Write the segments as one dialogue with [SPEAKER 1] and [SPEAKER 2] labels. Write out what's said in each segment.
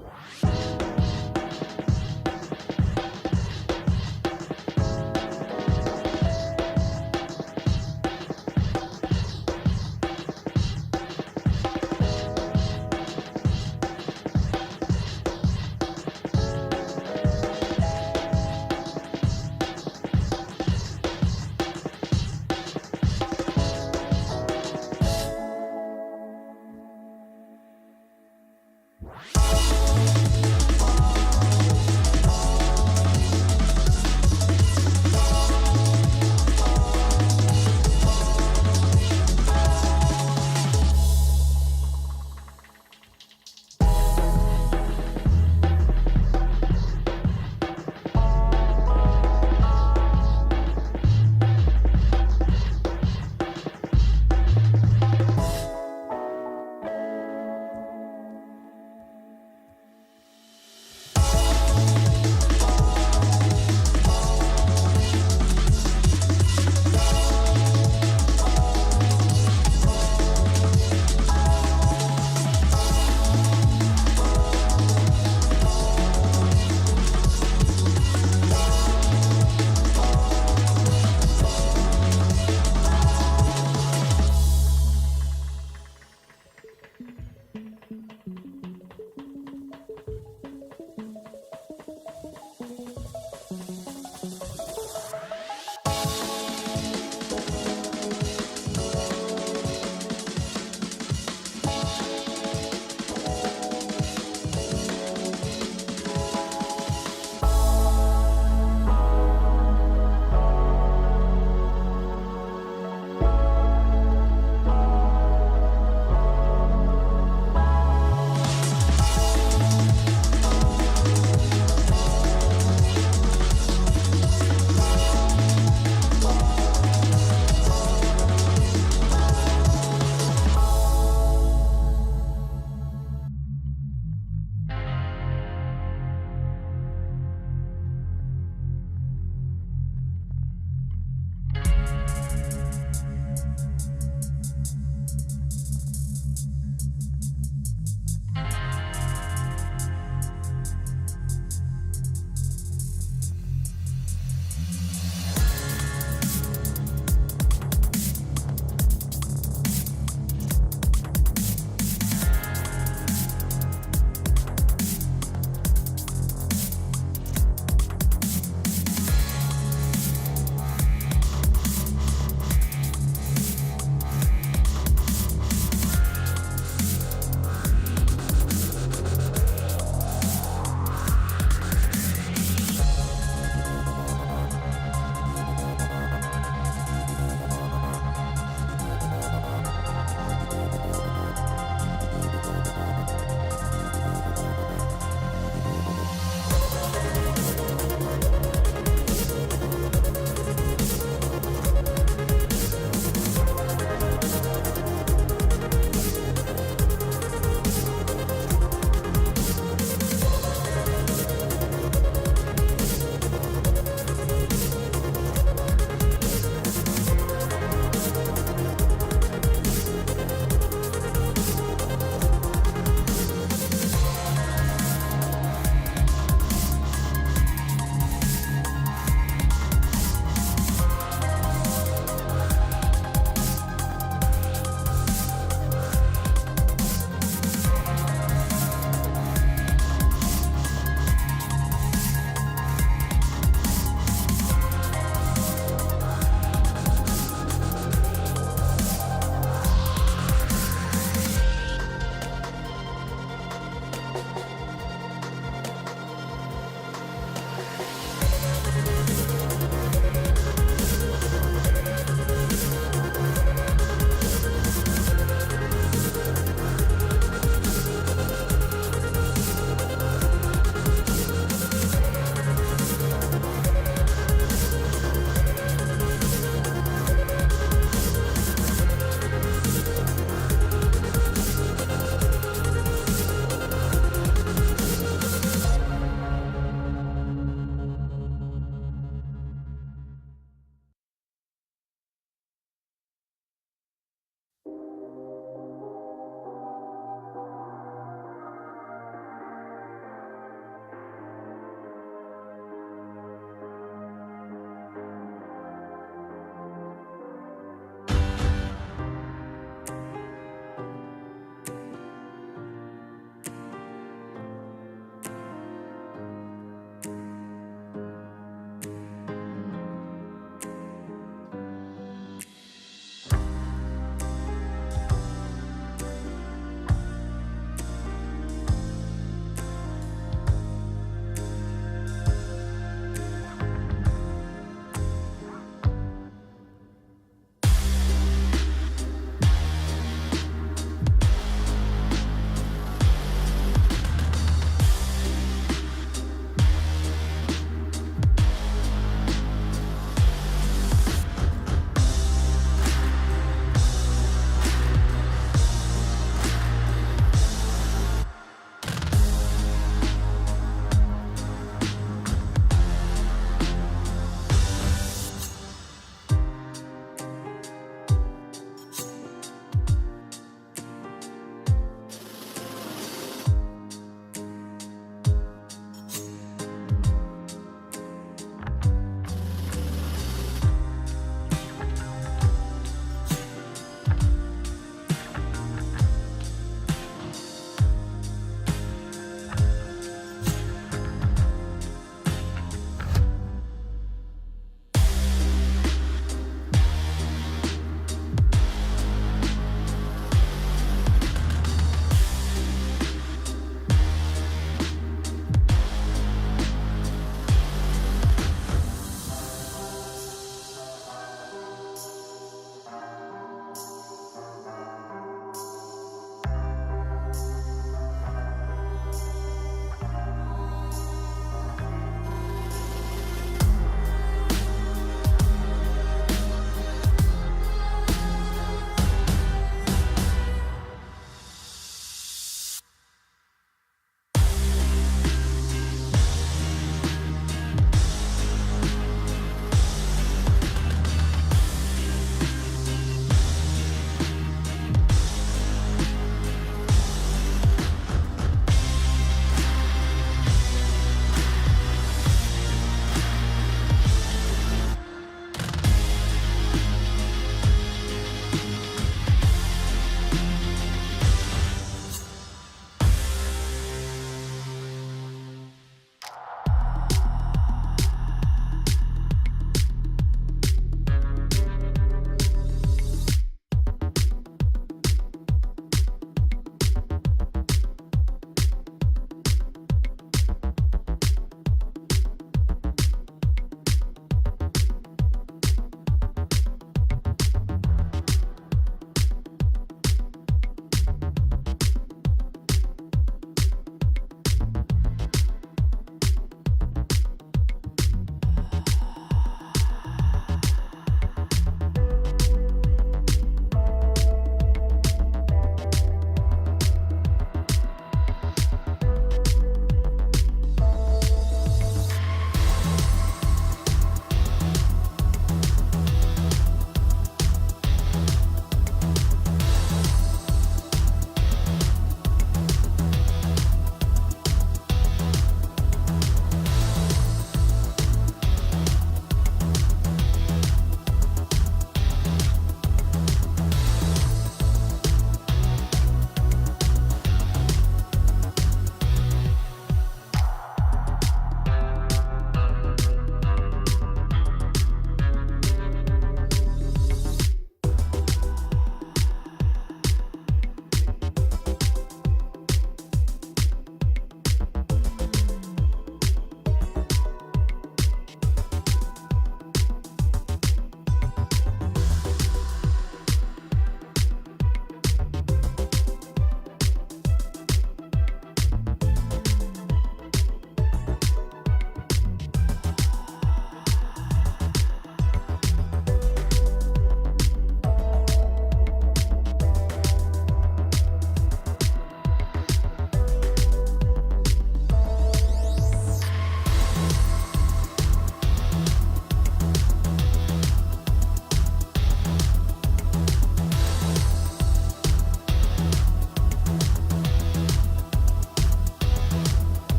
[SPEAKER 1] you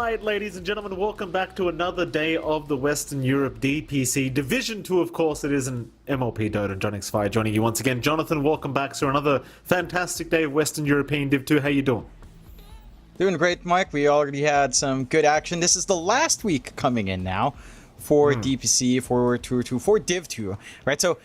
[SPEAKER 1] Alright, ladies and gentlemen, welcome back to another day of the Western Europe DPC. Division 2, of course, it is an MLP Dota. John X5 joining you once again. Jonathan, welcome back to another fantastic day of Western European Div 2. How you doing?
[SPEAKER 2] Doing great, Mike. We already had some good action. This is the last week coming in now for DPC, for Tour 2, for Div 2, right? So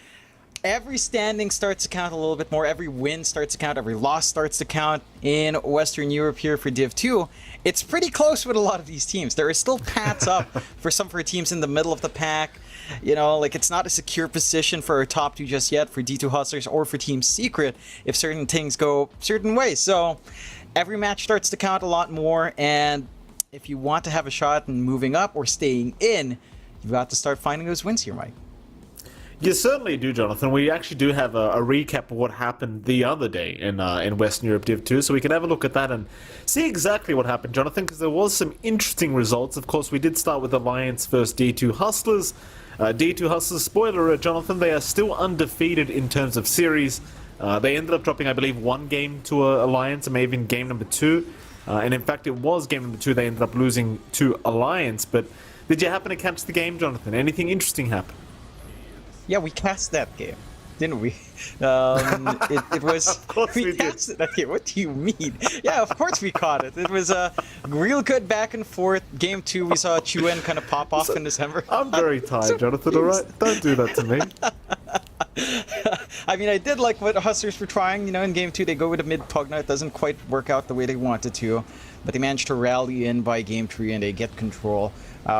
[SPEAKER 2] every standing starts to count a little bit more. Every win starts to count. Every loss starts to count in Western Europe here for Div 2. It's pretty close with a lot of these teams. There are still pats up for teams in the middle of the pack. You know, like it's not a secure position for our top two just yet for D2 Hustlers or for Team Secret if certain things go certain ways. So every match starts to count a lot more, and if you want to have a shot in moving up or staying in, you've got to start finding those wins here, Mike.
[SPEAKER 1] You certainly do, Jonathan. We actually do have a recap of what happened the other day in Western Europe Div 2, so we can have a look at that and see exactly what happened, Jonathan, because there was some interesting results. Of course, we did start with Alliance versus D2 Hustlers. D2 Hustlers, spoiler alert, Jonathan, they are still undefeated in terms of series. They ended up dropping, I believe, one game to Alliance, and maybe even game number 2. And in fact, it was game number 2 they ended up losing to Alliance. But did you happen to catch the game, Jonathan? Anything interesting happen?
[SPEAKER 2] Yeah, we cast that game, didn't we? It was...
[SPEAKER 1] Of course we
[SPEAKER 2] cast that game. What do you mean? Yeah, of course we caught it. It was a real good back and forth. Game 2, we saw Chuen kind of pop off in December.
[SPEAKER 1] I'm very tired, Jonathan, alright? Don't do that to me.
[SPEAKER 2] I mean, I did like what Hustlers were trying, you know, in Game 2. They go with a mid-Pugna. It doesn't quite work out the way they wanted to, but they managed to rally in by Game 3 and they get control.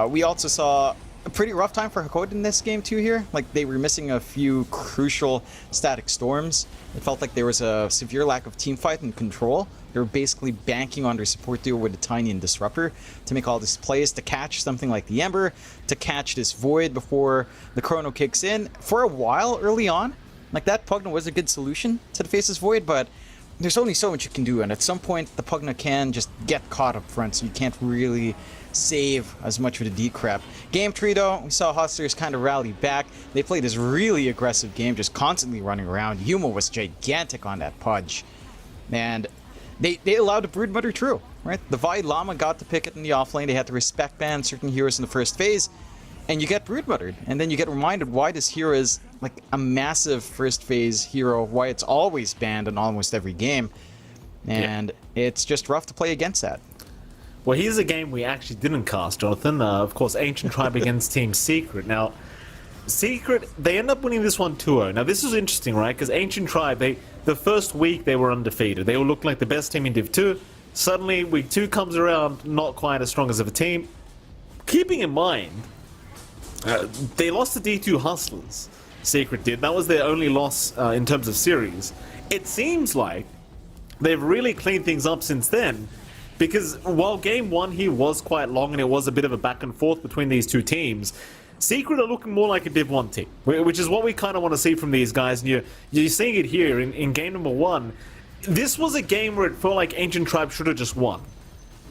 [SPEAKER 2] We also saw a pretty rough time for Hakoda in this game too here. Like, they were missing a few crucial static storms. It felt like there was a severe lack of team fight and control. They were basically banking on their support duo with a Tiny and Disruptor to make all these plays, to catch something like the Ember, to catch this Void before the Chrono kicks in. For a while early on, like, that Pugna was a good solution to the Faceless Void, but there's only so much you can do, and at some point the Pugna can just get caught up front, so you can't really save as much with the decrep. Game 3 though, we saw Hustlers kind of rally back. They played this really aggressive game, just constantly running around. Yuma was gigantic on that Pudge. And they allowed the Broodmother through, right? The Vi Llama got to pick it in the offlane. They had to respect ban certain heroes in the first phase. And you get Broodmothered. And then you get reminded why this hero is like a massive first phase hero, why it's always banned in almost every game. And it's just rough to play against that.
[SPEAKER 1] Well, here's a game we actually didn't cast, Jonathan. Of course, Ancient Tribe against Team Secret. Now, Secret, they end up winning this one 2-0. Now, this is interesting, right? Because Ancient Tribe, the first week they were undefeated. They were looking like the best team in Div 2. Suddenly, week 2 comes around, not quite as strong as of a team. Keeping in mind, they lost to D2 Hustlers. Secret did. That was their only loss in terms of series. It seems like they've really cleaned things up since then. Because while Game 1 here was quite long and it was a bit of a back and forth between these two teams, Secret are looking more like a Div 1 team, which is what we kind of want to see from these guys. And you're seeing it here in Game number 1. This was a game where it felt like Ancient Tribe should have just won.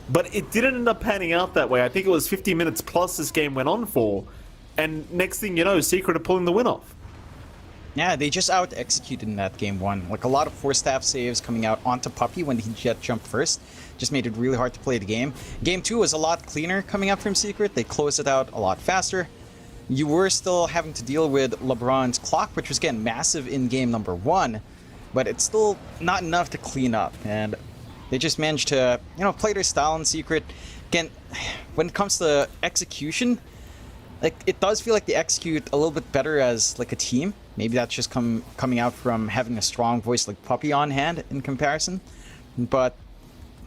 [SPEAKER 1] But it didn't end up panning out that way. I think it was 50 minutes plus this game went on for. And next thing you know, Secret are pulling the win off.
[SPEAKER 2] Yeah, they just out-executed in that Game 1. Like, a lot of 4-staff saves coming out onto Puppy when he jet jumped first. Just made it really hard to play the game. Game 2 was a lot cleaner coming out from Secret. They closed it out a lot faster. You were still having to deal with LeBron's clock, which was, again, massive in Game number 1. But it's still not enough to clean up. And they just managed to, you know, play their style in Secret. Again, when it comes to execution, like, it does feel like they execute a little bit better as, like, a team. Maybe that's just coming out from having a strong voice like Puppy on hand in comparison. But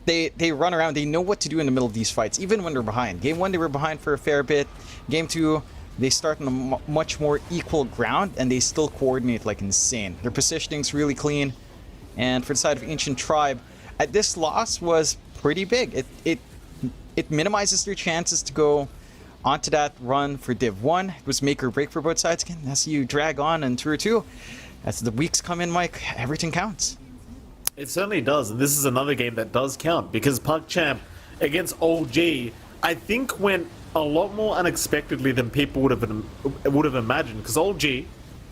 [SPEAKER 2] they run around, they know what to do in the middle of these fights, even when they're behind. Game 1, they were behind for a fair bit. Game 2, they start on a much more equal ground, and they still coordinate like insane. Their positioning's really clean. And for the side of Ancient Tribe, this loss was pretty big. It minimizes their chances to go onto that run for Div 1. It was make or break for both sides again. As you drag on in Tour 2, as the weeks come in, Mike, everything counts.
[SPEAKER 1] It certainly does, and this is another game that does count, because PugChamp against OG, I think, went a lot more unexpectedly than people would have imagined, because OG, you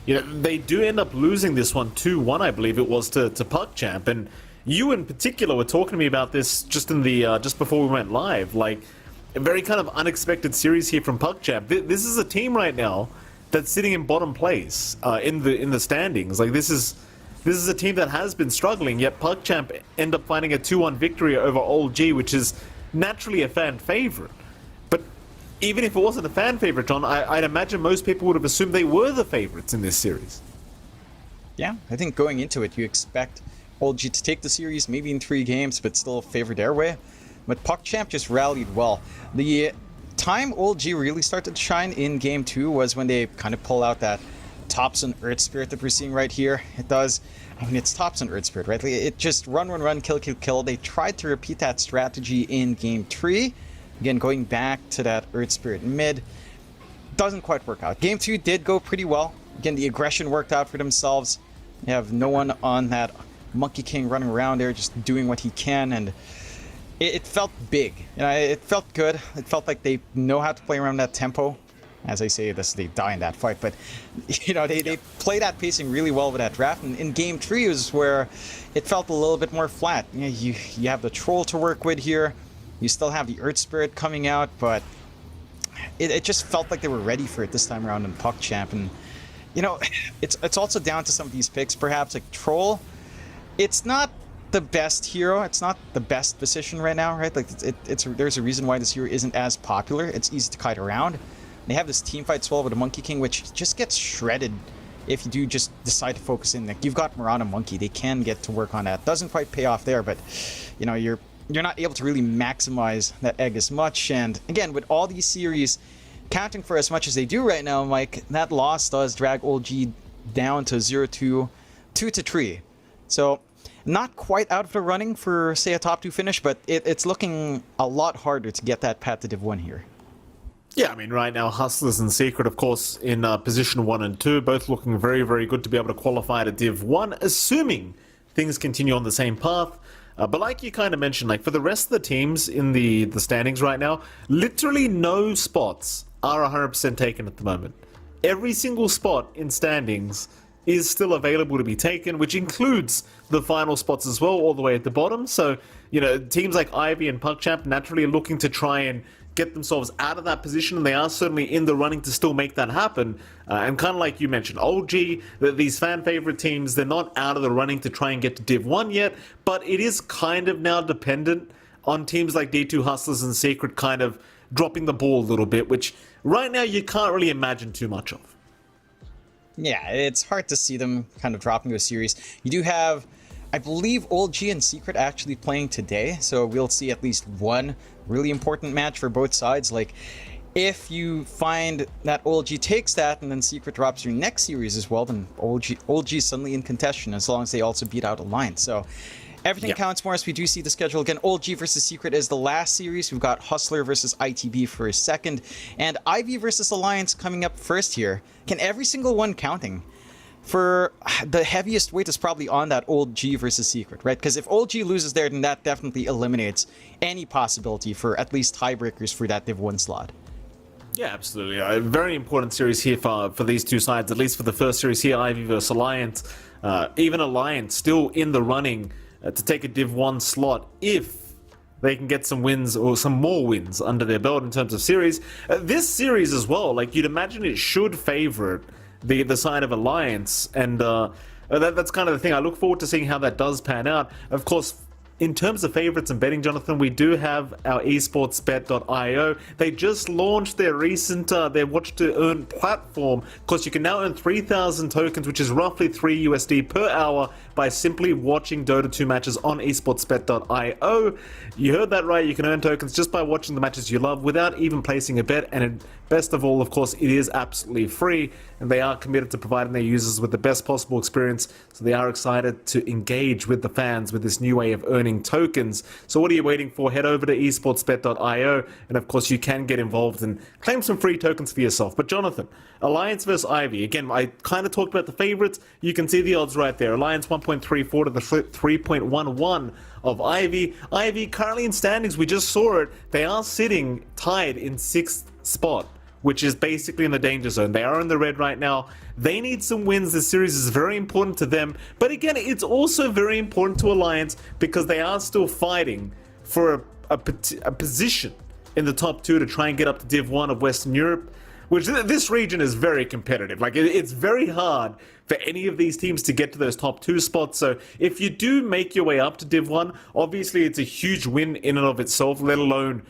[SPEAKER 1] know, they do end up losing this one 2-1, I believe it was, to PugChamp, and you in particular were talking to me about this just in the just before we went live. Like, a very kind of unexpected series here from PuckChamp. This is a team right now that's sitting in bottom place in the standings. Like this is a team that has been struggling, yet PuckChamp end up finding a 2-1 victory over Old G, which is naturally a fan favorite. But even if it wasn't a fan favorite, John, I'd imagine most people would have assumed they were the favorites in this series.
[SPEAKER 2] Yeah, I think going into it, you expect Old G to take the series maybe in 3 games, but still favored their way. But PuckChamp just rallied well. The time Old G really started to shine in Game 2 was when they kind of pull out that Thompson Earth Spirit that we're seeing right here. It does, I mean, it's Thompson Earth Spirit, right? Like, it just run, kill, kill, kill. They tried to repeat that strategy in Game 3. Again, going back to that Earth Spirit mid. Doesn't quite work out. Game 2 did go pretty well. Again, the aggression worked out for themselves. You have no one on that Monkey King running around there just doing what he can, and it felt big. You know, it felt good. It felt like they know how to play around that tempo. As I say this, they die in that fight, but you know, they play that pacing really well with that draft. And in Game 3 is where it felt a little bit more flat. You know, you have the Troll to work with here. You still have the Earth Spirit coming out, but it just felt like they were ready for it this time around in PuckChamp. And you know, it's also down to some of these picks, perhaps like Troll. It's not the best hero. It's not the best position right now, right? Like there's a reason why this hero isn't as popular. It's easy to kite around. They have this team fight swell with a Monkey King, which just gets shredded if you do just decide to focus in. Like you've got Mirana Monkey, they can get to work on that. Doesn't quite pay off there, but you know, you're not able to really maximize that egg as much. And again, with all these series counting for as much as they do right now, Mike, that loss does drag Old G down to 0-2, 2-3. So not quite out of the running for, say, a top 2 finish, but it's looking a lot harder to get that path to Div 1 here.
[SPEAKER 1] Yeah, I mean, right now, Hustlers and Secret, of course, in position 1 and 2, both looking very, very good to be able to qualify to Div 1, assuming things continue on the same path. But like you kind of mentioned, like for the rest of the teams in the standings right now, literally no spots are 100% taken at the moment. Every single spot in standings is still available to be taken, which includes the final spots as well, all the way at the bottom. So, you know, teams like Ivy and PuckChamp naturally are looking to try and get themselves out of that position, and they are certainly in the running to still make that happen. And kind of like you mentioned, OG, these fan favorite teams, they're not out of the running to try and get to Div 1 yet, but it is kind of now dependent on teams like D2 Hustlers and Secret kind of dropping the ball a little bit, which right now you can't really imagine too much of.
[SPEAKER 2] Yeah, it's hard to see them kind of dropping to a series. You do have, I believe, Old G and Secret actually playing today, so we'll see at least one really important match for both sides. Like, if you find that Old G takes that and then Secret drops your next series as well, then Old G is suddenly in contention as long as they also beat out Alliance. So everything counts more as we do see the schedule. Again, Old G versus Secret is the last series. We've got Hustler versus ITB for a second, and Ivy versus Alliance coming up first here. Can every single one counting? For the heaviest weight is probably on that Old G versus Secret, right? Because if Old G loses there, then that definitely eliminates any possibility for at least tiebreakers for that Div 1 slot.
[SPEAKER 1] Yeah, absolutely. A very important series here for these two sides, at least for the first series here, Ivy versus Alliance. Even Alliance still in the running to take a Div 1 slot if they can get some wins or some more wins under their belt in terms of series. This series as well, like you'd imagine it should favor the side of Alliance, and that's kind of the thing. I look forward to seeing how that does pan out. Of course, in terms of favorites and betting, Jonathan, we do have our esportsbet.io. They just launched their recent their watch to earn platform. Of course, you can now earn 3,000 tokens, which is roughly $3 USD per hour, by simply watching Dota 2 matches on esportsbet.io. You heard that right. You can earn tokens just by watching the matches you love without even placing a bet. And best of all, of course, it is absolutely free, and they are committed to providing their users with the best possible experience. So they are excited to engage with the fans with this new way of earning tokens. So what are you waiting for? Head over to esportsbet.io, and of course you can get involved and claim some free tokens for yourself. But Jonathan, Alliance versus Ivy. Again, I kind of talked about the favorites. You can see the odds right there. Alliance 1.34 to the 3.11 of Ivy. Ivy currently in standings, we just saw it. They are sitting tied in 6th spot, which is basically in the danger zone. They are in the red right now. They need some wins. This series is very important to them. But again, it's also very important to Alliance because they are still fighting for a position in the top 2 to try and get up to Div 1 of Western Europe, which this region is very competitive. Like, it's very hard for any of these teams to get to those top 2 spots. So if you do make your way up to Div 1, obviously it's a huge win in and of itself, let alone,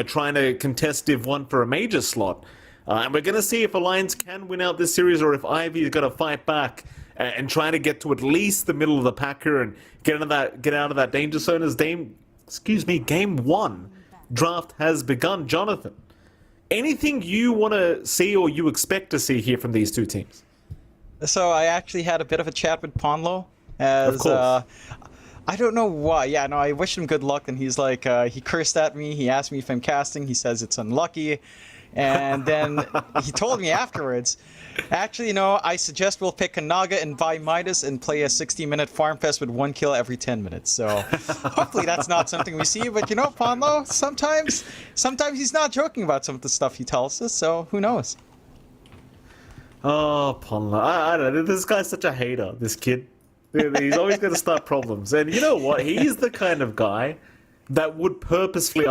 [SPEAKER 1] trying to contest Div 1 for a major slot. And we're going to see if Alliance can win out this series or if Ivy is going to fight back and try to get to at least the middle of the pack here and get out of that danger zone as Game 1 draft has begun. Jonathan, anything you want to see or you expect to see here from these two teams?
[SPEAKER 2] So I actually had a bit of a chat with Ponlo.
[SPEAKER 1] Of course.
[SPEAKER 2] I don't know why. Yeah, no, I wish him good luck, and he's like, he cursed at me. He asked me if I'm casting. He says it's unlucky. And then he told me afterwards, actually, I suggest we'll pick a Naga and buy Midas and play a 60-minute farm fest with 1 kill every 10 minutes. So hopefully that's not something we see. But Ponlo, sometimes he's not joking about some of the stuff he tells us. So who knows?
[SPEAKER 1] Oh, Ponlo. I don't know. This guy's such a hater, this kid. He's always going to start problems. And you know what? He's the kind of guy that would purposefully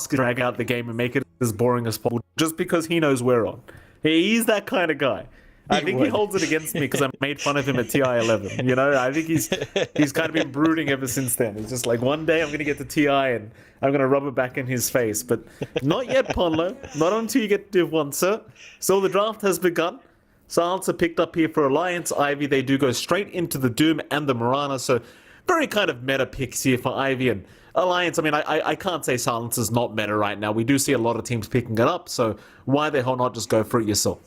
[SPEAKER 1] drag out the game and make it as boring as possible just because he knows we're on. He's that kind of guy. I think he holds it against me because I made fun of him at TI 11. I think he's kind of been brooding ever since then. He's just like, one day I'm going to get to TI and I'm going to rub it back in his face. But not yet, Ponlo. Not until you get to Div 1, sir. So the draft has begun. Silence are picked up here for Alliance. Ivy, they do go straight into the Doom and the Mirana. So very kind of meta picks here for Ivy and Alliance. I mean, I can't say Silence is not meta right now. We do see a lot of teams picking it up. So why the hell not just go for it yourself?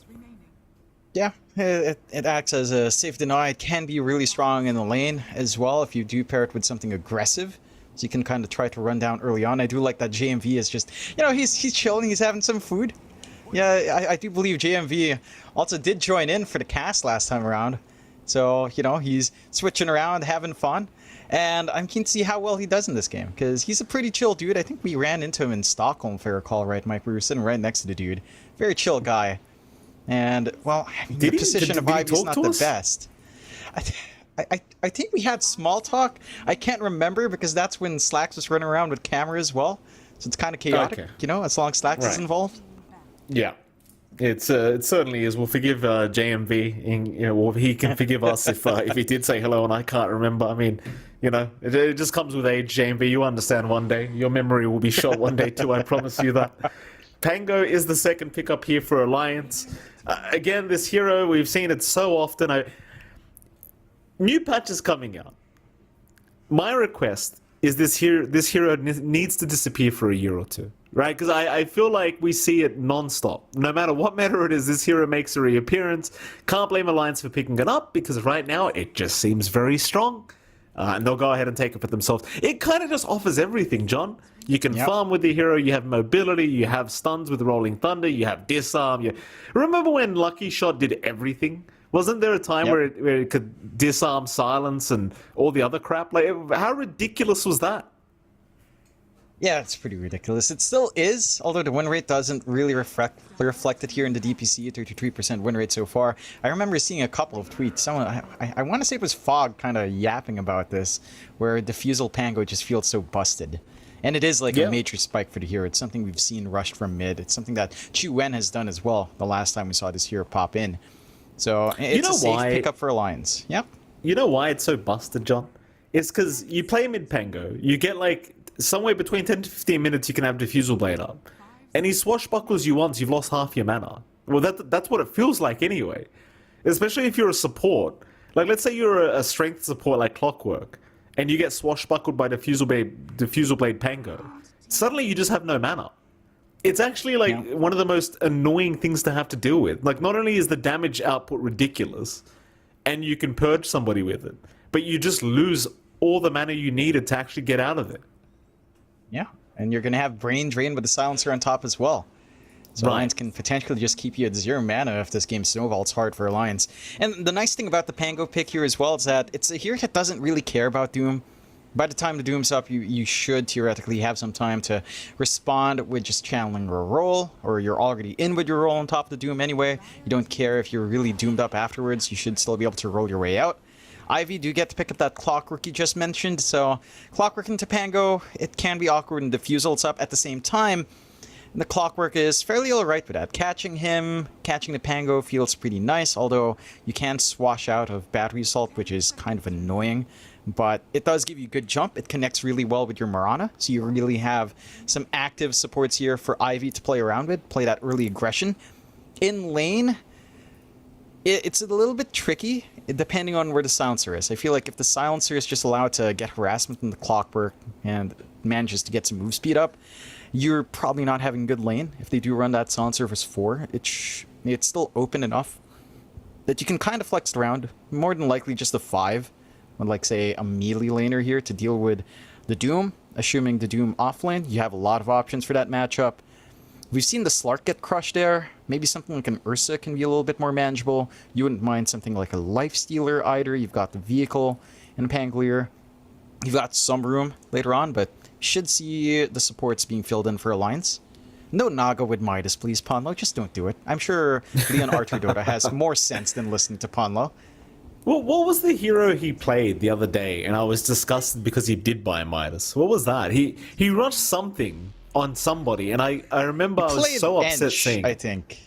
[SPEAKER 2] Yeah, it acts as a safe deny. It can be really strong in the lane as well if you do pair it with something aggressive. So you can kind of try to run down early on. I do like that JMV is just, he's chilling. He's having some food. Yeah, I do believe JMV also did join in for the cast last time around. So, he's switching around, having fun. And I'm keen to see how well he does in this game, because he's a pretty chill dude. I think we ran into him in Stockholm, if I recall right, Mike. We were sitting right next to the dude. Very chill guy. And, well, the position of Ivy's not the best. I think we had small talk. I can't remember, because that's when Slacks was running around with camera as well. So it's kind of chaotic, as long as Slacks is involved. Yeah.
[SPEAKER 1] It certainly is. We'll forgive JMV. He can forgive us if he did say hello and I can't remember. I mean, it just comes with age, JMV. You understand one day. Your memory will be shot one day too, I promise you that. Pango is the second pickup here for Alliance. Again, this hero, we've seen it so often. New patches coming out. My request is this hero needs to disappear for a year or two. Right, because I feel like we see it non-stop. No matter what meta it is, this hero makes a reappearance. Can't blame Alliance for picking it up, because right now it just seems very strong. And they'll go ahead and take it for themselves. It kind of just offers everything, John. You can farm with the hero, you have mobility, you have stuns with Rolling Thunder, you have disarm. Remember when Lucky Shot did everything? Wasn't there a time where it could disarm, silence, and all the other crap? Like, how ridiculous was that?
[SPEAKER 2] Yeah, it's pretty ridiculous. It still is, although the win rate doesn't really reflect it here in the DPC, 33% win rate so far. I remember seeing a couple of tweets. Someone, I want to say it was Fog, kind of yapping about this, where Diffusal Pango just feels so busted. And it is like a major spike for the hero. It's something we've seen rushed from mid. It's something that Chu Wen has done as well the last time we saw this hero pop in. So it's a safe pickup for Alliance. Yep.
[SPEAKER 1] You know why it's so busted, John? It's because you play mid Pango. You get like somewhere between 10 to 15 minutes you can have Diffusal Blade up. And he swashbuckles you once, you've lost half your mana. Well, that's what it feels like anyway. Especially if you're a support. Like, let's say you're a strength support like Clockwork, and you get swashbuckled by Diffusal Blade Pango. Suddenly you just have no mana. It's actually like one of the most annoying things to have to deal with. Like, not only is the damage output ridiculous, and you can purge somebody with it, but you just lose all the mana you needed to actually get out of it.
[SPEAKER 2] Yeah, and you're going to have Brain Drain with the Silencer on top as well. So Alliance can potentially just keep you at 0 mana if this game snowballs hard for Alliance. And the nice thing about the Pango pick here as well is that it's a hero that doesn't really care about Doom. By the time the Doom's up, you should theoretically have some time to respond with just channeling your roll, or you're already in with your roll on top of the Doom anyway. You don't care if you're really doomed up afterwards. You should still be able to roll your way out. Ivy do get to pick up that Clockwork you just mentioned, so Clockwork into Pango, it can be awkward and Diffusal's up at the same time. And the Clockwork is fairly alright with that. Catching the Pango feels pretty nice, although you can swash out of Battery Assault, which is kind of annoying. But it does give you good jump. It connects really well with your Marana, so you really have some active supports here for Ivy to play around with, play that early aggression. In lane, it's a little bit tricky, depending on where the silencer is. I feel like if the silencer is just allowed to get harassment in the Clockwork and manages to get some move speed up, you're probably not having good lane. If they do run that silencer versus 4, it's still open enough that you can kind of flex around. More than likely just a 5, with like say a melee laner here to deal with the Doom. Assuming the Doom off lane, you have a lot of options for that matchup. We've seen the Slark get crushed there. Maybe something like an Ursa can be a little bit more manageable. You wouldn't mind something like a Lifestealer either. You've got the vehicle and Pangolier. You've got some room later on, but should see the supports being filled in for Alliance. No Naga with Midas, please, Ponlo. Just don't do it. I'm sure Leon Arthur Dota has more sense than listening to Ponlo.
[SPEAKER 1] Well, what was the hero he played the other day? And I was disgusted because he did buy Midas. What was that? He rushed something on somebody, and I remember I was so upset seeing.
[SPEAKER 2] I think.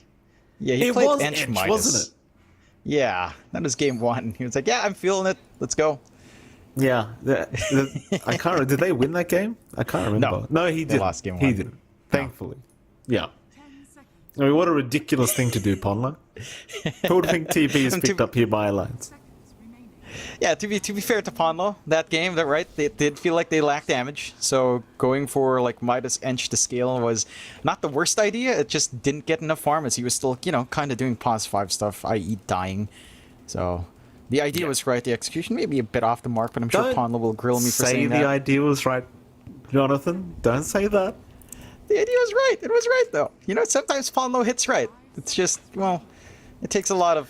[SPEAKER 2] Yeah, he played Ench Midas,
[SPEAKER 1] wasn't it?
[SPEAKER 2] Yeah, that was game 1. He was like, "Yeah, I'm feeling it. Let's go."
[SPEAKER 1] Yeah, I can't remember. Did they win that game? I can't remember. No, he did.
[SPEAKER 2] Lost game 1.
[SPEAKER 1] He didn't. Thankfully. Yeah. I mean, what a ridiculous thing to do, Ponlo. Who would think TB is picked up here by Alliance?
[SPEAKER 2] Yeah, to be fair to Ponlo, that game, right, they did feel like they lacked damage. So going for like Midas Ench to scale was not the worst idea. It just didn't get enough farm as he was still, kind of doing pos 5 stuff, i.e. dying. So the idea was right. The execution may be a bit off the mark, but I'm sure Ponlo will grill me for saying that.
[SPEAKER 1] Say the idea was right, Jonathan. Don't say that.
[SPEAKER 2] The idea was right. It was right, though. Sometimes Ponlo hits right. It's just, it takes a lot of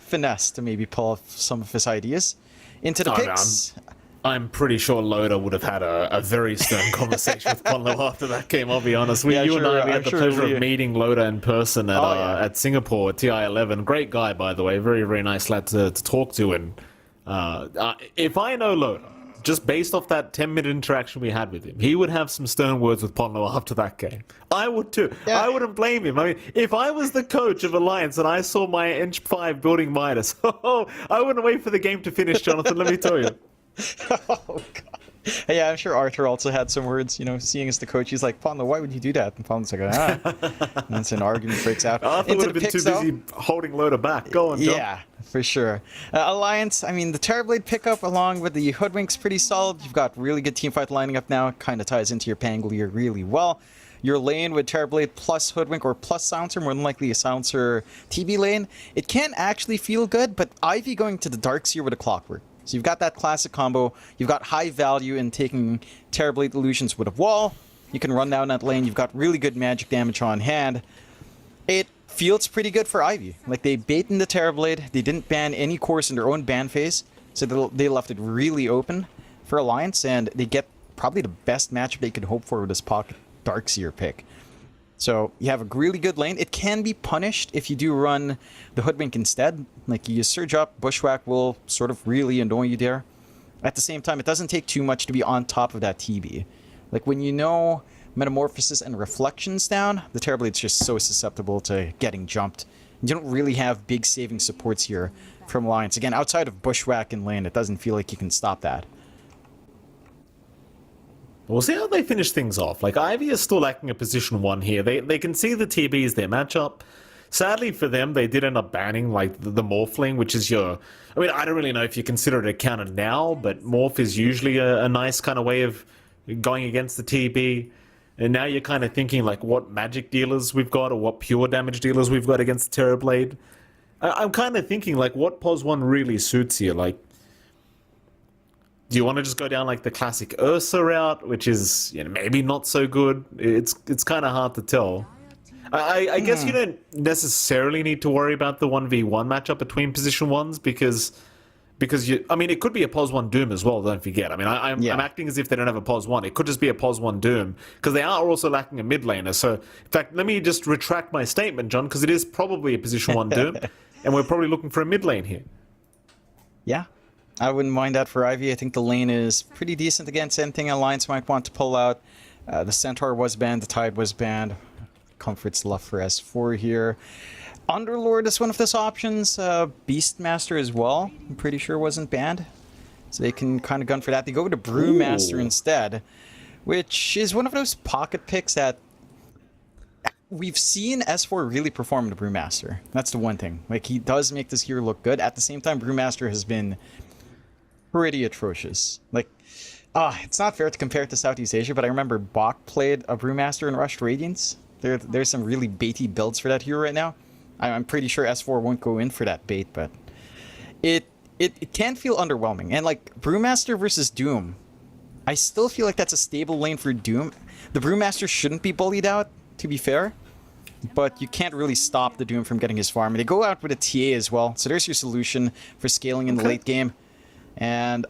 [SPEAKER 2] finesse to maybe pull off some of his ideas. Into the picks.
[SPEAKER 1] I'm pretty sure Loda would have had a very stern conversation with Ponlo after that game, I'll be honest. You and I, we had the pleasure of meeting Loda in person at Singapore, at TI11. Great guy, by the way. Very, very nice lad to talk to. And if I know Loda, just based off that 10-minute interaction we had with him, he would have some stern words with Ponlo after that game. I would too. Yeah. I wouldn't blame him. I mean, if I was the coach of Alliance and I saw my Ench 5 building Midas, I wouldn't wait for the game to finish, Jonathan, let me tell you.
[SPEAKER 2] Oh, God. Yeah, I'm sure Arthur also had some words, seeing as the coach. He's like, Ponlo, why would you do that? And Ponlo's like, And that's an argument breaks out.
[SPEAKER 1] Arthur would have been too busy holding Loda back. Go on, John.
[SPEAKER 2] Yeah, for sure. Alliance, I mean, the Terrorblade pickup along with the Hoodwink's pretty solid. You've got really good teamfight lining up now. Kind of ties into your Pangolier really well. Your lane with Terrorblade plus Hoodwink or plus Silencer, more than likely a Silencer TB lane. It can actually feel good, but Ivy going to the Darkseer with a Clockwork. So you've got that classic combo. You've got high value in taking Terrorblade Illusions with a wall. You can run down that lane. You've got really good magic damage on hand. It feels pretty good for Ivy. Like, they bait in the Terrorblade. They didn't ban any cores in their own ban phase. So they left it really open for Alliance. And they get probably the best matchup they could hope for with this pocket Darkseer pick. So you have a really good lane. It can be punished if you do run the Hoodwink instead. Like, you surge up, Bushwhack will sort of really annoy you there. At the same time, it doesn't take too much to be on top of that TB. Like, when you know Metamorphosis and Reflections down, the Terrorblade's just so susceptible to getting jumped. You don't really have big saving supports here from Alliance. Again, outside of Bushwhack and lane, it doesn't feel like you can stop that.
[SPEAKER 1] We'll see how they finish things off. Like, Ivy is still lacking a position 1 here. They can see the TB is their matchup. Sadly for them, they did end up banning, like, the Morphling, which is your... I mean, I don't really know if you consider it a counter now, but Morph is usually a nice kind of way of going against the TB. And now you're kind of thinking, like, what magic dealers we've got or what pure damage dealers we've got against Terrorblade. I'm kind of thinking, like, what pos 1 really suits here? Like, do you want to just go down like the classic Ursa route, which is maybe not so good? It's kind of hard to tell. I guess you don't necessarily need to worry about the 1v1 matchup between position 1s because I mean, it could be a pos 1 Doom as well, don't forget. I mean, I'm acting as if they don't have a pos 1. It could just be a pos 1 Doom because they are also lacking a mid laner. So, in fact, let me just retract my statement, John, because it is probably a position 1 Doom and we're probably looking for a mid lane here.
[SPEAKER 2] Yeah. I wouldn't mind that for Ivy. I think the lane is pretty decent against anything Alliance might want to pull out. The Centaur was banned, the Tide was banned. comforts left for S4 here. Underlord is one of those options. Beastmaster as well, I'm pretty sure wasn't banned. So they can kind of gun for that. They go to Brewmaster instead, which is one of those pocket picks that we've seen S4 really perform in the Brewmaster. That's the one thing. Like, he does make this hero look good. At the same time, Brewmaster has been pretty atrocious. Like, it's not fair to compare it to Southeast Asia, but I remember Bach played a Brewmaster in Rushed Radiance. There's some really baity builds for that hero right now. I'm pretty sure S4 won't go in for that bait, but it can feel underwhelming. And like, Brewmaster versus Doom, I still feel like that's a stable lane for Doom. The Brewmaster shouldn't be bullied out, to be fair, but you can't really stop the Doom from getting his farm. And they go out with a TA as well, so there's your solution for scaling in the late game. And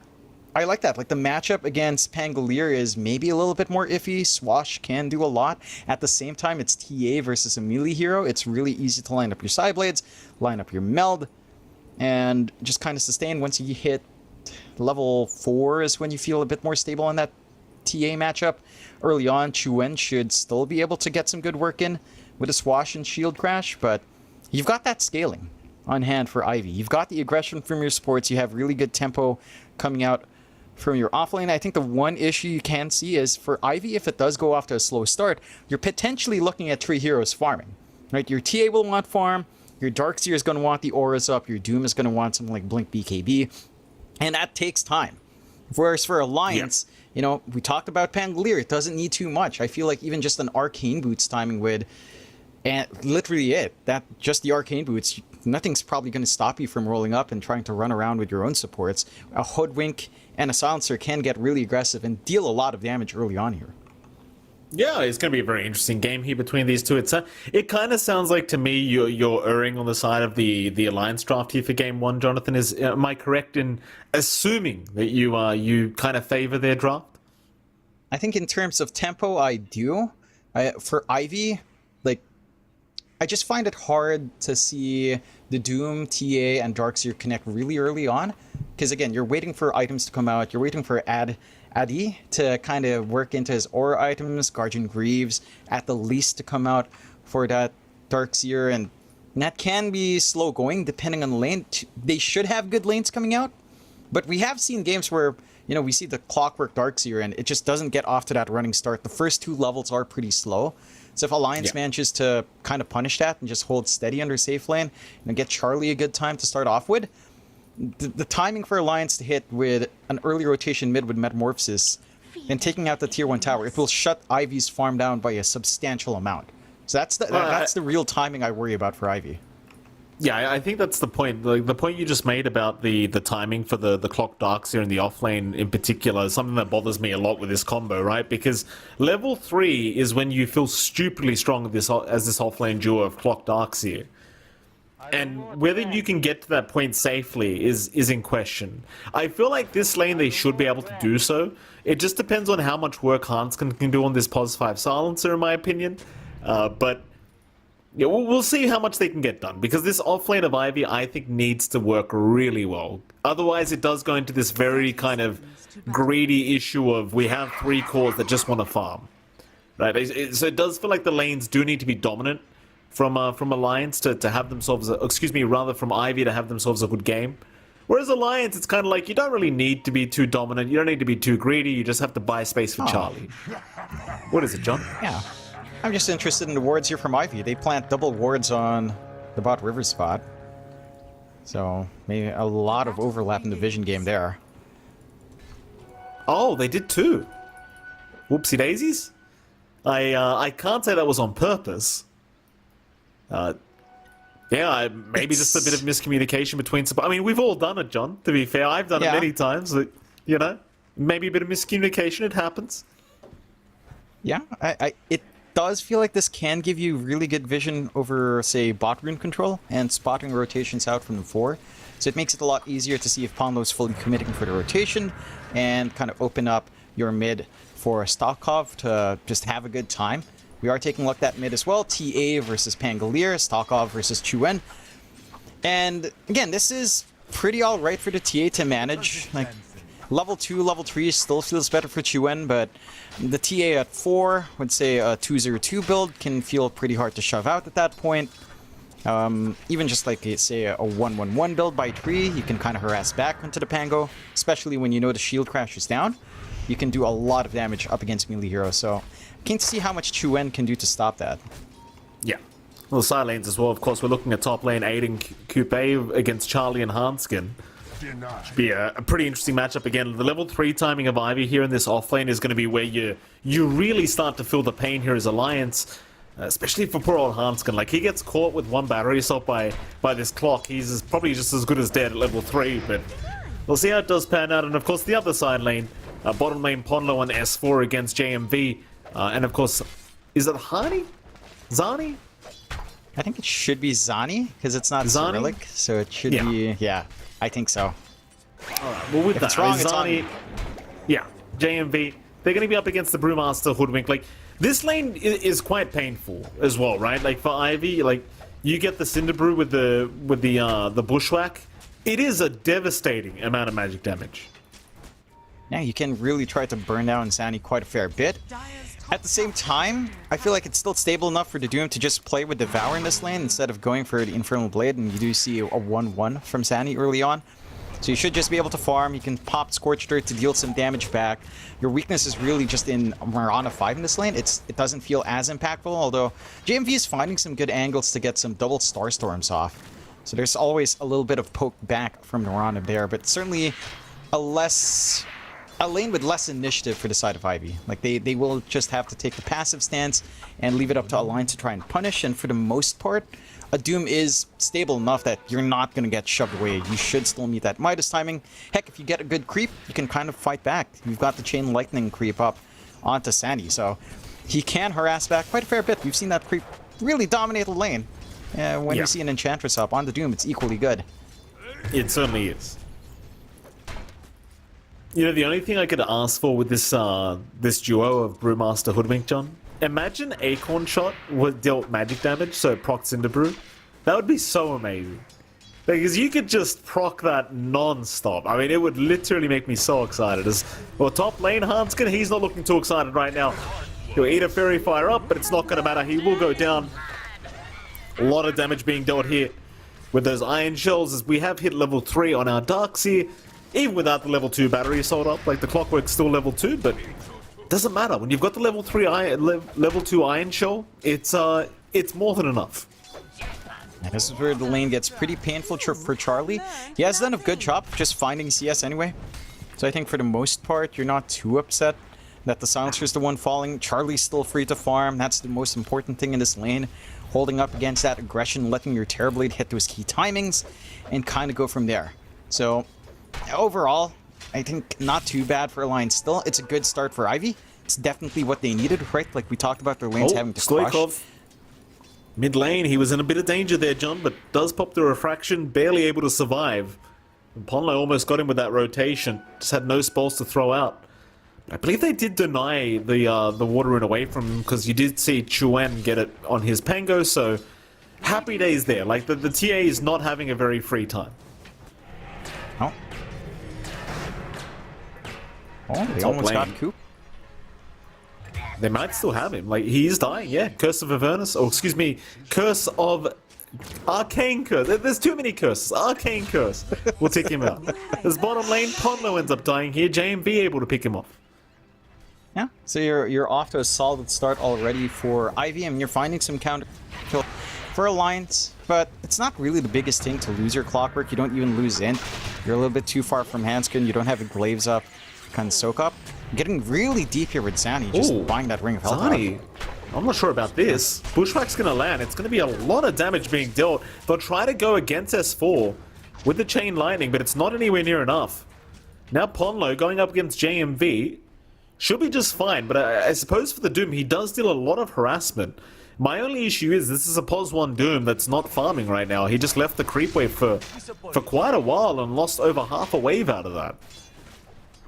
[SPEAKER 2] I like that. Like, the matchup against Pangolier is maybe a little bit more iffy. Swash can do a lot. At the same time, it's TA versus a melee hero. It's really easy to line up your side blades, line up your meld, and just kind of sustain. Once you hit level 4 is when you feel a bit more stable on that TA matchup. Early on, Chuen should still be able to get some good work in with a Swash and Shield Crash, but you've got that scaling on hand for Ivy. You've got the aggression from your supports. You have really good tempo coming out from your offlane. I think the one issue you can see is for Ivy, if it does go off to a slow start, you're potentially looking at 3 heroes farming. Right? Your TA will want farm, your Darkseer is going to want the auras up, your Doom is going to want something like Blink BKB, and that takes time. Whereas for Alliance, you know, we talked about Pangolier, it doesn't need too much. I feel like even just an Arcane Boots timing would, and literally just the Arcane Boots, nothing's probably going to stop you from rolling up and trying to run around with your own supports. A Hoodwink and a Silencer can get really aggressive and deal a lot of damage early on here.
[SPEAKER 1] Yeah, it's going to be a very interesting game here between these two. It kind of sounds like to me you're erring on the side of the Alliance draft here for game 1, Jonathan. Am I correct in assuming that you kind of favor their draft?
[SPEAKER 2] I think in terms of tempo, I do. For Ivy, like, I just find it hard to see the Doom, TA, and Darkseer connect really early on. Because again, you're waiting for items to come out, you're waiting for Adi to kind of work into his aura items, Guardian Greaves at the least to come out for that Darkseer, and that can be slow going depending on the lane. They should have good lanes coming out, but we have seen games where, you know, we see the Clockwork Darkseer and it just doesn't get off to that running start. The first 2 levels are pretty slow. So if Alliance manages to kind of punish that and just hold steady under safe lane and get Charlie a good time to start off with, the timing for Alliance to hit with an early rotation mid with Metamorphosis and taking out the tier 1 tower, it will shut Ivy's farm down by a substantial amount. So that's the real timing I worry about for Ivy.
[SPEAKER 1] Yeah, I think that's the point. The point you just made about the timing for the Clock Darkseer and the offlane in particular is something that bothers me a lot with this combo, right? Because level 3 is when you feel stupidly strong as this offlane duo of Clock Darkseer. And whether you can get to that point safely is in question. I feel like this lane they should be able to do so. It just depends on how much work Hans can do on this Pos 5 silencer, in my opinion. But yeah, we'll see how much they can get done, because this offlane of Ivy, I think, needs to work really well. Otherwise, it does go into this very kind of greedy issue of we have 3 cores that just want to farm. Right? So it does feel like the lanes do need to be dominant from Alliance to have themselves, from Ivy to have themselves a good game. Whereas Alliance, it's kind of like you don't really need to be too dominant, you don't need to be too greedy, you just have to buy space for Charlie. What is it, John?
[SPEAKER 2] Yeah. I'm just interested in the wards here from Ivy. They plant double wards on the bot river spot. So, maybe a lot of overlap in the vision game there.
[SPEAKER 1] Oh, they did too. Whoopsie daisies. I can't say that was on purpose. Yeah, maybe just a bit of miscommunication between... I mean, we've all done it, John, to be fair. I've done it many times. You know, maybe a bit of miscommunication, it happens.
[SPEAKER 2] Yeah, it does feel like this can give you really good vision over, say, bot rune control and spotting rotations out from the 4. So it makes it a lot easier to see if Ponlo's fully committing for the rotation and kind of open up your mid for Stalkov to just have a good time. We are taking a look at mid as well. TA versus Pangolier, Stalkov versus Chuen. And again, this is pretty alright for the TA to manage. Like, Level 2, level 3 still feels better for Chuen, but the TA at 4, would say a 202 build can feel pretty hard to shove out at that point. Even just like, say, a 111 build by 3, you can kind of harass back into the Pango, especially when you know the shield crashes down. You can do a lot of damage up against melee heroes, so can't see how much Chuen can do to stop that.
[SPEAKER 1] Yeah. Well, side lanes as well, of course. We're looking at top lane Aiden Coupe against Charlie and Hanskin. Should be a pretty interesting matchup again. The level 3 timing of Ivy here in this off lane is going to be where you really start to feel the pain here as Alliance, especially for poor old Hanskin. Like, he gets caught with one battery assault by this clock. He's probably just as good as dead at level 3, but we'll see how it does pan out. And of course, the other side lane, bottom lane Ponlo on S4 against JMV, and of course, is it Hani? Zani?
[SPEAKER 2] I think it should be Zani, because it's not Cyrillic, so it should be... Yeah, I think so.
[SPEAKER 1] Alright, well with
[SPEAKER 2] if
[SPEAKER 1] that,
[SPEAKER 2] it's wrong,
[SPEAKER 1] Zani... Yeah, JMV, they're going to be up against the Brewmaster Hoodwink. Like, this lane is quite painful as well, right? Like, for Ivy, like, you get the Cinder Brew with the Bushwhack. It is a devastating amount of magic damage.
[SPEAKER 2] Yeah, you can really try to burn down Zani quite a fair bit. At the same time, I feel like it's still stable enough for the Doom to just play with Devour in this lane instead of going for the Infernal Blade, and you do see a 1-1 from Zani early on. So you should just be able to farm, you can pop Scorched Earth to deal some damage back. Your weakness is really just in Mirana 5 in this lane. It doesn't feel as impactful, although JMV is finding some good angles to get some double Starstorms off. So there's always a little bit of poke back from Mirana there, but certainly a lane with less initiative for the side of Ivy. Like, they will just have to take the passive stance and leave it up to Alliance to try and punish, and for the most part, a Doom is stable enough that you're not going to get shoved away. You should still meet that Midas timing. Heck, if you get a good creep, you can kind of fight back. You've got the Chain Lightning creep up onto Sandy, so he can harass back quite a fair bit. We've seen that creep really dominate the lane. When you see an Enchantress up on the Doom, it's equally good.
[SPEAKER 1] It certainly is. You know, the only thing I could ask for with this this duo of Brewmaster Hoodwink, John, imagine Acorn Shot would dealt magic damage, so proc Cinder Brew. That would be so amazing. Because you could just proc that non-stop. I mean, it would literally make me so excited. As well, top lane Hanskin, he's not looking too excited right now. He'll eat a Fairy Fire up, but it's not going to matter. He will go down. A lot of damage being dealt here with those Iron Shells, as we have hit level 3 on our Darkseer. Even without the level 2 battery assault up, like the Clockwork's still level 2, but it doesn't matter. When you've got the level 2 Iron Shell, it's more than enough.
[SPEAKER 2] And this is where the lane gets pretty painful for Charlie. He has done a good job just finding CS anyway. So I think for the most part, you're not too upset that the Silencer's the one falling. Charlie's still free to farm. That's the most important thing in this lane. Holding up against that aggression, letting your Terrorblade hit those key timings, and kind of go from there. So overall, I think not too bad for Alliance still. It's a good start for Ivy. It's definitely what they needed, right? Like we talked about their lanes having to crush.
[SPEAKER 1] Mid lane, he was in a bit of danger there, John, but does pop the refraction, barely able to survive. And Ponlo almost got him with that rotation. Just had no spells to throw out. I believe they did deny the water rune away from him, because you did see Chuen get it on his Pango, so happy days there. Like the TA is not having a very free time.
[SPEAKER 2] Oh, they almost got Coop.
[SPEAKER 1] They might still have him. Like, he is dying, yeah. Curse of Avernus. Oh, excuse me. Curse of... Arcane Curse. There's too many curses. Arcane Curse. We'll take him out. This bottom lane, Ponlo ends up dying here. JMV able to pick him off.
[SPEAKER 2] Yeah, so you're off to a solid start already for Ivy. I mean, you're finding some counter kill for Alliance, but it's not really the biggest thing to lose your Clockwork. You don't even lose in. You're a little bit too far from Hanskin. You don't have a Glaives up. Kind of soak up. Getting really deep here with Zani, just buying that Ring of Health.
[SPEAKER 1] Zani, I'm not sure about this. Bushwhack's going to land. It's going to be a lot of damage being dealt. They'll try to go against S4 with the Chain Lightning, but it's not anywhere near enough. Now Ponlo going up against JMV should be just fine, but I suppose for the Doom, he does deal a lot of harassment. My only issue is this is a POS 1 Doom that's not farming right now. He just left the creep wave for quite a while and lost over half a wave out of that.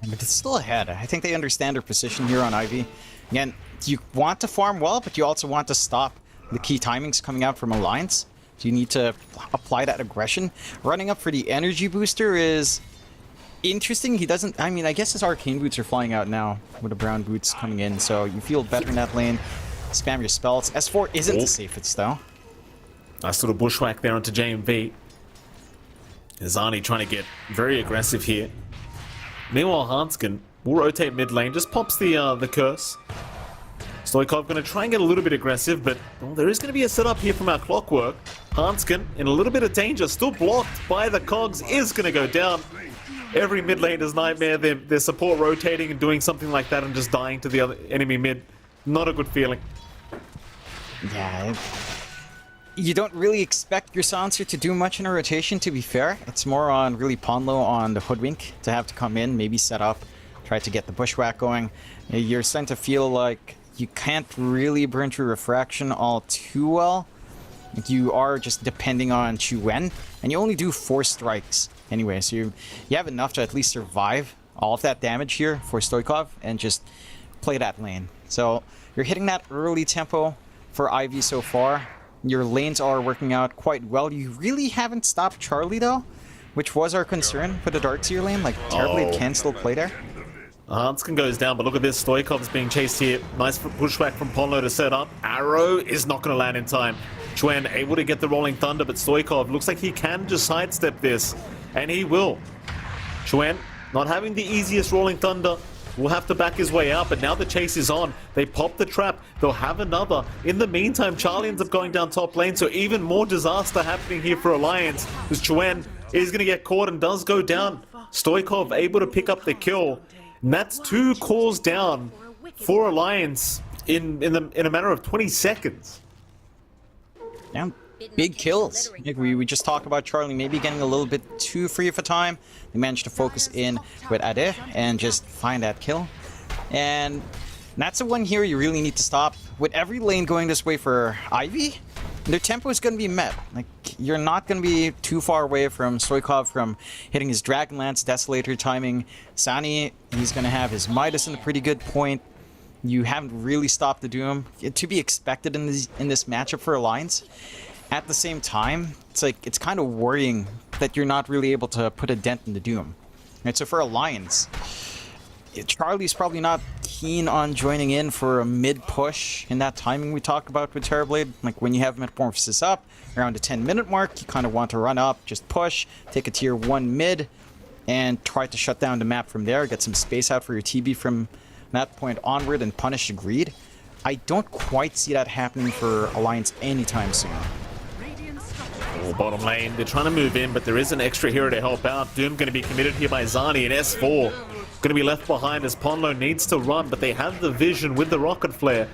[SPEAKER 2] But it's still ahead. I think they understand their position here on Ivy. Again, you want to farm well, but you also want to stop the key timings coming out from Alliance. So you need to apply that aggression. Running up for the energy booster is interesting. He doesn't... I mean, I guess his arcane boots are flying out now with the brown boots coming in, so you feel better in that lane. Spam your spells. S4 isn't the safest, though.
[SPEAKER 1] Nice little bushwhack there onto JMV. Zani trying to get very aggressive here. Meanwhile, Hanskin will rotate mid lane, just pops the curse. Stoikov going to try and get a little bit aggressive, but there is going to be a setup here from our Clockwork. Hanskin in a little bit of danger, still blocked by the cogs, is going to go down. Every mid laner's nightmare, their support rotating and doing something like that and just dying to the other enemy mid. Not a good feeling.
[SPEAKER 2] Yeah, you don't really expect your Silencer to do much in a rotation, to be fair. It's more on really Ponlo on the Hoodwink to have to come in, maybe set up, try to get the Bushwhack going. You're starting to feel like you can't really burn through Refraction all too well. You are just depending on Chuwen, and you only do 4 strikes anyway, so you have enough to at least survive all of that damage here for Stoikov and just play that lane. So you're hitting that early tempo for Ivy so far. Your lanes are working out quite well. You really haven't stopped Charlie though, which was our concern for the Darkseer lane. Like Terrorblade can still play there.
[SPEAKER 1] Hanskin goes down, but look at this. Stoikov's being chased here. Nice pushback from Ponlo to set up. Arrow is not going to land in time. Chuen able to get the Rolling Thunder, but Stoikov looks like he can just sidestep this, and he will. Chuen, not having the easiest Rolling Thunder, will have to back his way out, but now the chase is on. They pop the trap. They'll have another. In the meantime, Charlie ends up going down top lane, so even more disaster happening here for Alliance, as Chuen is going to get caught and does go down. Stoikov able to pick up the kill. And that's 2 cores down for Alliance in a matter of 20 seconds.
[SPEAKER 2] Yeah, big kills. We just talked about Charlie maybe getting a little bit too free for time. They managed to focus in with Ade and just find that kill. And that's the one here you really need to stop. With every lane going this way for Ivy, their tempo is going to be met. Like, you're not going to be too far away from Stoikov from hitting his Dragonlance Desolator timing. Sani, he's going to have his Midas in a pretty good point. You haven't really stopped the Doom. To be expected in this matchup for Alliance. At the same time, it's kind of worrying that you're not really able to put a dent in the Doom. Right, so for Alliance, Charlie's probably not keen on joining in for a mid push in that timing we talked about with Terrorblade. Like when you have Metamorphosis up around the 10-minute mark, you kind of want to run up, just push, take a tier 1 mid, and try to shut down the map from there, get some space out for your TB from that point onward, and punish the greed. I don't quite see that happening for Alliance anytime soon.
[SPEAKER 1] Oh, bottom lane, they're trying to move in, but there is an extra hero to help out. Doom going to be committed here by Zani, and S4 going to be left behind as Ponlo needs to run, but they have the vision with the Rocket Flare.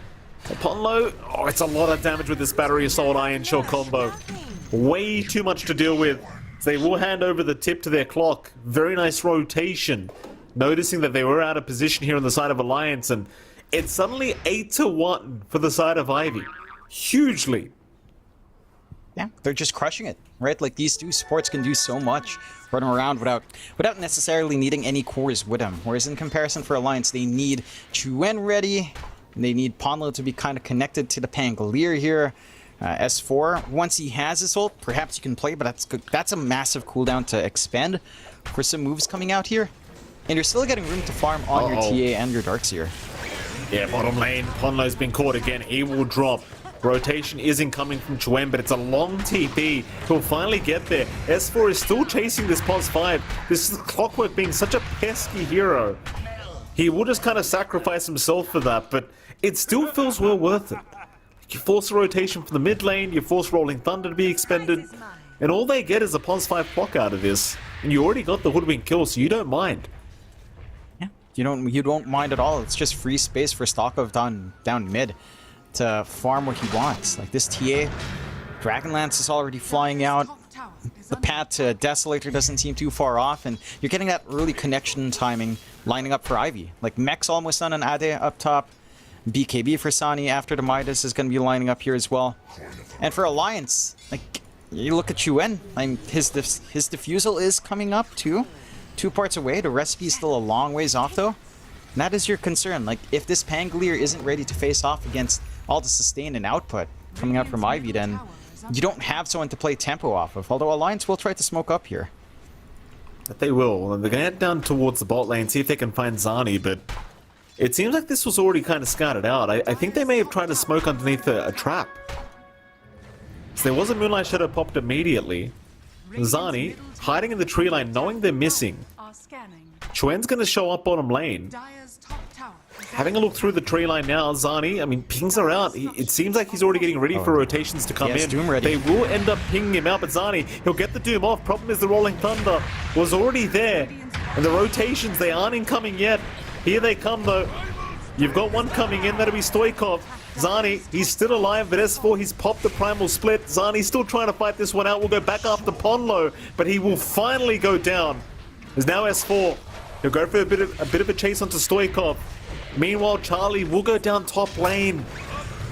[SPEAKER 1] Ponlo, oh, it's a lot of damage with this Battery Assault Iron Shell combo. Way too much to deal with. So they will hand over the tip to their clock. Very nice rotation. Noticing that they were out of position here on the side of Alliance, and it's suddenly 8-1 for the side of Ivy. Hugely.
[SPEAKER 2] Yeah, they're just crushing it, right? Like, these two supports can do so much running around without necessarily needing any cores with them. Whereas in comparison for Alliance, they need Chuen ready, and they need Ponlo to be kind of connected to the Pangolier here. S4, once he has his ult, perhaps you can play, but that's a massive cooldown to expend for some moves coming out here. And you're still getting room to farm on your TA and your Darkseer.
[SPEAKER 1] Yeah, bottom lane, Ponlo's been caught again. He will drop. Rotation is incoming from Chuen, but it's a long TP. He'll finally get there. S4 is still chasing this pos 5. This is Clockwork being such a pesky hero. He will just kind of sacrifice himself for that, but it still feels well worth it. You force a rotation from the mid lane, you force Rolling Thunder to be expended, and all they get is a pos 5 clock out of this. And you already got the Hoodwink kill, so you don't mind.
[SPEAKER 2] Yeah, you don't mind at all. It's just free space for Stockov down mid to farm what he wants. Like, this TA, Dragonlance is already flying out. The path to Desolator doesn't seem too far off, and you're getting that early connection timing lining up for Ivy. Like, Mech's almost done an Ade up top. BKB for Sani after the Midas is going to be lining up here as well. And for Alliance, like, you look at Chuen, his defusal is coming up too. 2 parts away. The recipe is still a long ways off though. And that is your concern. Like, if this Pangolier isn't ready to face off against all the sustain and output coming out from Ivy, then you don't have someone to play tempo off of. Although Alliance will try to smoke up here.
[SPEAKER 1] That they will. And they're going to head down towards the bot lane, see if they can find Zani, but it seems like this was already kind of scouted out. I think they may have tried to smoke underneath a trap. So there was a Moonlight Shadow popped immediately. Zani, hiding in the tree line, knowing they're missing. Chuen's going to show up bottom lane. Having a look through the tree line now, Zani, I mean, pings are out. It seems like he's already getting ready for rotations to come in.
[SPEAKER 2] Doom ready.
[SPEAKER 1] They will end up pinging him out, but Zani, he'll get the Doom off. Problem is the Rolling Thunder was already there. And the rotations, they aren't incoming yet. Here they come, though. You've got one coming in, that'll be Stoikov. Zani, he's still alive, but S4, he's popped the Primal Split. Zani's still trying to fight this one out. We'll go back after Ponlo, but he will finally go down. There's now S4. He'll go for a bit of a chase onto Stoikov. Meanwhile, Charlie will go down top lane.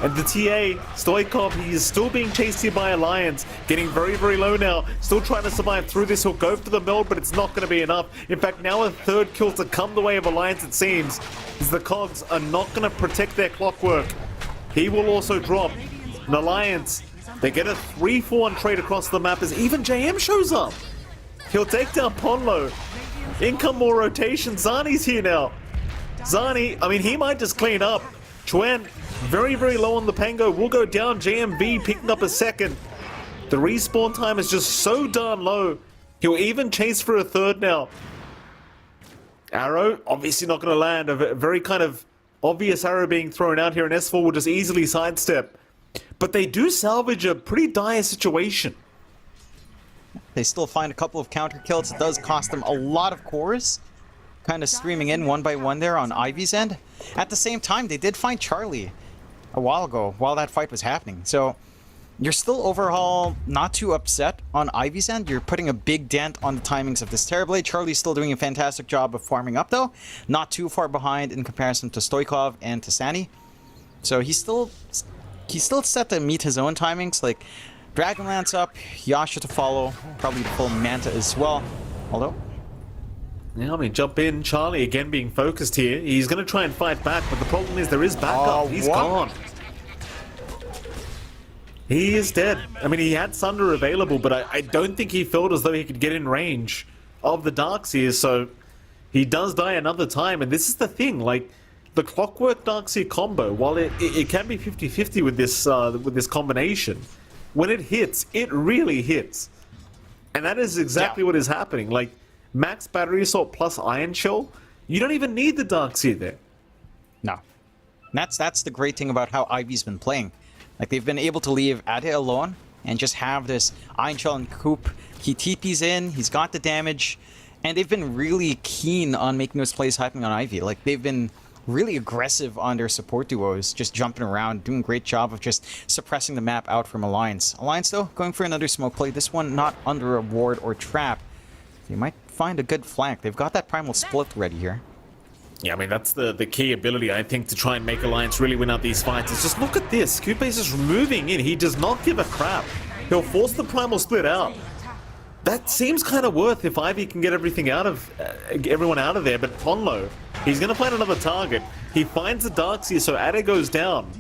[SPEAKER 1] And the TA, Stoikov, he is still being chased here by Alliance. Getting very, very low now. Still trying to survive through this. He'll go for the meld, but it's not going to be enough. In fact, now a third kill to come the way of Alliance, it seems. As the Cogs are not going to protect their clockwork. He will also drop. An Alliance, they get a 3-4 trade across the map as even JM shows up. He'll take down Ponlo. In come more rotation. Zani's here now. Zani, I mean, he might just clean up. Chuen, very, very low on the Pango. Will go down. JMV picking up a second. The respawn time is just so darn low. He'll even chase for a third now. Arrow, obviously not going to land. A very kind of obvious arrow being thrown out here, and S4 will just easily sidestep. But they do salvage a pretty dire situation.
[SPEAKER 2] They still find a couple of counter kills. It does cost them a lot of cores. Kind of streaming in one by one there on Ivy's end. At the same time, they did find Charlie a while ago while that fight was happening. So you're still overall not too upset on Ivy's end. You're putting a big dent on the timings of this Terrorblade. Charlie's still doing a fantastic job of farming up though. Not too far behind in comparison to Stoikov and to Sani. So he's still set to meet his own timings. Like Dragonlance up, Yasha to follow, probably the full Manta as well. Although
[SPEAKER 1] yeah, I mean, jump in. Charlie again being focused here. He's going to try and fight back, but the problem is there is backup. He's gone. He is dead. I mean, he had Sunder available, but I don't think he felt as though he could get in range of the Darkseer, so he does die another time. And this is the thing, like, the Clockwork Darkseer combo, while it can be 50-50 with this combination, when it hits, it really hits. And that is exactly what is happening. Like, max battery assault plus iron shell, you don't even need the Darkseer there.
[SPEAKER 2] No. And that's the great thing about how Ivy's been playing. Like, they've been able to leave Ade alone and just have this iron shell and Coop. He TP's in, he's got the damage, and they've been really keen on making those plays happen on Ivy. Like, they've been really aggressive on their support duos, just jumping around, doing a great job of just suppressing the map out from Alliance. Alliance, though, going for another smoke play. This one not under a ward or trap. They might find a good flank. They've got that Primal Split ready here.
[SPEAKER 1] Yeah, I mean, that's the key ability, I think, to try and make Alliance really win out these fights. It's just, look at this. Coupe is just moving in. He does not give a crap. He'll force the Primal Split out. That seems kind of worth if Ivy can get everything out of everyone out of there. But Ponlo, he's going to find another target. He finds the Darkseer, so Ade goes down.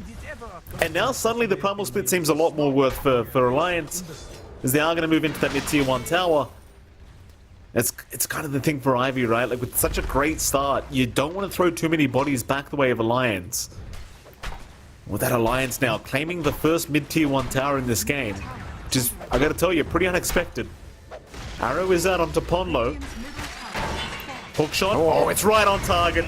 [SPEAKER 1] And now suddenly the Primal Split seems a lot more worth for Alliance, as they are going to move into that mid-tier 1 tower. It's kind of the thing for Ivy, right? Like, with such a great start, you don't want to throw too many bodies back the way of Alliance. With that Alliance now claiming the first mid-tier 1 tower in this game, which is, I gotta tell you, pretty unexpected. Arrow is out onto Ponlo. Hook shot. Oh, it's right on target.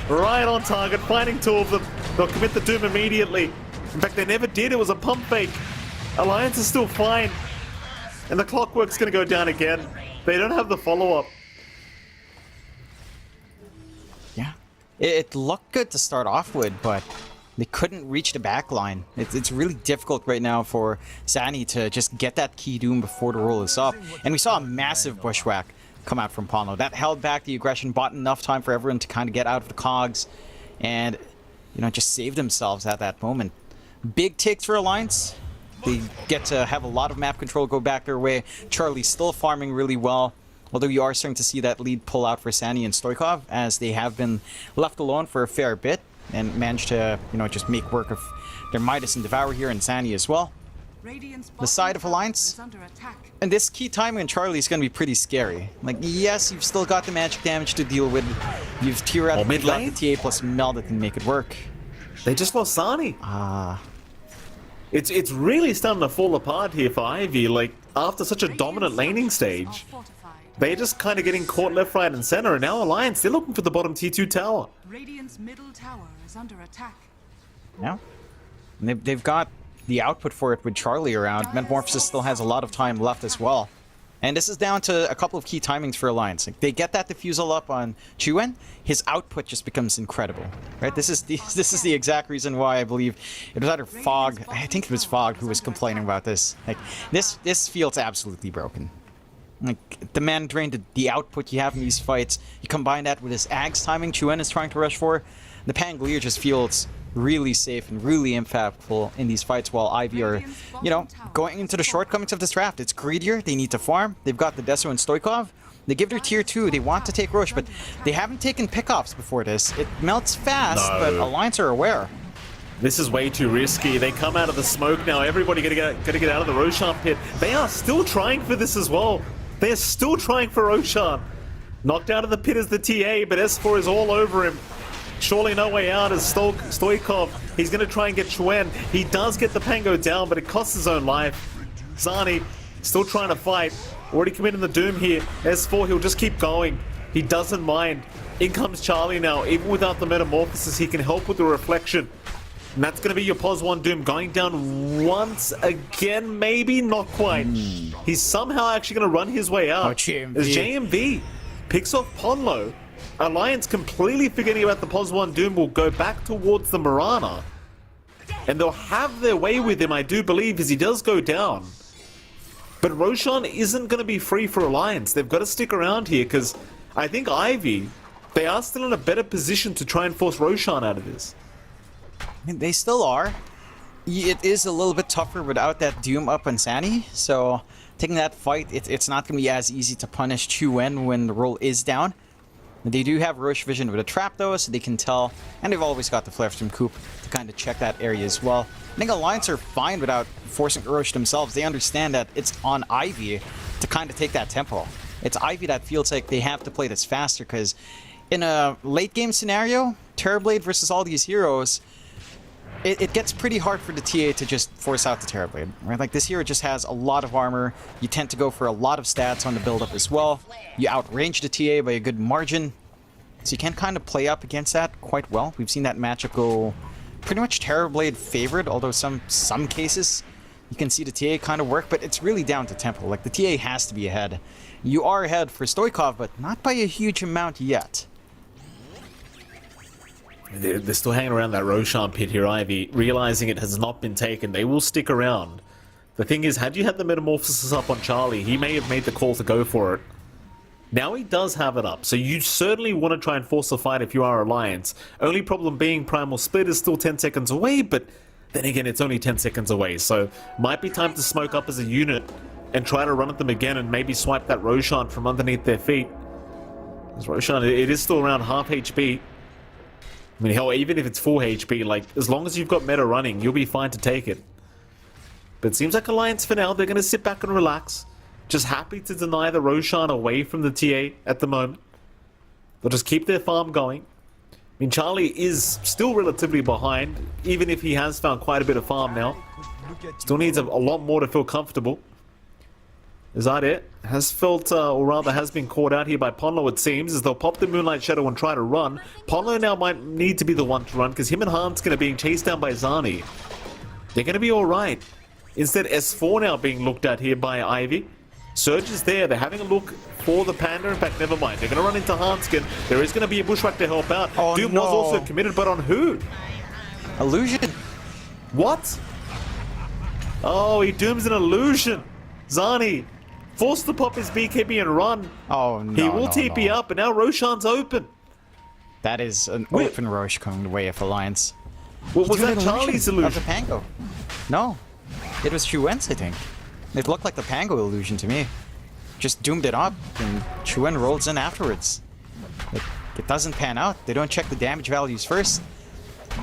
[SPEAKER 1] Right on target. Finding two of them. They'll commit the Doom immediately. In fact, they never did. It was a pump fake. Alliance is still fine. And the Clockwork's gonna go down again. They don't have the follow-up.
[SPEAKER 2] Yeah. It looked good to start off with, but they couldn't reach the back line. It's really difficult right now for Sani to just get that key Doom before the roll is up. And we saw a massive bushwhack come out from Ponlo. That held back the aggression, bought enough time for everyone to kind of get out of the cogs and, you know, just save themselves at that moment. Big takes for Alliance. They get to have a lot of map control go back their way. Charlie's still farming really well, although you are starting to see that lead pull out for Sani and Stoikov, as they have been left alone for a fair bit and managed to, you know, just make work of their Midas and Devour here, and Sani as well. the side of Alliance. And this key timing on Charlie is going to be pretty scary. Like, yes, you've still got the magic damage to deal with. You've theoretically got the TA plus Mel that can make it work.
[SPEAKER 1] They just lost Zani. It's really starting to fall apart here for Ivy. Like, after such a dominant laning stage, they're just kind of getting caught left, right, and center. And now Alliance, they're looking for the bottom T2 tower.
[SPEAKER 3] Radiant's middle tower is under attack.
[SPEAKER 2] Yeah. And they've got the output for it with Charlie around. Metamorphosis still has a lot of time left as well. And this is down to a couple of key timings for Alliance. Like, they get that diffusal up on Chuen, his output just becomes incredible. Right? This is the exact reason why I believe it was either Fog, I think it was Fog who was complaining about this. Like, this feels absolutely broken. Like, the man drained the output you have in these fights. You combine that with this Ags timing Chuen is trying to rush for. The Pangolier just feels really safe and really impactful in these fights while Ivy are, you know, going into the shortcomings of this draft. It's greedier, they need to farm. They've got the Deso and Stoikov. They give their tier 2, they want to take Roche, but they haven't taken pickoffs before this. It melts fast, but Alliance are aware.
[SPEAKER 1] This is way too risky. They come out of the smoke now. Everybody gotta get out of the Roshan pit. They are still trying for this as well. They're still trying for Roshan. Knocked out of the pit is the TA, but S4 is all over him. Surely no way out is Stoikov. He's going to try and get Chuen. He does get the Pango down, but it costs his own life. Zani still trying to fight. Already committing the Doom here. S4, he'll just keep going. He doesn't mind. In comes Charlie now. Even without the Metamorphosis, he can help with the Reflection. And that's going to be your Pos 1 Doom going down once again, maybe? Not quite. He's somehow actually going to run his way out.
[SPEAKER 2] JMV.
[SPEAKER 1] As JMV picks off Ponlo. Alliance completely forgetting about the Pos 1 Doom will go back towards the Mirana. And they'll have their way with him, I do believe, as he does go down. But Roshan isn't going to be free for Alliance. They've got to stick around here because I think Ivy, they are still in a better position to try and force Roshan out of this.
[SPEAKER 2] They still are. It is a little bit tougher without that Doom up on Sani, so taking that fight, it's not going to be as easy to punish Chuen when the roll is down. They do have Roche Vision with a trap though, so they can tell, and they've always got the Flare from Coop to kind of check that area as well. I think Alliance are fine without forcing Roche themselves. They understand that it's on Ivy to kind of take that tempo. It's Ivy that feels like they have to play this faster, because in a late game scenario, Terrorblade versus all these heroes, it gets pretty hard for the TA to just force out the Terrorblade, right? Like, this hero just has a lot of armor. You tend to go for a lot of stats on the build-up as well. You outrange the TA by a good margin. So you can kind of play up against that quite well. We've seen that matchup go pretty much Terrorblade favored, although some cases you can see the TA kind of work, but it's really down to tempo. Like, the TA has to be ahead. You are ahead for Stoikov, but not by a huge amount yet.
[SPEAKER 1] They're still hanging around that Roshan pit here, Ivy, realizing it has not been taken. They will stick around. The thing is, had you had the Metamorphosis up on Charlie, he may have made the call to go for it. Now he does have it up, so you certainly want to try and force a fight if you are Alliance. Only problem being Primal Split is still 10 seconds away, but then again, it's only 10 seconds away, so might be time to smoke up as a unit and try to run at them again and maybe swipe that Roshan from underneath their feet. Because Roshan, it is still around half HP. I mean, hell, even if it's full HP, like, as long as you've got meta running, you'll be fine to take it. But it seems like Alliance for now, they're going to sit back and relax. Just happy to deny the Roshan away from the TA at the moment. They'll just keep their farm going. I mean, Charlie is still relatively behind, even if he has found quite a bit of farm now. Still needs a lot more to feel comfortable. Is that it? Has felt, or rather has been caught out here by Ponlo, it seems, as they'll pop the Moonlight Shadow and try to run. Ponlo now might need to be the one to run, because him and Han's going to be chased down by Zani. They're going to be alright. Instead, S4 now being looked at here by Ivy. Surge is there. They're having a look for the Panda. In fact, never mind. They're going to run into Hanskin. There is going to be a Bushwhack to help out.
[SPEAKER 2] Oh,
[SPEAKER 1] Doom
[SPEAKER 2] no.
[SPEAKER 1] was also committed, but on who?
[SPEAKER 2] Illusion.
[SPEAKER 1] What? Oh, he dooms an Illusion. Zani forced to pop his BKB and run.
[SPEAKER 2] Oh, no,
[SPEAKER 1] he will TP up, and now Roshan's open.
[SPEAKER 2] That is an open Roche coming the way of Alliance.
[SPEAKER 1] What was
[SPEAKER 2] He drew
[SPEAKER 1] that
[SPEAKER 2] an
[SPEAKER 1] Charlie's
[SPEAKER 2] Of
[SPEAKER 1] illusion?
[SPEAKER 2] the Pango. No. It was Chuen's, I think. It looked like the Pango illusion to me. Just doomed it up, and Chuen rolls in afterwards. It doesn't pan out. They don't check the damage values first.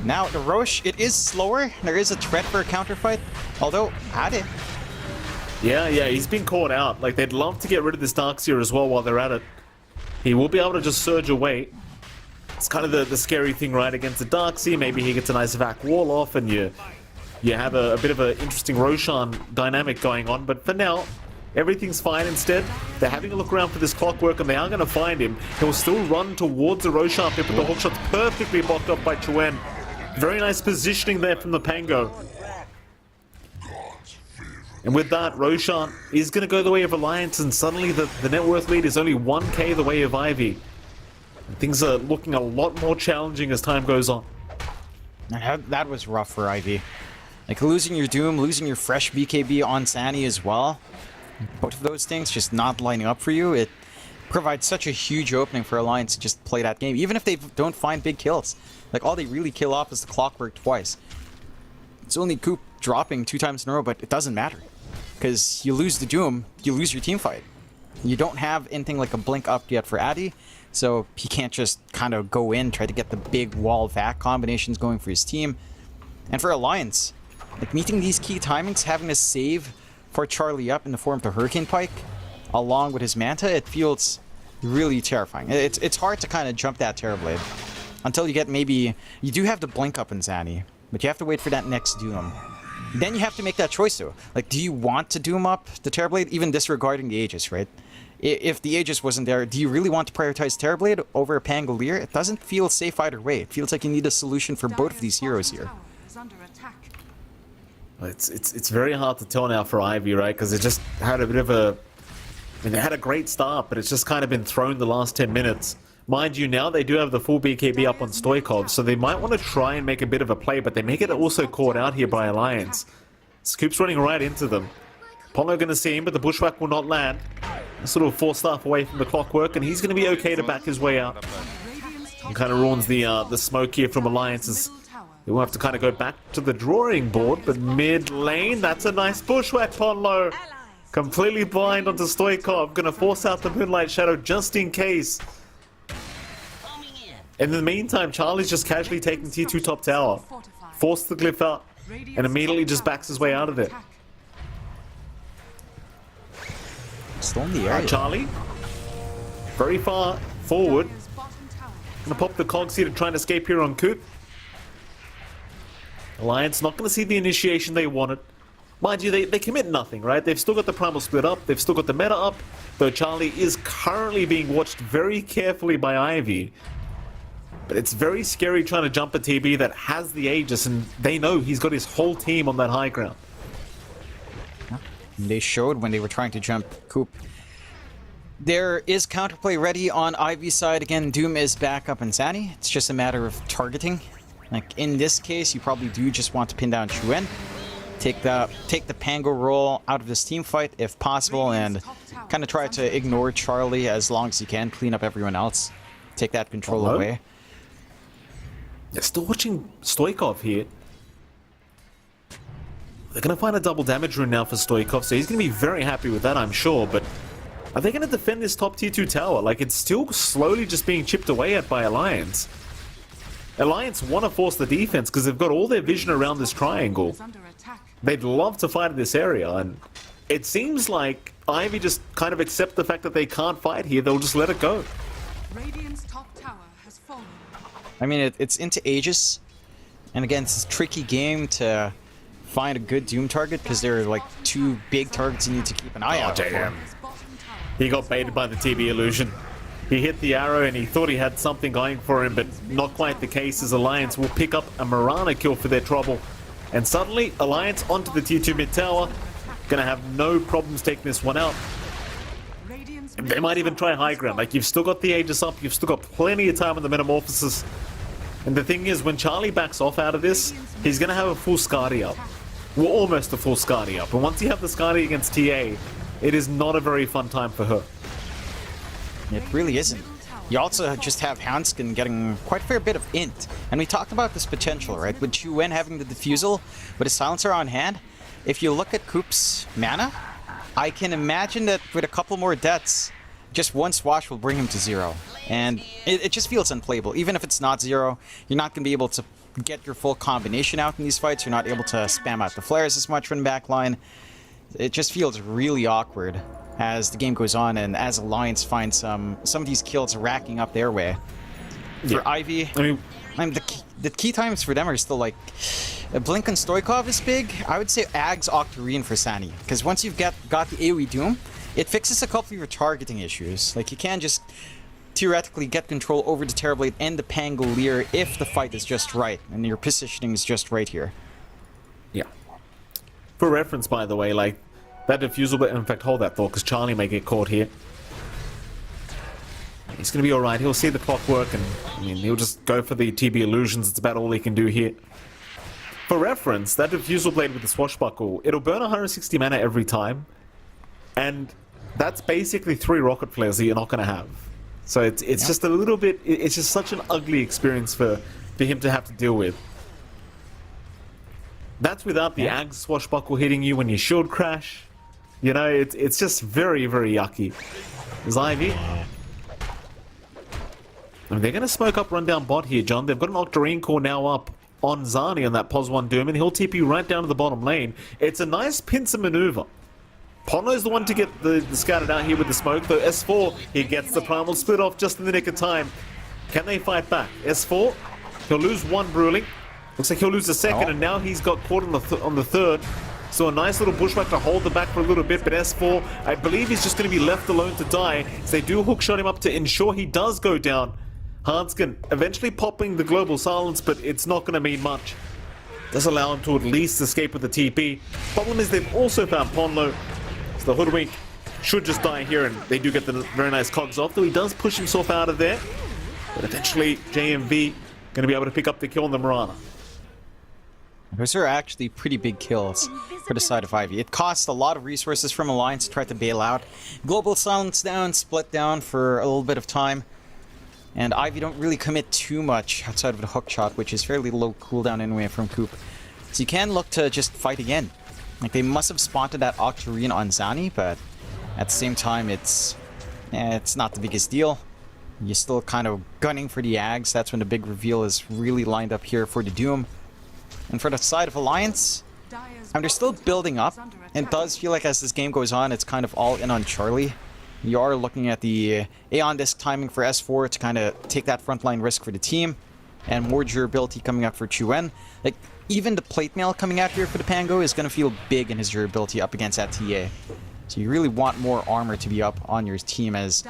[SPEAKER 2] Now, the Roche, it is slower. There is a threat for a counterfight. Although, at it.
[SPEAKER 1] Yeah, he's been caught out. Like, they'd love to get rid of this Darkseer as well while they're at it. He will be able to just surge away. It's kind of the scary thing, right? Against the Darkseer, maybe he gets a nice vac wall off and you have a bit of an interesting Roshan dynamic going on. But for now, everything's fine. Instead, they're having a look around for this Clockwork and they are going to find him. He'll still run towards the Roshan pit, but the hook shot's perfectly blocked off by Chuen. Very nice positioning there from the Pango. And with that, Roshan is going to go the way of Alliance, and suddenly the net worth lead is only 1k the way of Ivy. And things are looking a lot more challenging as time goes on.
[SPEAKER 2] That was rough for Ivy. Like, losing your Doom, losing your fresh BKB on Sani as well. Both of those things just not lining up for you. It provides such a huge opening for Alliance to just play that game, even if they don't find big kills. Like, all they really kill off is the Clockwork twice. It's only Coop dropping 2 times in a row, but it doesn't matter. Because you lose the Doom, you lose your team fight. You don't have anything like a blink up yet for Addy, so he can't just kind of go in, try to get the big wall vac combinations going for his team. And for Alliance, like, meeting these key timings, having to save for Charlie up in the form of the Hurricane Pike, along with his Manta, it feels really terrifying. It's hard to kind of jump that Terrorblade until you get maybe... You do have the blink up in Zanny, but you have to wait for that next Doom. Then you have to make that choice though. Like, do you want to Doom up the Terrorblade, even disregarding the Aegis, right? If the Aegis wasn't there, do you really want to prioritize Terrorblade over a Pangolier? It doesn't feel safe either way. It feels like you need a solution for both of these heroes here.
[SPEAKER 1] It's very hard to tell now for Ivy, right? Because it just had a bit of a... I mean, they had a great start, but it's just kind of been thrown the last 10 minutes. Mind you, now they do have the full BKB up on Stoikov, so they might want to try and make a bit of a play, but they may get also caught out here by Alliance. Scoop's running right into them. Apollo going to see him, but the Bushwhack will not land. Sort of 4-staff away from the Clockwork, and he's going to be okay to back his way out. And kind of ruins the smoke here from Alliance's. They will have to kind of go back to the drawing board, but mid lane, that's a nice Bushwhack, Ponlo. Completely blind onto Stoikov, going to force out the Moonlight Shadow just in case. In the meantime, Charlie's just casually taking T2 top tower. Forced the glyph out, and immediately just backs his way out of it.
[SPEAKER 2] Still in the area.
[SPEAKER 1] Charlie, very far forward. Gonna pop the cogs here to try and escape here on Coop. Alliance not gonna see the initiation they wanted. Mind you, they commit nothing, right? They've still got the primal split up, they've still got the meta up, though Charlie is currently being watched very carefully by Ivy. But it's very scary trying to jump a TB that has the Aegis, and they know he's got his whole team on that high ground.
[SPEAKER 2] They showed when they were trying to jump Coop. There is counterplay ready on Ivy's side. Again, Doom is back up in Zanny. It's just a matter of targeting. Like, in this case, you probably do just want to pin down Chuen. Take the Pango roll out of this team fight if possible, and kind of try to ignore Charlie as long as you can. Clean up everyone else. Take that control away.
[SPEAKER 1] They're still watching Stoikov here. They're going to find a double damage rune now for Stoikov, so he's going to be very happy with that, I'm sure. But are they going to defend this top tier 2 tower? Like, it's still slowly just being chipped away at by Alliance. Alliance want to force the defense because they've got all their vision around this triangle. They'd love to fight in this area, and it seems like Ivy just kind of accept the fact that they can't fight here. They'll just let it go.
[SPEAKER 3] Radiant's top tower has fallen.
[SPEAKER 2] I mean, it's into Aegis, and again, it's a tricky game to find a good Doom target because there are like 2 big targets you need to keep an eye out for.
[SPEAKER 1] He got baited by the TB illusion. He hit the arrow and he thought he had something going for him, but not quite the case, as Alliance will pick up a Mirana kill for their trouble. And suddenly, Alliance onto the tier 2 mid tower. Gonna have no problems taking this one out. They might even try high ground. Like, you've still got the Aegis up, you've still got plenty of time on the Metamorphosis. And the thing is, when Charlie backs off out of this, he's gonna have a full Skadi up. Well, almost a full Skadi up. And once you have the Skadi against TA, it is not a very fun time for her.
[SPEAKER 2] It really isn't. You also just have Hanskin getting quite a fair bit of int. And we talked about this potential, right? With Chuen having the Diffusal, with a Silencer on hand. If you look at Coop's mana, I can imagine that with a couple more deaths, just one swash will bring him to 0. And it just feels unplayable. Even if it's not 0, you're not going to be able to get your full combination out in these fights. You're not able to spam out the flares as much from the back line. It just feels really awkward as the game goes on and as Alliance finds some of these kills racking up their way. For Ivy, I mean, the key times for them are still like Blink and Stoikov is big. I would say Ags Octarine for Sani, because once you've got the AoE Doom, it fixes a couple of your targeting issues. Like, you can just theoretically get control over the Terrorblade and the Pangolier if the fight is just right and your positioning is just right here.
[SPEAKER 1] Yeah. For reference, by the way, like, that defusal, but in fact, hold that thought, because Charlie may get caught here. He's going to be alright. He'll see the clock work, and I mean, he'll just go for the TB illusions. It's about all he can do here. For reference, that defusal blade with the swashbuckle, it'll burn 160 mana every time, and that's basically 3 rocket flares that you're not going to have. So it's just a little bit, it's just such an ugly experience for him to have to deal with. That's without the Ag swashbuckle hitting you when you shield crash. You know, it's just very, very yucky. There's Ivy. I mean, they're going to smoke up rundown bot here, John. They've got an Octarine core now up on Zani on that pos 1 Doom, and he'll TP right down to the bottom lane. It's a nice pincer maneuver. Pono's the one to get the scattered out here with the smoke, though S4, he gets the primal split off just in the nick of time. Can they fight back? S4, he'll lose 1 Bruling. Looks like he'll lose the second, and now he's got caught on the third. So a nice little bushwhack to hold the back for a little bit, but S4, I believe he's just going to be left alone to die. So they do hookshot him up to ensure he does go down. Hanskin eventually popping the global silence, but it's not going to mean much. Does allow him to at least escape with the TP. Problem is they've also found Ponlo. So the Hoodwink should just die here, and they do get the very nice cogs off, though he does push himself out of there. But eventually JMV going to be able to pick up the kill on the Mirana.
[SPEAKER 2] Those are actually pretty big kills for the side of Ivy. It costs a lot of resources from Alliance to try to bail out. Global silence down, split down for a little bit of time. And Ivy don't really commit too much outside of the hook shot, which is fairly low cooldown anyway from Coop. So you can look to just fight again. Like, they must have spawned that Octarine on Zani, but at the same time, it's not the biggest deal. You're still kind of gunning for the Ags. That's when the big reveal is really lined up here for the Doom. And for the side of Alliance, they're still building up. And it does feel like as this game goes on, it's kind of all in on Charlie. You are looking at the Aeon Disc timing for S4 to kind of take that frontline risk for the team. And more durability coming up for Chuen. Like, even the plate mail coming out here for the Pango is going to feel big in his durability up against that TA. So you really want more armor to be up on your team, as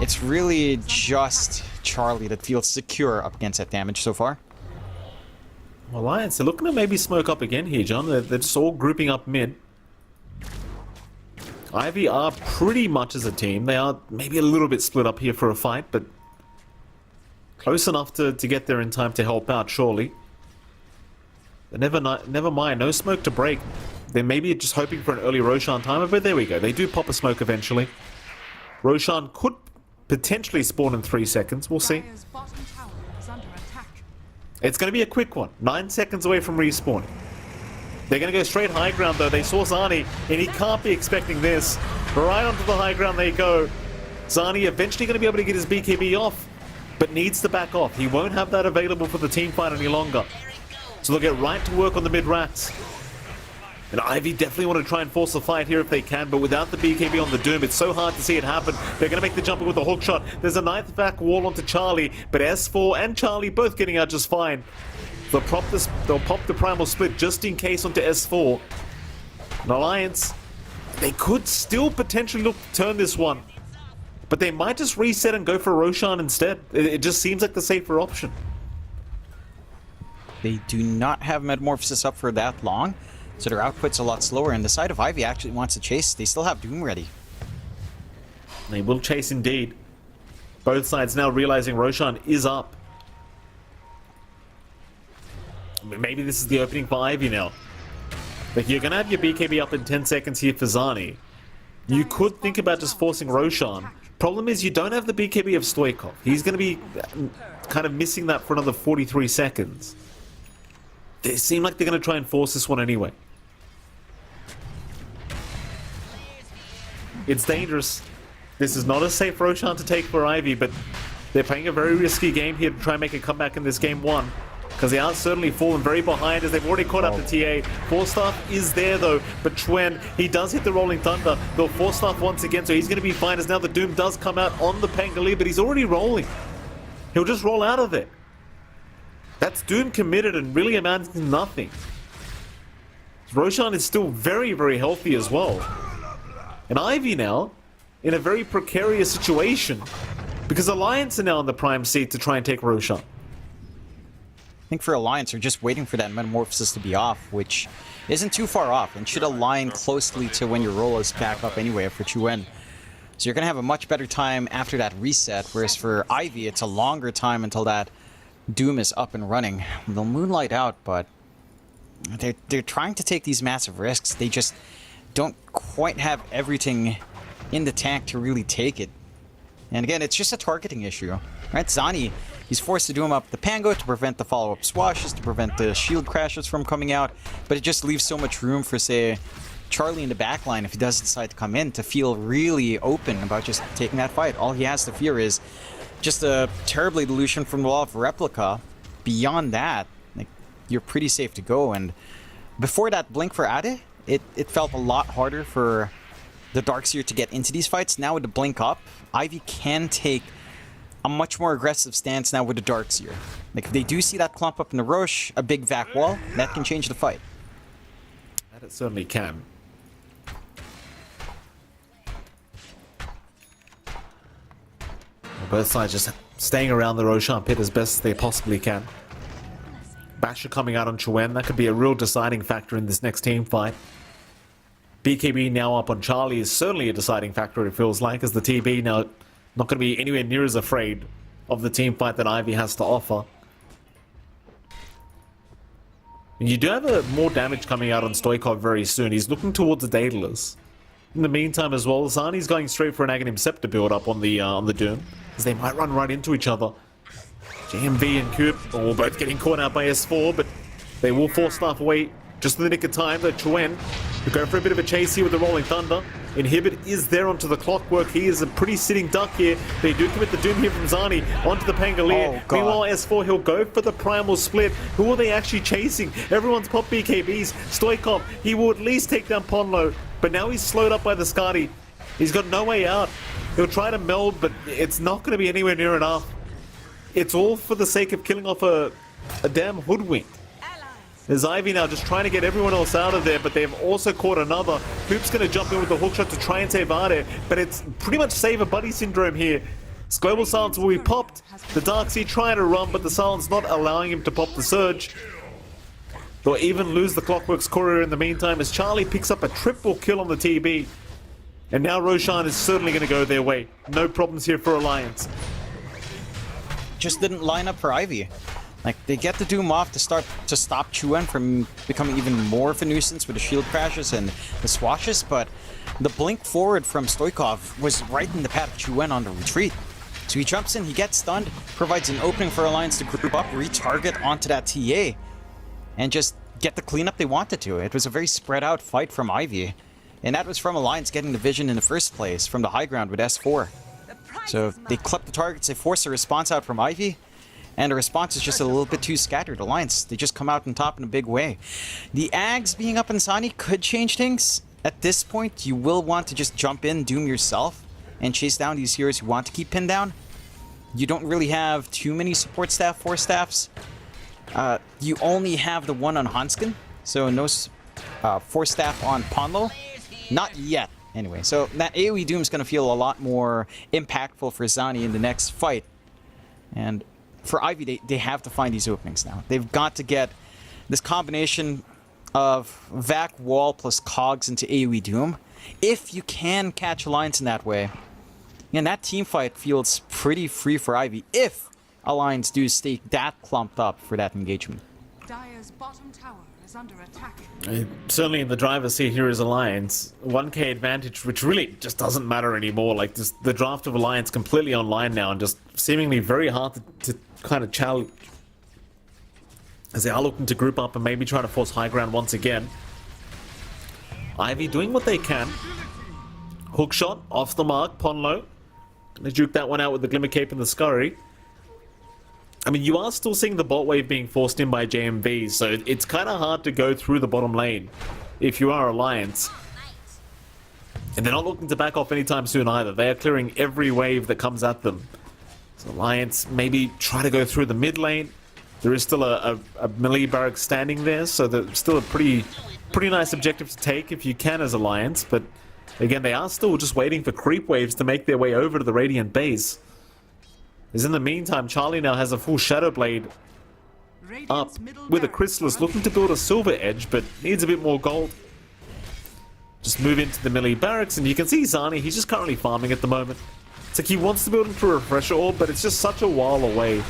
[SPEAKER 2] it's really just Charlie that feels secure up against that damage so far.
[SPEAKER 1] Alliance, they're looking to maybe smoke up again here, John. They're just all grouping up mid. Ivy are pretty much as a team. They are maybe a little bit split up here for a fight, but close enough to get there in time to help out, surely. But never mind, no smoke to break. They may be just hoping for an early Roshan timer, but there we go. They do pop a smoke eventually. Roshan could potentially spawn in 3 seconds. We'll see. It's going to be a quick one. 9 seconds away from respawning. They're going to go straight high ground, though. They saw Zani, and he can't be expecting this. Right onto the high ground they go. Zani eventually going to be able to get his BKB off, but needs to back off. He won't have that available for the team fight any longer. So they'll get right to work on the mid-rats. And Ivy definitely want to try and force a fight here if they can, but without the BKB on the Doom, it's so hard to see it happen. They're going to make the jump with the hook shot. There's a ninth back wall onto Charlie, but S4 and Charlie both getting out just fine. They'll pop the primal split just in case onto S4. An Alliance, they could still potentially look to turn this one, but they might just reset and go for Roshan instead. It just seems like the safer option.
[SPEAKER 2] They do not have Metamorphosis up for that long, so their output's a lot slower, and the side of Ivy actually wants to chase. They still have Doom ready.
[SPEAKER 1] They will chase indeed. Both sides now realizing Roshan is up. Maybe this is the opening for Ivy now. Like, you're going to have your BKB up in 10 seconds here for Zani. You could think about just forcing Roshan. Problem is, you don't have the BKB of Stoikov. He's going to be kind of missing that for another 43 seconds. They seem like they're going to try and force this one anyway. It's dangerous. This is not a safe Roshan to take for Ivy, but they're playing a very risky game here to try and make a comeback in this game one. because they are certainly falling very behind as they've already caught up to TA. Forstaff is there though, but Chuen, he does hit the Rolling Thunder. They'll Forstaff once again, so he's going to be fine as now the Doom does come out on the Pangoli, but he's already rolling. He'll just roll out of it. That's Doom committed and really amounts to nothing. Roshan is still very, very healthy as well. And Ivy now in a very precarious situation because Alliance are now in the prime seat to try and take Roshan.
[SPEAKER 2] I think for Alliance, they're just waiting for that metamorphosis to be off, which isn't too far off and should align closely to when your roll is back up anyway for Chuen. So you're going to have a much better time after that reset, whereas for Ivy, it's a longer time until that Doom is up and running. They'll Moonlight out, but they're trying to take these massive risks. They just don't quite have everything in the tank to really take it. And again, it's just a targeting issue, right? Zani, he's forced to Doom up the Pango to prevent the follow-up swashes, to prevent the shield crashes from coming out, but it just leaves so much room for, say, Charlie in the backline, if he does decide to come in, to feel really open about just taking that fight. All he has to fear is just a terribly dilution from the Law of Replica. Beyond that, like, you're pretty safe to go. And before that blink for Ade, it felt a lot harder for the Darkseer to get into these fights. Now with the blink up, Ivy can take a much more aggressive stance now with the Darkseer. Like, if they do see that clump up in the Roche, a big vac wall, that can change the fight.
[SPEAKER 1] That it certainly can. Both sides just staying around the Roshan pit as best as they possibly can. Basher coming out on Chuen, that could be a real deciding factor in this next team fight. BKB now up on Charlie is certainly a deciding factor, it feels like, as the TB now not going to be anywhere near as afraid of the team fight that Ivy has to offer. And you do have more damage coming out on Stoikov very soon. He's looking towards the Daedalus. In the meantime as well, Zani's going straight for an Aghanim Scepter build up on the Doom, as they might run right into each other. JMV and Coop are both getting caught out by S4, but they will force staff away just in the nick of time. The Chuen will go for a bit of a chase here with the Rolling Thunder. Inhibit is there onto the Clockwork. He is a pretty sitting duck here. They do commit the Doom here from Zani onto the Pangolier.
[SPEAKER 2] Oh,
[SPEAKER 1] meanwhile, S4, he'll go for the Primal Split. Who are they actually chasing? Everyone's popped BKBs. Stoikov, he will at least take down Ponlo, but now he's slowed up by the Skadi. He's got no way out. He'll try to meld, but it's not going to be anywhere near enough. It's all for the sake of killing off a damn hoodwink. There's Ivy now just trying to get everyone else out of there, but they've also caught another. Hoop's going to jump in with the hookshot to try and save Ade, but it's pretty much save a buddy syndrome here. This Global Silence will be popped. The Darkseer trying to run, but the Silence not allowing him to pop the Surge. They'll even lose the Clockwork's courier in the meantime as Charlie picks up a triple kill on the TB. And now Roshan is certainly going to go their way. No problems here for Alliance.
[SPEAKER 2] Just didn't line up for Ivy. Like, they get the Doom off to stop Chuen from becoming even more of a nuisance with the shield crashes and the swashes, but the blink forward from Stoikov was right in the path of Chuen on the retreat. So he jumps in, he gets stunned, provides an opening for Alliance to group up, retarget onto that TA, and just get the cleanup they wanted to. It was a very spread out fight from Ivy, and that was from Alliance getting the vision in the first place from the high ground with S4. So they clip the targets, they force a response out from Ivy, and the response is just a little bit too scattered. Alliance, they just come out on top in a big way. The Ags being up in Sani could change things. At this point, you will want to just jump in, Doom yourself, and chase down these heroes you want to keep pinned down. You don't really have too many support staff, 4 staffs. You only have the one on Hanskin, so no 4 staff on Ponlo. Not yet, anyway. So that AoE Doom is going to feel a lot more impactful for Zani in the next fight. And for Ivy, they have to find these openings now. They've got to get this combination of Vac Wall plus Cogs into AoE Doom. If you can catch Alliance in that way, and that team fight feels pretty free for Ivy if Alliance do stay that clumped up for that engagement.
[SPEAKER 3] Dire's bottom tower is under attack.
[SPEAKER 1] Certainly in the driver's seat here is Alliance. 1k advantage, which really just doesn't matter anymore. Like, just the draft of Alliance completely online now and just seemingly very hard to kind of challenge. As they are looking to group up and maybe try to force high ground once again. Ivy doing what they can. Hookshot off the mark, Ponlo. Gonna juke that one out with the Glimmer Cape and the Scurry. I mean, you are still seeing the bot wave being forced in by JMV, so it's kind of hard to go through the bottom lane if you are Alliance. And they're not looking to back off anytime soon either. They are clearing every wave that comes at them. So Alliance maybe try to go through the mid lane. There is still a melee barrack standing there, so there's still a pretty nice objective to take if you can as Alliance. But again, they are still just waiting for creep waves to make their way over to the Radiant base. As in the meantime, Charlie now has a full Shadow Blade up with a Chrysalis, looking to build a Silver Edge, but needs a bit more gold. Just move into the melee barracks, and you can see Zani, he's just currently farming at the moment. It's like he wants to build into a Refresher Orb, but it's just such a while away.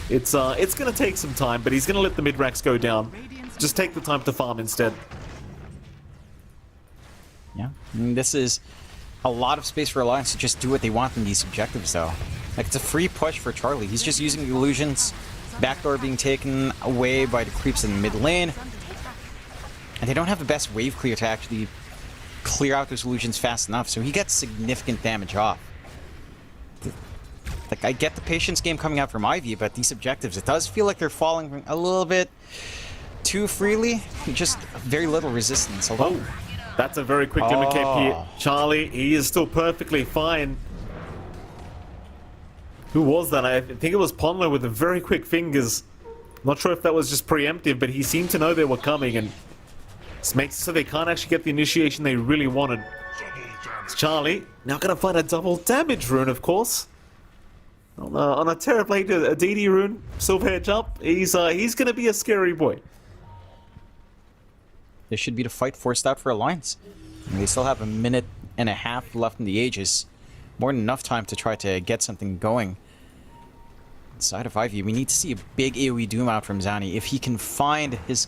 [SPEAKER 1] It's going to take some time, but he's going to let the mid-racks go down. Just take the time to farm instead.
[SPEAKER 2] Yeah, I mean, this is a lot of space for Alliance to just do what they want in these objectives, though. Like, it's a free push for Charlie. He's just using illusions, backdoor being taken away by the creeps in the mid lane. And they don't have the best wave clear to actually clear out those illusions fast enough, so he gets significant damage off. Like, I get the patience game coming out from Ivy, but these objectives, it does feel like they're falling a little bit too freely. Just very little resistance. Although,
[SPEAKER 1] Oh, that's a very quick limit cape here. Charlie, he is still perfectly fine. Who was that? I think it was Ponlo with the very quick fingers. Not sure if that was just preemptive, but he seemed to know they were coming, and this makes it so they can't actually get the initiation they really wanted. It's Charlie now going to find a double damage rune, of course. On a Terrorblade, a DD rune, Silver Edge up. He's going to be a scary boy.
[SPEAKER 2] this should be the fight forced out for Alliance. And they still have a minute and a half left in the Aegis. More than enough time to try to get something going. Inside of Ivy, we need to see a big AoE Doom out from Zani. If he can find his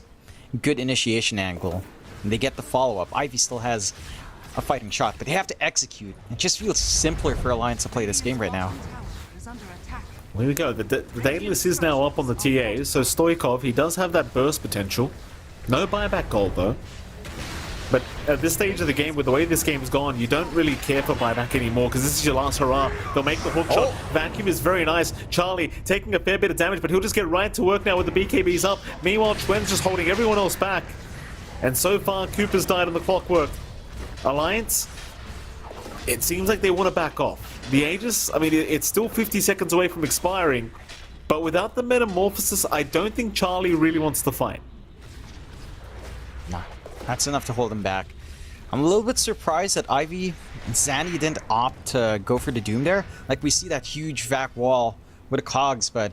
[SPEAKER 2] good initiation angle, and they get the follow-up, Ivy still has a fighting shot, but they have to execute. It just feels simpler for Alliance to play this game right now.
[SPEAKER 1] Here we go. The Daedalus is now up on the TA, so Stoikov, he does have that burst potential. No buyback gold, though. But at this stage of the game, with the way this game's gone, you don't really care for buyback anymore, because this is your last hurrah. They'll make the hook shot. Vacuum is very nice. Charlie taking a fair bit of damage, but he'll just get right to work now with the BKBs up. Meanwhile, Schwen's just holding everyone else back. And so far, Cooper's died on the clockwork. Alliance, it seems like they want to back off. The Aegis, I mean, it's still 50 seconds away from expiring, but without the Metamorphosis, I don't think Charlie really wants to fight.
[SPEAKER 2] Nah, that's enough to hold him back. I'm a little bit surprised that Ivy and Zani didn't opt to go for the Doom there. Like, we see that huge vac wall with the cogs, but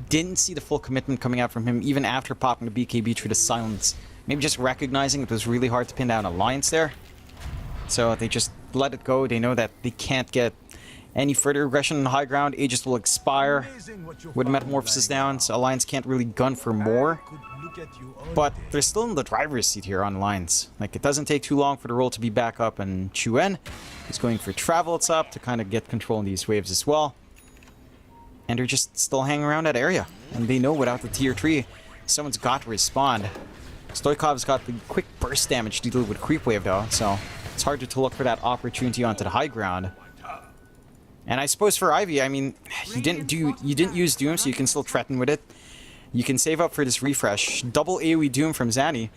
[SPEAKER 2] didn't see the full commitment coming out from him even after popping the BKB through the silence. Maybe just recognizing it was really hard to pin down Alliance there. So they just let it go. They know that they can't get any further aggression on the high ground. Aegis will expire with Metamorphosis down, so Alliance can't really gun for more. But they're still in the driver's seat here on Alliance. Like, it doesn't take too long for the roll to be back up, and Chuen is going for Travels up to kind of get control in these waves as well. And they're just still hanging around that area. And they know without the tier 3, someone's got to respond. Stoikov's got the quick burst damage to deal with Creep Wave though, so it's harder to look for that opportunity onto the high ground. And I suppose for Ivy, I mean, you didn't use Doom, so you can still threaten with it. You can save up for this refresh. Double AoE Doom from Zani.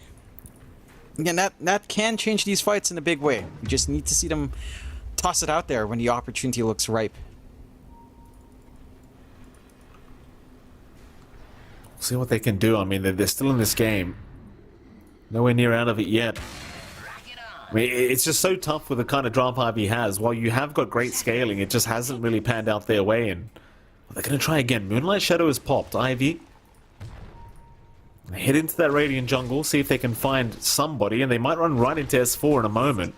[SPEAKER 2] Again, that can change these fights in a big way. You just need to see them toss it out there when the opportunity looks ripe.
[SPEAKER 1] See what they can do. I mean, they're still in this game. Nowhere near out of it yet. I mean, it's just so tough with the kind of draft Ivy has. While you have got great scaling, it just hasn't really panned out their way. And they're going to try again. Moonlight Shadow is popped. Ivy head into that Radiant jungle, see if they can find somebody, and they might run right into S4 in a moment.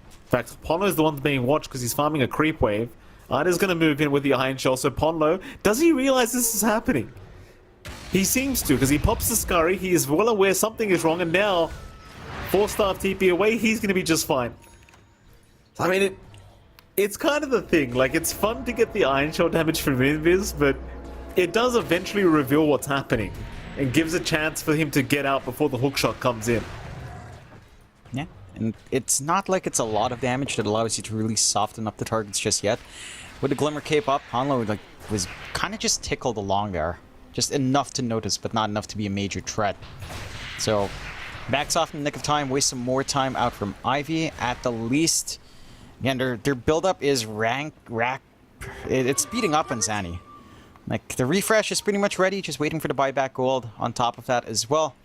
[SPEAKER 1] In fact, Ponlo's the one being watched because he's farming a creep wave. Ida's going to move in with the Iron Shell, so Ponlo, does he realize this is happening? He seems to, because he pops the Scurry, he is well aware something is wrong, and now, 4-star TP away, he's going to be just fine. I mean, it's kind of the thing, like, it's fun to get the Iron Shell damage from Invis, but it does eventually reveal what's happening, and gives a chance for him to get out before the hookshot comes in.
[SPEAKER 2] Yeah, and it's not like it's a lot of damage that allows you to really soften up the targets just yet. With the Glimmer Cape up, Hanlo was kind of just tickled along there. Just enough to notice, but not enough to be a major threat. So, backs off in the nick of time, waste some more time out from Ivy at the least. Again, their build-up is it's speeding up on Zanny. Like, the refresh is pretty much ready, just waiting for the buyback gold on top of that as well.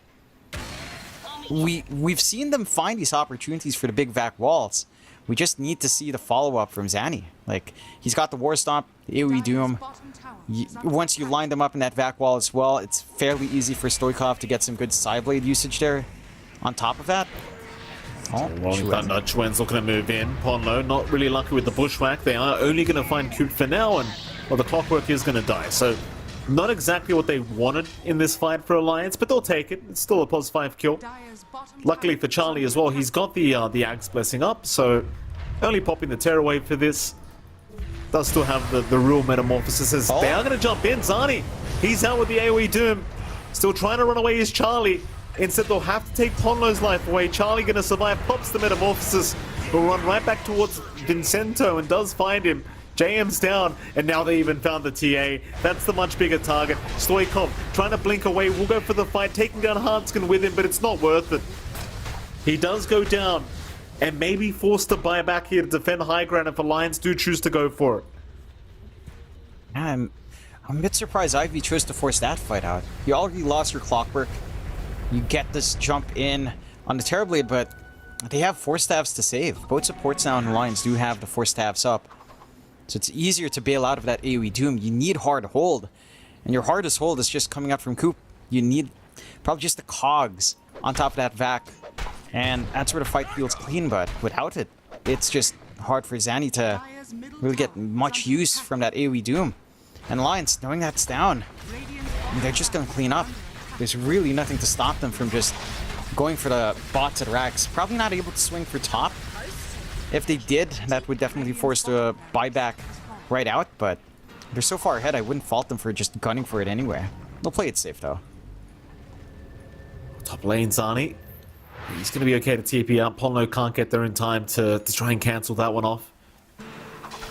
[SPEAKER 2] We've seen them find these opportunities for the big vac walls. We just need to see the follow-up from Zanny. Like, he's got the War Stomp, the AoE Doom. Once you line them up in that vac wall as well, it's fairly easy for Stoikov to get some good Psyblade usage there. On top of that,
[SPEAKER 1] Chuen's looking to move in. Ponlo not really lucky with the bushwhack. They are only going to find Cute for now, and well, the clockwork is going to die. So, not exactly what they wanted in this fight for Alliance, but they'll take it. It's still a +5 kill. Luckily for Charlie as well, he's got the Axe Blessing up, so only popping the Terror Wave for this. Does still have the real Metamorphosis. As they are going to jump in. Zani, he's out with the AoE Doom. Still trying to run away is Charlie. Instead, they'll have to take Ponlo's life away. Charlie going to survive, pops the Metamorphosis. Will run right back towards Vincento and does find him. JM's down, and now they even found the TA. That's the much bigger target. Stoikov trying to blink away. Will go for the fight, taking down Hardskin with him, but it's not worth it. He does go down, and maybe forced to buy back here to defend high ground if Alliance do choose to go for it.
[SPEAKER 2] I'm a bit surprised Ivy chose to force that fight out. You already lost your Clockwork. You get this jump in on the Terrorblade, but they have Force Staffs to save. Both supports now in Alliance do have the Force Staffs up. So it's easier to bail out of that AoE Doom. You need hard hold. And your hardest hold is just coming out from Coop. You need probably just the cogs on top of that vac. And that's where the fight feels clean, but without it, it's just hard for Zanny to really get much use from that AoE Doom. And Alliance, knowing that's down, they're just going to clean up. There's really nothing to stop them from just going for the bots at racks. Probably not able to swing for top. If they did, that would definitely force the buyback right out, but they're so far ahead, I wouldn't fault them for just gunning for it anyway. They'll play it safe, though.
[SPEAKER 1] Top lane, Zani. He's going to be okay to TP up. Ponlo can't get there in time to try and cancel that one off.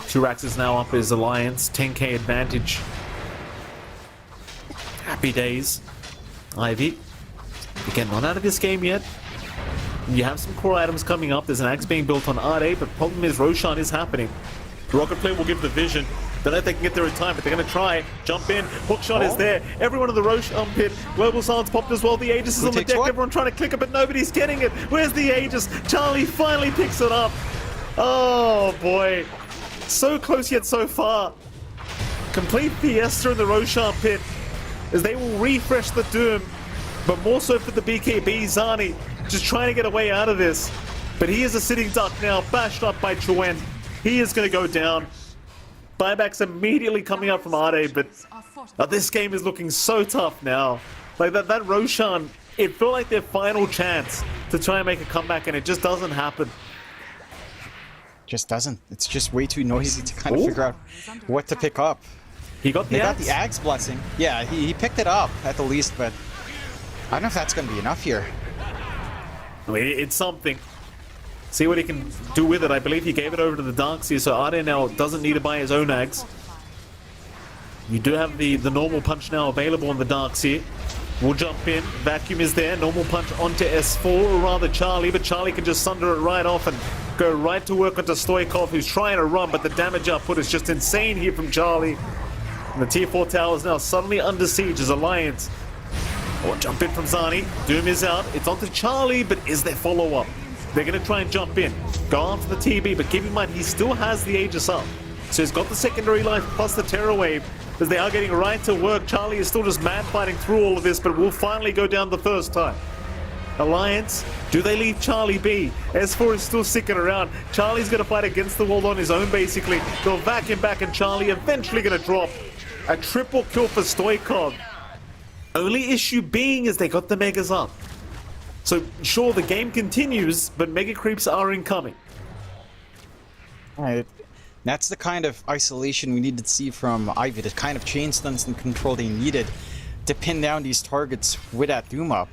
[SPEAKER 1] 2 racks is now up as Alliance. 10k advantage. Happy days. Ivy. Again, not out of this game yet. You have some core items coming up. There's an axe being built on Ade, but problem is Roshan is happening. Rocket Flame will give the vision. Don't know if they can get there in time, but they're going to try. Jump in. Hookshot is there. Everyone in the Roshan pit. Global Silence popped as well. The Aegis is on the deck. Everyone trying to click it, but nobody's getting it. Where's the Aegis? Charlie finally picks it up. Oh, boy. So close yet so far. Complete fiesta in the Roshan pit as they will refresh the Doom, but more so for the BKB. Zani just trying to get away out of this. But he is a sitting duck now, bashed up by Chuen. He is going to go down. Buybacks immediately coming up from Ade, but this game is looking so tough now. Like that Roshan, it felt like their final chance to try and make a comeback, and it just doesn't happen.
[SPEAKER 2] Just doesn't. It's just way too noisy to kind of figure out what to pick up.
[SPEAKER 1] He got the axe.
[SPEAKER 2] Got the Axe Blessing. Yeah, he picked it up at the least, but I don't know if that's going to be enough here.
[SPEAKER 1] I mean, it's something. See what he can do with it. I believe he gave it over to the Darkseer, so Ade now doesn't need to buy his own Axe. You do have the normal punch now available on the Darkseer. We'll jump in. Vacuum is there. Normal punch onto S4, or rather Charlie, but Charlie can just sunder it right off and go right to work onto Stoikov, who's trying to run, but the damage output is just insane here from Charlie. And the tier 4 tower is now suddenly under siege as Alliance. Oh, jump in from Zani. Doom is out. It's onto Charlie, but is there follow-up? They're going to try and jump in. Go after the TB, but keep in mind, he still has the Aegis up. So he's got the secondary life plus the Terror Wave, as they are getting right to work. Charlie is still just mad fighting through all of this, but will finally go down the first time. Alliance, do they leave Charlie be? S4 is still sticking around. Charlie's going to fight against the wall on his own, basically. They'll vac him back, and Charlie eventually going to drop. A triple kill for Stoikov. Only issue being is they got the Megas up. So, sure, the game continues, but Mega Creeps are incoming.
[SPEAKER 2] Alright. That's the kind of isolation we needed to see from Ivy, the kind of chain stunts and control they needed to pin down these targets with that Doom up.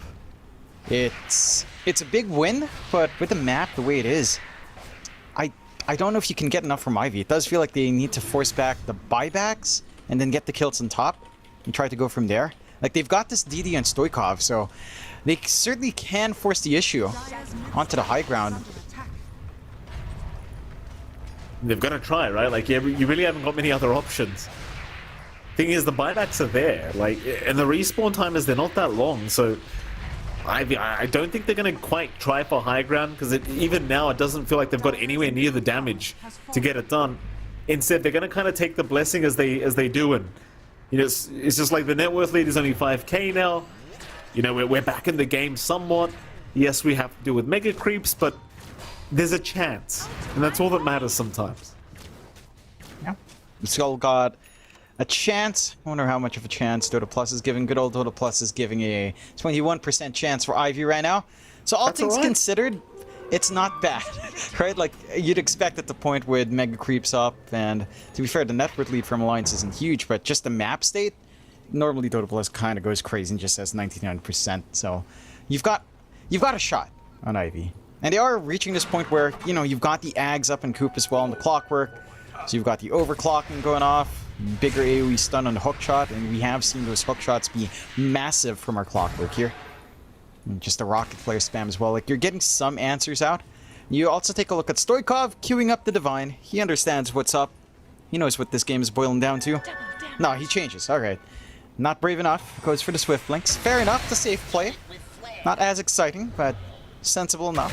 [SPEAKER 2] It's a big win, but with the map the way it is, I don't know if you can get enough from Ivy. It does feel like they need to force back the buybacks and then get the kills on top. and try to go from there. Like, they've got this DD and Stoikov, so they certainly can force the issue onto the high ground.
[SPEAKER 1] They've got to try, right? Like, you really haven't got many other options. Thing is, the buybacks are there, like, and the respawn timers, they're not that long, so I don't think they're going to quite try for high ground, because even now it doesn't feel like they've got anywhere near the damage to get it done. Instead, they're going to kind of take the blessing as they do, and you know, it's just like the net worth lead is only 5k now. You know, we're back in the game somewhat. Yes, we have to deal with mega creeps, but there's a chance, and that's all that matters sometimes.
[SPEAKER 2] Yeah, we still got a chance. I wonder how much of a chance Dota Plus is giving. Good old Dota Plus is giving a 21% chance for Ivy right now. So all things considered, it's not bad, right? Like, you'd expect at the point with mega creeps up, and to be fair, the net worth lead from Alliance isn't huge, but just the map state, normally Dota Plus kind of goes crazy and just says 99%. So you've got a shot on Ivy. And they are reaching this point where, you know, you've got the Ags up in Coop as well, and the clockwork. So you've got the overclocking going off, bigger AoE stun on the hook shot, and we have seen those hook shots be massive from our clockwork here. And just the rocket flare spam as well. Like, you're getting some answers out. You also take a look at Stoikov queuing up the Divine. He understands what's up. He knows what this game is boiling down to. No, he changes. Alright. Not brave enough. Goes for the Swift Links. Fair enough, the safe play. Not as exciting, but sensible enough.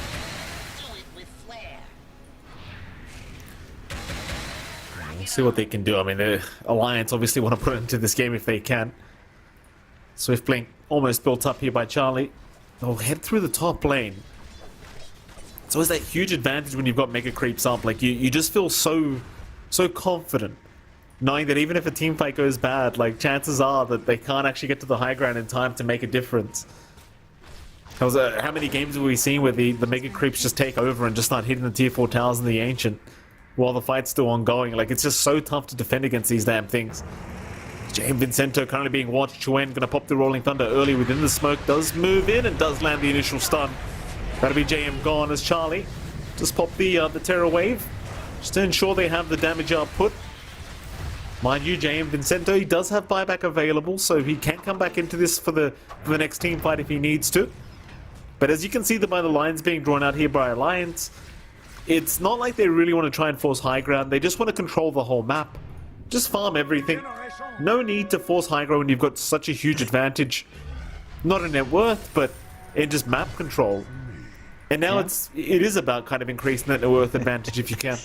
[SPEAKER 1] We'll see what they can do. I mean, the Alliance obviously want to put it into this game if they can. Swift Blink almost built up here by Charlie. They'll head through the top lane. It's always that huge advantage when you've got mega creeps up. Like, you just feel so confident, knowing that even if a team fight goes bad, like, chances are that they can't actually get to the high ground in time to make a difference. Because how many games have we seen where the mega creeps just take over and just start hitting the tier 4 towers in the Ancient while the fight's still ongoing? Like, it's just so tough to defend against these damn things. JM Vincento currently being watched. Chuen gonna pop the Rolling Thunder early within the smoke. Does move in and does land the initial stun. That'll be JM gone as Charlie just pop the Terror Wave just to ensure they have the damage output. Mind you, JM Vincento, he does have buyback available, so he can come back into this for the next team fight if he needs to. But as you can see by the lines being drawn out here by Alliance, it's not like they really want to try and force high ground. They just want to control the whole map. Just farm everything. No need to force high ground when you've got such a huge advantage. Not in net worth, but in just map control. And now it is about kind of increasing that net worth advantage if you can.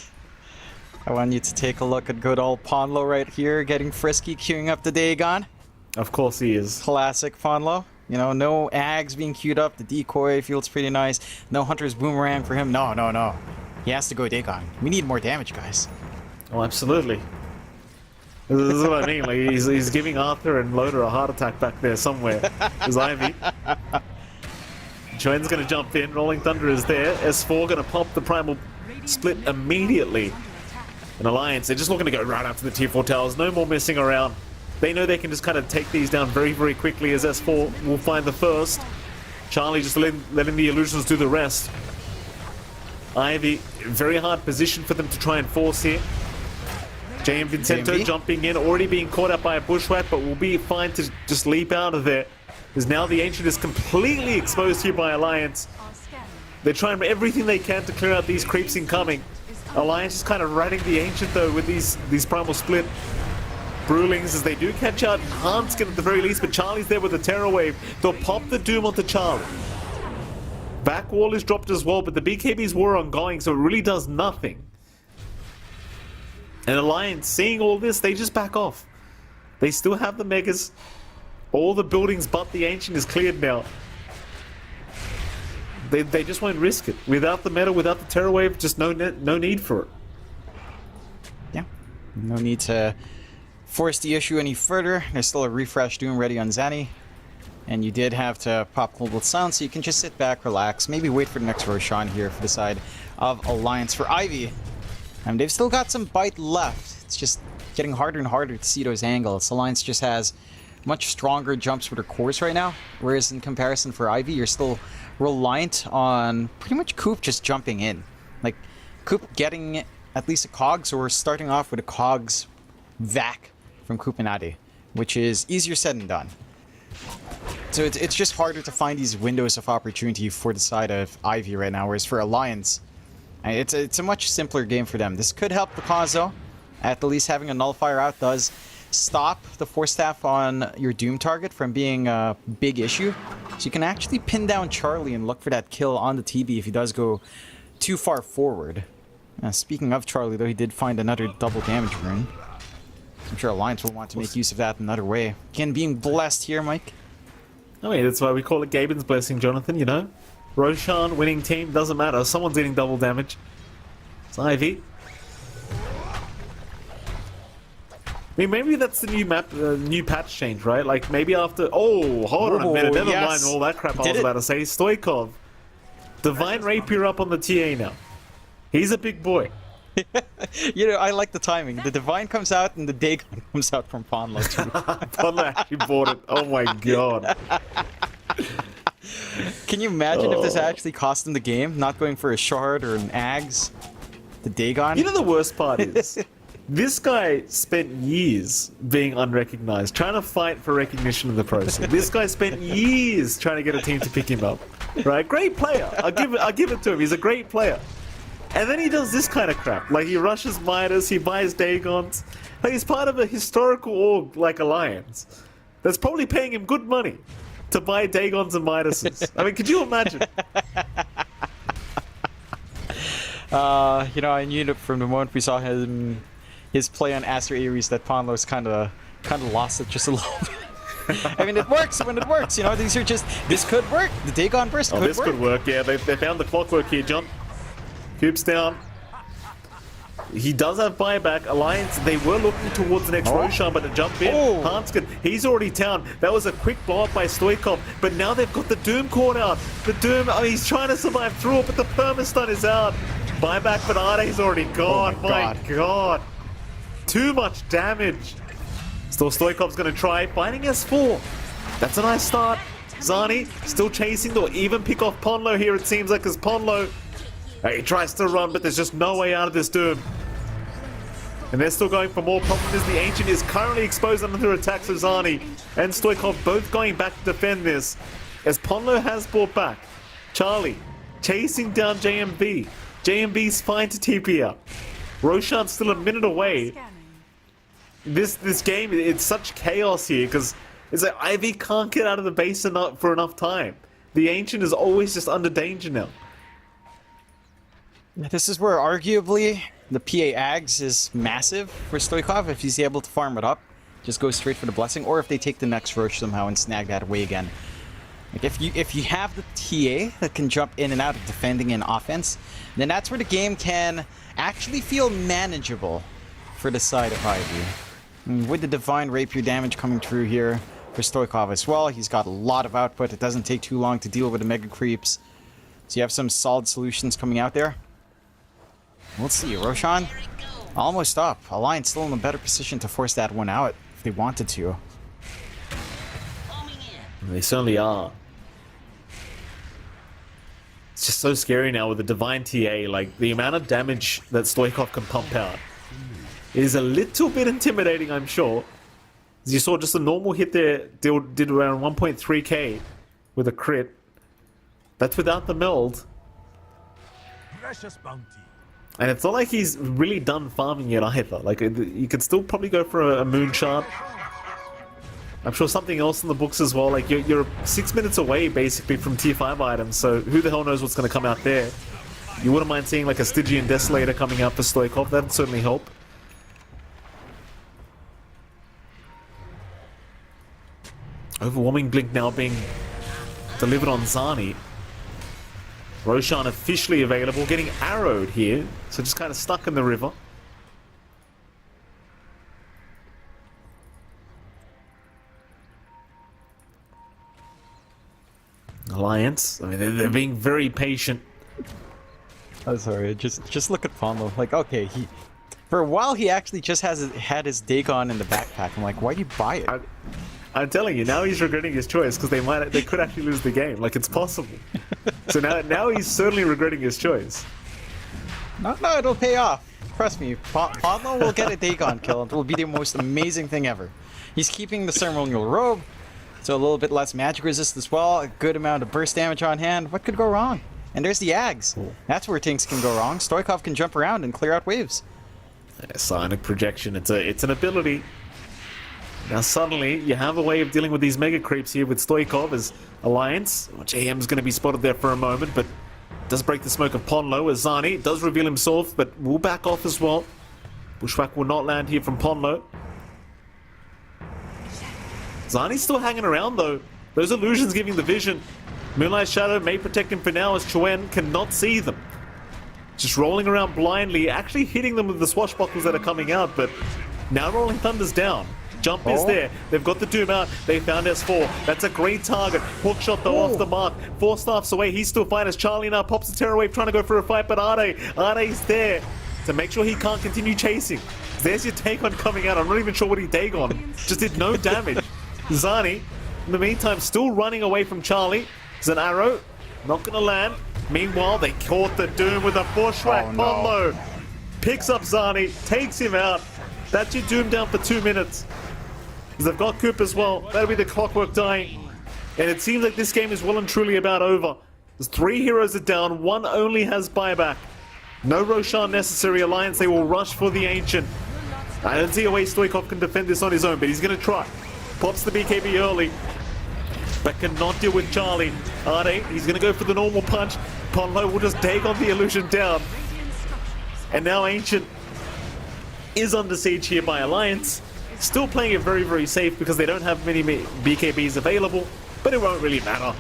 [SPEAKER 2] I want you to take a look at good old Ponlo right here, getting frisky, queuing up the Dagon.
[SPEAKER 1] Of course he is.
[SPEAKER 2] Classic Ponlo. You know, no Ags being queued up. The decoy feels pretty nice. No Hunter's Boomerang for him. No. He has to go Dagon. We need more damage, guys.
[SPEAKER 1] Oh, absolutely. This is what I mean. Like, he's giving Arthur and Loader a heart attack back there somewhere. There's Ivy. Chuen's going to jump in. Rolling Thunder is there. S4 going to pop the Primal Split immediately. An Alliance, they're just looking to go right up to the tier 4 towers. No more messing around. They know they can just kind of take these down very, very quickly as S4 will find the first. Charlie just letting the illusions do the rest. Ivy, very hard position for them to try and force here. JM Vincento jumping in, already being caught up by a bushwhack, but will be fine to just leap out of there. Because now the Ancient is completely exposed here by Alliance. They're trying everything they can to clear out these creeps incoming. Alliance is kind of riding the Ancient though with these Primal Split. Brewlings, as they do catch out Hanskin at the very least, but Charlie's there with the Terror Wave. They'll pop the Doom onto Charlie. Back wall is dropped as well, but the BKB's war ongoing, so it really does nothing. And Alliance, seeing all this, they just back off. They still have the Megas. All the buildings but the Ancient is cleared now. They just won't risk it. Without the meta, without the Terror Wave, just no need for it.
[SPEAKER 2] Yeah, no need to force the issue any further. There's still a refresh Doom ready on Zanny. And you did have to pop Global Sound, so you can just sit back, relax, maybe wait for the next Roshan here for the side of Alliance for Ivy. And they've still got some bite left. It's just getting harder and harder to see those angles. Alliance just has much stronger jumps with her cores right now, whereas in comparison for Ivy, you're still reliant on pretty much Coop just jumping in. Like, Coop getting at least a Cogs, or starting off with a Cogs vac from Coop and Adi. which is easier said than done. So it's just harder to find these windows of opportunity for the side of Ivy right now, whereas for Alliance, it's a much simpler game for them. This could help the cause, though. At the least, having a nullifier out does stop the Force Staff on your Doom target from being a big issue. So you can actually pin down Charlie and look for that kill on the TB if he does go too far forward. Speaking of Charlie, though, he did find another double damage rune. I'm sure Alliance will want to make use of that another way. Again, being blessed here, Mike.
[SPEAKER 1] I mean, that's why we call it Gaben's blessing, Jonathan, you know? Roshan, winning team, doesn't matter. Someone's getting double damage. It's Ivy. I mean, maybe that's the new map, new patch change, right? Like, maybe after... Oh, hold on a minute. Never mind all that crap I was about to say. Stoikov. Divine Rapier up on the TA now. He's a big boy.
[SPEAKER 2] You know, I like the timing. The Divine comes out and the Dagon comes out from Ponlo too.
[SPEAKER 1] Ponlo actually bought it. Oh my god.
[SPEAKER 2] Can you imagine if this actually cost him the game? Not going for a shard or an Ags? The Dagon?
[SPEAKER 1] You know the worst part is? This guy spent years being unrecognized, trying to fight for recognition in the process. This guy spent years trying to get a team to pick him up. Right? Great player. I'll give it to him. He's a great player. And then he does this kind of crap. Like, he rushes Midas, he buys Dagons. Like, he's part of a historical org like Alliance that's probably paying him good money to buy Dagons and Midases. I mean, could you imagine?
[SPEAKER 2] You know, I knew that from the moment we saw his play on Aster Ares that Ponlo's kind of lost it just a little bit. I mean, it works when it works, you know. These are just... This could work. The Dagon Burst could work.
[SPEAKER 1] This could work, yeah. They found the clockwork here, John. Coops down. He does have buyback. Alliance, they were looking towards the next Roshan, but to jump in, Hanskin, he's already down. That was a quick blow up by Stoikov, but now they've got the Doom caught out. The Doom, I mean, he's trying to survive through it, but the Permastun is out. Buyback, but Ade's already gone. Oh my god. Too much damage. Still, Stoikov's going to try finding S4. That's a nice start. Zani still chasing, they'll even pick off Ponlo here, it seems like, because Ponlo... He tries to run, but there's just no way out of this Doom. And they're still going for more. Problem is the Ancient is currently exposed under attack, so Zani and Stoikov both going back to defend this. As Ponlo has brought back. Charlie chasing down JMB. JMB's fine to TP up. Roshan's still a minute away. This game, it's such chaos here, because it's like Ivy can't get out of the base for enough time. The Ancient is always just under danger now.
[SPEAKER 2] This is where arguably the PA Ags is massive for Stoikov if he's able to farm it up. Just go straight for the blessing, or if they take the next Roche somehow and snag that away again. Like if you have the TA that can jump in and out of defending and offense, then that's where the game can actually feel manageable for the side of Ivy. And with the Divine Rapier damage coming through here for Stoikov as well, he's got a lot of output. It doesn't take too long to deal with the Mega Creeps. So you have some solid solutions coming out there. Let's see, Roshan almost up. Alliance still in a better position to force that one out if they wanted to.
[SPEAKER 1] They certainly are. It's just so scary now with the Divine TA. Like, the amount of damage that Stoikov can pump out is a little bit intimidating, I'm sure. As you saw, just a normal hit there did around 1.3k with a crit. That's without the meld.
[SPEAKER 4] Precious bounty.
[SPEAKER 1] And it's not like he's really done farming yet either. Like, you could still probably go for a moonshot. I'm sure something else in the books as well. Like, you're 6 minutes away, basically, from tier 5 items, so who the hell knows what's going to come out there. You wouldn't mind seeing, like, a Stygian Desolator coming out for Stoikov. That'd certainly help. Overwhelming Blink now being delivered on Zani. Roshan officially available, getting arrowed here, so just kind of stuck in the river. Alliance, I mean, they're being very patient.
[SPEAKER 2] I'm sorry, just look at Ponlo. Like, okay, for a while he actually just had his Dagon in the backpack. I'm like, why do you buy it?
[SPEAKER 1] I'm telling you, now he's regretting his choice because they could actually lose the game. Like, it's possible. So now he's certainly regretting his choice.
[SPEAKER 2] No, it'll pay off. Trust me, Podlo will get a Dagon kill. It will be the most amazing thing ever. He's keeping the ceremonial robe, so a little bit less magic resist as well. A good amount of burst damage on hand. What could go wrong? And there's the Ags. That's where things can go wrong. Stoikov can jump around and clear out waves.
[SPEAKER 1] Sonic projection, it's an ability. Now suddenly, you have a way of dealing with these mega creeps here with Stoikov as Alliance. JM's going to be spotted there for a moment, but does break the smoke of Ponlo as Zani does reveal himself, but will back off as well. Bushwhack will not land here from Ponlo. Zani's still hanging around though. Those illusions giving the vision. Moonlight Shadow may protect him for now as Chuen cannot see them. Just rolling around blindly, actually hitting them with the swashbuckles that are coming out, but now Rolling Thunder's down. Jump is there. They've got the Doom out. They found S4. That's a great target. Hookshot though off the mark. 4 staffs away. He's still fine as Charlie now pops the Terror Wave trying to go for a fight, but Arde's there to make sure he can't continue chasing. There's your Dagon coming out. I'm not even sure what he Dagon. Just did no damage. Zani, in the meantime, still running away from Charlie. There's an arrow. Not going to land. Meanwhile, they caught the Doom with a Bushwhack. Pomlo picks up Zani, takes him out. That's your Doom down for 2 minutes. They've got Coop as well. That'll be the Clockwork dying. And it seems like this game is well and truly about over. There's 3 heroes are down. 1 only has buyback. No Roshan necessary. Alliance, they will rush for the Ancient. I don't see a way Stoikov can defend this on his own, but he's going to try. Pops the BKB early, but cannot deal with Charlie. Arde, he's going to go for the normal punch. Ponlo will just Dagon the illusion down. And now Ancient is under siege here by Alliance. Still playing it very, very safe because they don't have many BKBs available, but it won't really matter.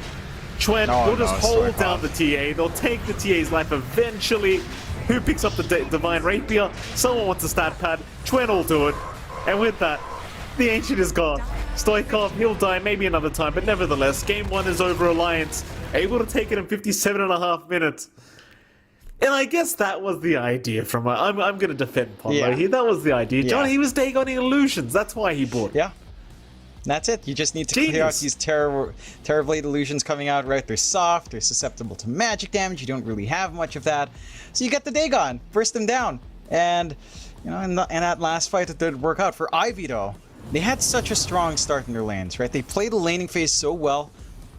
[SPEAKER 1] Chuen will just hold down the TA. They'll take the TA's life eventually. Who picks up the Divine Rapier? Someone wants a stat pad. Chuen will do it. And with that, the Ancient is gone. Stoikov, he'll die maybe another time, but nevertheless, game 1 is over. Alliance, able to take it in 57.5 minutes. And I guess that was the idea from I'm going to defend Ponlo here. That was the idea. John, he was Dagoning illusions. That's why he bought it.
[SPEAKER 2] Yeah. That's it. You just need to clear out these Terrorblade illusions coming out, right? They're soft, they're susceptible to magic damage. You don't really have much of that. So you get the Dagon, burst them down. And, you know, in that last fight, it did work out. For Ivy, though, they had such a strong start in their lanes, right? They played the laning phase so well.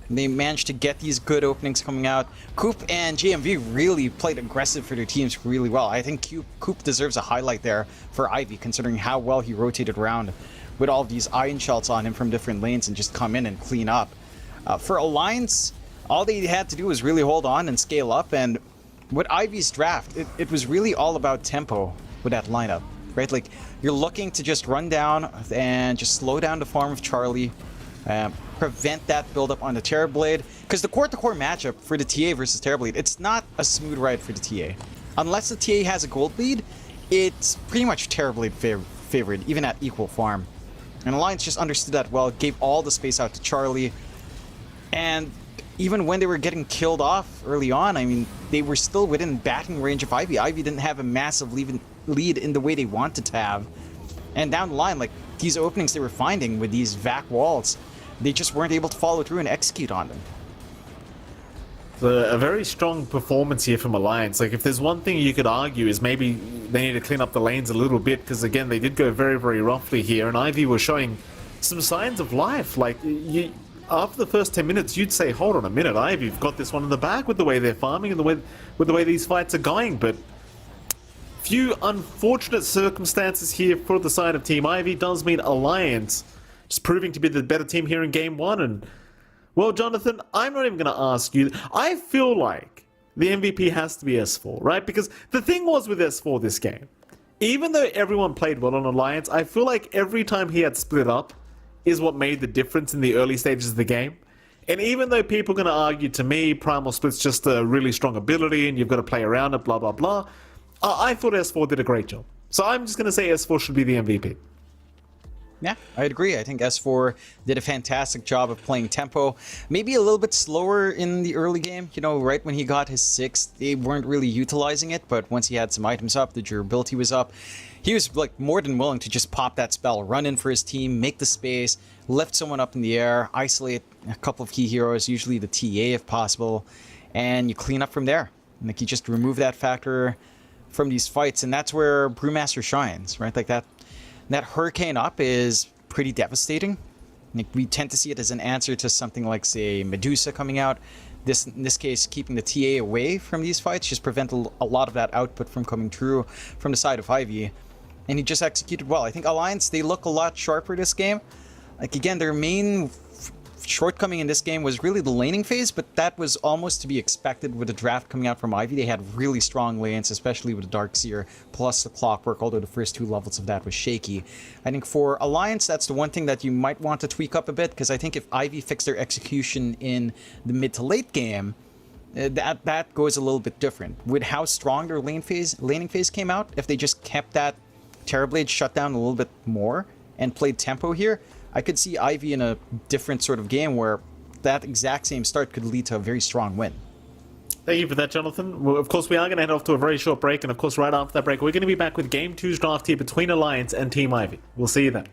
[SPEAKER 2] They managed to get these good openings coming out. Coop and JMV really played aggressive for their teams really well. I think Coop deserves a highlight there for Ivy, considering how well he rotated around with all of these iron shells on him from different lanes and just come in and clean up. For Alliance, all they had to do was really hold on and scale up. And with Ivy's draft, it was really all about tempo with that lineup, right? Like, you're looking to just run down and just slow down the farm of Charlie. Prevent that buildup on the Terrorblade, because the core-to-core matchup for the TA versus Terrorblade, it's not a smooth ride for the TA. Unless the TA has a gold lead, it's pretty much Terrorblade favored, even at equal farm. And Alliance just understood that well, gave all the space out to Charlie, and even when they were getting killed off early on, I mean, they were still within batting range of Ivy. Ivy didn't have a massive lead in the way they wanted to have. And down the line, like, these openings they were finding with these vac walls, they just weren't able to follow through and execute on them.
[SPEAKER 1] A very strong performance here from Alliance. Like, if there's one thing you could argue is maybe they need to clean up the lanes a little bit, because again, they did go very, very roughly here, and Ivy was showing some signs of life. Like, after the first 10 minutes, you'd say, hold on a minute, Ivy've got this one in the bag with the way they're farming and with the way these fights are going, but few unfortunate circumstances here for the side of Team Ivy. Does mean Alliance just proving to be the better team here in game 1. And, well, Jonathan, I'm not even going to ask you. I feel like the MVP has to be S4, right? Because the thing was with S4 this game, even though everyone played well on Alliance, I feel like every time he had split up is what made the difference in the early stages of the game. And even though people are going to argue to me, Primal Split's just a really strong ability and you've got to play around it, blah, blah, blah, I thought S4 did a great job. So I'm just going to say S4 should be the MVP.
[SPEAKER 2] Yeah, I'd agree. I think S4 did a fantastic job of playing tempo. Maybe a little bit slower in the early game. You know, right when he got his 6th, they weren't really utilizing it. But once he had some items up, the durability was up, he was like more than willing to just pop that spell, run in for his team, make the space, lift someone up in the air, isolate a couple of key heroes, usually the TA if possible, and you clean up from there. Like, you just remove that factor from these fights, and that's where Brewmaster shines, right? Like that Hurricane up is pretty devastating. Like, we tend to see it as an answer to something like, say, Medusa coming out. In this case, keeping the TA away from these fights just prevent a lot of that output from coming through from the side of Ivy. And he just executed well. I think Alliance, they look a lot sharper this game. Like, again, their main shortcoming in this game was really the laning phase, but that was almost to be expected with the draft coming out from Ivy. They had really strong lanes, especially with the Darkseer plus the Clockwork, although the first 2 levels of that was shaky. I think for Alliance, that's the one thing that you might want to tweak up a bit, because I think if Ivy fixed their execution in the mid to late game, that goes a little bit different. With how strong their laning phase came out, if they just kept that Terrorblade shut down a little bit more and played tempo here, I could see Ivy in a different sort of game where that exact same start could lead to a very strong win.
[SPEAKER 1] Thank you for that, Jonathan. Well, of course, we are going to head off to a very short break, and of course, right after that break, we're going to be back with Game 2's draft here between Alliance and Team Ivy. We'll see you then.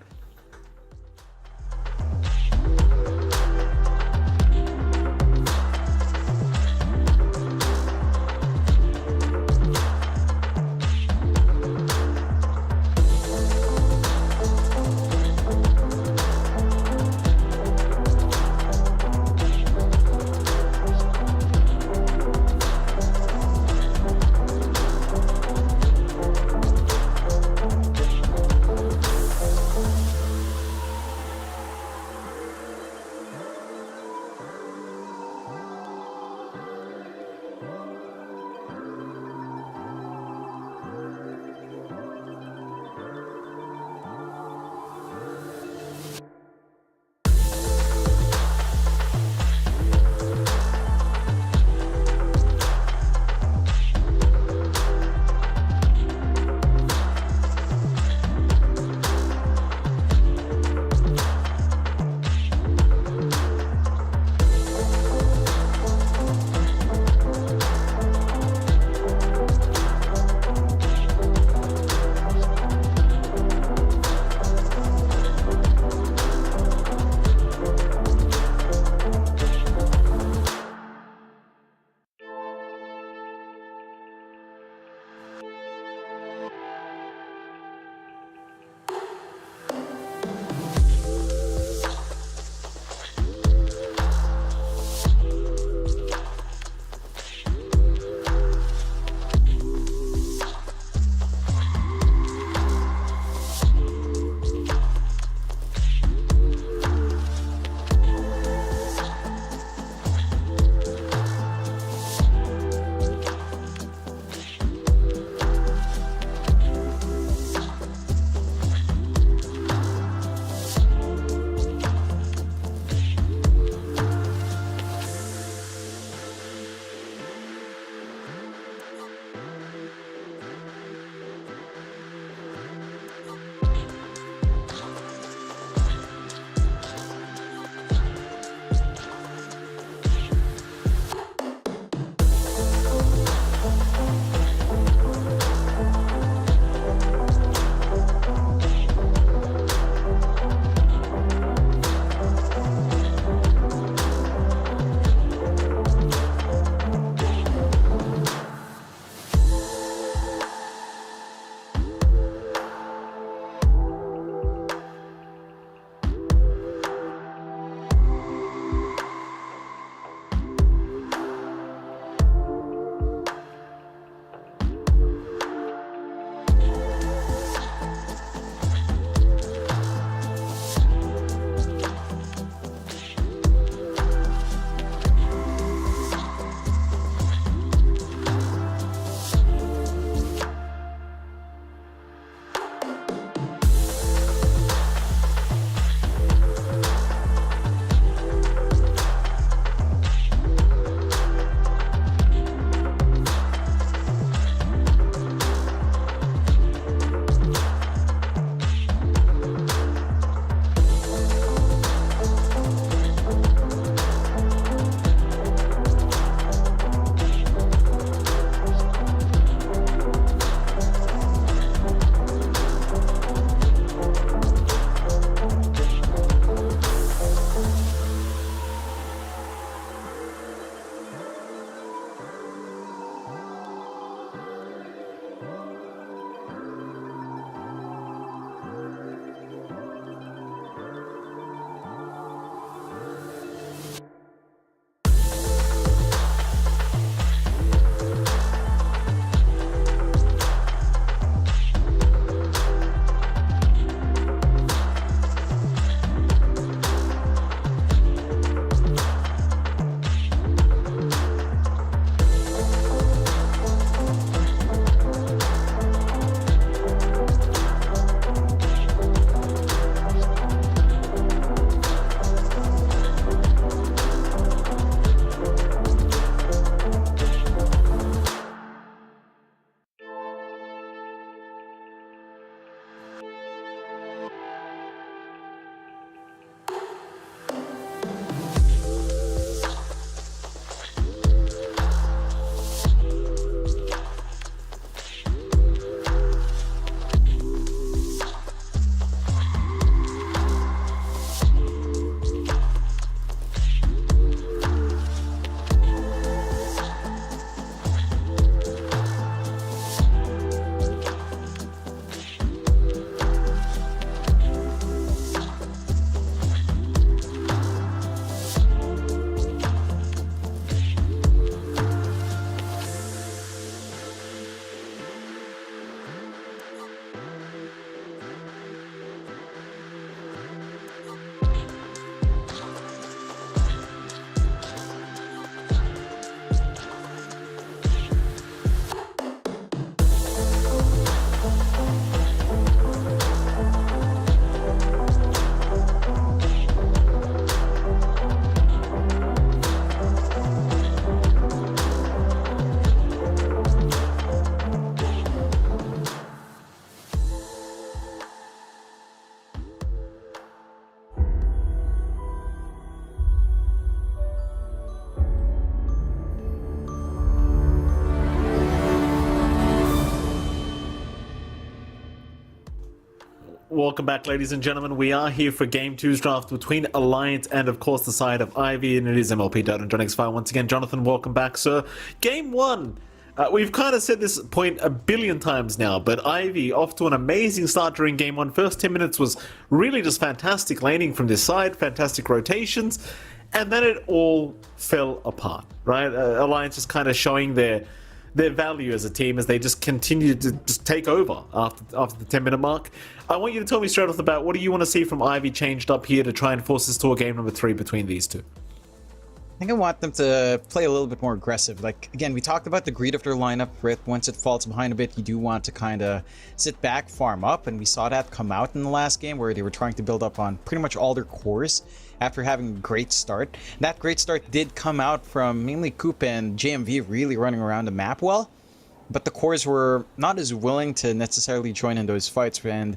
[SPEAKER 1] Welcome back, ladies and gentlemen. We are here for Game 2's draft between Alliance and, of course, the side of Ivy, and it is MLP Dota and Jonix Fire once again. Jonathan, welcome back, sir. Game 1. We've kind of said this point a billion times now, but Ivy off to an amazing start during Game 1. First 10 minutes was really just fantastic laning from this side, fantastic rotations, and then it all fell apart, right? Alliance just kind of showing their value as a team as they just continue to just take over after the 10-minute mark. I want you to tell me straight off the bat, what do you want to see from Ivy changed up here to try and force this to a game number 3 between these two?
[SPEAKER 2] I think I want them to play a little bit more aggressive. Like, again, we talked about the greed of their lineup, right? Once it falls behind a bit, you do want to kind of sit back, farm up, and we saw that come out in the last game where they were trying to build up on pretty much all their cores after having a great start. That great start did come out from mainly Coop and JMV really running around the map well, but the cores were not as willing to necessarily join in those fights. And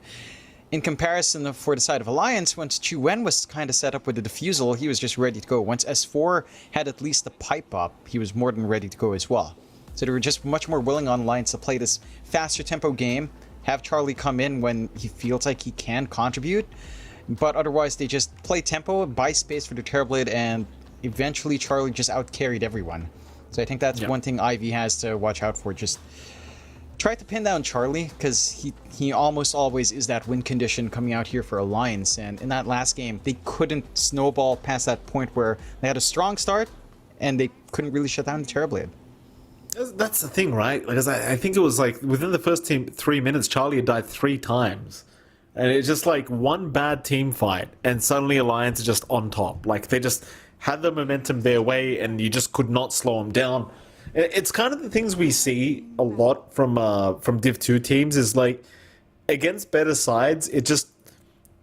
[SPEAKER 2] in comparison, for the side of Alliance, once Chu-Wen was kind of set up with the defusal, he was just ready to go. Once S4 had at least a pipe up, he was more than ready to go as well. So they were just much more willing on Alliance to play this faster tempo game, have Charlie come in when he feels like he can contribute, but otherwise they just play tempo, buy space for the Terrorblade, and eventually Charlie just out-carried everyone. So I think that's one thing Ivy has to watch out for. Just try to pin down Charlie, because he almost always is that win condition coming out here for Alliance. And in that last game, they couldn't snowball past that point where they had a strong start, and they couldn't really shut down the Terrorblade.
[SPEAKER 1] That's the thing, right? Because I think it was like within the first 3 minutes, Charlie had died 3 times. And it's just like one bad team fight, and suddenly Alliance is just on top. Like, they just had the momentum their way, and you just could not slow them down. It's kind of the things we see a lot from Div 2 teams is like, against better sides, it just,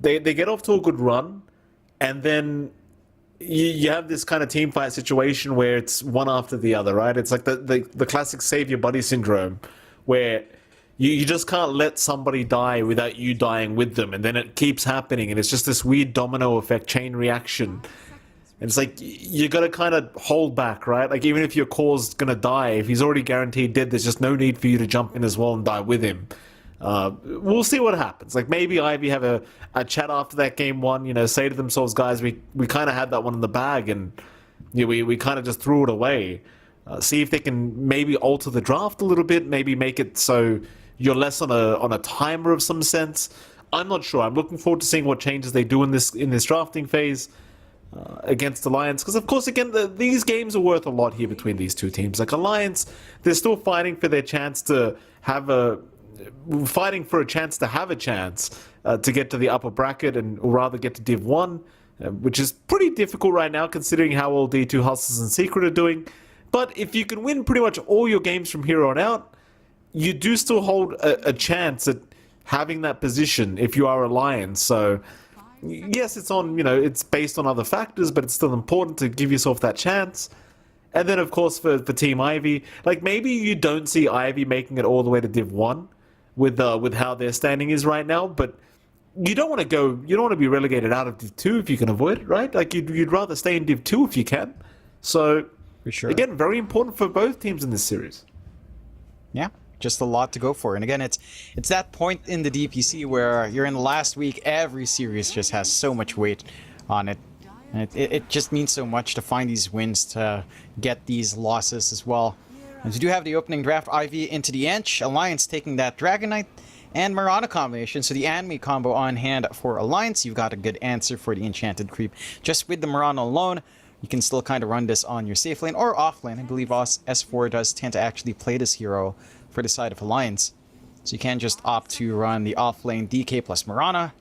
[SPEAKER 1] they get off to a good run, and then you have this kind of team fight situation where it's one after the other, right? It's like the classic save your buddy syndrome, where you just can't let somebody die without you dying with them, and then it keeps happening, and it's just this weird domino effect, chain reaction. And it's like, you got to kind of hold back, right? Like, even if your core's going to die, if he's already guaranteed dead, there's just no need for you to jump in as well and die with him. We'll see what happens. Like, maybe Ivy have a chat after that game 1, you know, say to themselves, guys, we kind of had that one in the bag, and you know, we kind of just threw it away. See if they can maybe alter the draft a little bit, maybe make it so you're less on a timer of some sense. I'm not sure. I'm looking forward to seeing what changes they do in this drafting phase. Against Alliance, because of course, again, these games are worth a lot here between these two teams. Like, Alliance, they're still fighting for their chance to have a chance to get to the upper bracket, or rather get to Div 1, which is pretty difficult right now considering how well D2 Hustlers and Secret are doing. But if you can win pretty much all your games from here on out, you do still hold a chance at having that position if you are Alliance. So yes, it's on, you know, it's based on other factors, but it's still important to give yourself that chance. And then, of course, for Team Ivy, like, maybe you don't see Ivy making it all the way to Div 1 with how their standing is right now, but you don't want to be relegated out of Div 2 if you can avoid it, right? Like, you'd rather stay in Div 2 if you can. So,
[SPEAKER 2] For sure.
[SPEAKER 1] Again, very important for both teams in this series.
[SPEAKER 2] Yeah. Just a lot to go for. And again, it's that point in the DPC where you're in the last week, every series just has so much weight on it. And it just means so much to find these wins, to get these losses as well. As you do have the opening draft, Ivy into the Ench, Alliance taking that Dragon Knight and Marana combination. So the anime combo on hand for Alliance. You've got a good answer for the Enchanted Creep. Just with the Marana alone, you can still kind of run this on your safe lane or off lane. I believe S4 does tend to actually play this hero for the side of Alliance. So you can just opt to run the off-lane DK plus Marana.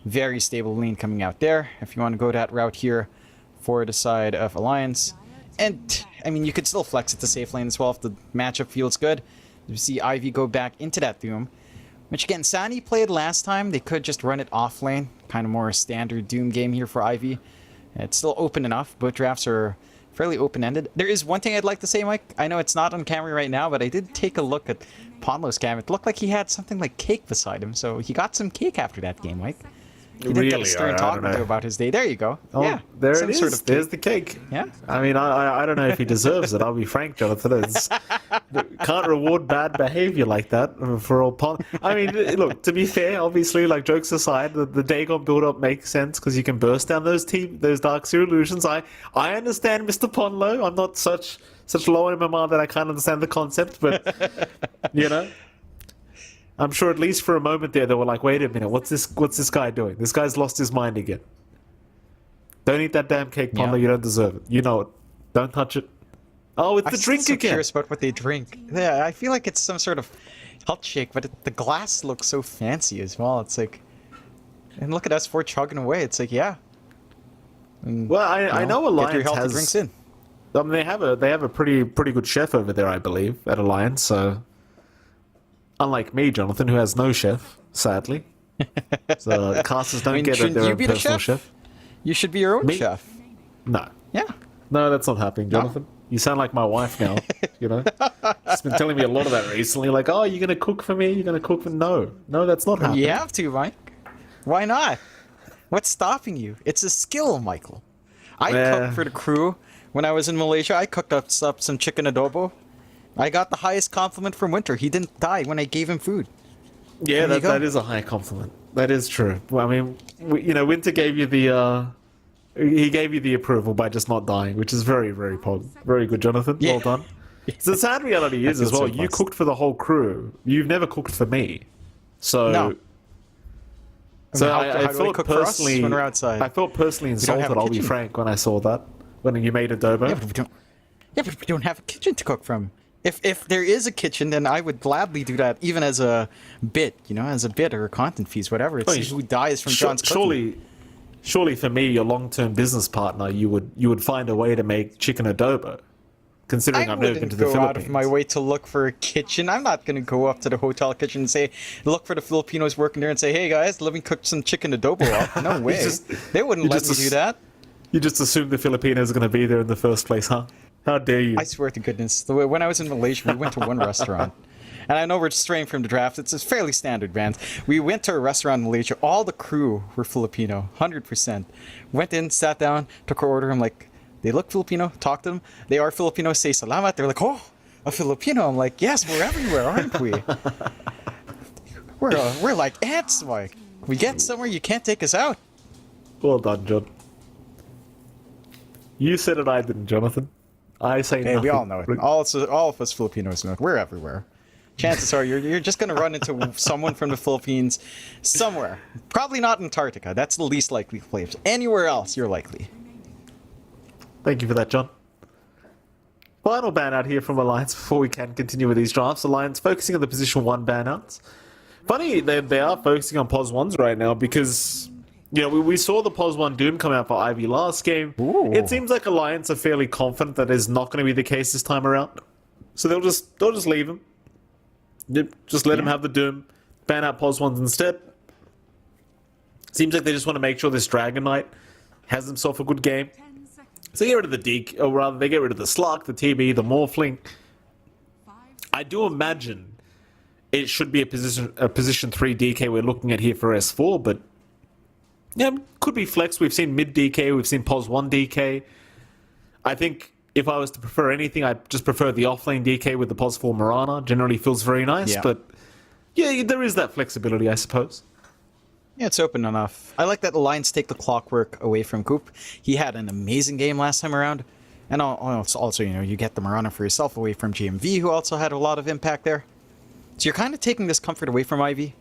[SPEAKER 2] Very stable lane coming out there if you want to go that route here for the side of Alliance. And, I mean, you could still flex it to safe lane as well if the matchup feels good. You see Ivy go back into that Doom, which again, Sani played last time. They could just run it off lane. Kind of more a standard Doom game here for Ivy. It's still open enough. Both drafts are fairly open-ended. There is one thing I'd like to say, Mike. I know it's not on camera right now, but I did take a look at Ponlo's cam. It looked like he had something like cake beside him, so he got some cake after that game, Mike. He didn't get a
[SPEAKER 1] Really?
[SPEAKER 2] stern
[SPEAKER 1] I
[SPEAKER 2] talking
[SPEAKER 1] don't
[SPEAKER 2] to
[SPEAKER 1] know.
[SPEAKER 2] about his day. There you go.
[SPEAKER 1] Oh,
[SPEAKER 2] yeah,
[SPEAKER 1] there
[SPEAKER 2] some
[SPEAKER 1] it is.
[SPEAKER 2] sort of
[SPEAKER 1] There's
[SPEAKER 2] cake.
[SPEAKER 1] the cake.
[SPEAKER 2] Yeah.
[SPEAKER 1] I mean, I don't know if he deserves it. I'll be frank, Jonathan. Can't reward bad behavior like that for all. I mean, look. To be fair, obviously, like jokes aside, the Dagon build-up makes sense because you can burst down those Dark Seer illusions. I understand, Mr. Ponlo. I'm not such low MMR that I can't understand the concept, but you know. I'm sure at least for a moment there, they were like, wait a minute, what's this guy doing? This guy's lost his mind again. Don't eat that damn cake, Ponlo, you don't deserve it. You know it. Don't touch it. Oh, it's the drink
[SPEAKER 2] I'm
[SPEAKER 1] again.
[SPEAKER 2] curious about what they drink. Yeah, I feel like it's some sort of health shake, but the glass looks so fancy as well. It's like, and look at us four chugging away. It's like, yeah. And,
[SPEAKER 1] Well, I know
[SPEAKER 2] get your
[SPEAKER 1] Alliance
[SPEAKER 2] healthy
[SPEAKER 1] has...
[SPEAKER 2] drinks in.
[SPEAKER 1] I mean, they have a pretty good chef over there, I believe, at Alliance, so... Unlike me, Jonathan, who has no chef, sadly. So casters don't get
[SPEAKER 2] shouldn't
[SPEAKER 1] their
[SPEAKER 2] you
[SPEAKER 1] own
[SPEAKER 2] be the
[SPEAKER 1] personal
[SPEAKER 2] chef?
[SPEAKER 1] chef.
[SPEAKER 2] You should be your own
[SPEAKER 1] Me?
[SPEAKER 2] chef.
[SPEAKER 1] No.
[SPEAKER 2] Yeah.
[SPEAKER 1] No, that's not happening, Jonathan. You sound like my wife now, you know? She's been telling me a lot of that recently, like, oh, you're going to cook for me? You're going to cook for... No, that's not happening.
[SPEAKER 2] You have to, Mike. Why not? What's stopping you? It's a skill, Michael. I cooked for the crew when I was in Malaysia. I cooked up some chicken adobo. I got the highest compliment from Winter. He didn't die when I gave him food.
[SPEAKER 1] Yeah,
[SPEAKER 2] There you go.
[SPEAKER 1] that is a high compliment. That is true. Well, I mean, Winter gave you the... he gave you the approval by just not dying, which is very, very very good, Jonathan.
[SPEAKER 2] Yeah.
[SPEAKER 1] Well done. So the sad reality is,
[SPEAKER 2] I
[SPEAKER 1] as
[SPEAKER 2] feel
[SPEAKER 1] well,
[SPEAKER 2] so
[SPEAKER 1] you
[SPEAKER 2] blessed.
[SPEAKER 1] cooked for the whole crew. You've never cooked for me. So...
[SPEAKER 2] No.
[SPEAKER 1] So
[SPEAKER 2] how
[SPEAKER 1] I
[SPEAKER 2] do I
[SPEAKER 1] felt
[SPEAKER 2] cook for us
[SPEAKER 1] personally...
[SPEAKER 2] when we're outside?
[SPEAKER 1] I felt personally
[SPEAKER 2] don't have
[SPEAKER 1] insulted,
[SPEAKER 2] a
[SPEAKER 1] I'll be
[SPEAKER 2] kitchen.
[SPEAKER 1] frank, when I saw that. When you made adobo.
[SPEAKER 2] Yeah, but we don't. Yeah, but we don't have a kitchen to cook from. If there is a kitchen, then I would gladly do that, even as a bit, as a bit or a content fees, whatever. It's who dies from John's cooking.
[SPEAKER 1] Surely for me, your long-term business partner, you would find a way to make chicken adobo. Considering
[SPEAKER 2] I
[SPEAKER 1] I've never been
[SPEAKER 2] wouldn't
[SPEAKER 1] to the
[SPEAKER 2] go
[SPEAKER 1] Philippines.
[SPEAKER 2] out of my way to look for a kitchen. I'm not going to go up to the hotel kitchen and say, look for the Filipinos working there and say, hey guys, let me cook some chicken adobo up. No way. They wouldn't let me do that.
[SPEAKER 1] You just assume the Filipinos are going to be there in the first place, huh? How dare you?
[SPEAKER 2] I swear to goodness, when I was in Malaysia, we went to one restaurant. And I know we're straying from the draft. It's a fairly standard band. We went to a restaurant in Malaysia. All the crew were Filipino, 100%. Went in, sat down, took our order. I'm like, they look Filipino. Talked to them. They are Filipino. Say salamat. They're like, oh, a Filipino. I'm like, yes, we're everywhere, aren't we? We're like ants, Mike. We get somewhere, you can't take us out.
[SPEAKER 1] Well done, John. You said it, I didn't, Jonathan. I say
[SPEAKER 2] Hey,
[SPEAKER 1] nothing.
[SPEAKER 2] we all know it. All of us Filipinos know it. We're everywhere. Chances are you're just going to run into someone from the Philippines somewhere. Probably not Antarctica. That's the least likely place. Anywhere else, you're likely.
[SPEAKER 1] Thank you for that, John. Final ban out here from Alliance before we can continue with these drafts. Alliance focusing on the position 1 ban outs. Funny, they are focusing on POS 1s right now because... we saw the POS 1 Doom come out for Ivy last game.
[SPEAKER 2] Ooh.
[SPEAKER 1] It seems like Alliance are fairly confident that is not going to be the case this time around. So they'll just leave him. Just let him have the Doom. Ban out POS 1s instead. Seems like they just want to make sure this Dragon Knight has himself a good game.
[SPEAKER 3] 10 seconds.
[SPEAKER 1] So they get rid of the Deke, or rather they get rid of the Slug, the TB, the Morphling.
[SPEAKER 3] 5
[SPEAKER 1] I do imagine it should be a position 3 DK we're looking at here for S4, but yeah, could be flex. We've seen mid DK, we've seen POS 1 DK. I think if I was to prefer anything, I'd just prefer the offlane DK with the POS 4 Mirana. Generally feels very nice,
[SPEAKER 2] Yeah.
[SPEAKER 1] but yeah, there is that flexibility, I suppose.
[SPEAKER 2] Yeah, it's open enough. I like that Alliance take the clockwork away from Coop. He had an amazing game last time around. And also, you get the Mirana for yourself away from GMV, who also had a lot of impact there. So you're kind of taking this comfort away from Ivy.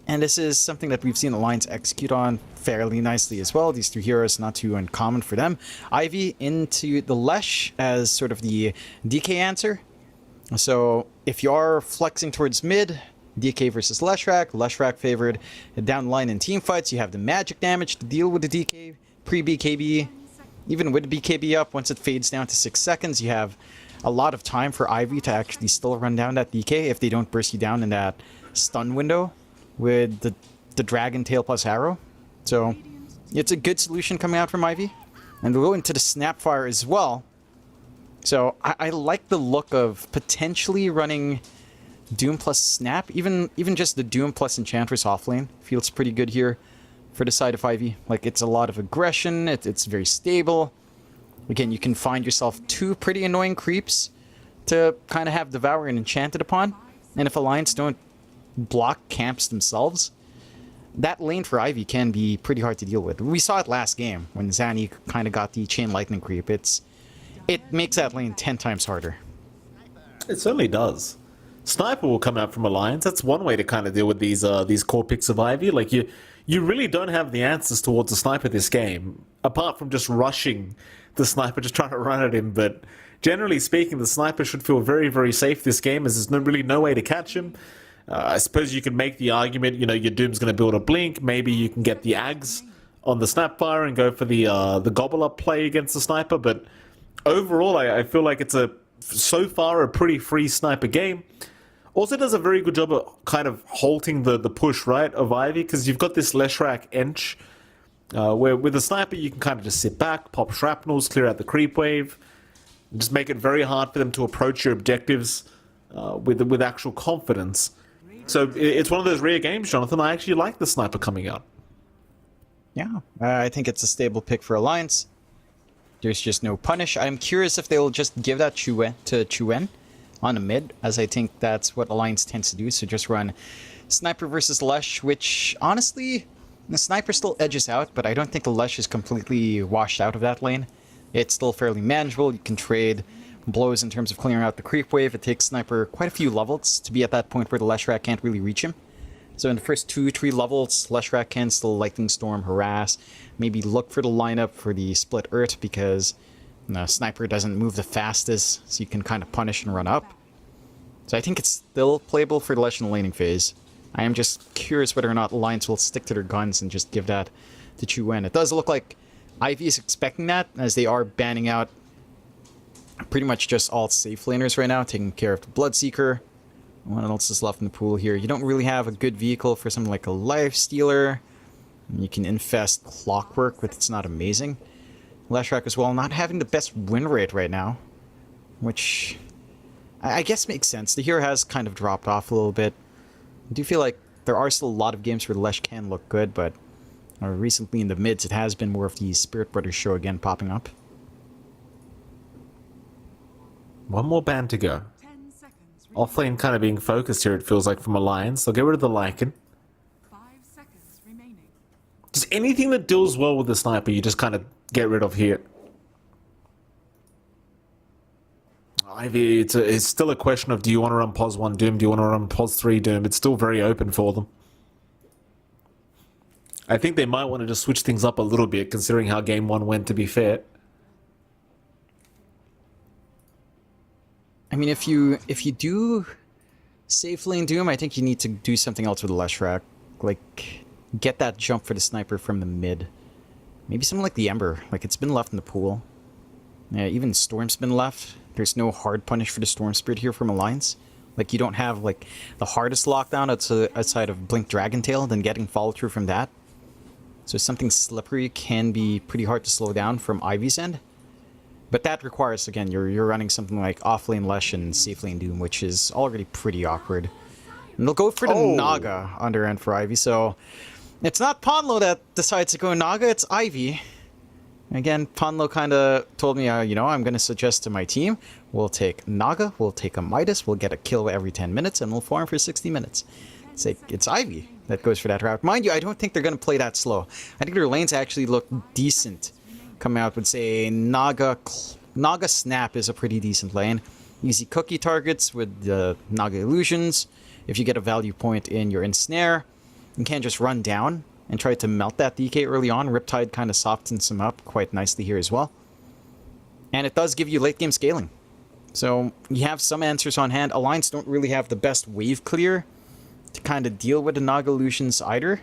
[SPEAKER 2] And this is something that we've seen Alliance execute on fairly nicely as well. These two heroes, not too uncommon for them. Ivy into the Lesh as sort of the DK answer. So if you are flexing towards mid, DK versus Leshrac favored. Down the line in team fights, you have the magic damage to deal with the DK pre-BKB. Even with the BKB up, once it fades down to 6 seconds, you have a lot of time for Ivy to actually still run down that DK if they don't burst you down in that stun window with the Dragon Tail plus Arrow. So it's a good solution coming out from Ivy. And we'll go into the Snapfire as well. So I like the look of potentially running Doom plus Snap. Even just the Doom plus Enchantress offlane feels pretty good here for the side of Ivy. Like, it's a lot of aggression, it's very stable. Again, you can find yourself 2 pretty annoying creeps to kind of have Devour and Enchanted upon. And if Alliance don't block camps themselves, that lane for Ivy can be pretty hard to deal with. We saw it last game when Zanny kind of got the Chain Lightning creep. It makes that lane 10 times harder.
[SPEAKER 1] It certainly does. Sniper will come out from Alliance. That's one way to kind of deal with these core picks of Ivy. Like, you really don't have the answers towards a Sniper this game, apart from just rushing the Sniper, just trying to run at him. But generally speaking, the Sniper should feel very, very safe this game, as there's really no way to catch him. I suppose you can make the argument, you know, your Doom's going to build a Blink. Maybe you can get the Ags on the Snapfire and go for the Gobble Up play against the Sniper. But overall, I feel like it's so far a pretty free Sniper game. Also does a very good job of kind of halting the push, right, of Ivy, because you've got this Leshrac Ench, where with the Sniper you can kind of just sit back, pop shrapnels, clear out the creep wave, and just make it very hard for them to approach your objectives with actual confidence. So it's one of those rare games, Jonathan. I actually like the Sniper coming out.
[SPEAKER 2] Yeah, I think it's a stable pick for Alliance. There's just no punish. I'm curious if they'll just give that to Chuen on a mid, as I think that's what Alliance tends to do. So just run Sniper versus Lesh, which honestly, the Sniper still edges out, but I don't think the Lesh is completely washed out of that lane. It's still fairly manageable. You can trade blows in terms of clearing out the creep wave. It takes Sniper quite a few levels to be at that point where the Leshrac can't really reach him. So in the first 2-3 levels, Leshrac can still Lightning Storm, harass, maybe look for the lineup for the split Earth, because Sniper doesn't move the fastest, so you can kind of punish and run up. So I think it's still playable for the Lesh in the laning phase. I am just curious whether or not Alliance will stick to their guns and just give that to Chuen. It does look like Ivy is expecting that, as they are banning out pretty much just all safe laners right now, taking care of the Bloodseeker. What else is left in the pool here? You don't really have a good vehicle for something like a Lifestealer. You can infest Clockwork, but it's not amazing. Leshrac as well, not having the best win rate right now, which I guess makes sense. The hero has kind of dropped off a little bit. I do feel like there are still a lot of games where Lesh can look good, but recently in the mids it has been more of the Spirit Brothers show again popping up.
[SPEAKER 1] One more ban to go.
[SPEAKER 3] 10 seconds.
[SPEAKER 1] Offlane kind of being focused here, it feels like, from Alliance. They'll get rid of the Lycan.
[SPEAKER 3] 5 seconds remaining.
[SPEAKER 1] Just anything that deals well with the Sniper, you just kind of get rid of here. Ivy, it's still a question of, do you want to run POS 1 Doom? Do you want to run POS 3 Doom? It's still very open for them. I think they might want to just switch things up a little bit, considering how Game 1 went, to be fair.
[SPEAKER 2] I mean, if you do safe lane Doom, I think you need to do something else with the Leshrac. Like, get that jump for the Sniper from the mid. Maybe something like the Ember. Like, it's been left in the pool. Yeah, even Storm's been left. There's no hard punish for the Storm Spirit here from Alliance. Like, you don't have, like, the hardest lockdown outside of Blink Dragontail, then getting follow-through from that. So something slippery can be pretty hard to slow down from Ivy's end. But that requires, again, you're running something like Offlane Lesh and Safe Lane Doom, which is already pretty awkward. And they'll go for the Naga under end for Ivy, so it's not Ponlo that decides to go Naga, it's Ivy. Again, Ponlo kind of told me, you know, I'm going to suggest to my team, we'll take Naga, we'll take a Midas, we'll get a kill every 10 minutes, and we'll farm for 60 minutes. It's Ivy that goes for that route. Mind you, I don't think they're going to play that slow. I think their lanes actually look decent. Coming out would say Naga Snap is a pretty decent lane. Easy cookie targets with the Naga Illusions. If you get a value point in your Ensnare, you can just run down and try to melt that DK early on. Riptide kind of softens him up quite nicely here as well. And it does give you late game scaling. So you have some answers on hand. Alliance don't really have the best wave clear to kind of deal with the Naga Illusions either.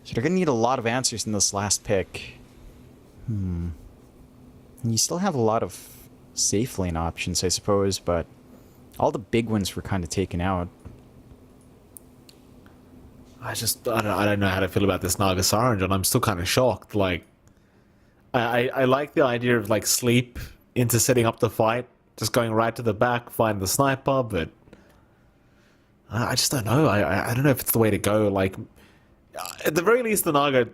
[SPEAKER 2] So they're going to need a lot of answers in this last pick. And you still have a lot of safe lane options, I suppose, but all the big ones were kind of taken out.
[SPEAKER 1] I don't know how to feel about this Naga Saranjan. I'm still kind of shocked. Like, I like the idea of, like, sleep into setting up the fight, just going right to the back, find the sniper, but I just don't know. I don't know if it's the way to go. Like, at the very least, the Naga,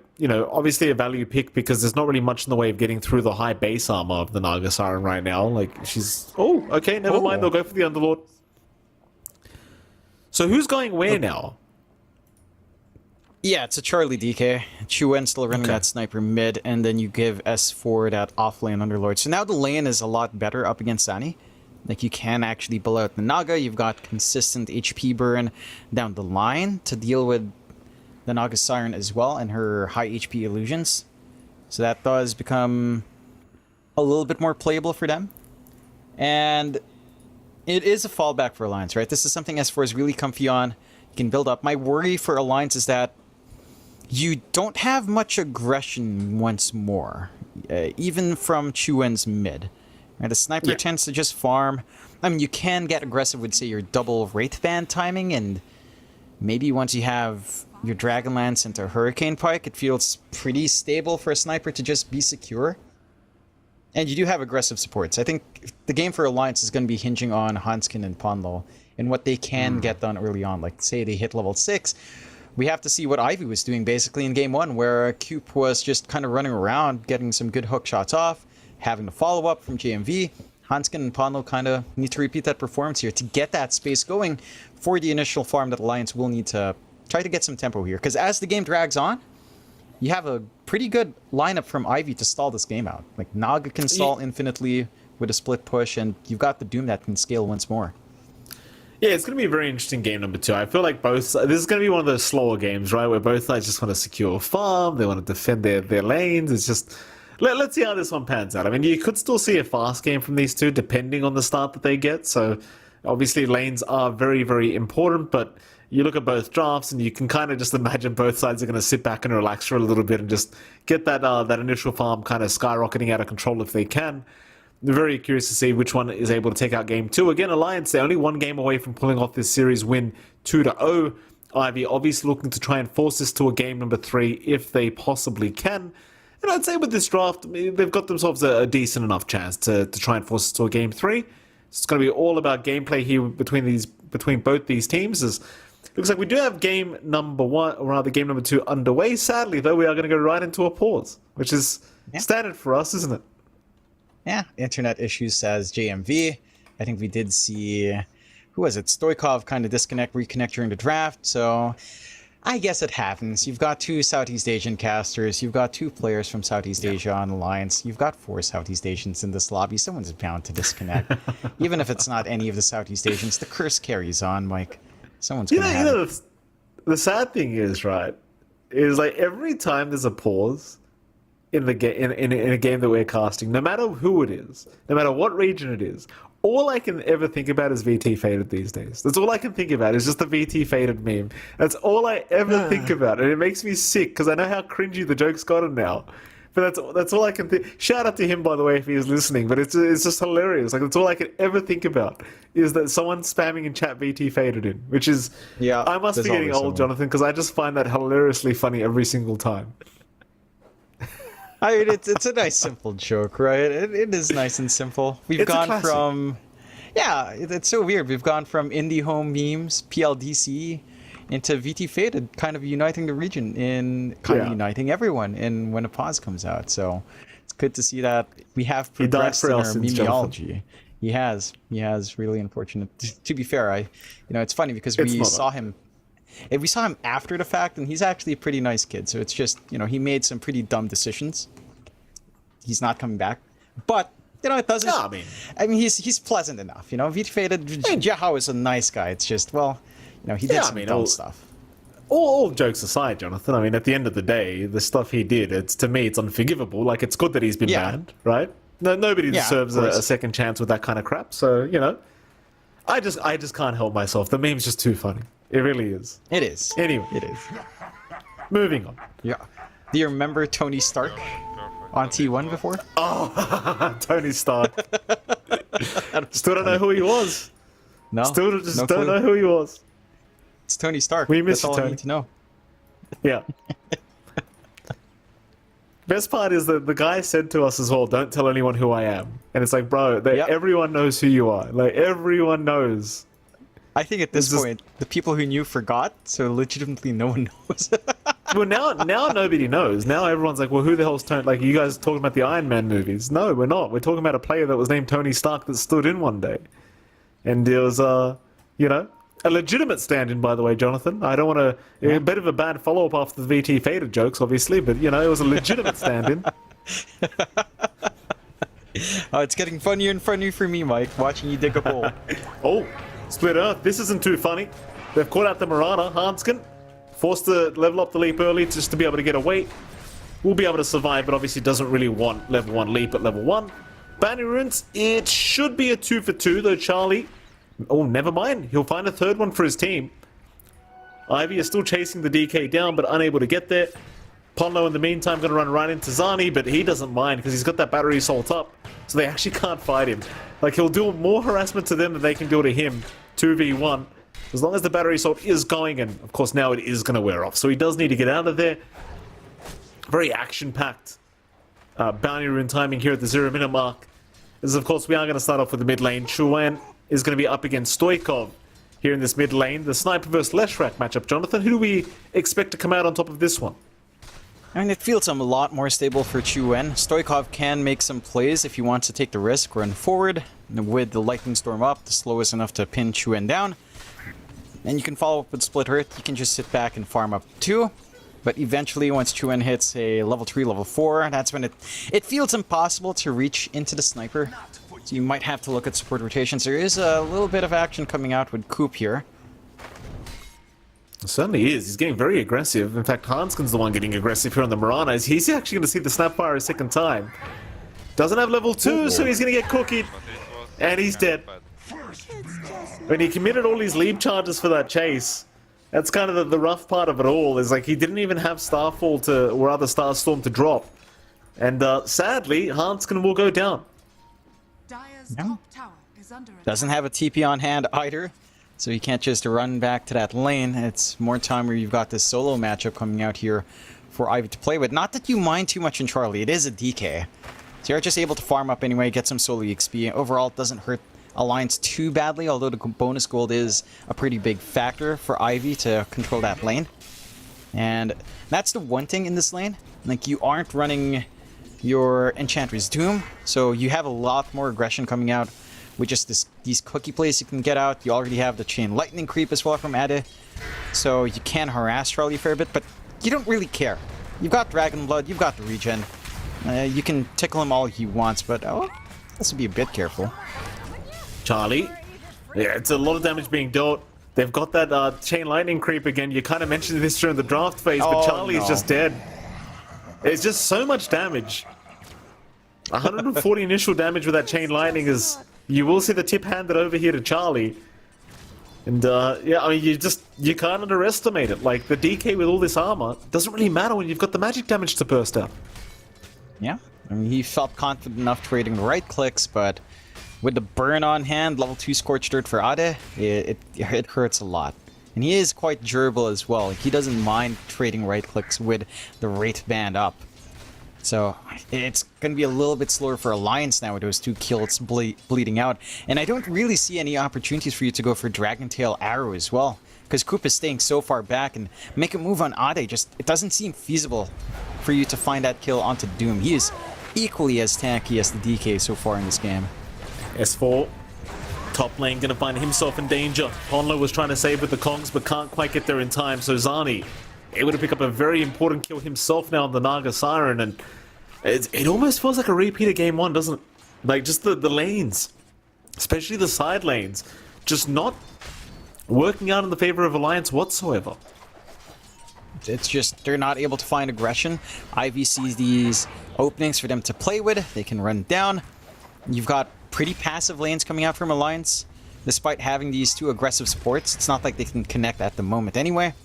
[SPEAKER 1] obviously a value pick because there's not really much in the way of getting through the high base armor of the Naga Siren right now. Like, she's... Oh, okay, never mind. They'll go for the Underlord. So who's going where now?
[SPEAKER 2] Yeah, it's a Charlie DK. Chuen still running that sniper mid, and then you give S4 that offlane Underlord. So now the lane is a lot better up against Sani. Like, you can actually pull out the Naga. You've got consistent HP burn down the line to deal with the Naga Siren as well and her high HP illusions. So that does become a little bit more playable for them. And it is a fallback for Alliance, right? This is something S4 is really comfy on. You can build up. My worry for Alliance is that you don't have much aggression once more, even from Chuen's mid. Right, the sniper tends to just farm. I mean, you can get aggressive with, say, your double Wraith Band timing, and maybe once you have your Dragonlance into Hurricane Pike, it feels pretty stable for a sniper to just be secure. And you do have aggressive supports. I think the game for Alliance is going to be hinging on Hanskin and Ponlo and what they can get done early on. Like, say they hit level 6. We have to see what Ivy was doing basically in game 1, where Coop was just kind of running around, getting some good hook shots off, having the follow-up from JMV. Hanskin and Ponlo kind of need to repeat that performance here to get that space going for the initial farm that Alliance will need to try to get some tempo here. Because as the game drags on, you have a pretty good lineup from Ivy to stall this game out. Like, Naga can stall infinitely with a split push, and you've got the Doom that can scale once more.
[SPEAKER 1] Yeah, it's going to be a very interesting game number 2. I feel like this is going to be one of those slower games, right, where both sides just want to secure a farm, they want to defend their lanes. It's just, let's see how this one pans out. I mean, you could still see a fast game from these two, depending on the start that they get. So, obviously, lanes are very, very important, but you look at both drafts, and you can kind of just imagine both sides are going to sit back and relax for a little bit and just get that initial farm kind of skyrocketing out of control if they can. I'm very curious to see which one is able to take out game 2. Again, Alliance, they're only one game away from pulling off this series win 2-0. Ivy obviously looking to try and force this to a game number 3 if they possibly can. And I'd say with this draft, they've got themselves a decent enough chance to try and force it to a game 3. It's going to be all about gameplay here between both these teams. Looks like we do have game number 1, or rather game number 2 underway. Sadly, though, we are going to go right into a pause, which is standard for us, isn't it?
[SPEAKER 2] Yeah, internet issues, says JMV. I think we did see, who was it? Stoikov kind of reconnect during the draft. So I guess it happens. You've got 2 Southeast Asian casters. You've got 2 players from Southeast Asia on Alliance. You've got 4 Southeast Asians in this lobby. Someone's bound to disconnect. Even if it's not any of the Southeast Asians, the curse carries on, Mike. Someone's going to have it.
[SPEAKER 1] The sad thing is, right, is like every time there's a pause in a game that we're casting, no matter who it is, no matter what region it is, all I can ever think about is VT Faded these days. That's all I can think about is just the VT Faded meme. That's all I ever think about, and it makes me sick because I know how cringy the joke's gotten now. But that's all I can think. Shout out to him, by the way, if he is listening. But it's just hilarious. Like, that's all I can ever think about is that someone spamming in chat VT Faded in, which is I must be getting old, Jonathan, because I just find that hilariously funny every single time.
[SPEAKER 2] I mean, it's a nice, simple joke, right? It is nice and simple. We've gone from... Yeah, it's so weird. We've gone from indie home memes, PLDC, into VT Faded, kind of uniting the region in... kind of uniting everyone in when a pause comes out. So it's good to see that we have progressed in our memeology. He has. Really unfortunate. To be fair, it's funny because we saw him... If we saw him after the fact, and he's actually a pretty nice kid, so it's just, he made some pretty dumb decisions. He's not coming back. But, it doesn't...
[SPEAKER 1] No,
[SPEAKER 2] I mean, he's pleasant enough, VT Faded, Jahao is a nice guy. It's just, he did some dumb stuff.
[SPEAKER 1] All jokes aside, Jonathan, I mean, at the end of the day, the stuff he did, to me, it's unforgivable. Like, it's good that he's been banned, right? Nobody deserves a second chance with that kind of crap, so, I just can't help myself. The meme's just too funny. It really is.
[SPEAKER 2] It is.
[SPEAKER 1] Anyway.
[SPEAKER 2] It is.
[SPEAKER 1] Moving on.
[SPEAKER 2] Yeah. Do you remember Tony Stark on T1 before?
[SPEAKER 1] Oh, Tony Stark. Still don't know who he was.
[SPEAKER 2] No.
[SPEAKER 1] Still just don't know who he was.
[SPEAKER 2] It's Tony Stark.
[SPEAKER 1] We miss
[SPEAKER 2] That's all
[SPEAKER 1] Tony.
[SPEAKER 2] I need to know.
[SPEAKER 1] Yeah. Best part is that the guy said to us as well, don't tell anyone who I am. And it's like, bro, everyone knows who you are. Like, everyone knows.
[SPEAKER 2] I think at this point, the people who knew forgot, so legitimately no one knows.
[SPEAKER 1] Well, now nobody knows. Now everyone's like, well, who the hell's Tony? Like, you guys talking about the Iron Man movies? No, we're not. We're talking about a player that was named Tony Stark that stood in one day. And it was, you know, a legitimate stand-in, by the way, Jonathan. I don't want to... A bit of a bad follow-up after the VT Fader jokes, obviously, but, you know, it was a legitimate stand-in.
[SPEAKER 2] Oh, it's getting funnier and funnier for me, Mike, watching you dig a hole.
[SPEAKER 1] Oh, Split Earth. This isn't too funny. They've caught out the Marana. Hanskin forced to level up the leap early just to be able to get away. Will be able to survive, but obviously doesn't really want level 1 leap at level 1. Bounty Runes, it should be a 2 for 2, though Charlie... Oh, never mind. He'll find a third one for his team. Ivy is still chasing the DK down, but unable to get there. Ponlo, in the meantime, going to run right into Zani, but he doesn't mind because he's got that battery assault up, so they actually can't fight him. Like, he'll do more harassment to them than they can do to him. 2v1. As long as the battery assault is going, and of course now it is going to wear off. So he does need to get out of there. Very action-packed bounty rune timing here at the 0-minute mark. As of course we are going to start off with the mid lane. Chuan is going to be up against Stoikov here in this mid lane. The Sniper vs Leshrak matchup. Jonathan, who do we expect to come out on top of this one?
[SPEAKER 2] I mean, it feels a lot more stable for Chuan. Stoikov can make some plays if he wants to take the risk, run forward with the Lightning Storm up. The slow is enough to pin Chuan down. And you can follow up with Split Earth. You can just sit back and farm up too. But eventually, once Chuan hits a level 3, level 4, that's when it feels impossible to reach into the Sniper. So you might have to look at support rotations. There is a little bit of action coming out with Coop here.
[SPEAKER 1] It certainly is. He's getting very aggressive. In fact, Hanskin's the one getting aggressive here on the Maranas. He's actually going to see the Snapfire a second time. Doesn't have level 2, so he's going to get cookied. And he's dead. When he committed all his leap charges for that chase, that's kind of the rough part of it all, is like he didn't even have Starfall to, or rather Starstorm to drop. And sadly, Hanskin will go down.
[SPEAKER 3] Dire's top tower is under attack.
[SPEAKER 2] Doesn't have a TP on hand either, so you can't just run back to that lane. It's more time where you've got this solo matchup coming out here for Ivy to play with. Not that you mind too much in Charlie, it is a DK. So you're just able to farm up anyway, get some solo XP. Overall, it doesn't hurt Alliance too badly, although the bonus gold is a pretty big factor for Ivy to control that lane. And that's the one thing in this lane, like you aren't running your Enchantress Doom, so you have a lot more aggression coming out with just these cookie plays you can get out. You already have the Chain Lightning creep as well from Ade, so you can harass Charlie a fair bit, but you don't really care. You've got Dragon Blood, you've got the regen. You can tickle him all he wants, but oh, this would be a bit careful.
[SPEAKER 1] Charlie, yeah, it's a lot of damage being dealt. They've got that Chain Lightning creep again. You kind of mentioned this during the draft phase, but Charlie's just dead. It's just so much damage. 140 initial damage with that Chain Lightning is... You will see the tip handed over here to Charlie. And, yeah, I mean, you can't underestimate it. Like, the DK with all this armor doesn't really matter when you've got the magic damage to burst out.
[SPEAKER 2] Yeah, I mean, he felt confident enough trading the right clicks, but with the burn on hand, level 2 Scorched Earth for Ade, it hurts a lot. And he is quite durable as well. He doesn't mind trading right clicks with the Wraith Band up. So it's going to be a little bit slower for Alliance now with those 2 kills bleeding out. And I don't really see any opportunities for you to go for Dragon Tail Arrow as well. Because Coop is staying so far back, and make a move on Ade, it doesn't seem feasible for you to find that kill onto Doom. He is equally as tanky as the DK so far in this game.
[SPEAKER 1] S4, top lane gonna find himself in danger. Ponlo was trying to save with the Kongs, but can't quite get there in time. So Zani able to pick up a very important kill himself now on the Naga Siren, and it almost feels like a repeat of game 1, doesn't it? Like, just the lanes, especially the side lanes, just not working out in the favor of Alliance whatsoever.
[SPEAKER 2] It's just they're not able to find aggression. Ivy sees these openings for them to play with. They can run down. You've got pretty passive lanes coming out from Alliance. Despite having these 2 aggressive supports, it's not like they can connect at the moment anyway.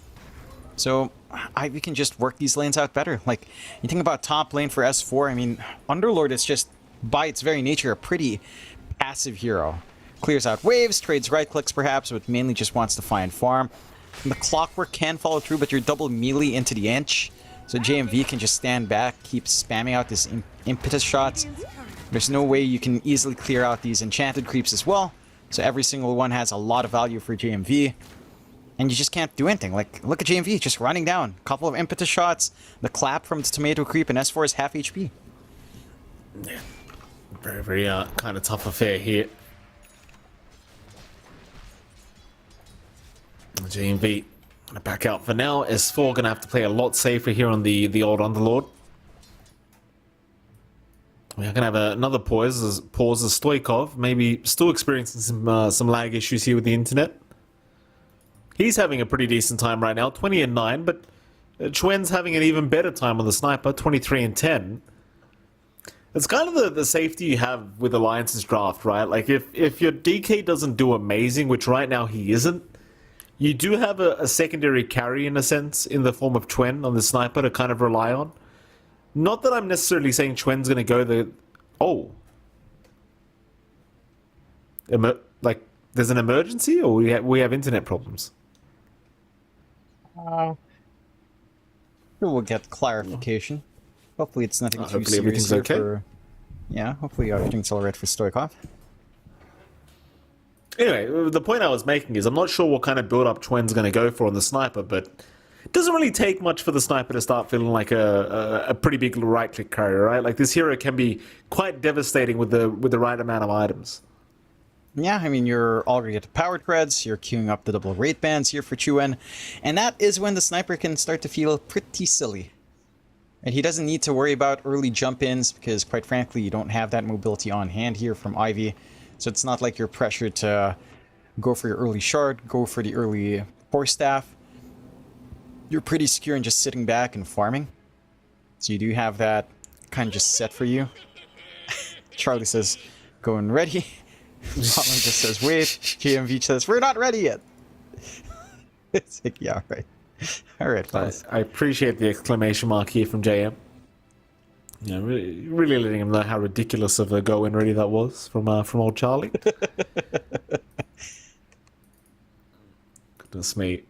[SPEAKER 2] So Ivy can just work these lanes out better. Like, you think about top lane for S4, I mean, Underlord is just, by its very nature, a pretty passive hero. Clears out waves, trades right clicks perhaps, but mainly just wants to find farm. And the Clockwork can follow through, but you're double melee into the inch. So JMV can just stand back, keep spamming out this impetus shots. There's no way you can easily clear out these enchanted creeps as well. So every single one has a lot of value for JMV. and you just can't do anything. Like, look at JMV just running down. A couple of impetus shots, the clap from the tomato creep, and S4 is half HP.
[SPEAKER 1] Yeah. Very, very kind of tough affair here. GMV gonna back out for now. S4 gonna have to play a lot safer here on the old Underlord. We're gonna have another pause as Stoikov, maybe still experiencing some lag issues here with the internet. He's having a pretty decent time right now, 20 and 9, but Chuen's having an even better time on the sniper, 23 and 10. It's kind of the safety you have with Alliance's draft, right? Like if your DK doesn't do amazing, which right now he isn't, you do have a secondary carry in a sense in the form of Chuen on the sniper to kind of rely on. Not that I'm necessarily saying Chuen's going to go the... Oh. Like, there's an emergency or we have internet problems?
[SPEAKER 2] We'll get clarification. Hopefully it's nothing too
[SPEAKER 1] hopefully
[SPEAKER 2] serious
[SPEAKER 1] everything's
[SPEAKER 2] here
[SPEAKER 1] okay.
[SPEAKER 2] for... Yeah, hopefully everything's alright for Stoikov.
[SPEAKER 1] Anyway, the point I was making is I'm not sure what kind of build-up Chuen's going to go for on the sniper, but it doesn't really take much for the sniper to start feeling like a pretty big right-click carrier, right? Like, this hero can be quite devastating with the right amount of items.
[SPEAKER 2] Yeah, I mean, you're already at the powered creds, you're queuing up the double rate bands here for Chuen, and that is when the sniper can start to feel pretty silly. And he doesn't need to worry about early jump-ins, because quite frankly, you don't have that mobility on hand here from Ivy. So it's not like you're pressured to go for your early shard, go for the early force staff. You're pretty secure in just sitting back and farming. So you do have that kind of just set for you. Charlie says, going ready. Holland just says, wait. GMV says, we're not ready yet. It's like, yeah, right. Alright, fellas.
[SPEAKER 1] I appreciate the exclamation mark here from JM. You know, really letting him know how ridiculous of a go-in ready that was from old Charlie. Goodness me.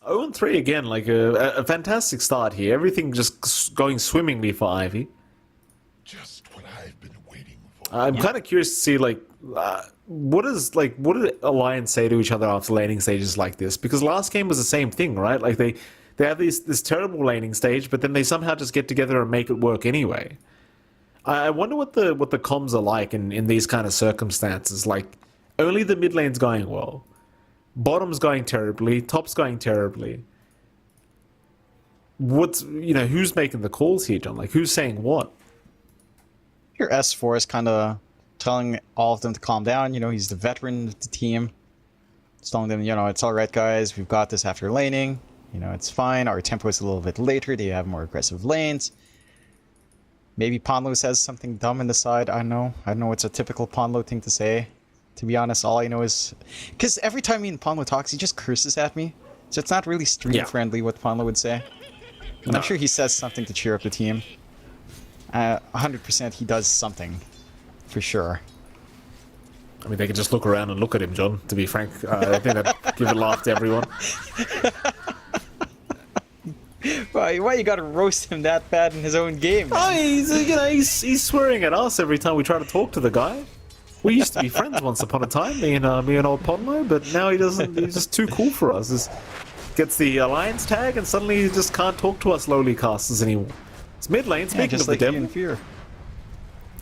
[SPEAKER 1] 0-3 again, like a fantastic start here. Everything just going swimmingly for Ivy.
[SPEAKER 4] Just what I've been waiting for.
[SPEAKER 1] I'm kind of curious to see what did Alliance say to each other after laning stages like this? Because last game was the same thing, right? Like they have this terrible laning stage, but then they somehow just get together and make it work anyway. I wonder what the comms are like in these kind of circumstances. Like, only the mid lane's going well, bottom's going terribly, top's going terribly. Who's making the calls here, John? Like, who's saying what?
[SPEAKER 2] Your S4 is kind of telling all of them to calm down. You know, he's the veteran of the team. He's telling them, you know, it's alright, guys. We've got this after laning. You know, it's fine. Our tempo is a little bit later. They have more aggressive lanes. Maybe Ponlo says something dumb in the side. I don't know. I don't know what's a typical Ponlo thing to say. To be honest, all I know is... Because every time me and Ponlo talks, he just curses at me. So it's not really stream-friendly what Ponlo would say. And I'm sure he says something to cheer up the team. 100% he does something. For sure.
[SPEAKER 1] I mean, they could just look around and look at him, John, to be frank. I think that'd give a laugh to everyone.
[SPEAKER 2] Why you gotta roast him that bad in his own game? Man?
[SPEAKER 1] Oh, he's swearing at us every time we try to talk to the guy. We used to be friends once upon a time, me and old Ponlo, but now he doesn't. He's just too cool for us. Just gets the alliance tag, and suddenly he just can't talk to us lowly casters anymore. It's mid lane. Speaking
[SPEAKER 2] just
[SPEAKER 1] of
[SPEAKER 2] like
[SPEAKER 1] the
[SPEAKER 2] you
[SPEAKER 1] devil.
[SPEAKER 2] in Fear.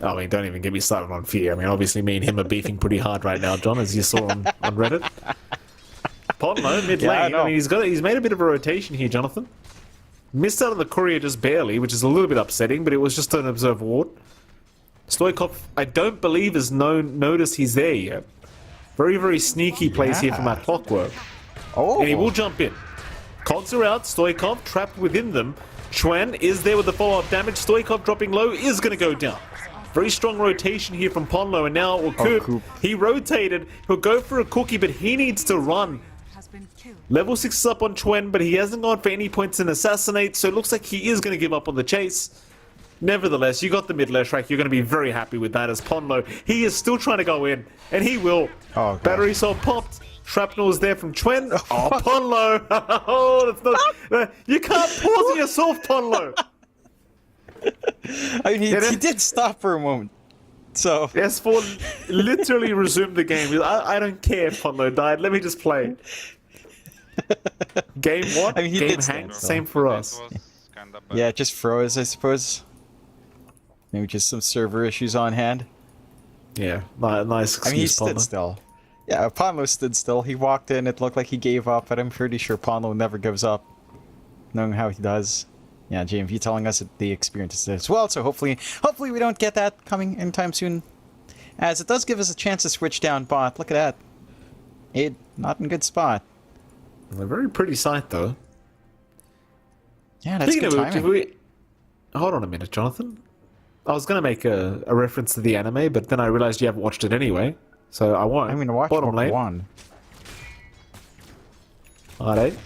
[SPEAKER 1] I mean, don't even get me started on Fear. I mean, obviously, me and him are beefing pretty hard right now, John, as you saw on Reddit. Ponlo, mid lane.
[SPEAKER 2] Yeah,
[SPEAKER 1] I mean, he's made a bit of a rotation here, Jonathan. Missed out on the courier just barely, which is a little bit upsetting, but it was just an observe ward. Stoikov, I don't believe, has noticed he's there yet. Very, very sneaky plays here from our Clockwork.
[SPEAKER 2] Oh.
[SPEAKER 1] And he will jump in. Cogs are out, Stoikov trapped within them. Chuen is there with the follow-up damage. Stoikov dropping low is going to go down. Very strong rotation here from Ponlo, and now Coop. He rotated. He'll go for a cookie, but he needs to run. Level 6 is up on Chuen, but he hasn't gone for any points in Assassinate, so it looks like he is going to give up on the chase. Nevertheless, you got the mid-lash rack. You're going to be very happy with that as Ponlo. He is still trying to go in, and he will.
[SPEAKER 2] Oh,
[SPEAKER 1] Battery cell popped. Shrapnel is there from Chuen. Oh, Ponlo! Oh, that's not. You can't pause yourself, Ponlo.
[SPEAKER 2] I mean, he did stop for a moment. So
[SPEAKER 1] S4 literally resumed the game. I don't care if Ponlo died. Let me just play. Game what?
[SPEAKER 2] I mean, he
[SPEAKER 1] Game
[SPEAKER 2] did stand
[SPEAKER 1] hang.
[SPEAKER 2] still.
[SPEAKER 1] Same for
[SPEAKER 5] That
[SPEAKER 1] us.
[SPEAKER 5] was kinda bad.
[SPEAKER 2] Yeah, it just froze, I suppose. Maybe just some server issues on hand.
[SPEAKER 1] Yeah, nice excuse.
[SPEAKER 2] I mean, he stood
[SPEAKER 1] Ponlo.
[SPEAKER 2] still. Yeah, Ponlo stood still. He walked in, it looked like he gave up, but I'm pretty sure Ponlo never gives up. Knowing how he does. Yeah, JMV telling us that they experienced it as well, so hopefully we don't get that coming anytime soon. As it does give us a chance to switch down bot. Look at that. Aid, not in good spot.
[SPEAKER 1] A very pretty sight, though.
[SPEAKER 2] Yeah, that's
[SPEAKER 1] Speaking
[SPEAKER 2] good
[SPEAKER 1] of which,
[SPEAKER 2] timing.
[SPEAKER 1] hold on a minute, Jonathan. I was going to make a reference to the anime, but then I realized you haven't watched it anyway, so I won't.
[SPEAKER 2] I'm gonna watch
[SPEAKER 1] Bottom
[SPEAKER 2] Book
[SPEAKER 1] lane.
[SPEAKER 2] 1.
[SPEAKER 1] Alright.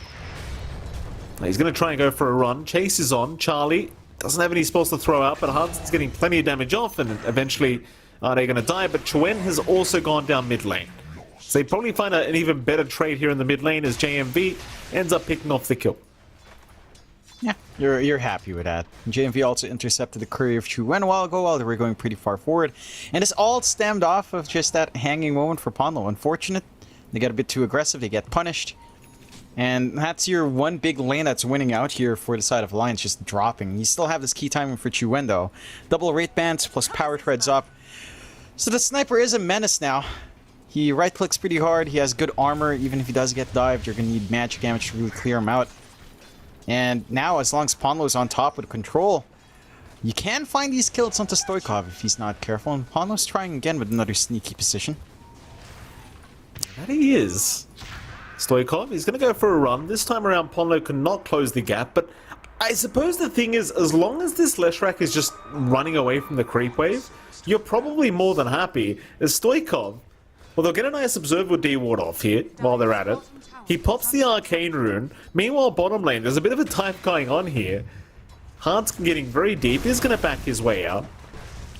[SPEAKER 1] He's going to try and go for a run. Chase is on. Charlie doesn't have any spells to throw out, but Hudson's getting plenty of damage off, and eventually they're going to die. But Chuen has also gone down mid lane. So they probably find an even better trade here in the mid lane as JMV ends up picking off the kill.
[SPEAKER 2] Yeah, you're happy with that. JMV also intercepted the courier of Chuen a while ago while they were going pretty far forward. And this all stemmed off of just that hanging moment for Ponlo. Unfortunate. They get a bit too aggressive, they get punished. And that's your one big lane that's winning out here for the side of Alliance, just dropping. You still have this key timing for Chuen though. Double rate bands plus power treads up. So the sniper is a menace now. He right clicks pretty hard, he has good armor, even if he does get dived, you're gonna need magic damage to really clear him out. And now, as long as Ponlo's on top with control, you can find these kills onto Stoikov if he's not careful. And Ponlo's trying again with another sneaky position.
[SPEAKER 1] That he is. Stoikov, he's going to go for a run. This time around, Ponlo cannot close the gap, but I suppose the thing is, as long as this Leshrac is just running away from the creep wave, you're probably more than happy. As Stoikov, well, they'll get a nice Observer D-Ward off here while they're at it. He pops the Arcane Rune. Meanwhile, bottom lane, there's a bit of a type going on here. Hart's getting very deep. He's going to back his way out.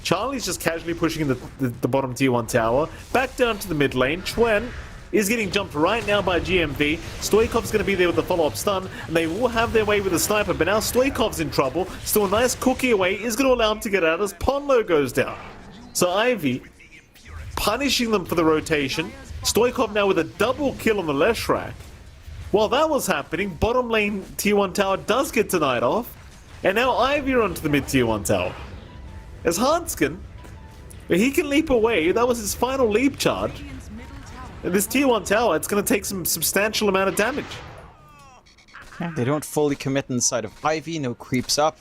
[SPEAKER 1] Charlie's just casually pushing the bottom tier 1 tower. Back down to the mid lane. Chuen is getting jumped right now by GMV. Stoikov's going to be there with the follow-up stun, and they will have their way with the sniper, but now Stoikov's in trouble. Still a nice cookie away is going to allow him to get out as Ponlo goes down. So Ivy punishing them for the rotation. Stoikov now with a double kill on the Leshrac. While that was happening, bottom lane tier 1 tower does get denied off, and now Ivy are onto the mid tier 1 tower. As Hanskin, he can leap away. That was his final leap charge. And this tier 1 tower, it's going to take some substantial amount of damage.
[SPEAKER 2] Yeah, they don't fully commit inside of Ivy, no creeps up.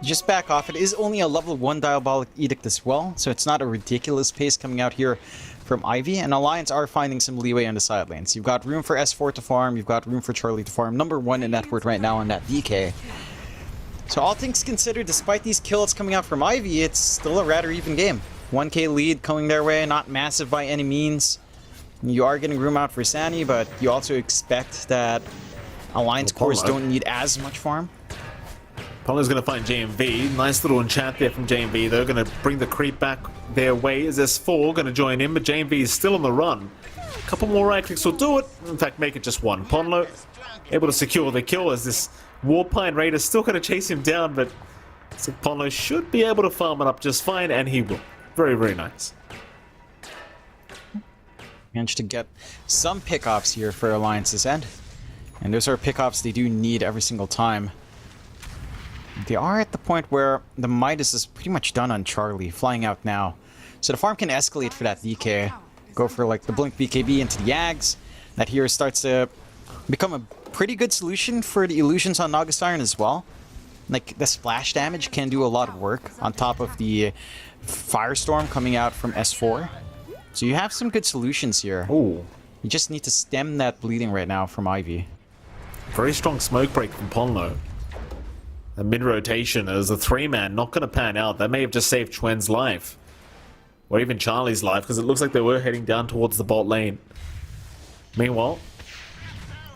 [SPEAKER 2] Just back off. It is only a level 1 Diabolic Edict as well, so it's not a ridiculous pace coming out here from Ivy, and Alliance are finding some leeway on the side lanes. You've got room for S4 to farm, you've got room for Charlie to farm. Number 1 in net worth right now on that DK. So all things considered, despite these kills coming out from Ivy, it's still a rather even game. 1k lead coming their way, not massive by any means. You are getting room out for Sani, but you also expect that Alliance cores don't need as much farm.
[SPEAKER 1] Ponlo's going to find JMV. Nice little enchant there from JMV. They're going to bring the creep back their way as S4 going to join in, but JMV is still on the run. A couple more right clicks will do it. In fact, make it just one. Ponlo able to secure the kill as this Warpine Raider is still going to chase him down, but so Ponlo should be able to farm it up just fine, and he will. Very, very nice.
[SPEAKER 2] Managed to get some pickoffs here for Alliance's end. And those are pickoffs they do need every single time. They are at the point where the Midas is pretty much done on Charlie, flying out now. So the farm can escalate for that DK. Go for like the Blink BKB into the Yags. That here starts to become a pretty good solution for the illusions on August Iron as well. Like the splash damage can do a lot of work on top of the Firestorm coming out from S4. So you have some good solutions here.
[SPEAKER 1] Ooh.
[SPEAKER 2] You just need to stem that bleeding right now from Ivy.
[SPEAKER 1] Very strong smoke break from Ponlo. A mid-rotation as a 3-man not going to pan out. That may have just saved Chuen's life. Or even Charlie's life, because it looks like they were heading down towards the bot lane. Meanwhile,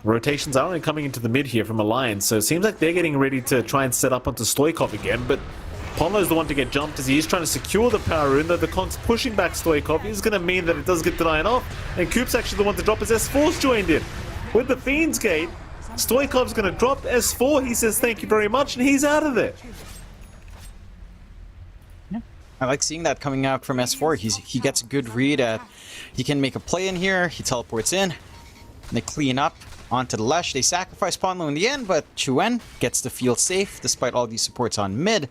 [SPEAKER 1] rotations are only coming into the mid here from Alliance, so it seems like they're getting ready to try and set up onto Stoikov again, but Ponlo's the one to get jumped as he is trying to secure the power rune, though the Conk's pushing back Stoikov is going to mean that it does get denied off, and Coop's actually the one to drop as S4's joined in. With the Fiend's Gate, Stoikov's going to drop S4, he says thank you very much, and he's out of there.
[SPEAKER 2] Yeah. I like seeing that coming out from S4. He gets a good read at, he can make a play in here, he teleports in, and they clean up onto the Lesh. They sacrifice Ponlo in the end, but Chuen gets the field safe despite all these supports on mid.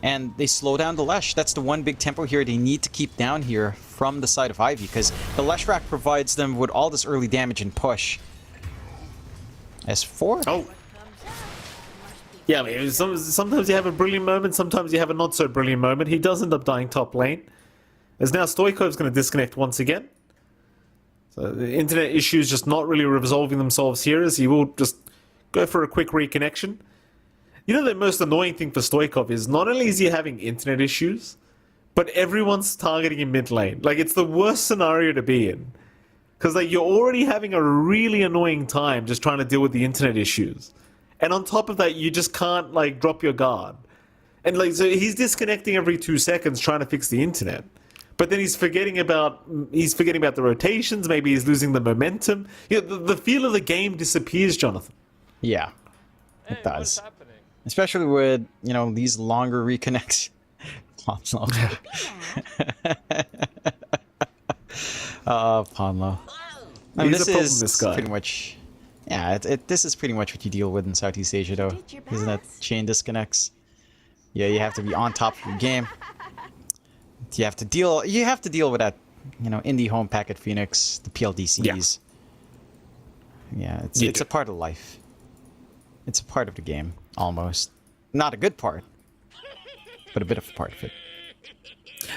[SPEAKER 2] And they slow down the Lesh. That's the one big tempo here they need to keep down here from the side of Ivy, because the Lesh rack provides them with all this early damage and push. S4?
[SPEAKER 1] Oh. Yeah, I mean, sometimes you have a brilliant moment, sometimes you have a not so brilliant moment. He does end up dying top lane. As now Stoikov's going to disconnect once again. So the internet issues just not really resolving themselves here, as he will just go for a quick reconnection. You know, the most annoying thing for Stoikov is not only is he having internet issues, but everyone's targeting him mid lane. Like, it's the worst scenario to be in. Because like, you're already having a really annoying time just trying to deal with the internet issues. And on top of that, you just can't like drop your guard. And like, so he's disconnecting every 2 seconds trying to fix the internet. But then he's forgetting about the rotations, maybe he's losing the momentum. You know, the feel of the game disappears, Jonathan.
[SPEAKER 2] Yeah, it does. Especially with, you know, these longer reconnects. Ponlo. I mean, this is pretty much... Yeah, this is pretty much what you deal with in Southeast Asia, though. Isn't it? Chain disconnects. Yeah, you have to be on top of your game. You have to deal with that, you know, indie home packet Phoenix, the PLDCs. Yeah, it's a part of life. It's a part of the game, almost. Not a good part, but a bit of a part of it.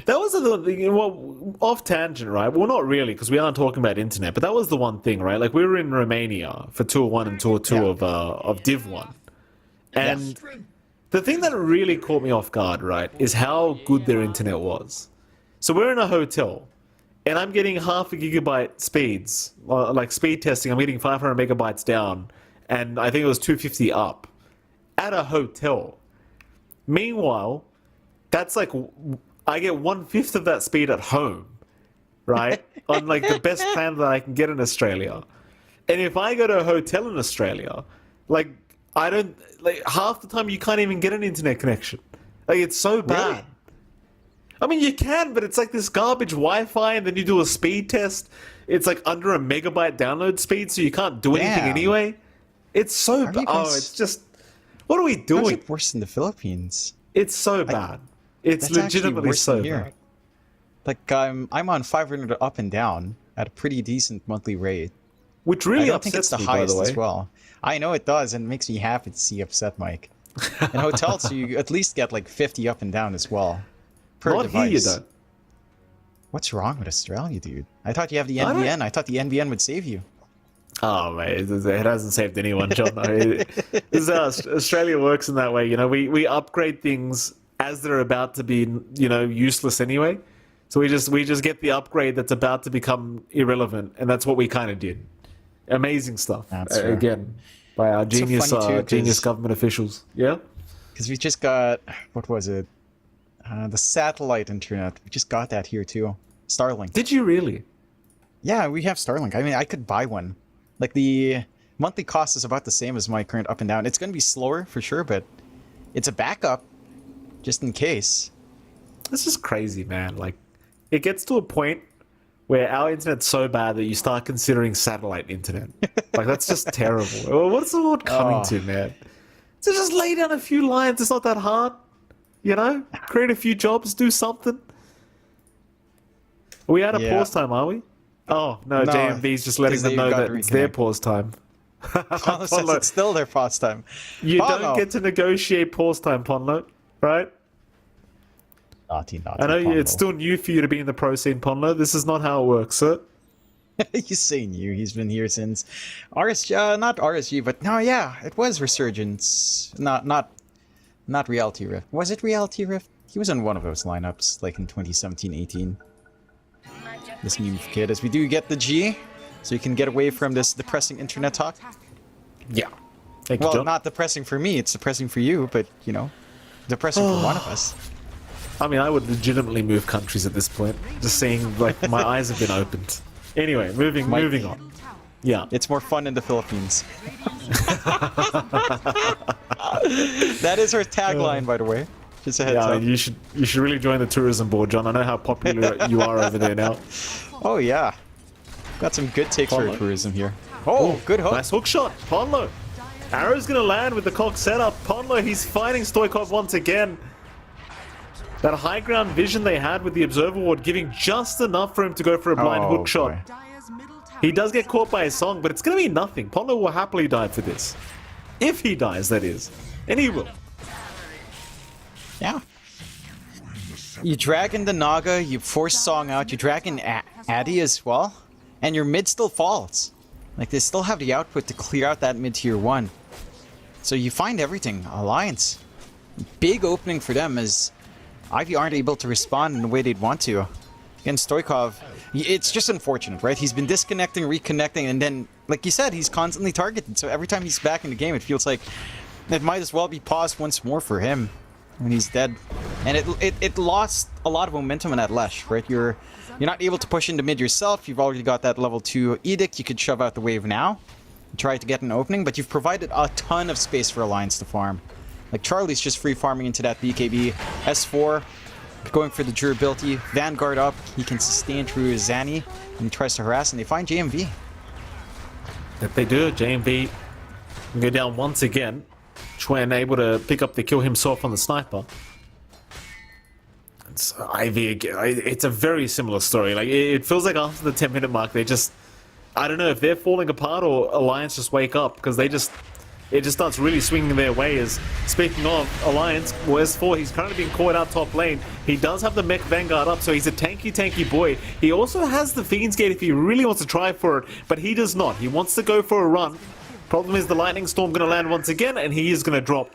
[SPEAKER 1] That was the thing, well, off tangent, right? Well, not really, because we aren't talking about internet, but that was the one thing, right? Like, we were in Romania for Tour 1 and Tour 2 of Div 1. And the thing that really caught me off guard, right, is how good their internet was. So we're in a hotel, and I'm getting half a gigabyte speeds, like speed testing, I'm getting 500 megabytes down, and I think it was 250 up, at a hotel. Meanwhile, that's like... I get 1/5 of that speed at home, right? On like the best plan that I can get in Australia. And if I go to a hotel in Australia, like I don't, like half the time you can't even get an internet connection. Like it's so bad. Really? I mean, you can, but it's like this garbage Wi-Fi, and then you do a speed test. It's like under a megabyte download speed, so you can't do anything anyway. It's so bad. Oh, it's just, what are we doing?
[SPEAKER 2] How's it worse in the Philippines?
[SPEAKER 1] It's so bad. It's legitimately so bad.
[SPEAKER 2] Like I'm on 500 up and down at a pretty decent monthly rate.
[SPEAKER 1] Which really
[SPEAKER 2] I don't think it's the highest as well. I know it does, and it makes me happy to see upset Mike. In hotels, you at least get like 50 up and down as well. Per
[SPEAKER 1] Not
[SPEAKER 2] device.
[SPEAKER 1] here, you don't.
[SPEAKER 2] What's wrong with Australia, dude? I thought you have the NBN. I thought the NBN would save you.
[SPEAKER 1] Oh, mate, it hasn't saved anyone, John. This is how Australia works in that way. You know, we upgrade things as they're about to be, you know, useless anyway. So we just get the upgrade that's about to become irrelevant, and that's what we kind of did. Amazing stuff. Again, by our genius government officials. Yeah?
[SPEAKER 2] Because we just got, what was it? The satellite internet. We just got that here too. Starlink.
[SPEAKER 1] Did you really?
[SPEAKER 2] Yeah, we have Starlink. I mean, I could buy one. Like, the monthly cost is about the same as my current up and down. It's going to be slower for sure, but it's a backup. Just in case.
[SPEAKER 1] This is crazy, man. Like, it gets to a point where our internet's so bad that you start considering satellite internet. Like, that's just terrible. What's the world coming to, man? So just lay down a few lines. It's not that hard. You know? Create a few jobs. Do something. Are we out of pause time, are we? Oh, no. JMV's just letting them know that it's their pause time.
[SPEAKER 2] Ponlo, it's still their pause time.
[SPEAKER 1] You don't get to negotiate pause time, Ponlo. Right?
[SPEAKER 2] Naughty,
[SPEAKER 1] I know
[SPEAKER 2] Ponlo.
[SPEAKER 1] It's still new for you to be in the pro scene, Ponlo. This is not how it works, sir.
[SPEAKER 2] You say new. He's been here since RSG, not RSG, but no, yeah, it was Resurgence. Not Reality Rift. Was it Reality Rift? He was in one of those lineups, like in 2017-18. This new kid, as we do get the G, so you can get away from this depressing internet talk.
[SPEAKER 1] Yeah. Thank you,
[SPEAKER 2] well,
[SPEAKER 1] John.
[SPEAKER 2] not depressing for me. It's depressing for you, but you know. Depressing for one of us.
[SPEAKER 1] I mean, I would legitimately move countries at this point. Just seeing, like, my eyes have been opened. Anyway, moving on. Yeah.
[SPEAKER 2] It's more fun in the Philippines. That is her tagline, by the way. Just a heads up.
[SPEAKER 1] You should really join the tourism board, John. I know how popular you are over there now.
[SPEAKER 2] Oh, yeah. Got some good takes for tourism here. Oh, good hook.
[SPEAKER 1] Nice hook shot. Ponlo. Arrow's going to land with the cock setup. Ponlo, he's fighting Stoikov once again. That high ground vision they had with the Observer Ward giving just enough for him to go for a blind hook shot.
[SPEAKER 2] Boy.
[SPEAKER 3] Dire's middle tower
[SPEAKER 1] He does get caught by his song, but it's going to be nothing. Ponlo will happily die for this. If he dies, that is. And he will.
[SPEAKER 2] Yeah. You drag in the Naga, you force Song out, you drag in Addy as well, and your mid still falls. Like, they still have the output to clear out that mid tier 1. So you find everything. Alliance. Big opening for them as Ivy aren't able to respond in the way they'd want to. Against Stoikov, it's just unfortunate, right? He's been disconnecting, reconnecting, and then, like you said, he's constantly targeted. So every time he's back in the game, it feels like it might as well be paused once more for him when he's dead. And it lost a lot of momentum in that Lesh, right? You're not able to push into mid yourself. You've already got that level 2 Edict. You could shove out the wave now, try to get an opening, but you've provided a ton of space for Alliance to farm. Like, Charlie's just free farming into that BKB. S4 going for the durability. Vanguard up. He can sustain through Zanny, and he tries to harass, and they find JMV.
[SPEAKER 1] If they do, JMV can go down once again. Chuen able to pick up the kill himself on the sniper. It's Ivy again. It's a very similar story. Like, it feels like after the 10-minute mark, they just, I don't know if they're falling apart or Alliance just wake up, because it just starts really swinging their way. As speaking of Alliance, well, S4, he's currently being caught out top lane. He does have the mech Vanguard up, so he's a tanky boy. He also has the Fiend's Gate if he really wants to try for it, but he does not. He wants to go for a run. Problem is the Lightning Storm going to land once again, and he is going to drop.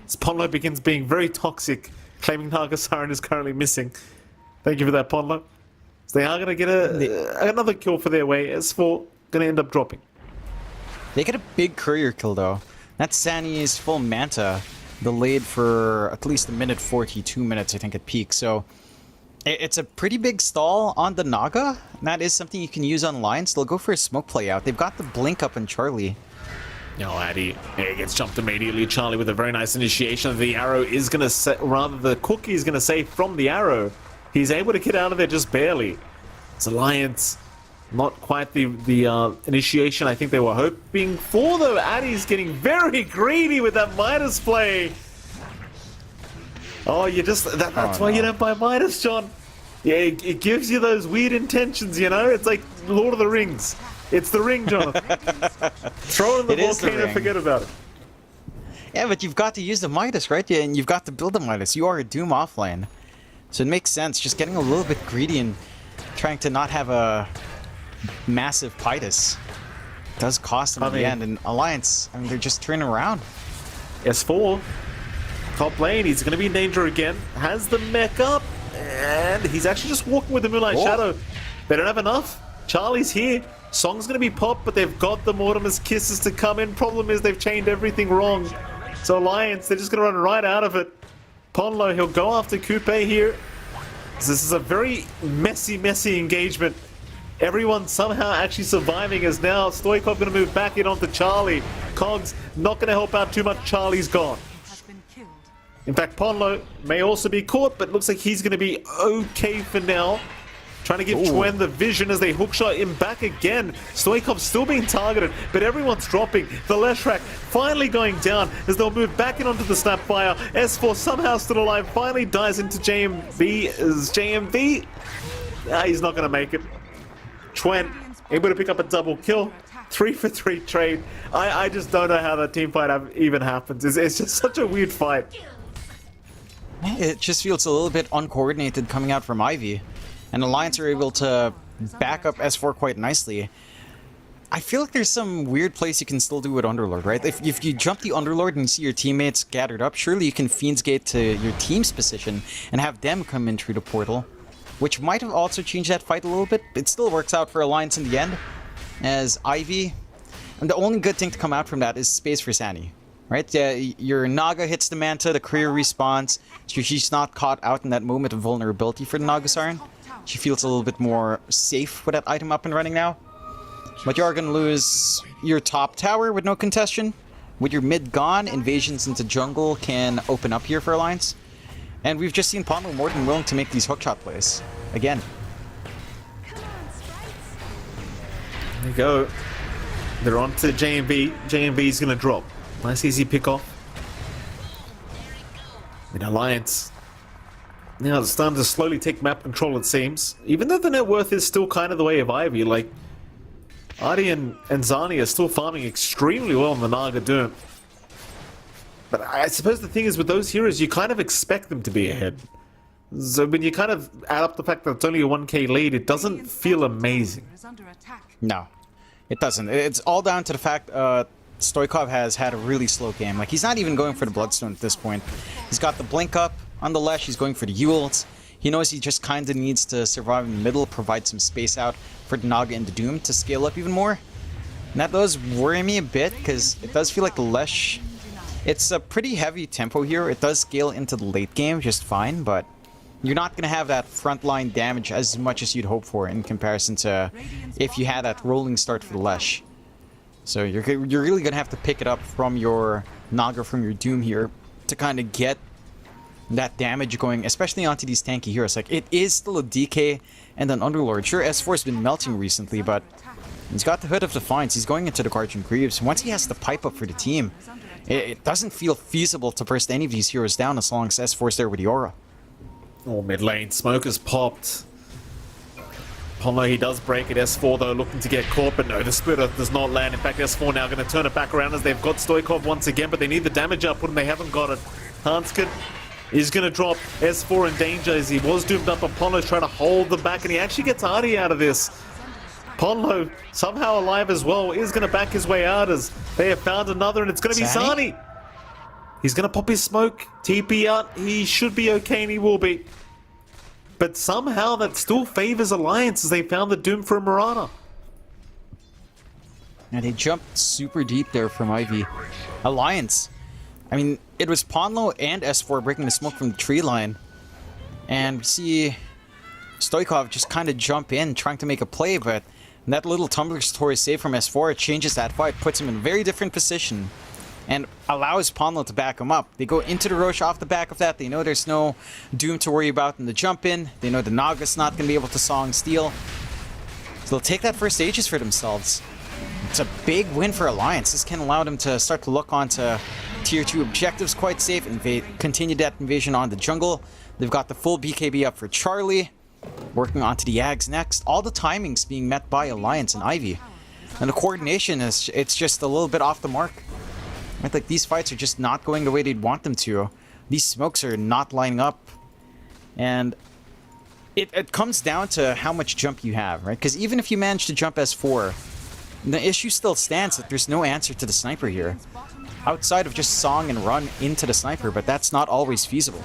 [SPEAKER 1] As Ponlo begins being very toxic, claiming Naga Siren is currently missing. Thank you for that, Ponlo. So they are going to get another kill for their way. S4 going to end up dropping.
[SPEAKER 2] They get a big courier kill, though. That's Zanny's full Manta, delayed for at least a minute 42 minutes, I think, at peak. So it's a pretty big stall on the Naga. And that is something you can use on Lions. They'll go for a smoke play out. They've got the blink up on Charlie.
[SPEAKER 1] No, Addy gets jumped immediately. Charlie with a very nice initiation. The arrow is going to, rather the cookie is going to save from the arrow. He's able to get out of there just barely. It's Alliance. Not quite the initiation I think they were hoping for, though. Addy's getting very greedy with that Midas play. Oh, you just... That's why you don't buy Midas, John. Yeah, it gives you those weird intentions, you know? It's like Lord of the Rings. It's the ring, Jonathan. Throw it in the volcano and forget about it.
[SPEAKER 2] Yeah, but you've got to use the Midas, right? Yeah, and you've got to build the Midas. You are a Doom offlane. So it makes sense. Just getting a little bit greedy and trying to not have a massive Pitus does cost them in the end. And Alliance, I mean, they're just turning around.
[SPEAKER 1] S4, top lane, he's going to be in danger again. Has the mech up, and he's actually just walking with the Moonlight Shadow. They don't have enough. Charlie's here. Song's going to be popped, but they've got the Mortimer's Kisses to come in. Problem is they've chained everything wrong. So Alliance, they're just going to run right out of it. Ponlo, he'll go after Coupe here. This is a very messy engagement. Everyone somehow actually surviving, as now Stoikov going to move back in onto Charlie. Cogs not going to help out too much. Charlie's gone.
[SPEAKER 3] has been killed.
[SPEAKER 1] In fact, Ponlo may also be caught, but looks like he's going to be okay for now. Trying to give Chuen the vision as they hookshot him back again. Stoikov's still being targeted, but everyone's dropping. The Leshrac finally going down as they'll move back in onto the Snapfire. S4 somehow still alive, finally dies into JMV. Is JMV? He's not going to make it. Chuen able to pick up a double kill. 3 for 3 trade. I just don't know how that team fight even happens. It's just such a weird fight.
[SPEAKER 2] It just feels a little bit uncoordinated coming out from Ivy. And Alliance are able to back up S4 quite nicely. I feel like there's some weird place you can still do with Underlord, right? If you jump the Underlord and you see your teammates gathered up, surely you can Fiend's Gate to your team's position and have them come in through the portal, which might have also changed that fight a little bit. It still works out for Alliance in the end, as Ivy. And the only good thing to come out from that is space for Zanny, right? Your Naga hits the Manta, the career respawns, so she's not caught out in that moment of vulnerability for the Naga Siren. She feels a little bit more safe with that item up and running now. But you are going to lose your top tower with no contestation. With your mid gone, invasions into jungle can open up here for Alliance. And we've just seen Ponlo more than willing to make these hookshot plays. Again.
[SPEAKER 1] There you go. They're on to JMB. JMB's gonna drop. Nice easy pick off. In Alliance. Now it's starting to slowly take map control, it seems. Even though the net worth is still kind of the way of Ivy, like Adi and Zani are still farming extremely well on the Naga Doom. But I suppose the thing is with those heroes, you kind of expect them to be ahead. So when you kind of add up the fact that it's only a 1k lead, it doesn't feel amazing.
[SPEAKER 2] No, it doesn't. It's all down to the fact Stoikov has had a really slow game. Like, he's not even going for the Bloodstone at this point. He's got the Blink up on the Lesh, he's going for the Yules. He knows he just kind of needs to survive in the middle, provide some space out for the Naga and the Doom to scale up even more. And that does worry me a bit, because it does feel like the Lesh... It's a pretty heavy tempo here. It does scale into the late game just fine, but you're not going to have that frontline damage as much as you'd hope for in comparison to if you had that rolling start for the Lesh. So you're really going to have to pick it up from your Naga, from your Doom here, to kind of get that damage going, especially onto these tanky heroes. Like, it is still a DK and an Underlord. Sure, S4's been melting recently, but he's got the Hood of Defiance. He's going into the Guardian Greaves. Once he has the pipe up for the team, it doesn't feel feasible to burst any of these heroes down as long as S4's there with the aura.
[SPEAKER 1] Oh, mid lane. Smoke has popped. Ponlo, he does break it. S4, though, looking to get caught, but no, the Splitter does not land. In fact, S4 now going to turn it back around as they've got Stoikov once again, but they need the damage output and they haven't got it. Hanskin is going to drop S4 in danger as he was doomed up, but Ponlo's trying to hold them back, and he actually gets Artie out of this. Ponlo, somehow alive as well, is going to back his way out as they have found another, and it's going to be Zani. He's going to pop his smoke, TP out, he should be okay, and he will be. But somehow that still favors Alliance as they found the Doom for Murata.
[SPEAKER 2] And they jumped super deep there from Ivy. Alliance. I mean, it was Ponlo and S4 breaking the smoke from the tree line. And we see Stoikov just kind of jump in, trying to make a play, but that little Tumbler's Toy save from S4 changes that fight, puts him in a very different position, and allows Ponlo to back him up. They go into the Roche off the back of that. They know there's no Doom to worry about in the jump in. They know the Naga's not going to be able to Song Steal. So they'll take that first Aegis for themselves. It's a big win for Alliance. This can allow them to start to look onto Tier 2 objectives quite safe and continue that invasion on the jungle. They've got the full BKB up for Charlie. Working onto the Yags next. All the timings being met by Alliance and Ivy. And the coordination is, it's just a little bit off the mark. Right? Like, these fights are just not going the way they'd want them to. These smokes are not lining up. And it comes down to how much jump you have, right? Because even if you manage to jump S4, the issue still stands that there's no answer to the sniper here. Outside of just song and run into the sniper, but that's not always feasible.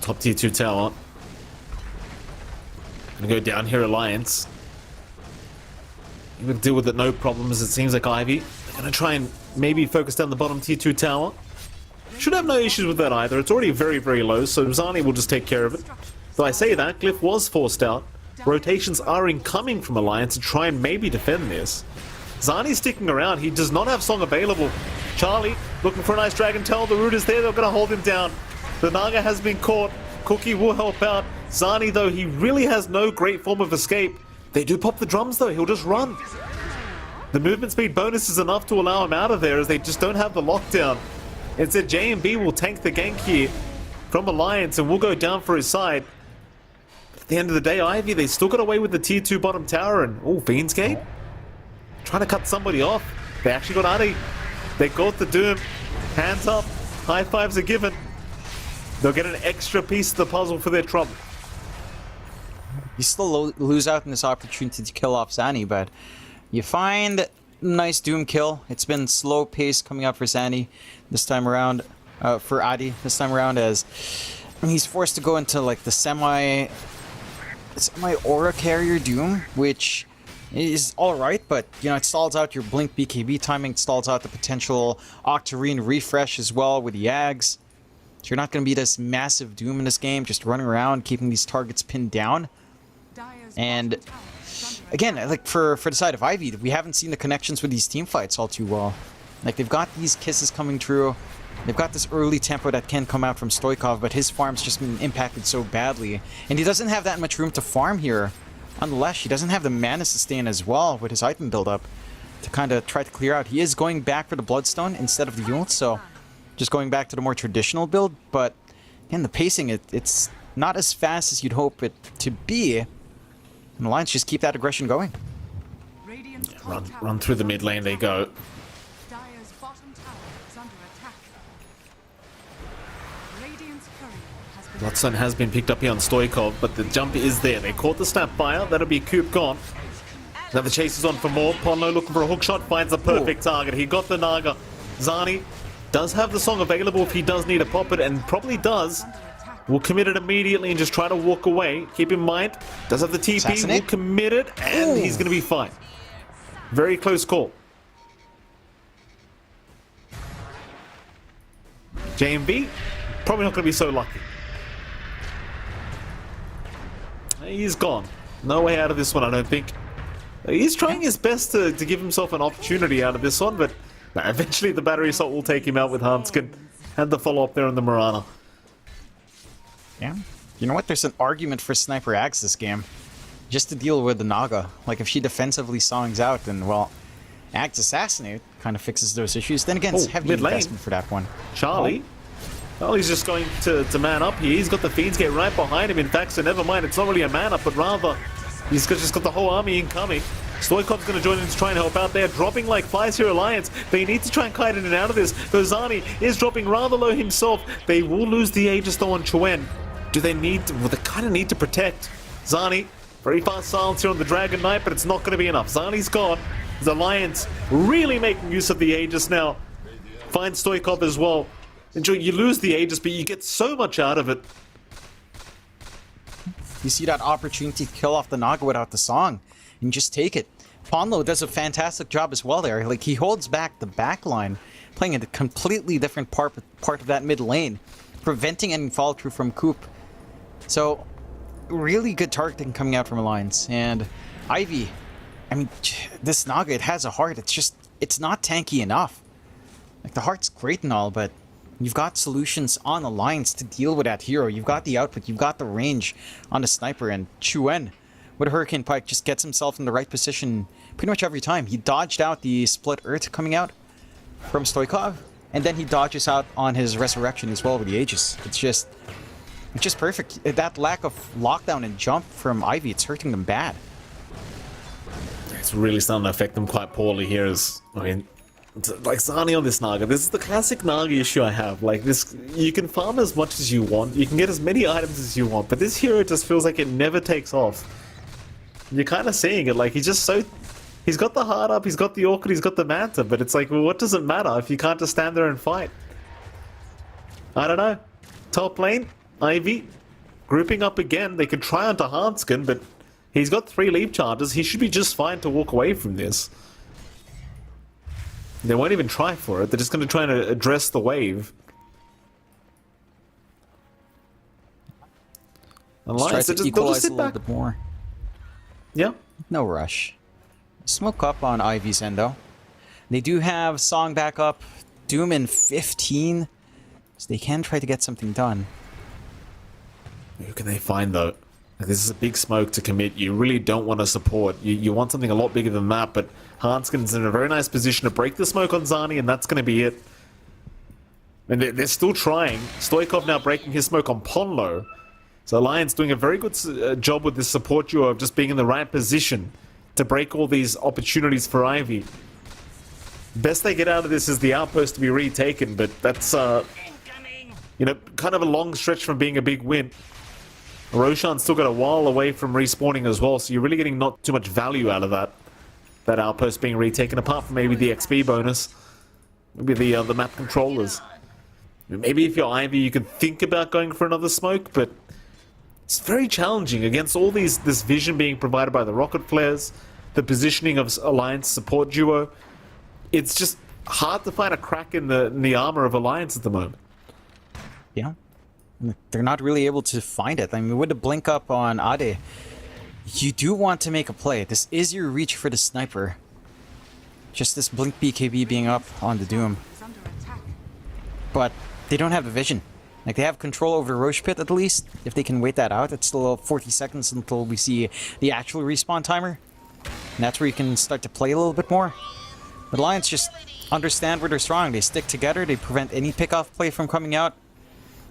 [SPEAKER 1] Top tier 2 tower. Gonna go down here, Alliance. You can deal with it, no problems. It seems like Ivy. They're gonna try and maybe focus down the bottom tier 2 tower. Should have no issues with that either. It's already very, very low, so Zani will just take care of it. Though I say that, Glyph was forced out. Rotations are incoming from Alliance to try and maybe defend this. Zani's sticking around. He does not have Song available. Charlie looking for a nice Dragon Tail. The root is there. They're gonna hold him down. The Naga has been caught. Cookie will help out. Zani, though, he really has no great form of escape. They do pop the drums, though. He'll just run. The movement speed bonus is enough to allow him out of there as they just don't have the lockdown. Instead, JMB will tank the gank here from Alliance and will go down for his side. But at the end of the day, Ivy, they still got away with the tier 2 bottom tower and... Oh, Fiend's Gate? Trying to cut somebody off. They actually got Adi. They got the Doom. Hands up. High fives are given. They'll get an extra piece of the puzzle for their trouble.
[SPEAKER 2] You still lose out on this opportunity to kill off Zani, but you find a nice Doom kill. It's been slow pace coming up for Zani this time around, for Adi this time around, as he's forced to go into like the semi aura carrier Doom, which is alright, but you know, it stalls out your blink BKB timing, it stalls out the potential Octarine refresh as well with the Yags. So you're not going to be this massive Doom in this game, just running around, keeping these targets pinned down. And again, like for the side of Ivy, we haven't seen the connections with these team fights all too well. Like, they've got these kisses coming through. They've got this early tempo that can come out from Stoikov, but his farm's just been impacted so badly. And he doesn't have that much room to farm here Nonetheless, she doesn't have the mana sustain as well with his item build-up to kind of try to clear out. He is going back for the Bloodstone instead of the Yule, so just going back to the more traditional build, but again, the pacing, it's not as fast as you'd hope it to be. And the Lions just keep that aggression going.
[SPEAKER 3] Radiant's top tower
[SPEAKER 1] Run through the
[SPEAKER 3] is
[SPEAKER 1] mid lane
[SPEAKER 3] under
[SPEAKER 1] they go.
[SPEAKER 3] attack. Dire's bottom tower is under attack. Radiant's courier has been
[SPEAKER 1] Bloodstone has been picked up here on Stoikov, but the jump is there. They caught the Snapfire. That'll be Coop gone. Now the chase is on for more. Ponlo looking for a hook shot, finds the perfect target. He got the Naga. Zani does have the song available if he does need to pop it, and probably does.
[SPEAKER 3] under attack.
[SPEAKER 1] Will commit it immediately and just try to walk away. Keep in mind, does have the TP,
[SPEAKER 2] Assassinate.
[SPEAKER 1] will commit it, and
[SPEAKER 2] Ooh.
[SPEAKER 1] he's going to be fine. Very close call. JMV, probably not going to be so lucky. He's gone. No way out of this one, I don't think. He's trying his best to give himself an opportunity out of this one, but eventually the battery assault will take him out with Hanskin and the follow-up there on the Mirana.
[SPEAKER 2] Yeah. You know what? There's an argument for Sniper Axe this game. Just to deal with the Naga. Like, if she defensively songs out, then, well, Axe Assassinate kind of fixes those issues. Then again, it's
[SPEAKER 1] Oh,
[SPEAKER 2] heavy
[SPEAKER 1] mid lane.
[SPEAKER 2] investment for that one.
[SPEAKER 1] Charlie. Well, he's just going to man up here. He's got the Fiends get right behind him, in fact, so never mind. It's not really a man up, but rather just got the whole army incoming. Stoikov's going to join in to try and help out there. Dropping like flies here, Alliance. They need to try and kite in and out of this. Zani is dropping rather low himself. They will lose the Aegis though on Chuen. Do they need to? Well, they kind of need to protect. Zani, very fast silence here on the Dragon Knight, but it's not going to be enough. Zani's gone. The Alliance really making use of the Aegis now. Finds Stoikov as well. Enjoy, you lose the Aegis, but you get so much out of it.
[SPEAKER 2] You see that opportunity to kill off the Naga without the song, and just take it. Ponlo does a fantastic job as well there. Like, he holds back the back line, playing a completely different part of that mid lane, preventing any fall through from Coop. So, really good targeting coming out from Alliance. And Ivy, I mean, this Naga, it has a heart. It's not tanky enough. Like, the heart's great and all, but you've got solutions on Alliance to deal with that hero. You've got the output, you've got the range on the sniper, and Chuen with a Hurricane Pike just gets himself in the right position pretty much every time. He dodged out the split earth coming out from Stoikov, and then he dodges out on his resurrection as well with the Aegis. It's just perfect. That lack of lockdown and jump from Ivy, it's hurting them bad.
[SPEAKER 1] It's really starting to affect them quite poorly here. Like Zani on this Naga, this is the classic Naga issue I have. Like this, you can farm as much as you want, you can get as many items as you want, but this hero just feels like it never takes off. You're kind of seeing it, like he's got the heart up, he's got the Orchid, he's got the Manta, but it's like, well, what does it matter if you can't just stand there and fight? I don't know. Top lane, Ivy, grouping up again. They could try onto Hanskin, but he's got 3 leap charges. He should be just fine to walk away from this. They won't even try for it. They're just going to try and address the wave.
[SPEAKER 2] Let's try to equalize a little bit more.
[SPEAKER 1] Yeah.
[SPEAKER 2] No rush. Smoke up on Ivy's end, though. They do have Song back up. Doom in 15. So they can try to get something done.
[SPEAKER 1] Who can they find, though? Like, this is a big smoke to commit. You really don't want to support. You want something a lot bigger than that, but Hanskin's in a very nice position to break the smoke on Zani, and that's going to be it. And they're still trying. Stoikov now breaking his smoke on Ponlo. So Alliance doing a very good job with this support duo of just being in the right position to break all these opportunities for Ivy. Best they get out of this is the outpost to be retaken, but that's, you know, kind of a long stretch from being a big win. Roshan's still got a while away from respawning as well, so you're really getting not too much value out of that outpost being retaken, apart from maybe the XP bonus, maybe the map controllers. Maybe if you're Ivy, you could think about going for another smoke, but it's very challenging against all this vision being provided by the rocket flares, the positioning of Alliance support duo. It's just hard to find a crack in the armor of Alliance at the moment.
[SPEAKER 2] Yeah. They're not really able to find it. I mean, with the blink up on Ade, you do want to make a play. This is your reach for the sniper. Just this blink BKB being up on the Doom.
[SPEAKER 3] is under attack.
[SPEAKER 2] But they don't have the vision. Like, they have control over the Roche Pit at least. If they can wait that out, it's still 40 seconds until we see the actual respawn timer. And that's where you can start to play a little bit more. But Alliance just understand where they're strong. They stick together, they prevent any pickoff play from coming out.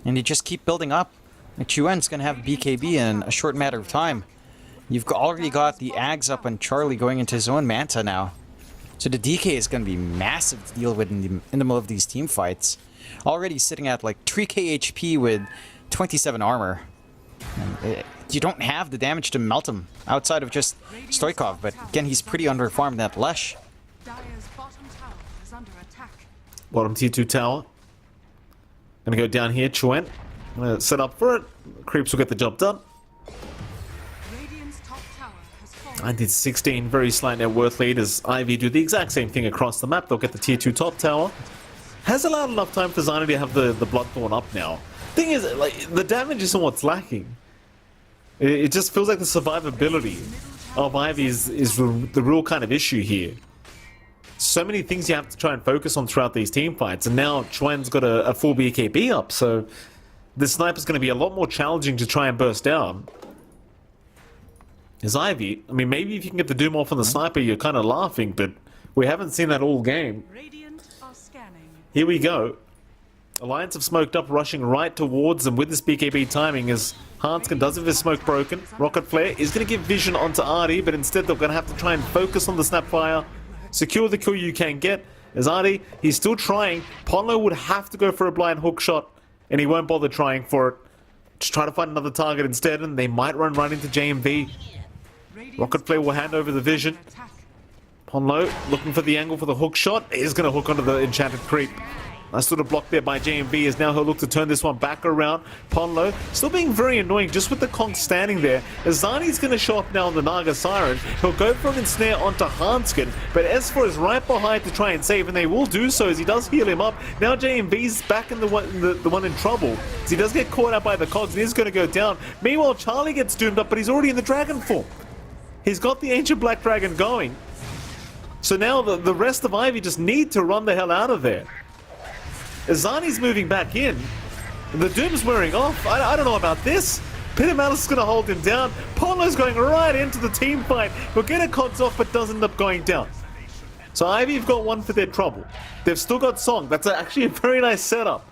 [SPEAKER 2] And they just keep building up. Like, Chuen's gonna have BKB in a short matter of time. You've already got the Ags up on Charlie going into his own Manta now. So the DK is gonna be massive to deal with in the middle of these team fights. Already sitting at like 3k HP with 27 armor. And you don't have the damage to melt him outside of just Stoikov, but again, he's pretty underfarmed at Lesh.
[SPEAKER 3] Dire's bottom tower is under attack.
[SPEAKER 1] Bottom tier 2 tower. Gonna go down here, Chuen. Gonna set up for it. Creeps will get the job done.
[SPEAKER 3] Radiant's top tower has fallen.
[SPEAKER 1] 1916, very slight net worth lead as Ivy do the exact same thing across the map. They'll get the tier 2 top tower. Has allowed enough time for Zani to have the Bloodthorn up now. Thing is, like, the damage isn't what's lacking. It just feels like the survivability of Ivy is the real kind of issue here. So many things you have to try and focus on throughout these team fights, and now Chuen's got a full BKB up, so the sniper's going to be a lot more challenging to try and burst down. As Ivy, I mean, maybe if you can get the Doom off on the sniper, you're kind of laughing, but we haven't seen that all game.
[SPEAKER 3] Radiant are scanning.
[SPEAKER 1] Here we go. Alliance have smoked up, rushing right towards them with this BKB timing as Hanskin does have his smoke broken. Rocket Flare is going to give vision onto Artie, but instead they're going to have to try and focus on the Snapfire. Secure the kill you can get. As Artie, he's still trying. Ponlo would have to go for a blind hook shot, and he won't bother trying for it. Just try to find another target instead, and they might run right into JMV. Rocket Flare will hand over the vision. Ponlo looking for the angle for the hook shot. Is going to hook onto the enchanted creep. Nice little block there by JMV as now he'll look to turn this one back around. Ponlo still being very annoying just with the conch standing there. As Zani's going to show up now on the Naga Siren. He'll go for an ensnare onto Hanskin, but S4 is right behind to try and save, and they will do so as he does heal him up. Now JMV's back in the one in trouble as he does get caught out by the cogs and he's going to go down. Meanwhile, Charlie gets doomed up, but he's already in the dragon form. He's got the Ancient Black Dragon going. So now the rest of Ivy just need to run the hell out of there. Zani's moving back in. The Doom's wearing off. I don't know about this. Peter Malice is going to hold him down. Ponlo's going right into the team fight. He'll get a cogs off, but does end up going down. So Ivy have got one for their trouble. They've still got Song. That's actually a very nice setup.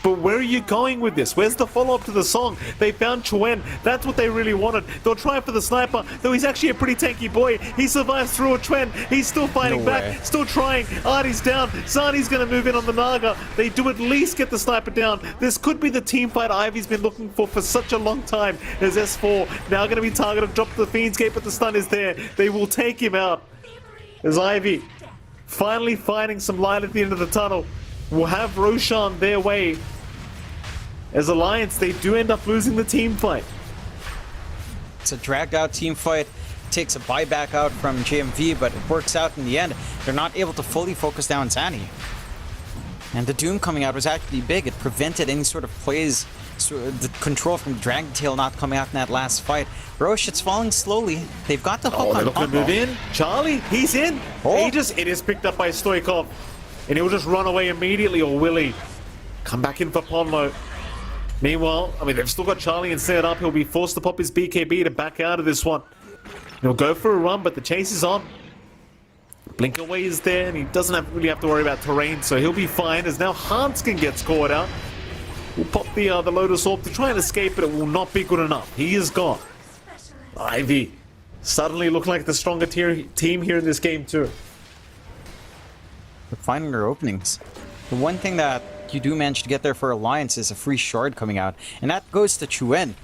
[SPEAKER 1] But where are you going with this? Where's the follow-up to the Song? They found Chuen. That's what they really wanted. They'll try for the sniper, though he's actually a pretty tanky boy. He survives through a Chuen. He's still fighting back, still trying. Artie's down. Zani's going to move in on the Naga. They do at least get the sniper down. This could be the team fight Ivy's been looking for such a long time. As S4 now going to be targeted. Drop the Fiend's Gate, but the stun is there. They will take him out. As Ivy finally finding some light at the end of the tunnel. Will have Roshan their way. As Alliance, they do end up losing the team fight.
[SPEAKER 2] It's a dragged out team fight. Takes a buyback out from JMV, but it works out in the end. They're not able to fully focus down Zani. And the Doom coming out was actually big. It prevented any sort of plays, so the control from Dragon Tail not coming out in that last fight. Roche, it's falling slowly. They've got the hook on.
[SPEAKER 1] They're looking to move in. Charlie, he's in. Aegis, it is picked up by Stoikov. And he'll just run away immediately, or will he? Come back in for Ponlo. Meanwhile, I mean, they've still got Charlie and set up. He'll be forced to pop his BKB to back out of this one. He'll go for a run, but the chase is on. Blink Away is there, and he doesn't really have to worry about terrain, so he'll be fine. As now Hanskin gets caught out. We'll pop the Lotus Orb to try and escape, but it will not be good enough. He is gone. Ivy suddenly looking like the stronger team here in this game too.
[SPEAKER 2] They're finding their openings. The one thing that you do manage to get there for Alliance is a free shard coming out, and that goes to Chuen.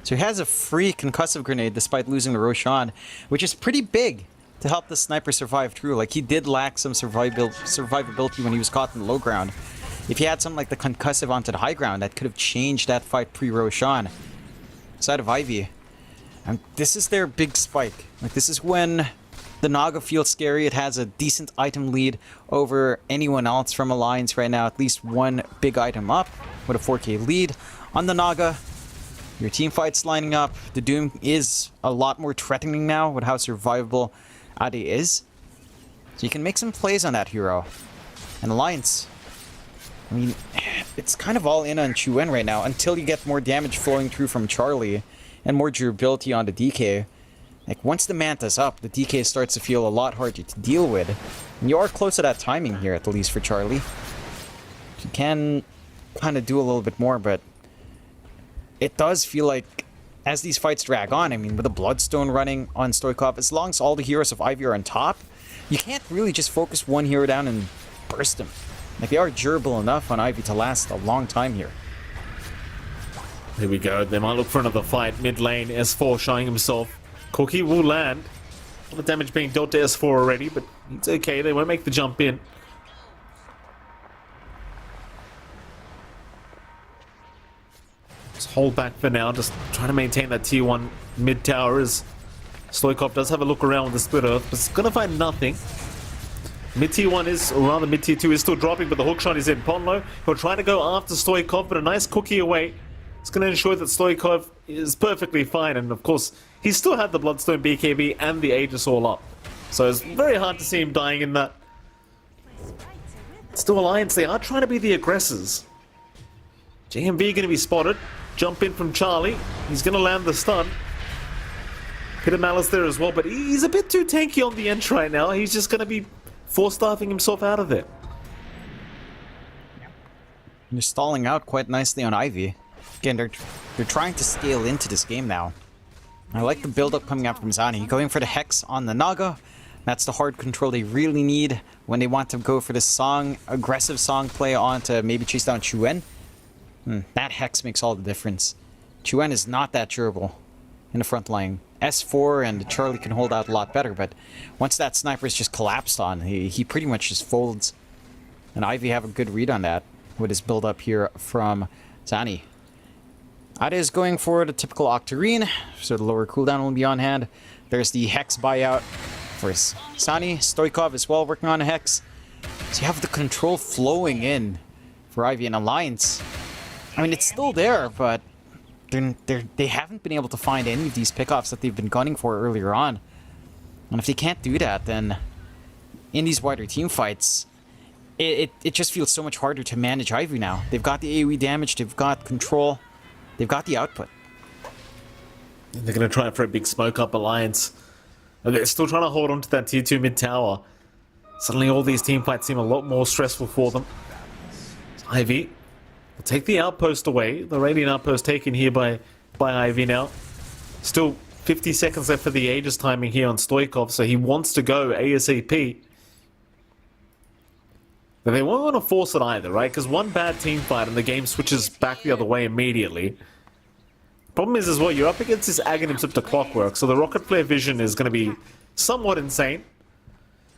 [SPEAKER 2] So he has a free concussive grenade despite losing the Roshan, which is pretty big to help the sniper survive through. Like, he did lack some survivability when he was caught in the low ground. If he had something like the concussive onto the high ground, that could have changed that fight pre-Roshan. Side of Ivy. And this is their big spike. Like, this is when the Naga feels scary. It has a decent item lead over anyone else from Alliance right now. At least one big item up with a 4k lead on the Naga. Your team fight's lining up. The Doom is a lot more threatening now with how survivable Ade is. So you can make some plays on that hero. And Alliance, I mean, it's kind of all in on Chuen right now until you get more damage flowing through from Charlie and more durability on the DK. Like, once the Manta's up, the DK starts to feel a lot harder to deal with. And you are close to that timing here, at least for Charlie. You can kind of do a little bit more, but it does feel like as these fights drag on, I mean, with the Bloodstone running on Stoikov, as long as all the heroes of Ivy are on top, you can't really just focus one hero down and burst him. Like, they are durable enough on Ivy to last a long time here.
[SPEAKER 1] Here we go. They might look for another fight. Mid lane, S4 showing himself. Cookie will land. A lot of damage being dealt to S4 already, but it's okay. They won't make the jump in. Just hold back for now. Just trying to maintain that tier 1 mid tower as Stoikov does have a look around with the split earth, but it's going to find nothing. Mid tier 1 is, or rather mid tier 2 is still dropping, but the hookshot is in. Ponlo, who'll try to go after Stoikov, but a nice cookie away. It's going to ensure that Stoikov is perfectly fine, and of course, he still had the Bloodstone BKB and the Aegis all up. So it's very hard to see him dying in that. Still Alliance, they are trying to be the aggressors. JMV going to be spotted. Jump in from Charlie. He's going to land the stun. Hit a Malice there as well, but he's a bit too tanky on the Ench right now. He's just going to be force-staffing himself out of there.
[SPEAKER 2] They're stalling out quite nicely on Ivy. Again, they're trying to scale into this game now. I like the build-up coming out from Zani. Going for the Hex on the Naga. That's the hard control they really need when they want to go for this aggressive song play on to maybe chase down Chuen. That Hex makes all the difference. Chuen is not that durable in the front line. S4 and Charlie can hold out a lot better, but once that sniper is just collapsed on, he pretty much just folds. And Ivy have a good read on that with his build-up here from Zani. Ada is going for the typical Octarine, so the lower cooldown will be on hand. There's the Hex buyout for Sani. Stoikov as well working on a Hex. So you have the control flowing in for Ivy and Alliance. I mean, it's still there, but they haven't been able to find any of these pickoffs that they've been gunning for earlier on. And if they can't do that, then in these wider team fights, it just feels so much harder to manage Ivy now. They've got the AoE damage, they've got control. They've got the output.
[SPEAKER 1] They're going to try for a big smoke up Alliance. They're still trying to hold on to that tier 2 mid tower. Suddenly all these team fights seem a lot more stressful for them. Ivy will take the outpost away. The Radiant outpost taken here by Ivy now. Still 50 seconds left for the Aegis timing here on Stoikov, so he wants to go ASAP. But they won't want to force it either, right? Because one bad team fight and the game switches back the other way immediately. Problem is as well, you're up against this Aghanim Scepter Clockwork, so the Rocket Flare vision is going to be somewhat insane.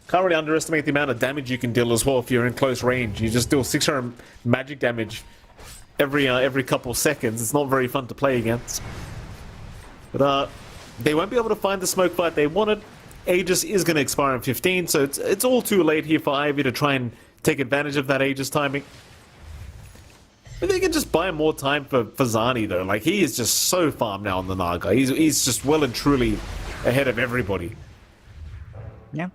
[SPEAKER 1] Can't really underestimate the amount of damage you can deal as well if you're in close range. You just deal 600 magic damage every couple seconds. It's not very fun to play against. But they won't be able to find the smoke fight they wanted. Aegis is going to expire in 15, so it's all too late here for Ivy to try and take advantage of that Aegis timing. But they can just buy more time for Zani though. Like, he is just so farmed now on the Naga. He's just well and truly ahead of everybody.
[SPEAKER 2] Yeah.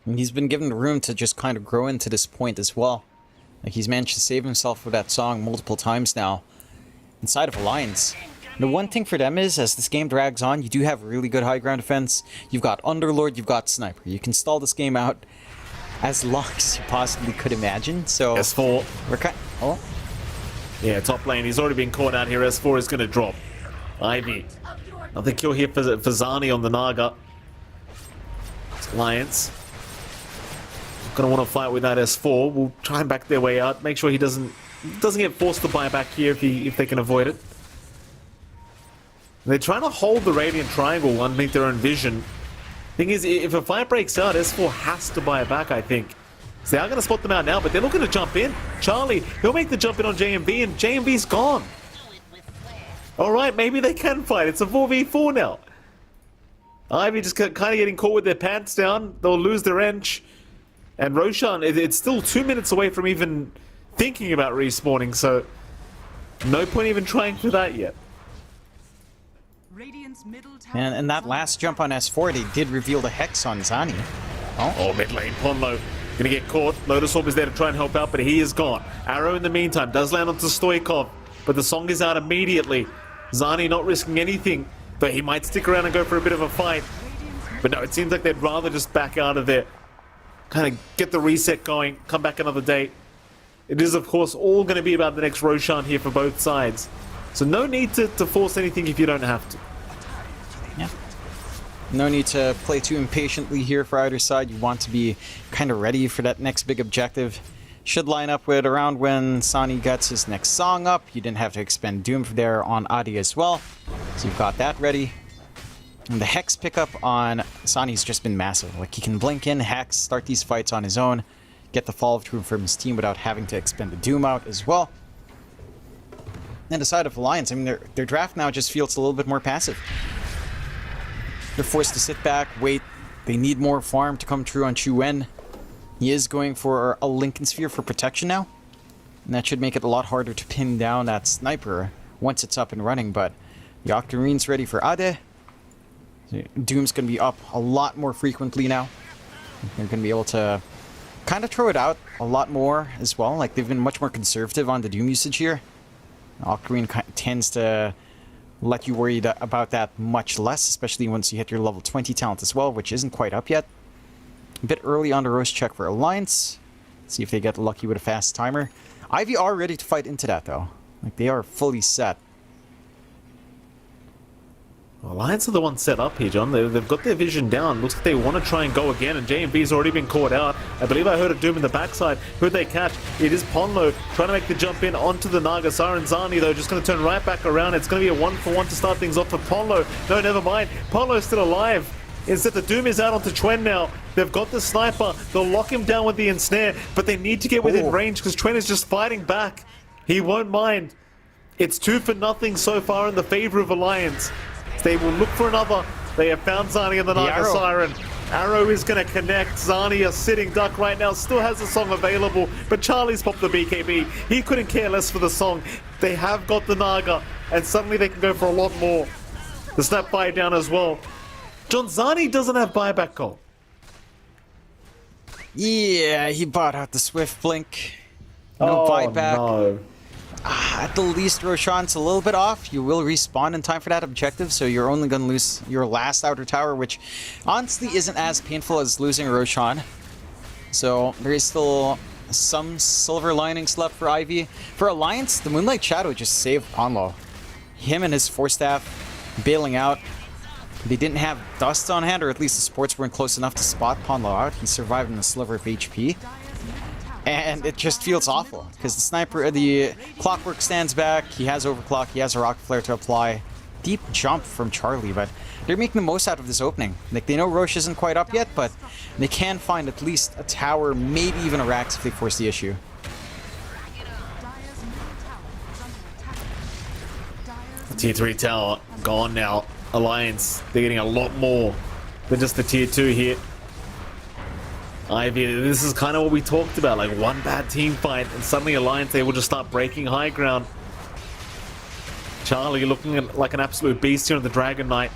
[SPEAKER 2] And he's been given the room to just kind of grow into this point as well. Like, he's managed to save himself with that song multiple times now inside of Alliance. The one thing for them is, as this game drags on, you do have really good high ground defense. You've got Underlord, you've got Sniper. You can stall this game out as long as you possibly could imagine. So
[SPEAKER 1] S4.
[SPEAKER 2] We're kind. Oh.
[SPEAKER 1] Yeah, top lane. He's already been caught out here. S4 is going to drop. Ivy. Another kill here for Zani on the Naga. Alliance. Going to want to fight with that S4. We'll try and back their way out. Make sure he doesn't get forced to buy back here if they can avoid it. They're trying to hold the Radiant Triangle underneath their own vision. Thing is, if a fight breaks out, S4 has to buy it back, I think. So they are going to spot them out now, but they're looking to jump in. Charlie, he'll make the jump in on JMV, and JMV's gone. Alright, maybe they can fight. It's a 4v4 now. Ivy just kind of getting caught with their pants down. They'll lose their Ench. And Roshan, it's still 2 minutes away from even thinking about respawning, so no point even trying for that yet.
[SPEAKER 2] And that last jump on S4, they did reveal the Hex on Zani.
[SPEAKER 1] Oh, mid lane, Ponlo Gonna get caught. Lotus Orb is there to try and help out, but he is gone. Arrow in the meantime does land onto Stoikov, but the song is out immediately. Zani not risking anything, but he might stick around and go for a bit of a fight. But no, it seems like they'd rather just back out of there. Kind of get the reset going, come back another day. It is, of course, all going to be about the next Roshan here for both sides. So no need to force anything if you don't have to.
[SPEAKER 2] Yeah. No need to play too impatiently here for either side. You want to be kind of ready for that next big objective. Should line up with around when Sani gets his next song up. You didn't have to expend Doom there on Adi as well. So you've got that ready. And the Hex pickup on Sani's just been massive. Like, he can blink in, Hex, start these fights on his own, get the Fall of Doom from his team without having to expend the Doom out as well. And the side of Alliance, I mean, their draft now just feels a little bit more passive. They're forced to sit back, wait. They need more farm to come true on Chu Wen. He is going for a Lincoln Sphere for protection now. And that should make it a lot harder to pin down that sniper once it's up and running. But the Octarine's ready for Ade. Doom's going to be up a lot more frequently now. They're going to be able to kind of throw it out a lot more as well. Like, they've been much more conservative on the Doom usage here. Octarine tends to let you worry about that much less, especially once you hit your level 20 talent as well, which isn't quite up yet. A bit early on the Roche check for Alliance. See if they get lucky with a fast timer. Ivy are ready to fight into that, though. Like, they are fully set.
[SPEAKER 1] Alliance are the ones set up here, John. They've got their vision down. Looks like they want to try and go again, and JMB's already been caught out. I believe I heard a Doom in the backside. Who'd they catch? It is Ponlo trying to make the jump in onto the Naga. Siren Zani, though, just going to turn right back around. It's going to be a 1-for-1 to start things off for Ponlo. No, never mind. Ponlo's still alive. Instead, the Doom is out onto Chuen now. They've got the sniper. They'll lock him down with the ensnare, but they need to get within range because Chuen is just fighting back. He won't mind. It's 2-for-0 so far in the favor of Alliance. They will look for another. They have found Zani and the Naga Siren. Arrow is going to connect. Zani, a sitting duck right now, still has the song available, but Charlie's popped the BKB. He couldn't care less for the song. They have got the Naga, and suddenly they can go for a lot more. The snap buy down as well. John, Zani doesn't have buyback goal.
[SPEAKER 2] Yeah, he bought out the Swift Blink. No buyback.
[SPEAKER 1] No.
[SPEAKER 2] At the least, Roshan's a little bit off. You will respawn in time for that objective, so you're only going to lose your last outer tower, which honestly isn't as painful as losing Roshan. So there is still some silver linings left for Ivy. For Alliance, the Moonlight Shadow just saved Ponlo. Him and his Force Staff bailing out. They didn't have dust on hand, or at least the supports weren't close enough to spot Ponlo out. He survived in a sliver of HP. And it just feels awful, because the sniper, the Clockwork stands back, he has Overclock, he has a Rocket Flare to apply. Deep jump from Charlie, but they're making the most out of this opening. Like, they know Roche isn't quite up yet, but they can find at least a tower, maybe even a Rax if they force the issue.
[SPEAKER 1] Tier 3 tower gone now. Alliance, they're getting a lot more than just the tier 2 here. Ivy, this is kind of what we talked about, like one bad team fight and suddenly Alliance, they will just start breaking high ground. Charlie looking like an absolute beast here on the Dragon Knight.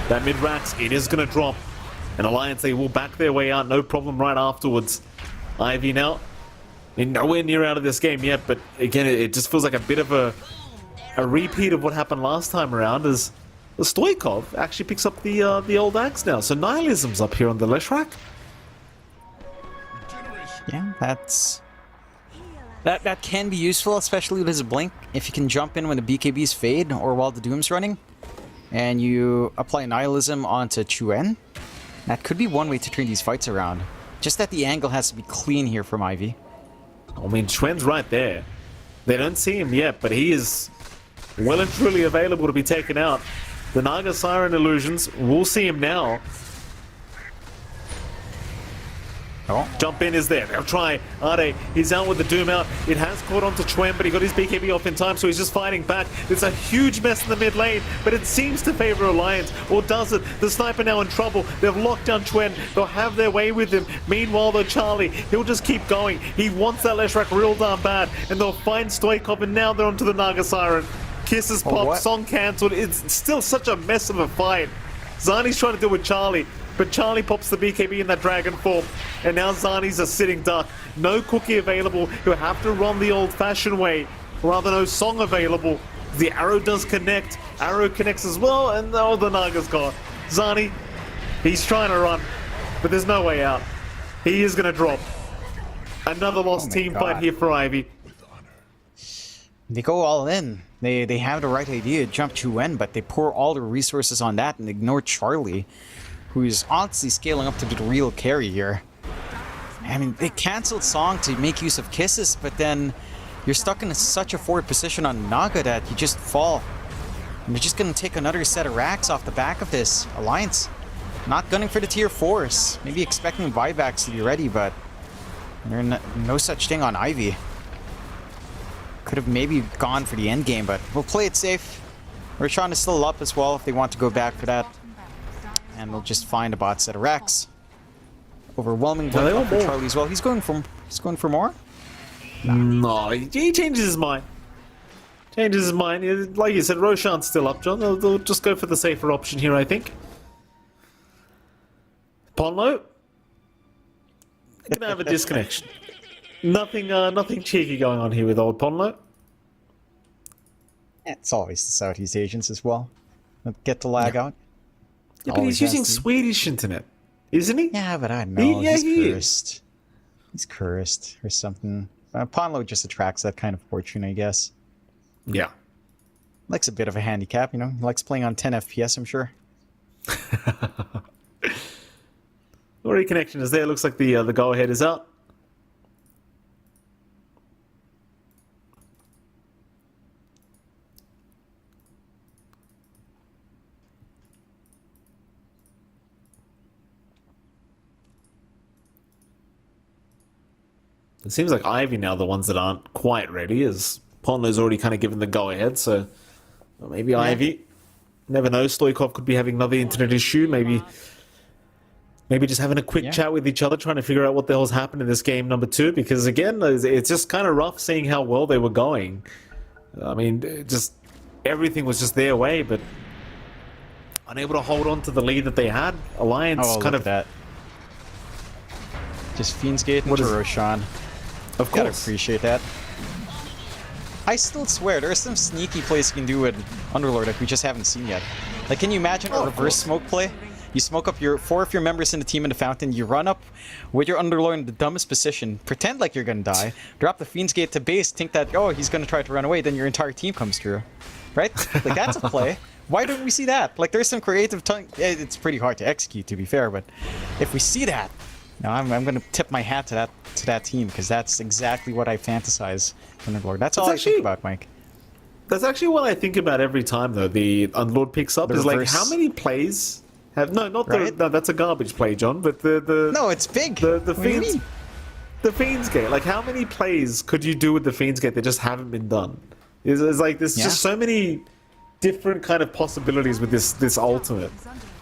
[SPEAKER 1] That mid-rax, it is going to drop. And Alliance, they will back their way out, no problem right afterwards. Ivy now, nowhere near out of this game yet, but again, it just feels like a bit of a repeat of what happened last time around, as the Stoikov actually picks up the old axe now. So Nihilism's up here on the Leshrac.
[SPEAKER 2] Yeah, that can be useful, especially with his blink. If you can jump in when the BKBs fade or while the Doom's running, and you apply Nihilism onto Chuen, that could be one way to turn these fights around. Just that the angle has to be clean here from Ivy.
[SPEAKER 1] I mean, Chuen's right there. They don't see him yet, but he is well and truly available to be taken out. The Naga Siren illusions, we'll see him now.
[SPEAKER 2] Oh.
[SPEAKER 1] Jump in is there. They'll try. Ade, he's out with the Doom out. It has caught onto Chuen, but he got his BKB off in time, so he's just fighting back. There's a huge mess in the mid lane, but it seems to favor Alliance. Or does it? The sniper now in trouble. They've locked down Chuen. They'll have their way with him. Meanwhile, though, Charlie, he'll just keep going. He wants that Leshrac real darn bad, and they'll find Stoikov, and now they're onto the Naga Siren. Kisses pop, song cancelled. It's still such a mess of a fight. Zani's trying to deal with Charlie. But Charlie pops the BKB in that dragon form, and now Zani's a sitting duck. No cookie available. He'll have to run the old-fashioned way. Rather, no song available. The arrow does connect. Arrow connects as well, and oh, the Naga's gone. Zani, he's trying to run, but there's no way out. He is going to drop. Another lost team fight here for Ivy.
[SPEAKER 2] They go all in. They have the right idea, jump to win, but they pour all their resources on that and ignore Charlie, who's honestly scaling up to be the real carry here. I mean, they canceled Song to make use of kisses, but then you're stuck in such a forward position on Naga that you just fall. And they're just going to take another set of racks off the back of this. Alliance not gunning for the tier 4s. Maybe expecting buybacks to be ready, but there's no such thing on Ivy. Could have maybe gone for the end game, but we'll play it safe. Roshan is still up as well if they want to go back for that. And they'll just find a bot set of racks. Overwhelming blood for Charlie as well. He's going for more?
[SPEAKER 1] No, he changes his mind. Changes his mind. Like you said, Roshan's still up, John. They'll just go for the safer option here, I think. Ponlo? Gonna have a disconnection. Nothing cheeky going on here with old Ponlo.
[SPEAKER 2] It's always the Southeast Asians as well. Get to lag out.
[SPEAKER 1] Yeah, but he's using Swedish internet, isn't he?
[SPEAKER 2] Yeah, but I know he's
[SPEAKER 1] he
[SPEAKER 2] cursed.
[SPEAKER 1] is.
[SPEAKER 2] He's cursed or something. Ponlo just attracts that kind of fortune, I guess.
[SPEAKER 1] Yeah.
[SPEAKER 2] Likes a bit of a handicap, you know. He likes playing on 10 FPS, I'm sure.
[SPEAKER 1] Already connection is there. Looks like the go-ahead is out. It seems like Ivy now the ones that aren't quite ready, as Ponlo's already kind of given the go-ahead, so well, maybe Ivy. Never know, Stoikov could be having another internet issue, maybe just having a quick chat with each other, trying to figure out what the hell's happened in this game number 2, because again, it's just kind of rough seeing how well they were going. I mean, just everything was just their way, but unable to hold on to the lead that they had. Alliance kind of...
[SPEAKER 2] that. Just Fiend's Gate into Roshan.
[SPEAKER 1] Of course.
[SPEAKER 2] Gotta appreciate that. I still swear, there's some sneaky plays you can do with Underlord that we just haven't seen yet. Like, can you imagine a reverse smoke play? You smoke up 4 of your members in the team in the fountain, you run up with your Underlord in the dumbest position, pretend like you're gonna die, drop the Fiend's Gate to base, think that, oh, he's gonna try to run away, then your entire team comes through. Right? Like, that's a play. Why don't we see that? Like, there's some creative... It's pretty hard to execute, to be fair, but if we see that, now I'm going to tip my hat to that team, because that's exactly what I fantasize from Underlord. That's all I think about, Mike.
[SPEAKER 1] That's actually what I think about every time, though. The Underlord picks up is like, how many plays have... No, not right? No, that's a garbage play, John, but the
[SPEAKER 2] No, it's big.
[SPEAKER 1] The Fiends... The Fiend's Gate. Like, how many plays could you do with the Fiend's Gate that just haven't been done? It's like, there's just so many different kind of possibilities with this ultimate.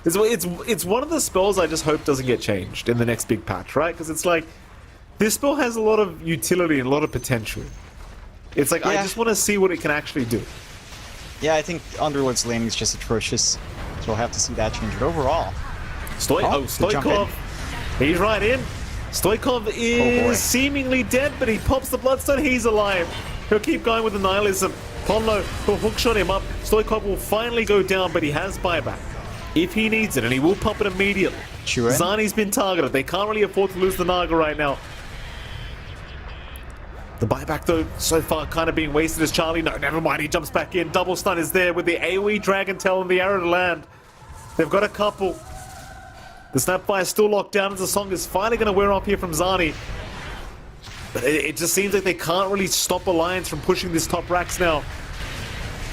[SPEAKER 1] It's one of the spells I just hope doesn't get changed in the next big patch, right? Because it's like, this spell has a lot of utility and a lot of potential. It's like, I just want to see what it can actually do.
[SPEAKER 2] Yeah, I think Underlord's laning is just atrocious, so we'll have to see that change. But overall...
[SPEAKER 1] Stoikov, he's right in. Stoikov is seemingly dead, but he pops the Bloodstone, he's alive. He'll keep going with the Nihilism. Ponlo will hookshot him up. Stoikov will finally go down, but he has buyback if he needs it, and he will pop it immediately.
[SPEAKER 2] Sure.
[SPEAKER 1] Zani's been targeted. They can't really afford to lose the Naga right now. The buyback, though, so far kind of being wasted as Charlie. No, never mind. He jumps back in. Double stun is there with the AoE Dragon Tail and the arrow to land. They've got a couple. The Snapfire is still locked down as the song is finally going to wear off here from Zani. But it just seems like they can't really stop Alliance from pushing this top racks now.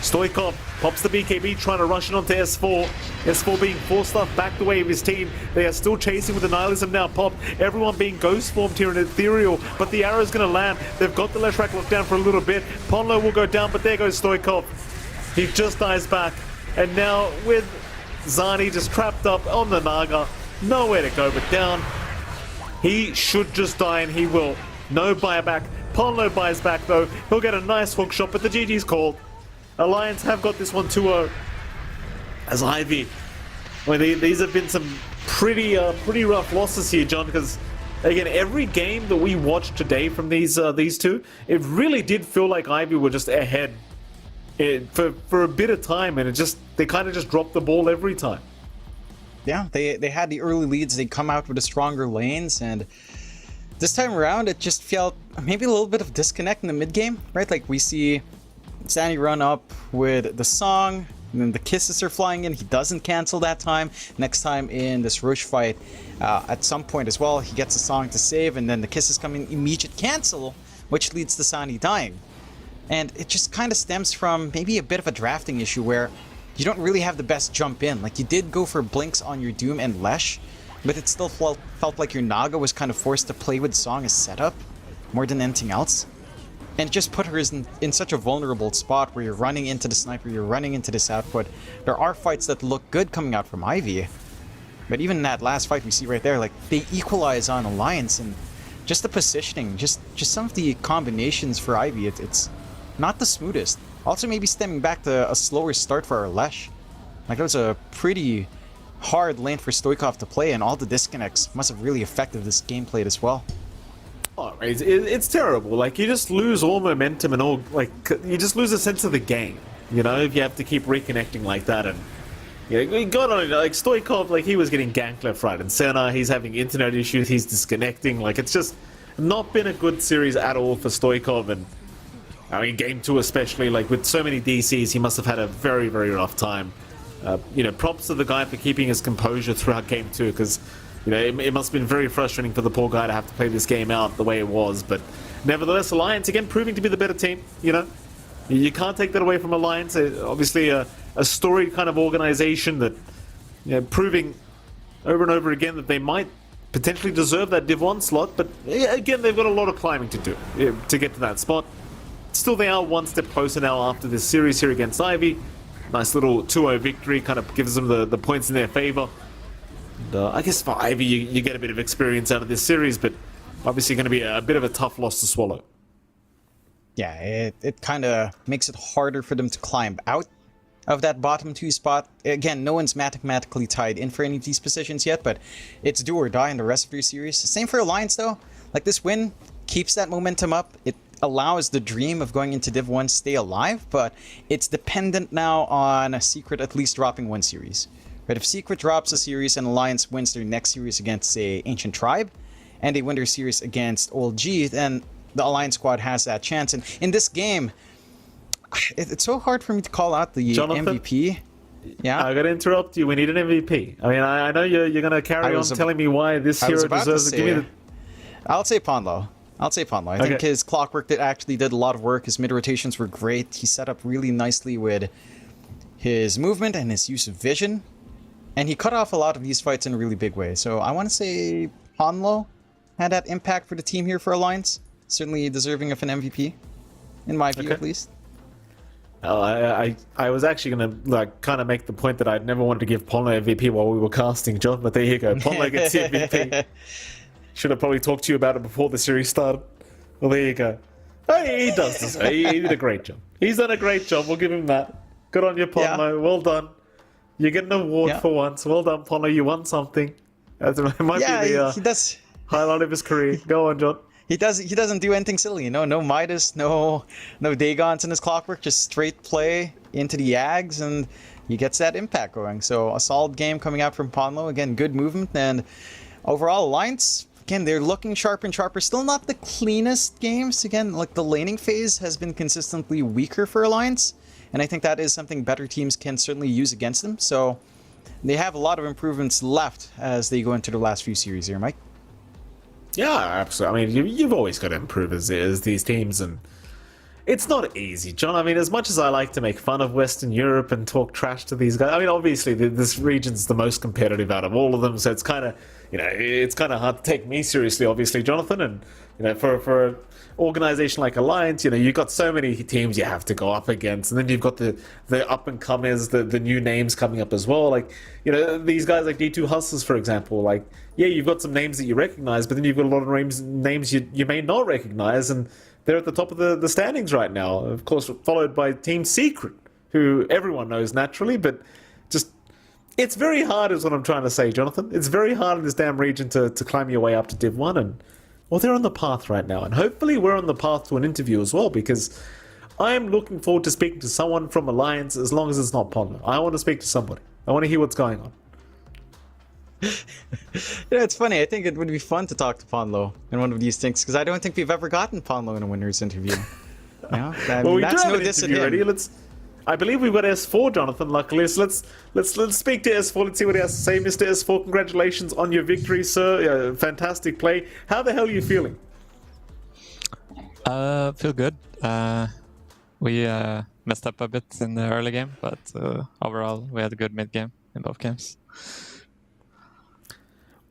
[SPEAKER 1] Stoikov pops the BKB, trying to rush it onto S4. S4 being forced off back the way of his team. They are still chasing with the Nihilism now popped. Everyone being ghost formed here in Ethereal, but the arrow's going to land. They've got the left rack locked down for a little bit. Ponlo will go down, but there goes Stoikov. He just dies back. And now with Zani just trapped up on the Naga, nowhere to go but down. He should just die, and he will. No buyback. Ponlo buys back though. He'll get a nice hook shot, but the GG's called. Alliance have got this one 2-0. As Ivy, well, these have been some pretty rough losses here, John, because again, every game that we watched today from these two, it really did feel like Ivy were just ahead for a bit of time, and they kind of just dropped the ball every time.
[SPEAKER 2] Yeah, they had the early leads, they come out with the stronger lanes, and this time around it just felt maybe a little bit of disconnect in the mid game, right? Like we see Sandy run up with the song, and then the kisses are flying in. He doesn't cancel that time. Next time in this Rush fight, at some point as well, he gets a song to save, and then the kisses come in immediate cancel, which leads to Sandy dying. And it just kind of stems from maybe a bit of a drafting issue where you don't really have the best jump in. Like, you did go for blinks on your Doom and Lesh, but it still felt like your Naga was kind of forced to play with Song as setup more than anything else. And it just put her in such a vulnerable spot where you're running into the sniper, you're running into this output. There are fights that look good coming out from Ivy, but even in that last fight we see right there, like, they equalize on Alliance, and just the positioning, just some of the combinations for Ivy, it's not the smoothest. Also maybe stemming back to a slower start for our Lesh. Like, it was a pretty hard lane for Stoikov to play, and all the disconnects must have really affected this gameplay as well.
[SPEAKER 1] Oh, it's terrible. Like, you just lose all momentum and all, like, you just lose a sense of the game, you know, if you have to keep reconnecting like that. And you know, God on it, like Stoikov, like, he was getting ganked left, right, and center. He's having internet issues. He's disconnecting. Like, it's just not been a good series at all for Stoikov. And I mean, game 2 especially, like, with so many DCs, he must have had a very, very rough time. You know, props to the guy for keeping his composure throughout game 2, because, you know, it must have been very frustrating for the poor guy to have to play this game out the way it was. But nevertheless, Alliance, again, proving to be the better team, you know. You can't take that away from Alliance. Obviously, a storied kind of organization that, you know, proving over and over again that they might potentially deserve that Div 1 slot. But, again, they've got a lot of climbing to do to get to that spot. Still, they are one step closer now after this series here against Ivy. Nice little 2-0 victory, kind of gives them the points in their favor. And, I guess for Ivy, you get a bit of experience out of this series, but obviously going to be a bit of a tough loss to swallow.
[SPEAKER 2] Yeah, it kind of makes it harder for them to climb out of that bottom 2 spot. Again, no one's mathematically tied in for any of these positions yet, but it's do or die in the rest of your series. Same for Alliance, though. Like, this win keeps that momentum up. It allows the dream of going into Div 1 stay alive, but it's dependent now on a Secret at least dropping one series. Right? If Secret drops a series and Alliance wins their next series against, say, Ancient Tribe, and they win their series against Old G, then the Alliance squad has that chance. And in this game, it's so hard for me to call out the
[SPEAKER 1] Jonathan,
[SPEAKER 2] MVP. Yeah,
[SPEAKER 1] I gotta interrupt you. We need an MVP. I mean, I know you're gonna carry on telling me why this hero deserves to give me the...
[SPEAKER 2] I'll say Ponlo. I think his clockwork actually did a lot of work. His mid rotations were great. He set up really nicely with his movement and his use of vision. And he cut off a lot of these fights in a really big way. So I want to say Ponlo had that impact for the team here for Alliance. Certainly deserving of an MVP, in my view at least.
[SPEAKER 1] I was actually going to, like, kind of make the point that I'd never wanted to give Ponlo MVP while we were casting, John, but there you go. Ponlo gets the MVP. Should have probably talked to you about it before the series started. Well, there you go. Hey, he does this. He did a great job. He's done a great job. We'll give him that. Good on you, Ponlo. Yeah. Well done. You get an award for once. Well done, Ponlo. You won something. It might be the
[SPEAKER 2] he does.
[SPEAKER 1] highlight of his career. Go on, John.
[SPEAKER 2] He doesn't do anything silly, you know, no Midas, no Dagons in his clockwork, just straight play into the Yags, and he gets that impact going. So a solid game coming out from Ponlo. Again, good movement, and overall Alliance, again, they're looking sharper and sharper. Still not the cleanest games. Again, like, the laning phase has been consistently weaker for Alliance, and I think that is something better teams can certainly use against them. So they have a lot of improvements left as they go into the last few series here, Mike.
[SPEAKER 1] Yeah, absolutely. I mean, you've always got to improve as these teams, and it's not easy, John. I mean, as much as I like to make fun of Western Europe and talk trash to these guys, I mean, obviously this region's the most competitive out of all of them, so it's kind of, you know, it's kind of hard to take me seriously, obviously, Jonathan. And, you know, for an organization like Alliance, you know, you've got so many teams you have to go up against, and then you've got the up and comers, the new names coming up as well. Like, you know, these guys like D2 Hustlers, for example. Like, yeah, you've got some names that you recognize, but then you've got a lot of names you may not recognize, and they're at the top of the standings right now. Of course, followed by Team Secret, who everyone knows naturally, but just It's very hard, is what I'm trying to say, Jonathan. It's very hard in this damn region to climb your way up to Div 1. And, well, they're on the path right now. And hopefully we're on the path to an interview as well, because I'm looking forward to speaking to someone from Alliance, as long as it's not Ponder. I want to speak to somebody. I want to hear what's going on.
[SPEAKER 2] Yeah, it's funny. I think it would be fun to talk to Ponlo in one of these things, because I don't think we've ever gotten Ponlo in a winner's interview. Yeah, I mean,
[SPEAKER 1] Well, we
[SPEAKER 2] that's
[SPEAKER 1] do have
[SPEAKER 2] no
[SPEAKER 1] an
[SPEAKER 2] diss at
[SPEAKER 1] interview
[SPEAKER 2] him.
[SPEAKER 1] ready. I believe we've got S4, Jonathan. Luckily, so let's speak to S4. Let's see what he has to say, Mr. S4. Congratulations on your victory, sir. Fantastic play. How the hell are you feeling?
[SPEAKER 5] Feel good. We messed up a bit in the early game, but overall we had a good mid game in both games.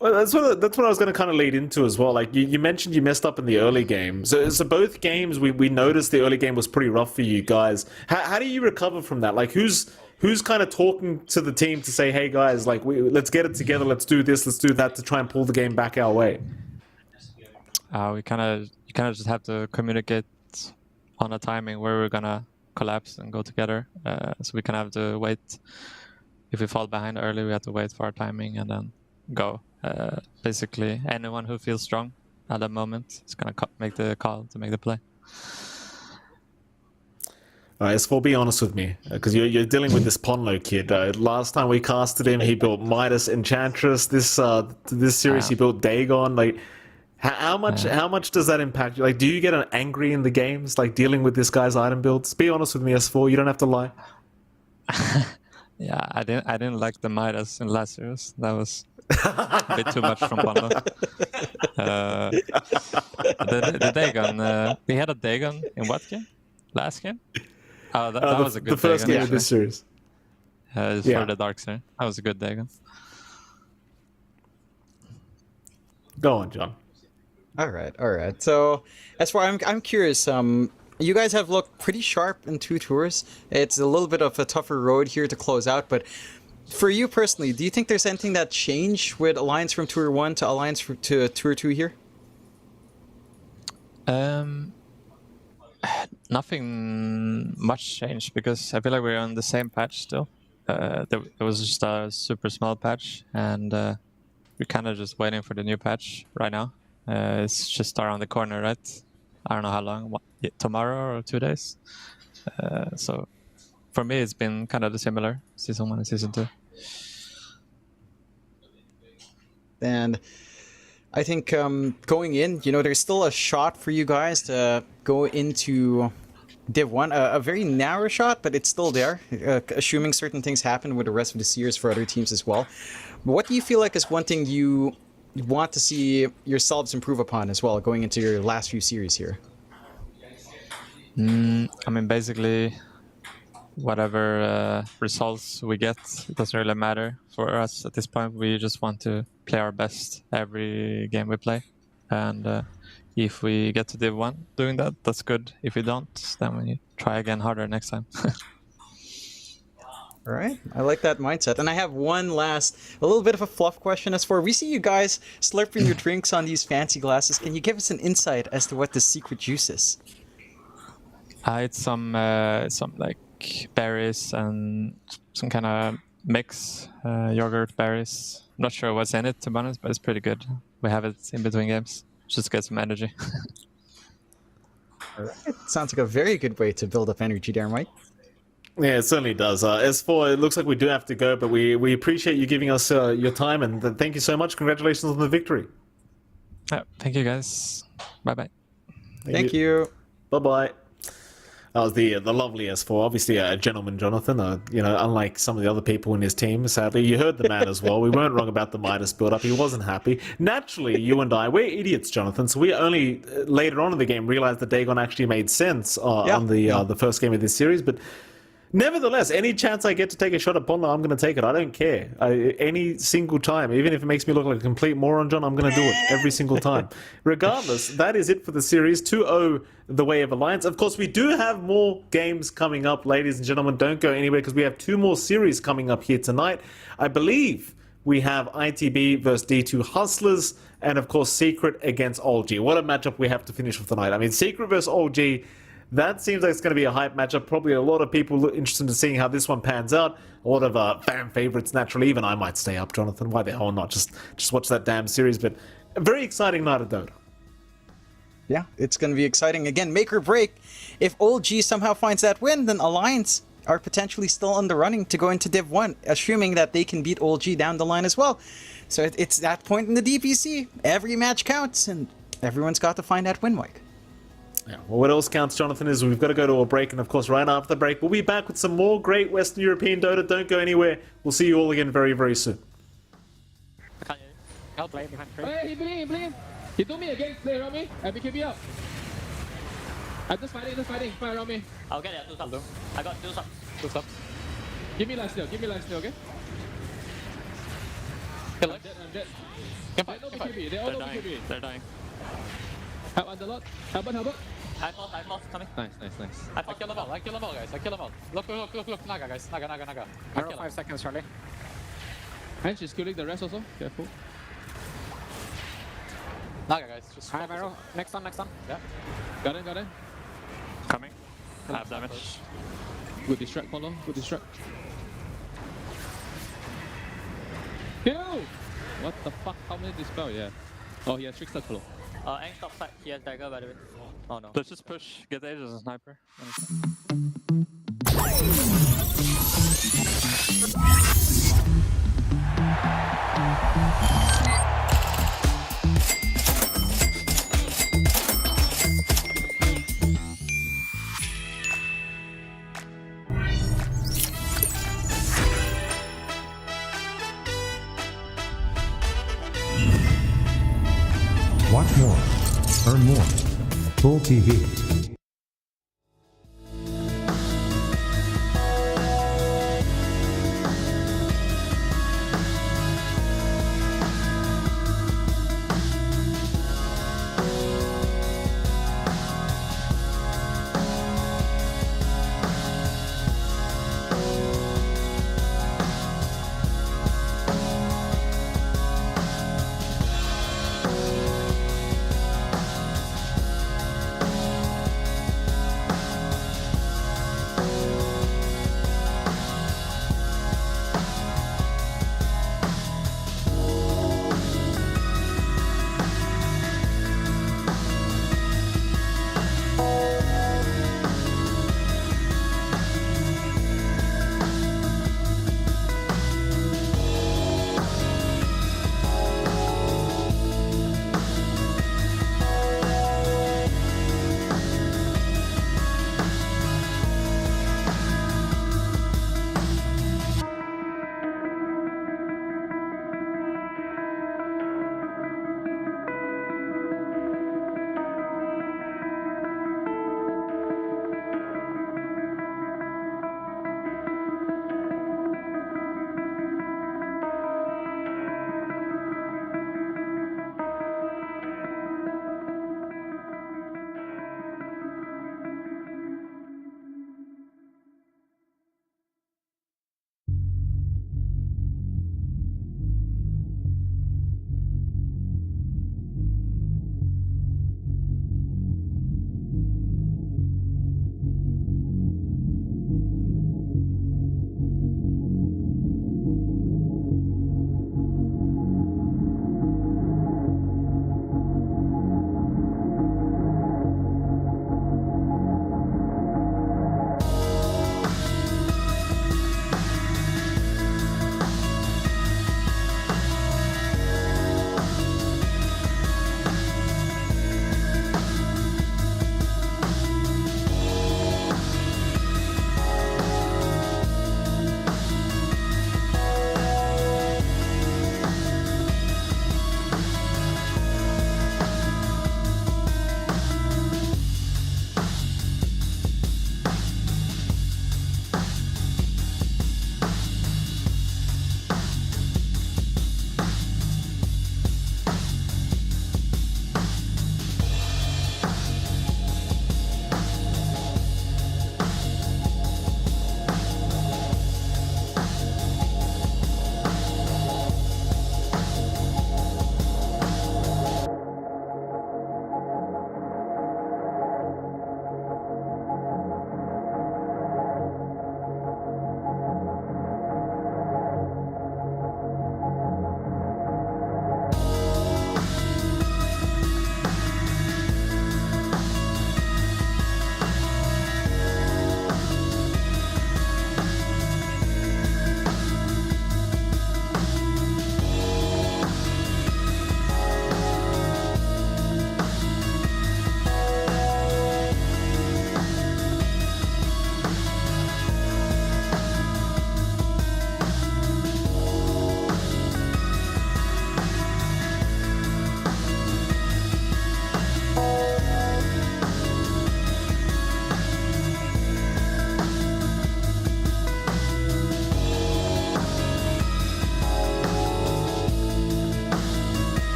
[SPEAKER 1] Well, that's what I was going to kind of lead into as well. Like you mentioned, you messed up in the early game. So both games, we noticed the early game was pretty rough for you guys. How do you recover from that? Like who's kind of talking to the team to say, hey guys, like let's get it together, let's do this, let's do that, to try and pull the game back our way?
[SPEAKER 5] You kind of just have to communicate on a timing where we're gonna collapse and go together. So we kind of have to wait. If we fall behind early, we have to wait for our timing and then go. Basically, anyone who feels strong at that moment is gonna make the call to make the play.
[SPEAKER 1] Alright, S4, be honest with me, because you're dealing with this Ponlo kid. Last time we casted him, he built Midas Enchantress. This series, he built Dagon. Like, how much does that impact you? Like, do you get angry in the games, like dealing with this guy's item builds? Be honest with me, S4. You don't have to lie.
[SPEAKER 5] Yeah, I didn't like the Midas in last series. That was a bit too much from Pondo. The Dagon, we had a Dagon in what game? Last game? Oh, that was a good
[SPEAKER 1] the first
[SPEAKER 5] Dagon,
[SPEAKER 1] game of this series.
[SPEAKER 5] For the Dark Side. That was a good Dagon.
[SPEAKER 1] Go on, John.
[SPEAKER 2] All right. So, as far I'm curious. You guys have looked pretty sharp in 2 tours. It's a little bit of a tougher road here to close out, but for you personally, do you think there's anything that changed with Alliance from Tour 1 to Alliance to Tour 2 here?
[SPEAKER 5] Nothing much changed because I feel like we're on the same patch still. There was just a super small patch, and we're kind of just waiting for the new patch right now. It's just around the corner, right? I don't know how long, tomorrow or 2 days. So for me, it's been kind of the similar season 1 and season 2.
[SPEAKER 2] And I think going in, there's still a shot for you guys to go into Div 1. A very narrow shot, but it's still there, assuming certain things happen with the rest of the series for other teams as well. But what do you feel like is one thing you want to see yourselves improve upon as well, going into your last few series here?
[SPEAKER 5] I mean, basically, whatever results we get, it doesn't really matter for us at this point. We just want to play our best every game we play. And if we get to Div 1 doing that, that's good. If we don't, then we try again harder next time.
[SPEAKER 2] All right, I like that mindset. And I have one last, a little bit of a fluff question as for, we see you guys slurping your drinks on these fancy glasses. Can you give us an insight as to what the secret juice is?
[SPEAKER 5] It's some like berries and some kind of mix, yogurt berries. I'm not sure what's in it, to be honest, but it's pretty good. We have it in between games, just to get some energy.
[SPEAKER 2] All right, sounds like a very good way to build up energy there, Mike.
[SPEAKER 1] Yeah, it certainly does. As for, it looks like we do have to go, but we appreciate you giving us your time, and thank you so much. Congratulations on the victory.
[SPEAKER 5] Thank you, guys. Bye-bye.
[SPEAKER 2] Thank you.
[SPEAKER 1] Bye-bye. That was the lovely S4. Obviously, a gentleman, Jonathan. Unlike some of the other people in his team, sadly. You heard the man as well. We weren't wrong about the Midas build-up. He wasn't happy. Naturally, you and I, we're idiots, Jonathan. So we only later on in the game realized that Dagon actually made sense on the first game of this series. But nevertheless, any chance I get to take a shot at Ponlo, I'm going to take it. I don't care. Any single time, even if it makes me look like a complete moron, John, I'm going to do it every single time. Regardless, that is it for the series. 2-0 the way of Alliance. Of course, we do have more games coming up, ladies and gentlemen. Don't go anywhere because we have 2 more series coming up here tonight. I believe we have ITB versus D2 Hustlers and, of course, Secret against OLG. What a matchup we have to finish with tonight. I mean, Secret versus OLG. that seems like it's going to be a hype matchup. Probably a lot of people interested in seeing how this one pans out. A lot of fan favorites, naturally. Even I might stay up, Jonathan. Why the hell not? Just watch that damn series. But a very exciting night of Dota.
[SPEAKER 2] Yeah, it's going to be exciting. Again, make or break. If OG somehow finds that win, then Alliance are potentially still on the running to go into Div 1, assuming that they can beat OG down the line as well. So it's that point in the DPC. Every match counts, and everyone's got to find that win, Mike.
[SPEAKER 1] Yeah. Well, what else counts, Jonathan, is we've got to go to a break, and of course, right after the break, we'll be back with some more great Western European Dota. Don't go anywhere. We'll see you all again very, very soon.
[SPEAKER 6] I'll play behind tree.
[SPEAKER 7] Hey, he bling. He do me again, play around me, and BKB up. I'm just fighting, fight around me.
[SPEAKER 6] I'll get it, 2 subs. I got 2 subs.
[SPEAKER 7] 2 subs. Give me life steal, okay?
[SPEAKER 6] Kill
[SPEAKER 7] I'm
[SPEAKER 6] it.
[SPEAKER 7] dead.
[SPEAKER 6] Can
[SPEAKER 7] They
[SPEAKER 6] fight,
[SPEAKER 7] know
[SPEAKER 6] can fight.
[SPEAKER 7] BKB, they all know BKB.
[SPEAKER 6] They're dying.
[SPEAKER 7] Help Underlord. Help.
[SPEAKER 6] I'm lost, coming.
[SPEAKER 7] Nice.
[SPEAKER 6] I kill them all, guys. I kill them all. Look, Naga, guys. Naga. I kill
[SPEAKER 8] 5 seconds, Charlie.
[SPEAKER 7] And she's killing the rest also, careful.
[SPEAKER 6] Naga, guys. Just
[SPEAKER 8] I have arrow. Next one.
[SPEAKER 6] Yeah.
[SPEAKER 7] Got it.
[SPEAKER 5] Coming. I have damage.
[SPEAKER 7] Good distract, Polo. Good distract. Kill! What the fuck? How many dispel? Yeah. Oh, he has Trickster Claw.
[SPEAKER 6] Ang top side. He has dagger, by the way. Oh no.
[SPEAKER 5] Let's just push. Get Age as a sniper.
[SPEAKER 9] Watch more. Earn more. Full TV.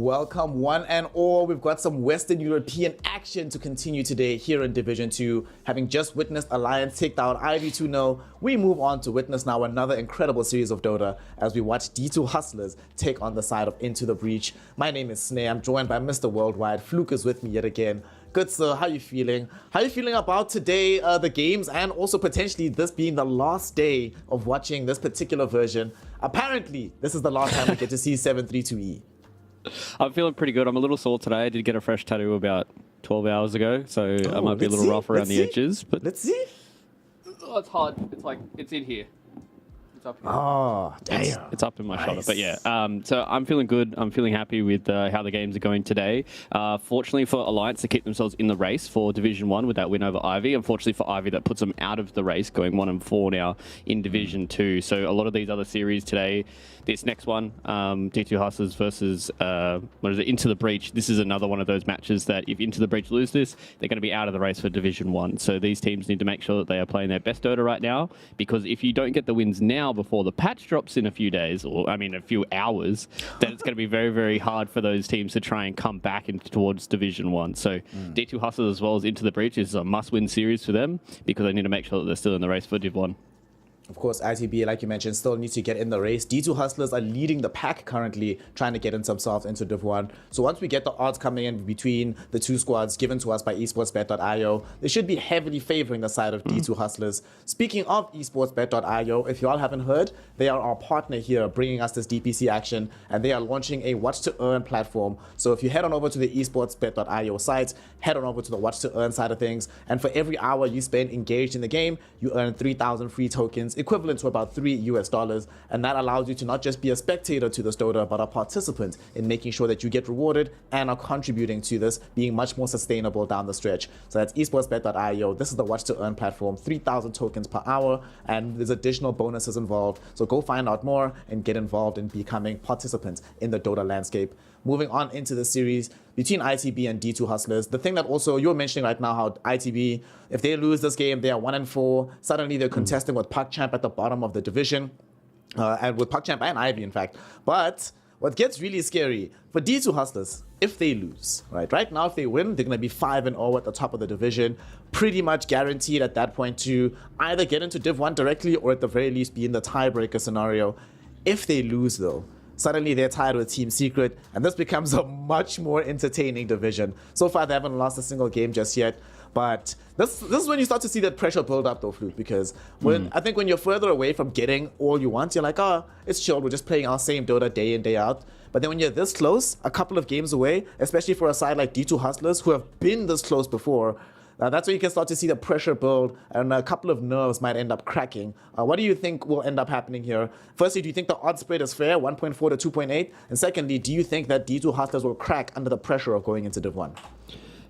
[SPEAKER 8] Welcome one and all. We've got some Western European action to continue today here in Division 2. Having just witnessed Alliance take down Ivy 2-0, we move on to witness now another incredible series of Dota as we watch D2 Hustlers take on the side of Into the Breach. My name is Snare. I'm joined by Mr. Worldwide. Fluke is with me yet again. Good sir, how you feeling? How you feeling about today, the games, and also potentially this being the last day of watching this particular version? Apparently, this is the last time we get to see 732E.
[SPEAKER 10] I'm feeling pretty good. I'm a little sore today. I did get a fresh tattoo about 12 hours ago, so I might be a little rough around the edges. But
[SPEAKER 8] let's see.
[SPEAKER 10] Oh, it's hard. It's like, it's in here. It's up here.
[SPEAKER 8] Oh, damn.
[SPEAKER 10] It's up in my shoulder. But yeah, so I'm feeling good. I'm feeling happy with how the games are going today. Fortunately for Alliance to keep themselves in the race for Division 1 with that win over Ivy. Unfortunately for Ivy, that puts them out of the race, going 1-4 now in Division 2. So a lot of these other series today, this next one, D2 Hustlers versus, Into the Breach. This is another one of those matches that if Into the Breach lose this, they're going to be out of the race for Division 1. So these teams need to make sure that they are playing their best Dota right now, because if you don't get the wins now before the patch drops in a few days, or I mean a few hours, then it's going to be very, very hard for those teams to try and come back towards Division 1. So D2 Hustlers as well as Into the Breach is a must-win series for them, because they need to make sure that they're still in the race for Div 1.
[SPEAKER 8] Of course, ITB, like you mentioned, still needs to get in the race. D2 Hustlers are leading the pack currently, trying to get in themselves into Div 1. So once we get the odds coming in between the two squads given to us by esportsbet.io, they should be heavily favoring the side of D2 Hustlers. Speaking of esportsbet.io, if you all haven't heard, they are our partner here bringing us this DPC action, and they are launching a Watch to Earn platform. So if you head on over to the esportsbet.io site, head on over to the Watch to Earn side of things, and for every hour you spend engaged in the game, you earn 3,000 free tokens, equivalent to about $3, and that allows you to not just be a spectator to this Dota, but a participant in making sure that you get rewarded and are contributing to this being much more sustainable down the stretch. So that's esportsbet.io. This is the Watch to Earn platform, 3,000 tokens per hour, and there's additional bonuses involved. So go find out more and get involved in becoming participants in the Dota landscape. Moving on into the series between ITB and D2 Hustlers, the thing that also you're mentioning right now, how ITB, if they lose this game, they are 1-4. Suddenly they're contesting with PuckChamp at the bottom of the division, and with PuckChamp and Ivy, in fact. But what gets really scary for D2 Hustlers, if they lose, right now, if they win, they're going to be 5-0 at the top of the division, pretty much guaranteed at that point to either get into Div 1 directly or at the very least be in the tiebreaker scenario. If they lose, though, suddenly they're tied with Team Secret, and this becomes a much more entertaining division. So far, they haven't lost a single game just yet, but this is when you start to see that pressure build up, though, Fluke, because I think when you're further away from getting all you want, you're like, oh, it's chill, we're just playing our same Dota day in, day out. But then when you're this close, a couple of games away, especially for a side like D2 Hustlers, who have been this close before, that's where you can start to see the pressure build, and a couple of nerves might end up cracking. What do you think will end up happening here? Firstly, do you think the odds spread is fair, 1.4 to 2.8? And secondly, do you think that D2 Hustlers will crack under the pressure of going into Div 1?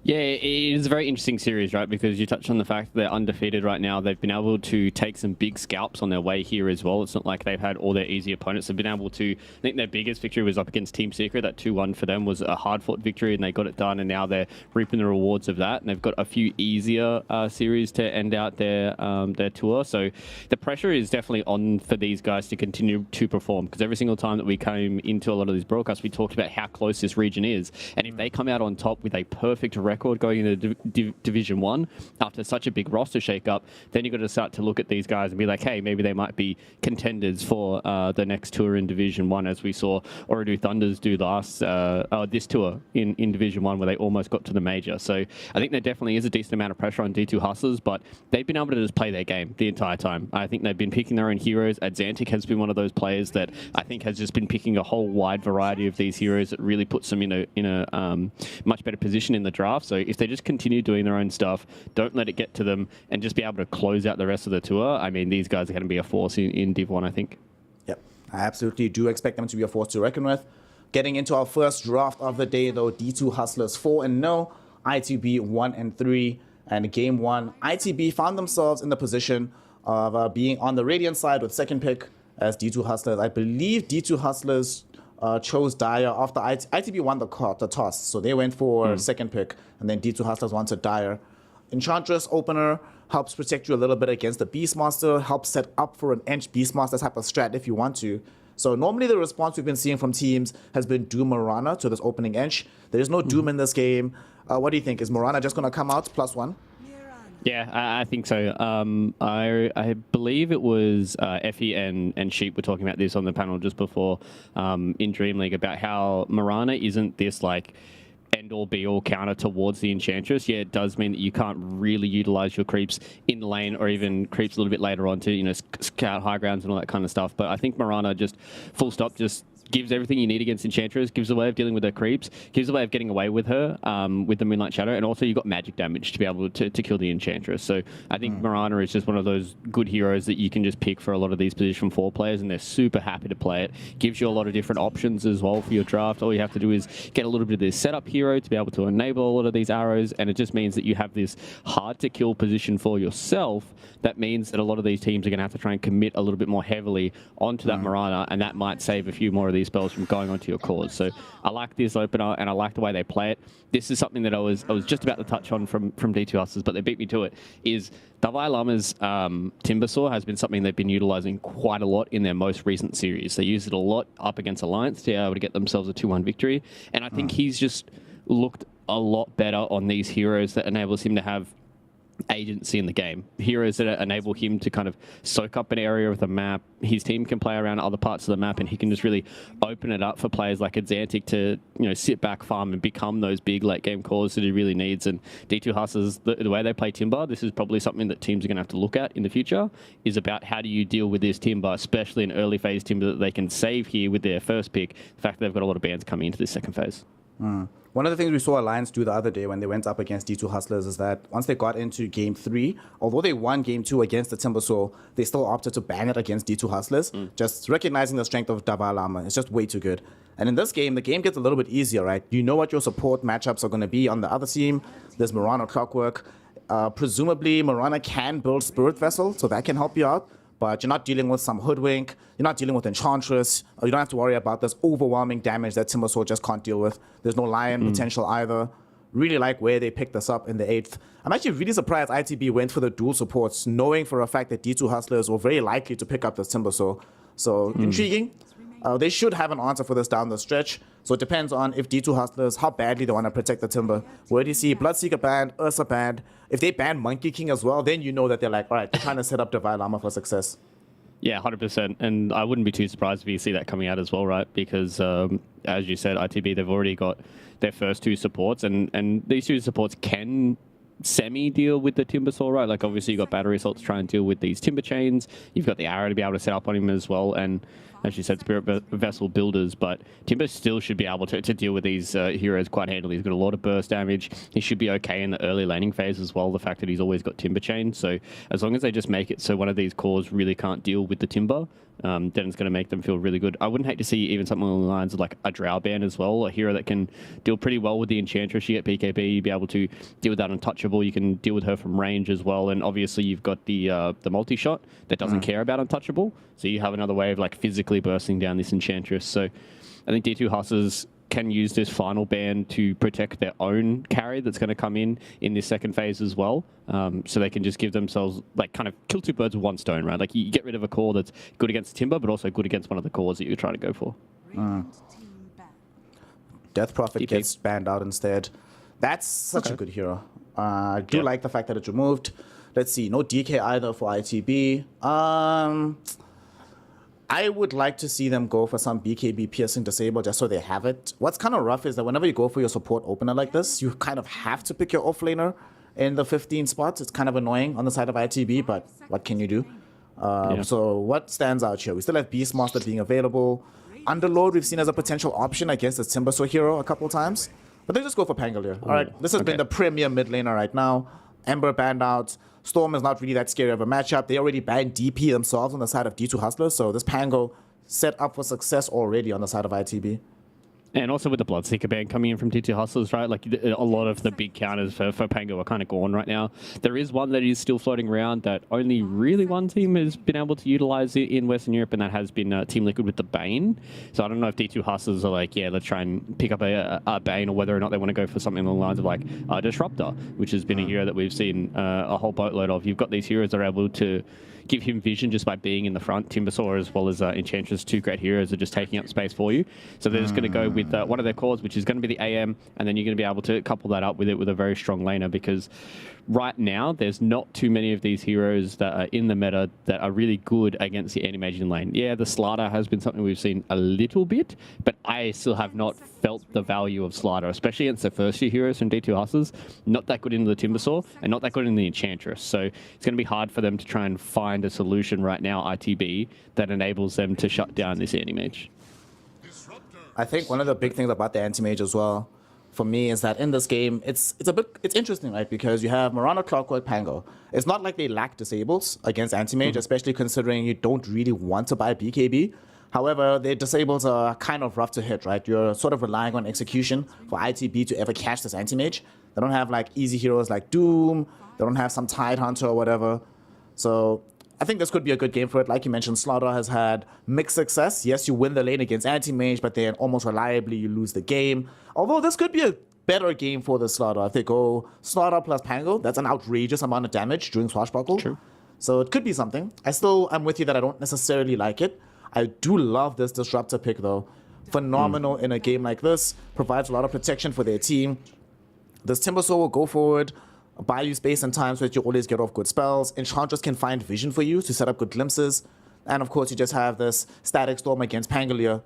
[SPEAKER 10] Yeah, it is a very interesting series, right? Because you touched on the fact that they're undefeated right now. They've been able to take some big scalps on their way here as well. It's not like they've had all their easy opponents. They've been able to, I think their biggest victory was up against Team Secret. That 2-1 for them was a hard-fought victory, and they got it done, and now they're reaping the rewards of that. And they've got a few easier series to end out their tour. So the pressure is definitely on for these guys to continue to perform, because every single time that we came into a lot of these broadcasts, we talked about how close this region is. And if they come out on top with a perfect record going into Division 1 after such a big roster shakeup, then you've got to start to look at these guys and be like, hey, maybe they might be contenders for the next tour in Division 1, as we saw Ooredoo Thunders do this tour in Division 1, where they almost got to the major. So I think there definitely is a decent amount of pressure on D2 Hustlers, but they've been able to just play their game the entire time. I think they've been picking their own heroes. Adxantic has been one of those players that I think has just been picking a whole wide variety of these heroes that really puts them in a much better position in the draft. So if they just continue doing their own stuff, don't let it get to them, and just be able to close out the rest of the tour, I mean, these guys are going to be a force in Div 1, I think.
[SPEAKER 8] Yep, I absolutely do expect them to be a force to reckon with. Getting into our first draft of the day, though, D2 Hustlers 4-0, ITB 1-3, and game 1, ITB found themselves in the position of being on the Radiant side with second pick as D2 Hustlers. I believe D2 Hustlers chose Dire after ITB won the toss, so they went for second pick, and then D2 Hustlers wanted Dire. Enchantress opener helps protect you a little bit against the Beastmaster, helps set up for an Ench Beastmaster type of strat if you want to. So normally the response we've been seeing from teams has been Doom Mirana to this opening inch. There is no Doom in this game. What do you think? Is Mirana just going to come out +1?
[SPEAKER 10] Yeah, I think so. I believe it was Effie and Sheep were talking about this on the panel just before in Dream League about how Mirana isn't this like end-all be-all counter towards the Enchantress. Yeah, it does mean that you can't really utilize your creeps in the lane or even creeps a little bit later on to, you know, scout high grounds and all that kind of stuff. But I think Mirana just full stop just gives everything you need against Enchantress, gives a way of dealing with her creeps, gives a way of getting away with her with the Moonlight Shadow, and also you've got magic damage to be able to kill the Enchantress. So I think Mirana is just one of those good heroes that you can just pick for a lot of these position 4 players, and they're super happy to play it. Gives you a lot of different options as well for your draft. All you have to do is get a little bit of this setup hero to be able to enable a lot of these arrows, and it just means that you have this hard to kill position for yourself. That means that a lot of these teams are going to have to try and commit a little bit more heavily onto that Mirana, and that might save a few more of these spells from going onto your cores. So I like this opener, and I like the way they play it. This is something that I was just about to touch on from D2 Hustlers, but they beat me to it, is Dalai Lama's Timbersaw has been something they've been utilizing quite a lot in their most recent series. They use it a lot up against Alliance to be able to get themselves a 2-1 victory, and I think he's just looked a lot better on these heroes that enables him to have agency in the game. Heroes that enable him to kind of soak up an area of the map. His team can play around other parts of the map, and he can just really open it up for players like Adxantic to, you know, sit back, farm, and become those big late game cores that he really needs. And D2 Hustlers, the way they play Timber, this is probably something that teams are going to have to look at in the future, is about how do you deal with this Timber, especially in early phase Timber that they can save here with their first pick. The fact that they've got a lot of bans coming into this second phase.
[SPEAKER 8] One of the things we saw Alliance do the other day when they went up against D2 Hustlers is that once they got into Game 3, although they won Game 2 against the Timbersaw, they still opted to ban it against D2 Hustlers, just recognizing the strength of Dalai Lama. It's just way too good. And in this game, the game gets a little bit easier, right? You know what your support matchups are going to be on the other team. There's Mirana Clockwork. Presumably, Mirana can build Spirit Vessel, so that can help you out. But you're not dealing with some Hoodwink, you're not dealing with Enchantress, you don't have to worry about this overwhelming damage that Timbersaw just can't deal with. There's no Lion potential either. Really like where they picked this up in the 8th. I'm actually really surprised ITB went for the dual supports, knowing for a fact that D2 Hustlers were very likely to pick up this Timbersaw. So intriguing. They should have an answer for this down the stretch. So it depends on if D2 Hustlers, how badly they want to protect the Timber. Where do you see Bloodseeker banned, Ursa banned? If they ban Monkey King as well, then you know that they're like, all right, they're trying to set up Dalai Lama for success.
[SPEAKER 10] Yeah, 100%. And I wouldn't be too surprised if you see that coming out as well, right? Because, as you said, ITB, they've already got their first 2 supports, and these 2 supports can semi-deal with the Timbersaw, right? Like, obviously, you've got Battery Assault to try and deal with these Timber Chains. You've got the Arrow to be able to set up on him as well, and as you said, Spirit Vessel builders, but Timber still should be able to deal with these heroes quite handily. He's got a lot of burst damage. He should be okay in the early laning phase as well, the fact that he's always got Timber Chain. So as long as they just make it so one of these cores really can't deal with the Timber, then it's going to make them feel really good. I wouldn't hate to see even something along the lines of like a Drow ban as well, a hero that can deal pretty well with the Enchantress. You get BKB, you'd be able to deal with that Untouchable. You can deal with her from range as well, and obviously you've got the multi-shot that doesn't care about Untouchable, so you have another way of like physically bursting down this Enchantress. So I think D2 Hustlers can use this final ban to protect their own carry that's going to come in this second phase as well. So they can just give themselves, like, kind of kill 2 birds with 1 stone, right? Like, you get rid of a core that's good against the Timber, but also good against one of the cores that you're trying to go for.
[SPEAKER 8] Death Prophet
[SPEAKER 10] DP.
[SPEAKER 8] gets banned out instead. That's such a good hero. I do like the fact that it's removed. Let's see, no DK either for ITB. I would like to see them go for some BKB piercing disable just so they have it. What's kind of rough is that whenever you go for your support opener like this, you kind of have to pick your offlaner in the 15 spots. It's kind of annoying on the side of ITB, but what can you do? So what stands out here? We still have Beastmaster being available. Underlord we've seen as a potential option against the Timbersaw hero a couple times. But they just go for Pangolier. All right, this has been the premier mid laner right now. Ember banned out. Storm is not really that scary of a matchup. They already banned DP themselves on the side of D2 Hustlers, so this Pango set up for success already on the side of ITB.
[SPEAKER 10] And also with the Bloodseeker ban coming in from D2 Hustlers, right? Like a lot of the big counters for Pango are kind of gone right now. There is one that is still floating around that only really one team has been able to utilize it in Western Europe, and that has been Team Liquid with the Bane. So I don't know if D2 Hustlers are like, yeah, let's try and pick up a Bane, or whether or not they want to go for something along the lines of like Disruptor, which has been a hero that we've seen a whole boatload of. You've got these heroes that are able to give him vision just by being in the front. Timbersaw as well as Enchantress, 2 great heroes, are just taking up space for you. So they're just going to go with one of their cores, which is going to be the AM, and then you're going to be able to couple that up with it with a very strong laner, because right now there's not too many of these heroes that are in the meta that are really good against the animation lane. Yeah, the Slider has been something we've seen a little bit, but I still have not felt the value of Slider, especially against the first 2 heroes from D2 Hustlers. Not that good into the Timbersaw, and not that good in the Enchantress. So it's going to be hard for them to try and find a solution right now, ITB, that enables them to shut down this anti-mage.
[SPEAKER 8] I think one of the big things about the anti-mage as well, for me, is that in this game, it's interesting, right? Because you have Mirana, Clockwork, Pango. It's not like they lack disables against anti-mage, especially considering you don't really want to buy BKB. However, their disables are kind of rough to hit, right? You're sort of relying on execution for ITB to ever catch this anti-mage. They don't have like easy heroes like Doom. They don't have some Tide Hunter or whatever. So I think this could be a good game for it. Like you mentioned, Slaughter has had mixed success. Yes, you win the lane against anti-mage, but then almost reliably you lose the game. Although this could be a better game for the Slaughter. If they go Slaughter plus Pango, that's an outrageous amount of damage during Swashbuckle.
[SPEAKER 10] True.
[SPEAKER 8] So it could be something. I'm with you that I don't necessarily like it. I do love this Disruptor pick, though. Phenomenal in a game like this. Provides a lot of protection for their team. This Timbersaw will go forward, buy you space and time so that you always get off good spells. Enchantress can find vision for you to set up good glimpses. And of course, you just have this Static Storm against Pangolier.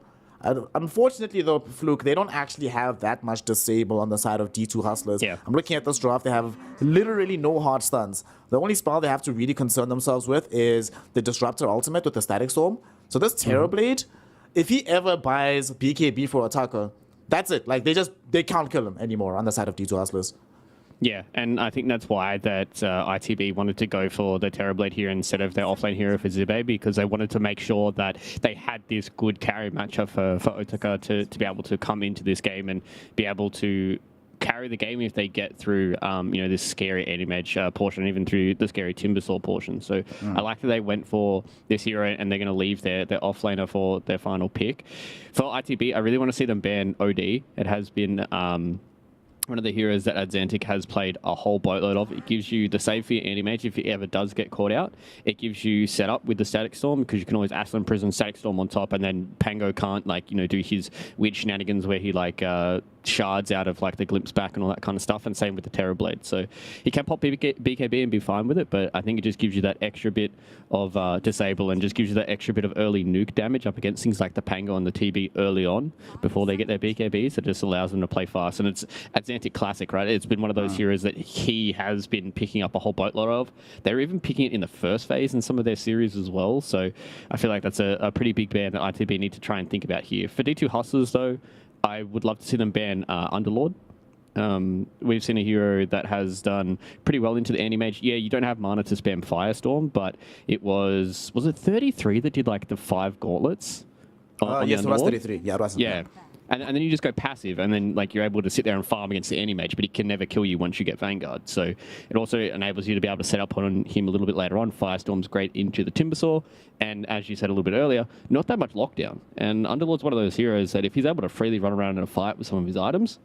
[SPEAKER 8] Unfortunately, though, Fluke, they don't actually have that much disable on the side of D2 Hustlers.
[SPEAKER 10] Yeah.
[SPEAKER 8] I'm looking at this draft. They have literally no hard stuns. The only spell they have to really concern themselves with is the Disruptor Ultimate with the Static Storm. So this Terrorblade, if he ever buys BKB for Attacker, that's it. Like, they can't kill him anymore on the side of D2 Hustlers.
[SPEAKER 10] Yeah, and I think that's why that ITB wanted to go for the Terrorblade here instead of their offlane hero for Zibe, because they wanted to make sure that they had this good carry matchup for Otaka to be able to come into this game and be able to carry the game if they get through, this scary anti-mage portion, even through the scary Timbersaw portion. So I like that they went for this hero and they're going to leave their offlaner for their final pick. For ITB, I really want to see them ban OD. It has been one of the heroes that Adzentic has played a whole boatload of. It gives you the save for your anti-mage if he ever does get caught out. It gives you setup with the Static Storm, because you can always Aslan Prison, Static Storm on top, and then Pango can't do his weird shenanigans where he shards out of like the glimpse back and all that kind of stuff, and same with the Terrorblade. So he can pop BKB and be fine with it, but I think it just gives you that extra bit of disable and just gives you that extra bit of early nuke damage up against things like the Pango and the TB early on before they get their BKBs. It just allows them to play fast, and it's Adzentic classic, right? It's been one of those heroes that he has been picking up a whole boatload of. They're even picking it in the first phase in some of their series as well, so I feel like that's a pretty big ban that ITB need to try and think about here. For D2 Hustlers, though, I would love to see them ban Underlord. We've seen a hero that has done pretty well into the anti-mage. Yeah, you don't have mana to spam Firestorm, but it was it 33 that did like the 5 gauntlets?
[SPEAKER 8] Yes, it was 33. Yeah, it was.
[SPEAKER 10] Yeah. And then you just go passive, and then you're able to sit there and farm against the anti-mage, but he can never kill you once you get Vanguard. So it also enables you to be able to set up on him a little bit later on. Firestorm's great into the Timbersaw, and as you said a little bit earlier, not that much lockdown. And Underlord's one of those heroes that if he's able to freely run around in a fight with some of his items,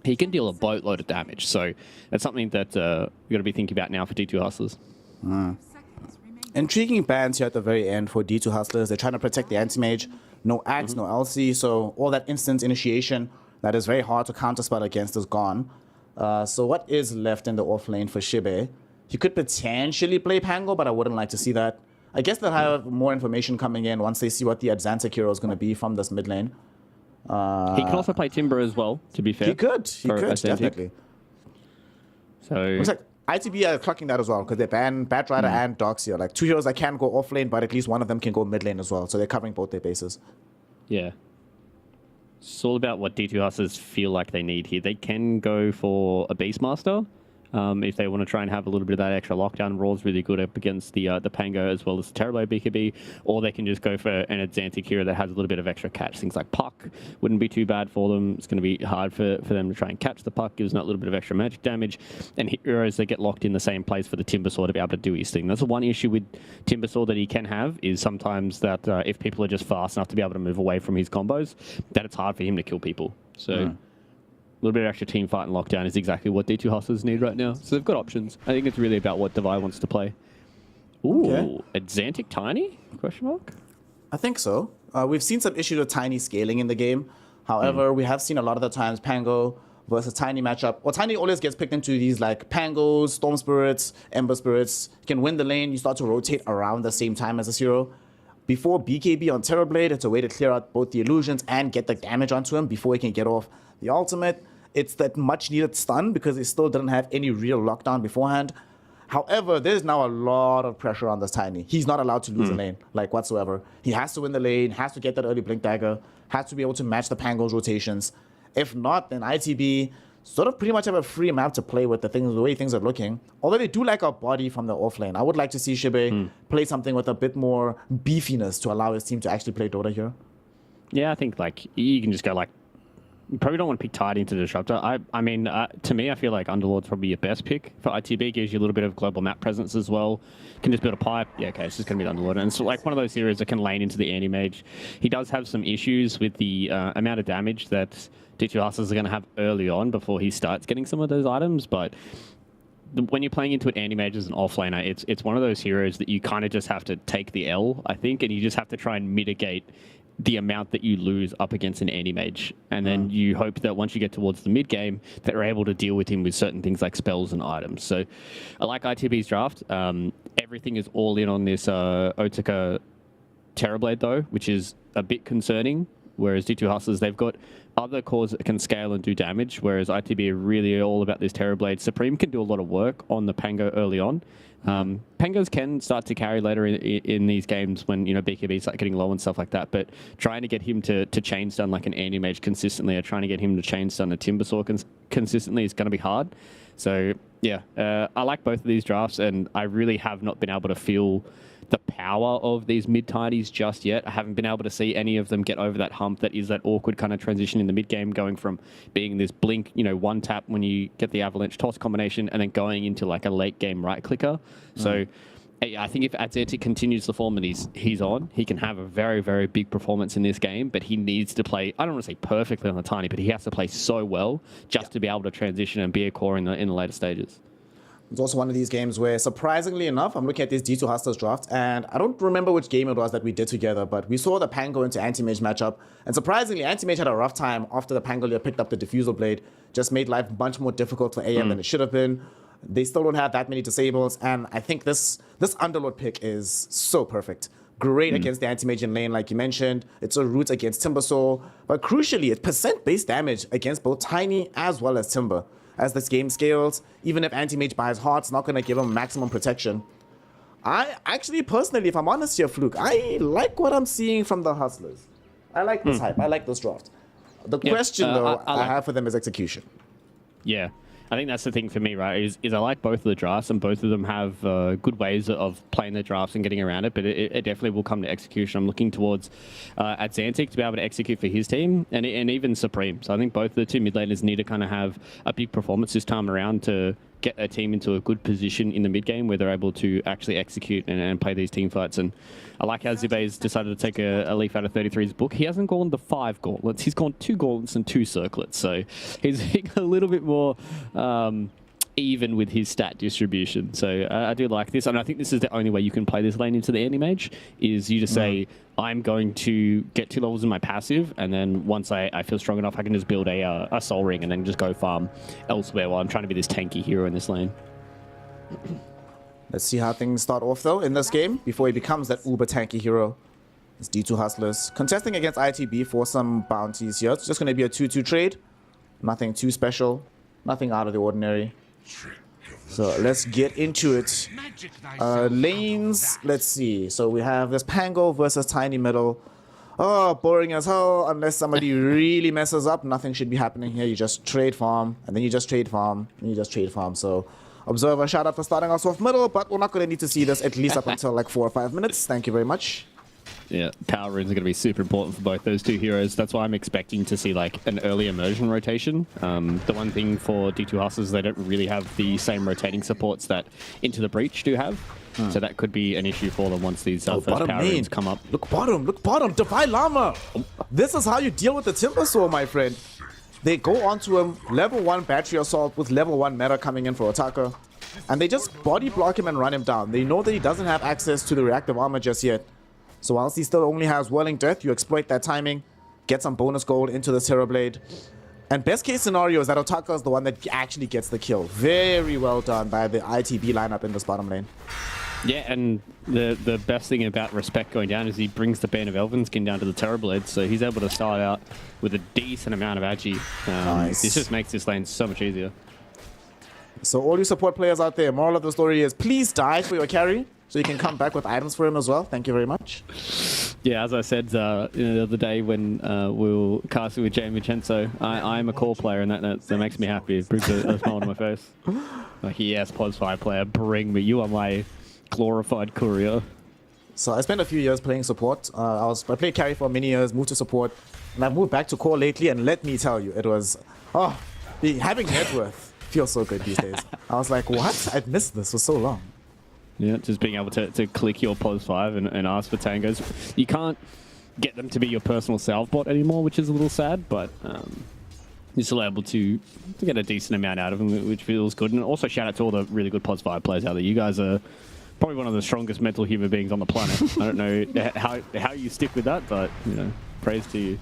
[SPEAKER 10] he can deal a boatload of damage. So that's something that we've got to be thinking about now for D2 Hustlers.
[SPEAKER 8] Intriguing bans here at the very end for D2 Hustlers. They're trying to protect the anti-mage. No Axe, no LC, so all that instant initiation that is very hard to counterspell against is gone. So what is left in the off lane for Shibe? He could potentially play Pango, but I wouldn't like to see that. I guess they'll have more information coming in once they see what the Adzentic hero is going to be from this mid lane.
[SPEAKER 10] He can also play Timber as well, to be fair.
[SPEAKER 8] He could, definitely.
[SPEAKER 10] So
[SPEAKER 8] looks like ITB are clocking that as well, because they ban Batrider and Doxia. Like 2 heroes that can go off lane, but at least one of them can go mid lane as well. So they're covering both their bases.
[SPEAKER 10] Yeah. It's all about what D2 Hustlers feel like they need here. They can go for a Beastmaster. if they want to try and have a little bit of that extra lockdown. Raw's really good up against the Pango as well as the Terrorblade BKB, or they can just go for an Advantic hero that has a little bit of extra catch. Things like Puck wouldn't be too bad for them. It's going to be hard for them to try and catch the Puck, gives them that little bit of extra magic damage, and heroes that get locked in the same place for the Timbersaw to be able to do his thing. That's the one issue with Timbersaw that he can have, is sometimes that if people are just fast enough to be able to move away from his combos, that it's hard for him to kill people. So a little bit of extra team fight and lockdown is exactly what D2 Hustlers need right now. So they've got options. I think it's really about what Devi wants to play. Ooh, Advantic Tiny? Question mark?
[SPEAKER 8] I think so. We've seen some issues with Tiny scaling in the game. However, we have seen a lot of the times Pango versus Tiny matchup. Well, Tiny always gets picked into these like Pangos, Storm Spirits, Ember Spirits. You can win the lane, you start to rotate around the same time as this hero. Before BKB on Terrorblade, it's a way to clear out both the illusions and get the damage onto him before he can get off the ultimate. It's that much needed stun because he still didn't have any real lockdown beforehand. However, there's now a lot of pressure on this Tiny. He's not allowed to lose the lane, like whatsoever. He has to win the lane, has to get that early Blink Dagger, has to be able to match the Pango's rotations. If not, then ITB sort of pretty much have a free map to play with the way things are looking. Although they do like our body from the offlane. I would like to see Shibe play something with a bit more beefiness to allow his team to actually play Dota here.
[SPEAKER 10] Yeah, I think like you can just go like, you probably don't want to pick Tide into Disruptor. I mean, to me, I feel like Underlord's probably your best pick for ITB. Gives you a little bit of global map presence as well. Can just build a pipe. Yeah, okay, it's just going to be Underlord. And it's like one of those heroes that can lane into the anti-mage. He does have some issues with the amount of damage that D2 Hustlers are going to have early on before he starts getting some of those items, but when you're playing into an anti-mage as an offlaner, it's one of those heroes that you kind of just have to take the L, I think, and you just have to try and mitigate the amount that you lose up against an anti-mage. And then you hope that once you get towards the mid-game, that you're able to deal with him with certain things like spells and items. So I like ITB's draft. Everything is all in on this Otaka Terrorblade, though, which is a bit concerning. Whereas D2 Hustlers, they've got other cores that can scale and do damage, whereas ITB are really all about this Terrorblade. Supreme can do a lot of work on the Pango early on. Pangos can start to carry later in these games when, you know, BKB start getting low and stuff like that, but trying to get him to chain stun like an anti-mage consistently, or trying to get him to chain stun a Timbersaw consistently is going to be hard. So, yeah, I like both of these drafts, and I really have not been able to feel the power of these mid-tidies just yet. I haven't been able to see any of them get over that hump that is that awkward kind of transition in the mid-game, going from being this blink, you know, one tap when you get the avalanche toss combination, and then going into like a late-game right-clicker. So I think if Adzetic continues the form that he's on, he can have a very, very big performance in this game, but he needs to play, I don't want to say perfectly on the Tiny, but he has to play so well just to be able to transition and be a core in the later stages.
[SPEAKER 8] It's also one of these games where, surprisingly enough, I'm looking at this D2 Hustlers draft, and I don't remember which game it was that we did together, but we saw the Pango into Anti-Mage matchup, and surprisingly, Anti-Mage had a rough time after the Pangolier picked up the Diffusal Blade, just made life much more difficult for AM than it should have been. They still don't have that many disables, and I think this Underlord pick is so perfect. Great against the Anti-Mage in lane, like you mentioned. It's a root against Timbersaw, but crucially, it's percent-based damage against both Tiny as well as Timber. As this game scales, even if Anti-Mage buys heart, it's not going to give him maximum protection. I actually, personally, if I'm honest here, Fluke, I like what I'm seeing from the Hustlers. I like this hype. I like this draft. The question, though, I have for them is execution.
[SPEAKER 10] Yeah. I think that's the thing for me, right, is I like both of the drafts, and both of them have good ways of playing the drafts and getting around it, but it definitely will come to execution. I'm looking towards Adzetic to be able to execute for his team, and even Supreme. So I think both of the two mid laners need to kind of have a big performance this time around to get a team into a good position in the mid game where they're able to actually execute and play these team fights. And I like how Zubay's decided to take a leaf out of 33's book. He hasn't gone the 5 gauntlets. He's gone 2 gauntlets and 2 circlets. So he's a little bit more even with his stat distribution. So I do like this. And I think this is the only way you can play this lane into the anti-mage, is you just say, I'm going to get 2 levels in my passive, and then once I feel strong enough, I can just build a soul ring and then just go farm elsewhere while I'm trying to be this tanky hero in this lane.
[SPEAKER 8] Let's see how things start off, though, in this game before he becomes that uber tanky hero. It's D2 Hustlers contesting against ITB for some bounties here. It's just going to be a 2-2 trade. Nothing too special. Nothing out of the ordinary. So let's get into it. Lanes, let's see. So we have this Pango versus Tiny middle. Oh, boring as hell. Unless somebody really messes up, nothing should be happening here. You just trade farm, and then you just trade farm, and you just trade farm. So Observer, shout out for starting us off middle, but we're not going to need to see this at least up until like 4 or 5 minutes. Thank you very much.
[SPEAKER 10] Yeah, power runes are going to be super important for both those two heroes. That's why I'm expecting to see like an early immersion rotation. The one thing for D2 Hustlers, they don't really have the same rotating supports that Into the Breach do have. So that could be an issue for them once these first power runes come up.
[SPEAKER 8] Look bottom, Divine Llama. This is how you deal with the Timbersaw, my friend. They go onto him, level 1 battery assault with level 1 meta coming in for attacker. And they just body block him and run him down. They know that he doesn't have access to the reactive armor just yet. So whilst he still only has Whirling Death, you exploit that timing, get some bonus gold into the Terrorblade. And best case scenario is that Otaka is the one that actually gets the kill. Very well done by the ITB lineup in this bottom lane.
[SPEAKER 10] Yeah, and the best thing about Respect going down is he brings the Band of Elvenskin down to the Terrorblade, so he's able to start out with a decent amount of agi.
[SPEAKER 8] Nice.
[SPEAKER 10] This just makes this lane so much easier.
[SPEAKER 8] So all you support players out there, moral of the story is please die for your carry, so you can come back with items for him as well. Thank you very much.
[SPEAKER 10] Yeah, as I said the other day when we were casting with Jamie Vincenzo, I'm a core player, and that makes me happy. It brings a smile to my face. Like, yes, Pos 5 player, bring me. You are my glorified courier.
[SPEAKER 8] So I spent a few years playing support. I played carry for many years, moved to support, and I've moved back to core lately, and let me tell you, it was, having net worth feels so good these days. I was like, what? I'd missed this for so long.
[SPEAKER 10] Yeah, just being able to click your Pos 5 and ask for tangos. You can't get them to be your personal salve bot anymore, which is a little sad, but you're still able to get a decent amount out of them, which feels good. And also shout out to all the really good Pos 5 players out there. You guys are probably one of the strongest mental human beings on the planet. I don't know how you stick with that, but, you know, praise to you.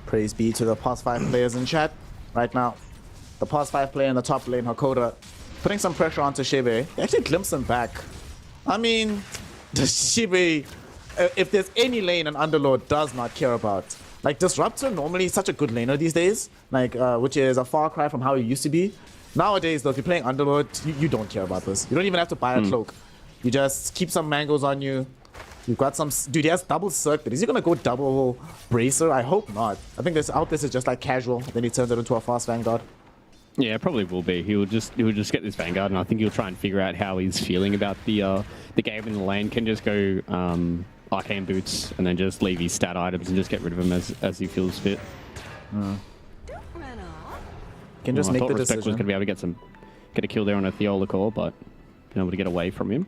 [SPEAKER 8] Praise be to the Pos 5 players in chat right now. The Pos 5 player in the top lane, Hakoda, putting some pressure onto Shebe. He actually glimpsed him back. I mean, the Shebe, if there's any lane an Underlord does not care about. Like, Disruptor normally is such a good laner these days, like, which is a far cry from how he used to be. Nowadays, though, if you're playing Underlord, you don't care about this. You don't even have to buy a cloak. You just keep some mangoes on you. You've got some... Dude, he has double circuit. Is he going to go double bracer? I hope not. I think this is just like casual. Then he turns it into a fast Vanguard.
[SPEAKER 10] Yeah, it probably will be. He will just get this Vanguard, and I think he'll try and figure out how he's feeling about the game in the lane. Can just go Arcane Boots and then just leave his stat items and just get rid of him as he feels fit.
[SPEAKER 8] Can just make the
[SPEAKER 10] Respect
[SPEAKER 8] decision.
[SPEAKER 10] was going to be able to get a kill there on a Theola core, but been able to get away from him.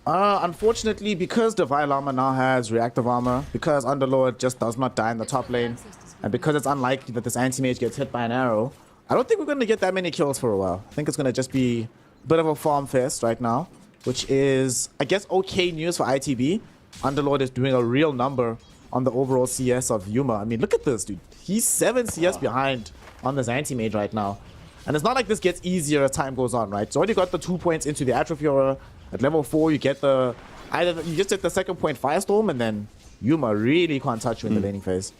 [SPEAKER 8] Unfortunately, because Divine Llama now has reactive armor, because Underlord just does not die in the top lane, and because it's unlikely that this anti-mage gets hit by an arrow, I don't think we're going to get that many kills for a while. I think it's going to just be a bit of a farm fest right now, which is, I guess, okay news for ITB. Underlord is doing a real number on the overall CS of Yuma. I mean, look at this, dude. He's 7 CS behind on this anti-mage right now. And it's not like this gets easier as time goes on, right? So already got the 2 points into the Atrophy Aura. At level 4, you get the... you just get the second point Firestorm, and then Yuma really can't touch you in the laning phase.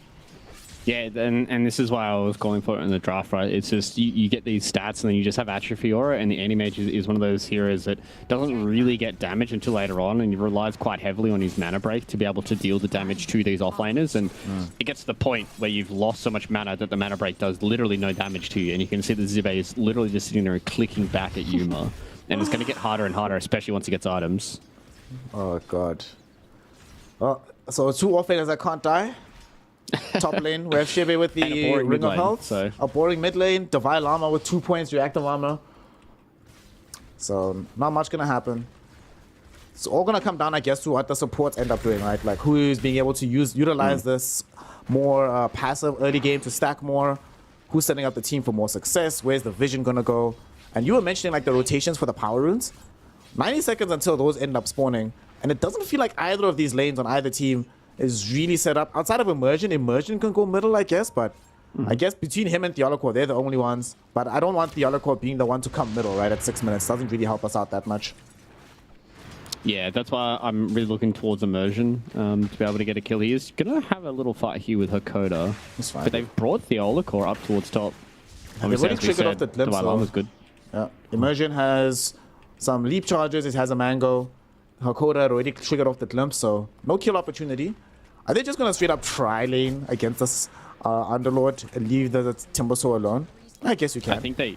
[SPEAKER 10] Yeah, and this is why I was calling for it in the draft, right? It's just you get these stats and then you just have Atrophy Aura, and the Anti-Mage is one of those heroes that doesn't really get damage until later on, and he relies quite heavily on his mana break to be able to deal the damage to these offlaners, and it gets to the point where you've lost so much mana that the mana break does literally no damage to you, and you can see the Zibe is literally just sitting there and clicking back at Yuma, and it's going to get harder and harder, especially once he gets items.
[SPEAKER 8] Oh, God. Well, so 2 offlaners that can't die. Top lane, we have Shebe with the Ring of Health. A boring mid lane. Divine Llama with 2 points reactive armor. So, not much gonna happen. It's all gonna come down, I guess, to what the supports end up doing, right? Like, who is being able to utilize this more passive early game to stack more? Who's setting up the team for more success? Where's the vision gonna go? And you were mentioning, like, the rotations for the power runes. 90 seconds until those end up spawning. And it doesn't feel like either of these lanes on either team is really set up. Outside of Immersion can go middle, I guess, but I guess between him and Theolocore, they're the only ones. But I don't want Theolocore being the one to come middle, right, at 6 minutes. Doesn't really help us out that much.
[SPEAKER 10] Yeah, that's why I'm really looking towards Immersion to be able to get a kill. He is going to have a little fight here with Hakoda.
[SPEAKER 8] That's fine.
[SPEAKER 10] But they've brought Theolocore up towards top.
[SPEAKER 8] They've already triggered off the glimpse, though.
[SPEAKER 10] Was good.
[SPEAKER 8] Yeah. Immersion has some leap charges. It has a mango. Hakoda had already triggered off the glimpse, so no kill opportunity. Are they just going to straight up try lane against this Underlord and leave the Timbersaw alone? I guess you can.
[SPEAKER 10] I think they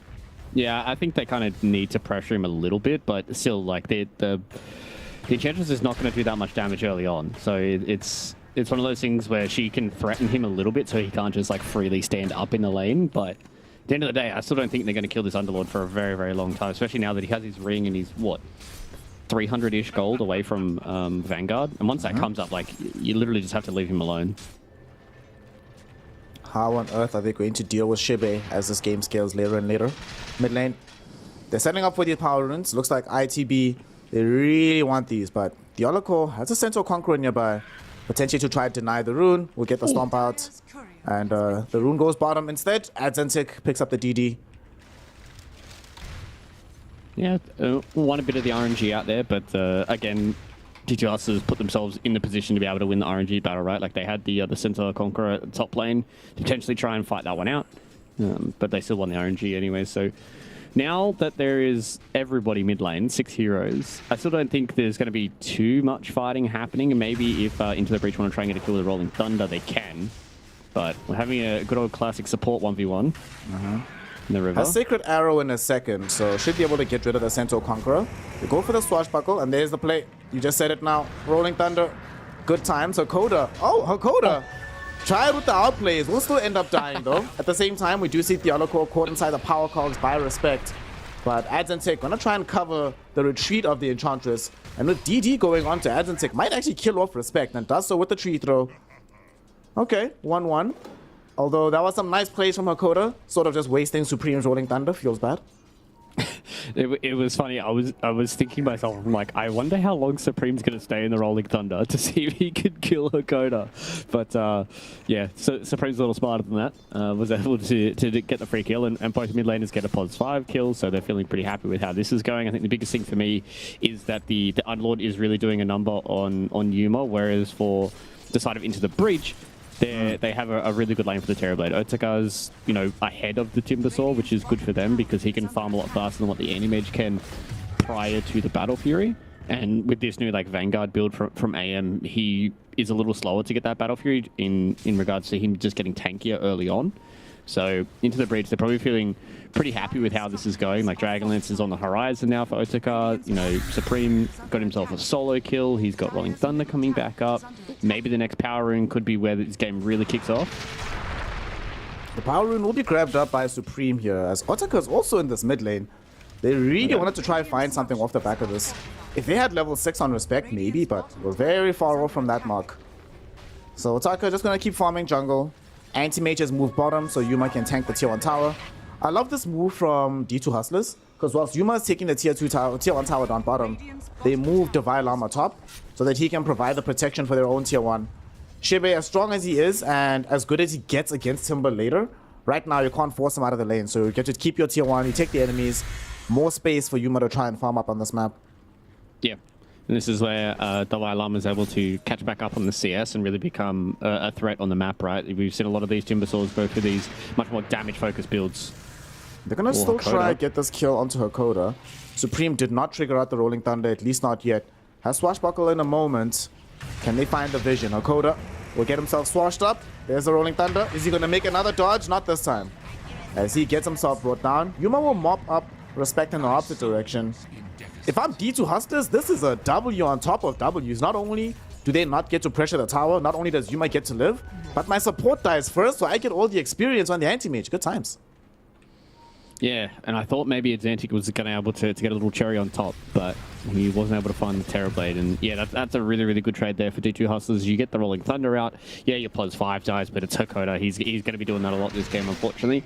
[SPEAKER 10] Yeah, I think they kind of need to pressure him a little bit, but still, like, the Enchantress is not going to do that much damage early on. So it's one of those things where she can threaten him a little bit so he can't just, like, freely stand up in the lane. But at the end of the day, I still don't think they're going to kill this Underlord for a very, very long time, especially now that he has his ring and he's, what, 300-ish gold away from Vanguard. And once that comes up, like, you literally just have to leave him alone.
[SPEAKER 8] How on earth are they going to deal with Shibe as this game scales later and later? Mid lane, they're setting up for these power runes. Looks like ITB, they really want these, but Dialoko has a Centaur Conqueror nearby. Potentially to try to deny the rune. We'll get the stomp out. And the rune goes bottom instead. Adzentic picks up the DD.
[SPEAKER 10] Yeah, want a bit of the RNG out there, but again, D2 Hustlers put themselves in the position to be able to win the RNG battle, right? Like, they had the Centaur Conqueror at the top lane to potentially try and fight that one out, but they still won the RNG anyway. So now that there is everybody mid lane, 6 heroes, I still don't think there's going to be too much fighting happening. And maybe if Into the Breach want to try and get a kill with the Rolling Thunder, they can. But we're having a good old classic support 1v1. In the river.
[SPEAKER 8] A Sacred Arrow in a second, so should be able to get rid of the Centaur Conqueror. They go for the Swashbuckle, and there's the play. You just said it now. Rolling Thunder. Good times. Hakoda. Oh, Hakoda. Try it with the outplays. We'll still end up dying, though. At the same time, we do see Dialoko caught inside the power cogs by respect. But Adzentic gonna try and cover the retreat of the Enchantress. And with DD going on to Adzentic, might actually kill off respect, and does so with the tree throw. Okay, 1-1. Although that was some nice plays from Hakoda, sort of just wasting Supreme's Rolling Thunder. Feels bad.
[SPEAKER 10] It was funny. I was thinking to myself, I'm like, I wonder how long Supreme's going to stay in the Rolling Thunder to see if he could kill Hakoda. But yeah, so Supreme's a little smarter than that. Was able to get the free kill, and both mid laners get a +5 kill, so they're feeling pretty happy with how this is going. I think the biggest thing for me is that the Underlord is really doing a number on Yuma, whereas for the side of Into the Breach, they have a really good lane for the Terrorblade. Otaka's, you know, ahead of the Timbersaw, which is good for them because he can farm a lot faster than what the Anti-Mage can prior to the Battle Fury. And with this new like Vanguard build from AM, he is a little slower to get that Battle Fury in regards to him just getting tankier early on. So Into the Breach, they're probably feeling pretty happy with how this is going. Like Dragonlance is on the horizon now for Otaka. You know, Supreme got himself a solo kill. He's got Rolling Thunder coming back up. Maybe the next Power Rune could be where this game really kicks off.
[SPEAKER 8] The Power Rune will be grabbed up by Supreme here, as Otaka is also in this mid lane. They really wanted to try and find something off the back of this. If they had level 6 on respect, maybe, but we're very far off from that mark. So Otaka just gonna keep farming jungle. Anti-mages move bottom, so Yuma can tank the tier 1 tower. I love this move from D2 Hustlers, because whilst Yuma is taking the tier 1 tower down bottom, they move Divine Llama top, so that he can provide the protection for their own tier 1. Shibe, as strong as he is, and as good as he gets against Timber later, right now you can't force him out of the lane, so you get to keep your tier 1, you take the enemies, more space for Yuma to try and farm up on this map.
[SPEAKER 10] Yeah. And this is where Dalai Lama is able to catch back up on the CS and really become a threat on the map, right? We've seen a lot of these Timbersaws go for these much more damage-focused builds.
[SPEAKER 8] They're gonna still try to get this kill onto Hakoda. Supreme did not trigger out the Rolling Thunder, at least not yet. Has Swashbuckle in a moment. Can they find the vision? Hakoda will get himself swashed up. There's the Rolling Thunder. Is he gonna make another dodge? Not this time. As he gets himself brought down, Yuma will mop up respect in the opposite direction. If I'm D2 Hustlers, this is a W on top of W's. Not only do they not get to pressure the tower, not only does Yuma get to live, but my support dies first, so I get all the experience on the anti-mage. Good times.
[SPEAKER 10] Yeah, and I thought maybe Adzentic was going to be able to get a little cherry on top, but he wasn't able to find the Terrorblade. And yeah, that's a really, really good trade there for D2 Hustlers. You get the Rolling Thunder out. Yeah, your +5 dies, but it's Hakoda. He's going to be doing that a lot this game, unfortunately.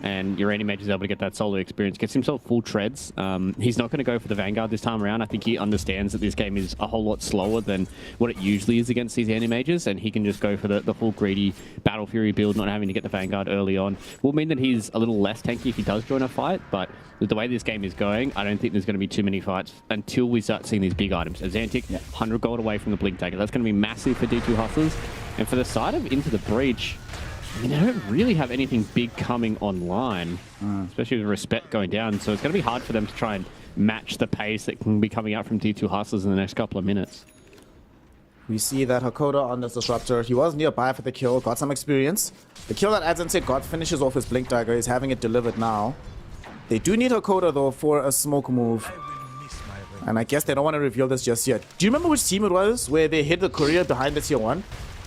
[SPEAKER 10] And your Anti-Mage is able to get that solo experience, gets himself full treads. He's not going to go for the Vanguard this time around. I think he understands that this game is a whole lot slower than what it usually is against these Anti-Mages, and he can just go for the full greedy Battle Fury build, not having to get the Vanguard early on. Will mean that he's a little less tanky if he does join a fight, but with the way this game is going, I don't think there's going to be too many fights until we start seeing these big items. Azantic, 100 gold away from the Blink Dagger. That's going to be massive for D2 Hustlers. And for the side of Into the Breach, I mean, they don't really have anything big coming online, especially with respect going down. So it's going to be hard for them to try and match the pace that can be coming out from D2 Hustlers in the next couple of minutes.
[SPEAKER 8] We see that Hakoda on this Disruptor, he was nearby for the kill, got some experience. The kill that Adzentic got finishes off his Blink Dagger, he's having it delivered now. They do need Hakoda though for a smoke move. And I guess they don't want to reveal this just yet. Do you remember which team it was where they hid the courier behind the tier 1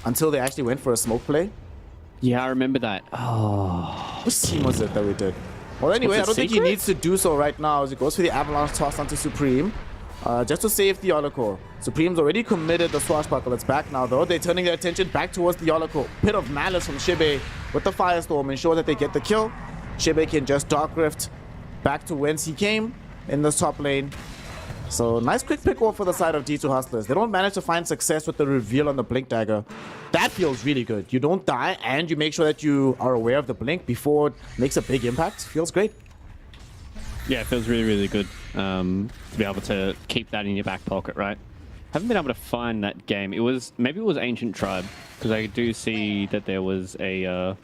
[SPEAKER 8] until they actually went for a smoke play?
[SPEAKER 10] Yeah, I remember that. Oh.
[SPEAKER 8] Which team was it that we did? Well, anyway, I don't think he needs to do so right now as he goes for the avalanche toss onto Supreme. Just to save the Yoloko. Supreme's already committed the swashbuckle. It's back now, though. They're turning their attention back towards the Yoloko. Pit of malice from Shibe with the Firestorm. Ensure that they get the kill. Shibe can just Dark Rift back to whence he came in this top lane. So, nice quick pick off for the side of D2 Hustlers. They don't manage to find success with the reveal on the Blink Dagger. That feels really good. You don't die, and you make sure that you are aware of the Blink before it makes a big impact. Feels great.
[SPEAKER 10] Yeah, it feels really, really good to be able to keep that in your back pocket, right? Haven't been able to find that game. Maybe it was Ancient Tribe, because I do see that there was a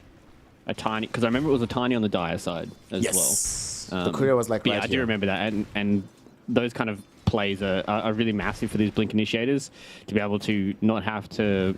[SPEAKER 10] tiny, because I remember it was a tiny on the dire side as well.
[SPEAKER 8] The courier was like,
[SPEAKER 10] yeah, I do remember that, and those kind of plays are really massive for these Blink initiators to be able to not have to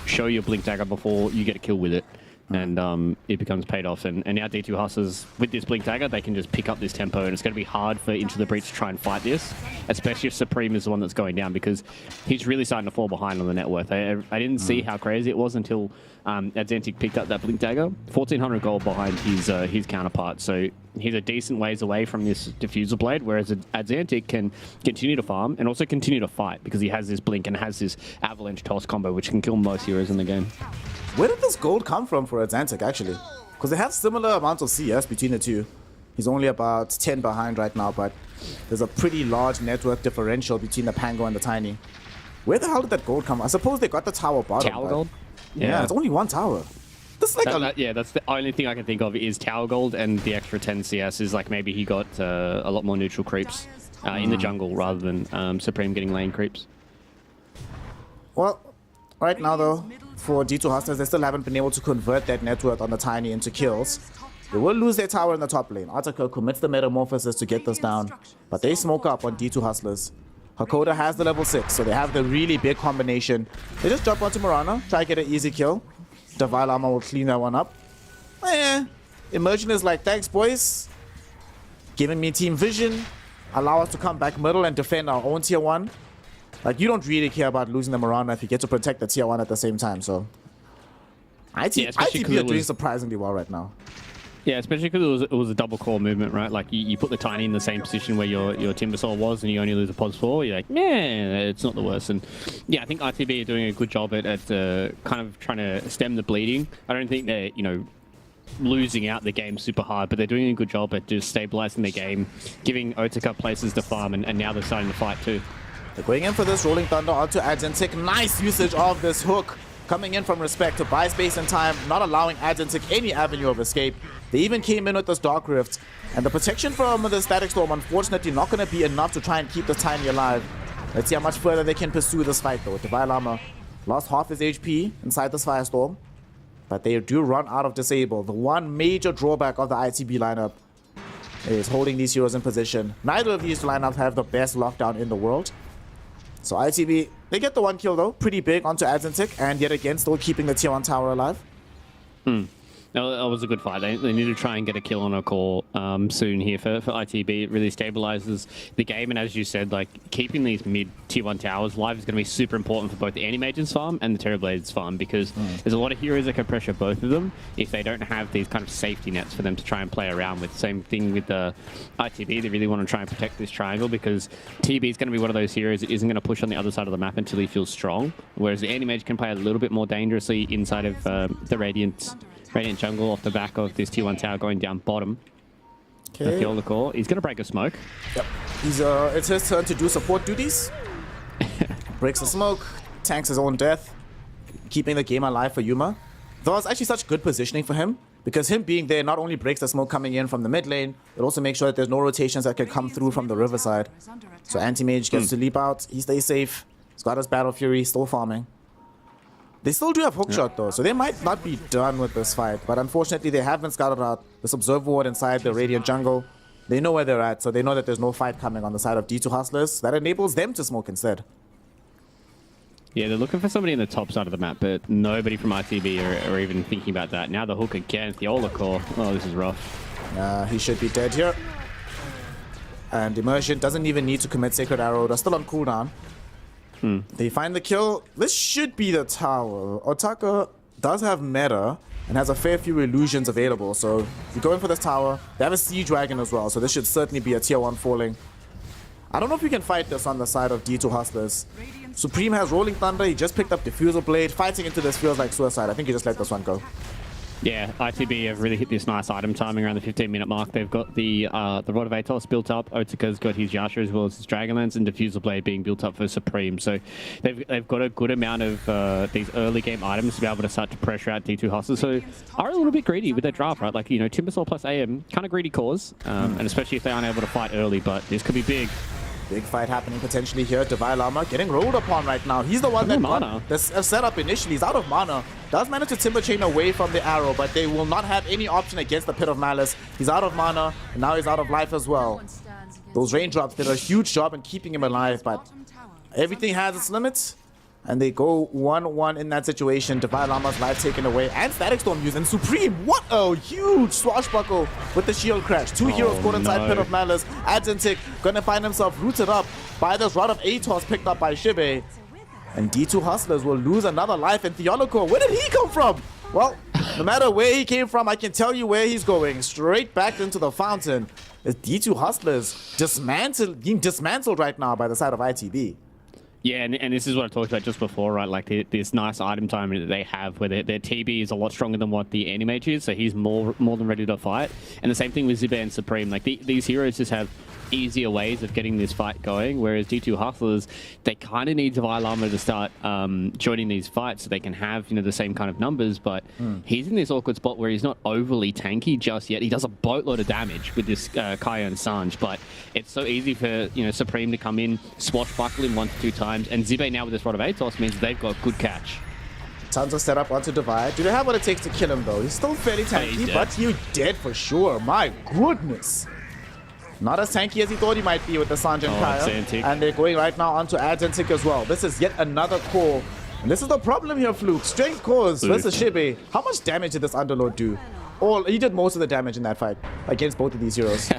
[SPEAKER 10] show your Blink Dagger before you get a kill with it. And it becomes paid off. And now D2 Hustlers, with this Blink Dagger, they can just pick up this tempo, and it's going to be hard for Into the Breach to try and fight this, especially if Supreme is the one that's going down, because he's really starting to fall behind on the net worth. I didn't see how crazy it was until Adzentic picked up that Blink Dagger. 1,400 gold behind his counterpart, so he's a decent ways away from this Diffusal Blade, whereas Adzentic can continue to farm and also continue to fight, because he has this Blink and has this Avalanche Toss combo, which can kill most heroes in the game.
[SPEAKER 8] Where did this gold come from for Adzentic, actually? Because they have similar amounts of CS between the two. He's only about 10 behind right now, but there's a pretty large network differential between the Pango and the Tiny. Where the hell did that gold come from? I suppose they got the tower bottom.
[SPEAKER 10] Tower gold?
[SPEAKER 8] Yeah, it's only one tower. This is like
[SPEAKER 10] yeah, that's the only thing I can think of is tower gold, and the extra 10 CS is like maybe he got a lot more neutral creeps in the jungle rather than Supreme getting lane creeps.
[SPEAKER 8] Well, right now though, for D2 Hustlers, they still haven't been able to convert that net worth on the Tiny into kills. They will lose their tower in the top lane. Article commits the Metamorphosis to get this down, but they smoke up on D2 Hustlers. Hakoda has the level 6, so they have the really big combination. They just jump onto Mirana, try to get an easy kill. Divine Armor will clean that one up. Immersion is like, thanks boys. Giving me team vision. Allow us to come back middle and defend our own tier 1. Like, you don't really care about losing the Mirana if you get to protect the tier 1 at the same time, so... ITP are doing surprisingly well right now.
[SPEAKER 10] Yeah, especially because it was a double core movement, right? Like, you put the Tiny in the same position where your Timbersaw was, and you only lose a pos 4, you're like, yeah, it's not the worst. And yeah, I think ITB are doing a good job at kind of trying to stem the bleeding. I don't think they're, losing out the game super hard, but they're doing a good job at just stabilizing the game, giving Otaka places to farm, and now they're starting to fight too.
[SPEAKER 8] They're going in for this Rolling Thunder onto Adzentic. Nice usage of this hook. Coming in from Respect to buy space and time, not allowing Adzentic any avenue of escape. They even came in with this Dark Rift. And the protection from the Static Storm, unfortunately, not going to be enough to try and keep the Tiny alive. Let's see how much further they can pursue this fight, though. Divine Armor lost half his HP inside this Firestorm. But they do run out of Disable. The one major drawback of the ITB lineup is holding these heroes in position. Neither of these lineups have the best lockdown in the world. So ITB, they get the one kill though, pretty big onto Adzentic, and yet again still keeping the tier 1 tower alive.
[SPEAKER 10] That was a good fight. They need to try and get a kill on a core soon here for ITB. It really stabilizes the game, and as you said, like keeping these mid tier 1 towers live is going to be super important for both the Animagens farm and the Terrorblades farm, because there's a lot of heroes that can pressure both of them if they don't have these kind of safety nets for them to try and play around with. Same thing with the ITB. They really want to try and protect this triangle, because TB is going to be one of those heroes that isn't going to push on the other side of the map until he feels strong, whereas the Animage can play a little bit more dangerously inside of the Radiant jungle off the back of this tier 1 tower going down bottom. Okay. Kill the core. He's going to break a smoke.
[SPEAKER 8] Yep. It's his turn to do support duties. Breaks the smoke, tanks his own death, keeping the game alive for Yuma. Though it's actually such good positioning for him, because him being there not only breaks the smoke coming in from the mid lane, it also makes sure that there's no rotations that can come through from the riverside. So Anti-Mage gets to leap out, he stays safe, he's got his Battle Fury, still farming. They still do have hookshot though, so they might not be done with this fight, but unfortunately they haven't scouted out this Observer Ward inside the Radiant jungle. They know where they're at, so they know that there's no fight coming on the side of D2 Hustlers. That enables them to smoke instead.
[SPEAKER 10] Yeah, they're looking for somebody in the top side of the map, but nobody from ITB are even thinking about that. Now the hook against the Ola core. Oh, this is rough.
[SPEAKER 8] He should be dead here. And Immersion doesn't even need to commit Sacred Arrow. They're still on cooldown. They find the kill. This should be the tower. Otaka does have meta and has a fair few illusions available. So you're going for this tower. They have a Sea Dragon as well. So this should certainly be a tier 1 falling. I don't know if we can fight this on the side of D2 Hustlers. Supreme has Rolling Thunder. He just picked up Diffusal Blade. Fighting into this feels like suicide. I think he just let this one go.
[SPEAKER 10] Yeah, ITB have really hit this nice item timing around the 15-minute mark. They've got the Rod of Atos built up. Otaka's got his Yasha as well as his Dragonlance, and Diffusal Blade being built up for Supreme. So they've got a good amount of these early game items to be able to start to pressure out D2 Hustlers. So are a little bit greedy with their draft, right? Like, you know, Timbersaw plus AM, kind of greedy cause, and especially if they aren't able to fight early, but this could be big.
[SPEAKER 8] Big fight happening potentially here. Divine Llama getting rolled upon right now. He's the one that got the setup initially. He's out of mana. Does manage to Timber Chain away from the arrow, but they will not have any option against the Pit of Malice. He's out of mana, and now he's out of life as well. Those raindrops did a huge job in keeping him alive, but everything has its limits. And they go 1-1 in that situation. Divine Llama's life taken away. And Static Storm used. And Supreme, what a huge swashbuckle with the shield crash. Two heroes caught inside Pit of Malice. Adzentic gonna find himself rooted up by this Rod of Atos picked up by Shibe. And D2 Hustlers will lose another life. And Theonico, where did he come from? Well, no matter where he came from, I can tell you where he's going. Straight back into the fountain. It's D2 Hustlers being dismantled right now by the side of ITB.
[SPEAKER 10] Yeah, and this is what I talked about just before, right? Like this nice item timing that they have where their TB is a lot stronger than what the Animage is, so he's more than ready to fight. And the same thing with Ziba and Supreme. Like these heroes just have easier ways of getting this fight going, whereas D2 Hustlers, they kind of need Divine Llama to start joining these fights so they can have, you know, the same kind of numbers, but he's in this awkward spot where he's not overly tanky just yet. He does a boatload of damage with this Kaya and Sanj, but it's so easy for, you know, Supreme to come in, swashbuckle him 1 to 2 times, and Zibe now with this Rod of Atos means they've got good catch.
[SPEAKER 8] Tons of setup onto Divide. Do they have what it takes to kill him though? He's still fairly tanky, but he's dead for sure. My goodness. Not as tanky as he thought he might be with the Sanj and Kaya. And they're going right now onto Adzentic as well. This is yet another core. And this is the problem here, Fluke. Strength cores versus Shibe. How much damage did this Underlord do? He did most of the damage in that fight against both of these heroes.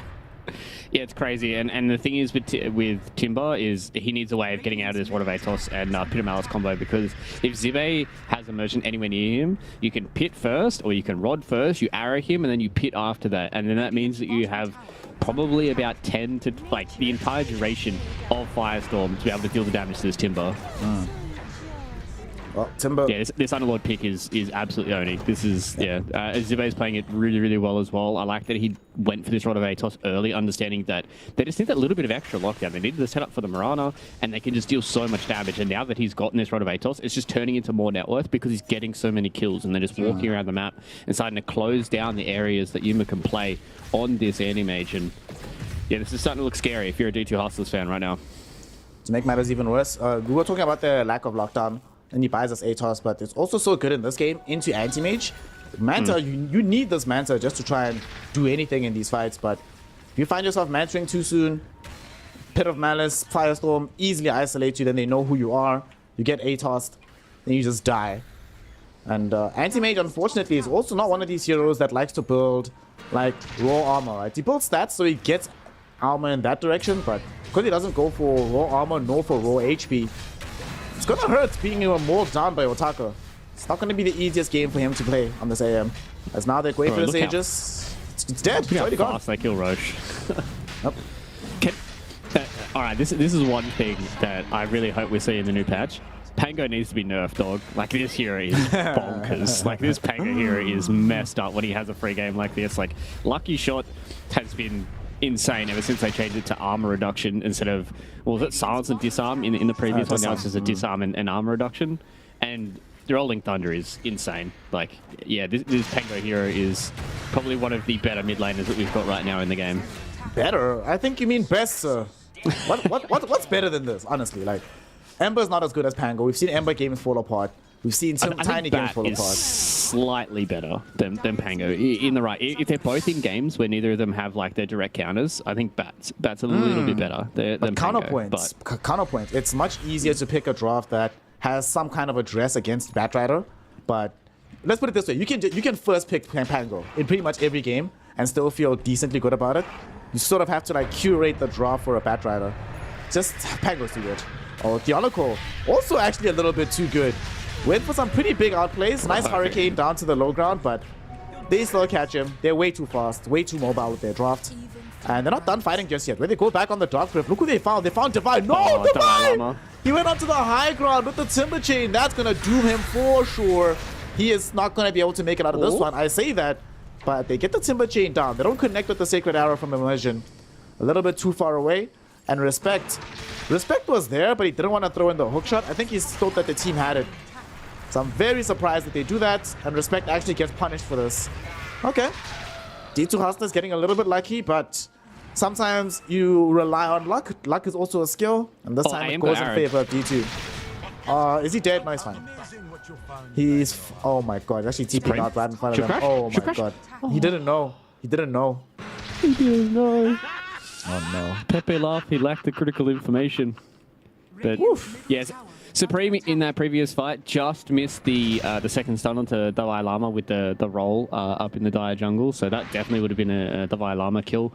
[SPEAKER 10] Yeah, it's crazy. And the thing is with Timber is he needs a way of getting out of this Rod of Atos and Pit of Malice combo, because if Zibe has a merchant anywhere near him, you can pit first or you can rod first, you arrow him, and then you pit after that. And then that means that you have probably about 10 to like the entire duration of Firestorm to be able to deal the damage to this Timber.
[SPEAKER 8] Well, Timber.
[SPEAKER 10] Yeah, this Underlord pick is absolutely owning. This is, Zibe's playing it really, really well as well. I like that he went for this Rod of Atos early, understanding that they just need that little bit of extra lockdown. They needed the setup for the Mirana, and they can just deal so much damage. And now that he's gotten this Rod of Atos, it's just turning into more net worth because he's getting so many kills, and they're just walking around the map and starting to close down the areas that Yuma can play on this Anti-Mage. And yeah, this is starting to look scary if you're a D2 Hustlers fan right now.
[SPEAKER 8] To make matters even worse, we were talking about the lack of lockdown. And he buys us Atos, but it's also so good in this game into Anti-Mage. Manta, you need this Manta just to try and do anything in these fights, but if you find yourself Mantering too soon, Pit of Malice, Firestorm easily isolate you, then they know who you are, you get Atos, then you just die. And Anti-Mage, unfortunately, is also not one of these heroes that likes to build, like, raw armor, right? He builds stats so he gets armor in that direction, but because he doesn't go for raw armor nor for raw HP, it's gonna hurt being mauled down by Otaka. It's not gonna be the easiest game for him to play on this AM. As now they're going for the Aegis. It's dead. It's already gone.
[SPEAKER 10] They kill Roche.
[SPEAKER 8] Yep.
[SPEAKER 10] Alright, this is one thing that I really hope we see in the new patch. Pango needs to be nerfed, dog. Like, this hero is bonkers. Like, this Pango hero is messed up when he has a free game like this. Like, Lucky Shot has been insane ever since they changed it to armor reduction instead of, what was it, silence and disarm in the previous one. Now it's just a disarm and armor reduction. And the Rolling Thunder is insane. Like, yeah, this Pango hero is probably one of the better mid laners that we've got right now in the game.
[SPEAKER 8] Better? I think you mean best, sir. What's better than this, honestly? Like, Ember's not as good as Pango. We've seen Ember games fall apart. We've seen some tiny games fall apart.
[SPEAKER 10] Slightly better than Pango in the right. If they're both in games where neither of them have like their direct counters, I think Bat's a little bit better than
[SPEAKER 8] counterpoints.
[SPEAKER 10] Pango,
[SPEAKER 8] counterpoints. It's much easier to pick a draft that has some kind of address against Batrider. But let's put it this way: you can first pick Pango in pretty much every game and still feel decently good about it. You sort of have to like curate the draw for a Batrider. Just Pango's too good. Oh, Dionico also actually a little bit too good. Went for some pretty big outplays. Nice Hurricane down to the low ground, but they still catch him. They're way too fast, way too mobile with their draft. And they're not done fighting just yet. When they go back on the Dark Grip, look who they found. They found Divine. No, Divine! He went onto the high ground with the Timber Chain. That's going to doom him for sure. He is not going to be able to make it out of this one. I say that, but they get the Timber Chain down. They don't connect with the Sacred Arrow from Immersion. A little bit too far away. And Respect was there, but he didn't want to throw in the hook shot. I think he thought that the team had it. So I'm very surprised that they do that, and Respect actually gets punished for this. Okay. D2 Hustlers getting a little bit lucky, but sometimes you rely on luck. Luck is also a skill, and this time it goes in favor of D2. Is he dead? No, he's fine. He's... Oh my god, actually TP'd out right in front of him. Oh my god. He didn't know. He didn't know.
[SPEAKER 10] He didn't know.
[SPEAKER 8] Oh no.
[SPEAKER 10] Pepe laughed. He lacked the critical information. But yes, Supreme in that previous fight just missed the second stun onto Dalai Lama with the roll up in the Dire jungle. So that definitely would have been a Dalai Lama kill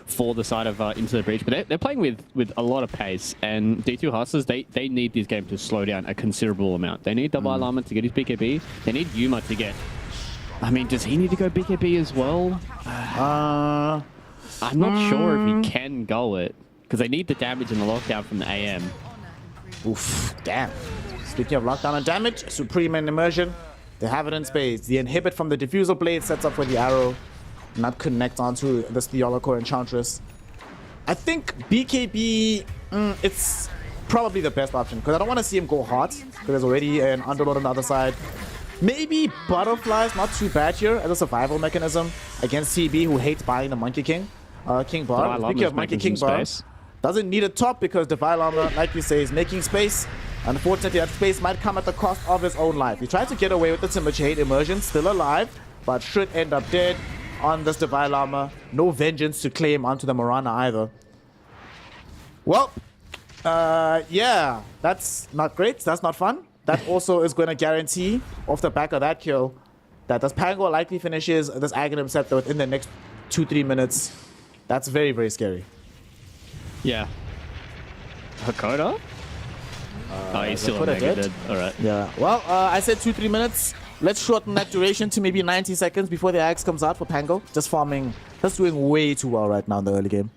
[SPEAKER 10] for the side of Into the Breach. But they're playing with a lot of pace. And D2 Hustlers, they need this game to slow down a considerable amount. They need Dalai Lama to get his BKB. They need Yuma to get... I mean, does he need to go BKB as well? I'm not sure if he can go it, because they need the damage and the lockdown from the AM.
[SPEAKER 8] Oof, damn. Speaking of lockdown and damage, Supreme and Immersion, they have it in space. The inhibit from the Diffusal Blade sets up for the arrow, not connect onto this Theolocore Enchantress. I think BKB, it's probably the best option, because I don't want to see him go hot, because there's already an Underlord on the other side. Maybe Butterfly's not too bad here as a survival mechanism against TB, who hates buying the Monkey King. King Bar. Speaking of Monkey King Bar, doesn't need a top because Divine Lama, like you say, is making space. Unfortunately, that space might come at the cost of his own life. He tried to get away with the Timber Chain. Immersion still alive, but should end up dead on this Divine Lama. No vengeance to claim onto the Morana either. Well, yeah, that's not great. That's not fun. That also is going to guarantee, off the back of that kill, that this Pango likely finishes this Aghanim Scepter within the next 2-3 minutes. That's very, very scary.
[SPEAKER 10] Yeah. Hakoda? Oh, he's still dead. Alright.
[SPEAKER 8] Yeah. Well, I said 2-3 minutes. Let's shorten that duration to maybe 90 seconds before the axe comes out for Pango. Just farming. That's doing way too well right now in the early game.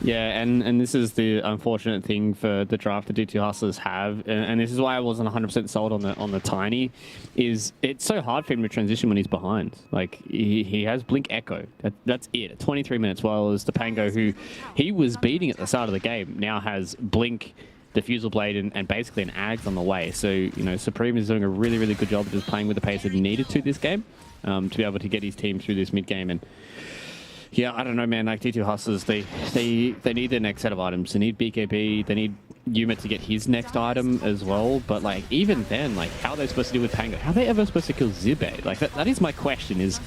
[SPEAKER 10] Yeah, and this is the unfortunate thing for the draft the D2 Hustlers have, and this is why I wasn't 100% sold on the Tiny, is it's so hard for him to transition when he's behind. Like, he has Blink Echo. That's it, at 23 minutes, while as the Pango, who he was beating at the start of the game, now has Blink, Diffusal Blade, and basically an Ags on the way. So, you know, Supreme is doing a really, really good job of just playing with the pace that he needed to this game, to be able to get his team through this mid-game. And yeah, I don't know, man. Like D2 Hustlers, they need their next set of items. They need BKB. They need Yuma to get his next item as well. But like even then, like how are they supposed to deal with Pango? How are they ever supposed to kill Zibe? Like that is my question. Is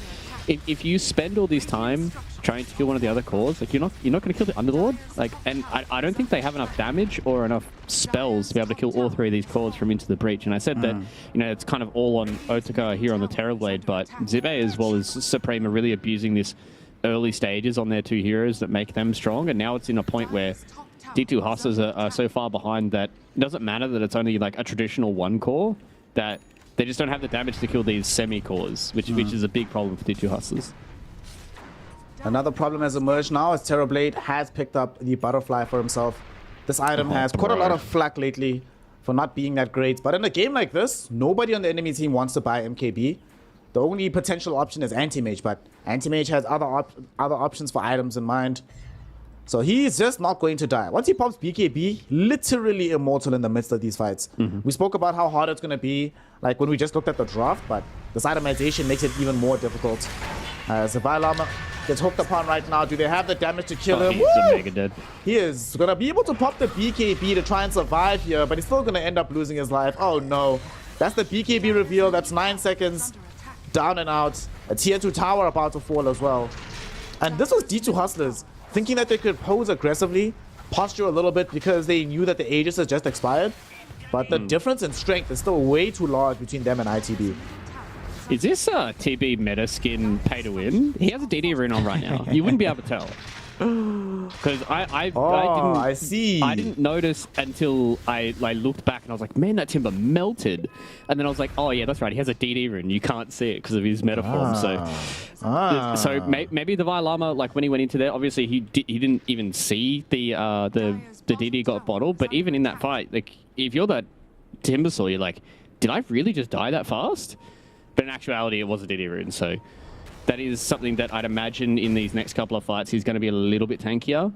[SPEAKER 10] if you spend all this time trying to kill one of the other cores, like you're not going to kill the Underlord. Like, and I don't think they have enough damage or enough spells to be able to kill all three of these cores from Into the Breach. And I said that, you know, it's kind of all on Otaka here on the Terrorblade, but Zibe as well as Supreme are really abusing this early stages on their two heroes that make them strong, and now it's in a point where D2 Hustlers are so far behind that it doesn't matter that it's only like a traditional one core, that they just don't have the damage to kill these semi-cores, which is a big problem for D2 Hustlers.
[SPEAKER 8] Another problem has emerged now as Terrorblade has picked up the Butterfly for himself. This item has quite a lot of flack lately for not being that great, but in a game like this, nobody on the enemy team wants to buy MKB. The only potential option is Anti-Mage, but Anti-Mage has other options for items in mind. So he's just not going to die. Once he pops BKB, literally immortal in the midst of these fights. We spoke about how hard it's going to be, like when we just looked at the draft, but this itemization makes it even more difficult. Zavalama gets hooked upon right now. Do they have the damage to kill him?
[SPEAKER 10] He's mega dead.
[SPEAKER 8] He is going to be able to pop the BKB to try and survive here, but he's still going to end up losing his life. Oh no. That's the BKB reveal. That's 9 seconds. Down and out. A tier 2 tower about to fall as well. And this was D2 Hustlers thinking that they could pose aggressively, posture a little bit because they knew that the Aegis has just expired. But the difference in strength is still way too large between them and ITB.
[SPEAKER 10] Is this TB meta skin pay to win? He has a DD rune on right now. You wouldn't be able to tell. Because I didn't.
[SPEAKER 8] I see.
[SPEAKER 10] I didn't notice until I looked back and I was like, man, that timber melted. And then I was like, oh yeah, that's right. He has a DD rune. You can't see it because of his metaform. So maybe the Llama, like when he went into there, obviously he didn't even see the DD got bottled. But even in that fight, like if you're that Timbersaw, you're like, did I really just die that fast? But in actuality, it was a DD rune. So that is something that I'd imagine in these next couple of fights he's going to be a little bit tankier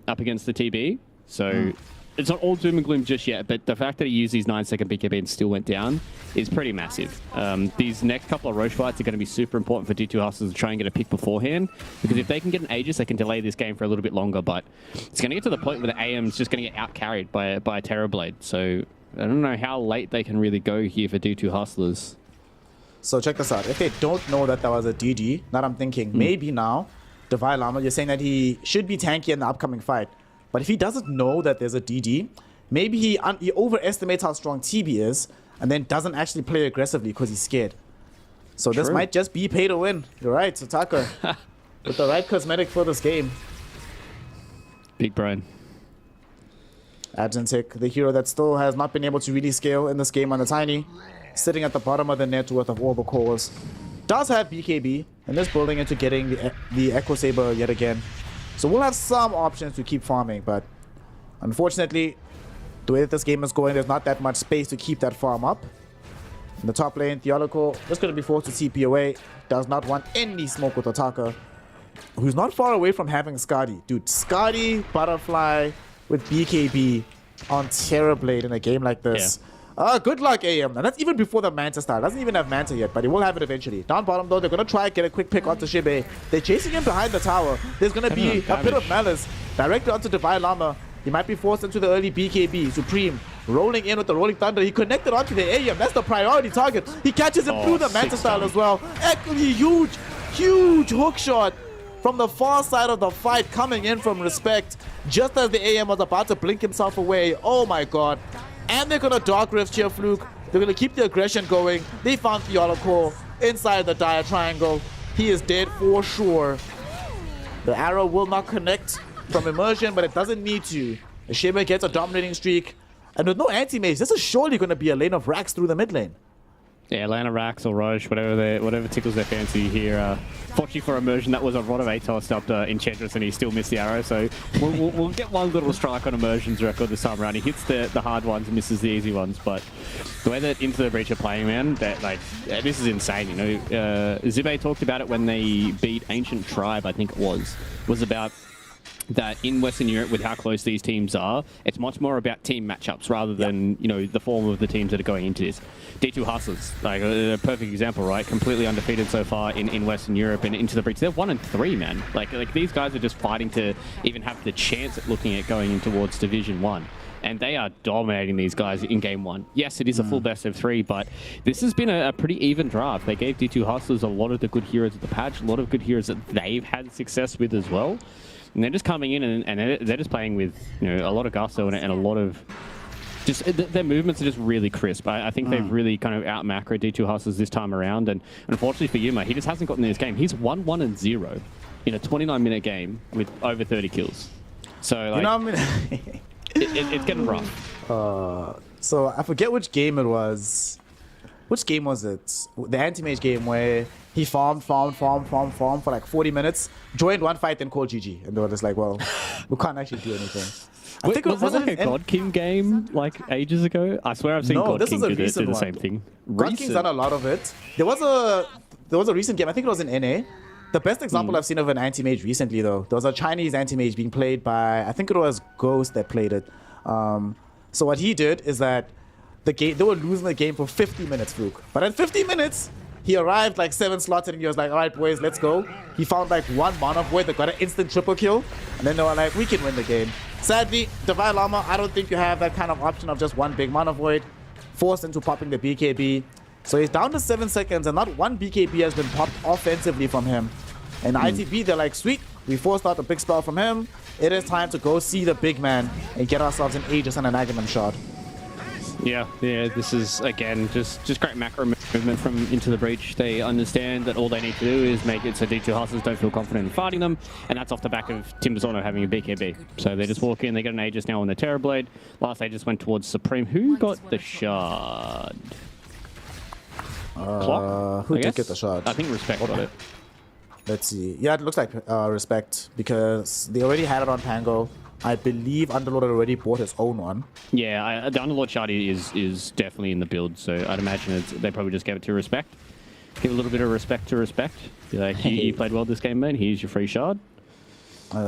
[SPEAKER 10] up against the TB. So it's not all doom and gloom just yet, but the fact that he used his 9-second BKB and still went down is pretty massive. These next couple of Roche fights are going to be super important for D2 Hustlers to try and get a pick beforehand, because if they can get an Aegis, they can delay this game for a little bit longer, but it's going to get to the point where the AM's just going to get out-carried by a Terrorblade. So I don't know how late they can really go here for D2 Hustlers.
[SPEAKER 8] So check this out. If they don't know that that was a DD, now I'm thinking maybe now, Divine Llama, you're saying that he should be tanky in the upcoming fight. But if he doesn't know that there's a DD, maybe he overestimates how strong TB is and then doesn't actually play aggressively because he's scared. So this might just be pay to win. You're right, Sataka. With the right cosmetic for this game.
[SPEAKER 10] Big brain.
[SPEAKER 8] Absentic, the hero that still has not been able to really scale in this game on the Tiny, sitting at the bottom of the net worth of all the cores. Does have BKB and is building into getting the Echo Saber yet again. So we'll have some options to keep farming, but unfortunately, the way that this game is going, there's not that much space to keep that farm up. In the top lane, Theological is going to be forced to TP away. Does not want any smoke with Otaka, who's not far away from having Skadi. Dude, Skadi, Butterfly with BKB on Terrorblade in a game like this. Good luck, AM. And that's even before the Manta style. Doesn't even have Manta yet, but he will have it eventually. Down bottom, though, they're going to try and get a quick pick onto Shibe. They're chasing him behind the tower. There's going to be a bit of malice directly onto Divine Llama. He might be forced into the early BKB. Supreme rolling in with the Rolling Thunder. He connected onto the AM. That's the priority target. He catches him through the Manta style as well. Actually, huge hook shot from the far side of the fight coming in from Respect. Just as the AM was about to blink himself away. Oh my god. And they're going to Dark Rift here, Fluke. They're going to keep the aggression going. They found Theological inside the Dire Triangle. He is dead for sure. The arrow will not connect from Immersion, but it doesn't need to. Shiba gets a dominating streak. And with no anti-mage, this is surely going to be a lane of racks through the mid lane.
[SPEAKER 10] Yeah, Lana Rax or Roche, whatever tickles their fancy here. Fortunately for Immersion, that was a Rod of Atos stopped Enchantress and he still missed the arrow. So we'll get one little strike on Immersion's record this time around. He hits the hard ones and misses the easy ones. But the way that Into the Breach are playing, man, this is insane. You know, Zibe talked about it when they beat Ancient Tribe, I think it was about that in Western Europe, with how close these teams are, it's much more about team matchups rather than, you know, the form of the teams that are going into this. D2 Hustlers, like a perfect example, right? Completely undefeated so far in Western Europe and Into the Breach. They're 1-3, man. Like these guys are just fighting to even have the chance at looking at going in towards Division 1. And they are dominating these guys in Game 1. Yes, it is a full best of 3, but this has been a pretty even draft. They gave D2 Hustlers a lot of the good heroes at the patch, a lot of good heroes that they've had success with as well. And they're just coming in and they're just playing with, you know, a lot of gusto and a lot of just their movements are just really crisp. I think they've really kind of out macroed D2 Hustlers this time around. And unfortunately for Yuma, he just hasn't gotten in this game. He's 1-1-0 in a 29-minute game with over 30 kills. So like,
[SPEAKER 8] you know what I mean?
[SPEAKER 10] it's getting rough.
[SPEAKER 8] So I forget which game it was. Which game was it? The anti-mage game where he farmed for like 40 minutes, joined one fight, then called GG. And they were just like, well, we can't actually do anything. I think
[SPEAKER 10] was it like a God King game like ages ago? I swear I've seen God King do the same thing.
[SPEAKER 8] God King's done a lot of it. There was a recent game, I think it was in NA. The best example I've seen of an anti-mage recently, though, there was a Chinese anti-mage being played by, I think it was Ghost that played it. So what he did is that they were losing the game for 50 minutes, Fluke. But at 50 minutes, he arrived like 7 slots and he was like, all right, boys, let's go. He found like one Mana Void that got an instant triple kill. And then they were like, we can win the game. Sadly, Divine Llama, I don't think you have that kind of option of just one big Mana Void. Forced into popping the BKB. So he's down to 7 seconds and not one BKB has been popped offensively from him. And ITB, they're like, sweet, we forced out a big spell from him. It is time to go see the big man and get ourselves an Aegis and an Agamemnon shot.
[SPEAKER 10] Yeah, this is, again, just great macro. movement from into the breach. They understand that all they need to do is make it so D2 Hustlers don't feel confident in fighting them, and that's off the back of Timbersaw having a BKB. So they just walk in, they get an Aegis now on the Terrorblade. Last Aegis went towards Supreme. Who got the shard? Clock?
[SPEAKER 8] Who
[SPEAKER 10] I
[SPEAKER 8] did
[SPEAKER 10] guess?
[SPEAKER 8] get the shard?
[SPEAKER 10] I think Respect got it.
[SPEAKER 8] Let's see. Yeah, it looks like Respect, because they already had it on Pango. I believe Underlord had already bought his own one.
[SPEAKER 10] Yeah, the Underlord shard is definitely in the build, so I'd imagine they probably just gave it to Respect. Give a little bit of respect to Respect. Be like, you played well this game, man. Here's your free shard.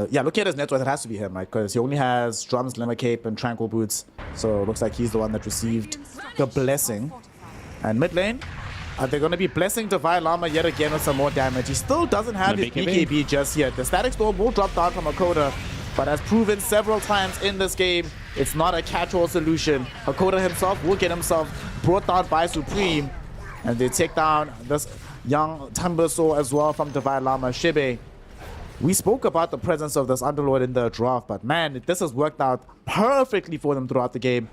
[SPEAKER 8] Yeah, look at his net worth. It has to be him, right? Because he only has Drums, Limmer Cape, and Tranquil Boots. So it looks like he's the one that received the blessing. And mid lane, they're going to be blessing Divine Llama yet again with some more damage. He still doesn't have his BKB just yet. The Static Storm will drop down from Hakoda, but as proven several times in this game, it's not a catch-all solution. Hakoda himself will get himself brought down by Supreme, and they take down this young Timbersaw as well from Divine Llama. Shibe, we spoke about the presence of this Underlord in the draft, but man, this has worked out perfectly for them throughout the game.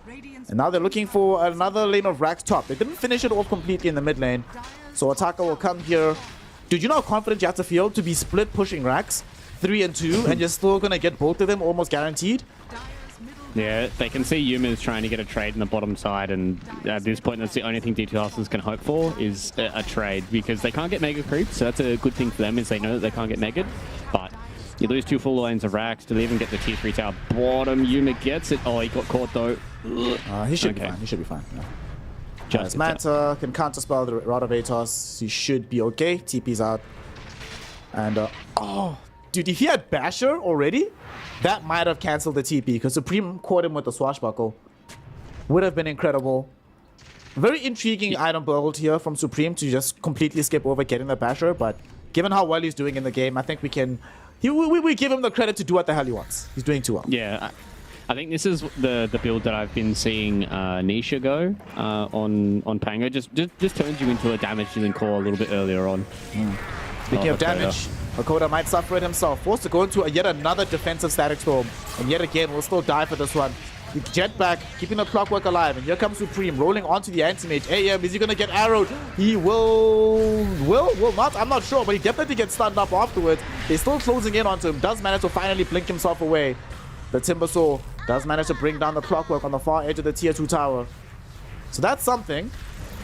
[SPEAKER 8] And now they're looking for another lane of Rax top. They didn't finish it off completely in the mid lane, so Ataka will come here. Dude, you know how confident you have to feel to be split pushing Rax 3 and 2, and you're still gonna get both of them almost guaranteed?
[SPEAKER 10] Yeah, they can see Yuma's trying to get a trade in the bottom side, and at this point, that's the only thing D2 Hustlers can hope for is a trade, because they can't get mega creep, so that's a good thing for them, is they know that they can't get megaed. But you lose 2 full lanes of Rax. Do they even get the tier 3 tower bottom? Yuma gets it. Oh, he got caught though.
[SPEAKER 8] He should be fine. He should be fine. Yeah.
[SPEAKER 10] Just
[SPEAKER 8] Manta can counterspell the Rod of Atos. He should be okay. TP's out. And oh, dude, if he had Basher already, that might have cancelled the TP, because Supreme caught him with the swashbuckle. Would have been incredible. Very intriguing item build here from Supreme to just completely skip over getting the Basher, but given how well he's doing in the game, I think we can... We give him the credit to do what the hell he wants. He's doing too well.
[SPEAKER 10] Yeah, I think this is the build that I've been seeing Nisha go on Pango. Just turns you into a damage dealing core a little bit earlier on.
[SPEAKER 8] Speaking of damage, Hakoda might suffer it himself. Forced to go into yet another defensive Static Storm. And yet again, will still die for this one. Jetpack, keeping the clockwork alive. And here comes Supreme, rolling onto the anti-mage. AM, is he going to get arrowed? He will not. I'm not sure, but he definitely gets stunned up afterwards. They're still closing in onto him. Does manage to finally blink himself away. The Timbersaw does manage to bring down the clockwork on the far edge of the tier 2 tower. So that's something.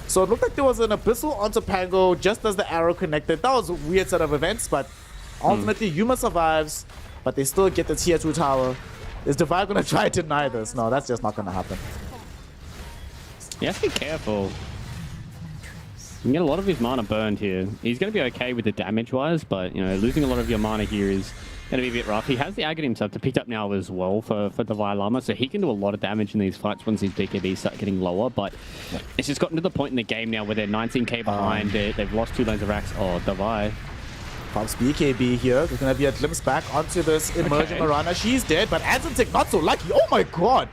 [SPEAKER 8] So it looked like there was an Abyssal onto Pango just as the arrow connected. That was a weird set of events, but ultimately Yuma survives, but they still get the tier 2 tower. Is Divine going to try to deny this? No, that's just not going to happen.
[SPEAKER 10] You have to be careful. You can get a lot of his mana burned here. He's going to be okay with the damage-wise, but, you know, losing a lot of your mana here is going to be a bit rough. He has the Agate himself to pick up now as well for Divine Llama, so he can do a lot of damage in these fights once his BKB start getting lower, but it's just gotten to the point in the game now where they're 19k behind. They've lost 2 lanes of Rax. Oh, Divine.
[SPEAKER 8] Pops BKB here. There's going to be a glimpse back onto this emerging Mirana. She's dead, but Anzentic not so lucky. Oh my god!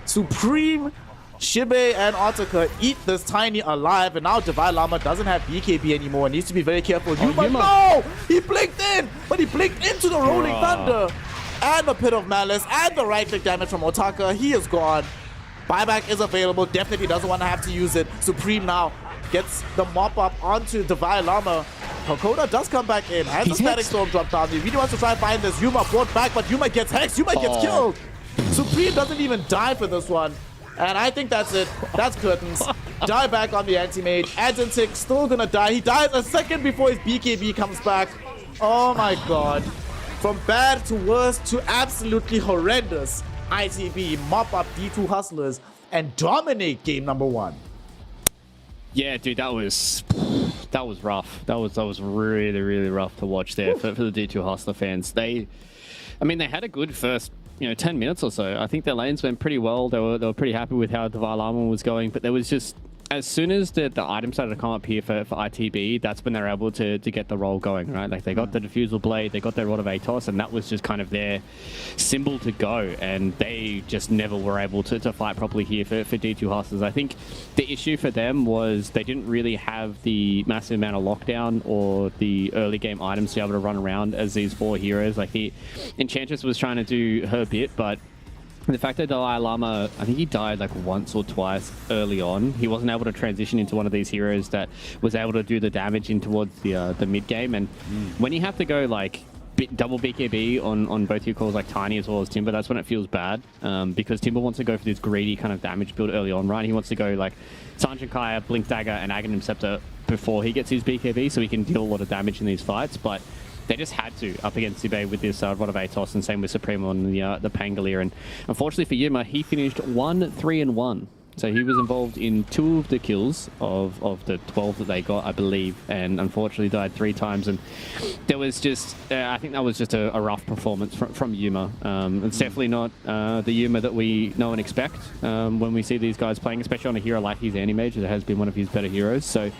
[SPEAKER 8] Supreme, Shibe, and Otaka eat this tiny alive, and now Divine Llama doesn't have BKB anymore. Needs to be very careful. Yuma, no! He blinked in, but he blinked into the Rolling Thunder, and the Pit of Malice, and the right-click damage from Otaka. He is gone. Buyback is available. Definitely doesn't want to have to use it. Supreme now gets the mop up onto Divine Llama. Hakoda does come back in. Has the Static Storm drop down. He really wants to try and find this. Yuma brought back, but Yuma gets hexed. Yuma gets killed. Supreme doesn't even die for this one. And I think that's it. That's curtains. Die back on the anti-mage. Anzentic still gonna die. He dies a second before his BKB comes back. Oh my god. From bad to worse to absolutely horrendous. ITB mop up D2 Hustlers and dominate game number 1.
[SPEAKER 10] Yeah, dude, that was rough. That was really, really rough to watch there for the D2 Hustler fans. They had a good first 10 minutes or so. I think their lanes went pretty well. They were pretty happy with how Divine Llama was going, but there was just, as soon as the item started to come up here for ITB, that's when they were able to get the roll going, right? Like, they got the Diffusal Blade, they got their Rod of Atos, and that was just kind of their symbol to go, and they just never were able to fight properly here for D2 Hustlers. I think the issue for them was they didn't really have the massive amount of lockdown or the early game items to be able to run around as these 4 heroes. Like, the Enchantress was trying to do her bit, but The fact that Dalai Lama, I think he died like once or twice early on. He wasn't able to transition into one of these heroes that was able to do the damage in towards the mid game. And when you have to go like double BKB on both your calls, like Tiny as well as Timber, that's when it feels bad. Because Timber wants to go for this greedy kind of damage build early on, right? He wants to go like Sanjin Kaya, Blink Dagger, and Aghanim Scepter before he gets his BKB, so he can deal a lot of damage in these fights. But they just had to up against Zibe with this Rod of Atos, and same with Supreme on the Pangolier. And unfortunately for Yuma, he finished 1-3-1. So he was involved in 2 of the kills of the 12 that they got, I believe, and unfortunately died 3 times. And there was just, I think that was just a rough performance from Yuma. It's definitely not the Yuma that we know and expect when we see these guys playing, especially on a hero like his Anti-Mage, that has been one of his better heroes. So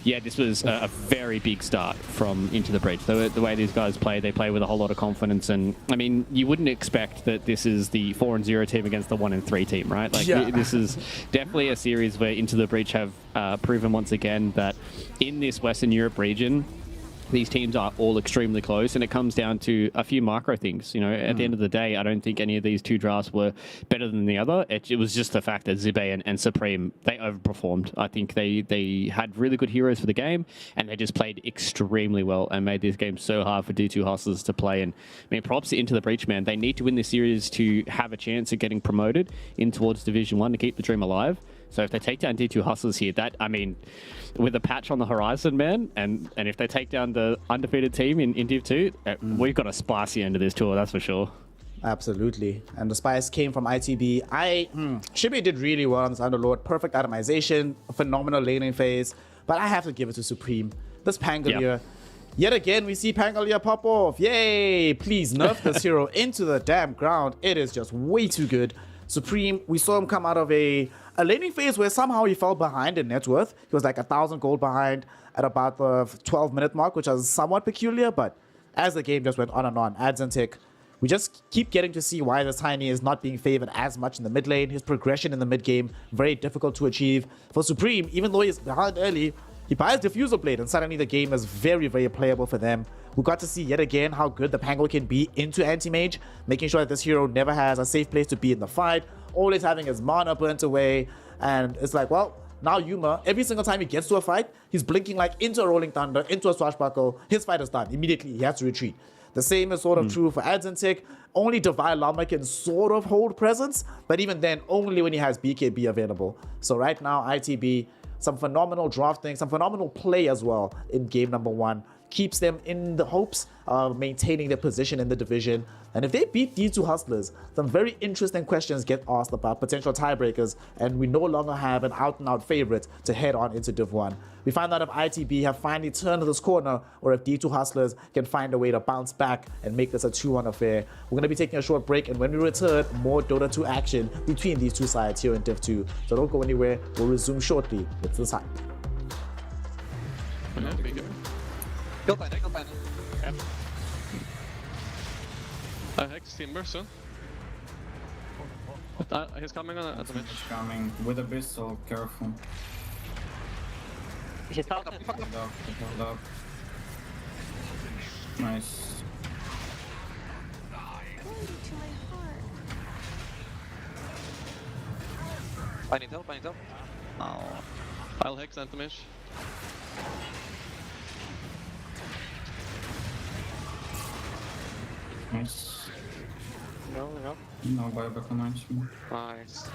[SPEAKER 10] yeah, this was a very big start from Into the Breach. The way these guys play, they play with a whole lot of confidence. And I mean, you wouldn't expect that this is the 4-0 team against the 1-3 team, right? Like, this is definitely a series where Into the Breach have proven once again that in this Western Europe region, these teams are all extremely close, and it comes down to a few micro things. You know, at the end of the day, I don't think any of these 2 drafts were better than the other. It was just the fact that Zibe and Supreme, they overperformed. I think they had really good heroes for the game, and they just played extremely well and made this game so hard for D2 Hustlers to play. And I mean, props Into the Breach, man. They need to win this series to have a chance at getting promoted in towards Division 1 to keep the dream alive. So if they take down D2 Hustlers here, that, I mean, with a patch on the horizon, man, and if they take down the undefeated team in Div 2, we've got a spicy end of this tour, that's for sure.
[SPEAKER 8] Absolutely. And the spice came from ITB. Shibi did really well on this Underlord. Perfect itemization, phenomenal laning phase. But I have to give it to Supreme. This Pangolier. Yet again, we see Pangolier pop off. Yay! Please nerf this hero into the damn ground. It is just way too good. Supreme, we saw him come out of a laning phase where somehow he fell behind in net worth. He was like 1,000 gold behind at about the 12-minute mark, which was somewhat peculiar. But as the game just went on and on, adds and tick, we just keep getting to see why this Tiny is not being favored as much in the mid lane. His progression in the mid game, very difficult to achieve. For Supreme, even though he's behind early, he buys Diffusal Blade, and suddenly the game is very, very playable for them. We got to see yet again how good the Pangol can be into Anti-Mage, making sure that this hero never has a safe place to be in the fight, always having his mana burnt away. And it's like, well, now Yuma, every single time he gets to a fight, he's blinking like into a Rolling Thunder, into a Swashbuckle. His fight is done. Immediately, he has to retreat. The same is sort of true for Adzentic. Only Divine Llama can sort of hold presence, but even then, only when he has BKB available. So right now, ITB, some phenomenal drafting, some phenomenal play as well in game number 1. Keeps them in the hopes of maintaining their position in the division. And if they beat D2 Hustlers, some very interesting questions get asked about potential tiebreakers, and we no longer have an out-and-out favorite to head on into Div 1. We find out if ITB have finally turned this corner, or if D2 Hustlers can find a way to bounce back and make this a 2-1 affair. We're going to be taking a short break, and when we return, more Dota 2 action between these two sides here in Div 2. So don't go anywhere. We'll resume shortly with this hype.
[SPEAKER 11] Go find it. Yep. I hex Timber soon. He's coming on at the mid.
[SPEAKER 12] He's coming with a beast, so careful.
[SPEAKER 11] He's up.
[SPEAKER 12] Hold up. Nice.
[SPEAKER 11] I need help. Oh. I'll hex Anti-Mage.
[SPEAKER 12] Nice.
[SPEAKER 11] No.
[SPEAKER 12] No buyback on me.
[SPEAKER 11] Nice.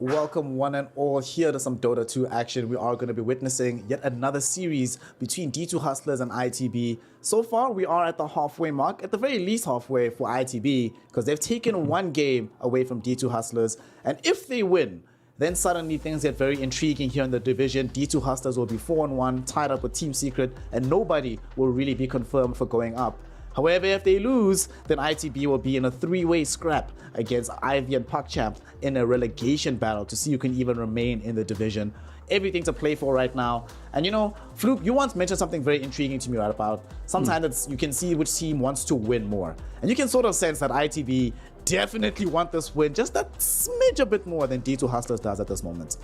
[SPEAKER 8] Welcome one and all here to some Dota 2 action. We are going to be witnessing yet another series between D2 Hustlers and ITB. So far, we are at the halfway mark, at the very least halfway for ITB, because they've taken one game away from D2 Hustlers. And if they win, then suddenly things get very intriguing here in the division. D2 Hustlers will be 4-1, tied up with Team Secret, and nobody will really be confirmed for going up. However, if they lose, then ITB will be in a three-way scrap against Ivy and PuckChamp in a relegation battle to see who can even remain in the division. Everything to play for right now. And you know, Fluke, you once mentioned something very intriguing to me right about sometimes you can see which team wants to win more. And you can sort of sense that ITB definitely want this win just that smidge a bit more than D2 Hustlers does at this moment.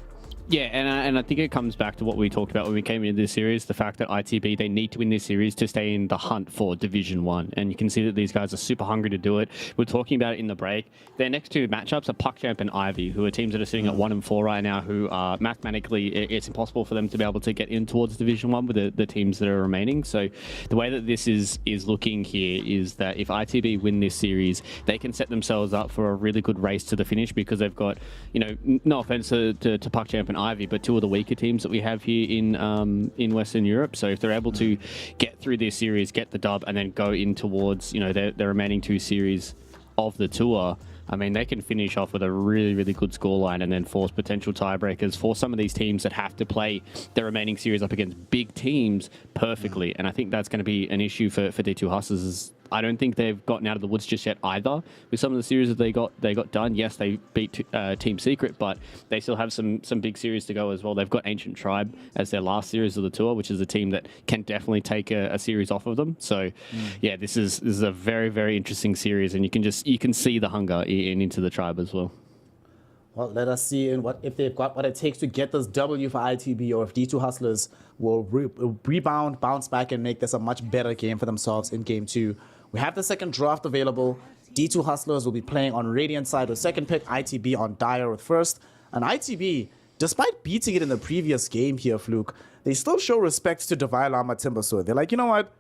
[SPEAKER 10] Yeah, and I think it comes back to what we talked about when we came into this series, the fact that ITB, they need to win this series to stay in the hunt for Division 1. And you can see that these guys are super hungry to do it. We're talking about it in the break. Their next two matchups are PuckChamp and Ivy, who are teams that are sitting at 1-4 right now, who are mathematically, it's impossible for them to be able to get in towards Division 1 with the teams that are remaining. So the way that this is looking here is that if ITB win this series, they can set themselves up for a really good race to the finish, because they've got, you know, no offense to PuckChamp and Ivy, but two of the weaker teams that we have here in Western Europe. So if they're able to get through this series, get the dub, and then go in towards, you know, their remaining two series of the tour, I mean, they can finish off with a really, really good scoreline and then force potential tiebreakers for some of these teams that have to play their remaining series up against big teams perfectly. And I think that's going to be an issue for D2 Hustlers. I don't think they've gotten out of the woods just yet either with some of the series that they got done. Yes, they beat Team Secret, but they still have some big series to go as well. They've got Ancient Tribe as their last series of the tour, which is a team that can definitely take a series off of them. So yeah, this is a very, very interesting series, and you can see the hunger into the tribe as well.
[SPEAKER 8] Well, let us see if they've got what it takes to get this W for ITB, or if D2 Hustlers will rebound, bounce back, and make this a much better game for themselves in Game 2. We have the second draft available. D2 Hustlers will be playing on Radiant side with second pick, ITB on Dire with first. And ITB, despite beating it in the previous game here, Fluke, they still show respect to Divine Llama Timbersword. They're like, you know what?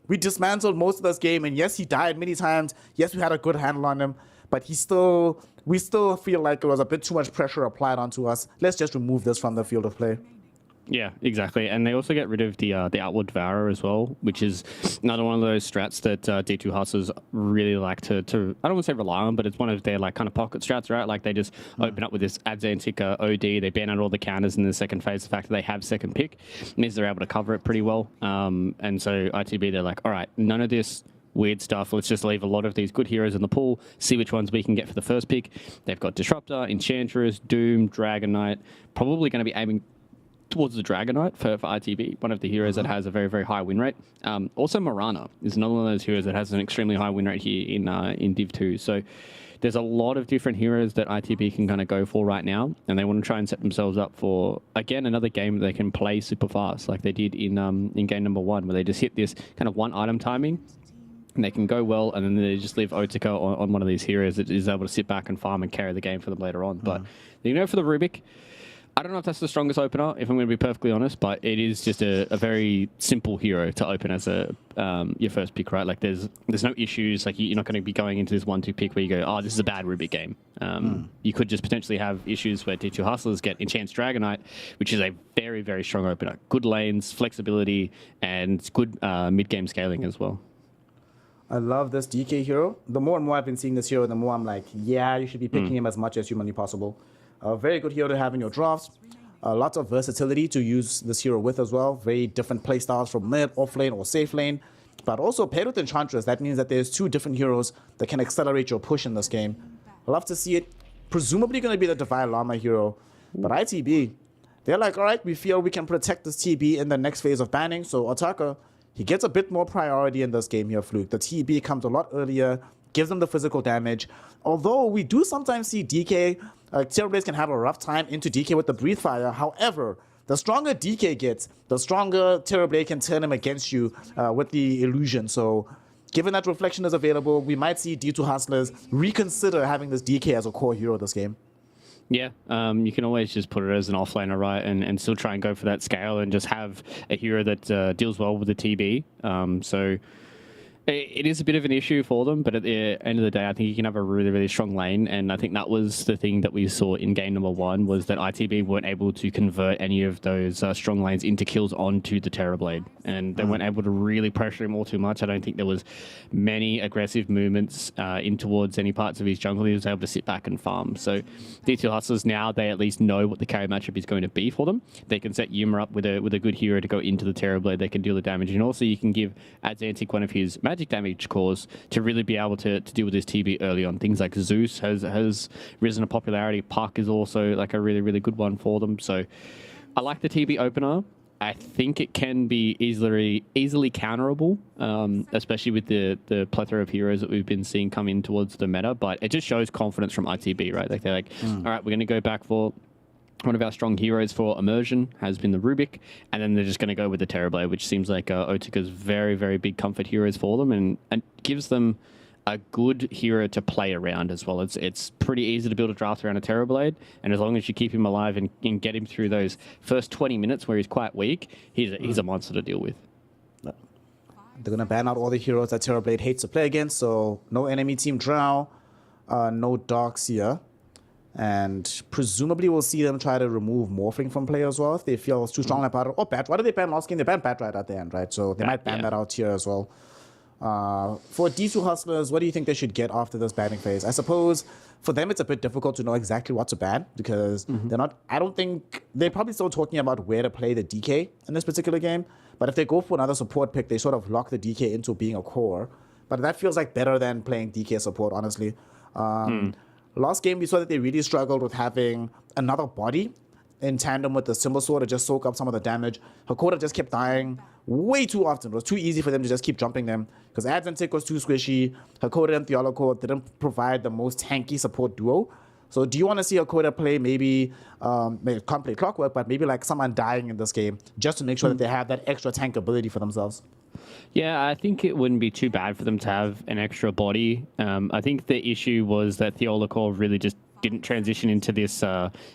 [SPEAKER 8] We dismantled most of this game, and yes, he died many times. Yes, we had a good handle on him, but we still feel like it was a bit too much pressure applied onto us. Let's just remove this from the field of play.
[SPEAKER 10] Yeah, exactly. And they also get rid of the Outward Devourer as well, which is another one of those strats that D2 Hustlers really like to I don't want to say rely on, but it's one of their like kind of pocket strats, right? Like they just open up with this Adzantic OD, they ban out all the counters in the second phase. The fact that they have second pick means they're able to cover it pretty well. And so ITB, they're like, all right, none of this weird stuff. Let's just leave a lot of these good heroes in the pool, see which ones we can get for the first pick. They've got Disruptor, Enchantress, Doom, Dragon Knight, probably going to be aiming towards the Dragon Knight for ITB, one of the heroes that has a very, very high win rate. Also, Morana is another one of those heroes that has an extremely high win rate here in Div 2. So there's a lot of different heroes that ITB can kind of go for right now, and they want to try and set themselves up for, again, another game that they can play super fast, like they did in game number 1, where they just hit this kind of one item timing, and they can go well, and then they just leave Otaka on one of these heroes that is able to sit back and farm and carry the game for them later on. But you know, for the Rubik, I don't know if that's the strongest opener, if I'm going to be perfectly honest, but it is just a very simple hero to open as your first pick, right? Like there's no issues. Like you're not going to be going into this 1-2 pick where you go, oh, this is a bad Rubik game. You could just potentially have issues where D2 Hustlers get Enchant's Dragon Knight, which is a very, very strong opener. Good lanes, flexibility, and good mid-game scaling as well.
[SPEAKER 8] I love this DK hero. The more and more I've been seeing this hero, the more I'm like, yeah, you should be picking him as much as humanly possible. A very good hero to have in your drafts. Lots of versatility to use this hero with as well. Very different playstyles from mid, off lane, or safe lane. But also paired with Enchantress, that means that there's two different heroes that can accelerate your push in this game. I love to see it. Presumably going to be the Divine Llama hero. But ITB, they're like, all right, we feel we can protect this TB in the next phase of banning. So Otaka, he gets a bit more priority in this game here, Fluke. The TB comes a lot earlier, gives them the physical damage. Although we do sometimes see DK, Terrorblades can have a rough time into DK with the Breathe Fire. However, the stronger DK gets, the stronger Terrorblade can turn him against you with the illusion. So given that Reflection is available, we might see D2 Hustlers reconsider having this DK as a core hero this game.
[SPEAKER 10] Yeah, you can always just put it as an offlaner, right, and still try and go for that scale and just have a hero that deals well with the TB. So It is a bit of an issue for them, but at the end of the day, I think you can have a really, really strong lane, and I think that was the thing that we saw in game number 1, was that ITB weren't able to convert any of those strong lanes into kills onto the Terrorblade, and they weren't able to really pressure him all too much. I don't think there was many aggressive movements in towards any parts of his jungle. He was able to sit back and farm. So D2 Hustlers now, they at least know what the carry matchup is going to be for them. They can set Yuma up with a good hero to go into the Terrorblade. They can deal the damage, and also you can give Adzantic one of his magic damage cores to really be able to deal with his TB early on. Things like Zeus has risen in popularity. Puck is also like a really, really good one for them. So I like the TB opener. I think it can be easily counterable, especially with the plethora of heroes that we've been seeing come in towards the meta. But it just shows confidence from ITB, right? Like they're like, all right, we're going to go back for one of our strong heroes for immersion has been the Rubik, and then they're just going to go with the Terrorblade, which seems like Otika's very, very big comfort heroes for them, and gives them a good hero to play around as well. It's pretty easy to build a draft around a Terrorblade, and as long as you keep him alive and get him through those first 20 minutes where he's quite weak, he's a monster to deal with.
[SPEAKER 8] They're going to ban out all the heroes that Terrorblade hates to play against, so no enemy team Drow, no Darks here. And presumably we'll see them try to remove Morphling from play as well if they feel it's too strong about it. Or Bat. Why did they ban last game? They banned Bat right at the end, right? So they might ban that out here as well. For D2 Hustlers, what do you think they should get after this banning phase? I suppose for them it's a bit difficult to know exactly what to ban because they're not, I don't think, they're probably still talking about where to play the DK in this particular game. But if they go for another support pick, they sort of lock the DK into being a core. But that feels like better than playing DK support, honestly. Last game, we saw that they really struggled with having another body in tandem with the Symbol Sword to just soak up some of the damage. Hakoda just kept dying way too often. It was too easy for them to just keep jumping them because Adzantic was too squishy. Hakoda and Theoloco didn't provide the most tanky support duo. So do you want to see Hakoda play maybe can't play Clockwork, but maybe like someone dying in this game just to make sure that they have that extra tank ability for themselves?
[SPEAKER 10] Yeah, I think it wouldn't be too bad for them to have an extra body. I think the issue was that Theolacor really just didn't transition into this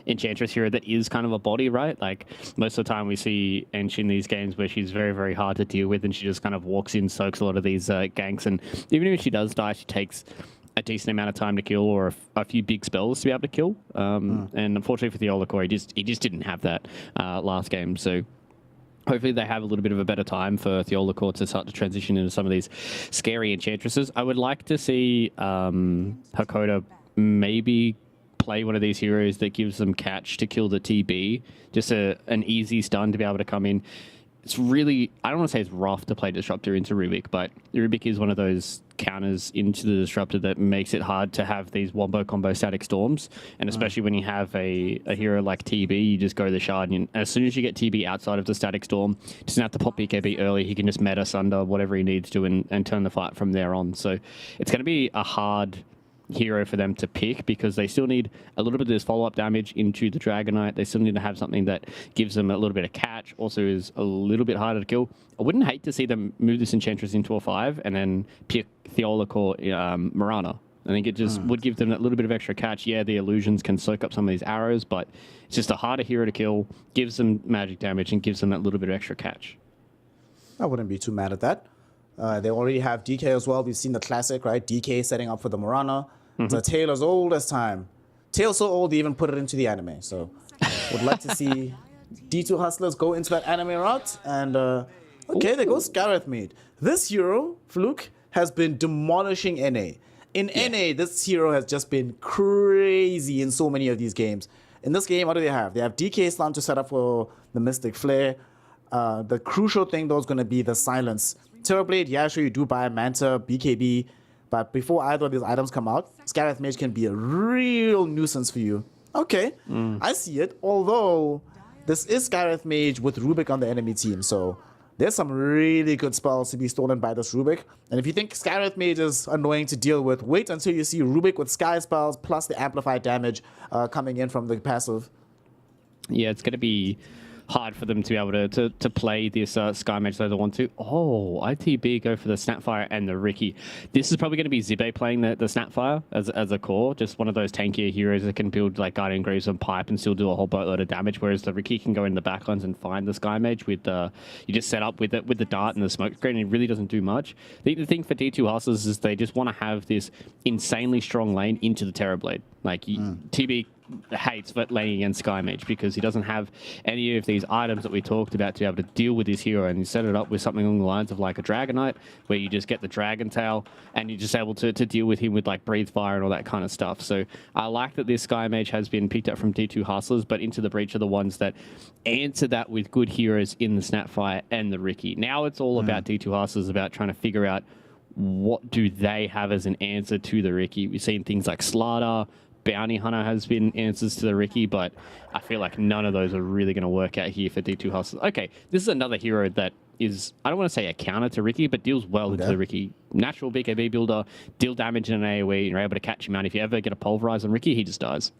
[SPEAKER 10] Enchantress hero that is kind of a body, right? Like, most of the time we see Ench in these games where she's very, very hard to deal with and she just kind of walks in, soaks a lot of these ganks, and even if she does die, she takes a decent amount of time to kill or a few big spells to be able to kill. And unfortunately for Theolacor, he just didn't have that last game, so hopefully they have a little bit of a better time for Theolacor to start to transition into some of these scary enchantresses. I would like to see Hakoda maybe play one of these heroes that gives them catch to kill the TB. Just an easy stun to be able to come in. It's really, I don't want to say it's rough to play Disruptor into Rubik, but Rubik is one of those counters into the Disruptor that makes it hard to have these wombo combo static storms. And especially when you have a hero like TB, you just go to the Shard, and as soon as you get TB outside of the static storm, doesn't have to pop BKB early, he can just meta Sunder whatever he needs to and turn the fight from there on. So it's going to be a hard hero for them to pick because they still need a little bit of this follow-up damage into the Dragonite. They still need to have something that gives them a little bit of catch, also is a little bit harder to kill. I wouldn't hate to see them move this Enchantress into a 5 and then pick Theolacor Marana. I think it just would give them that little bit of extra catch. Yeah, the illusions can soak up some of these arrows, but it's just a harder hero to kill, gives them magic damage, and gives them that little bit of extra catch.
[SPEAKER 8] I wouldn't be too mad at that. They already have DK as well. We've seen the classic, right? DK setting up for the Marana. It's a tale as old as time. Tale so old they even put it into the anime. So would like to see D2 Hustlers go into that anime route. And okay, there goes Gareth Mead. This hero, Fluke, has been demolishing NA. In NA, this hero has just been crazy in so many of these games. In this game, what do they have? They have DK Slam to set up for the Mystic Flare. The crucial thing, though, is going to be the silence. Terrorblade, yeah, sure, you do buy Manta, BKB, but before either of these items come out, Scareth Mage can be a real nuisance for you. Okay, I see it. Although, this is Scareth Mage with Rubik on the enemy team, so there's some really good spells to be stolen by this Rubik. And if you think Scareth Mage is annoying to deal with, wait until you see Rubik with Sky spells plus the amplified damage coming in from the passive.
[SPEAKER 10] Yeah, it's going to be hard for them to be able to play this Sky Mage though they want to. Oh, ITB go for the Snapfire and the Ricky. This is probably going to be Zibe playing the Snapfire as a core, just one of those tankier heroes that can build like Guardian Greaves and Pipe and still do a whole boatload of damage, whereas the Ricky can go in the backlines and find the Sky Mage with you just set up with the dart and the smoke screen, and it really doesn't do much. The thing for D2 Hustlers is they just want to have this insanely strong lane into the Terrorblade. Like TB hates laning against Sky Mage because he doesn't have any of these items that we talked about to be able to deal with this hero, and you set it up with something along the lines of like a Dragonite where you just get the Dragon Tail and you're just able to deal with him with like Breathe Fire and all that kind of stuff. So I like that this Sky Mage has been picked up from D2 Hustlers, but Into the Breach are the ones that answer that with good heroes in the Snapfire and the Ricky. Now it's all about D2 Hustlers, about trying to figure out what do they have as an answer to the Ricky. We've seen things like Slardar, Bounty Hunter has been answers to the Ricky, but I feel like none of those are really going to work out here for D2 Hustlers. Okay, this is another hero that is, I don't want to say a counter to Ricky, but deals well into the Ricky. Natural BKB builder, deal damage in an AoE, you're able to catch him out. If you ever get a pulverize on Ricky, he just dies.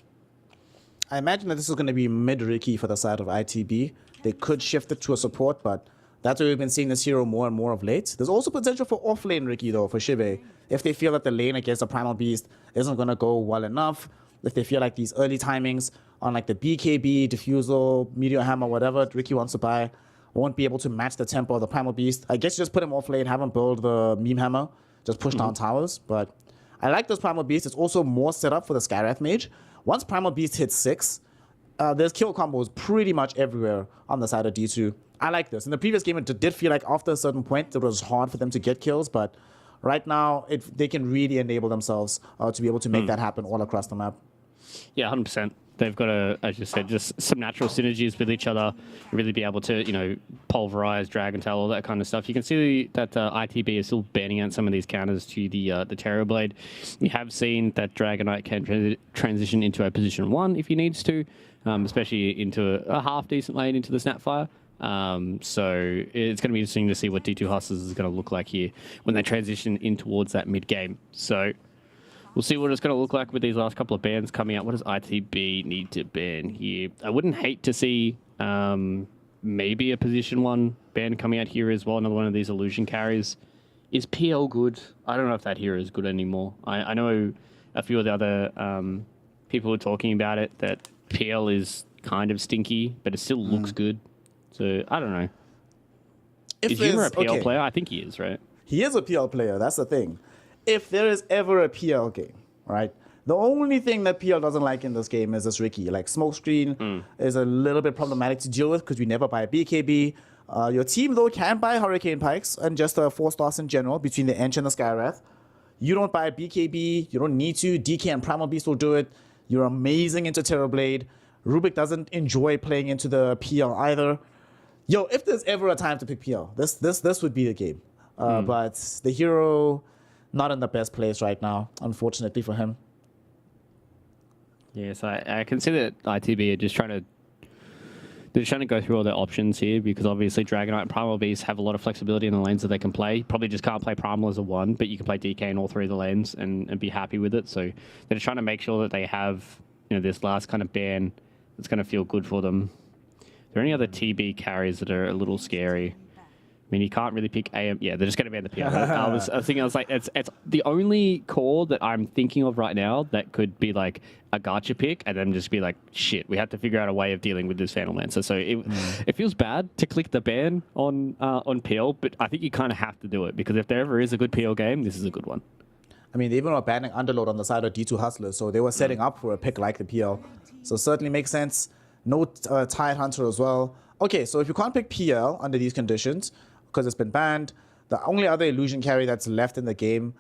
[SPEAKER 8] I imagine that this is going to be mid-Ricky for the side of ITB. They could shift it to a support, but that's where we've been seeing this hero more and more of late. There's also potential for off-lane Ricky, though, for Shibe. If they feel that the lane against the Primal Beast isn't going to go well enough, if they feel like these early timings on like the BKB, Diffusal, Meteor Hammer, whatever Ricky wants to buy, won't be able to match the tempo of the Primal Beast, I guess you just put him off-lane, have him build the Meme Hammer, just push down towers. But I like this Primal Beast. It's also more set up for the Skywrath Mage. Once Primal Beast hits 6, there's kill combos pretty much everywhere on the side of D2. I like this. In the previous game, it did feel like after a certain point, it was hard for them to get kills, but right now, they can really enable themselves to be able to make that happen all across the map.
[SPEAKER 10] Yeah, 100%. They've got as you said, just some natural synergies with each other, really be able to, pulverize, Dragon Tail, all that kind of stuff. You can see that ITB is still banning out some of these counters to the Terrorblade. We have seen that Dragonite can transition into a position 1 if he needs to, especially into a half-decent lane into the Snapfire. So it's going to be interesting to see what D2 Hustlers is going to look like here when they transition in towards that mid-game. So we'll see what it's going to look like with these last couple of bans coming out. What does ITB need to ban here? I wouldn't hate to see maybe a position 1 ban coming out here as well, another one of these illusion carries. Is PL good? I don't know if that hero is good anymore. I know a few of the other people were talking about it, that PL is kind of stinky, but it still looks good. So, I don't know. Is Yuma a PL player? I think he is, right?
[SPEAKER 8] He is a PL player. That's the thing. If there is ever a PL game, right, the only thing that PL doesn't like in this game is this Ricky. Like, Smokescreen is a little bit problematic to deal with because we never buy a BKB. Your team, though, can buy Hurricane Pikes and just 4 stars in general between the Ench and the Skywrath. You don't buy a BKB. You don't need to. DK and Primal Beast will do it. You're amazing into Terrorblade. Rubik doesn't enjoy playing into the PL either. Yo, if there's ever a time to pick PL, this would be the game. But the hero, not in the best place right now, unfortunately for him.
[SPEAKER 10] Yes, I can see that ITB are just trying to go through all their options here, because obviously Dragonite and Primal Beast have a lot of flexibility in the lanes that they can play. Probably just can't play Primal as a 1, but you can play DK in all 3 of the lanes and be happy with it. So they're just trying to make sure that they have this last kind of ban that's going to feel good for them. Are there any other TB carries that are a little scary? I mean, you can't really pick AM. Yeah, they're just going to ban the PL. I was thinking, it's the only core that I'm thinking of right now that could be like a gacha pick, and then just be like, shit, we have to figure out a way of dealing with this Phantom Lancer. So it feels bad to click the ban on PL, but I think you kind of have to do it, because if there ever is a good PL game, this is a good one.
[SPEAKER 8] I mean, they even were banning Underload on the side of D2 Hustlers, so they were setting up for a pick like the PL. So certainly makes sense. No Tide Hunter as well. Okay, so if you can't pick PL under these conditions, because it's been banned, the only other illusion carry that's left in the game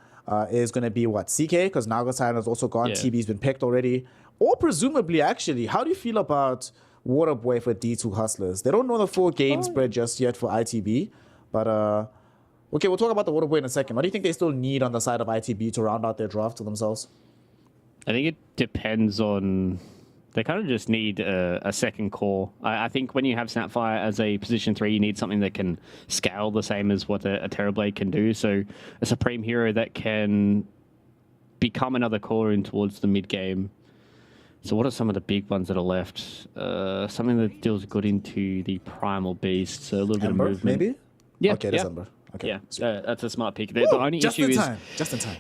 [SPEAKER 8] is going to be, what, CK? Because Nagasai has also gone. Yeah. TB's been picked already. Or presumably, actually, how do you feel about Waterboy for D2 Hustlers? They don't know the full game spread just yet for ITB. But, okay, we'll talk about the Waterboy in a second. What do you think they still need on the side of ITB to round out their draft to themselves?
[SPEAKER 10] I think it depends on... They kind of just need a second core. I think when you have Snapfire as a position 3, you need something that can scale the same as what a Terrorblade can do. So a Supreme Hero that can become another core in towards the mid-game. So what are some of the big ones that are left? Something that deals good into the Primal Beast, so a little bit of
[SPEAKER 8] Ember,
[SPEAKER 10] movement.
[SPEAKER 8] maybe?
[SPEAKER 10] Yeah,
[SPEAKER 8] Okay,
[SPEAKER 10] yeah.
[SPEAKER 8] December. Okay.
[SPEAKER 10] Yeah, that's a smart pick. The only
[SPEAKER 8] just
[SPEAKER 10] issue
[SPEAKER 8] in
[SPEAKER 10] is
[SPEAKER 8] time. Just in time.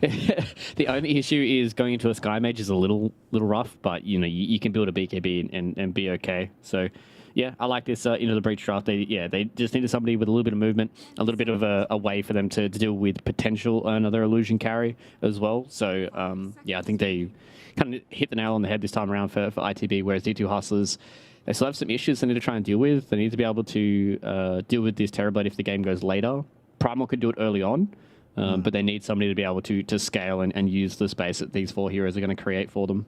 [SPEAKER 10] the only issue is going into a Sky Mage is a little rough, but you know you can build a BKB and be okay. So yeah, I like this into the Breach draft. They just needed somebody with a little bit of movement, a little bit of a way for them to deal with potential another illusion carry as well. So yeah, I think they kind of hit the nail on the head this time around for ITB, whereas D2 Hustlers, they still have some issues they need to try and deal with. They need to be able to deal with this Terrorblade if the game goes later. Primal could do it early on, but they need somebody to be able to scale and use the space that these 4 heroes are going to create for them.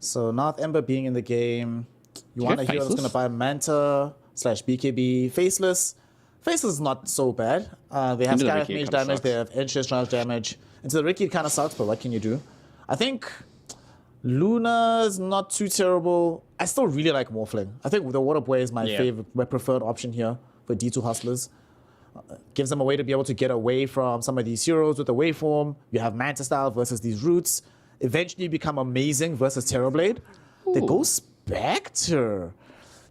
[SPEAKER 8] So North Ember being in the game, you want a hero that's going to buy Manta / BKB. Faceless. Faceless is not so bad. They have Scarif Mage damage, they have Edge Discharge damage. Into the Ricky it kind of sucks, but what can you do? I think Luna is not too terrible. I still really like Morphling. I think the Water Boy is my favorite, my preferred option here for D2 Hustlers. Gives them a way to be able to get away from some of these heroes with the waveform. You have Manta Style versus these roots. Eventually become amazing versus Terrorblade. They go Spectre.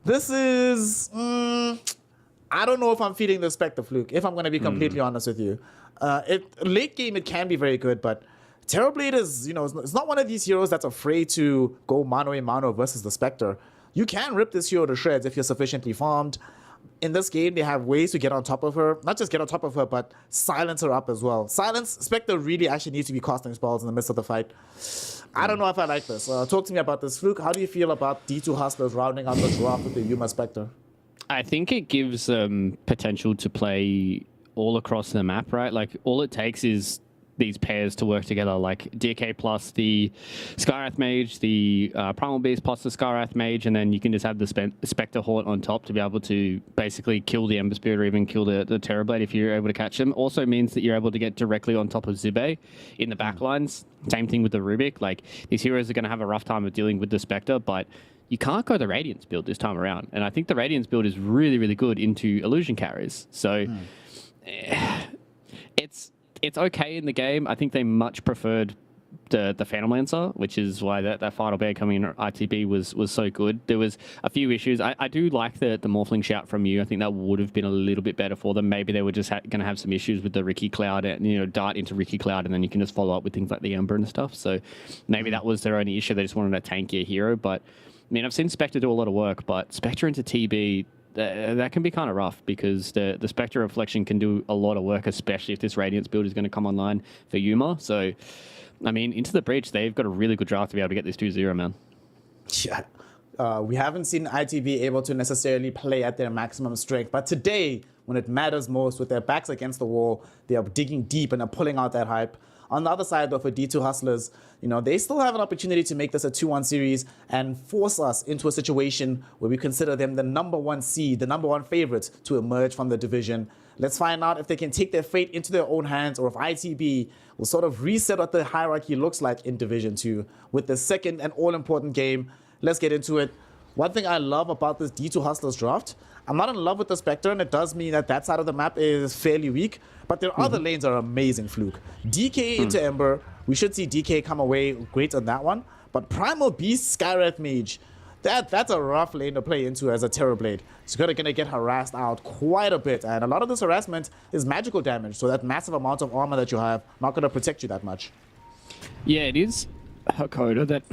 [SPEAKER 8] This is... I don't know if I'm feeding the Spectre fluke, if I'm going to be completely honest with you. Late game, it can be very good, but Terrorblade is, you know, it's not one of these heroes that's afraid to go mano-a-mano versus the Spectre. You can rip this hero to shreds if you're sufficiently farmed. In this game, they have ways to get on top of her. Not just get on top of her, but silence her up as well. Spectre really actually needs to be casting spells in the midst of the fight. I don't know if I like this. Talk to me about this. Fluke, how do you feel about D2 Hustlers rounding out the draft with the Yuma Spectre?
[SPEAKER 10] I think it gives potential to play all across the map, right? Like, all it takes is these pairs to work together, like DK plus the Skywrath Mage, the Primal Beast plus the Skywrath Mage, and then you can just have the Spectre Haunt on top to be able to basically kill the Ember Spirit or even kill the Terrorblade if you're able to catch them. Also means that you're able to get directly on top of Zube in the backlines. Same thing with the Rubik. Like, these heroes are going to have a rough time of dealing with the Spectre, but you can't go the Radiance build this time around. And I think the Radiance build is really, really good into illusion carries. So it's okay in the game. I think they much preferred the Phantom Lancer, which is why that final bear coming in ITB was so good. There was a few issues. I do like the Morphling shout from you. I think that would have been a little bit better for them. Maybe they were just going to have some issues with the Ricky Cloud, and dart into Ricky Cloud, and then you can just follow up with things like the Ember and stuff. So maybe that was their only issue. They just wanted a tankier hero. But I mean, I've seen Spectre do a lot of work, but Spectre into TB, that can be kind of rough because the Spectre Reflection can do a lot of work, especially if this Radiance build is going to come online for Yuma. So, I mean, into the Breach, they've got a really good draft to be able to get this 2-0, man.
[SPEAKER 8] Yeah. We haven't seen ITV able to necessarily play at their maximum strength, but today, when it matters most, with their backs against the wall, they are digging deep and are pulling out that hype. On the other side, though, for D2 Hustlers, they still have an opportunity to make this a 2-1 series and force us into a situation where we consider them the #1 seed, the #1 favorite to emerge from the division. Let's find out if they can take their fate into their own hands or if ITB will sort of reset what the hierarchy looks like in Division 2 with the second and all-important game. Let's get into it. One thing I love about this D2 Hustlers draft, I'm not in love with the Spectre, and it does mean that side of the map is fairly weak, but their other lanes are amazing, Fluke. DK into Ember, we should see DK come away great on that one, but Primal Beast, Skywrath Mage, that's a rough lane to play into as a Terrorblade. It's going to get harassed out quite a bit, and a lot of this harassment is magical damage, so that massive amount of armor that you have not going to protect you that much.
[SPEAKER 10] Yeah, it is Hakoda that,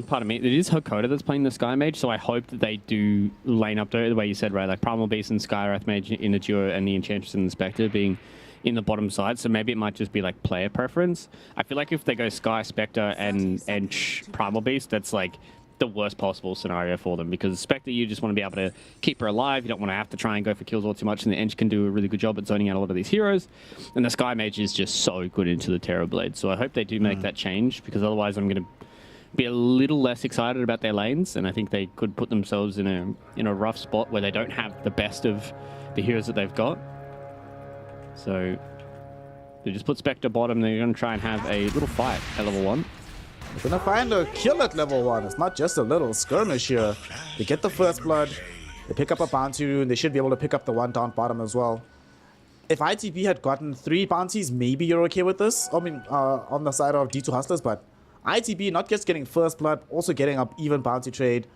[SPEAKER 10] pardon me, it is Hakoda that's playing the Sky Mage, so I hope that they do lane up the way you said, right? Like Primal Beast and Skywrath Mage in the duo and the Enchantress and the Spectre being in the bottom side, so maybe it might just be like player preference. I feel like if they go Sky, Spectre, and Primal Beast, that's like the worst possible scenario for them, because Spectre, you just want to be able to keep her alive. You don't want to have to try and go for kills all too much, and the Eng can do a really good job at zoning out a lot of these heroes. And the Sky Mage is just so good into the Terrorblade. So I hope they do make that change, because otherwise I'm going to be a little less excited about their lanes, and I think they could put themselves in a rough spot where they don't have the best of the heroes that they've got. So they just put Spectre bottom. They're going to try and have a little fight at level 1.
[SPEAKER 8] They're gonna find a kill at level 1. It's not just a little skirmish here. They get the first blood, they pick up a bounty, and they should be able to pick up the one down bottom as well. If ITB had gotten 3 bounties, maybe you're okay with this. I mean, on the side of D2 Hustlers, but ITB not just getting first blood, also getting up even bounty trade.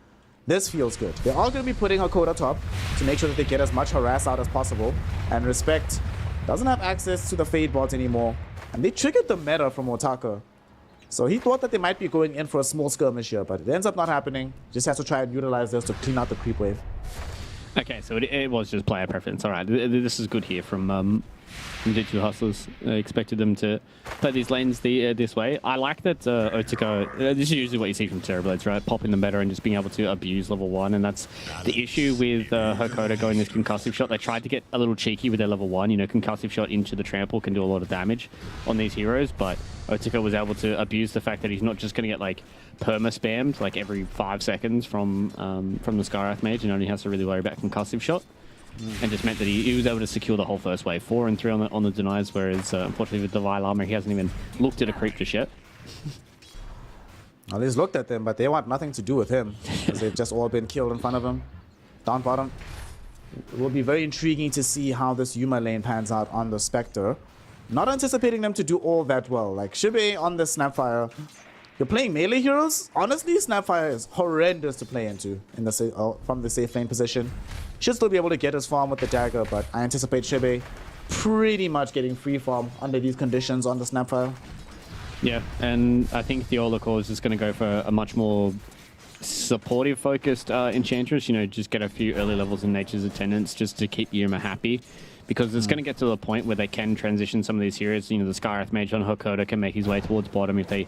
[SPEAKER 8] This feels good. They are going to be putting Hakoda top to make sure that they get as much harass out as possible. And Respect doesn't have access to the Fade bot anymore. And they triggered the meta from Otaka. So he thought that they might be going in for a small skirmish here, but it ends up not happening. Just has to try and utilize this to clean out the creep wave.
[SPEAKER 10] Okay, so it was just player preference. All right, this is good here from D2 Hustlers. Expected them to play these lanes this way. I like that Otaka, this is usually what you see from Terrorblades, right? Popping them better and just being able to abuse level 1, and that's the issue with Hakoda going this concussive shot. They tried to get a little cheeky with their level 1. You know, concussive shot into the trample can do a lot of damage on these heroes, but Otaka was able to abuse the fact that he's not just going to get like perma-spammed like every 5 seconds from the Skywrath Mage and only has to really worry about concussive shot. And just meant that he was able to secure the whole first wave. 4 and 3 on the denies, whereas unfortunately with Dalai Lama, he hasn't even looked at a creep just yet.
[SPEAKER 8] Well, he's looked at them, but they want nothing to do with him because they've just all been killed in front of him. Down bottom. It will be very intriguing to see how this Yuma lane pans out on the Spectre. Not anticipating them to do all that well. Like Shibe on the Snapfire. You're playing melee heroes? Honestly, Snapfire is horrendous to play into in the from the safe lane position. Should still be able to get his farm with the dagger, but I anticipate Shibe pretty much getting free farm under these conditions on the Snapfire.
[SPEAKER 10] Yeah, and I think the Oracle is just going to go for a much more supportive focused Enchantress. You know, just get a few early levels in Nature's Attendance just to keep Yuma happy. Because it's going to get to the point where they can transition some of these heroes. You know, the Skywrath Mage on Hakoda can make his way towards bottom if they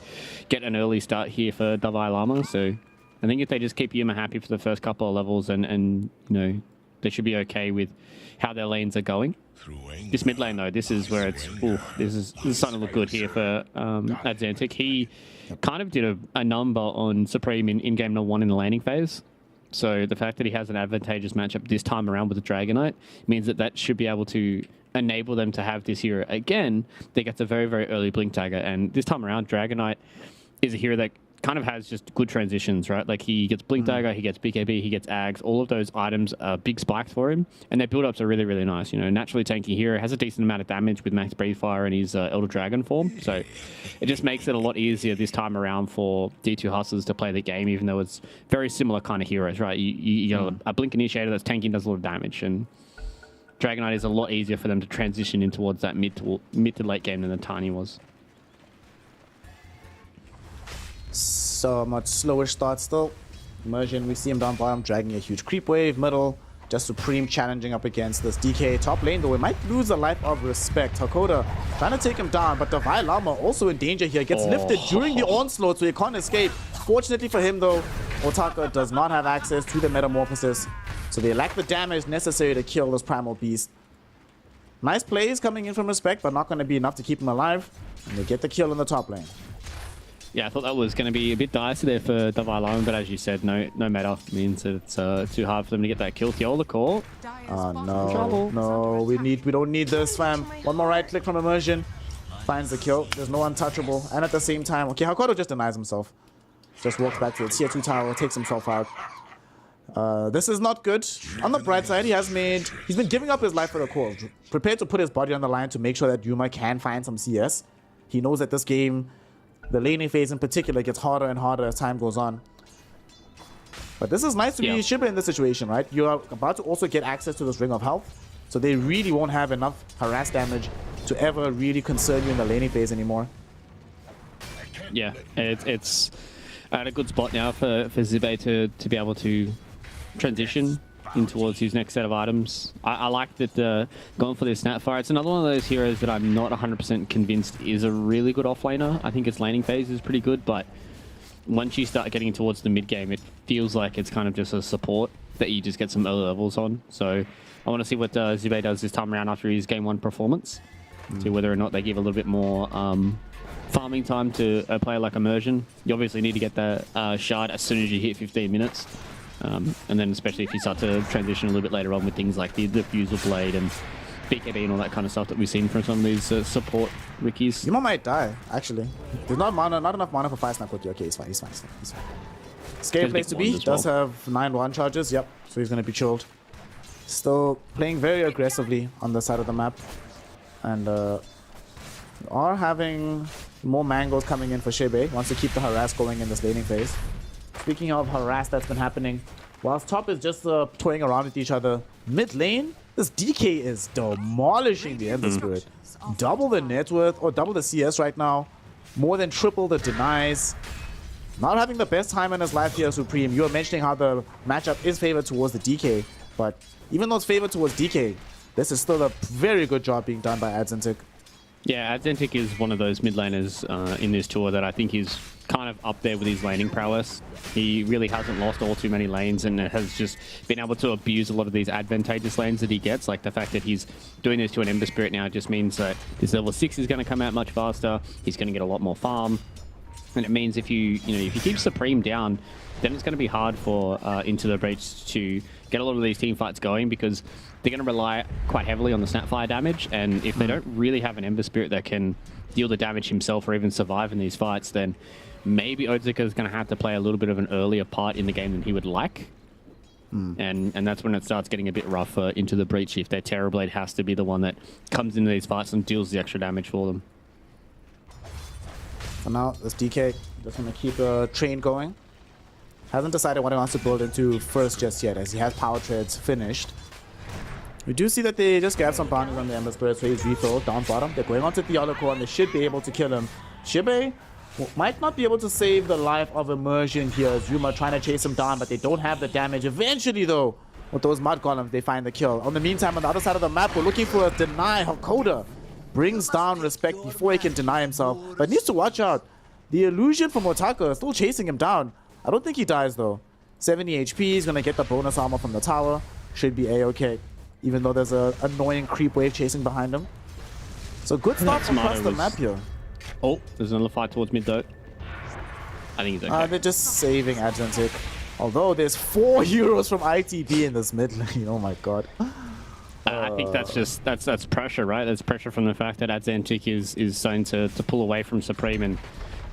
[SPEAKER 10] get an early start here for Dalai Lama. So I think if they just keep Yuma happy for the first couple of levels and you know, they should be okay with how their lanes are going. This mid lane though, this is where it's, this is starting to look good here for Adzentic. He kind of did a number on Supreme in game number 1 in the laning phase. So the fact that he has an advantageous matchup this time around with the Dragonite means that should be able to enable them to have this hero again that gets a very, very early Blink Dagger. And this time around, Dragonite is a hero that kind of has just good transitions, right? Like he gets Blink Dagger, he gets BKB, he gets Ags. All of those items are big spikes for him, and their build-ups are really, really nice. You know, naturally tanky hero, has a decent amount of damage with Max Breathe Fire and his Elder Dragon form. So it just makes it a lot easier this time around for D2 Hustlers to play the game, even though it's very similar kind of heroes, right? You got a Blink Initiator that's tanking, does a lot of damage, and Dragonite is a lot easier for them to transition in towards that mid to late game than the Tiny was.
[SPEAKER 8] So much slower start still. Immersion, we see him down bottom, dragging a huge creep wave. Middle, just Supreme challenging up against this DK. Top lane, though, it might lose the life of Respect. Hakoda trying to take him down, but Dalai Lama also in danger here. Gets lifted during the onslaught, so he can't escape. Fortunately for him, though, Otaka does not have access to the Metamorphosis, so they lack the damage necessary to kill this Primal Beast. Nice plays coming in from Respect, but not going to be enough to keep him alive. And they get the kill in the top lane.
[SPEAKER 10] Yeah, I thought that was going to be a bit dicey there for Dalai Lama, but as you said, no matter means that it's too hard for them to get that kill. Theola core.
[SPEAKER 8] No, we don't need this, fam. One more right click from Immersion. Finds the kill. There's no untouchable. And at the same time, okay, Hakoda just denies himself. Just walks back to the tier 2 tower, takes himself out. This is not good. On the bright side, he's been giving up his life for the cause. Prepared to put his body on the line to make sure that Yuma can find some CS. He knows that this game, the laning phase in particular, gets harder and harder as time goes on. But this is nice to be Shiba in this situation, right? You are about to also get access to this Ring of Health, so they really won't have enough harass damage to ever really concern you in the laning phase anymore.
[SPEAKER 10] Yeah, it's at a good spot now for Zibe to be able to transition in towards his next set of items. I like that going for this Snapfire. It's another one of those heroes that I'm not 100% convinced is a really good offlaner. I think its laning phase is pretty good, but once you start getting towards the mid game, it feels like it's kind of just a support that you just get some early levels on. So I want to see what Zibe does this time around after his game 1 performance. See whether or not they give a little bit more farming time to a player like Immersion. You obviously need to get that shard as soon as you hit 15 minutes. And then especially if you start to transition a little bit later on with things like the Diffusal Blade and BKB and all that kind of stuff that we've seen from some of these support Rickies.
[SPEAKER 8] Yuma might die, actually. There's not enough mana for 5 snap quickly. Okay, he's fine. Scary place to be. Does have 9-1 charges. Yep, so he's going to be chilled. Still playing very aggressively on the side of the map. And Are having more mangoes coming in for Shebe. Wants to keep the harass going in this laning phase. Speaking of harass that's been happening, whilst top is just toying around with each other, mid lane, this DK is demolishing the Ember Spirit. Double the net worth, or double the CS right now. More than triple the denies. Not having the best time in his life here, Supreme. You were mentioning how the matchup is favored towards the DK, but even though it's favored towards DK, this is still a very good job being done by Adzentic.
[SPEAKER 10] Yeah, Adzentic is one of those mid laners in this tour that I think is kind of up there with his laning prowess. He really hasn't lost all too many lanes and has just been able to abuse a lot of these advantageous lanes that he gets. Like the fact that he's doing this to an Ember Spirit now just means that his level 6 is going to come out much faster. He's going to get a lot more farm. And it means if you keep Supreme down, then it's going to be hard for Into the Breach to get a lot of these team fights going because they're going to rely quite heavily on the Snapfire damage. And if they don't really have an Ember Spirit that can deal the damage himself or even survive in these fights, then maybe Odzika is going to have to play a little bit of an earlier part in the game than he would like. And that's when it starts getting a bit rough Into the Breach if their Terrorblade has to be the one that comes into these fights and deals the extra damage for them.
[SPEAKER 8] For now, this DK just going to keep the train going. Hasn't decided what he wants to build into first just yet, as he has power treads finished. We do see that they just grab some bounties on the Ember Spirit, so he's refilled down bottom. They're going on to Theoloco, and they should be able to kill him. Shibe might not be able to save the life of Immersion here. Zuma trying to chase him down, but they don't have the damage. Eventually, though, with those mud golems, they find the kill. On the meantime, on the other side of the map, we're looking for a deny. Hakoda brings down Respect before he can deny himself, but needs to watch out. The illusion from Otaka is still chasing him down. I don't think he dies, though. 70 HP, he's going to get the bonus armor from the tower. Should be A-okay, even though there's an annoying creep wave chasing behind him. So good stuff across the map here.
[SPEAKER 10] Oh, there's another fight towards mid, though. I think he's okay.
[SPEAKER 8] They're just saving Adzentic. Although there's 4 heroes from ITB in this mid lane. Oh my god.
[SPEAKER 10] I think that's just that's pressure, right? That's pressure from the fact that Adzentic is starting to pull away from Supreme, and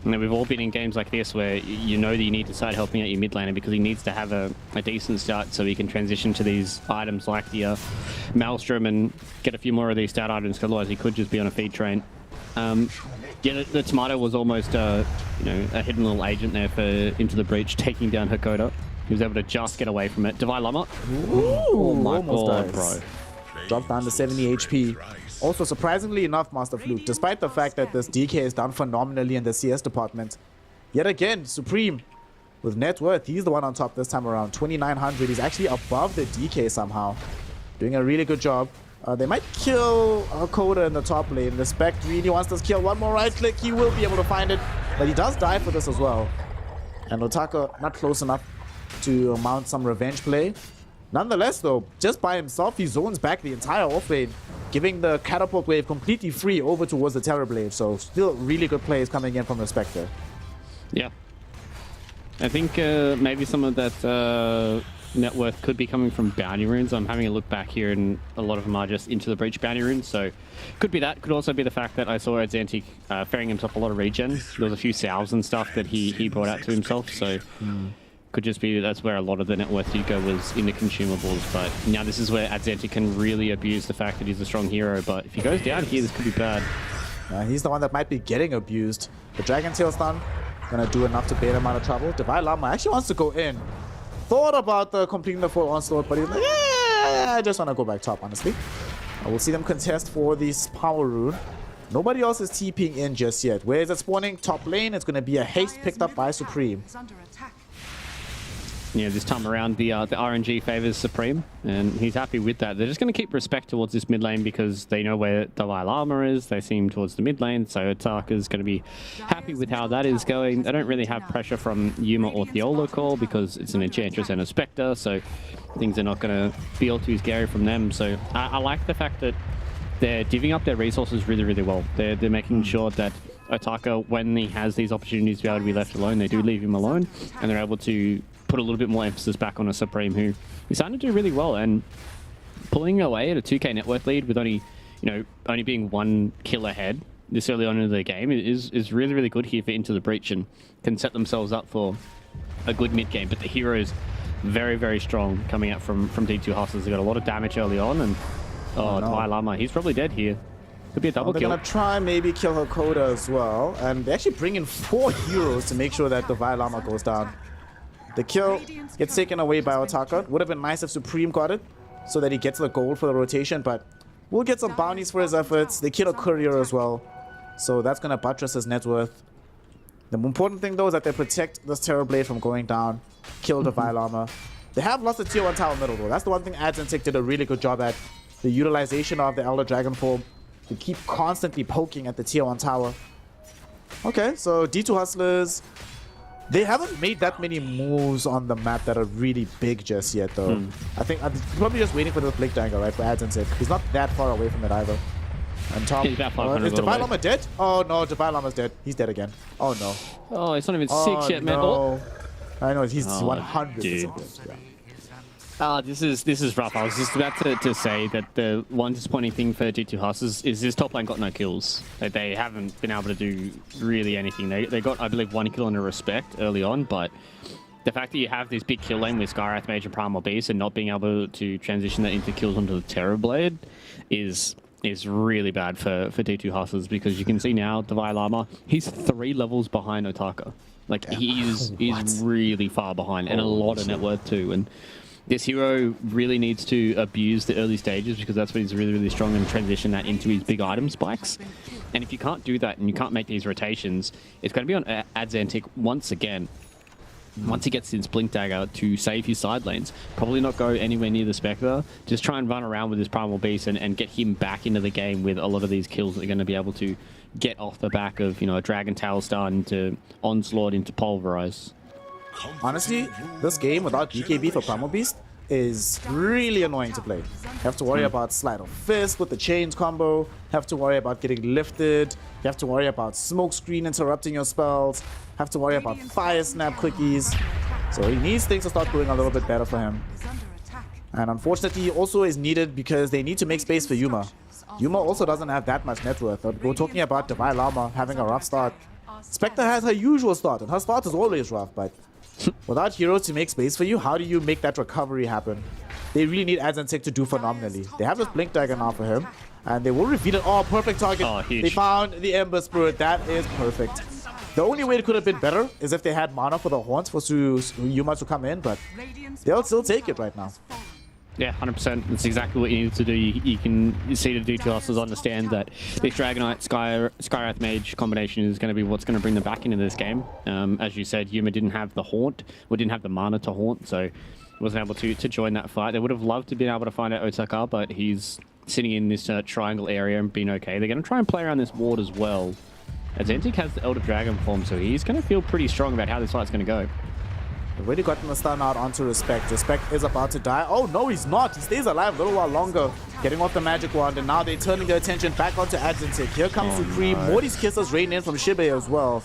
[SPEAKER 10] we've all been in games like this where you know that you need to start helping out your mid laner because he needs to have a decent start so he can transition to these items like the Maelstrom and get a few more of these stat items, because otherwise he could just be on a feed train. Yeah, the Tomato was almost a hidden little agent there for Into the Breach, taking down Hakoda. He was able to just get away from it. Divine Lama.
[SPEAKER 8] Oh my
[SPEAKER 10] god,
[SPEAKER 8] dies.
[SPEAKER 10] bro.
[SPEAKER 8] Dropped down to 70 HP. Also, surprisingly enough, Master Fluke, despite the fact that this DK is done phenomenally in the CS department, yet again, Supreme with net worth, he's the one on top this time around. 2,900. He's actually above the DK somehow. Doing a really good job. They might kill Hakoda in the top lane. Respect really wants to kill. One more right click. He will be able to find it. But he does die for this as well. And Otaka not close enough to mount some revenge play. Nonetheless, though, just by himself, he zones back the entire offlane, giving the catapult wave completely free over towards the Terrorblade. So still really good plays coming in from Respect there.
[SPEAKER 10] Yeah. I think maybe some of that net worth could be coming from bounty runes. I'm having a look back here and a lot of them are just Into the Breach bounty runes. So could be that. Could also be the fact that I saw Adzentic ferrying himself a lot of regen. There was a few salves and stuff that he brought out to himself. So could just be that's where a lot of the net worth you go was in the consumables. But now this is where Adzentic can really abuse the fact that he's a strong hero. But if he goes down here, this could be bad.
[SPEAKER 8] He's the one that might be getting abused. The Dragon Tail stun gonna do enough to bail him out of trouble. Divine Lama actually wants to go in. Thought about completing the full onslaught, but he's like, yeah, I just want to go back top, honestly. We'll see them contest for this power rune. Nobody else is TPing in just yet. Where is it spawning? Top lane. It's going to be a haste picked up by Supreme.
[SPEAKER 10] Yeah, this time around the RNG favors Supreme, and he's happy with that. They're just going to keep respect towards this mid lane because they know where Dalai Lama is. They see him towards the mid lane, so Otaka's going to be happy with how that is going. They don't really have pressure from Yuma or Theoloco because it's an Enchantress and a Spectre, so things are not going to feel too scary from them. So I like the fact that they're divvying up their resources really, really well. They're making sure that Otaka, when he has these opportunities to be able to be left alone, they do leave him alone, and they're able to put a little bit more emphasis back on a Supreme who is starting to do really well, and pulling away at a 2k net worth lead with only being 1 kill ahead this early on in the game is really, really good here for Into the Breach, and can set themselves up for a good mid game. But the hero is very, very strong coming out from D2 Hustlers. They got a lot of damage early on, and Divine Lama, he's probably dead here. Could be a double
[SPEAKER 8] They're
[SPEAKER 10] kill.
[SPEAKER 8] gonna try maybe kill her Coda as well, and they actually bring in 4 heroes to make sure that the Violama goes down. The kill gets taken away by Otaka. Would have been nice if Supreme got it, so that he gets the gold for the rotation, but we'll get some bounties for his efforts. They kill a courier as well, so that's gonna buttress his net worth. The important thing though is that they protect this Terror Blade from going down, kill the Violama. They have lost the tier 1 tower middle though. That's the one thing Ads and Tick did a really good job at. The utilization of the Elder Dragon form to keep constantly poking at the tier 1 tower. Okay, so D2 Hustlers, they haven't made that many moves on the map that are really big just yet though. I think I'm probably just waiting for the Blink Dagger, right, for Ads and Tick. He's not that far away from it either. And top,
[SPEAKER 10] He's about 500
[SPEAKER 8] is Divine
[SPEAKER 10] away.
[SPEAKER 8] Llama dead? Oh no, Divine Llama's dead. He's dead again. Oh no.
[SPEAKER 10] Oh, it's not even
[SPEAKER 8] Oh,
[SPEAKER 10] 6 yet, man.
[SPEAKER 8] no. I know, he's
[SPEAKER 10] Oh,
[SPEAKER 8] 100%
[SPEAKER 10] dude.
[SPEAKER 8] dead. Yeah.
[SPEAKER 10] This is rough. I was just about to say that the one disappointing thing for D2 Hustlers is this top lane got no kills. They haven't been able to do really anything. They got, I believe, 1 kill in a respect early on, but the fact that you have this big kill lane with Skywrath Mage and Primal Beast and not being able to transition that into kills onto the Terror Blade is really bad for D2 Hustlers, because you can see now Divine Llama, he's 3 levels behind Otaka. Like, he's really far behind, and a lot of net worth too. And this hero really needs to abuse the early stages, because that's when he's really, really strong, and transition that into his big item spikes. And if you can't do that and you can't make these rotations, it's going to be on Adzantic once again. Once he gets his Blink Dagger to save his side lanes, probably not go anywhere near the Spectre, just try and run around with his Primal Beast and get him back into the game with a lot of these kills that are going to be able to get off the back of, you know, a Dragon Tail Star into Onslaught into Pulverize.
[SPEAKER 8] Honestly, this game without BKB for Primal Beast is really annoying to play. You have to worry about Sleight of Fist with the chains combo, you have to worry about getting lifted, you have to worry about smoke screen interrupting your spells, have to worry about fire snap quickies. So he needs things to start going a little bit better for him. And unfortunately, he also is needed because they need to make space for Yuma. Yuma also doesn't have that much net worth. We're talking about Divine Llama having a rough start. Spectre has her usual start, and her start is always rough, but without heroes to make space for you, how do you make that recovery happen? They really need Ads and Tick to do phenomenally. They have this Blink Dagger now for him, and they will reveal it. Oh, perfect target.
[SPEAKER 10] Oh, huge.
[SPEAKER 8] They found the Ember Spirit. That is perfect. The only way it could have been better is if they had mana for the Haunts for Yuma to come in, but they'll still take it right now.
[SPEAKER 10] Yeah, 100%. That's exactly what you need to do. You can see the D2 Hustlers understand that this Dragonite Skywrath Mage combination is going to be what's going to bring them back into this game. As you said, Yuma didn't have the Haunt, or didn't have the mana to Haunt, so wasn't able to join that fight. They would have loved to be able to find out Otaka, but he's sitting in this triangle area and being okay. They're going to try and play around this ward as well. Adzantic has the Elder Dragon form, so he's going to feel pretty strong about how this fight's going to go.
[SPEAKER 8] They've already gotten the stun out onto Respect. Respect is about to die. Oh no, he's not. He stays alive a little while longer, getting off the magic wand, and now they're turning their attention back onto Adzantic. Here comes Supreme. Morty's kisses rain in from Shibe as well,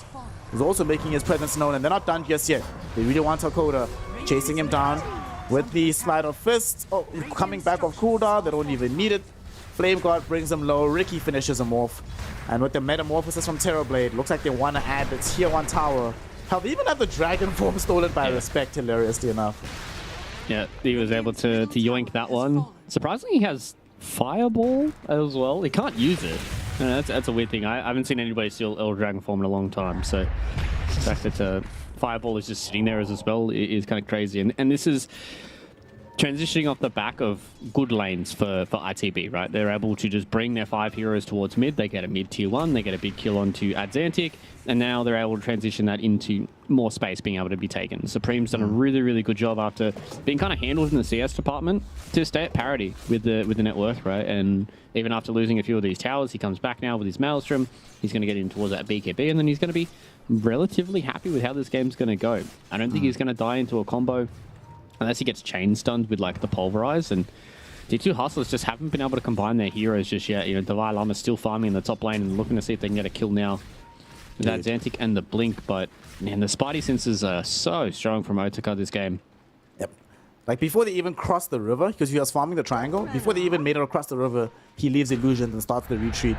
[SPEAKER 8] who's also making his presence known, and they're not done just yet. They really want Hakoda, chasing him down with the Slide of Fist. Oh, coming back off cooldown. They don't even need it. Flame God brings him low. Ricky finishes him off. And with the Metamorphosis from Terrorblade, looks like they want to add the tier 1 tower. Hell, they even have the dragon form stolen by Respect, hilariously enough.
[SPEAKER 10] Yeah, he was able to yoink that one. Surprisingly, he has Fireball as well. He can't use it. That's a weird thing. I haven't seen anybody steal Elder Dragon form in a long time, so the fact that Fireball is just sitting there as a spell is kind of crazy. And this is transitioning off the back of good lanes for ITB, right? They're able to just bring their 5 heroes towards mid. They get a mid tier 1, they get a big kill onto Adzantic, and now they're able to transition that into more space being able to be taken. Supreme's done a really, really good job after being kind of handled in the CS department to stay at parity with the net worth, right? And even after losing a few of these towers, he comes back now with his Maelstrom. He's going to get in towards that BKB, and then he's going to be relatively happy with how this game's going to go. I don't think he's going to die into a combo unless he gets chain stunned with like the Pulverize, and D2 Hustlers just haven't been able to combine their heroes just yet. You know, Divine Llama's still farming in the top lane and looking to see if they can get a kill now with that Adzantic and the Blink, but man, the Spidey senses are so strong from Otaka this game.
[SPEAKER 8] Yep. Like before they even cross the river, because he was farming the triangle, before they even made it across the river, he leaves illusions and starts the retreat.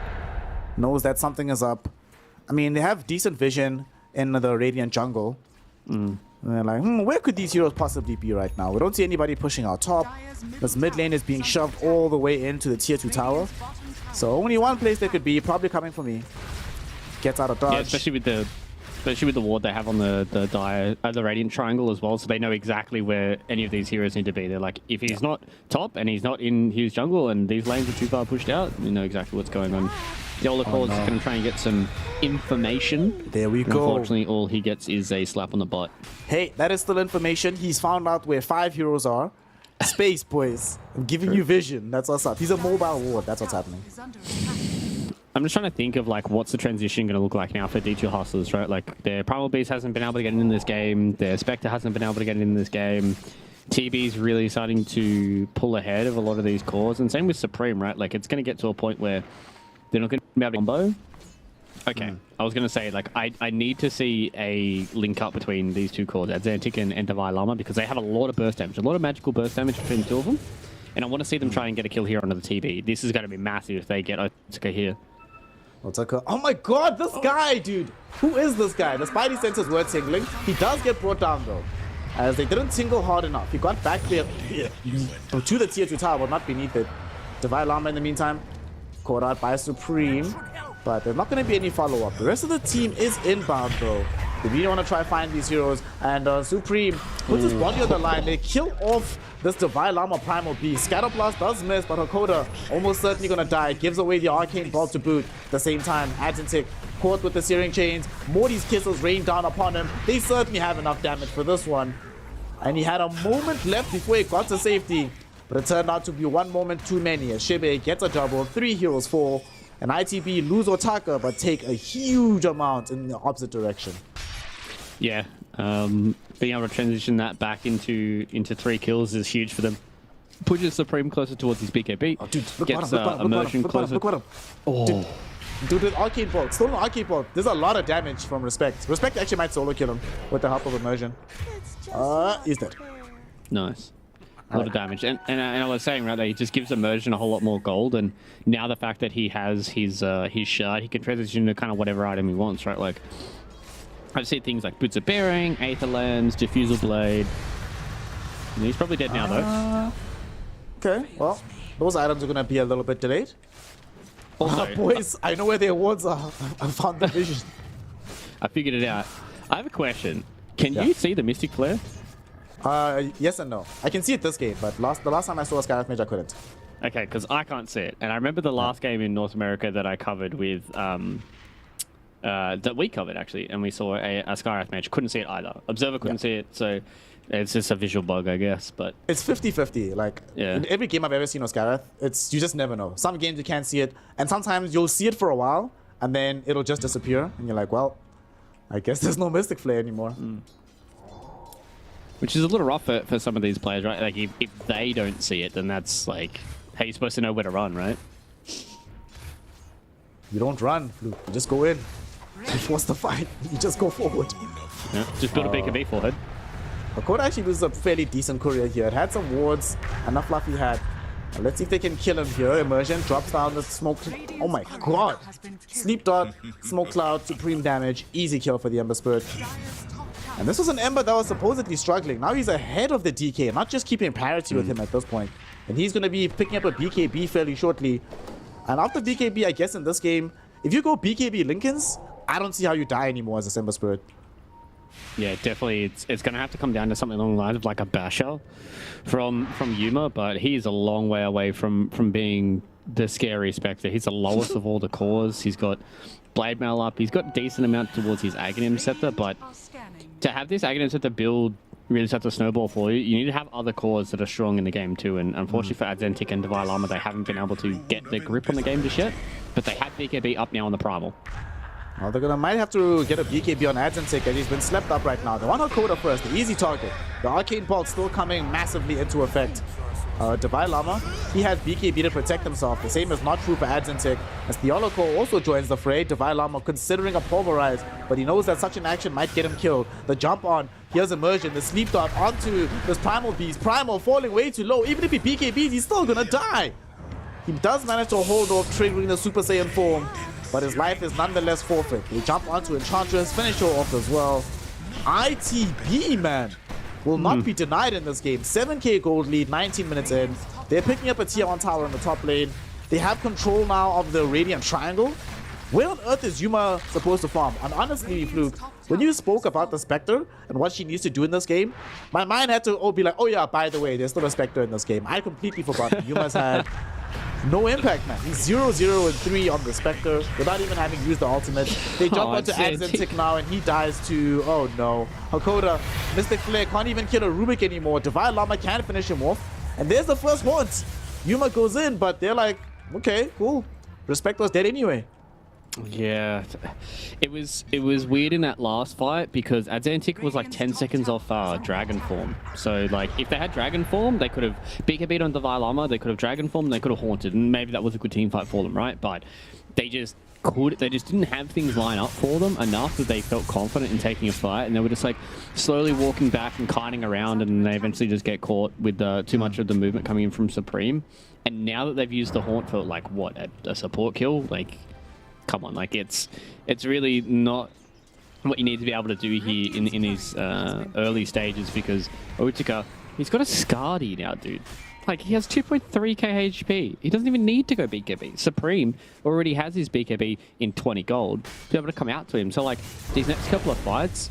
[SPEAKER 8] Knows that something is up. I mean, they have decent vision in the Radiant jungle. And they're like, where could these heroes possibly be right now? We don't see anybody pushing our top. This mid lane is being shoved all the way into the tier 2 tower. So only one place they could be, probably coming for me. Gets out of dodge.
[SPEAKER 10] Yeah, especially with the ward they have on the Radiant Triangle as well, so they know exactly where any of these heroes need to be. They're like, if he's not top and he's not in his jungle and these lanes are too far pushed out, you know exactly what's going on. The Olacor is going to try and get some information.
[SPEAKER 8] There we go.
[SPEAKER 10] Unfortunately, all he gets is a slap on the butt.
[SPEAKER 8] Hey, that is still information. He's found out where 5 heroes are. Space, boys. I'm giving you vision. That's what's up. He's a mobile ward. That's what's happening.
[SPEAKER 10] I'm just trying to think of like what's the transition going to look like now for D2 Hustlers, right? Like their Primal Beast hasn't been able to get in this game. Their Spectre hasn't been able to get in this game. TB's really starting to pull ahead of a lot of these cores. And same with Supreme, right? Like it's going to get to a point where they're not going to be able to combo. Okay, I was going to say, like, I need to see a link up between these two cores, Adzantic and Divine Llama, because they have a lot of burst damage, a lot of magical burst damage between the two of them. And I want to see them try and get a kill here onto the TB. This is going to be massive if they get Otaka here.
[SPEAKER 8] Otaka. Oh my god, this guy, dude. Who is this guy? The Spidey senses were tingling. He does get brought down, though, as they didn't tingle hard enough. He got back there to the tier 2 tower, but not beneath it. Divine Llama, in the meantime, caught out by Supreme. But there's not going to be any follow-up. The rest of the team is inbound, though. They really want to try find these heroes. And Supreme puts his body on the line. They kill off this Divine Llama Primal Beast. Scatterblast does miss, but Hakoda almost certainly going to die. Gives away the Arcane Bolt to boot. At the same time, Adzantic caught with the Searing Chains. Morty's Kisses rain down upon him. They certainly have enough damage for this one. And he had a moment left before he got to safety. But it turned out to be one moment too many. As Shibe gets a double, 3 heroes fall. And ITB lose Otaka, but take a huge amount in the opposite direction.
[SPEAKER 10] Yeah, being able to transition that back into 3 kills is huge for them. Pushes Supreme closer towards his BKB.
[SPEAKER 8] Oh, dude, look
[SPEAKER 10] gets
[SPEAKER 8] Immersion closer. Look at him.
[SPEAKER 10] Oh.
[SPEAKER 8] Dude, with Arcane Bolt. Still no Arcane Bolt. There's a lot of damage from Respect. Respect actually might solo kill him with the help of Immersion. He's dead.
[SPEAKER 10] Nice. A lot of damage. And I was saying, right, that he just gives Immersion a whole lot more gold, and now the fact that he has his shard, he can transition to kind of whatever item he wants, right? Like, I've seen things like Boots of Bearing, Aether Lens, Diffusal Blade. And he's probably dead now, though.
[SPEAKER 8] Okay, well, those items are going to be a little bit delayed.
[SPEAKER 10] Also,
[SPEAKER 8] boys, I know where the awards are. I found the vision.
[SPEAKER 10] I figured it out. I have a question. Can you see the Mystic Flare?
[SPEAKER 8] Yes and no. I can see it this game, but the last time I saw a Skyrath Mage, I couldn't.
[SPEAKER 10] Okay, because I can't see it. And I remember the last game in North America that I covered with, that we covered, actually, and we saw a Skyrath Mage. Couldn't see it either. Observer couldn't see it, so it's just a visual bug, I guess. But
[SPEAKER 8] it's 50-50. Like, in every game I've ever seen of Skyrath, you just never know. Some games you can't see it, and sometimes you'll see it for a while, and then it'll just disappear, and you're like, well, I guess there's no Mystic Flare anymore.
[SPEAKER 10] Which is a little rough for some of these players, right? Like, if they don't see it, then that's like, how you're supposed to know where to run, right?
[SPEAKER 8] You don't run, you just go in. You force the fight, you just go forward.
[SPEAKER 10] Yeah, just build a BKB forehead.
[SPEAKER 8] Hakoda actually loses a fairly decent courier here. It had some wards, enough fluff he had. Let's see if they can kill him here. Immersion drops down the smoke. Oh my god! Sleep Dot, Smoke Cloud, Supreme damage. Easy kill for the Ember Spirit. And this was an Ember that was supposedly struggling. Now he's ahead of the DK, not just keeping parity with him at this point. And he's going to be picking up a BKB fairly shortly. And after BKB, I guess in this game, if you go BKB Lincolns, I don't see how you die anymore as a Ember Spirit.
[SPEAKER 10] Yeah, definitely. It's going to have to come down to something along the lines of like a Basher from Yuma, but he's a long way away from being the scary Spectre. He's the lowest of all the cores. He's got Blade Mail up. He's got decent amount towards his Aghanim Scepter, but to have this Aghanim Scepter build really start to snowball for you, you need to have other cores that are strong in the game too. And unfortunately for Adzantic and Divine Llama, they haven't been able to get their grip on the game just yet. But they have BKB up now on the Primal.
[SPEAKER 8] Well, they're might have to get a BKB on Adzantic, as he's been slept up right now. They want Hakoda first, the easy target. The Arcane Bolt still coming massively into effect. Divine Llama, he has BKB to protect himself. The same is not true for Adzantic, as the Theoloco also joins the fray. Divine Llama considering a Pulverize, but he knows that such an action might get him killed. The jump on, here's Immersion, the Sleep Dart onto this Primal Beast. Primal falling way too low. Even if he BKBs, he's still gonna die. He does manage to hold off, triggering the Super Saiyan form, but his life is nonetheless forfeit. We jump onto Enchantress, finish her off as well. ITB, man, will not be denied in this game. 7k gold lead, 19 minutes in. They're picking up a tier 1 tower in the top lane. They have control now of the Radiant Triangle. Where on earth is Yuma supposed to farm? And honestly, Fluke, when you spoke about the Spectre and what she needs to do in this game, my mind had to be like, oh yeah, by the way, there's still a Spectre in this game. I completely forgot. Yuma's had no impact, man. He's 0-0 and 3 on the Spectre without even having used the ultimate. They jump onto Adzentic now and he dies to, oh no. Hakoda, Mystic Flare can't even kill a Rubik anymore. Divine Llama can't finish him off. And there's the first haunt. Yuma goes in, but they're like, okay, cool. Respector's dead anyway.
[SPEAKER 10] Yeah, it was weird in that last fight because Adzentic was like 10 seconds off Dragon Form. So like if they had Dragon Form, they could have BKB'd on Divine Llama, they could have Dragon Form, they could have Haunted, and maybe that was a good team fight for them, right? But they just didn't have things line up for them enough that they felt confident in taking a fight, and they were just like slowly walking back and kiting around, and they eventually just get caught with too much of the movement coming in from Supreme. And now that they've used the Haunt for like what, a support kill, like come on, like it's really not what you need to be able to do here in these early stages, because Otika, he's got a Scardy now, dude. Like, he has 2.3k HP. He doesn't even need to go BKB. Supreme already has his BKB in 20 gold to be able to come out to him. So, like, these next couple of fights,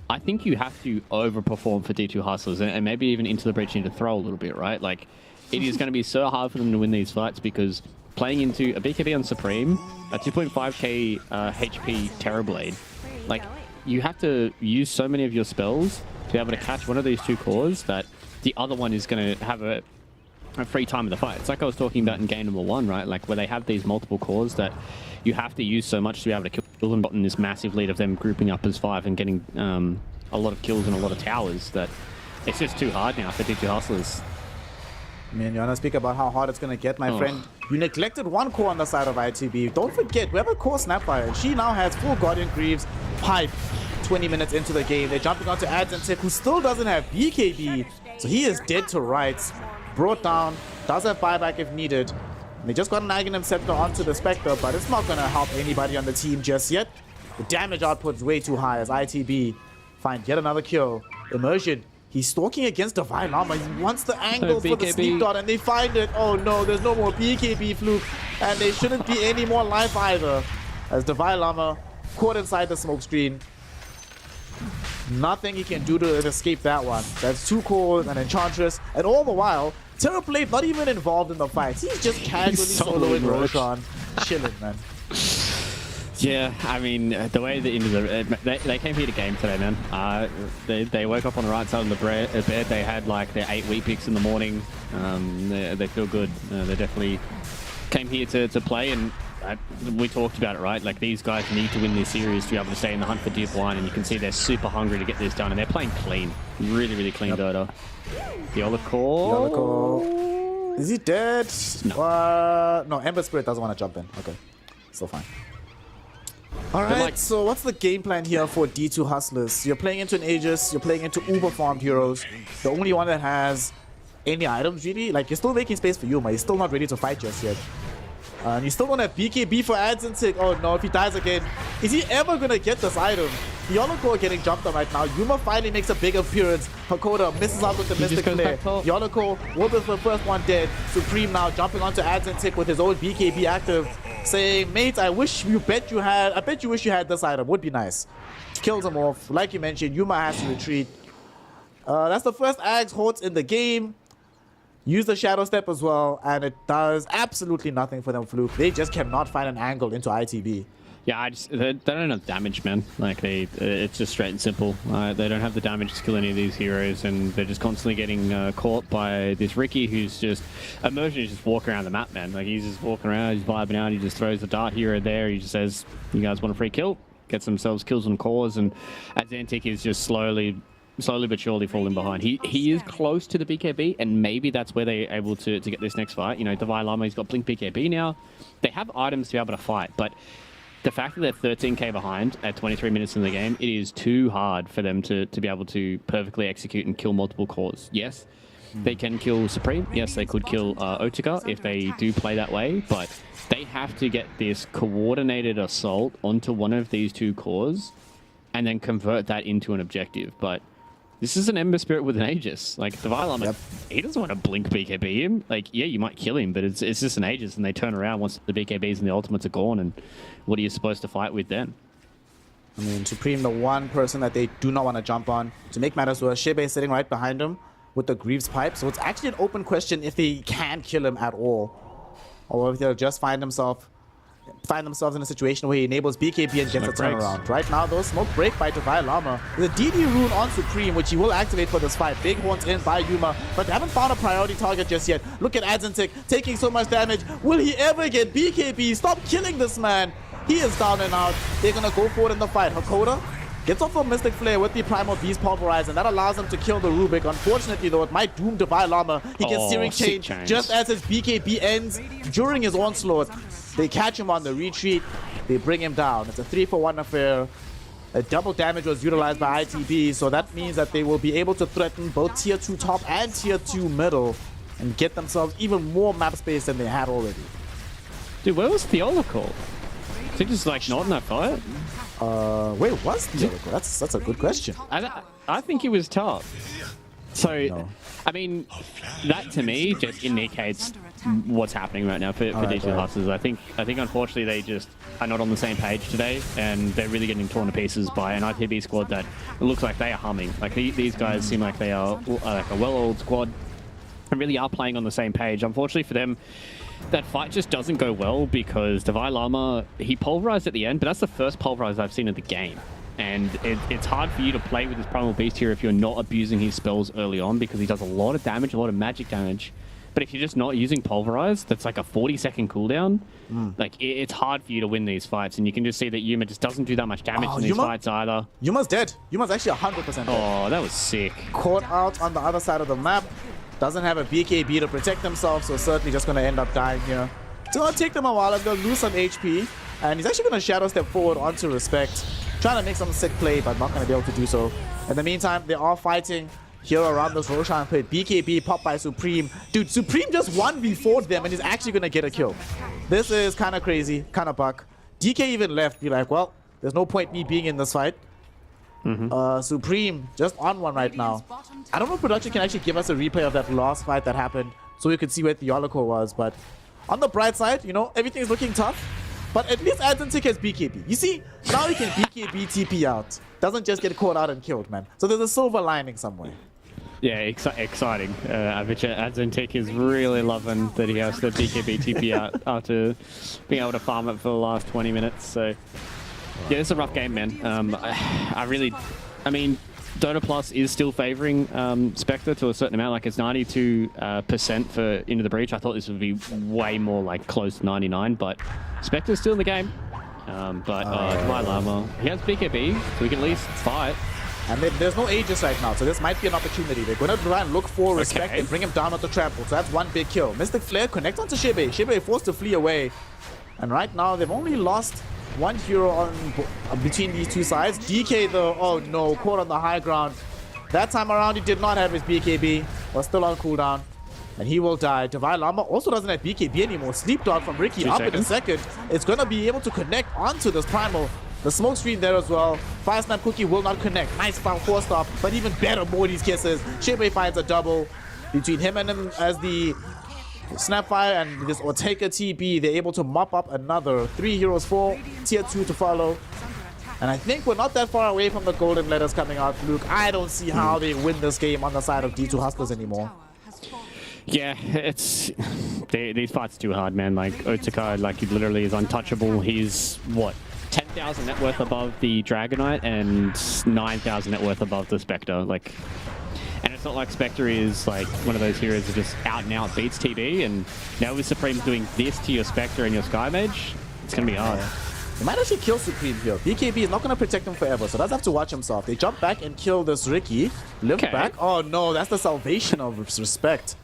[SPEAKER 10] I think you have to overperform for D2 Hustlers and maybe even into the breach into throw a little bit, right? Like, it is going to be so hard for them to win these fights because playing into a BKB on Supreme, a 2.5k HP Terrorblade, like, you have to use so many of your spells to be able to catch one of these two cores that the other one is going to have a free time in the fight. It's like I was talking about in game number 1, right? Like where they have these multiple cores that you have to use so much to be able to kill them, gotten this massive lead of them grouping up as 5 and getting a lot of kills and a lot of towers, that it's just too hard now for D2 Hustlers.
[SPEAKER 8] I mean, you want to speak about how hard it's going to get, my friend? You neglected one core on the side of ITB. Don't forget, we have a core Snapfire, and she now has full Guardian Greaves pipe 20 minutes into the game. They're jumping onto Adzentic, who still doesn't have BKB, so he is dead to rights. Brought down, does have buyback if needed. And they just got an Aghanim Scepter onto the Spectre, but it's not going to help anybody on the team just yet. The damage output is way too high as ITB find yet another kill. Immersion, he's stalking against Divine Llama. He wants the angle for the sneak dot, and they find it. Oh no, there's no more BKB, Fluke. And they shouldn't be any more life either, as Divine Llama caught inside the smoke screen. Nothing he can do to escape that one. That's 2 cores and Enchantress, and all the while, Terrorblade not even involved in the fight. He's just casually soloing Roshan. Chilling, man.
[SPEAKER 10] Yeah, I mean, the way they came here to game today, man. They woke up on the right side of the bed. They had like their 8 wheat picks in the morning. They feel good. They definitely came here to play, and we talked about it, right? Like, these guys need to win this series to be able to stay in the hunt for Div 1, and you can see they're super hungry to get this done, and they're playing clean. Really, really clean Dota. Yoloko.
[SPEAKER 8] Is he dead? No. No, Ember Spirit doesn't want to jump in. Okay, still fine. Alright, like, so what's the game plan here for D2 Hustlers? You're playing into an Aegis, you're playing into uber farmed heroes. The only one that has any items, really. Like, you're still making space for Yuma. He's still not ready to fight just yet. And you still don't have BKB for Adzentic. Oh no, if he dies again, is he ever gonna get this item? Yoloko getting jumped on right now. Yuma finally makes a big appearance. Hakoda misses out with the Mystic Flare. Yoloko will be the first one dead. Supreme now jumping onto Adzentic with his own BKB active, saying, mate, I bet you wish you had this item. Would be nice. Kills him off. Like you mentioned, Yuma has to retreat. That's the first Ags Horts in the game. Use the Shadow Step as well, and it does absolutely nothing for them, Fluke. They just cannot find an angle into ITB.
[SPEAKER 10] Yeah, they don't have damage, man. Like, it's just straight and simple. They don't have the damage to kill any of these heroes, and they're just constantly getting caught by this Ricky, who's just... Immersion is just walking around the map, man. Like, he's just walking around, he's vibing out, he just throws the dart here or there, he just says, you guys want a free kill? Gets themselves kills on cores, and Adzentic is just slowly but surely falling behind. He is close to the BKB, and maybe that's where they're able to get this next fight. You know, Divine Llama, he's got Blink BKB now. They have items to be able to fight, but the fact that they're 13k behind at 23 minutes in the game, it is too hard for them to be able to perfectly execute and kill multiple cores. Yes, they can kill Supreme. Yes, they could kill Otika if they do play that way, but they have to get this coordinated assault onto one of these 2 cores and then convert that into an objective. But this is an Ember Spirit with an Aegis. Like, Devilama, he doesn't want to blink BKB him. Like, yeah, you might kill him, but it's just an Aegis, and they turn around once the BKBs and the ultimates are gone, and what are you supposed to fight with then?
[SPEAKER 8] I mean, Supreme, the one person that they do not want to jump on. To make matters worse, Shebe is sitting right behind him with the Greaves pipe, so it's actually an open question if they can kill him at all, or if they'll just find themselves in a situation where he enables BKB and gets a turnaround. Right now, though, smoke break by Devilama. The DD rune on Supreme, which he will activate for this fight. Big horns in by Yuma, but they haven't found a priority target just yet. Look at Adzentik taking so much damage. Will he ever get BKB? Stop killing this man. He is down and out. They're gonna go forward in the fight. Hakoda gets off a Mystic Flare with the Primal Beast Pulverize, and that allows him to kill the Rubik. Unfortunately, though, it might doom Devilama. He gets Searing Chain just as his BKB ends during his onslaught. They catch him on the retreat. They bring him down. It's a 3-for-1 affair. A double damage was utilized by ITB, so that means that they will be able to threaten both Tier 2 top and Tier 2 middle and get themselves even more map space than they had already.
[SPEAKER 10] Dude, where was Theolocal? Is he just like not in that fight?
[SPEAKER 8] Where was Theolocal? That's a good question.
[SPEAKER 10] I think he was top. So,
[SPEAKER 8] No.
[SPEAKER 10] I mean, that to me just indicates what's happening right now for Digital Hustlers. I think unfortunately they just are not on the same page today, and they're really getting torn to pieces by an ITB squad that it looks like they are humming. Like these guys seem like they are like a well-oiled squad and really are playing on the same page. Unfortunately for them, that fight just doesn't go well because Devilama, he pulverized at the end, but that's the first pulverize I've seen in the game. And it's hard for you to play with this Primal Beast here if you're not abusing his spells early on, because he does a lot of damage, a lot of magic damage. But if you're just not using Pulverize, that's like a 40-second cooldown. Like, it's hard for you to win these fights. And you can just see that Yuma just doesn't do that much damage in these fights either.
[SPEAKER 8] Yuma's dead. Yuma's actually 100% dead.
[SPEAKER 10] Oh, that was sick.
[SPEAKER 8] Caught out on the other side of the map. Doesn't have a BKB to protect himself, so certainly just going to end up dying here. It's going to take them a while. He's going to lose some HP. And he's actually going to shadow step forward onto Respect. Trying to make some sick play, but not going to be able to do so. In the meantime, they are fighting here around this Roshan pit. BKB popped by Supreme. Dude, Supreme just 1v4'd them and he's actually going to get a kill. This is kind of crazy, kind of buck. DK even left. Be like, well, there's no point me being in this fight. Supreme just on one right now. I don't know if production can actually give us a replay of that last fight that happened so we could see where Theoloco was, but on the bright side, you know, everything's looking tough. But at least Adzentik has BKB. You see, now he can BKB TP out. Doesn't just get caught out and killed, man. So there's a silver lining somewhere.
[SPEAKER 10] Yeah, exciting. I bet you Adzentik is really loving that he has the BKB TP out after being able to farm it for the last 20 minutes. So, yeah, it's a rough game, man. I mean, Dota Plus is still favoring Spectre to a certain amount. Like, it's 92% for Into the Breach. I thought this would be way more like close to 99, but Spectre's still in the game. Devilama, he has BKB, so we can at least fight.
[SPEAKER 8] And there's no Aegis right now, so this might be an opportunity. They're going to try and look for Respect and bring him down with the trample. So that's one big kill. Mystic Flare connect onto Shebe. Shebe forced to flee away. And right now, they've only lost one hero on between these two sides. DK though, oh no, caught on the high ground. That time around, he did not have his BKB. Was still on cooldown. And he will die. Devilama also doesn't have BKB anymore. Sleep Dart from Ricky up in a second. It's going to be able to connect onto this Primal. The smoke screen there as well. Fire Snap Cookie will not connect. Nice four stop, but even better Morty's kisses. Shebe finds a double between him and him as the Snapfire and this Ortega TB. They're able to mop up another 3 heroes, 4 tier 2 to follow. And I think we're not that far away from the golden letters coming out, Luke. I don't see how they win this game on the side of D2 Hustlers anymore.
[SPEAKER 10] Yeah, it's these fights are too hard, man. Like Otaka, like he literally is untouchable. He's what, 10,000 net worth above the Dragonite and 9,000 net worth above the Spectre. Like, and it's not like Spectre is like one of those heroes that just out and out beats TB. And now with Supreme's doing this to your Spectre and your Sky Mage, it's gonna be hard.
[SPEAKER 8] They might actually kill Supreme here. BKB is not going to protect him forever, so does have to watch himself. They jump back and kill this Ricky. Limp back. Oh no, that's the salvation of Respect.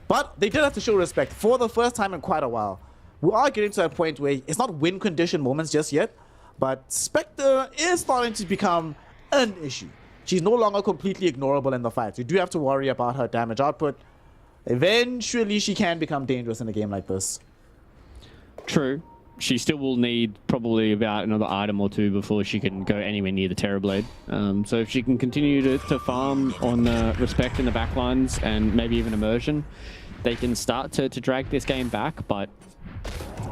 [SPEAKER 8] But they did have to show Respect for the first time in quite a while. We are getting to a point where it's not win condition moments just yet, but Spectre is starting to become an issue. She's no longer completely ignorable in the fights. You do have to worry about her damage output. Eventually, she can become dangerous in a game like this.
[SPEAKER 10] True. she still will need probably about another item or two before she can go anywhere near the Terrorblade. So if she can continue to farm on Respect in the backlines and maybe even Immersion, they can start to drag this game back. But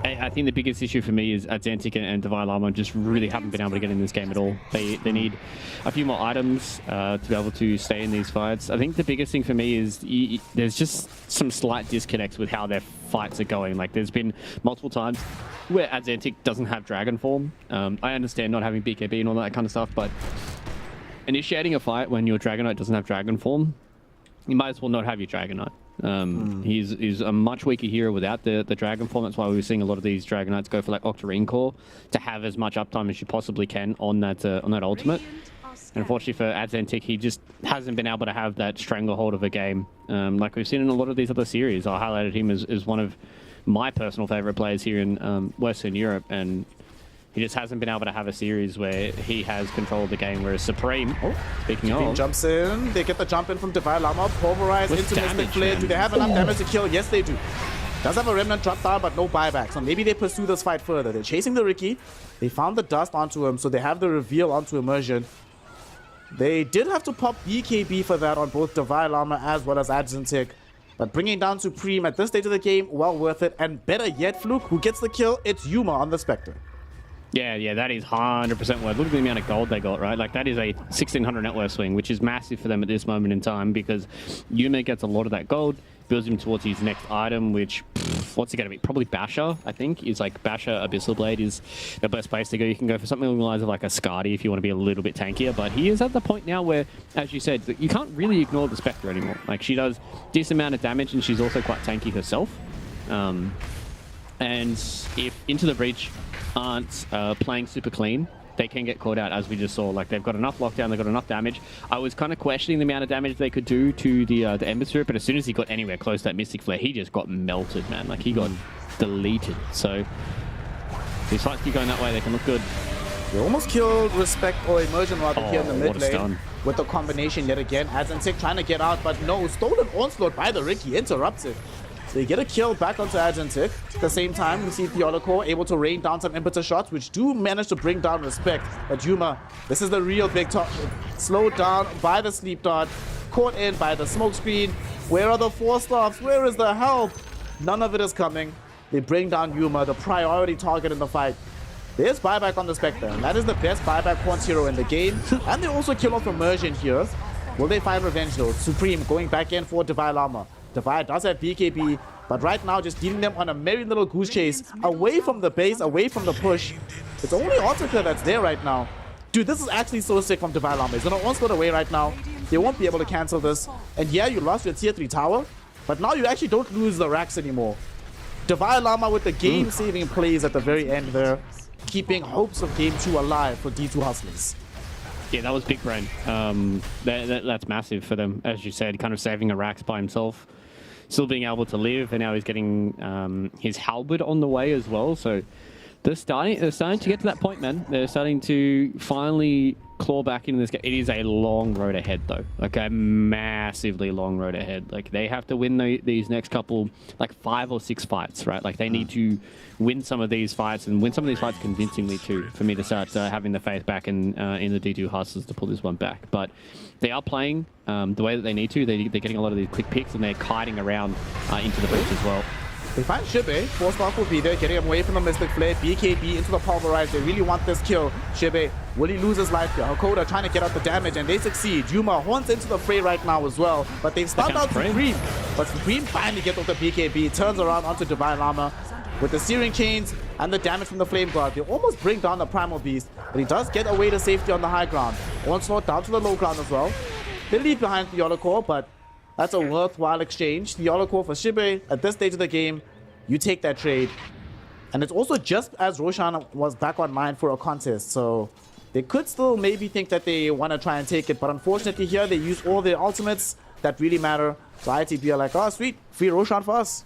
[SPEAKER 10] I think the biggest issue for me is Atlantic and Divine Llama just really haven't been able to get in this game at all. They need a few more items to be able to stay in these fights. I think the biggest thing for me is there's just some slight disconnects with how their fights are going. Like there's been multiple times where Atlantic doesn't have Dragon Form. I understand not having BKB and all that kind of stuff, but initiating a fight when your Dragonite doesn't have Dragon Form, you might as well not have your Dragonite. He's a much weaker hero without the Dragon Form. That's why we were seeing a lot of these Dragonites go for like Octarine Core to have as much uptime as you possibly can on that ultimate. And unfortunately for Adzentic, he just hasn't been able to have that stranglehold of a game like we've seen in a lot of these other series. I highlighted him as one of my personal favorite players here in Western Europe, and he just hasn't been able to have a series where he has control of the game, whereas Supreme, speaking
[SPEAKER 8] Supreme
[SPEAKER 10] of...
[SPEAKER 8] jumps in, they get the jump in from Divine Llama, pulverize into Mystic Flare. Do they have enough damage to kill? Yes, they do. Does have a Remnant drop down, but no buyback, so maybe they pursue this fight further. They're chasing the Ricky, they found the dust onto him, so they have the reveal onto Immersion. They did have to pop BKB for that on both Divine Llama as well as Adzentic. But bringing down Supreme at this stage of the game, well worth it. And better yet, Fluke, who gets the kill? It's Yuma on the Spectre.
[SPEAKER 10] Yeah, that is 100% worth. Look at the amount of gold they got, right? Like, that is a 1,600 net worth swing, which is massive for them at this moment in time because Yuma gets a lot of that gold, builds him towards his next item, which, what's it going to be? Probably Basher, I think, is like Basher Abyssal Blade is the best place to go. You can go for something along the lines of like a Skadi if you want to be a little bit tankier, but he is at the point now where, as you said, you can't really ignore the Spectre anymore. Like, she does decent amount of damage and she's also quite tanky herself. And if Into the Breach aren't playing super clean, they can get caught out, as we just saw. Like, they've got enough lockdown, they've got enough damage. I was kind of questioning the amount of damage they could do to the Ember Spirit, but as soon as he got anywhere close to that Mystic Flare, he just got melted, man. Like, he got deleted. So, these fights keep going that way, they can look good.
[SPEAKER 8] They almost killed Respect or Immersion rather here in the mid
[SPEAKER 10] what a
[SPEAKER 8] lane.
[SPEAKER 10] stun.
[SPEAKER 8] With the combination yet again. Adzentic trying to get out, but no. Stolen Onslaught by the Ricky, interrupted. They get a kill back onto Adzentic. At the same time, we see Theodore able to rain down some impetus shots, which do manage to bring down Respect. But Yuma, this is the real big top. Slowed down by the sleep dart, caught in by the smoke screen. Where are the 4-stars? Where is the help? None of it is coming. They bring down Yuma, the priority target in the fight. There's buyback on the Spectre, and that is the best buyback point hero in the game. And they also kill off Immersion here. Will they find revenge though? Supreme going back in for Divine Llama. Divine does have BKB, but right now just leading them on a merry little goose chase away from the base, away from the push. It's only Autica that's there right now. Dude, this is actually so sick from Divine Llama. He's gonna onslaught away right now. They won't be able to cancel this. And yeah, you lost your tier 3 tower, but now you actually don't lose the racks anymore. Divine Llama with the game-saving plays at the very end there, keeping hopes of game 2 alive for D2 Hustlers.
[SPEAKER 10] Yeah, that was big brain. That's massive for them, as you said, kind of saving a racks by himself. Still being able to live, and now he's getting his halberd on the way as well. So they're starting to get to that point, man. They're starting to finally claw back into this game. It is a long road ahead, though. Like a massively long road ahead. Like they have to win these next couple, like 5 or 6 fights, right? Like they need to win some of these fights and win some of these fights convincingly too, for me to start having the faith back in the D2 Hustlers to pull this one back. But they are playing the way that they need to. They're getting a lot of these quick picks and they're kiting around into the breach as well.
[SPEAKER 8] They find Shibe. 4-star will be there, getting him away from the Mystic Flare. BKB into the Pulverize. They really want this kill. Shibe, will he lose his life here? Hakoda trying to get out the damage, and they succeed. Yuma horns into the fray right now as well, but they've stunned out Supreme. But Supreme finally gets off the BKB, turns around onto Divine Llama. With the Searing Chains and the damage from the Flame Guard, they almost bring down the Primal Beast, but he does get away to safety on the high ground. Onslaught down to the low ground as well. They leave behind the Yolocore, but that's a worthwhile exchange. The Yolocore for Shibe at this stage of the game, you take that trade. And it's also just as Roshan was back on mine for a contest, so they could still maybe think that they want to try and take it, but unfortunately here they use all their ultimates that really matter. So ITB are like, oh sweet, free Roshan for us.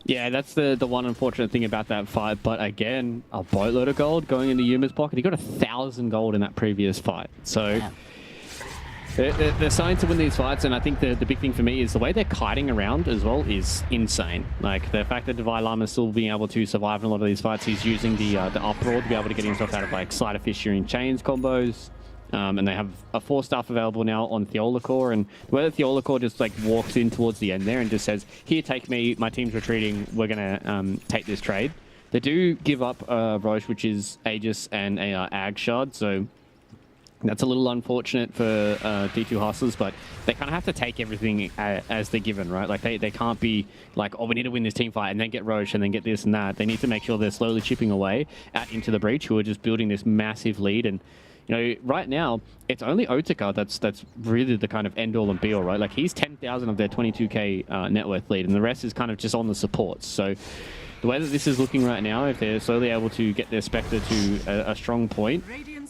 [SPEAKER 10] Yeah, that's the one unfortunate thing about that fight. But again, a boatload of gold going into Yuma's pocket. He got 1,000 gold in that previous fight. So They're starting to win these fights, and I think the big thing for me is the way they're kiting around as well is insane. Like, the fact that Divine Llama is still being able to survive in a lot of these fights, he's using the uproar to be able to get himself out of, like, Slider Fish Shearing Chains combos. And they have a 4-staff available now on Theolacore, and whether Theolacore just, like, walks in towards the end there and just says, here, take me, my team's retreating, we're going to take this trade. They do give up Roche, which is Aegis and a Ag Shard, so that's a little unfortunate for D2 Hustlers, but they kind of have to take everything as they're given, right? Like, they can't be like, oh, we need to win this team fight and then get Roche and then get this and that. They need to make sure they're slowly chipping away out into the breach, who are just building this massive lead. And, you know, right now, it's only Otika that's really the kind of end-all and be-all, right? Like, he's 10,000 of their 22k net worth lead, and the rest is kind of just on the supports. So the way that this is looking right now, if they're slowly able to get their Spectre to a strong point,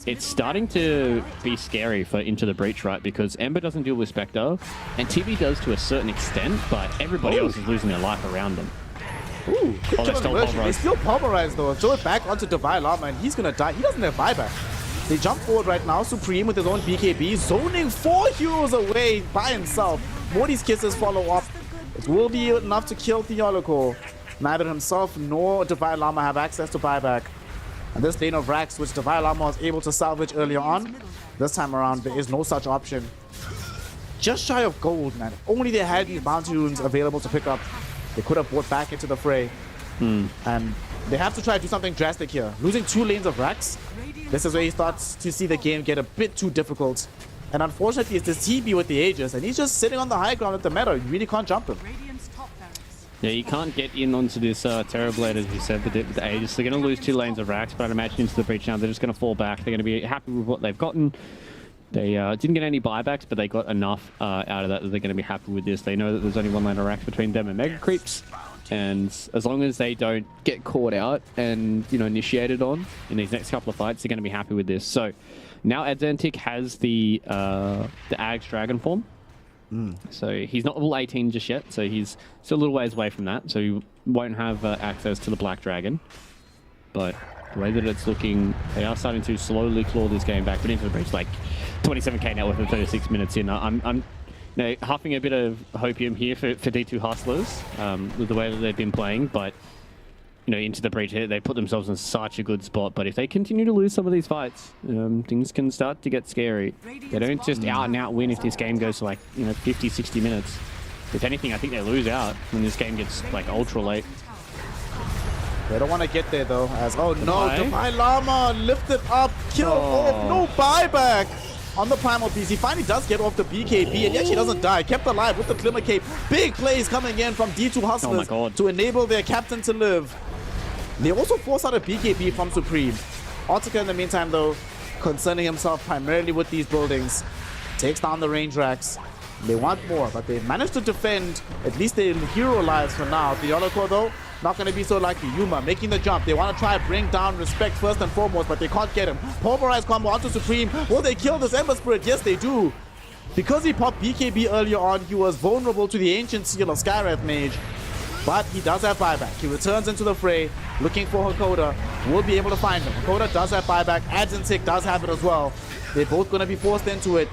[SPEAKER 10] it's starting to be scary for Into the Breach, right? Because Ember doesn't deal with Spectre, and TB does to a certain extent, but everybody else is losing their life around them.
[SPEAKER 8] Ooh, good job on Merchant. They still pulverize though. Throw it back onto Divine Llama, and he's gonna die. He doesn't have buyback. They jump forward right now. Supreme with his own BKB, zoning 4 heroes away by himself. Morty's kisses follow up. It will be enough to kill Theoloco. Neither himself nor Divine Llama have access to buyback. And this lane of Rax, which Divine Llama was able to salvage earlier on, this time around, there is no such option. Just shy of gold, man. If only they had these bounty runes available to pick up, they could have brought back into the fray. And they have to try to do something drastic here. Losing 2 lanes of Rax, this is where he starts to see the game get a bit too difficult. And unfortunately, it's this TB with the Aegis, and he's just sitting on the high ground at the meta. You really can't jump him.
[SPEAKER 10] Yeah, you can't get in onto this Terrorblade, as you said, with the Aegis. They're going to lose 2 lanes of Rax, but I'd imagine into the breach now, they're just going to fall back. They're going to be happy with what they've gotten. They didn't get any buybacks, but they got enough out of that they're going to be happy with this. They know that there's only 1 lane of Rax between them and Mega Creeps. And as long as they don't get caught out and, you know, initiated on in these next couple of fights, they're going to be happy with this. So now Adzentic has the Ag's Dragon form. So he's not level 18 just yet, so he's still a little ways away from that, so he won't have access to the Black Dragon. But the way that it's looking, they are starting to slowly claw this game back, but Into the Breach, like 27k net worth of 36 minutes in. I'm you know, huffing a bit of hopium here for D2 Hustlers with the way that they've been playing, but you know, Into the Breach, they put themselves in such a good spot. But if they continue to lose some of these fights, things can start to get scary. They don't just out and out win if this game goes to, like, you know, 50, 60 minutes. If anything, I think they lose out when this game gets, like, ultra late.
[SPEAKER 8] They don't want to get there though, as no, Divine Llama lifted up, kill off, no buyback on the Primal Beast. He finally does get off the BKB, and he actually doesn't die. Kept alive with the Glimmer Cape. Big plays coming in from D2 Hustlers to enable their captain to live. They also force out a BKB from Supreme. Otika in the meantime though, concerning himself primarily with these buildings. Takes down the range racks. They want more, but they managed to defend at least their hero lives for now. Theoloco though, not going to be so lucky. Yuma making the jump. They want to try to bring down Respect first and foremost, but they can't get him. Pulverized combo onto Supreme. Will they kill this Ember Spirit? Yes, they do. Because he popped BKB earlier on, he was vulnerable to the Ancient Seal of Skywrath Mage. But he does have buyback. He returns into the fray, looking for Hakoda. Will be able to find him. Hakoda does have buyback. Adzentic does have it as well. They're both going to be forced into it,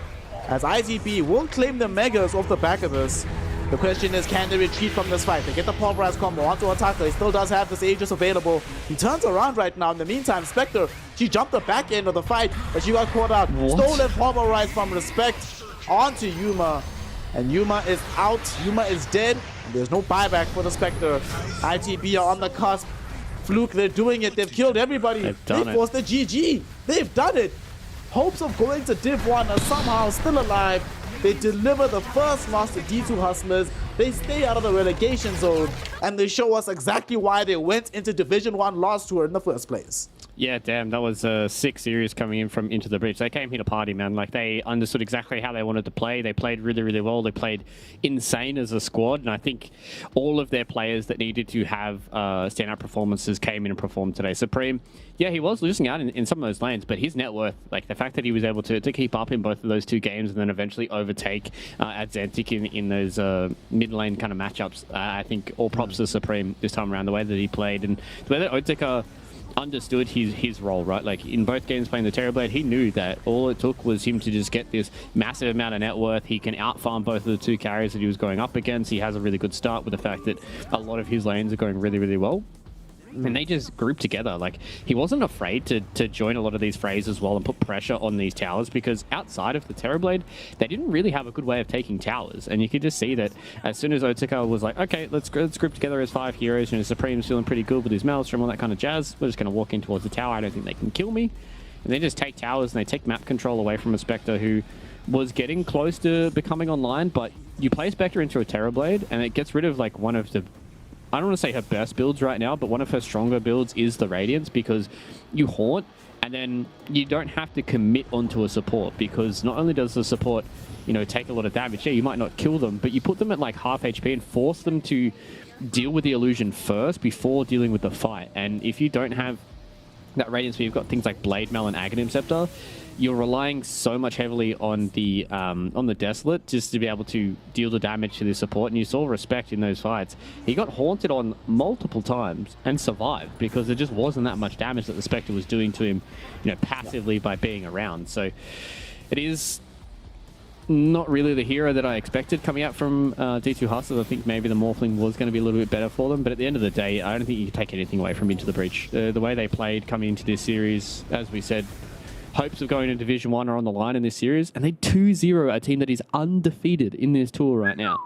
[SPEAKER 8] as IZB will claim the Megas off the back of this. The question is, can they retreat from this fight? They get the Pulverized combo onto Attacker. He still does have this Aegis available. He turns around right now. In the meantime, Spectre, she jumped the back end of the fight, but she got caught out. Stolen Pulverized from Respect onto Yuma. And Yuma is out. Yuma is dead. And there's no buyback for the Spectre. ITB are on the cusp. Fluke, they're doing it. They've killed everybody. They forced the GG. They've done it. Hopes of going to Div 1 are somehow still alive. They deliver the first loss to D2 Hustlers. They stay out of the relegation zone. And they show us exactly why they went into Division 1 loss tour in the first place.
[SPEAKER 10] Yeah, damn, that was a sick series coming in from Into the Breach. They came here to party, man. Like, they understood exactly how they wanted to play. They played really, really well. They played insane as a squad. And I think all of their players that needed to have standout performances came in and performed today. Supreme, yeah, he was losing out in some of those lanes, but his net worth, like the fact that he was able to keep up in both of those 2 games and then eventually overtake Adzentic in those mid lane kind of matchups, I think all props to Supreme this time around, the way that he played and the way that Otika understood his role, right? Like in both games playing the Terrorblade, he knew that all it took was him to just get this massive amount of net worth. He can out-farm both of the two carries that he was going up against. He has a really good start with the fact that a lot of his lanes are going really, really well. And they just grouped together. Like, he wasn't afraid to join a lot of these frays as well and put pressure on these towers, because outside of the Terrorblade, they didn't really have a good way of taking towers. And you could just see that as soon as Otaka was like, okay, let's group together as 5 heroes, and Supreme's feeling pretty good with his Maelstrom, all that kind of jazz, we're just going to walk in towards the tower. I don't think they can kill me. And they just take towers and they take map control away from a Spectre who was getting close to becoming online, but you play Spectre into a Terrorblade and it gets rid of like one of the, I don't want to say her best builds right now, but one of her stronger builds is the Radiance, because you haunt and then you don't have to commit onto a support, because not only does the support, you know, take a lot of damage, yeah, you might not kill them, but you put them at like half HP and force them to deal with the illusion first before dealing with the fight. And if you don't have that Radiance where you've got things like Blade Mail and Aghanim Scepter, you're relying so much heavily on the Desolate just to be able to deal the damage to the support, and you saw Respect in those fights. He got haunted on multiple times and survived because there just wasn't that much damage that the Spectre was doing to him, you know, passively by being around. So it is not really the hero that I expected coming out from D2 Hustlers. I think maybe the Morphling was going to be a little bit better for them, but at the end of the day, I don't think you can take anything away from Into the Breach. The way they played coming into this series, as we said, hopes of going to Division 1 are on the line in this series, and they 2-0 a team that is undefeated in this tour right now.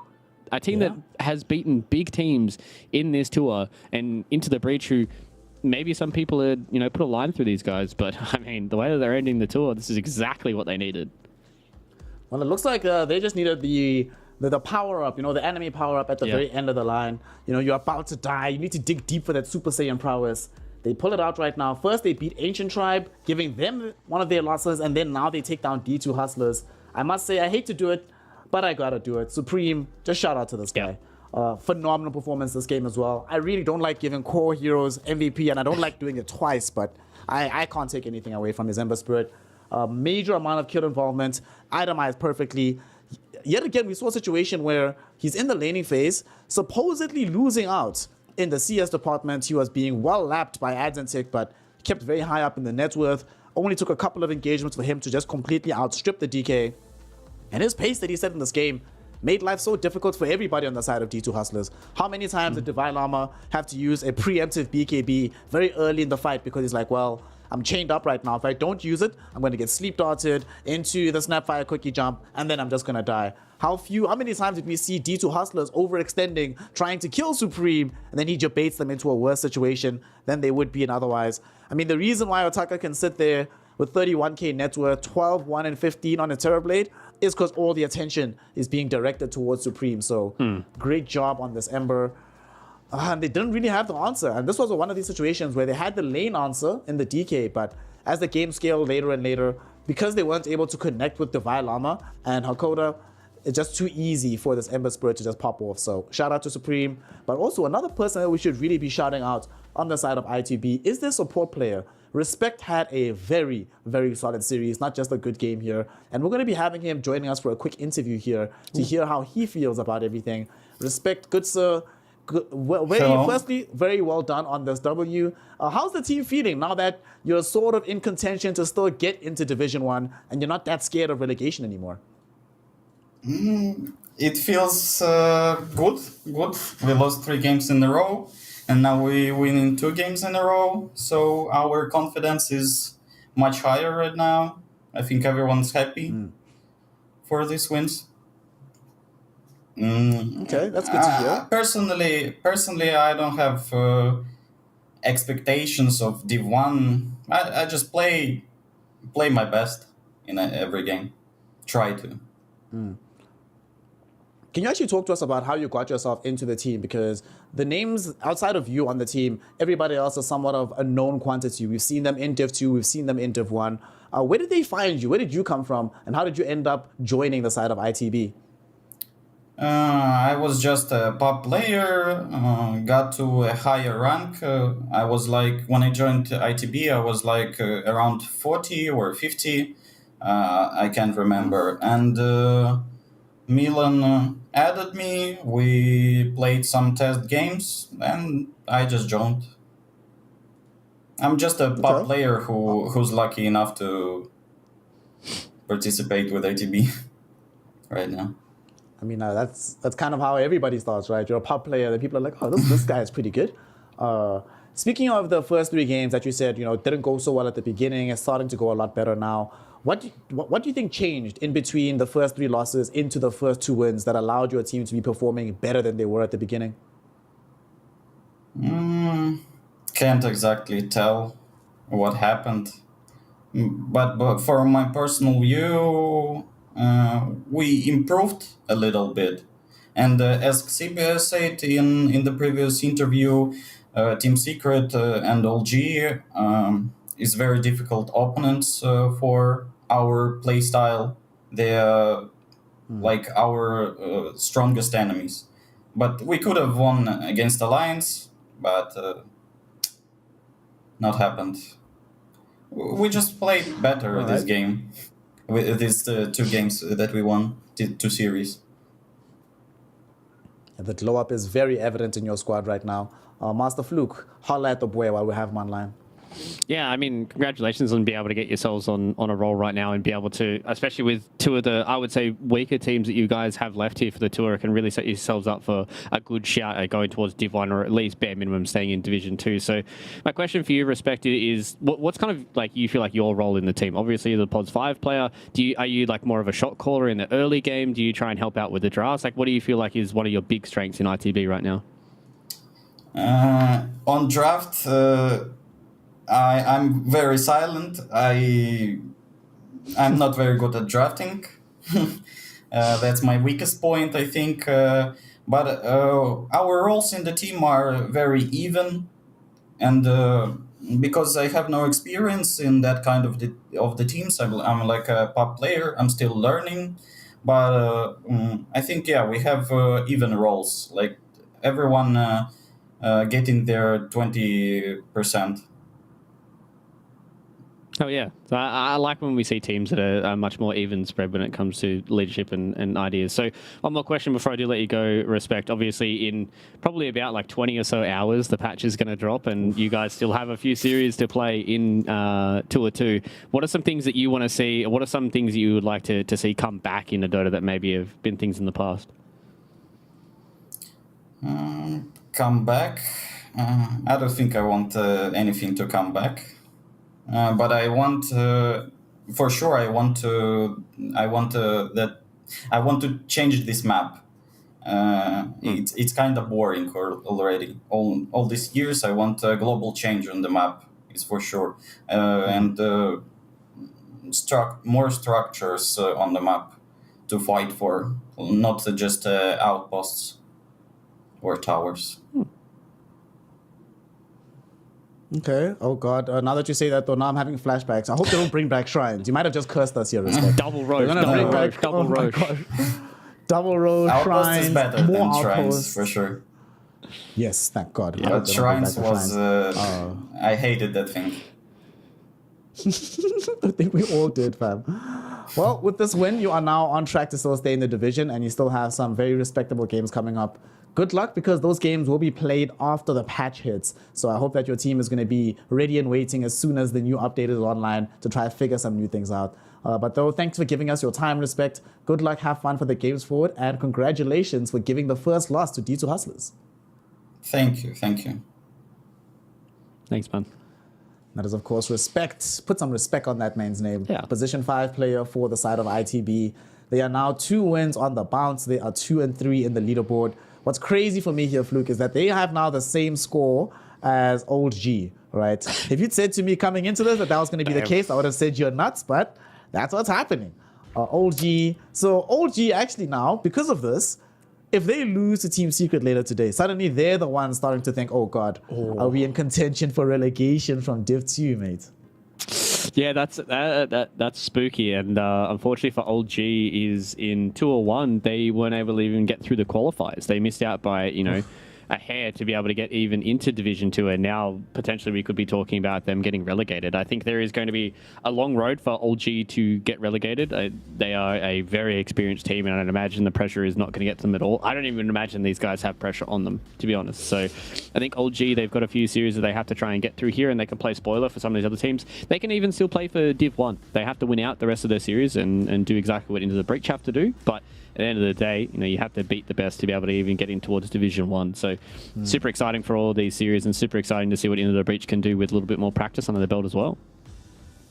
[SPEAKER 10] A team that has beaten big teams in this tour, and Into the Breach, who maybe some people had, you know, put a line through these guys, but I mean, the way that they're ending the tour, this is exactly what they needed.
[SPEAKER 8] Well, it looks like they just needed the power up, you know, the enemy power up at the very end of the line. You know, you're about to die. You need to dig deep for that Super Saiyan prowess. They pull it out right now. First, they beat Ancient Tribe, giving them one of their losses, and then now they take down D2 Hustlers. I must say, I hate to do it, but I gotta do it. Supreme, just shout out to this guy. Phenomenal performance this game as well. I really don't like giving core heroes MVP, and I don't like doing it twice, but I can't take anything away from his Ember Spirit. Major amount of kill involvement, itemized perfectly. Yet again, we saw a situation where he's in the laning phase, supposedly losing out in the CS department. He was being well lapped by ads and tick, but kept very high up in the net worth. Only took a couple of engagements for him to just completely outstrip the DK. And his pace that he set in this game made life so difficult for everybody on the side of D2 Hustlers. How many times did Divine Llama have to use a preemptive BKB very early in the fight because he's like, well, I'm chained up right now. If I don't use it, I'm going to get sleep darted into the Snapfire Quickie Jump, and then I'm just going to die. How many times did we see D2 Hustlers overextending, trying to kill Supreme, and then he debates them into a worse situation than they would be in otherwise? I mean, the reason why Otaka can sit there with 31k net worth, 12, 1, and 15 on a Terrorblade is because all the attention is being directed towards Supreme. So great job on this Ember. And they didn't really have the answer. And this was one of these situations where they had the lane answer in the DK, but as the game scaled later and later, because they weren't able to connect with Divine Llama and Hakoda, it's just too easy for this Ember Spirit to just pop off. So shout out to Supreme. But also another person that we should really be shouting out on the side of ITB is their support player. Respect had a very, very solid series, not just a good game here. And we're going to be having him joining us for a quick interview here to hear how he feels about everything. Respect, good sir. Firstly, very well done on this W. How's the team feeling now that you're sort of in contention to still get into Division 1 and you're not that scared of relegation anymore?
[SPEAKER 12] It feels good. We lost 3 games in a row, and now we win 2 games in a row. So our confidence is much higher right now. I think everyone's happy for these wins.
[SPEAKER 8] Okay, that's good to hear.
[SPEAKER 12] Personally, I don't have expectations of Div 1. I just play my best in every game. Try to.
[SPEAKER 8] Can you actually talk to us about how you got yourself into the team? Because the names outside of you on the team, everybody else is somewhat of a known quantity. We've seen them in Div 2, we've seen them in Div 1. Where did they find you? Where did you come from? And how did you end up joining the side of ITB?
[SPEAKER 12] I was just a pop player, got to a higher rank. I was like, when I joined ITB, I was like around 40 or 50. I can't remember. And Milan added me. We played some test games, and I just joined. I'm just a pub player who's lucky enough to participate with ATB right now.
[SPEAKER 8] I mean, that's kind of how everybody starts, right? You're a pub player, and people are like, oh, this guy is pretty good. Speaking of the first 3 games that you said, didn't go so well at the beginning, it's starting to go a lot better now. What do you think changed in between the first 3 losses into the first 2 wins that allowed your team to be performing better than they were at the beginning?
[SPEAKER 12] Can't exactly tell what happened. But for my personal view, we improved a little bit. And as Xibia said in the previous interview, Team Secret and OG is very difficult opponents for our playstyle. They are like our strongest enemies. But we could have won against Alliance, but not happened. We just played better this game, with these 2 games that we won, 2 series.
[SPEAKER 8] The glow up is very evident in your squad right now. Master Fluke, holla at the boy while we have him online.
[SPEAKER 10] Yeah, I mean, congratulations on being able to get yourselves on a roll right now and be able to, especially with 2 of the, I would say, weaker teams that you guys have left here for the tour, can really set yourselves up for a good shout at going towards Div 1 or at least bare minimum staying in Division 2. So my question for you, Respected, is what's kind of like you feel like your role in the team? Obviously, you're the Pods 5 player. Are you like more of a shot caller in the early game? Do you try and help out with the drafts? Like, what do you feel like is one of your big strengths in ITB right now?
[SPEAKER 12] On draft, I'm very silent. I'm not very good at drafting. That's my weakest point, I think. But our roles in the team are very even, and because I have no experience in that kind of the teams, I'm like a pub player. I'm still learning, but I think we have even roles. Like everyone getting their 20%.
[SPEAKER 10] Oh, yeah. So I like when we see teams that are much more even spread when it comes to leadership and ideas. So one more question before I do let you go, Respect. Obviously, in probably about like 20 or so hours, the patch is going to drop and you guys still have a few series to play in Tour 2. What are some things that you want to see? What are some things you would like to see come back in the Dota that maybe have been things in the past?
[SPEAKER 12] Come back? I don't think I want anything to come back. But I want, for sure, I want to change this map. It's kind of boring already. All these years, I want a global change on the map. It's for sure, and more structures on the map to fight for, not just outposts or towers.
[SPEAKER 8] Okay. Oh God. Now that you say that, though, now I'm having flashbacks. I hope they don't bring back shrines. You might have just cursed us here, Respect.
[SPEAKER 10] Double roach. Double roach.
[SPEAKER 8] Double roach.
[SPEAKER 12] Outpost
[SPEAKER 8] Shrines.
[SPEAKER 12] is better
[SPEAKER 8] more
[SPEAKER 12] than shrines
[SPEAKER 8] outposts.
[SPEAKER 12] for sure.
[SPEAKER 8] Yes, thank God.
[SPEAKER 12] But shrines was. I hated that thing.
[SPEAKER 8] I think we all did, fam. Well, with this win, you are now on track to still stay in the division, and you still have some very respectable games coming up. Good luck, because those games will be played after the patch hits. So I hope that your team is going to be ready and waiting as soon as the new update is online to try to figure some new things out. But though, thanks for giving us your time, Respect. Good luck, have fun for the games forward, and congratulations for giving the first loss to D2 Hustlers.
[SPEAKER 12] Thank you.
[SPEAKER 10] Thanks, man.
[SPEAKER 8] That is, of course, Respect. Put some respect on that man's name.
[SPEAKER 10] Yeah.
[SPEAKER 8] Position 5 player for the side of ITB. They are now 2 wins on the bounce. They are 2-3 in the leaderboard. What's crazy for me here, Fluke, is that they have now the same score as Old G, right? If you'd said to me coming into this that was going to be the case, I would have said you're nuts, but that's what's happening. Old G. So Old G actually now, because of this, if they lose to Team Secret later today, suddenly they're the ones starting to think, oh God, are we in contention for relegation from Div 2, mate?
[SPEAKER 10] Yeah, that's spooky, and unfortunately for Old G is in 201, they weren't able to even get through the qualifiers. They missed out by a hair to be able to get even into Division 2, and now potentially we could be talking about them getting relegated. I think there is going to be a long road for OG to get relegated. They are a very experienced team, and I'd imagine the pressure is not going to get to them at all. I don't even imagine these guys have pressure on them, to be honest. So I think OG, they've got a few series that they have to try and get through here, and they can play spoiler for some of these other teams. They can even still play for Div 1. They have to win out the rest of their series and do exactly what Into the Breach have to do. But at the end of the day, you have to beat the best to be able to even get in towards Division 1. So super exciting for all of these series, and super exciting to see what Into the Breach can do with a little bit more practice under the belt as well.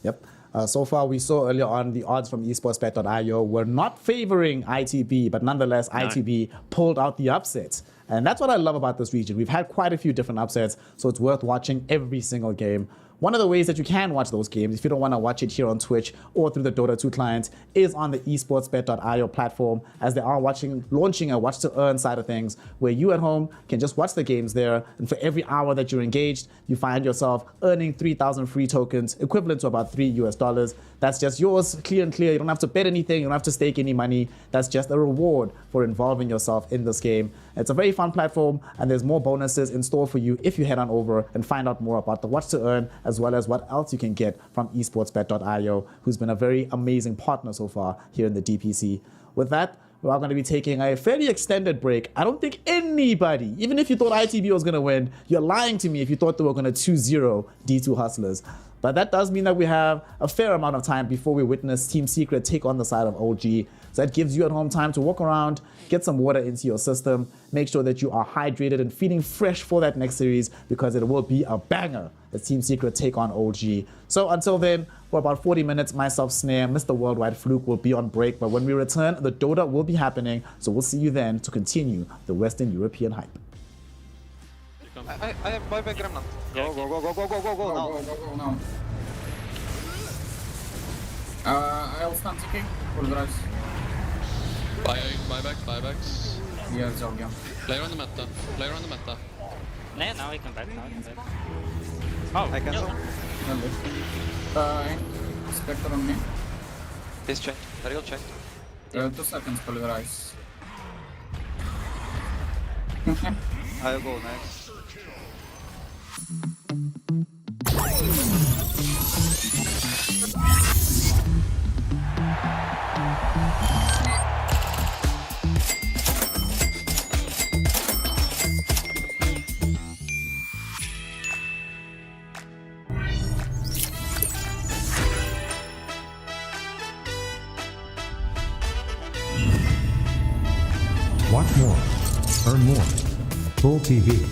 [SPEAKER 8] Yep. So far, we saw earlier on the odds from esportsbet.io were not favoring ITB, but nonetheless, ITB pulled out the upsets. And that's what I love about this region. We've had quite a few different upsets, so it's worth watching every single game. One of the ways that you can watch those games, if you don't want to watch it here on Twitch or through the Dota 2 client, is on the esportsbet.io platform, as they are launching a watch to earn side of things, where you at home can just watch the games there, and for every hour that you're engaged, you find yourself earning 3,000 free tokens, equivalent to about $3 US. That's just yours, clear and clear. You don't have to bet anything, you don't have to stake any money. That's just a reward for involving yourself in this game. It's a very fun platform, and there's more bonuses in store for you if you head on over and find out more about the watch to earn, as well as what else you can get from esportsbet.io, who's been a very amazing partner so far here in the DPC. With that, we are going to be taking a fairly extended break. I don't think anybody, even if you thought ITB was going to win, you're lying to me if you thought they were going to 2-0 D2 Hustlers. But that does mean that we have a fair amount of time before we witness Team Secret take on the side of OG. So that gives you at home time to walk around, get some water into your system, make sure that you are hydrated and feeling fresh for that next series, because it will be a banger as Team Secret take on OG. So until then, for about 40 minutes, myself, Snare, Mr. Worldwide Fluke will be on break. But when we return, the Dota will be happening. So we'll see you then to continue the Western European hype.
[SPEAKER 11] I have buyback remnant.
[SPEAKER 2] Go now. I'll stand ticking. Pulverize.
[SPEAKER 11] Buybacks.
[SPEAKER 2] Yeah, Zogya.
[SPEAKER 11] Player on the meta.
[SPEAKER 6] No, now we come back.
[SPEAKER 11] I cancel.
[SPEAKER 2] Spectre on me.
[SPEAKER 11] This check. Real check.
[SPEAKER 2] 2 seconds, pulverize.
[SPEAKER 11] I'll go next.
[SPEAKER 9] Watch more. Earn more. Full TV.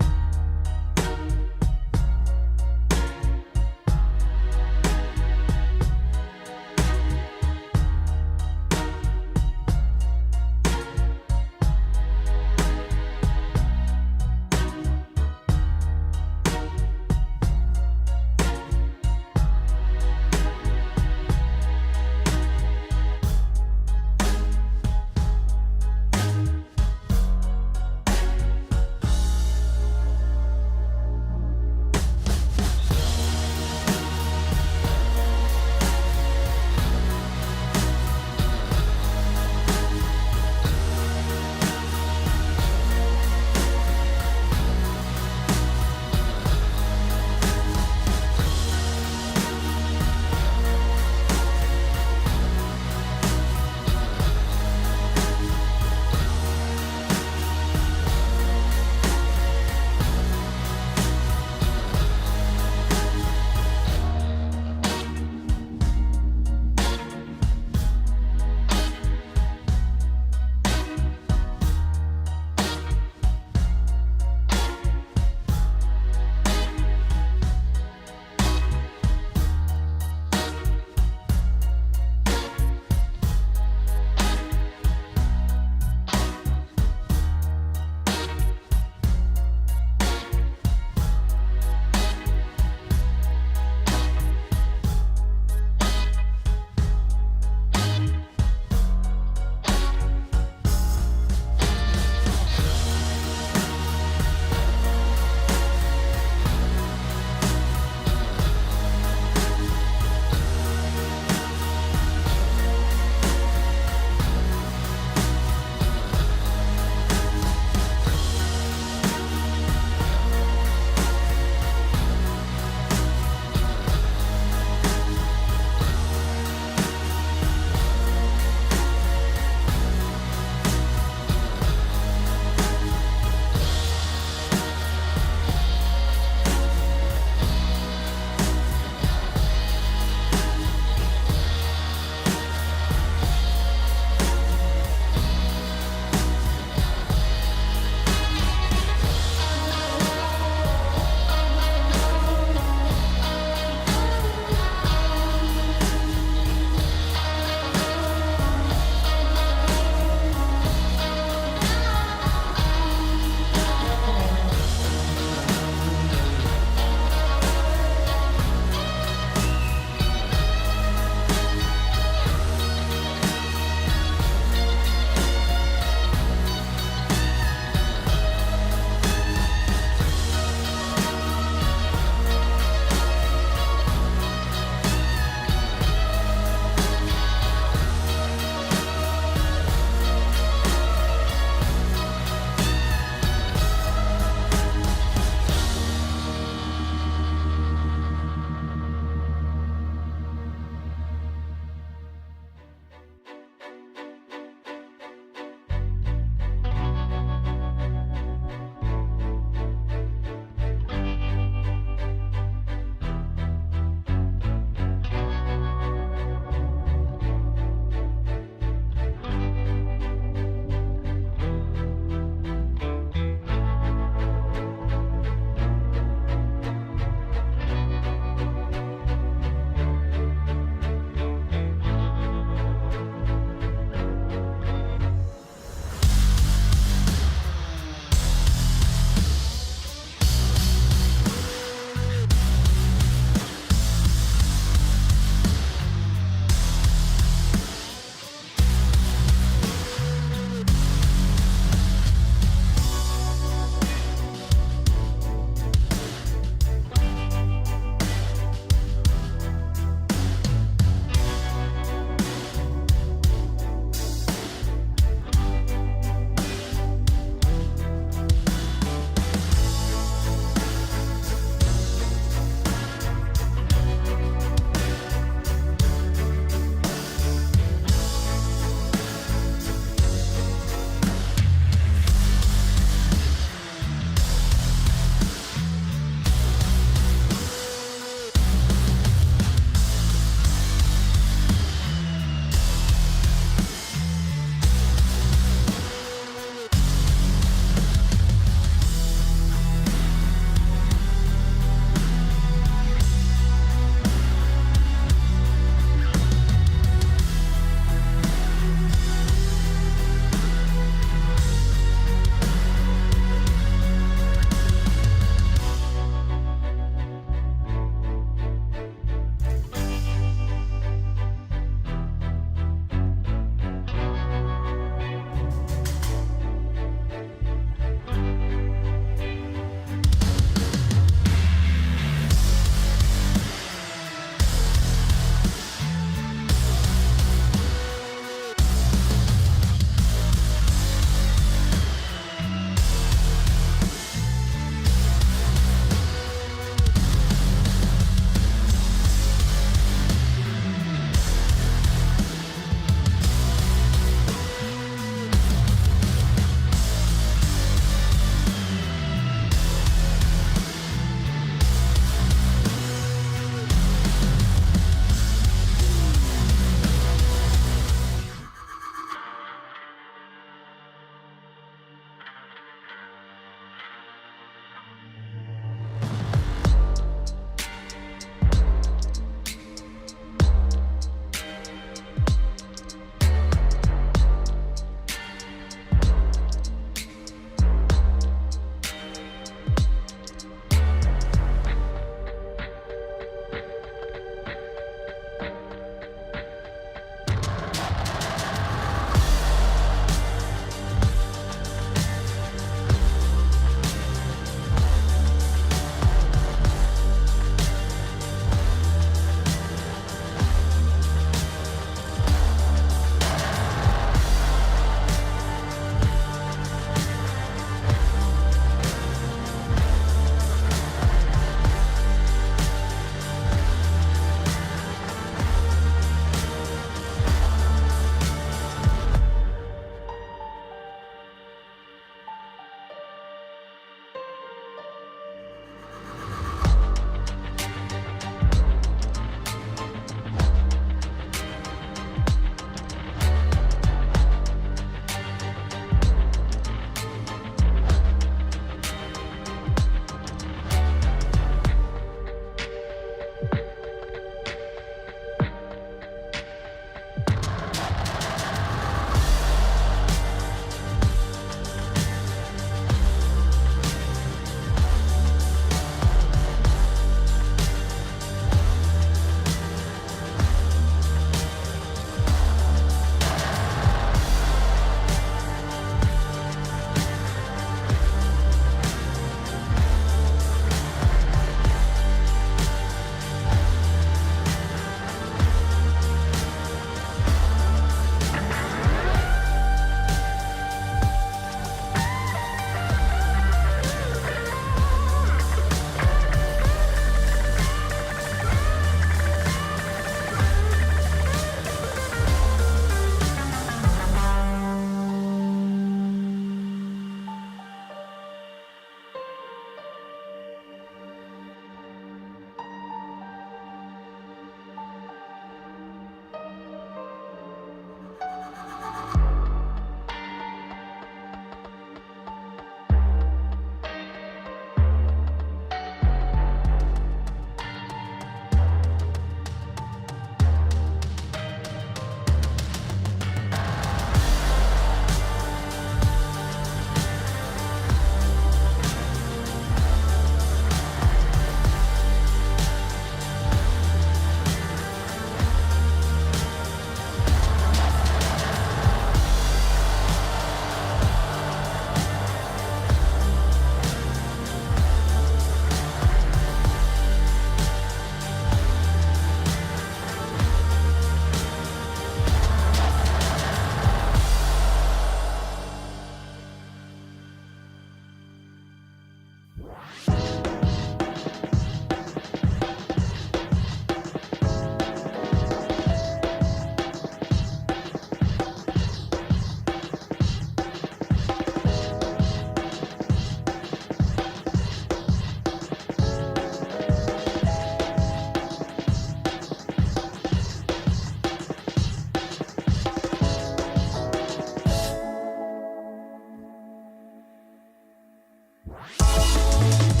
[SPEAKER 9] Thank you.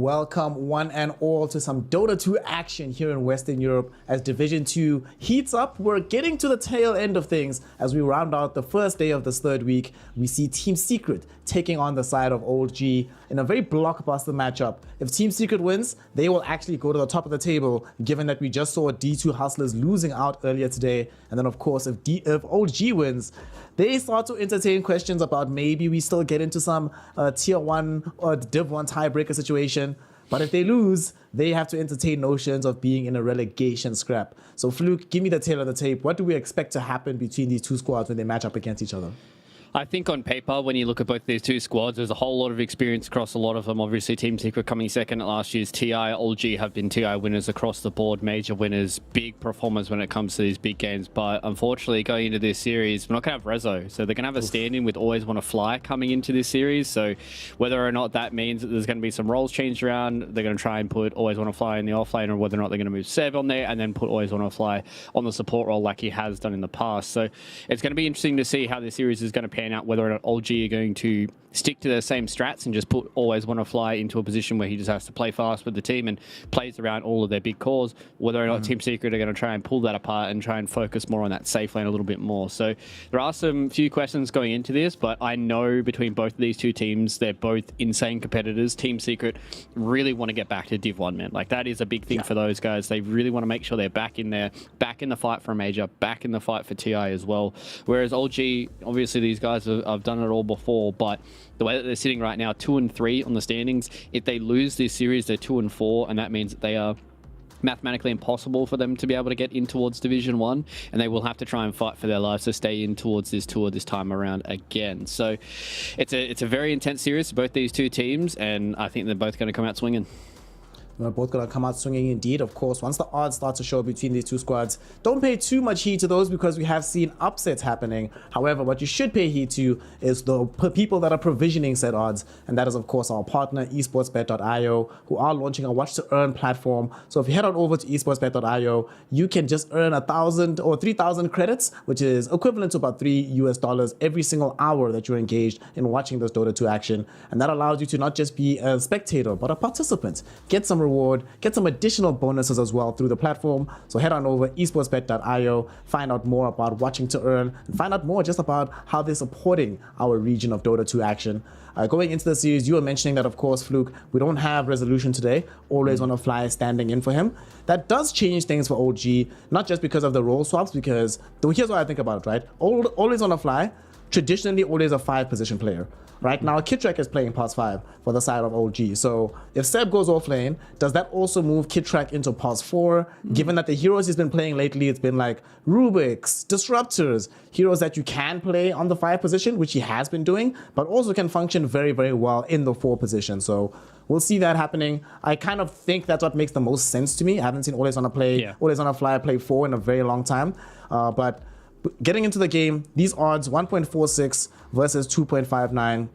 [SPEAKER 8] welcome one and all to some Dota 2 action here in Western Europe as Division 2 heats up. We're getting to the tail end of things as we round out the first day of this third week. We see Team Secret taking on the side of Old G in a very blockbuster matchup. If Team Secret wins, they will actually go to the top of the table, given that we just saw D2 Hustlers losing out earlier today. And then of course, if Old G wins, they start to entertain questions about maybe we still get into some tier 1 or div 1 tiebreaker situation. But if they lose, they have to entertain notions of being in a relegation scrap. So Fluke, give me the tail of the tape. What do we expect to happen between these two squads when they match up against each other?
[SPEAKER 10] I think on paper, when you look at both these two squads, there's a whole lot of experience across a lot of them. Obviously, Team Secret coming second at last year's TI. Old G have been TI winners across the board, major winners, big performers when it comes to these big games. But unfortunately, going into this series, we're not going to have Rezo. So they're going to have a stand-in with Always Want to Fly coming into this series. So whether or not that means that there's going to be some roles changed around, they're going to try and put Always Want to Fly in the offlane, or whether or not they're going to move Seb on there and then put Always Want to Fly on the support role like he has done in the past. So it's going to be interesting to see how this series is going to pan out, whether or not Old G are going to stick to their same strats and just put Always Want to Fly into a position where he just has to play fast with the team and plays around all of their big cores, whether or not Team Secret are going to try and pull that apart and try and focus more on that safe lane a little bit more. So there are some few questions going into this, but I know between both of these two teams, they're both insane competitors. Team Secret really want to get back to Div 1, man. Like, that is a big thing for those guys. They really want to make sure they're back in there, back in the fight for a major, back in the fight for TI as well. Whereas Old G, obviously these guys have done it all before, but the way that they're sitting right now, 2 and 3 on the standings, if they lose this series, they're 2 and 4, and that means that they are mathematically impossible for them to be able to get in towards Division 1, and they will have to try and fight for their lives to stay in towards this tour this time around again. So it's a very intense series for both these two teams, and I think they're both going to come out swinging.
[SPEAKER 8] We're both going to come out swinging indeed. Of course, once the odds start to show between these two squads, don't pay too much heed to those because we have seen upsets happening. However, what you should pay heed to is the people that are provisioning said odds. And that is, of course, our partner, esportsbet.io, who are launching a watch to earn platform. So if you head on over to esportsbet.io, you can just earn 1,000 or 3,000 credits, which is equivalent to about $3 every single hour that you're engaged in watching this Dota 2 action. And that allows you to not just be a spectator, but a participant. Get some reward, get some additional bonuses as well through the platform. So head on over esportsbet.io, find out more about watching to earn, and find out more just about how they're supporting our region of Dota 2 action. Going into the series, you were mentioning that, of course, Fluke, we don't have Resolution today. Always Want to Fly standing in for him. That does change things for OG, not just because of the role swaps, because here's what I think about it, right? Always Want to Fly, traditionally always a 5-position player. Right now, Kitrek is playing past 5 for the side of OG. So if Seb goes off lane, does that also move Kitrek into past 4? Given that the heroes he's been playing lately, it's been like Rubik's, Disruptors, heroes that you can play on the 5 position, which he has been doing, but also can function very, very well in the 4 position. So we'll see that happening. I kind of think that's what makes the most sense to me. I haven't seen Always Want to Play, Always Want to Fly play 4 in a very long time. But getting into the game, these odds, 1.46 versus 2.59.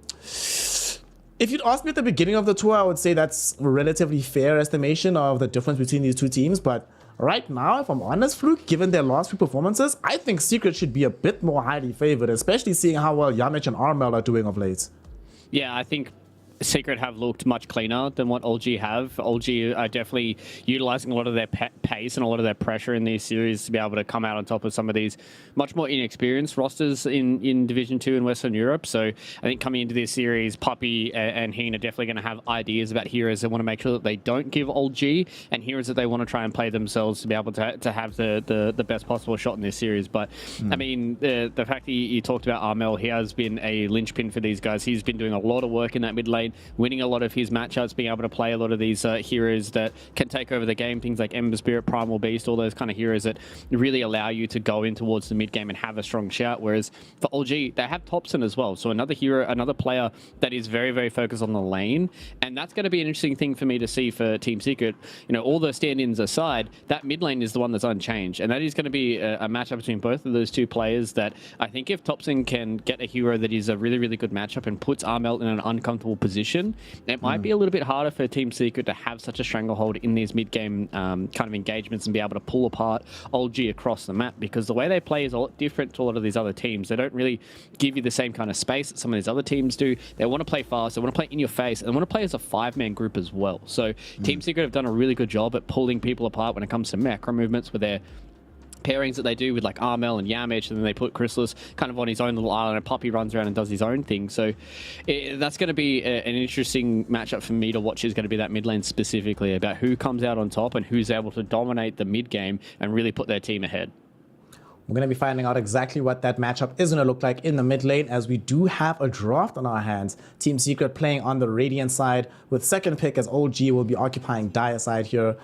[SPEAKER 8] If you'd asked me at the beginning of the tour, I would say that's a relatively fair estimation of the difference between these two teams. But right now, if I'm honest, Fluke, given their last few performances, I think Secret should be a bit more highly favored, especially seeing how well Yamich and Armel are doing of late.
[SPEAKER 10] Yeah, I think Secret have looked much cleaner than what OG have. OG are definitely utilizing a lot of their pace and a lot of their pressure in these series to be able to come out on top of some of these much more inexperienced rosters in Division 2 in Western Europe. So I think coming into this series, Puppy and Heen are definitely going to have ideas about heroes that want to make sure that they don't give OG, and heroes that they want to try and play themselves to be able to have the best possible shot in this series. But I mean, the fact that you talked about Armel, he has been a linchpin for these guys. He's been doing a lot of work in that mid lane, winning a lot of his matchups, being able to play a lot of these heroes that can take over the game, things like Ember Spirit, Primal Beast, all those kind of heroes that really allow you to go in towards the mid game and have a strong shout. Whereas for OG, they have Thompson as well. So another hero, another player that is very, very focused on the lane. And that's going to be an interesting thing for me to see for Team Secret. You know, all the stand-ins aside, that mid lane is the one that's unchanged. And that is going to be a matchup between both of those two players that I think if Thompson can get a hero that is a really, really good matchup and puts Armel in an uncomfortable position, position, it might be a little bit harder for Team Secret to have such a stranglehold in these mid-game kind of engagements and be able to pull apart Old G across the map, because the way they play is a lot different to a lot of these other teams. They don't really give you the same kind of space that some of these other teams do. They want to play fast, they want to play in your face, and they want to play as a 5-man group as well. So Team Secret have done a really good job at pulling people apart when it comes to macro movements with their pairings that they do with like Armel and Yamich, and then they put Chrysalis kind of on his own little island, and Puppy runs around and does his own thing. So that's going to be an interesting matchup for me to watch, is going to be that mid lane specifically, about who comes out on top and who's able to dominate the mid game and really put their team ahead.
[SPEAKER 8] We're going to be finding out exactly what that matchup is going to look like in the mid lane, as we do have a draft on our hands. Team Secret playing on the Radiant side with second pick, as OG will be occupying Dire side here.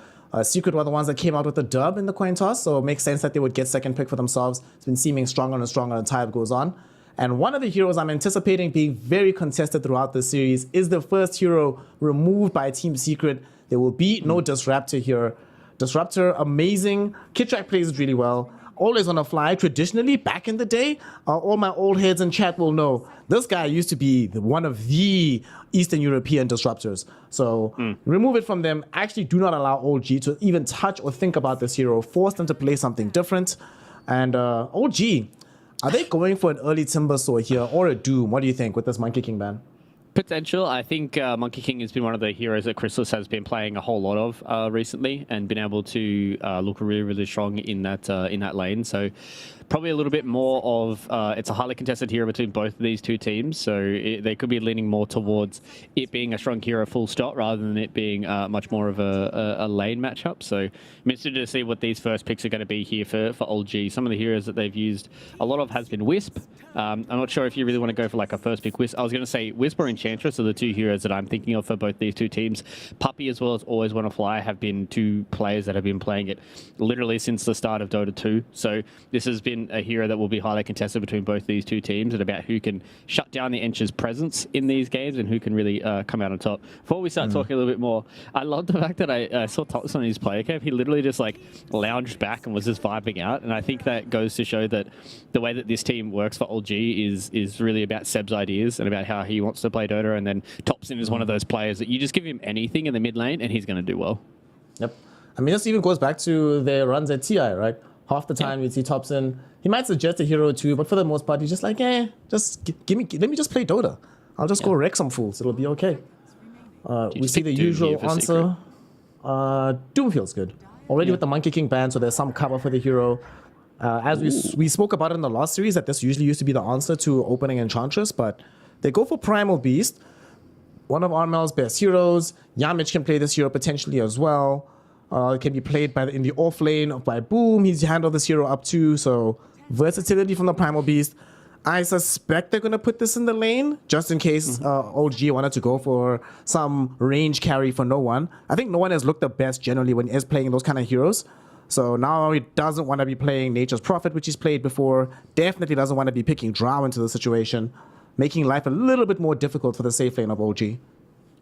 [SPEAKER 8] Secret were the ones that came out with the dub in the coin toss, so it makes sense that they would get second pick for themselves. It's been seeming stronger and stronger as time goes on. And one of the heroes I'm anticipating being very contested throughout this series is the first hero removed by Team Secret. There will be no Disruptor here. Disruptor, amazing. Kid plays it really well. Always on the fly. Traditionally, back in the day, all my old heads in chat will know this guy used to be one of the Eastern European disruptors. So remove it from them. Actually, do not allow OG to even touch or think about this hero. Force them to play something different. And OG, are they going for an early Timber Sword here or a Doom? What do you think with this Monkey King ban?
[SPEAKER 10] Potential. I think Monkey King has been one of the heroes that Chrysalis has been playing a whole lot of recently, and been able to look really, really strong in that lane. So probably a little bit more of it's a highly contested hero between both of these two teams, so they could be leaning more towards it being a strong hero full stop rather than it being much more of a lane matchup. So I'm interested to see what these first picks are going to be here for Old G. Some of the heroes that they've used a lot of has been Wisp. I'm not sure if you really want to go for like a first pick Wisp. I was going to say Wisp or Enchantress are the two heroes that I'm thinking of for both these two teams. Puppy as well as Always Wanna Fly have been two players that have been playing it literally since the start of Dota 2. So this has been a hero that will be highly contested between both these two teams, and about who can shut down the Ench's presence in these games and who can really come out on top. Before we start talking a little bit more, I love the fact that I saw Thompson on his player camp. He literally just like lounged back and was just vibing out, and I think that goes to show that the way that this team works for Old G is really about Seb's ideas and about how he wants to play Dota, and then Thompson is one of those players that you just give him anything in the mid lane and he's going to do well.
[SPEAKER 8] Yep. I mean, this even goes back to their runs at TI, right? Half the time you'd see Thompson, he might suggest a hero or two, but for the most part, he's just like, just let me just play Dota. I'll just go wreck some fools. It'll be okay. We see the usual answer. Doom feels good. Already with the Monkey King ban, so there's some cover for the hero. As we spoke about in the last series, that this usually used to be the answer to opening Enchantress, but they go for Primal Beast. One of Armel's best heroes. Yamich can play this hero potentially as well. It can be played in the off lane by Boom. He's handled this hero up too, so versatility from the Primal Beast. I suspect they're going to put this in the lane, just in case OG wanted to go for some range carry for no one. I think no one has looked the best generally when he's playing those kind of heroes. So now he doesn't want to be playing Nature's Prophet, which he's played before. Definitely doesn't want to be picking Drow into the situation, making life a little bit more difficult for the safe lane of OG.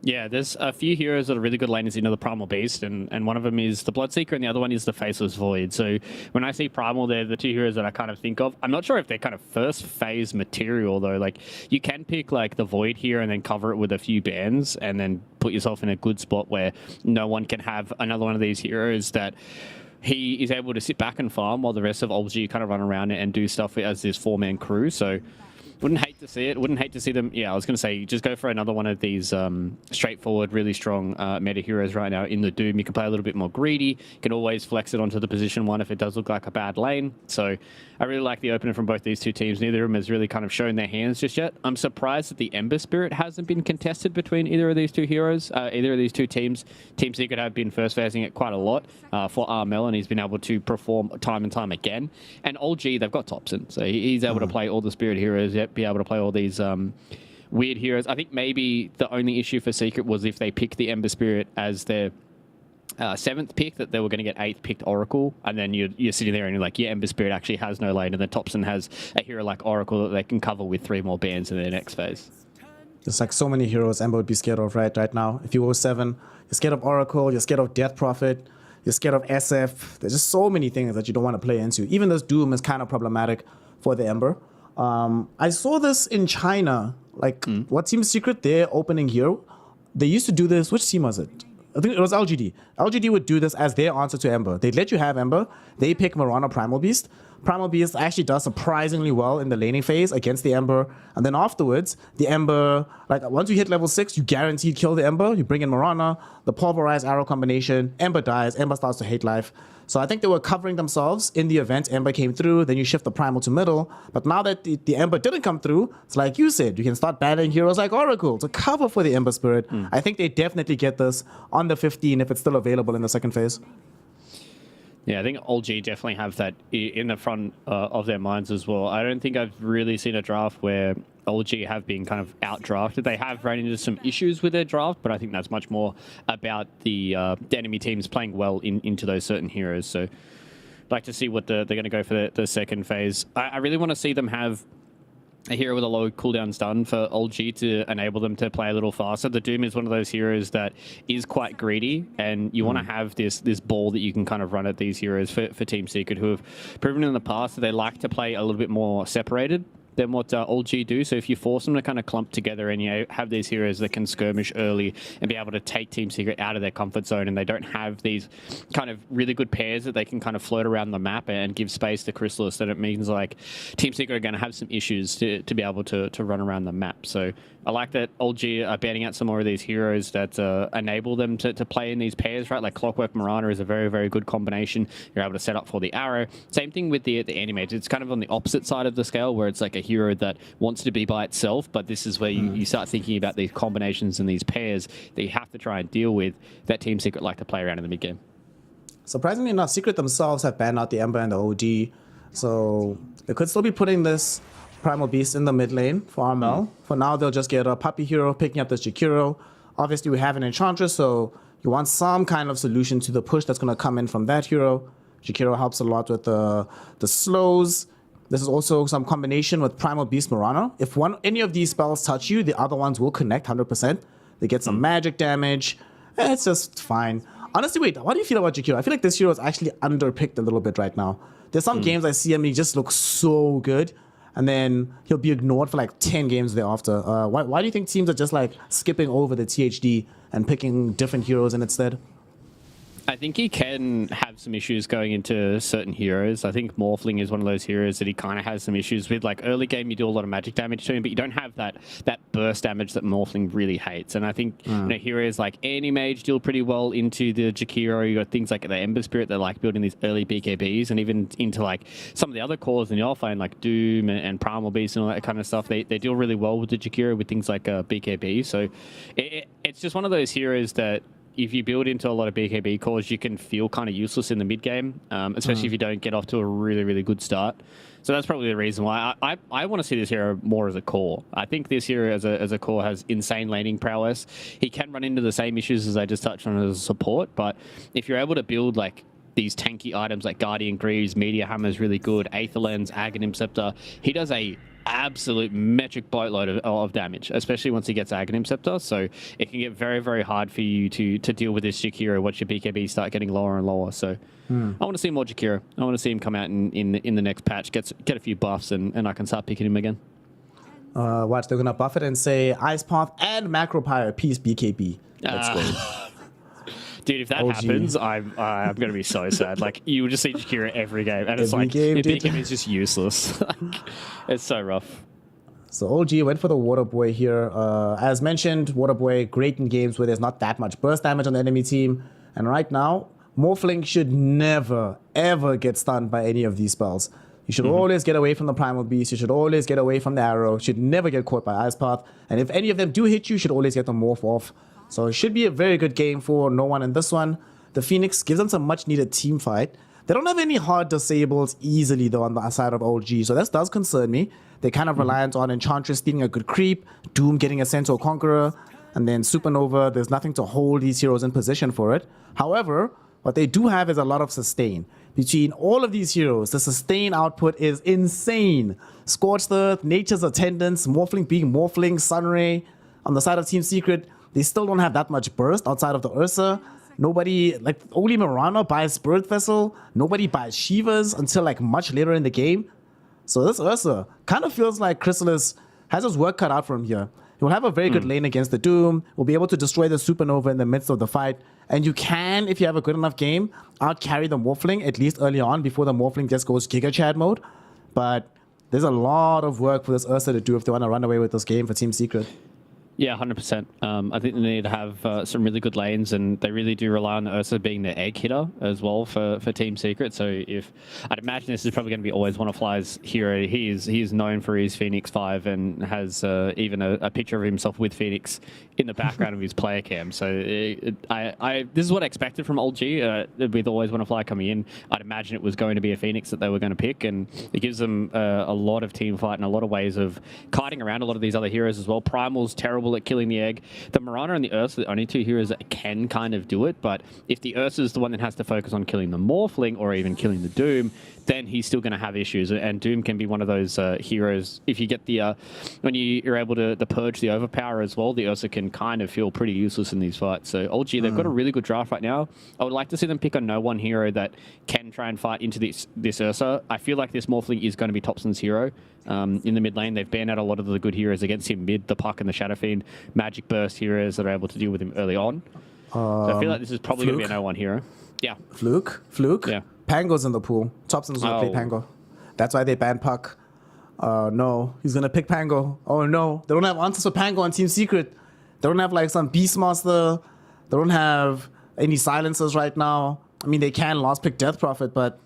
[SPEAKER 10] Yeah, there's a few heroes that are really good laners into the Primal Beast, and one of them is the Bloodseeker, and the other one is the Faceless Void. So when I see Primal, they're the two heroes that I kind of think of. I'm not sure if they're kind of first phase material, though. Like, you can pick, like, the Void here and then cover it with a few bands, and then put yourself in a good spot where no one can have another one of these heroes that he is able to sit back and farm while the rest of OG kind of run around and do stuff as this 4-man crew. So wouldn't hate to see it. Wouldn't hate to see them. Yeah, I was going to say, just go for another one of these straightforward, really strong meta heroes right now in the Doom. You can play a little bit more greedy. You can always flex it onto the position 1 if it does look like a bad lane. So I really like the opener from both these two teams. Neither of them has really kind of shown their hands just yet. I'm surprised that the Ember Spirit hasn't been contested between either of these two heroes, either of these two teams. Team Secret have been first phasing it quite a lot for Armel, and he's been able to perform time and time again. And OG, they've got Thompson, so he's able to play all the Spirit heroes, yet be able to play all these weird heroes. I think maybe the only issue for Secret was if they picked the Ember Spirit as their 7th pick, that they were going to get 8th picked Oracle, and then you're sitting there and you're like, yeah, Ember Spirit actually has no lane, and then Thompson has a hero like Oracle that they can cover with 3 more bands in their next phase.
[SPEAKER 8] There's like so many heroes Ember would be scared of right now. If you go 7, you're scared of Oracle, you're scared of Death Prophet, you're scared of SF. There's just so many things that you don't want to play into. Even this Doom is kind of problematic for the Ember. I saw this in China Like, what Team Secret, their opening hero, they used to do this. Which team was it? I think it was LGD. LGD would do this as their answer to Ember. They'd let you have Ember. They pick Mirana Primal Beast. Primal Beast actually does surprisingly well in the laning phase against the Ember. And then afterwards, the Ember, like once you hit level 6, you guaranteed kill the Ember. You bring in Mirana, the Pulverize Arrow combination. Ember dies. Ember starts to hate life. So I think they were covering themselves in the event Ember came through. Then you shift the Primal to middle. But now that the Ember didn't come through, it's like you said, you can start battling heroes like Oracle to cover for the Ember Spirit. I think they definitely get this on the 15 if it's still available in the second phase.
[SPEAKER 10] Yeah, I think OLG definitely have that in the front of their minds as well. I don't think I've really seen a draft where OLG have been kind of out-drafted. They have run into some issues with their draft, but I think that's much more about the enemy teams playing well into those certain heroes. So I'd like to see what they're going to go for the second phase. I really want to see them have a hero with a low cooldown stun for OLG to enable them to play a little faster. The Doom is one of those heroes that is quite greedy, and you want to have this ball that you can kind of run at these heroes for Team Secret, who have proven in the past that they like to play a little bit more separated than what OLG do. So if you force them to kind of clump together and you have these heroes that can skirmish early and be able to take Team Secret out of their comfort zone, and they don't have these kind of really good pairs that they can kind of float around the map and give space to Chrysalis, then it means like Team Secret are going to have some issues to be able to run around the map. So I like that OLG are banning out some more of these heroes that enable them to play in these pairs, right? Like Clockwork Mirana is a very, very good combination. You're able to set up for the arrow. Same thing with the Animate. It's kind of on the opposite side of the scale, where it's like a hero that wants to be by itself, but this is where you start thinking about these combinations and these pairs that you have to try and deal with that Team Secret like to play around in the mid game.
[SPEAKER 8] Surprisingly enough, Secret themselves have banned out the Ember and the OG, so they could still be putting this Primal Beast in the mid lane for RML. For now, they'll just get a puppy hero picking up the Jakiro. Obviously, we have an Enchantress, so you want some kind of solution to the push that's going to come in from that hero. Jakiro helps a lot with the slows. This is also some combination with Primal Beast Mirana. If any of these spells touch you, the other ones will connect 100%. They get some magic damage. It's just fine. Honestly, wait, what do you feel about Jakiro? I feel like this hero is actually underpicked a little bit right now. There's some games I see him, he just looks so good, and then he'll be ignored for like 10 games thereafter. Why do you think teams are just like skipping over the THD and picking different heroes in instead?
[SPEAKER 10] I think he can have some issues going into certain heroes. I think Morphling is one of those heroes that he kind of has some issues with. Like early game, you do a lot of magic damage to him, but you don't have that burst damage that Morphling really hates. And I think heroes like Anti-Mage deal pretty well into the Jakiro. You got things like the Ember Spirit that like building these early BKBs, and even into like some of the other cores in the offlane, like Doom and Primal Beast and all that kind of stuff. They deal really well with the Jakiro with things like BKB. So it's just one of those heroes that if you build into a lot of BKB cores, you can feel kind of useless in the mid game, especially if you don't get off to a really, really good start. So that's probably the reason why I want to see this hero more as a core. I think this hero as a core has insane laning prowess. He can run into the same issues as I just touched on as a support, but if you're able to build like these tanky items like Guardian Greaves, Meteor Hammer is really good, Aether Lens, Aghanim Scepter, he does a absolute metric boatload of damage, especially once he gets Aghanim Scepter. So it can get very, very hard for you to deal with this Jakiro once your BKB start getting lower and lower. So I want to see more Jakiro. I want to see him come out in the next patch, get a few buffs, and I can start picking him again.
[SPEAKER 8] Watch, they're gonna buff it and say Ice Path and Macropyre piece BKB. Let's go.
[SPEAKER 10] Dude, if that happens, I'm going to be so sad. Like, you would just see Jakiro every game, and it's
[SPEAKER 8] every
[SPEAKER 10] like,
[SPEAKER 8] game,
[SPEAKER 10] BKB is just useless. It's so rough.
[SPEAKER 8] So OG went for the Water Boy here. As mentioned, Water Boy, great in games where there's not that much burst damage on the enemy team. And right now, Morphling should never, ever get stunned by any of these spells. You should always get away from the Primal Beast. You should always get away from the Arrow. You should never get caught by Ice Path. And if any of them do hit you, you should always get the Morph off. So it should be a very good game for no one in this one. The Phoenix gives them some much needed team fight. They don't have any hard disables easily though on the side of OG, so that does concern me. They're kind of reliant on Enchantress stealing a good creep, Doom getting a Centaur Conqueror, and then Supernova. There's nothing to hold these heroes in position for it. However, what they do have is a lot of sustain. Between all of these heroes, the sustain output is insane. Scorched Earth, Nature's Attendants, Morphling being Morphling, Sunray. On the side of Team Secret, they still don't have that much burst outside of the Ursa. Nobody, like, only Mirana buys Spirit Vessel. Nobody buys Shivas until, like, much later in the game. So this Ursa kind of feels like Chrysalis has his work cut out for him here. He will have a very good lane against the Doom. Will be able to destroy the Supernova in the midst of the fight. And you can, if you have a good enough game, out-carry the Morphling, at least early on, before the Morphling just goes Giga Chad mode. But there's a lot of work for this Ursa to do if they want to run away with this game for Team Secret.
[SPEAKER 10] Yeah, 100%. I think they need to have some really good lanes, and they really do rely on the Ursa being the egg hitter as well for Team Secret. So I'd imagine this is probably going to be always Wanna Fly's hero. He is known for his Phoenix 5 and has even a picture of himself with Phoenix in the background of his player cam. So this is what I expected from Old G with Always Wanna Fly coming in. I'd imagine it was going to be a Phoenix that they were going to pick, and it gives them a lot of team fight and a lot of ways of kiting around a lot of these other heroes as well. Primal's terrible at killing the egg. The Mirana and the Ursa are the only two heroes that can kind of do it, but if the Ursa is the one that has to focus on killing the Morphling or even killing the Doom, then he's still going to have issues, and Doom can be one of those heroes. If you get the when you're able to purge the overpower as well, the Ursa can kind of feel pretty useless in these fights. So OG, they've got a really good draft right now. I would like to see them pick a no one hero that can try and fight into this Ursa. I feel like this Morphling is going to be Topson's hero. In the mid lane, they've banned out a lot of the good heroes against him mid, the Puck and the Shadow Fiend, Magic Burst heroes that are able to deal with him early on. So I feel like this is probably going to be a no one hero. Yeah.
[SPEAKER 8] Fluke? Yeah. Pango's in the pool. Topson's going to play Pango. That's why they banned Puck. No, he's going to pick Pango. Oh no, they don't have answers for Pango on Team Secret. They don't have like some Beastmaster. They don't have any silencers right now. I mean, they can last pick Death Prophet, but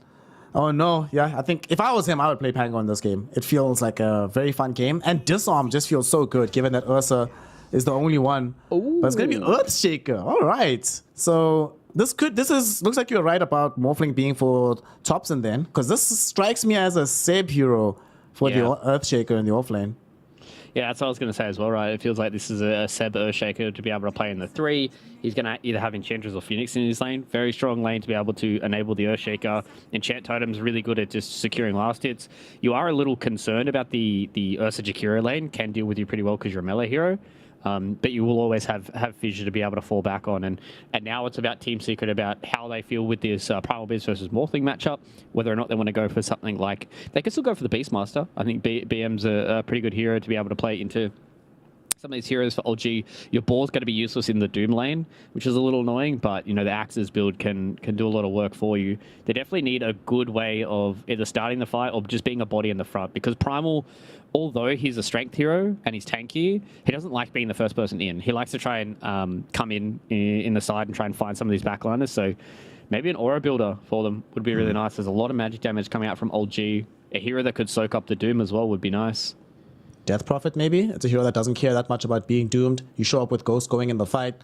[SPEAKER 8] oh no, yeah, I think if I was him, I would play Pango in this game. It feels like a very fun game, and Disarm just feels so good given that Ursa is the only one. Ooh. But it's going to be Earthshaker. All right. So looks like you're right about Morphling being for Topson then, because this strikes me as a Seb hero for the Earthshaker in the offlane.
[SPEAKER 10] Yeah, that's what I was going to say as well, right? It feels like this is a Seb Earthshaker to be able to play in the 3. He's going to either have Enchantress or Phoenix in his lane. Very strong lane to be able to enable the Earthshaker. Enchant Totem's really good at just securing last hits. You are a little concerned about the Ursa Jakiro lane. Can deal with you pretty well because you're a melee hero. But you will always have Fissure to be able to fall back on. And now it's about Team Secret, about how they feel with this Primal Beast versus Morphling matchup, whether or not they want to go for something like... They could still go for the Beastmaster. I think BM's a pretty good hero to be able to play into some of these heroes for OG. Your ball's going to be useless in the Doom lane, which is a little annoying, but, you know, the Axes build can do a lot of work for you. They definitely need a good way of either starting the fight or just being a body in the front, because Primal, although he's a strength hero and he's tanky, he doesn't like being the first person in. He likes to try and come in the side and try and find some of these backliners. So maybe an aura builder for them would be really nice. There's a lot of magic damage coming out from Old G. A hero that could soak up the Doom as well would be nice.
[SPEAKER 8] Death Prophet, maybe? It's a hero that doesn't care that much about being doomed. You show up with Ghost going in the fight.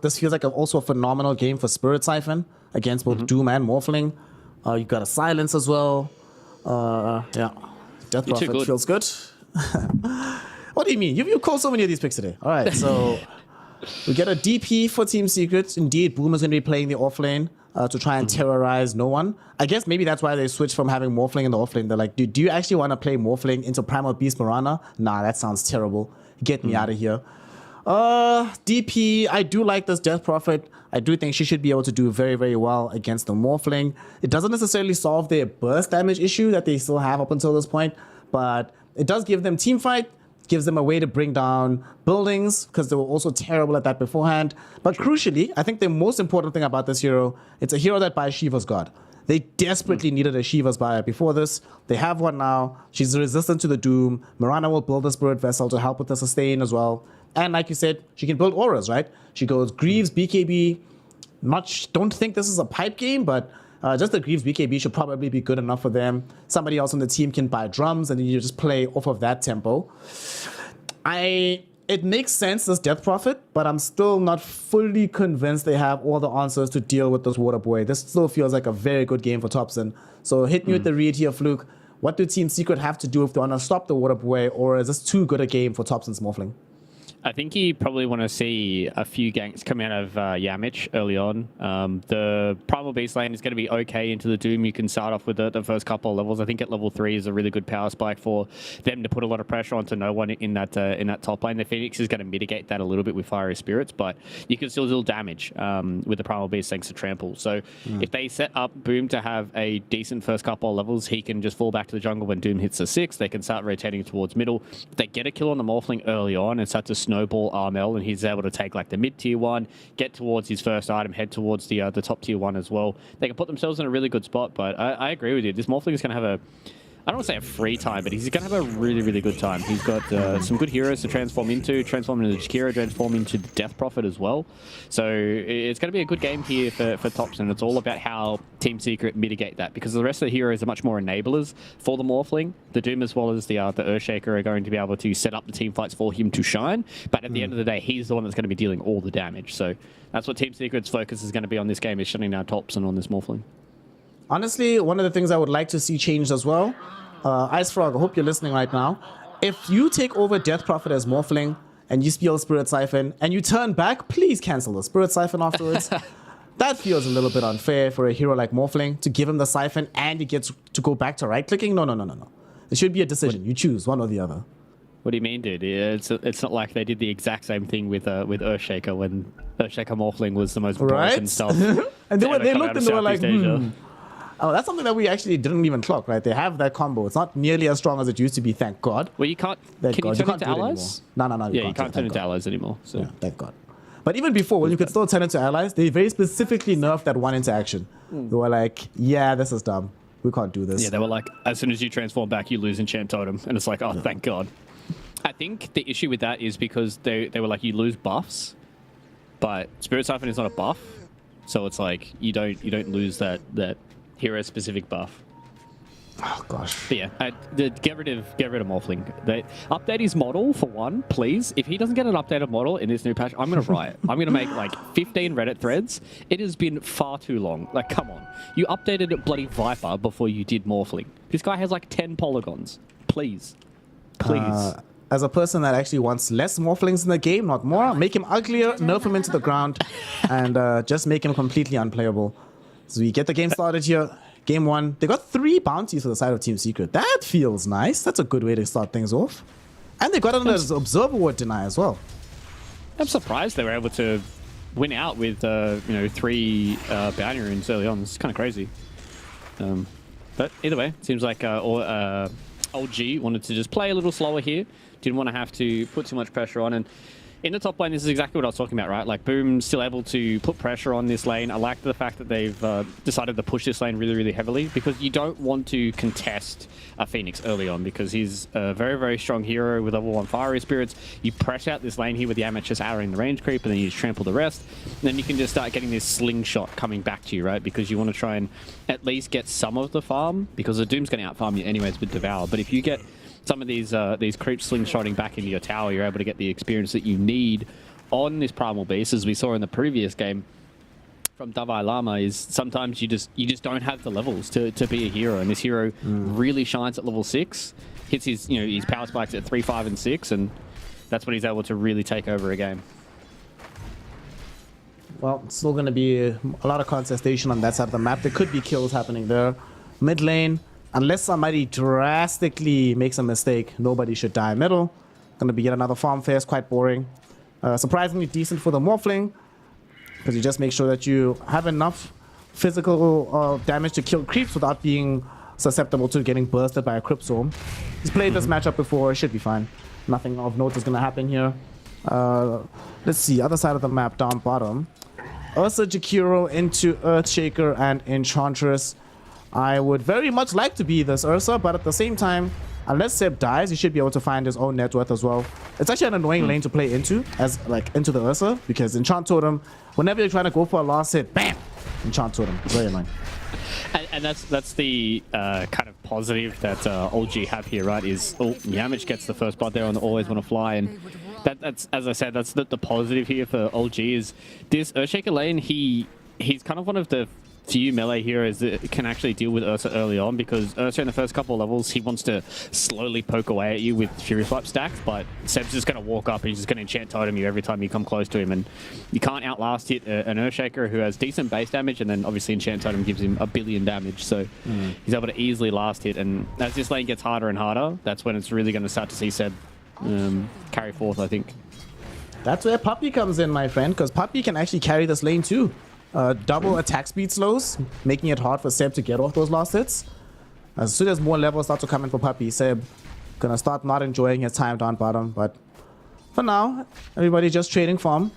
[SPEAKER 8] This feels like also a phenomenal game for Spirit Siphon against both Doom and Morphling. You've got a Silence as well. Yeah. Death Prophet feels good. What do you mean? You called so many of these picks today. All right, so we get a DP for Team Secret. Indeed, Boom is going to be playing the offlane to try and terrorize no one. I guess maybe that's why they switched from having Morphling in the offlane. They're like, do you actually want to play Morphling into Primal Beast Mirana? Nah, that sounds terrible. Get me out of here. DP, I do like this Death Prophet. I do think she should be able to do very, very well against the Morphling. It doesn't necessarily solve their burst damage issue that they still have up until this point, but it does give them team fight, gives them a way to bring down buildings, because they were also terrible at that beforehand. But crucially, I think the most important thing about this hero, it's a hero that buys Shiva's God. They desperately needed a Shiva's buyer before this. They have one now. She's resistant to the Doom. Mirana will build a Spirit Vessel to help with the sustain as well. And like you said, she can build auras, right? She goes Greaves, BKB. Don't think this is a pipe game, but just the Greaves BKB should probably be good enough for them. Somebody else on the team can buy drums, and then you just play off of that tempo. It makes sense, this Death Prophet, but I'm still not fully convinced they have all the answers to deal with this Water Boy. This still feels like a very good game for Topson. So hit me with the read here, Fluke. What do Team Secret have to do if they want to stop the Water Boy, or is this too good a game for Topson's Morphling?
[SPEAKER 10] I think you probably want to see a few ganks come out of Yamich early on. The Primal Beast lane is going to be okay into the Doom. You can start off with the first couple of levels. I think at level 3 is a really good power spike for them to put a lot of pressure onto no one in that top lane. The Phoenix is going to mitigate that a little bit with Fiery Spirits, but you can still do damage with the Primal Beast thanks to Trample. So if they set up Boom to have a decent first couple of levels, he can just fall back to the jungle when Doom hits the 6. They can start rotating towards middle. If they get a kill on the Morphling early on and start to snowball Armel, and he's able to take like the mid tier 1, get towards his first item, head towards the top tier 1 as well. They can put themselves in a really good spot, but I agree with you. This Morphling is going to have I don't want to say a free time, but he's going to have a really, really good time. He's got some good heroes to transform into Jakiro, transform into the Death Prophet as well. So it's going to be a good game here for Tops, and it's all about how Team Secret mitigate that, because the rest of the heroes are much more enablers for the Morphling. The Doom as well as the Earthshaker are going to be able to set up the team fights for him to shine, but at the end of the day, he's the one that's going to be dealing all the damage. So that's what Team Secret's focus is going to be on this game, is shutting down Tops and on this Morphling.
[SPEAKER 8] Honestly, one of the things I would like to see changed as well, Ice Frog, I hope you're listening right now. If you take over Death Prophet as Morphling and you steal Spirit Siphon and you turn back, please cancel the Spirit Siphon afterwards. That feels a little bit unfair for a hero like Morphling to give him the Siphon and he gets to go back to right-clicking. No. It should be a decision. You choose one or the other.
[SPEAKER 10] What do you mean, dude? It's not like they did the exact same thing with Earthshaker when Earthshaker Morphling was the most broken stuff.
[SPEAKER 8] And they looked and they were like, Oh, that's something that we actually didn't even clock, right? They have that combo. It's not nearly as strong as it used to be, thank God.
[SPEAKER 10] Well, you can't... Can you turn into allies?
[SPEAKER 8] No.
[SPEAKER 10] Yeah, you can't turn into allies anymore. So.
[SPEAKER 8] Yeah, thank God. But even before, when you could still turn into allies, they very specifically nerfed that one interaction. They were like, yeah, this is dumb. We can't do this.
[SPEAKER 10] Yeah, they were like, as soon as you transform back, you lose Enchant Totem. And it's like, oh, thank God. I think the issue with that is because they were like, you lose buffs, but Spirit Siphon is not a buff. So it's like, you don't lose that hero-specific buff.
[SPEAKER 8] Oh gosh.
[SPEAKER 10] But yeah, get rid of Morphling. Update his model for one, please. If he doesn't get an updated model in this new patch, I'm gonna riot. I'm gonna make like 15 Reddit threads. It has been far too long. Like, come on. You updated bloody Viper before you did Morphling. This guy has like 10 polygons. Please.
[SPEAKER 8] As a person that actually wants less Morphlings in the game, not more, make him uglier, nerf him into the ground, and just make him completely unplayable. So we get the game started here. Game 1. They got 3 bounties for the side of Team Secret. That feels nice. That's a good way to start things off. And they got an Observer Ward deny as well.
[SPEAKER 10] I'm surprised they were able to win out with 3 bounty runes early on. It's kind of crazy. But either way, it seems like Old G wanted to just play a little slower here. Didn't want to have to put too much pressure on. And in the top lane, this is exactly what I was talking about, right? Like, Boom's still able to put pressure on this lane. I like the fact that they've decided to push this lane really, really heavily, because you don't want to contest a Phoenix early on, because he's a very, very strong hero with level 1 Fiery Spirits. You press out this lane here with the Amethyst just arrowing the range creep, and then you just trample the rest. And then you can just start getting this slingshot coming back to you, right? Because you want to try and at least get some of the farm, because the Doom's going to out-farm you anyways with Devour. But if you get some of these creeps slingshotting back into your tower, you're able to get the experience that you need on this Primal Beast, as we saw in the previous game from Davai Lama. Is sometimes you just don't have the levels to be a hero, and this hero really shines at level 6, hits his his power spikes at 3, 5, and 6, and that's when he's able to really take over a game.
[SPEAKER 8] Well, it's still going to be a lot of contestation on that side of the map. There could be kills happening there. Mid lane, unless somebody drastically makes a mistake, nobody should die. Middle, going to be yet another farm phase, quite boring. Surprisingly decent for the Morphling, because you just make sure that you have enough physical damage to kill creeps without being susceptible to getting bursted by a Cryptstorm. He's played this matchup before, it should be fine. Nothing of note is going to happen here. Let's see, other side of the map, down bottom. Ursa Jakiro into Earthshaker and Enchantress. I would very much like to be this Ursa, but at the same time, unless Seb dies, he should be able to find his own net worth as well. It's actually an annoying lane to play into, into the Ursa, because Enchant Totem, whenever you're trying to go for a last hit, bam! Enchant Totem. Very annoying.
[SPEAKER 10] And that's the kind of positive that Old G have here, right? Is Yamich gets the first blood there on the Always Want to Fly, and that's, as I said, that's the positive here for Old G is this Earthshaker lane. He's kind of one of the few melee heroes that can actually deal with Ursa early on, because Ursa in the first couple of levels, he wants to slowly poke away at you with Fury Swipe stacks, but Seb's just going to walk up and he's just going to enchant totem you every time you come close to him, and you can't outlast hit an Earthshaker who has decent base damage, and then obviously enchant totem gives him 1 billion damage, so he's able to easily last hit, and as this lane gets harder and harder, that's when it's really going to start to see Seb carry forth, I think.
[SPEAKER 8] That's where Puppey comes in, my friend, because Puppey can actually carry this lane too. Double attack speed slows, making it hard for Seb to get off those last hits. As soon as more levels start to come in for Puppey, Seb gonna start not enjoying his time down bottom. But for now, everybody just trading farm.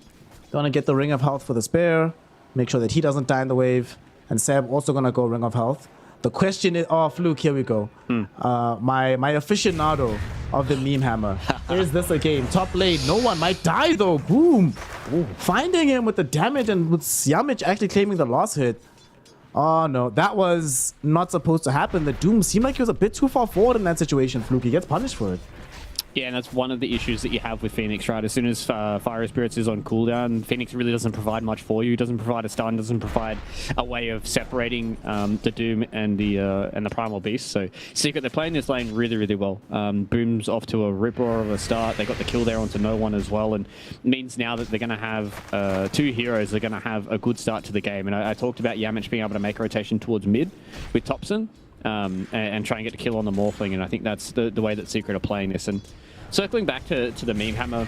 [SPEAKER 8] Gonna get the Ring of Health for the spare, make sure that he doesn't die in the wave, and Seb also gonna go Ring of Health. The question is, oh, Fluke, here we go. My aficionado of the meme hammer. Is this a game? Top lane, no one might die though. Boom. Finding him with the damage, and with Yamich actually claiming the last hit. Oh no, that was not supposed to happen. The Doom seemed like he was a bit too far forward in that situation, Fluke. He gets punished for it.
[SPEAKER 10] Yeah, and that's one of the issues that you have with Phoenix, right? As soon as Fire Spirits is on cooldown, Phoenix really doesn't provide much for you. Doesn't provide a stun, doesn't provide a way of separating the Doom and the Primal Beast. So Secret, they're playing this lane really, really well. Boom's off to a rip-roar of a start. They got the kill there onto no one as well, and means now that they're going to have 2 heroes. They're going to have a good start to the game. And I talked about Yamich being able to make a rotation towards mid with Thompson and try and get the kill on the Morphling, and I think that's the way that Secret are playing this. And circling back to the meme hammer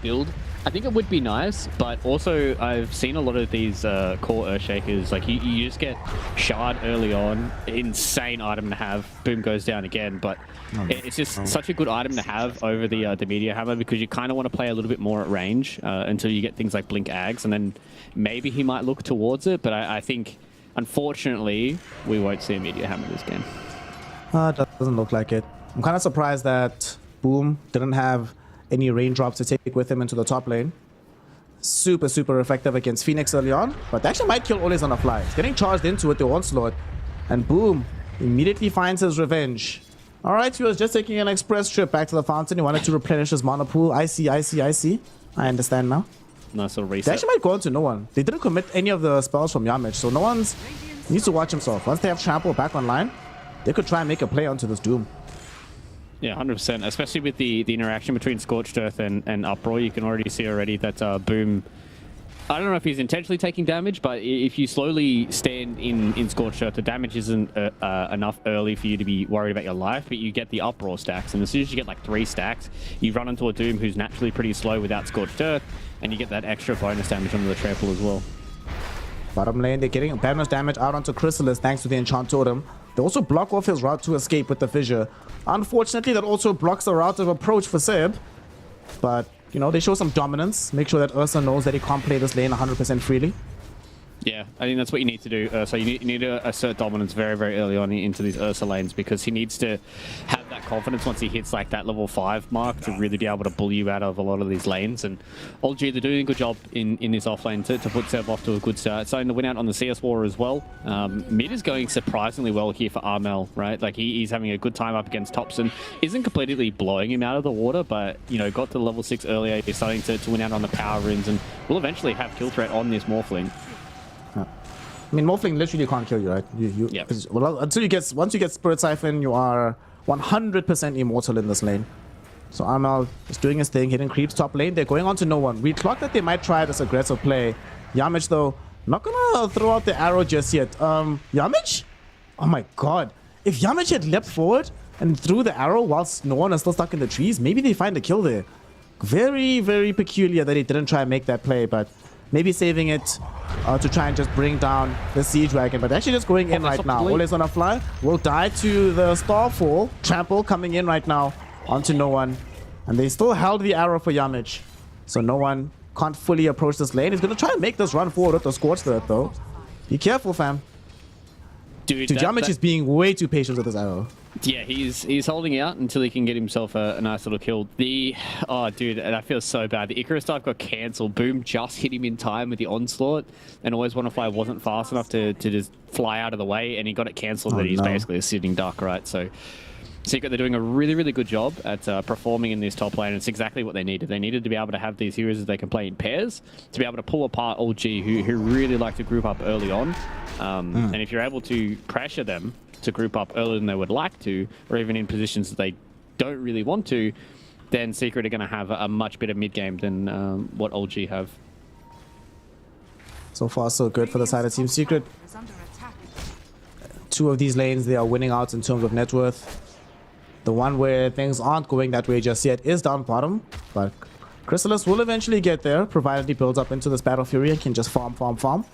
[SPEAKER 10] build, I think it would be nice, but also I've seen a lot of these core Earthshakers, like you just get Shard early on, insane item to have, boom goes down again, but it's just such a good item to have over the Meteor Hammer, because you kind of want to play a little bit more at range until you get things like Blink Ags, and then maybe he might look towards it, but I think unfortunately we won't see a Meteor Hammer this game.
[SPEAKER 8] It doesn't look like it. I'm kind of surprised that Boom didn't have any raindrops to take with him into the top lane. Super, super effective against Phoenix early on, but they actually might kill Always on the fly. He's getting charged into with the Onslaught, and Boom immediately finds his revenge. Alright, he was just taking an express trip back to the fountain. He wanted to replenish his mana pool. I see. I understand now.
[SPEAKER 10] Nice little reset.
[SPEAKER 8] They actually might go into no one. They didn't commit any of the spells from Yamich, so no one's needs to watch himself. Once they have Trample back online, they could try and make a play onto this Doom.
[SPEAKER 10] Yeah, 100%. Especially with the interaction between Scorched Earth and Uproar, you can already see that Boom, I don't know if he's intentionally taking damage, but if you slowly stand in Scorched Earth, the damage isn't enough early for you to be worried about your life, but you get the Uproar stacks, and as soon as you get like 3 stacks, you run into a Doom who's naturally pretty slow without Scorched Earth, and you get that extra bonus damage onto the trample as well.
[SPEAKER 8] Bottom lane, they're getting bonus damage out onto Chrysalis thanks to the Enchant Totem. They also block off his route to escape with the Fissure. Unfortunately, that also blocks the route of approach for Seb. But, you know, they show some dominance. Make sure that Ursa knows that he can't play this lane 100% freely.
[SPEAKER 10] Yeah, I think that's what you need to do. So you need to assert dominance very, very early on into these Ursa lanes, because he needs to have that confidence once he hits like that level 5 mark to really be able to bully you out of a lot of these lanes. And OG, they're doing a good job in this offlane to put Seb off to a good start. Starting to win out on the CS War as well. Mid is going surprisingly well here for Armel, right? Like he's having a good time up against Thompson. Isn't completely blowing him out of the water, but you know, got to level 6 earlier. He's starting to win out on the power runes, and will eventually have kill threat on this Morphling.
[SPEAKER 8] I mean, Morphling literally can't kill you, right?
[SPEAKER 10] Yep.
[SPEAKER 8] Well, once you get Spirit Siphon, you are 100% immortal in this lane. So Armel is doing his thing, hitting creeps top lane. They're going on to no one. We thought that they might try this aggressive play. Yamich, though, not gonna throw out the arrow just yet. Yamich? Oh my god. If Yamich had leapt forward and threw the arrow whilst no one is still stuck in the trees, maybe they find a kill there. Very, very peculiar that he didn't try and make that play, but maybe saving it to try and just bring down the Siege Dragon. But actually just going in right now. Always on a fly. Will die to the Starfall. Trample coming in right now onto no one. And they still held the arrow for Yamich. So no one can't fully approach this lane. He's going to try and make this run forward with the Scorched Earth though. Be careful, fam. Dude, Yamich is being way too patient with this arrow.
[SPEAKER 10] Yeah, he's holding out until he can get himself a nice little kill. Oh, dude, and I feel so bad. The Icarus dive got cancelled. Boom just hit him in time with the Onslaught, and Always Wanna Fly wasn't fast enough to just fly out of the way, and he got it cancelled. That he's basically a sitting duck, right? So Secret, they're doing a really, really good job at performing in this top lane. It's exactly what they needed. They needed to be able to have these heroes that they can play in pairs, to be able to pull apart OG, who really like to group up early on. And if you're able to pressure them to group up earlier than they would like to, or even in positions that they don't really want to, then Secret are going to have a much better mid game than what OG have.
[SPEAKER 8] So far, so good for the side of Team Secret.
[SPEAKER 3] Is under attack.
[SPEAKER 8] 2 of these lanes, they are winning out in terms of net worth. The one where things aren't going that way just yet is down bottom, but Chrysalis will eventually get there, provided he builds up into this Battle Fury and can just farm.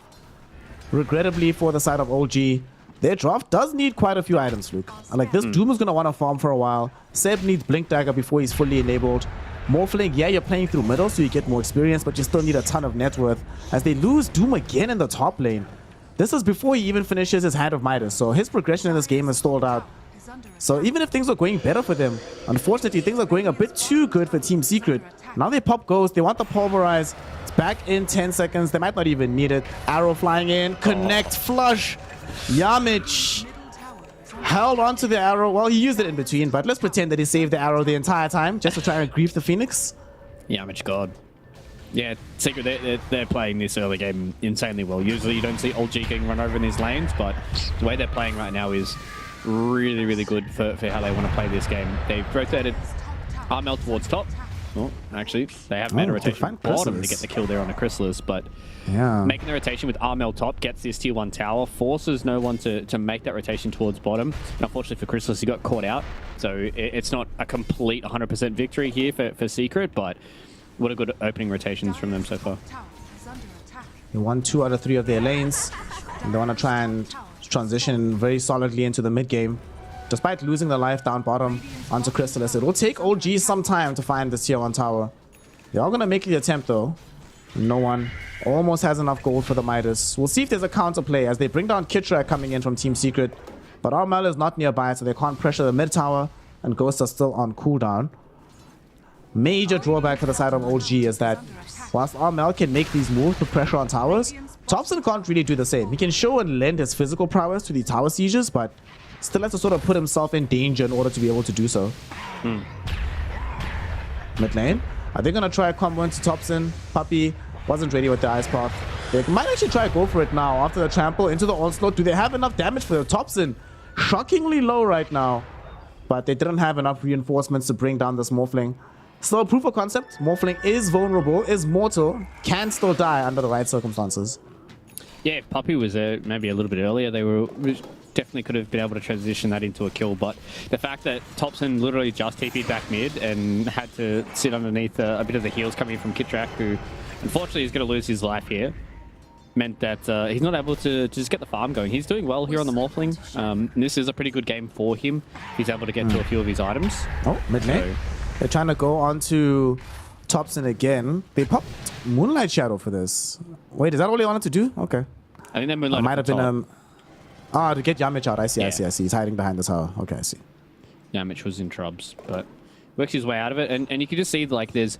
[SPEAKER 8] Regrettably for the side of OG, their draft does need quite a few items, Luke. Like, this Doom is going to want to farm for a while. Seb needs Blink Dagger before he's fully enabled. Morphling, yeah, you're playing through middle, so you get more experience, but you still need a ton of net worth. As they lose Doom again in the top lane. This is before he even finishes his Hand of Midas, so his progression in this game is stalled out. So even if things are going better for them, unfortunately things are going a bit too good for Team Secret. Now they pop Ghost, they want the Pulverize. It's back in 10 seconds, they might not even need it. Arrow flying in, connect, flush. Yamich held onto the arrow. Well, he used it in between, but let's pretend that he saved the arrow the entire time just to try and grief the Phoenix.
[SPEAKER 10] Yamich God. Yeah, Secret, they're playing this early game insanely well. Usually you don't see OG getting run over in these lanes, but the way they're playing right now is really, really good for how they want to play this game. They've rotated Armel towards top. Well, actually, they have made a rotation bottom to get the kill there on a Chrysalis, but making the rotation with Armel top gets this tier 1 tower, forces no one to make that rotation towards bottom. And unfortunately for Chrysalis, he got caught out, so it's not a complete 100% victory here for Secret, but what a good opening rotations from them so far.
[SPEAKER 8] They won 2 out of 3 of their lanes, and they want to try and transition very solidly into the mid game. Despite losing the life down bottom onto Chrysalis, it will take OG some time to find this tier 1 tower. They are going to make the attempt though. No one almost has enough gold for the Midas. We'll see if there's a counterplay as they bring down Kitra coming in from Team Secret. But Armel is not nearby, so they can't pressure the mid tower, and Ghosts are still on cooldown. Major drawback for the side of OG is that whilst Armel can make these moves to pressure on towers, Thompson can't really do the same. He can show and lend his physical prowess to the tower sieges, but still has to sort of put himself in danger in order to be able to do so. Mid lane. Are they going to try a combo into Thompson? Puppy wasn't ready with the Ice Path. They might actually try to go for it now after the trample into the onslaught. Do they have enough damage for the Thompson? Shockingly low right now. But they didn't have enough reinforcements to bring down this Morphling. Still proof of concept. Morphling is vulnerable, is mortal, can still die under the right circumstances.
[SPEAKER 10] Yeah, if Puppy was there maybe a little bit earlier, they were definitely could have been able to transition that into a kill, but the fact that Thompson literally just TP'd back mid and had to sit underneath a bit of the heals coming from Kitrak, who unfortunately is going to lose his life here, meant that he's not able to just get the farm going. He's doing well here on the Morphling. This is a pretty good game for him. He's able to get to a few of his items.
[SPEAKER 8] Oh, mid lane. They're trying to go on to Thompson again. They popped Moonlight Shadow for this. Wait, is that all they wanted to do? Okay.
[SPEAKER 10] I think that Moonlight
[SPEAKER 8] might have been to get Yamich out. I see. He's hiding behind the tower. Okay, I see.
[SPEAKER 10] Yamich was in trubs, but works his way out of it. And you can just see like there's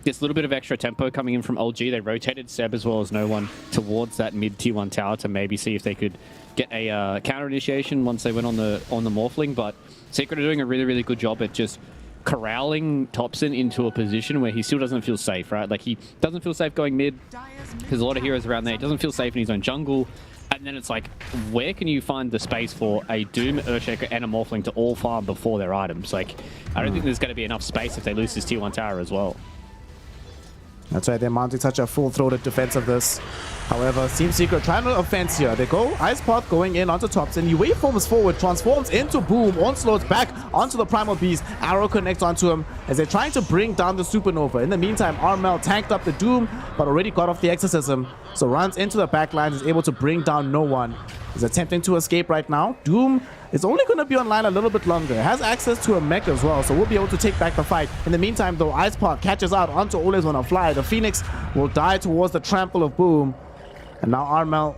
[SPEAKER 10] this little bit of extra tempo coming in from OG. They rotated Seb as well as no one towards that mid tier 1 tower to maybe see if they could get a counter initiation once they went on the Morphling. But Secret are doing a really, really good job at just corralling Thompson into a position where he still doesn't feel safe, right? Like he doesn't feel safe going mid. There's a lot of heroes around there. He doesn't feel safe in his own jungle. And then it's like, where can you find the space for a Doom, Earthshaker, and a Morphling to all farm before their items? Like, I don't think there's going to be enough space if they lose this tier 1 tower as well.
[SPEAKER 8] That's right, they're mounting such a full-throated defense of this. However, Team Secret trying to offense here. They go, Ice Path going in onto Thompson. He waveforms forward, transforms into Boom. Onslaught's back onto the Primal Beast. Arrow connects onto him as they're trying to bring down the Supernova. In the meantime, Armel tanked up the Doom, but already got off the Exorcism. So runs into the backline, is able to bring down no one. He's attempting to escape right now. Doom is only going to be online a little bit longer. Has access to a mech as well, so we'll be able to take back the fight. In the meantime, though, Ice Path catches out onto Always Wanna Fly. The Phoenix will die towards the trample of Boom. And now Armel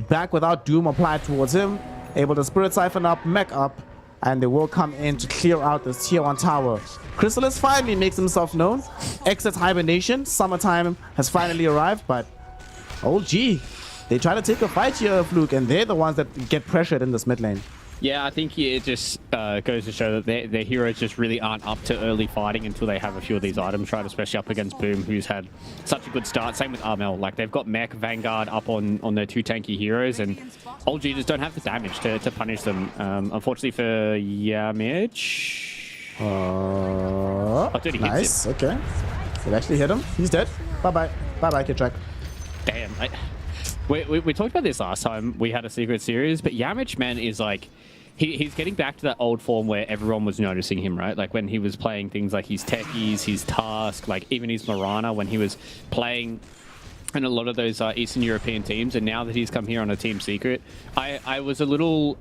[SPEAKER 8] back without Doom applied towards him. Able to Spirit Siphon up, mech up, and they will come in to clear out this tier 1 tower. Chrysalis finally makes himself known. Exits hibernation. Summertime has finally arrived, but OG, they try to take a fight here, Fluke, and they're the ones that get pressured in this mid lane.
[SPEAKER 10] Yeah, I think it just goes to show that their heroes just really aren't up to early fighting until they have a few of these items, right? Especially up against Boom, who's had such a good start. Same with Armel. Like, they've got Mech, Vanguard up on their 2 tanky heroes, and OLG just don't have the damage to punish them. Unfortunately for Yamich... dude, he hits
[SPEAKER 8] Nice,
[SPEAKER 10] him.
[SPEAKER 8] okay. It actually hit him. He's dead. Bye-bye. Bye-bye, Kid Track.
[SPEAKER 10] Damn. We talked about this last time we had a Secret Series, but Yamich, man, is like... He's getting back to that old form where everyone was noticing him, right? Like when he was playing things like his Techies, his Task, like even his Mirana, when he was playing in a lot of those Eastern European teams, and now that he's come here on a Team Secret, I was a little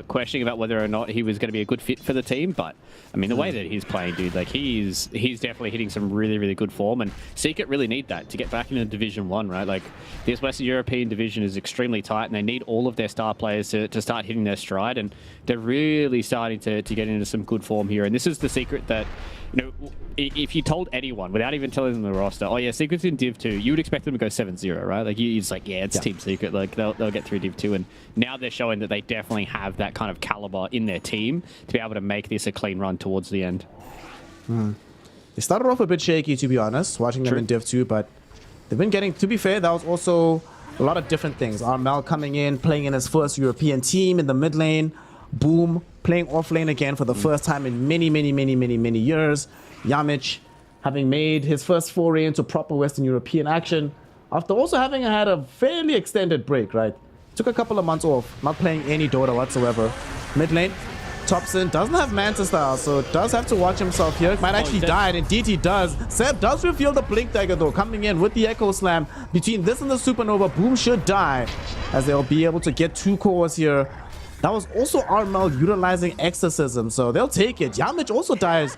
[SPEAKER 10] questioning about whether or not he was going to be a good fit for the team, but I mean, the way that he's playing, dude, like he's definitely hitting some really, really good form, and Secret really need that to get back into Division 1, right? Like this Western European division is extremely tight, and they need all of their star players to start hitting their stride, and they're really starting to get into some good form here, and this is the Secret that, you know, if you told anyone, without even telling them the roster, oh yeah, Secret's in Div 2, you would expect them to go 7-0, right? Like, you're just like, yeah, it's Team Secret. Like, they'll get through Div 2, and now they're showing that they definitely have that kind of caliber in their team to be able to make this a clean run towards the end.
[SPEAKER 8] They started off a bit shaky, to be honest, watching them in Div 2, but they've been getting, to be fair, that was also a lot of different things. Armel coming in, playing in his first European team in the mid lane. Boom, playing off lane again for the first time in many years. Yamich having made his first foray into proper Western European action after also having had a fairly extended break, right? Took a couple of months off, not playing any Dota whatsoever. Mid lane, Topson doesn't have Manta style, so does have to watch himself here. Might actually die, and indeed he does. Seb does reveal the Blink Dagger though, coming in with the Echo Slam. Between this and the Supernova, Boom should die, as they'll be able to get 2 cores here. That was also Armel utilizing Exorcism, so they'll take it. Yamich also dies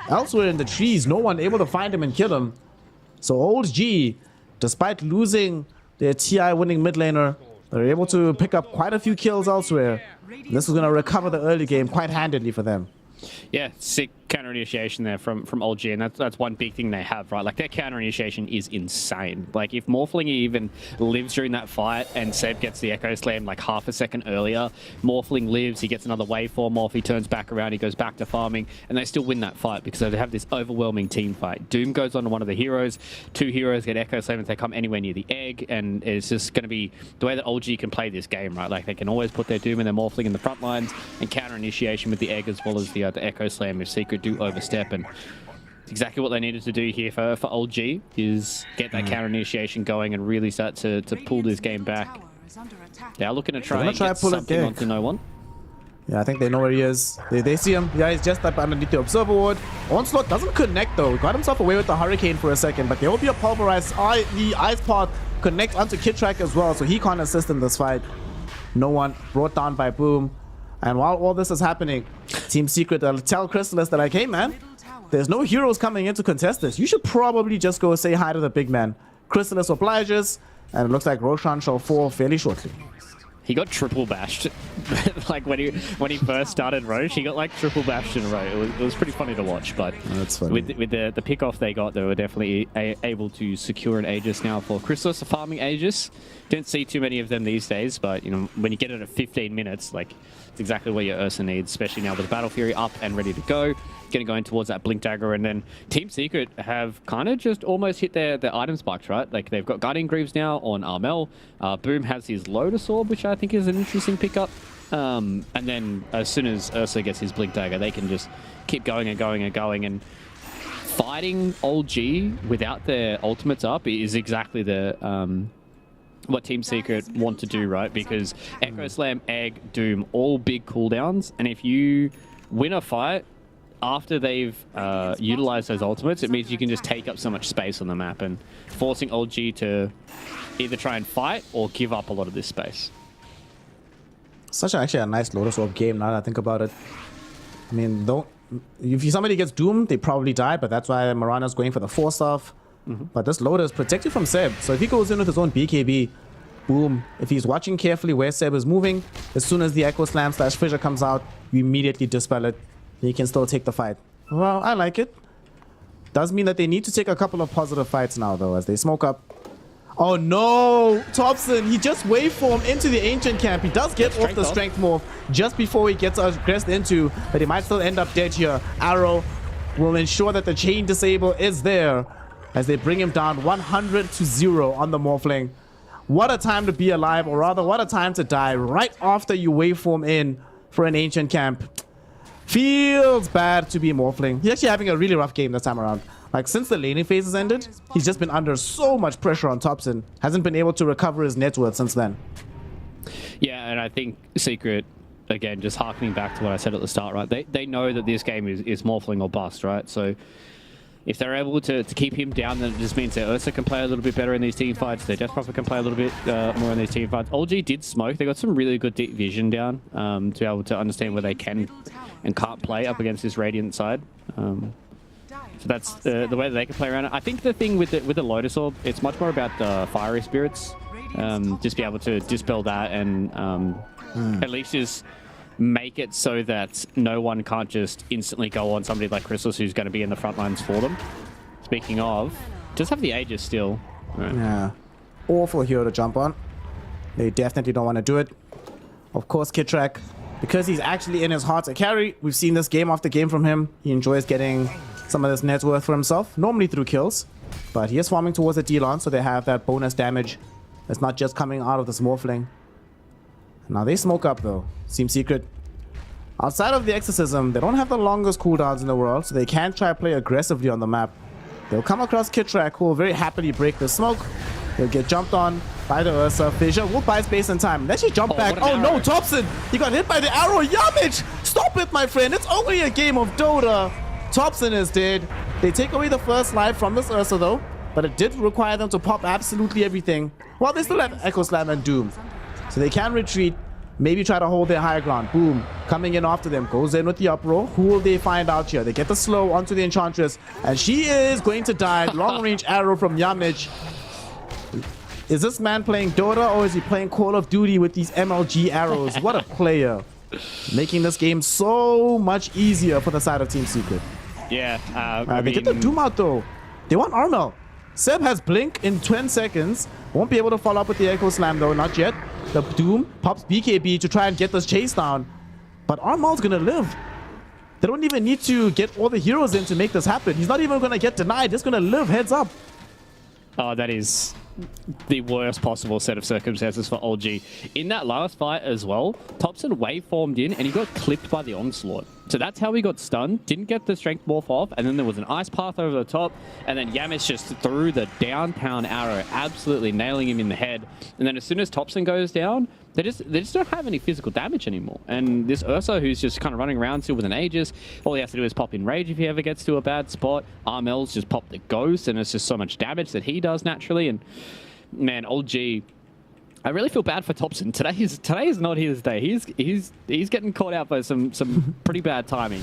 [SPEAKER 8] elsewhere in the trees. No one able to find him and kill him. So Old G, despite losing their TI winning mid laner, they're able to pick up quite a few kills elsewhere. This is going to recover the early game quite handedly for them.
[SPEAKER 10] Yeah, sick counter initiation there from OLG, and that's one big thing they have, right? Like, their counter initiation is insane. Like, if Morphling even lives during that fight and Seb gets the Echo Slam like half a second earlier, Morphling lives, he gets another waveform off, he turns back around, he goes back to farming, and they still win that fight because they have this overwhelming team fight. Doom goes on to one of the heroes, 2 heroes get Echo Slam if they come anywhere near the egg, and it's just going to be the way that OLG can play this game, right? Like, they can always put their Doom and their Morphling in the front lines and counter initiation with the egg as well as the Echo Slam if Secret do overstep, and exactly what they needed to do here for OLG is get that counter initiation going and really start to pull this game back. They are looking to try and get something onto no one.
[SPEAKER 8] Yeah, I think they know where he is. They see him. Yeah, he's just up underneath the Observer Ward. Onslaught doesn't connect though. Got himself away with the Hurricane for a second, but there will be a pulverized. The Ice Pod connects onto Kid Track as well, so he can't assist in this fight. No one brought down by Boom. And while all this is happening, Team Secret tell Chrysalis that, like, hey man, there's no heroes coming in to contest this. You should probably just go say hi to the big man. Chrysalis obliges, and it looks like Roshan shall fall fairly shortly.
[SPEAKER 10] He got triple bashed. Like when he first started Roche, he got like triple bashed in a row. It was pretty funny to watch, but
[SPEAKER 8] that's funny.
[SPEAKER 10] With the pick off they got, they were definitely able to secure an Aegis now for Chrysalis, a farming Aegis. Don't see too many of them these days, but you know, when you get it at 15 minutes, like, it's exactly what your Ursa needs, especially now with Battle Fury up and ready to go. Going towards that Blink Dagger, and then Team Secret have kind of just almost hit their item spikes, right? Like, they've got Guardian Greaves now on Armel. Boom has his Lotus Orb, which I think is an interesting pickup. And then as soon as Ursa gets his Blink Dagger, they can just keep going and going and going. And fighting Old G without their ultimates up is exactly the what Team Secret want to do, right? Because Echo Slam, Egg, Doom, all big cooldowns, and if you win a fight after they've utilized those ultimates, it means you can just take up so much space on the map, and forcing Old G to either try and fight or give up a lot of this space.
[SPEAKER 8] Actually a nice Lotus Orb game now that I think about it. I mean, if somebody gets doomed, they probably die, but that's why Mirana's going for the 4-staff. But this Lotus protects you from Seb, so if he goes in with his own BKB, Boom, if he's watching carefully where Seb is moving, as soon as the Echo Slam / Fissure comes out, you immediately dispel it. He can still take the fight. Well, I like it. Does mean that they need to take a couple of positive fights now, though, as they smoke up. Oh no, Thompson, he just waveformed into the Ancient camp. He does get off the strength morph just before he gets aggressed into, but he might still end up dead here. Arrow will ensure that the chain disable is there as they bring him down 100-0 on the Morphling. What a time to be alive, or rather, what a time to die right after you waveform in for an Ancient camp. Feels bad to be Morphling. He's actually having a really rough game this time around. Like, since the laning phase has ended, he's just been under so much pressure on Thompson. Hasn't been able to recover his net worth since then.
[SPEAKER 10] Yeah, and I think Secret, again, just harkening back to what I said at the start, right? They know that this game is Morphling or bust, right? So if they're able to keep him down, then it just means that Ursa can play a little bit better in these team fights. Their Death Prophet can play a little bit more in these team fights. OG did smoke. They got some really good deep vision down to be able to understand where they can and can't play up against this Radiant side. So that's the way that they can play around it. I think the thing with the Lotus Orb, it's much more about the Fiery Spirits. Just be able to dispel that and at least just make it so that no one can't just instantly go on somebody like Chrysalis who's going to be in the front lines for them. Speaking of, just have the Aegis still. Right.
[SPEAKER 8] Yeah. Awful hero to jump on. They definitely don't want to do it. Of course, Kitrak, because he's actually in his heart to carry. We've seen this game after game from him. He enjoys getting some of this net worth for himself, normally through kills. But he is farming towards the D-Lance, so they have that bonus damage that's not just coming out of the Morphling. Now they smoke up though. Team Secret, outside of the Exorcism, they don't have the longest cooldowns in the world, so they can try to play aggressively on the map. They'll come across Kitrak, who will very happily break the smoke. He'll get jumped on by the Ursa. Fissure will buy space and time. Let's just jump back. Oh no, Thompson! He got hit by the arrow. Yamich! Stop it, my friend. It's only a game of Dota. Thompson is dead. They take away the first life from this Ursa though, but it did require them to pop absolutely everything. Well, they still have Echo Slam and Doom, so they can retreat, maybe try to hold their higher ground. Boom, coming in after them, goes in with the uproar. Who will they find out here? They get the slow onto the Enchantress, and she is going to die. Long range arrow from Yamich. Is this man playing Dota, or is he playing Call of Duty with these MLG arrows? What a player. Making this game so much easier for the side of Team Secret.
[SPEAKER 10] Yeah,
[SPEAKER 8] they get the Doom out though. They want Armel. Seb has Blink in 10 seconds. Won't be able to follow up with the Echo Slam though, not yet. The Doom pops BKB to try and get this chase down. But Armel's gonna live. They don't even need to get all the heroes in to make this happen. He's not even gonna get denied. He's gonna live, heads up.
[SPEAKER 10] Oh, that is the worst possible set of circumstances for OG. In that last fight as well, Thompson waveformed in and he got clipped by the Onslaught. So that's how he got stunned, didn't get the strength morph off, and then there was an ice path over the top, and then Yamis just threw the downtown arrow, absolutely nailing him in the head. And then as soon as Thompson goes down, they just don't have any physical damage anymore. And this Ursa, who's just kind of running around still with an Aegis, all he has to do is pop in Rage if he ever gets to a bad spot. Armel's just pop the Ghost, and it's just so much damage that he does naturally. And man, OG, I really feel bad for Thompson. Today is not his day. He's getting caught out by some pretty bad timing.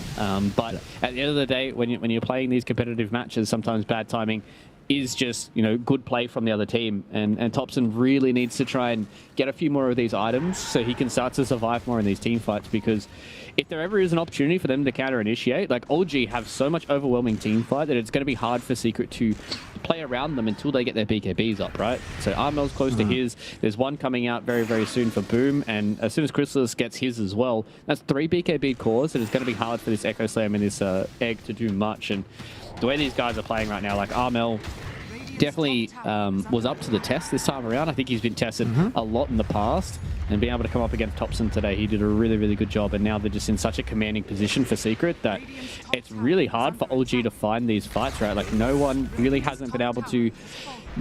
[SPEAKER 10] But at the end of the day, when you're playing these competitive matches, sometimes bad timing is just, you know, good play from the other team. And Thompson really needs to try and get a few more of these items so he can start to survive more in these team fights, because if there ever is an opportunity for them to counter-initiate, like OG have so much overwhelming team fight that it's going to be hard for Secret to play around them until they get their BKBs up, right? So Armel's close to his. There's one coming out very, very soon for Boom, and as soon as Chrysalis gets his as well, that's 3 BKB cores, and it's going to be hard for this Echo Slam and this Egg to do much. And the way these guys are playing right now, like Armel definitely was up to the test this time around. I think he's been tested a lot in the past, and being able to come up against Thompson today, he did a really, really good job. And now they're just in such a commanding position for Secret that it's really hard for OG to find these fights, right? Like, no one really hasn't been able to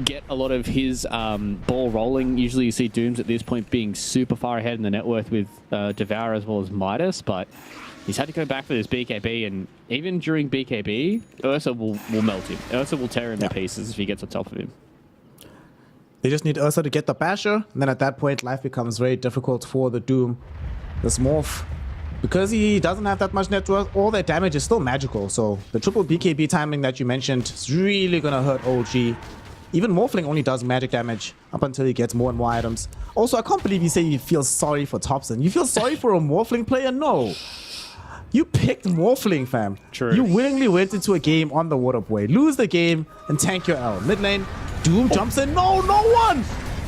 [SPEAKER 10] get a lot of his ball rolling. Usually you see Dooms at this point being super far ahead in the net worth with Devour as well as Midas, but he's had to go back for this BKB, and even during BKB, Ursa will melt him. Ursa will tear him to pieces if he gets on top of him.
[SPEAKER 8] They just need Ursa to get the Basher, and then at that point, life becomes very difficult for the Doom. This Morph, because he doesn't have that much net worth, all that damage is still magical, so the triple BKB timing that you mentioned is really gonna hurt OG. Even Morphling only does magic damage up until he gets more and more items. Also, I can't believe you say you feel sorry for Thompson. You feel sorry for a Morphling player? No. You picked Morphling, fam.
[SPEAKER 10] True.
[SPEAKER 8] You willingly went into a game on the water boy. Lose the game and tank your L. Mid lane, Doom jumps in. No, no one!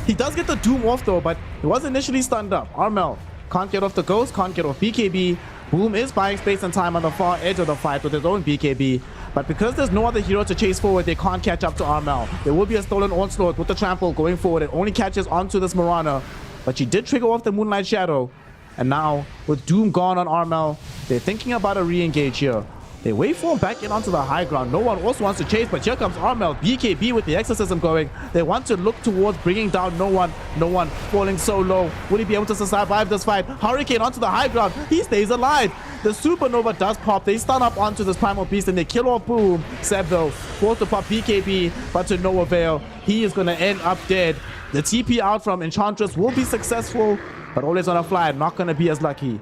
[SPEAKER 8] He does get the Doom off though, but he was initially stunned up. Armel can't get off the Ghost, can't get off BKB. Boom is buying space and time on the far edge of the fight with his own BKB. But because there's no other hero to chase forward, they can't catch up to Armel. There will be a stolen onslaught with the trample going forward. It only catches onto this Mirana. But she did trigger off the Moonlight Shadow. And now, with Doom gone on Armel, they're thinking about a re-engage here. They waveform back in onto the high ground. No one also wants to chase, but here comes Armel. BKB with the exorcism going. They want to look towards bringing down no one. No one falling so low. Will he be able to survive this fight? Hurricane onto the high ground. He stays alive. The supernova does pop. They stun up onto this primal beast and they kill off Boom. Seb though, forced to pop BKB, but to no avail. He is going to end up dead. The TP out from Enchantress will be successful, but always on a fly. Not going to be as lucky.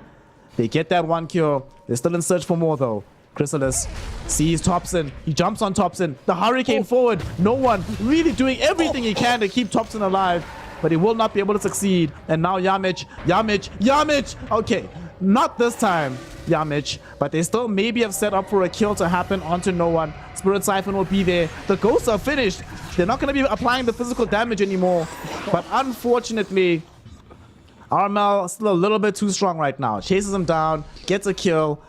[SPEAKER 8] They get that one kill. They're still in search for more though. Chrysalis sees Thompson. He jumps on Thompson. The Hurricane forward. No one really doing everything he can to keep Thompson alive, but he will not be able to succeed. And now Yamich. Okay, not this time, Yamich, but they still maybe have set up for a kill to happen onto no one. Spirit Siphon will be there. The ghosts are finished. They're not going to be applying the physical damage anymore, but unfortunately, Armel still a little bit too strong right now. Chases him down, gets a kill.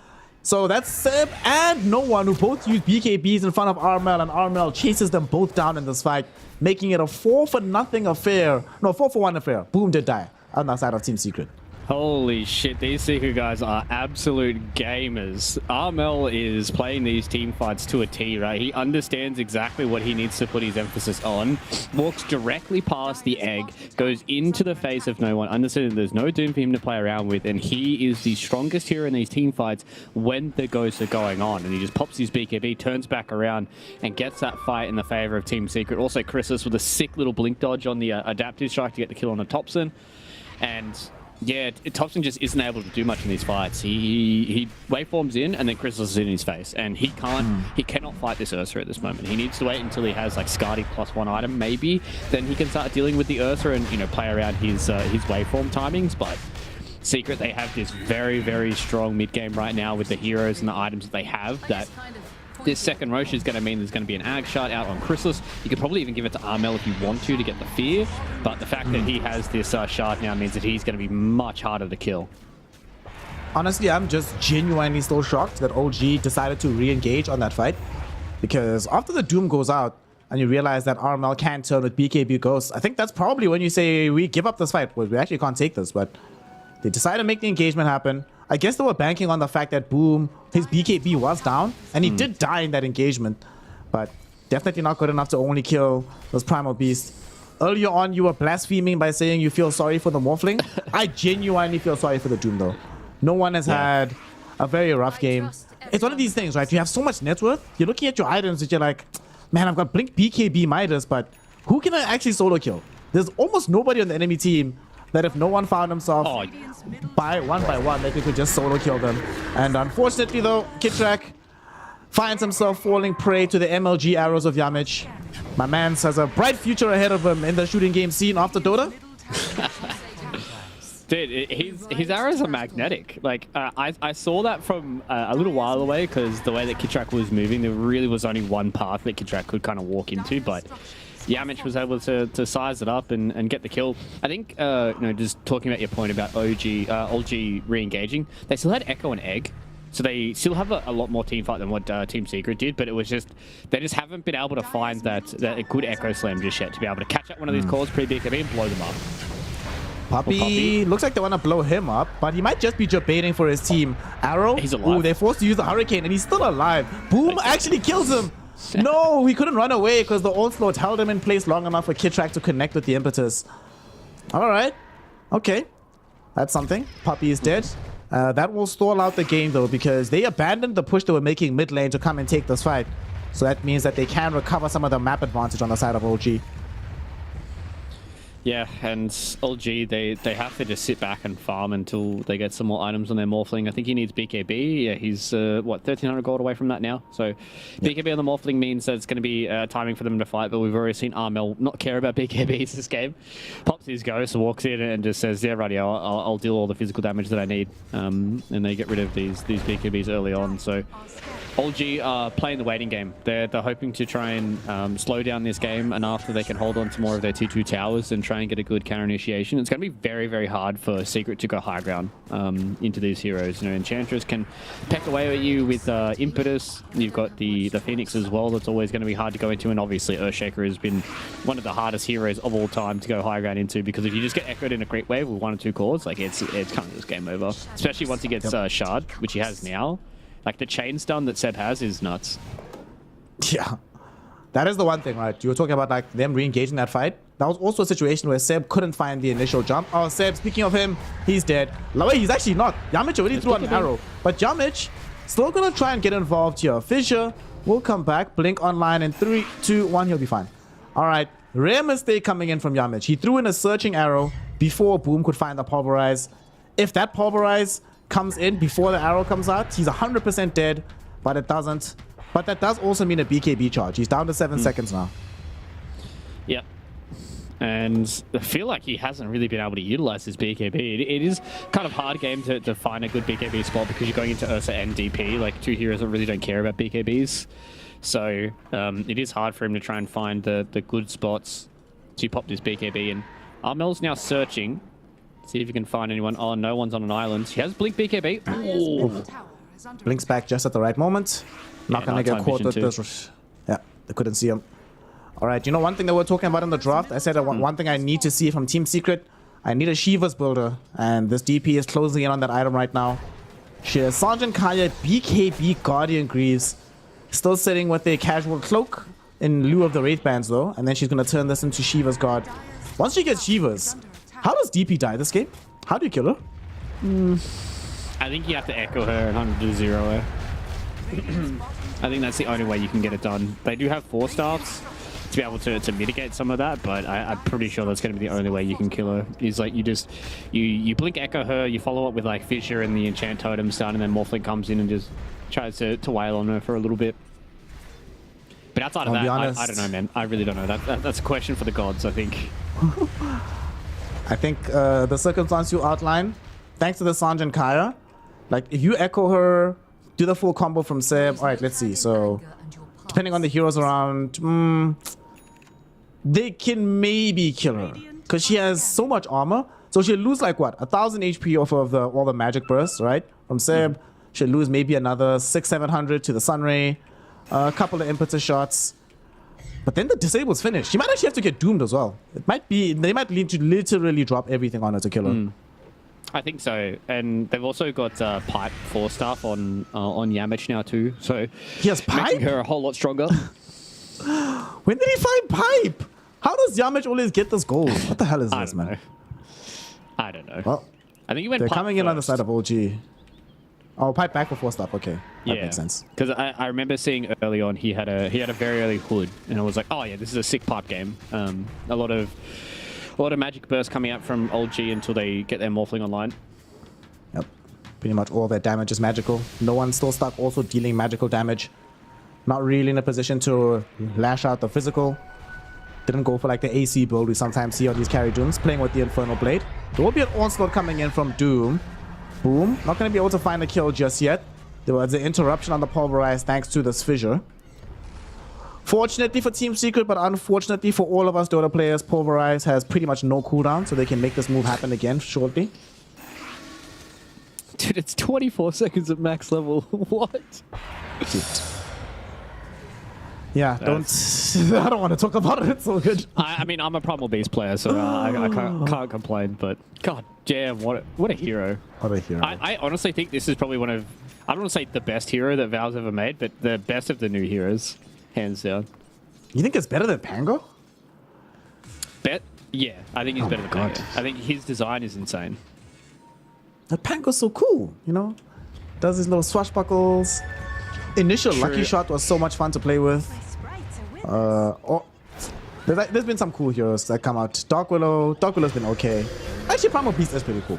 [SPEAKER 8] So that's Seb and no one who both use BKBs in front of Armel, and Armel chases them both down in this fight, making it a 4-0 affair. No, 4-1 affair. Boom did die on the side of Team Secret.
[SPEAKER 10] Holy shit, these Secret guys are absolute gamers. Armel is playing these team fights to a T, right? He understands exactly what he needs to put his emphasis on, walks directly past the egg, goes into the face of no one, understanding there's no Doom for him to play around with, and he is the strongest hero in these team fights when the ghosts are going on. And he just pops his BKB, turns back around, and gets that fight in the favor of Team Secret. Also, Chrysalis with a sick little blink dodge on the adaptive strike to get the kill on a Thompson. And yeah, Thompson just isn't able to do much in these fights. He waveforms in, and then Chrysalis is in his face, and he cannot fight this Ursa at this moment. He needs to wait until he has like Skadi +1 item, maybe. Then he can start dealing with the Ursa and play around his waveform timings. But Secret, they have this very, very strong mid game right now with the heroes and the items that they have. That this second Rosh is going to mean there's going to be an Ag shot out on Chrysalis. You could probably even give it to Armel if you want to get the fear, but the fact that he has this shard now means that he's going to be much harder to kill.
[SPEAKER 8] Honestly, I'm just genuinely still shocked that OG decided to re-engage on that fight, because after the Doom goes out and you realize that Armel can't turn with BKB Ghost, I think that's probably when you say we give up this fight. Well, we actually can't take this, but they decided to make the engagement happen. I guess they were banking on the fact that Boom, his BKB was down, and he did die in that engagement, but definitely not good enough to only kill those Primal Beasts. Earlier on, you were blaspheming by saying you feel sorry for the Morphling. I genuinely feel sorry for the Doom, though. No one has had a very rough game. It's one of these things, right? You have so much net worth, you're looking at your items that you're like, man, I've got Blink, BKB, Midas, but who can I actually solo kill? There's almost nobody on the enemy team that if no one found himself by one, that they could just solo kill them. And unfortunately though, Kitrak finds himself falling prey to the MLG arrows of Yamich. My man has a bright future ahead of him in the shooting game scene after Dota.
[SPEAKER 10] Dude, his arrows are magnetic. Like, I saw that from a little while away, because the way that Kitrak was moving, there really was only one path that Kitrak could kind of walk into, but Yamich was able to size it up and get the kill. I think, just talking about your point about OG re-engaging, they still had Echo and Egg, so they still have a lot more team fight than what Team Secret did, but it was just, they just haven't been able to find that a good Echo Slam just yet to be able to catch up one of these calls pre-BKB and blow them up.
[SPEAKER 8] Puppey looks like they want to blow him up, but he might just be debating for his team. Arrow,
[SPEAKER 10] he's alive.
[SPEAKER 8] Ooh, they're forced to use the Hurricane, and he's still alive. Boom actually kills him. No, he couldn't run away because the onslaught held him in place long enough for Kitrak to connect with the impetus. All right. Okay. That's something. Puppey is dead. That will stall out the game, though, because they abandoned the push they were making mid lane to come and take this fight. So that means that they can recover some of the map advantage on the side of OG.
[SPEAKER 10] Yeah, and LG, they have to just sit back and farm until they get some more items on their Morphling. I think he needs BKB. Yeah, he's, 1,300 gold away from that now. So BKB on the Morphling means that it's going to be timing for them to fight, but we've already seen Armel not care about BKBs this game. Pops his Ghost, walks in and just says, yeah, righty, I'll deal all the physical damage that I need. And they get rid of these BKBs early on. So OG are playing the waiting game. They're hoping to try and slow down this game enough that they can hold on to more of their T2 towers and try and get a good counter initiation. It's going to be very, very hard for Secret to go high ground into these heroes. You know, Enchantress can peck away at you with Impetus. You've got the Phoenix as well. That's always going to be hard to go into. And obviously Earthshaker has been one of the hardest heroes of all time to go high ground into, because if you just get echoed in a creep wave with 1 or 2 cores, like it's kind of just game over. Especially once he gets Shard, which he has now. Like, the chain stun that Seb has is nuts.
[SPEAKER 8] Yeah. That is the one thing, right? You were talking about, like, them re-engaging that fight. That was also a situation where Seb couldn't find the initial jump. Oh, Seb, speaking of him, he's dead. No, wait, he's actually not. Yamich already threw an arrow. But Yamich still gonna try and get involved here. Fissure will come back. Blink online in 3, 2, 1. He'll be fine. All right. Rare mistake coming in from Yamich. He threw in a searching arrow before Boom could find the Pulverize. If that Pulverize comes in before the arrow comes out, he's 100% dead, but it doesn't. But that does also mean a BKB charge. He's down to 7 seconds now.
[SPEAKER 10] Yep. And I feel like he hasn't really been able to utilize his BKB. It is kind of hard game to find a good BKB spot, because you're going into Ursa and DP, like 2 heroes that really don't care about BKBs. So it is hard for him to try and find the good spots to pop this BKB in. Armel's now searching. See if you can find anyone. Oh, no one's on an island. She has Blink BKB. Ooh.
[SPEAKER 8] Blinks back just at the right moment. Not gonna get caught with this. Yeah, they couldn't see him. All right, you know one thing that we're talking about in the draft? I said that one thing I need to see from Team Secret. I need a Shiva's builder, and this DP is closing in on that item right now. She has Sergeant Kaya, BKB, Guardian Greaves. Still sitting with a casual cloak in lieu of the Wraith Bands, though. And then she's gonna turn this into Shiva's Guard. Once she gets Shiva's, how does DP die this game? How do you kill her?
[SPEAKER 10] I think you have to echo her and 100-0 her. I think that's the only way you can get it done. They do have 4 staffs to be able to mitigate some of that, but I'm pretty sure that's going to be the only way you can kill her. Is like you blink echo her, you follow up with like Fissure and the enchant totem stun, and then Morphling comes in and just tries to wail on her for a little bit. But outside of that, I don't know, man. I really don't know. That's a question for the gods, I think.
[SPEAKER 8] I think the circumstance you outline, thanks to the Sergeant Kaya, like if you echo her, do the full combo from Seb. All right, let's see. So depending on the heroes around, they can maybe kill her because she has so much armor. So she'll lose like what, 1,000 HP off of all the magic bursts, right? From Seb, she'll lose maybe another 600-700 to the Sunray, a couple of impetus shots. But then the disable's finished. She might actually have to get doomed as well. It might be, they might need to literally drop everything on her to kill her.
[SPEAKER 10] I think so, and they've also got Pipe 4 staff on Yamich now too, so
[SPEAKER 8] he has Pipe?
[SPEAKER 10] Making her a whole lot stronger.
[SPEAKER 8] When did he find Pipe? How does Yamich always get this gold? What the hell is this, man?
[SPEAKER 10] I don't know.
[SPEAKER 8] Well,
[SPEAKER 10] I think he went
[SPEAKER 8] they're
[SPEAKER 10] Pipe
[SPEAKER 8] coming
[SPEAKER 10] first.
[SPEAKER 8] in on the side of OG. Oh, Pipe back before stuff. Okay, that
[SPEAKER 10] Yeah,
[SPEAKER 8] makes sense.
[SPEAKER 10] because I remember seeing early on he had a very early hood, and I was like, oh yeah, this is a sick Pipe game. A lot of magic bursts coming out from OG until they get their Morphling online.
[SPEAKER 8] Yep, pretty much all their damage is magical. No one's still stuck also dealing magical damage. Not really in a position to lash out the physical. Didn't go for like the AC build we sometimes see on these carry Dooms, playing with the Infernal Blade. There will be an onslaught coming in from Doom. Boom. Not going to be able to find a kill just yet. There was an interruption on the Pulverize thanks to this Fissure. Fortunately for Team Secret, but unfortunately for all of us Dota players, Pulverize has pretty much no cooldown, so they can make this move happen again shortly.
[SPEAKER 10] Dude, it's 24 seconds at max level. What?
[SPEAKER 8] Dude. Yeah, I don't want to talk about it. It's so good.
[SPEAKER 10] I mean, I'm a Primal Beast player, so I can't complain. But god damn, what a hero!
[SPEAKER 8] What a hero!
[SPEAKER 10] I honestly think this is probably one of, I don't want to say the best hero that Valve's ever made, but the best of the new heroes, hands down.
[SPEAKER 8] You think it's better than Pango?
[SPEAKER 10] Yeah, I think he's better than Pango. I think his design is insane.
[SPEAKER 8] That Pango's so cool, you know? Does his little swashbuckles. Initial Lucky Shot was so much fun to play with. There's been some cool heroes that come out. Dark Willow's been okay. Actually, Primal Beast is pretty cool.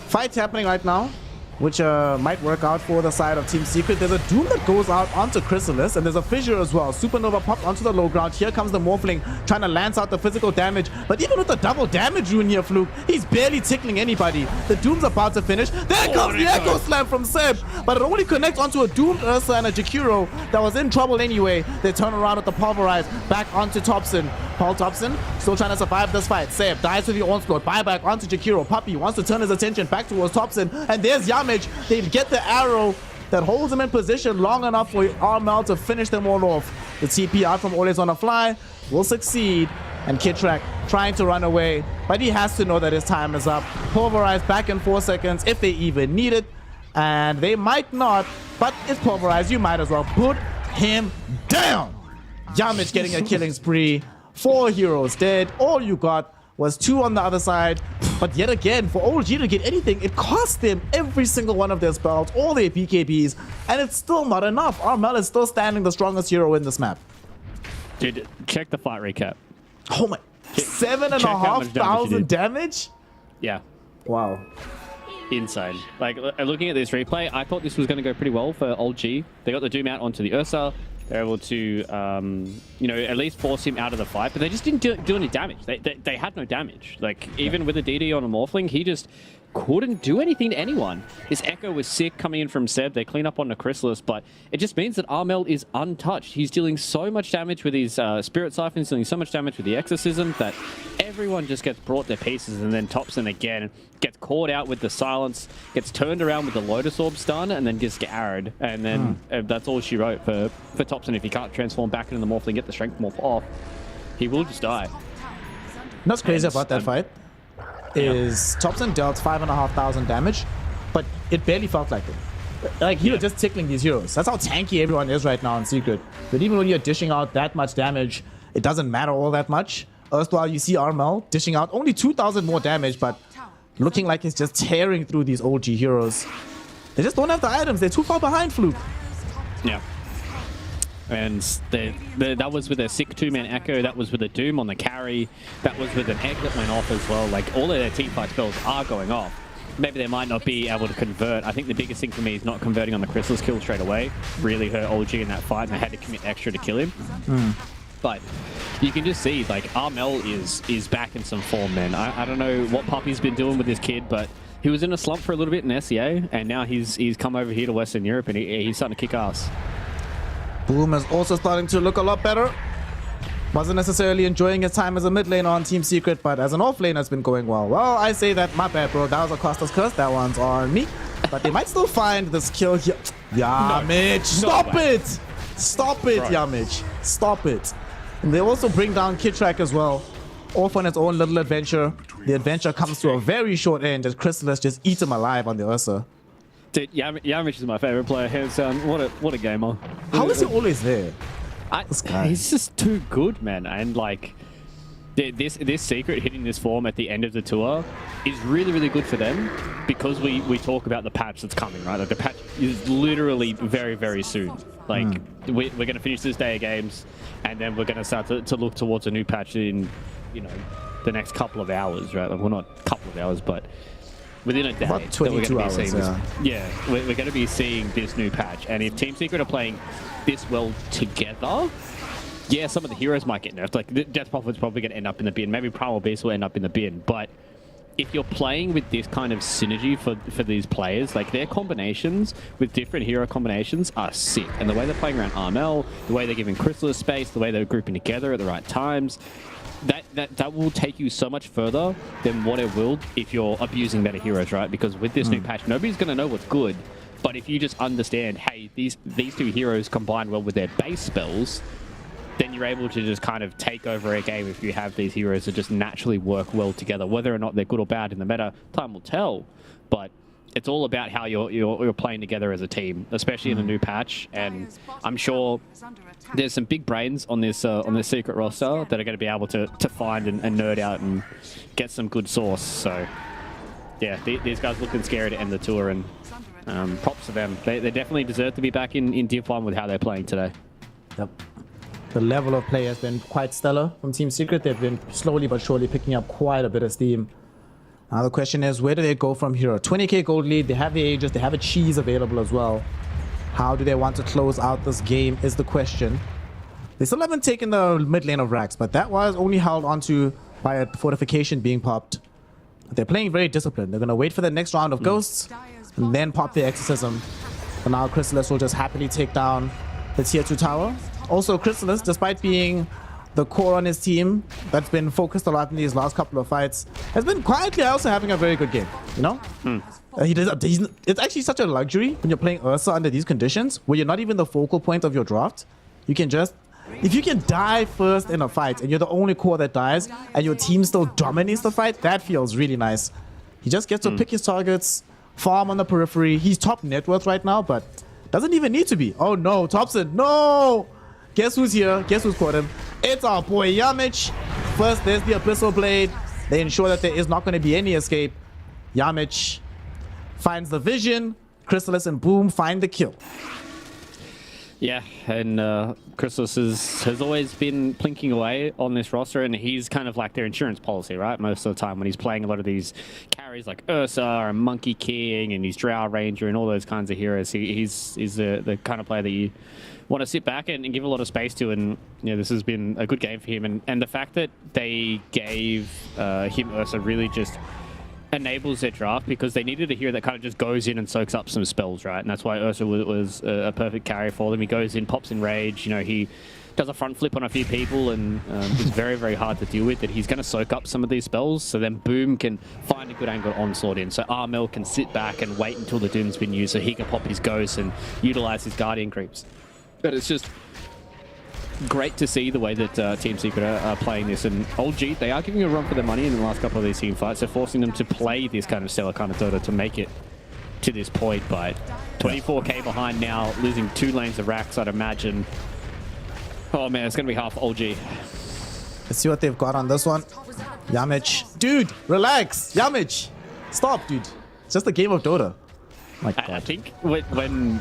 [SPEAKER 8] Fight happening right now. which might work out for the side of Team Secret. There's a Doom that goes out onto Chrysalis, and there's a Fissure as well. Supernova popped onto the low ground. Here comes the Morphling trying to lance out the physical damage, but even with the double damage rune here, Fluke, he's barely tickling anybody. The Doom's about to finish. There comes the Echo Slam from Seb, but it only connects onto a Doomed Ursa and a Jakiro that was in trouble anyway. They turn around with the Pulverize back onto Thompson. Paul Thompson still trying to survive this fight. Seb dies to the onslaught. Buyback onto Jakiro. Puppy wants to turn his attention back towards Thompson, and there's Yamage. They get the arrow that holds them in position long enough for Armel to finish them all off. The TP out from Always on a Fly will succeed, and Kitrak trying to run away, but he has to know that his time is up. Pulverize back in 4 seconds if they even need it, and they might not, but it's Pulverize. You might as well put him down. Yamage getting a killing spree. 4 heroes dead. All you got was 2 on the other side. But yet again, for OG to get anything, it cost them every single one of their spells, all their BKBs, and it's still not enough. Armel is still standing the strongest hero in this map.
[SPEAKER 10] Dude, check the fight recap.
[SPEAKER 8] Oh my, 7,500 damage?
[SPEAKER 10] Yeah.
[SPEAKER 8] Wow.
[SPEAKER 10] Insane. Like, looking at this replay, I thought this was going to go pretty well for Old G. They got the Doom out onto the Ursa. They're able to, you know, at least force him out of the fight, but they just didn't do any damage. They had no damage. Like, even with a DD on a Morphling, he just couldn't do anything to anyone. His Echo was sick coming in from Seb. They clean up on the Chrysalis, but it just means that Armel is untouched. He's dealing so much damage with his Spirit Siphons, dealing so much damage with the Exorcism that everyone just gets brought their pieces, and then Thompson again gets caught out with the Silence, gets turned around with the Lotus Orb stun, and then gets arrowed. And then that's all she wrote for Thompson. If he can't transform back into the Morphling, get the Strength Morph off, he will just die.
[SPEAKER 8] What's crazy about that fight is Thompson dealt 5,500 damage, but it barely felt like it. Like, you're just tickling these heroes. That's how tanky everyone is right now in Secret. But even when you're dishing out that much damage, it doesn't matter all that much. Erstwhile, you see Armel dishing out only 2,000 more damage, but looking like he's just tearing through these OG heroes. They just don't have the items. They're too far behind, Fluke.
[SPEAKER 10] Yeah. And that was with a sick 2-man Echo, that was with a Doom on the carry, that was with an Egg that went off as well. Like, all of their teamfight spells are going off. Maybe they might not be able to convert. I think the biggest thing for me is not converting on the Chrysalis kill straight away. Really hurt OG in that fight, and they had to commit extra to kill him. But you can just see, like, Armel is back in some form, man. I don't know what Puppy's been doing with this kid, but he was in a slump for a little bit in SEA, and now he's come over here to Western Europe, and he's starting to kick ass.
[SPEAKER 8] Boom is also starting to look a lot better. Wasn't necessarily enjoying his time as a mid laner on Team Secret, but as an off laner, it's been going well. Well, I say that, my bad, bro. That was a Costa's curse. That one's on me. But they might still find this kill here. Yamage, stop it! Stop it, Yamage. Stop it. And they also bring down Kitrak as well. Off on its own little adventure. The adventure comes to a very short end as Chrysalis just eats him alive on the Ursa.
[SPEAKER 10] Dude, Yamage is my favorite player, hands down. What a gamer.
[SPEAKER 8] How is he always there?
[SPEAKER 10] This guy. He's just too good, man. And like, this Secret hitting this form at the end of the tour is really, really good for them, because we talk about the patch that's coming, right? Like, the patch is literally very, very soon. Like, we're going to finish this day of games, and then we're going to start to look towards a new patch in, you know, the next couple of hours, right? Like, well, not a couple of hours, but within a day.
[SPEAKER 8] About 22 hours,
[SPEAKER 10] we're going to be seeing this new patch. And if Team Secret are playing this well together, yeah, some of the heroes might get nerfed. Like, Death Prophet's probably going to end up in the bin. Maybe Primal Beast will end up in the bin. But if you're playing with this kind of synergy for these players, like, their combinations with different hero combinations are sick. And the way they're playing around Armel, the way they're giving Chrysalis space, the way they're grouping together at the right times, that will take you so much further than what it will if you're abusing better heroes, right? Because with this new patch, nobody's going to know what's good. But if you just understand, hey, these two heroes combine well with their base spells, then you're able to just kind of take over a game if you have these heroes that just naturally work well together. Whether or not they're good or bad in the meta, time will tell. But it's all about how you're playing together as a team, especially in a new patch. And I'm sure there's some big brains on this Secret roster that are going to be able to find and nerd out and get some good source. So yeah, these guys looking scary to end the tour, and props to them. They definitely deserve to be back in Div 1 with how they're playing today.
[SPEAKER 8] Yep. The level of play has been quite stellar from Team Secret. They've been slowly but surely picking up quite a bit of steam. Now the question is, where do they go from here? 20k gold lead, they have the Aegis, they have a cheese available as well. How do they want to close out this game is the question. They still haven't taken the mid lane of Rax, but that was only held onto by a fortification being popped. They're playing very disciplined. They're going to wait for the next round of ghosts and then pop the exorcism. But now Chrysalis will just happily take down the tier 2 tower. Also, Chrysalis, despite being the core on his team that's been focused a lot in these last couple of fights, has been quietly also having a very good game, you know? It's actually such a luxury when you're playing Ursa under these conditions, where you're not even the focal point of your draft. You can just, if you can die first in a fight and you're the only core that dies and your team still dominates the fight, that feels really nice. He just gets to pick his targets, farm on the periphery. He's top net worth right now, but doesn't even need to be. Oh no, Thompson, no! Guess who's here? Guess who's caught him? It's our boy Yamich. First, there's the Abyssal Blade. They ensure that there is not going to be any escape. Yamich finds the vision. Chrysalis and Boom find the kill.
[SPEAKER 10] Yeah, and Chrysalis has always been plinking away on this roster, and he's kind of like their insurance policy, right? Most of the time when he's playing a lot of these carries like Ursa and Monkey King and he's Drow Ranger and all those kinds of heroes, he's the kind of player that you want to sit back and give a lot of space to, and you know, this has been a good game for him, and the fact that they gave him Ursa really just enables their draft, because they needed a hero that kind of just goes in and soaks up some spells, right? And that's why Ursa was a perfect carry for them. He goes in, pops in rage, you know, he does a front flip on a few people, and it's very, very hard to deal with, that he's going to soak up some of these spells, so then Boom can find a good angle onslaught in, so Armel can sit back and wait until the Doom's been used so he can pop his Ghost and utilize his Guardian creeps. But it's just great to see the way that Team Secret are playing this, and OG, they are giving a run for their money in the last couple of these team fights. They're forcing them to play this kind of stellar kind of Dota to make it to this point, but 24k behind now, losing 2 lanes of Rax, I'd imagine. Oh man, it's going to be hard for OG.
[SPEAKER 8] Let's see what they've got on this one. Yamich. Dude, relax. Yamich. Stop, dude. It's just a game of Dota.
[SPEAKER 10] I think when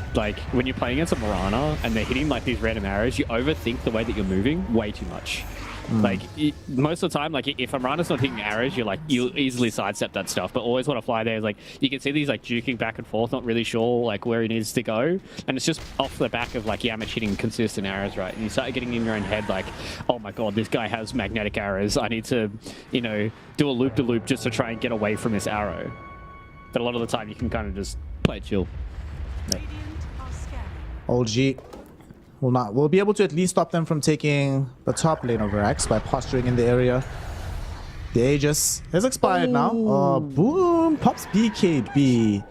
[SPEAKER 10] you're playing against a Mirana and they're hitting like these random arrows, you overthink the way that you're moving way too much. Like most of the time, like if a Mirana's not hitting arrows, you'll easily sidestep that stuff. But always want to fly there is like you can see these like duking back and forth, not really sure like where he needs to go, and it's just off the back of like Yamich hitting consistent arrows, right? And you start getting in your own head like, oh my god, this guy has magnetic arrows. I need to, you know, do a loop-de-loop just to try and get away from this arrow. But a lot of the time, you can kind of just play chill.
[SPEAKER 8] OG will be able to at least stop them from taking the top lane of Rax by posturing in the area. The Aegis has expired now. Boom! Pops BKB.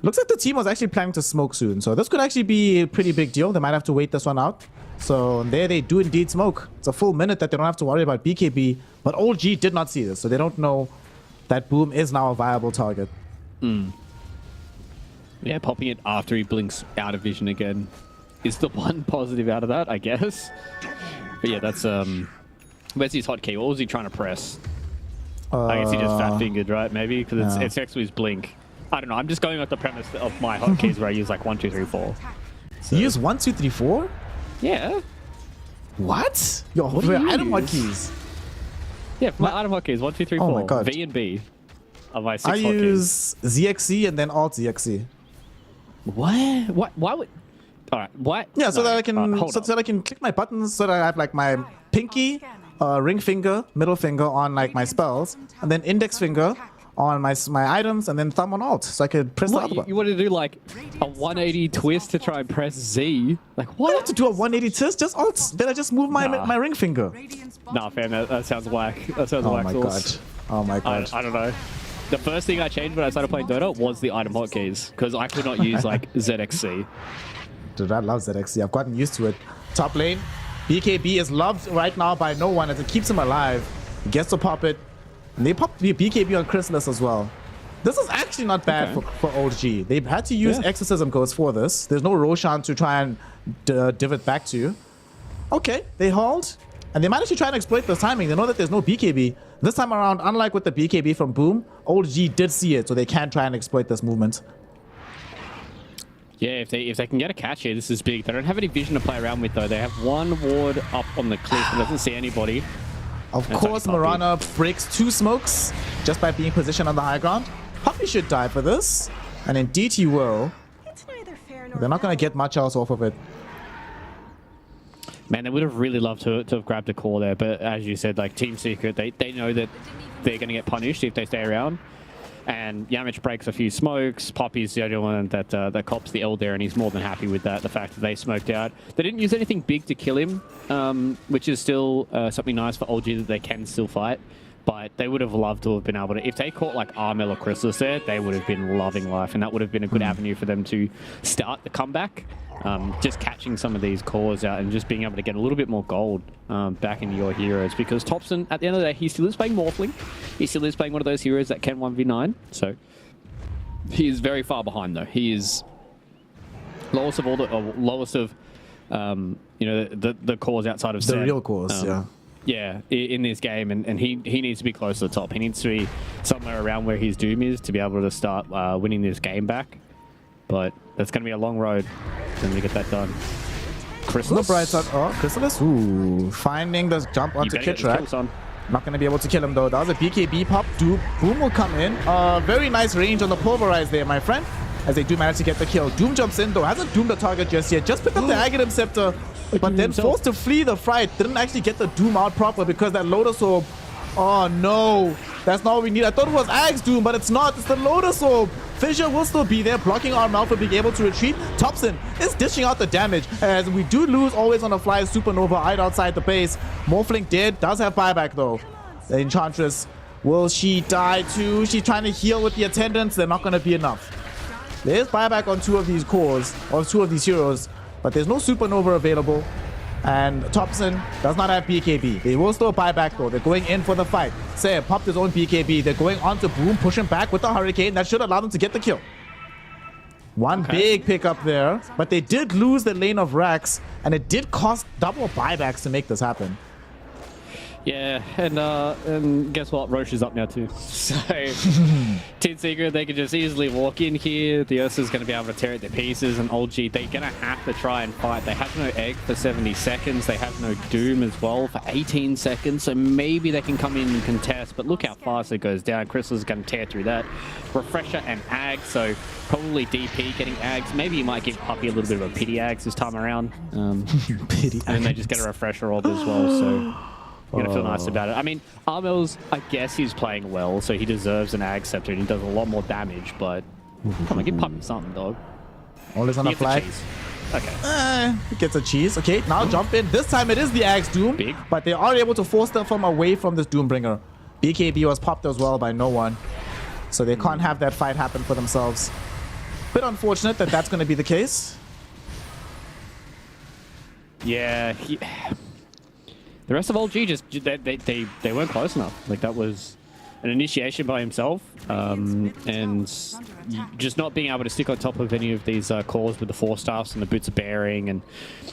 [SPEAKER 8] Looks like the team was actually planning to smoke soon, so this could actually be a pretty big deal. They might have to wait this one out. So there they do indeed smoke. It's a full minute that they don't have to worry about BKB, but OG did not see this, so they don't know that Boom is now a viable target.
[SPEAKER 10] Yeah, popping it after he blinks out of vision again is the one positive out of that, I guess. But yeah, that's where's his hotkey? What was he trying to press? I guess he just fat fingered, right? Maybe because it's next to his blink. I don't know. I'm just going off the premise of my hotkeys where I use like 1, 2, 3, 4. So.
[SPEAKER 8] You use 1, 2, 3, 4?
[SPEAKER 10] Yeah.
[SPEAKER 8] What? Your item hotkeys?
[SPEAKER 10] Yeah, my item hotkeys 1, 2, 3, 4.
[SPEAKER 8] Oh my god.
[SPEAKER 10] V and B. Of my 6
[SPEAKER 8] I
[SPEAKER 10] hotkeys.
[SPEAKER 8] use ZXC and then Alt ZXC.
[SPEAKER 10] What? Why would? All right. What?
[SPEAKER 8] Yeah, so that I can so that I can click my buttons, so that I have like my pinky, ring finger, middle finger on like my spells, and then index finger on my items, and then thumb on Alt, so I could press the other one.
[SPEAKER 10] You want to do like a 180 twist to try and press Z? Like what?
[SPEAKER 8] I don't have to do a 180 twist, just Alt. Then I just move my my ring finger.
[SPEAKER 10] Nah, fam, that sounds whack. That sounds whack.
[SPEAKER 8] Oh my god. Oh my god.
[SPEAKER 10] I don't know. The first thing I changed when I started playing Dota was the item hotkeys, because I could not use like ZXC.
[SPEAKER 8] Dude, I love ZXC. I've gotten used to it. Top lane, BKB is loved right now by no one as it keeps him alive. He gets to pop it. And they pop the BKB on Chrysalis as well. This is actually not bad for OG. They've had to use Exorcism Ghost for this. There's no Roshan to try and div it back to. Okay, they hold. And they might actually try and exploit the timing. They know that there's no BKB. This time around, unlike with the BKB from Boom, OG did see it, so they can try and exploit this movement.
[SPEAKER 10] Yeah, if they can get a catch here, this is big. They don't have any vision to play around with, though. They have one ward up on the cliff and doesn't see anybody.
[SPEAKER 8] Of
[SPEAKER 10] That's
[SPEAKER 8] course,
[SPEAKER 10] only Poppy.
[SPEAKER 8] Mirana breaks 2 smokes just by being positioned on the high ground. Poppy should die for this. And indeed he will. They're not going to get much else off of it.
[SPEAKER 10] Man, they would have really loved to have grabbed a core there, but as you said, like Team Secret, they know that they're going to get punished if they stay around. And Yamich breaks a few smokes. Poppy's the only one that cops the L there, and he's more than happy with that. The fact that they smoked out. They didn't use anything big to kill him, which is still something nice for OG that they can still fight. But they would have loved to have been able to... If they caught like Armel or Chrysalis there, they would have been loving life, and that would have been a good avenue for them to start the comeback. Just catching some of these cores out and just being able to get a little bit more gold back into your heroes, because Thompson, at the end of the day, he still is playing Morphling. He still is playing one of those heroes that can 1v9. So he is very far behind, though. He is lowest of all the lowest of you know, the cores outside of
[SPEAKER 8] The
[SPEAKER 10] Sen.
[SPEAKER 8] real cores, yeah.
[SPEAKER 10] Yeah, in this game, and he needs to be close to the top. He needs to be somewhere around where his Doom is to be able to start winning this game back. But that's going to be a long road for him to get that done. Chrysalis?
[SPEAKER 8] The bright side. Oh, Chrysalis. Ooh, finding the jump onto Kitrak. Not going to be able to kill him though. That was a BKB pop. Boom will come in. Very nice range on the Pulverize there, my friend. As they do manage to get the kill. Doom jumps in though. Hasn't doomed the target just yet. Just picked up the Aghanim Scepter. But then forced to flee the fright. Didn't actually get the Doom out proper because that Lotus Orb. Oh no. That's not what we need. I thought it was Ag's Doom, but it's not. It's the Lotus Orb. Fissure will still be there, blocking our mouth for being able to retreat. Thompson is dishing out the damage, as we do lose always on a fly Supernova right outside the base. Morphling dead, does have buyback though. The Enchantress, will she die too? She's trying to heal with the attendants. They're not going to be enough. There's buyback on 2 of these cores, or 2 of these heroes, but there's no Supernova available. And Thompson does not have BKB. They will still buy back though. They're going in for the fight. Sam popped his own BKB. They're going on to Boom, push him back with the Hurricane. That should allow them to get the kill. One big pickup there, but they did lose the lane of Rax, and it did cost double buybacks to make this happen.
[SPEAKER 10] Yeah, and guess what? Roche is up now too. So, Team Secret, they can just easily walk in here. The Ursa's going to be able to tear it to pieces, and OG, they're going to have to try and fight. They have no Egg for 70 seconds. They have no Doom as well for 18 seconds, so maybe they can come in and contest, but look how fast it goes down. Crystal is going to tear through that. Refresher and Ag, so probably DP getting Ags. Maybe you might give Puppy a little bit of a pity Ags this time around.
[SPEAKER 8] Pity
[SPEAKER 10] and then they just get a Refresher Orb as well, so... You're gonna feel nice about it. I mean, Armel's, I guess he's playing well, so he deserves an Ag Scepter, and he does a lot more damage, but... Come on, give Puppy something, dog.
[SPEAKER 8] Always on a flag.
[SPEAKER 10] Okay.
[SPEAKER 8] He gets a cheese. Okay, now jump in. This time it is the Ag's Doom, but they are able to force them from away from this Doombringer. BKB was popped as well by no one, so they can't have that fight happen for themselves. Bit unfortunate that that's going to be the case.
[SPEAKER 10] Yeah, the rest of OG just they weren't close enough. Like, that was an initiation by himself, and just not being able to stick on top of any of these cores with the 4-staffs and the boots of bearing, and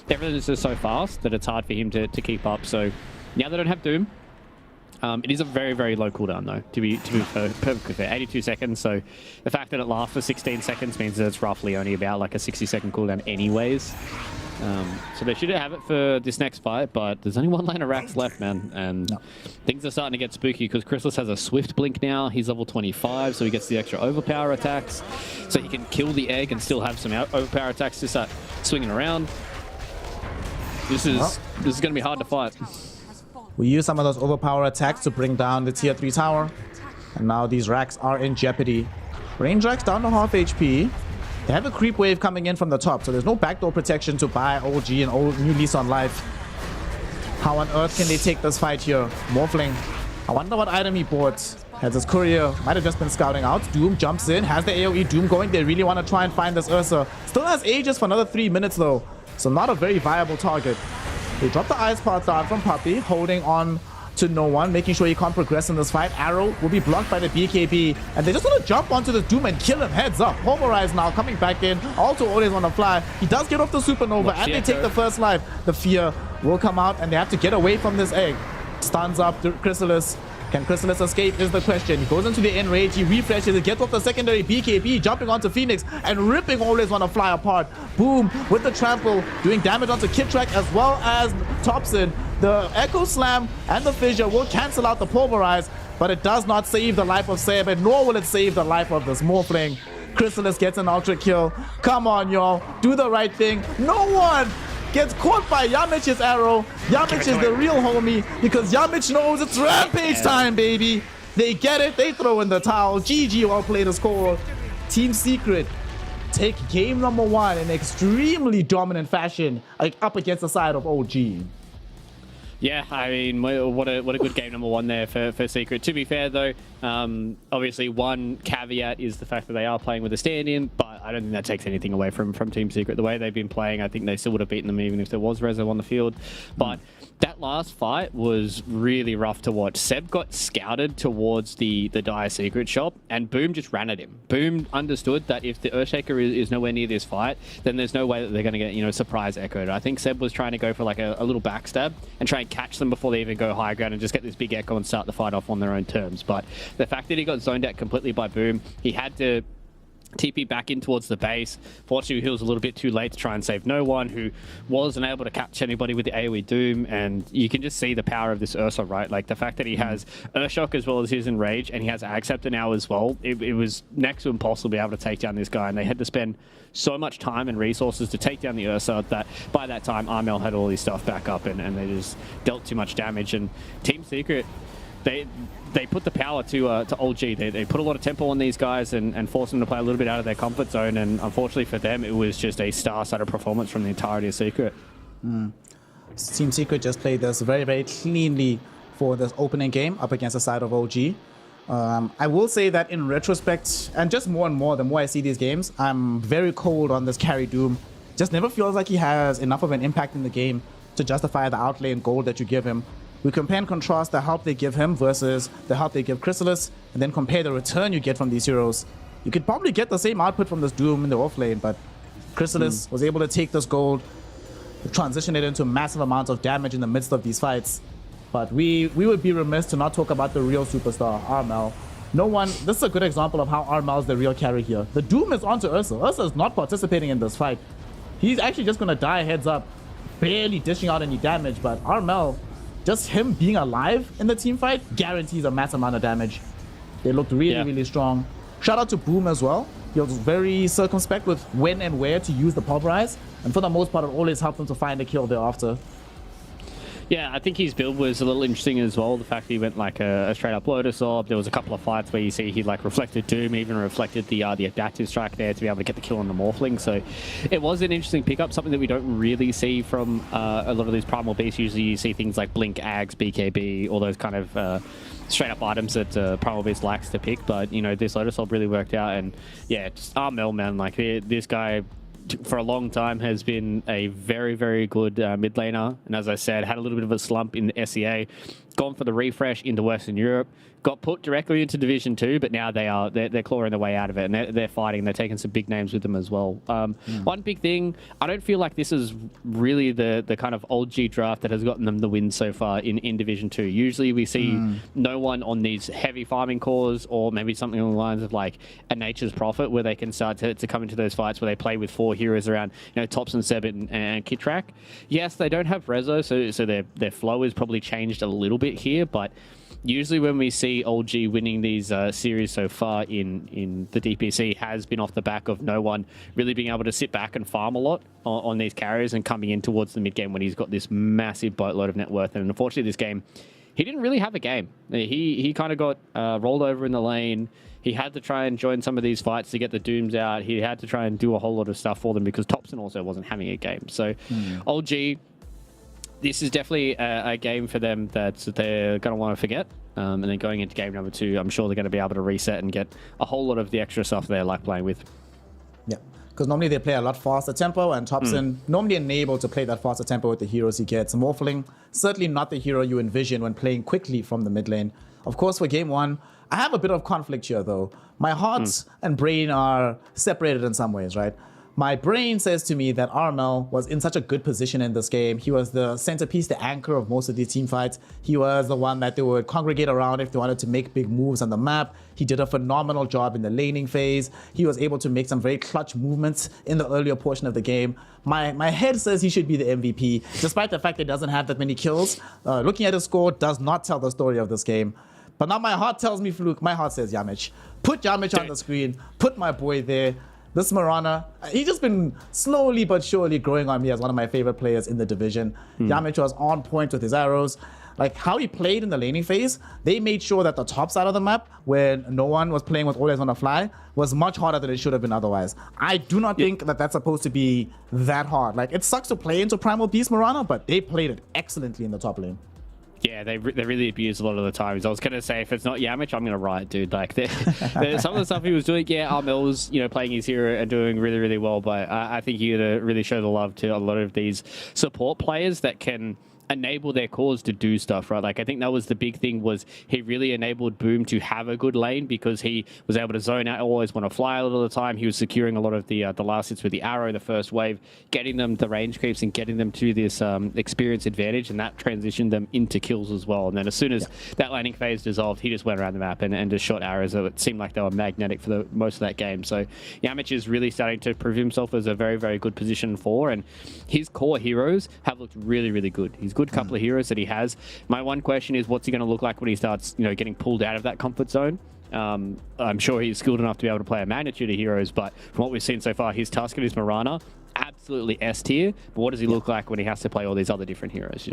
[SPEAKER 10] everything is just so fast that it's hard for him to keep up. So now they don't have Doom. It is a very, very low cooldown though, to be perfectly fair. 82 seconds, so the fact that it lasts for 16 seconds means that it's roughly only about like a 60-second cooldown anyways. So they should have it for this next fight, but there's only 1 lane of Rax left, man, and things are starting to get spooky because Chrysalis has a Swift Blink now. He's level 25, so he gets the extra overpower attacks, so he can kill the Egg and still have some overpower attacks to start swinging around. This is going to be hard to fight.
[SPEAKER 8] We use some of those overpower attacks to bring down the tier 3 tower, and now these Rax are in jeopardy. Range Rax down to half HP. They have a creep wave coming in from the top, so there's no backdoor protection to buy OG and new lease on life. How on earth can they take this fight here? Morphling. I wonder what item he bought. Has his courier, might have just been scouting out. Doom jumps in, has the AoE Doom going. They really want to try and find this Ursa. Still has Aegis for another 3 minutes though, so not a very viable target. They drop the Ice Path down from Puppy, holding on to no one, making sure he can't progress in this fight. Arrow will be blocked by the BKB, and they just want to jump onto the Doom and kill him. Heads up. Pulverize now coming back in. Also always on the fly. He does get off the Supernova, and they take the first life. The Fear will come out, and they have to get away from this Egg. Stuns up to Chrysalis. Can Chrysalis escape is the question. He goes into the enrage, he refreshes, he gets off the secondary BKB, jumping onto Phoenix and ripping always want to fly apart. Boom with the trample, doing damage onto Kitrak as well as Thompson. The Echo Slam and the Fissure will cancel out the Pulverize, but it does not save the life of Seb, and nor will it save the life of this Morphling. Chrysalis gets an Ultra Kill. Come on, y'all. Do the right thing. No one gets caught by Yamich's arrow. Yamich is the real homie because Yamich knows it's Rampage time, baby. They get it. They throw in the towel. GG, well played as score. Team Secret take game number 1 in extremely dominant fashion, like up against the side of OG.
[SPEAKER 10] Yeah, I mean, what a good game number 1 there for Secret. To be fair, though, obviously one caveat is the fact that they are playing with a stand-in, but I don't think that takes anything away from Team Secret. The way they've been playing, I think they still would have beaten them even if there was Rezo on the field. But that last fight was really rough to watch. Seb got scouted towards the Dire Secret shop, and Boom just ran at him. Boom understood that if the Earthshaker is nowhere near this fight, then there's no way that they're going to get, surprise echoed. I think Seb was trying to go for like a little backstab and try and catch them before they even go high ground and just get this big echo and start the fight off on their own terms. But the fact that he got zoned out completely by Boom, he had to TP back in towards the base. Fortunately, he was a little bit too late to try and save no one, who wasn't able to catch anybody with the AoE Doom, and you can just see the power of this Ursa, right? Like the fact that he has Earthshock as well as his Enrage, and he has Acceptor now as well. It was next to impossible to be able to take down this guy, and they had to spend so much time and resources to take down the Ursa that by that time Armel had all his stuff back up, and they just dealt too much damage. And Team Secret, they put the power to OG. They put a lot of tempo on these guys and forced them to play a little bit out of their comfort zone. And unfortunately for them, it was just a star-studded performance from the entirety of Secret.
[SPEAKER 8] Team Secret just played this very, very cleanly for this opening game up against the side of OG. I will say that in retrospect, and just more and more, the more I see these games, I'm very cold on this carry Doom. Just never feels like he has enough of an impact in the game to justify the outlay and gold that you give him. We compare and contrast the help they give him versus the help they give Chrysalis, and then compare the return you get from these heroes. You could probably get the same output from this Doom in the offlane, but Chrysalis was able to take this gold, transition it into massive amounts of damage in the midst of these fights. But we would be remiss to not talk about the real superstar, Armel. This is a good example of how Armel's the real carry here. The Doom is onto Ursa. Ursa is not participating in this fight. He's actually just going to die heads up, barely dishing out any damage, but Armel, just him being alive in the team fight guarantees a massive amount of damage. They looked really, really strong. Shout out to Boom as well. He was very circumspect with when and where to use the Pulverize, and for the most part, it always helped him to find a kill thereafter.
[SPEAKER 10] Yeah, I think his build was a little interesting as well. The fact that he went like a straight up Lotus Orb. There was a couple of fights where you see he like reflected Doom, even reflected the adaptive strike there to be able to get the kill on the Morphling. So it was an interesting pickup, something that we don't really see from a lot of these Primal Beasts. Usually you see things like Blink, Ags, BKB, all those kind of straight up items that Primal Beast likes to pick. But, this Lotus Orb really worked out. And yeah, just Armel, man, like this guy for a long time has been a very, very good mid laner, and as I said, had a little bit of a slump in the SEA, gone for the refresh into Western Europe, got put directly into Division 2, but now they're clawing their way out of it, and they're fighting. They're taking some big names with them as well. One big thing, I don't feel like this is really the kind of old G draft that has gotten them the win so far in Division 2. Usually we see no one on these heavy farming cores, or maybe something along the lines of like a Nature's Prophet, where they can start to come into those fights where they play with 4 heroes around, Thompson, Seb, and Kitrak. Yes, they don't have Rezo, so their flow has probably changed a little bit here, but usually when we see Old G winning these series so far in the DPC has been off the back of no one really being able to sit back and farm a lot on these carriers and coming in towards the mid game when he's got this massive boatload of net worth. And unfortunately this game, he didn't really have a game. He kind of got rolled over in the lane. He had to try and join some of these fights to get the Dooms out. He had to try and do a whole lot of stuff for them because Thompson also wasn't having a game. So Old G, this is definitely a game for them that they're going to want to forget. And then going into game number 2, I'm sure they're going to be able to reset and get a whole lot of the extra stuff they like playing with.
[SPEAKER 8] Yeah, because normally they play a lot faster tempo, and Thompson normally enabled to play that faster tempo with the heroes he gets. Morphling, certainly not the hero you envision when playing quickly from the mid lane. Of course, for game 1, I have a bit of conflict here, though. My heart and brain are separated in some ways, right? My brain says to me that Armel was in such a good position in this game. He was the centerpiece, the anchor of most of these team fights. He was the one that they would congregate around if they wanted to make big moves on the map. He did a phenomenal job in the laning phase. He was able to make some very clutch movements in the earlier portion of the game. My head says he should be the MVP, despite the fact that he doesn't have that many kills. Looking at his score does not tell the story of this game. But now my heart tells me, Fluke, my heart says Yamich. Put Yamich on the screen. Put my boy there. This Mirana, he's just been slowly but surely growing on me as one of my favorite players in the division. Yamich was on point with his arrows. Like how he played in the laning phase, they made sure that the top side of the map, where no one was playing with always on the fly, was much harder than it should have been otherwise. I do not think that that's supposed to be that hard. Like it sucks to play into Primal Beast Mirana, but they played it excellently in the top lane.
[SPEAKER 10] Yeah, they really abused a lot of the times. I was going to say, if it's not Yamich, I'm going to riot, dude. Like, some of the stuff he was doing, yeah, Armel was, playing his hero and doing really, really well. But I think you got to really show the love to a lot of these support players that can enable their cores to do stuff, right? Like I think that was the big thing, was he really enabled Boom to have a good lane because he was able to zone out, always want to fly a lot of the time. He was securing a lot of the last hits with the arrow, the first wave, getting them the range creeps and getting them to this experience advantage, and that transitioned them into kills as well. And then as soon as that laning phase dissolved, he just went around the map and just shot arrows. So it seemed like they were magnetic for most of that game. So Yamich is really starting to prove himself as a very, very good position 4, and his core heroes have looked really, really good. He's good couple of heroes that he has. My one question is, what's he going to look like when he starts, getting pulled out of that comfort zone? I'm sure he's skilled enough to be able to play a magnitude of heroes, but from what we've seen so far, his Tusk and his Mirana, absolutely S tier. But what does he look like when he has to play all these other different heroes,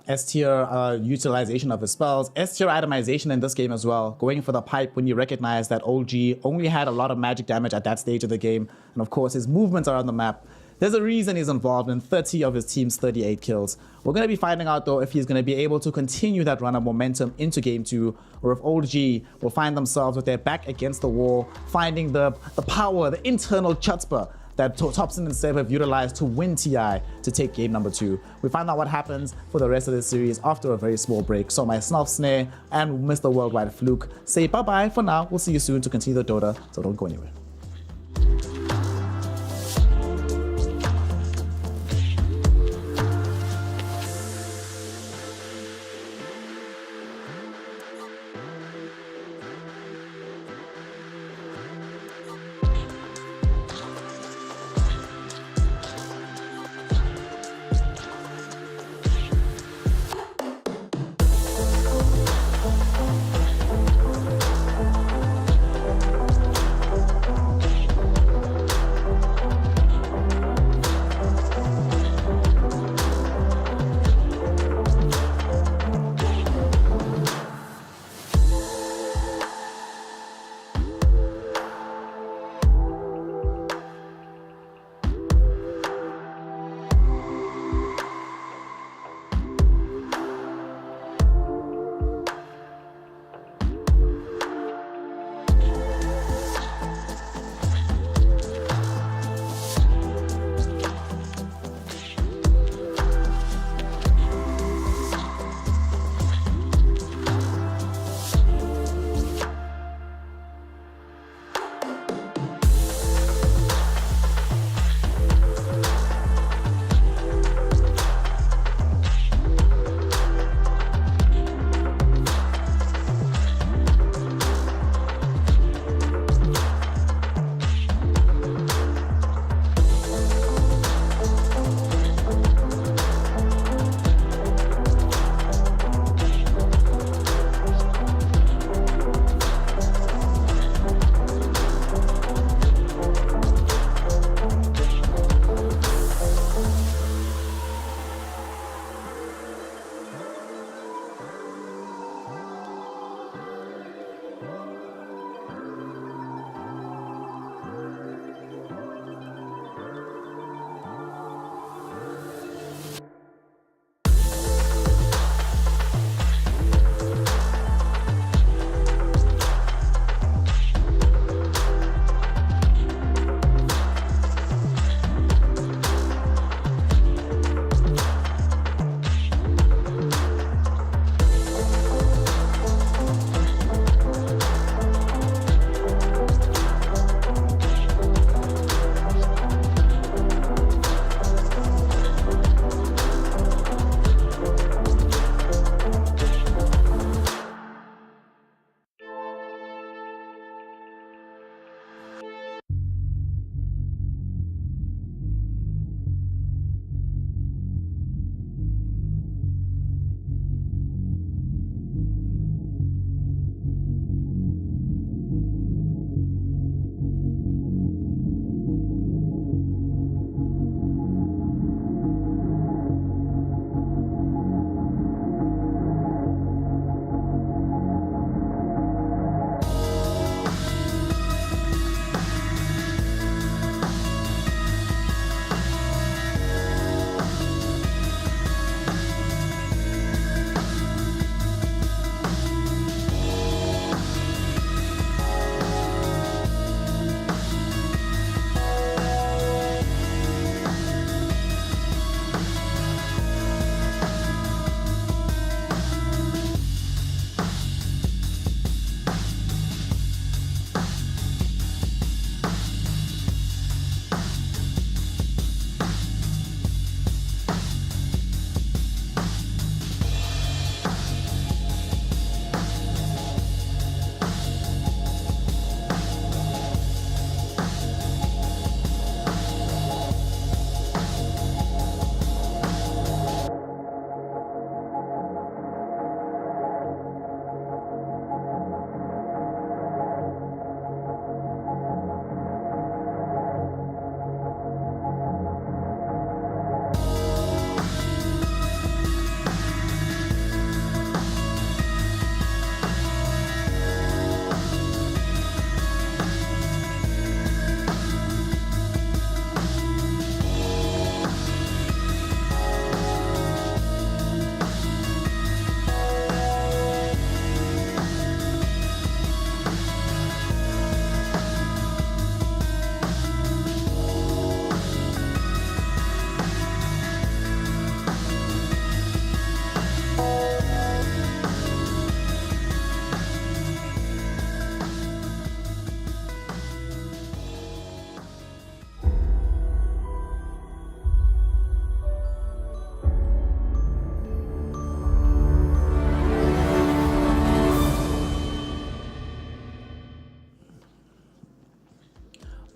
[SPEAKER 8] S tier utilization of his spells, S tier itemization in this game as well, going for the pipe when you recognize that OG only had a lot of magic damage at that stage of the game, and of course his movements are on the map. There's a reason he's involved in 30 of his team's 38 kills. We're going to be finding out though if he's going to be able to continue that run of momentum into game 2, or if OG will find themselves with their back against the wall, finding the power, the internal chutzpah that Topson and Seb have utilized to win TI to take game number 2. We find out what happens for the rest of this series after a very small break. So myself, Snare, and Mr. Worldwide Fluke say bye-bye for now. We'll see you soon to continue the Dota, so don't go anywhere.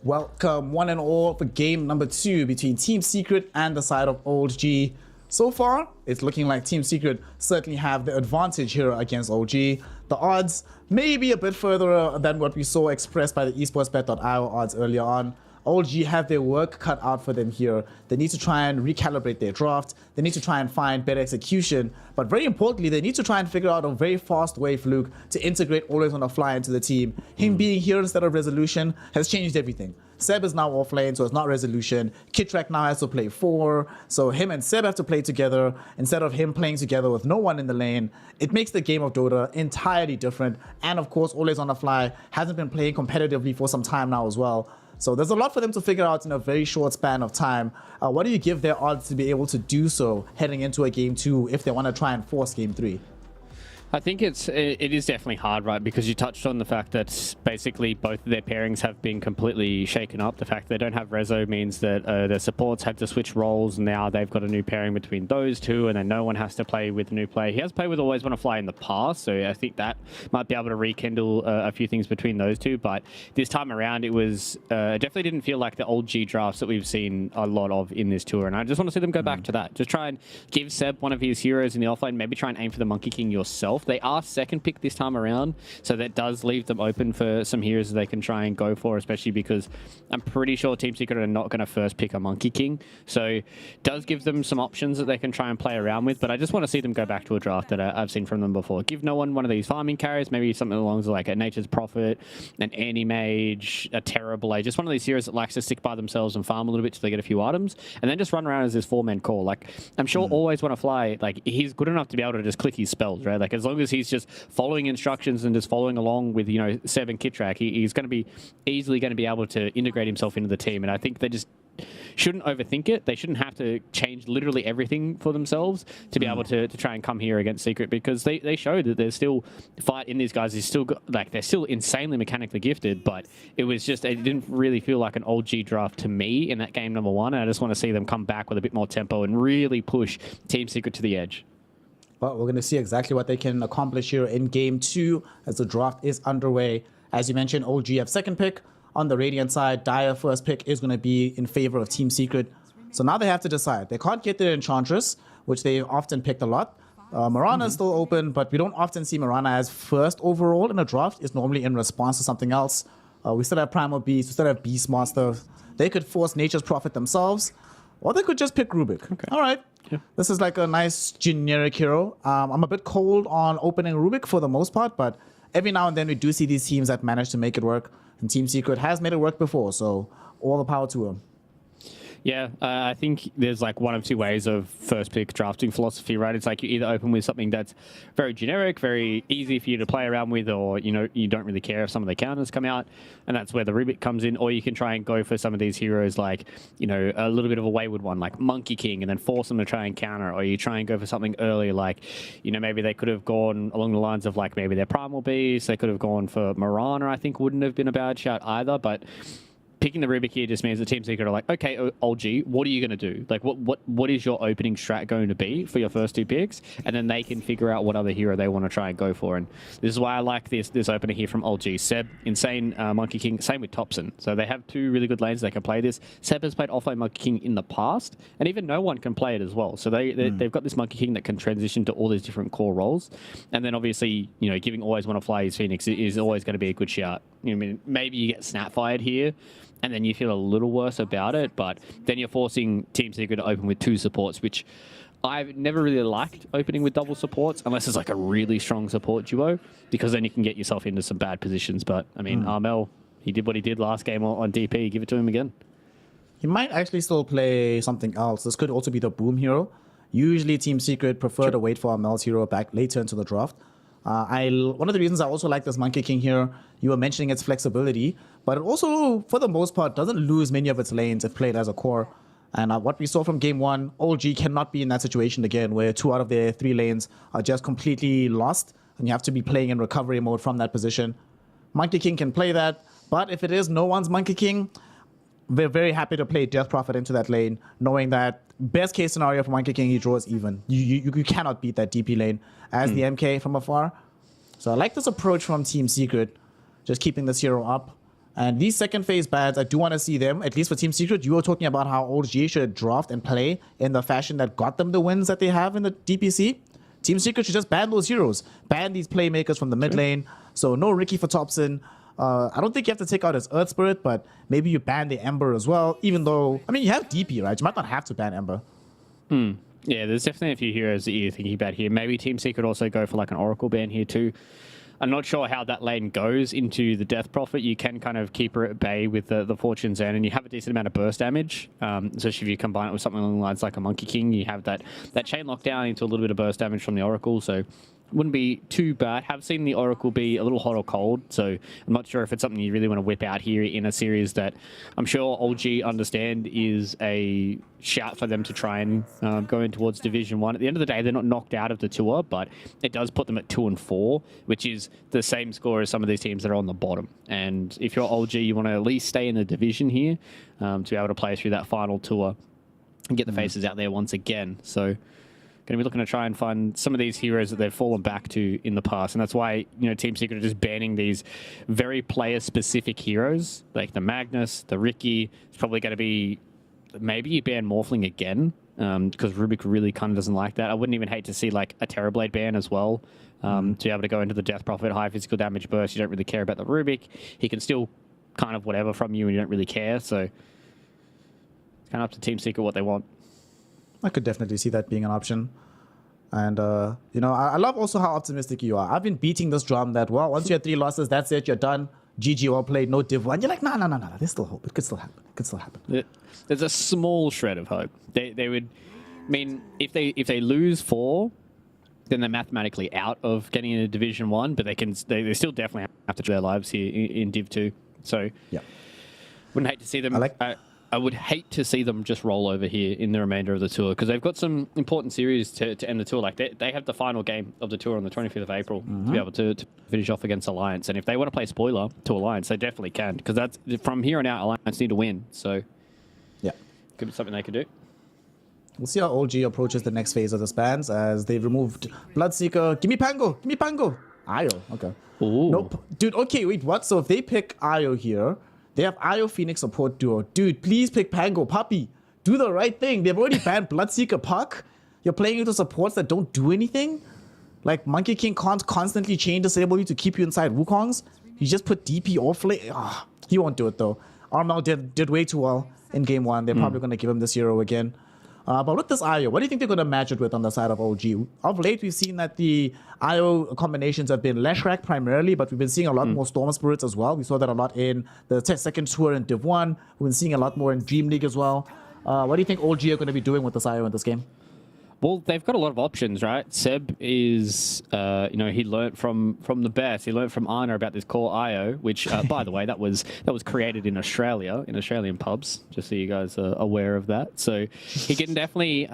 [SPEAKER 8] Welcome one and all for game number 2 between Team Secret and the side of Old G. So far, it's looking like Team Secret certainly have the advantage here against OG. The odds may be a bit further than what we saw expressed by the esportsbet.io odds earlier on. OG have their work cut out for them here. They need to try and recalibrate their draft. They need to try and find better execution. But very importantly, they need to try and figure out a very fast way, Fluke, to integrate Always on the Fly into the team. Him being here instead of Resolution has changed everything. Seb is now off lane, so it's not Resolution. Kitrak now has to play 4, so him and Seb have to play together instead of him playing together with no one in the lane. It makes the game of Dota entirely different. And of course, Always on the Fly hasn't been playing competitively for some time now as well. So there's a lot for them to figure out in a very short span of time. What do you give their odds to be able to do so heading into a game 2 if they want to try and force game 3?
[SPEAKER 10] I think it is definitely hard, right? Because you touched on the fact that basically both of their pairings have been completely shaken up. The fact they don't have Rezo means that their supports had to switch roles, and now they've got a new pairing between those two, and then no one has to play with the new player. He has played with Always Wanna Fly in the past, so I think that might be able to rekindle a few things between those two. But this time around, it was definitely didn't feel like the old G drafts that we've seen a lot of in this tour, and I just want to see them go back to that. Just try and give Seb one of his heroes in the offlane, maybe try and aim for the Monkey King yourself. They are second pick this time around, so that does leave them open for some heroes that they can try and go for, especially because I'm pretty sure Team Secret are not going to first pick a Monkey King. So it does give them some options that they can try and play around with, but I just want to see them go back to a draft that I've seen from them before. Give no one of these farming carriers, maybe something along like a Nature's Prophet, an Anti-Mage, a Terrorblade, just one of these heroes that likes to stick by themselves and farm a little bit till they get a few items, and then just run around as this 4-man core. Like, I'm sure Always Wanna Fly, like, he's good enough to be able to just click his spells, right? Like, as long as he's just following instructions and just following along with, you know, Seb and Kitrak, he's going to be easily going to be able to integrate himself into the team. And I think they just shouldn't overthink it. They shouldn't have to change literally everything for themselves to be able to try and come here against Secret, because they showed that there's still fight in these guys. Is still like, they're still insanely mechanically gifted, but it was just, it didn't really feel like an old G draft to me in that game number 1. And I just want to see them come back with a bit more tempo and really push Team Secret to the edge.
[SPEAKER 8] Well, we're going to see exactly what they can accomplish here in game 2 as the draft is underway. As you mentioned, OG have second pick. On the Radiant side, Dire first pick is going to be in favor of Team Secret. So now they have to decide. They can't get their Enchantress, which they often picked a lot. Mirana is still open, but we don't often see Mirana as first overall in a draft. It's normally in response to something else. We still have Primal Beast, we still have Beastmaster. They could force Nature's Prophet themselves, or they could just pick Rubik. Okay. All right. Yeah. This is like a nice generic hero. I'm a bit cold on opening Rubik for the most part, but every now and then we do see these teams that manage to make it work. And Team Secret has made it work before, so all the power to them.
[SPEAKER 10] Yeah, I think there's like one of two ways of first pick drafting philosophy, right? It's like you either open with something that's very generic, very easy for you to play around with, or, you know, you don't really care if some of the counters come out, and that's where the Rubik comes in. Or you can try and go for some of these heroes like, you know, a little bit of a wayward one like Monkey King, and then force them to try and counter. Or you try and go for something early like, you know, maybe they could have gone along the lines of like maybe their Primal Beast. They could have gone for Mirana, I think wouldn't have been a bad shout either, but picking the Rubik here just means the Team Secret are like, okay, OG, what are you going to do? Like, what is your opening strat going to be for your first 2 picks? And then they can figure out what other hero they want to try and go for. And this is why I like this opener here from OG. Seb, insane Monkey King, same with Thompson. So they have 2 really good lanes they can play this. Seb has played offlane Monkey King in the past, and even no one can play it as well. So they've got this Monkey King that can transition to all these different core roles. And then obviously, you know, giving Always Wanna Fly his Phoenix is always going to be a good shout. You know, I mean, maybe you get snap fired here, and then you feel a little worse about it, but then you're forcing Team Secret to open with 2 supports, which I've never really liked opening with double supports, unless it's like a really strong support duo, because then you can get yourself into some bad positions. But, I mean, Armel, he did what he did last game on DP. Give it to him again.
[SPEAKER 8] He might actually still play something else. This could also be the Boom hero. Usually Team Secret prefer to wait for Armel's hero back later into the draft. One of the reasons I also like this Monkey King here, you were mentioning its flexibility, but it also, for the most part, doesn't lose many of its lanes if played as a core. And what we saw from game 1, OG cannot be in that situation again, where 2 out of their 3 lanes are just completely lost, and you have to be playing in recovery mode from that position. Monkey King can play that, but if it is no one's Monkey King, we're very happy to play Death Prophet into that lane, knowing that best case scenario for Monkey King, he draws even. You cannot beat that DP lane as the MK from afar. So I like this approach from Team Secret, just keeping this hero up. And these second phase bans, I do want to see them, at least for Team Secret. You were talking about how OG should draft and play in the fashion that got them the wins that they have in the DPC. Team Secret should just ban those heroes. Ban these playmakers from the mid lane. So no Ricky for Thompson. I don't think you have to take out his Earth Spirit, but maybe you ban the Ember as well, even though, I mean, you have DP, right? You might not have to ban Ember.
[SPEAKER 10] Yeah, there's definitely a few heroes that you're thinking about here. Maybe Team Secret also go for like an Oracle ban here too. I'm not sure how that lane goes into the Death Prophet. You can kind of keep her at bay with the Fortune Zen, and you have a decent amount of burst damage. Especially if you combine it with something along the lines like a Monkey King, you have that chain lockdown into a little bit of burst damage from the Oracle, so wouldn't be too bad. Have seen the Oracle be a little hot or cold, so I'm not sure if it's something you really want to whip out here in a series that I'm sure OG understand is a shout for them to try and go in towards Division 1. At the end of the day, they're not knocked out of the tour, but it does put them at 2 and 4, which is the same score as some of these teams that are on the bottom. And if you're OG, you want to at least stay in the division here to be able to play through that final tour and get the faces out there once again. So going to be looking to try and find some of these heroes that they've fallen back to in the past. And that's why, Team Secret are just banning these very player-specific heroes, like the Magnus, the Ricky. It's probably going to be, maybe you ban Morphling again, because Rubik really kind of doesn't like that. I wouldn't even hate to see like a Terrorblade ban as well, to be able to go into the Death Prophet, high physical damage burst. You don't really care about the Rubik. He can still kind of whatever from you and you don't really care. So it's kind of up to Team Secret what they want.
[SPEAKER 8] I could definitely see that being an option. And, I love also how optimistic you are. I've been beating this drum that, well, once you have 3 losses, that's it, you're done. GG, well played, no Div 1. You're like, no, there's still hope. It could still happen. It could still happen.
[SPEAKER 10] There's a small shred of hope. They would, I mean, if they lose 4, then they're mathematically out of getting into Division 1, but they still definitely have to do their lives here in Div 2. So,
[SPEAKER 8] yeah,
[SPEAKER 10] wouldn't hate to see them. I would hate to see them just roll over here in the remainder of the tour, because they've got some important series to end the tour. Like they have the final game of the tour on the 25th of April to be able to finish off against Alliance. And if they want to play spoiler to Alliance, they definitely can, because that's from here on out, Alliance need to win. So
[SPEAKER 8] yeah,
[SPEAKER 10] could be something they could do.
[SPEAKER 8] We'll see how OG approaches the next phase of the spans as they've removed Bloodseeker. Give me Pango. Io. Okay.
[SPEAKER 10] Ooh.
[SPEAKER 8] Nope. Dude, okay, wait, what? So if they pick Io here, they have Io Phoenix support duo. Dude, please pick Pango, puppy. Do the right thing. They've already banned Bloodseeker Puck. You're playing into supports that don't do anything. Like, Monkey King can't constantly chain disable you to keep you inside Wukongs. You just put DP or Flay. He won't do it, though. Armel did way too well in Game 1. They're probably going to give him this hero again. But with this IO, what do you think they're going to match it with on the side of OG? Of late, we've seen that the IO combinations have been Leshrac primarily, but we've been seeing a lot more Storm Spirits as well. We saw that a lot in the second tour in Div 1. We've been seeing a lot more in Dream League as well. What do you think OG are going to be doing with this IO in this game?
[SPEAKER 10] Well, they've got a lot of options, right? Seb is, he learnt from the best. He learnt from Arna about this core IO, which, by the way, that was created in Australia, in Australian pubs, just so you guys are aware of that. So he can definitely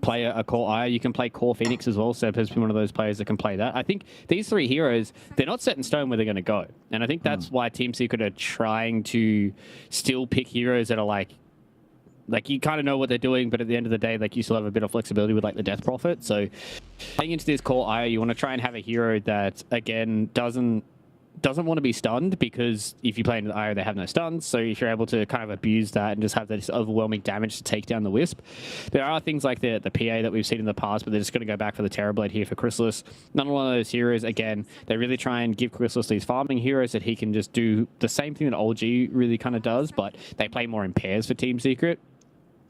[SPEAKER 10] play a core IO. You can play core Phoenix as well. Seb has been one of those players that can play that. I think these 3 heroes, they're not set in stone where they're going to go. And I think that's why Team Secret are trying to still pick heroes that are like you kind of know what they're doing, but at the end of the day, you still have a bit of flexibility with the Death Prophet. So playing into this core IO, you want to try and have a hero that, again, doesn't want to be stunned, because if you play into the IO, they have no stuns. So if you're able to kind of abuse that and just have this overwhelming damage to take down the Wisp. There are things like the PA that we've seen in the past, but they're just going to go back for the Terrorblade here for Chrysalis. None of one of those heroes, again, they really try and give Chrysalis these farming heroes that he can just do the same thing that OG really kind of does, but they play more in pairs for Team Secret.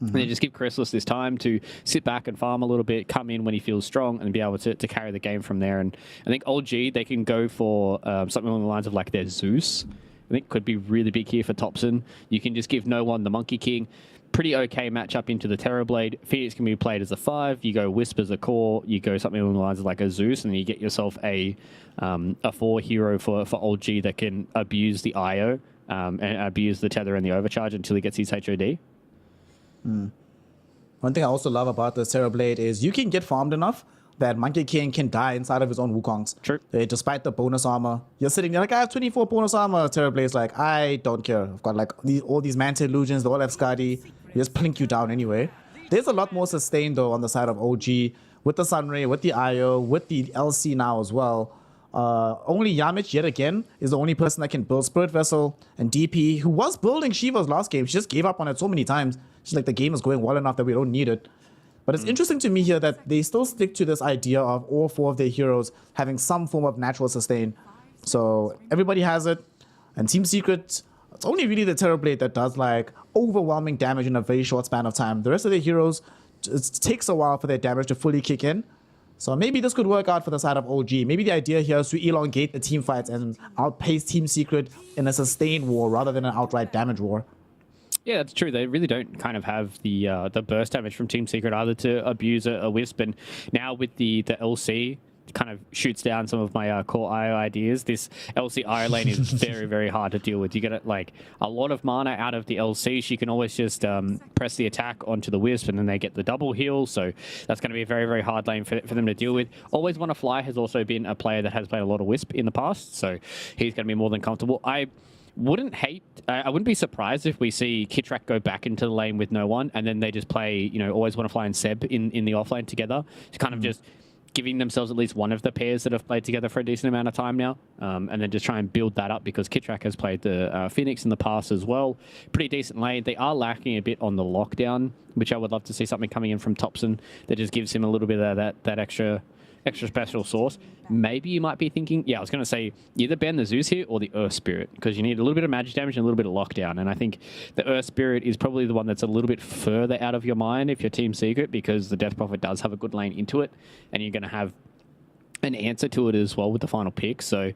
[SPEAKER 10] And they just give Chrysalis this time to sit back and farm a little bit, come in when he feels strong, and be able to carry the game from there. And I think OG, they can go for something along the lines of their Zeus. I think could be really big here for Thompson. You can just give no one the Monkey King. Pretty okay matchup into the Terrorblade. Phoenix can be played as a 5. You go Wisp as a core. You go something along the lines of a Zeus, and then you get yourself a 4 hero for OG that can abuse the IO and abuse the Tether and the Overcharge until he gets his HOD.
[SPEAKER 8] One thing I also love about the Terrorblade is you can get farmed enough that Monkey King can die inside of his own Wukongs.
[SPEAKER 10] True.
[SPEAKER 8] Despite the bonus armor. You're sitting there I have 24 bonus armor. Terrorblade's I don't care. I've got all these Manta Illusions, they all have Skadi. They just plink you down anyway. There's a lot more sustain though on the side of OG with the Sunray, with the IO, with the LC now as well. Only Yamich, yet again, is the only person that can build Spirit Vessel. And DP, who was building Shiva's last game, she just gave up on it so many times. She's like, the game is going well enough that we don't need it. But it's interesting to me here that they still stick to this idea of all 4 of their heroes having some form of natural sustain. So everybody has it. And Team Secret, it's only really the Terrorblade that does like overwhelming damage in a very short span of time. The rest of the heroes, it takes a while for their damage to fully kick in. So maybe this could work out for the side of OG. Maybe the idea here is to elongate the team fights and outpace Team Secret in a sustained war rather than an outright damage war.
[SPEAKER 10] Yeah, that's true. They really don't kind of have the burst damage from Team Secret either to abuse a Wisp. And now with the LC, kind of shoots down some of my core IO ideas. This LC IO lane is very, very hard to deal with. You get like a lot of mana out of the LC. She can always just press the attack onto the Wisp and then they get the double heal. So that's going to be a very, very hard lane for them to deal with. Always Wanna Fly has also been a player that has played a lot of Wisp in the past. So he's going to be more than comfortable. I wouldn't be surprised if we see Kitrak go back into the lane with no one and then they just play, you know, Always Wanna Fly and Seb in the offlane together. It's kind of just giving themselves at least one of the pairs that have played together for a decent amount of time now, and then just try and build that up because Kitrak has played the Phoenix in the past as well. Pretty decent lane. They are lacking a bit on the lockdown, which I would love to see something coming in from Thompson that just gives him a little bit of that extra special sauce. Maybe you might be thinking, I was going to say either ban the Zeus here or the Earth Spirit because you need a little bit of magic damage and a little bit of lockdown. And I think the Earth Spirit is probably the one that's a little bit further out of your mind if you're Team Secret because the Death Prophet does have a good lane into it and you're going to have an answer to it as well with the final pick. So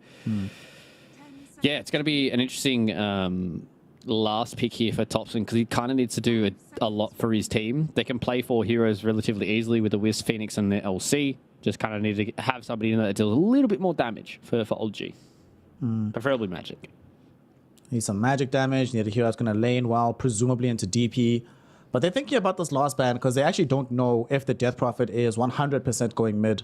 [SPEAKER 10] yeah, it's going to be an interesting last pick here for Thompson because he kind of needs to do a lot for his team. They can play 4 heroes relatively easily with the Wisp, Phoenix and the LC. Just kind of need to have somebody in there that deals a little bit more damage for OG. Preferably magic.
[SPEAKER 8] Need some magic damage. Need a hero that's going to lane well, presumably into DP. But they're thinking about this last ban because they actually don't know if the Death Prophet is 100% going mid.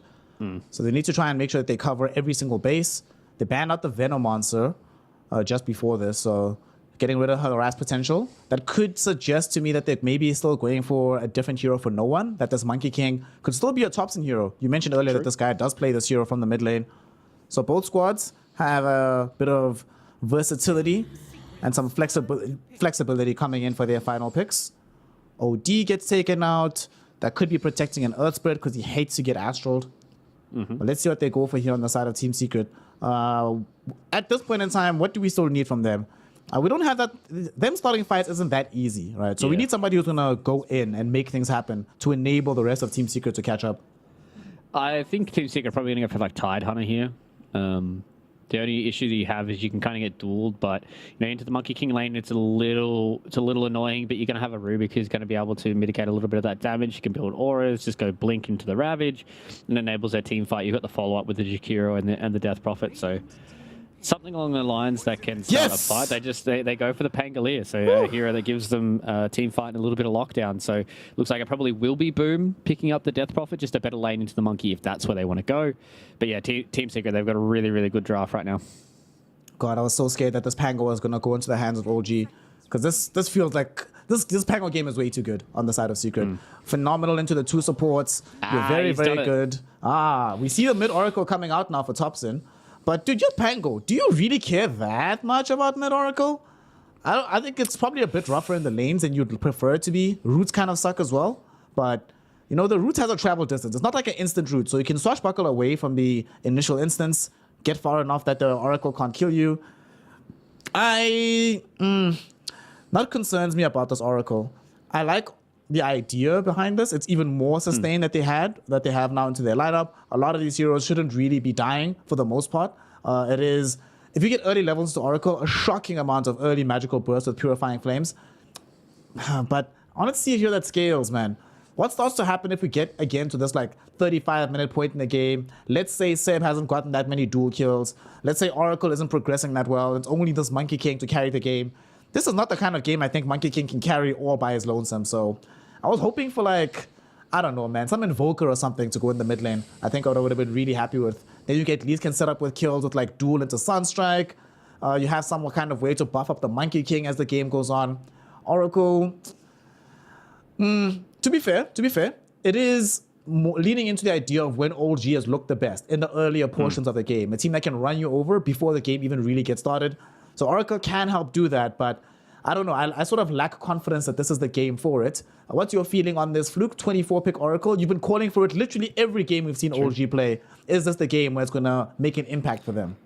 [SPEAKER 8] So they need to try and make sure that they cover every single base. They banned out the Venom Monster just before this, so getting rid of her harass potential. That could suggest to me that they're maybe still going for a different hero for no one, that this Monkey King could still be a Thompson hero. You mentioned earlier that this guy does play this hero from the mid lane. So both squads have a bit of versatility and some flexibility coming in for their final picks. OD gets taken out. That could be protecting an Earth Spirit because he hates to get astraled. But let's see what they go for here on the side of Team Secret. At this point in time, what do we still need from them? We don't have that. Them starting fights isn't that easy, right? So we need somebody who's going to go in and make things happen to enable the rest of Team Secret to catch up.
[SPEAKER 10] I think Team Secret are probably going to go for like Tide Hunter here. The only issue that you have is you can kind of get dueled, but into the Monkey King lane, it's a little annoying. But you're going to have a Rubik who's going to be able to mitigate a little bit of that damage. You can build auras, just go blink into the Ravage, and enables their team fight. You've got the follow up with the Jakiro and the Death Prophet, so something along the lines that can start a fight. They go for the Pangolier, so a hero that gives them team fight and a little bit of lockdown. So looks like it probably will be Boom picking up the Death Prophet, just a better lane into the Monkey if that's where they want to go. But yeah, Team Secret, they've got a really, really good draft right now.
[SPEAKER 8] God, I was so scared that this Pango was going to go into the hands of OG because this feels like this Pango game is way too good on the side of Secret. Phenomenal into the 2 supports. You're very, very good. We see the mid-Oracle coming out now for Thompson. But dude, you're Pango. Do you really care that much about mid-Oracle? I think it's probably a bit rougher in the lanes than you'd prefer it to be. Roots kind of suck as well. But, the Roots has a travel distance. It's not like an instant root. So you can swashbuckle away from the initial instance, get far enough that the Oracle can't kill you. That concerns me about this Oracle. I like the idea behind this. It's even more sustain that they have now into their lineup. A lot of these heroes shouldn't really be dying for the most part. It is, if you get early levels to Oracle, a shocking amount of early magical bursts with Purifying Flames. But I want to see a hero that scales, man. What starts to happen if we get again to this like 35-minute point in the game? Let's say Seb hasn't gotten that many dual kills. Let's say Oracle isn't progressing that well. It's only this Monkey King to carry the game. This is not the kind of game I think Monkey King can carry all by his lonesome. So I was hoping for like, I don't know, man, some Invoker or something to go in the mid lane. I think I would have been really happy with. Then you at least can set up with kills with like duel into Sunstrike. You have some kind of way to buff up the Monkey King as the game goes on. Oracle, to be fair, it is leaning into the idea of when OG has looked the best in the earlier portions of the game. A team that can run you over before the game even really gets started. So Oracle can help do that, but I don't know. I sort of lack confidence that this is the game for it. What's your feeling on this, Fluke? 24 pick Oracle. You've been calling for it literally every game we've seen OG play. Is this the game where it's going to make an impact for them?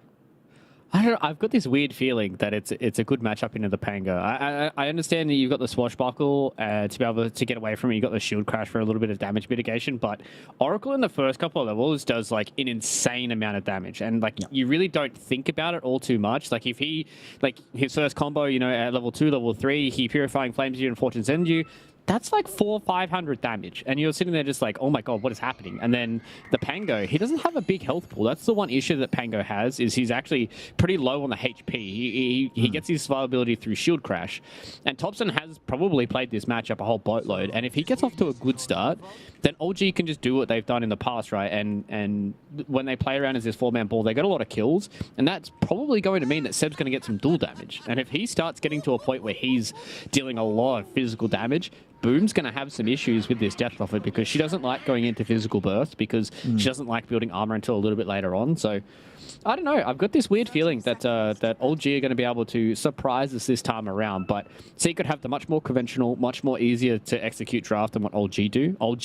[SPEAKER 10] I don't know. I've got this weird feeling that it's a good matchup into the Pango. I understand that you've got the Swashbuckle to be able to get away from it. You've got the Shield Crash for a little bit of damage mitigation, but Oracle in the first couple of levels does like an insane amount of damage, and like you really don't think about it all too much. Like if he, like his first combo, you know, at level 2, level 3, he Purifying Flames you and Fortune's End you. That's like 400-500 damage. And you're sitting there just like, oh my god, what is happening? And then the Pango, he doesn't have a big health pool. That's the one issue that Pango has, is he's actually pretty low on the HP. He gets his survivability through Shield Crash. And Thompson has probably played this matchup a whole boatload. And if he gets off to a good start, then OG can just do what they've done in the past, right? And when they play around as this 4-man ball, they get a lot of kills. And that's probably going to mean that Seb's going to get some dual damage. And if he starts getting to a point where he's dealing a lot of physical damage, Boom's going to have some issues with this Death Prophet, because she doesn't like going into physical burst, because she doesn't like building armor until a little bit later on. So, I don't know. I've got this weird feeling that that OG are going to be able to surprise us this time around. But Secret have the much more conventional, much more easier to execute draft than what OG do. OG,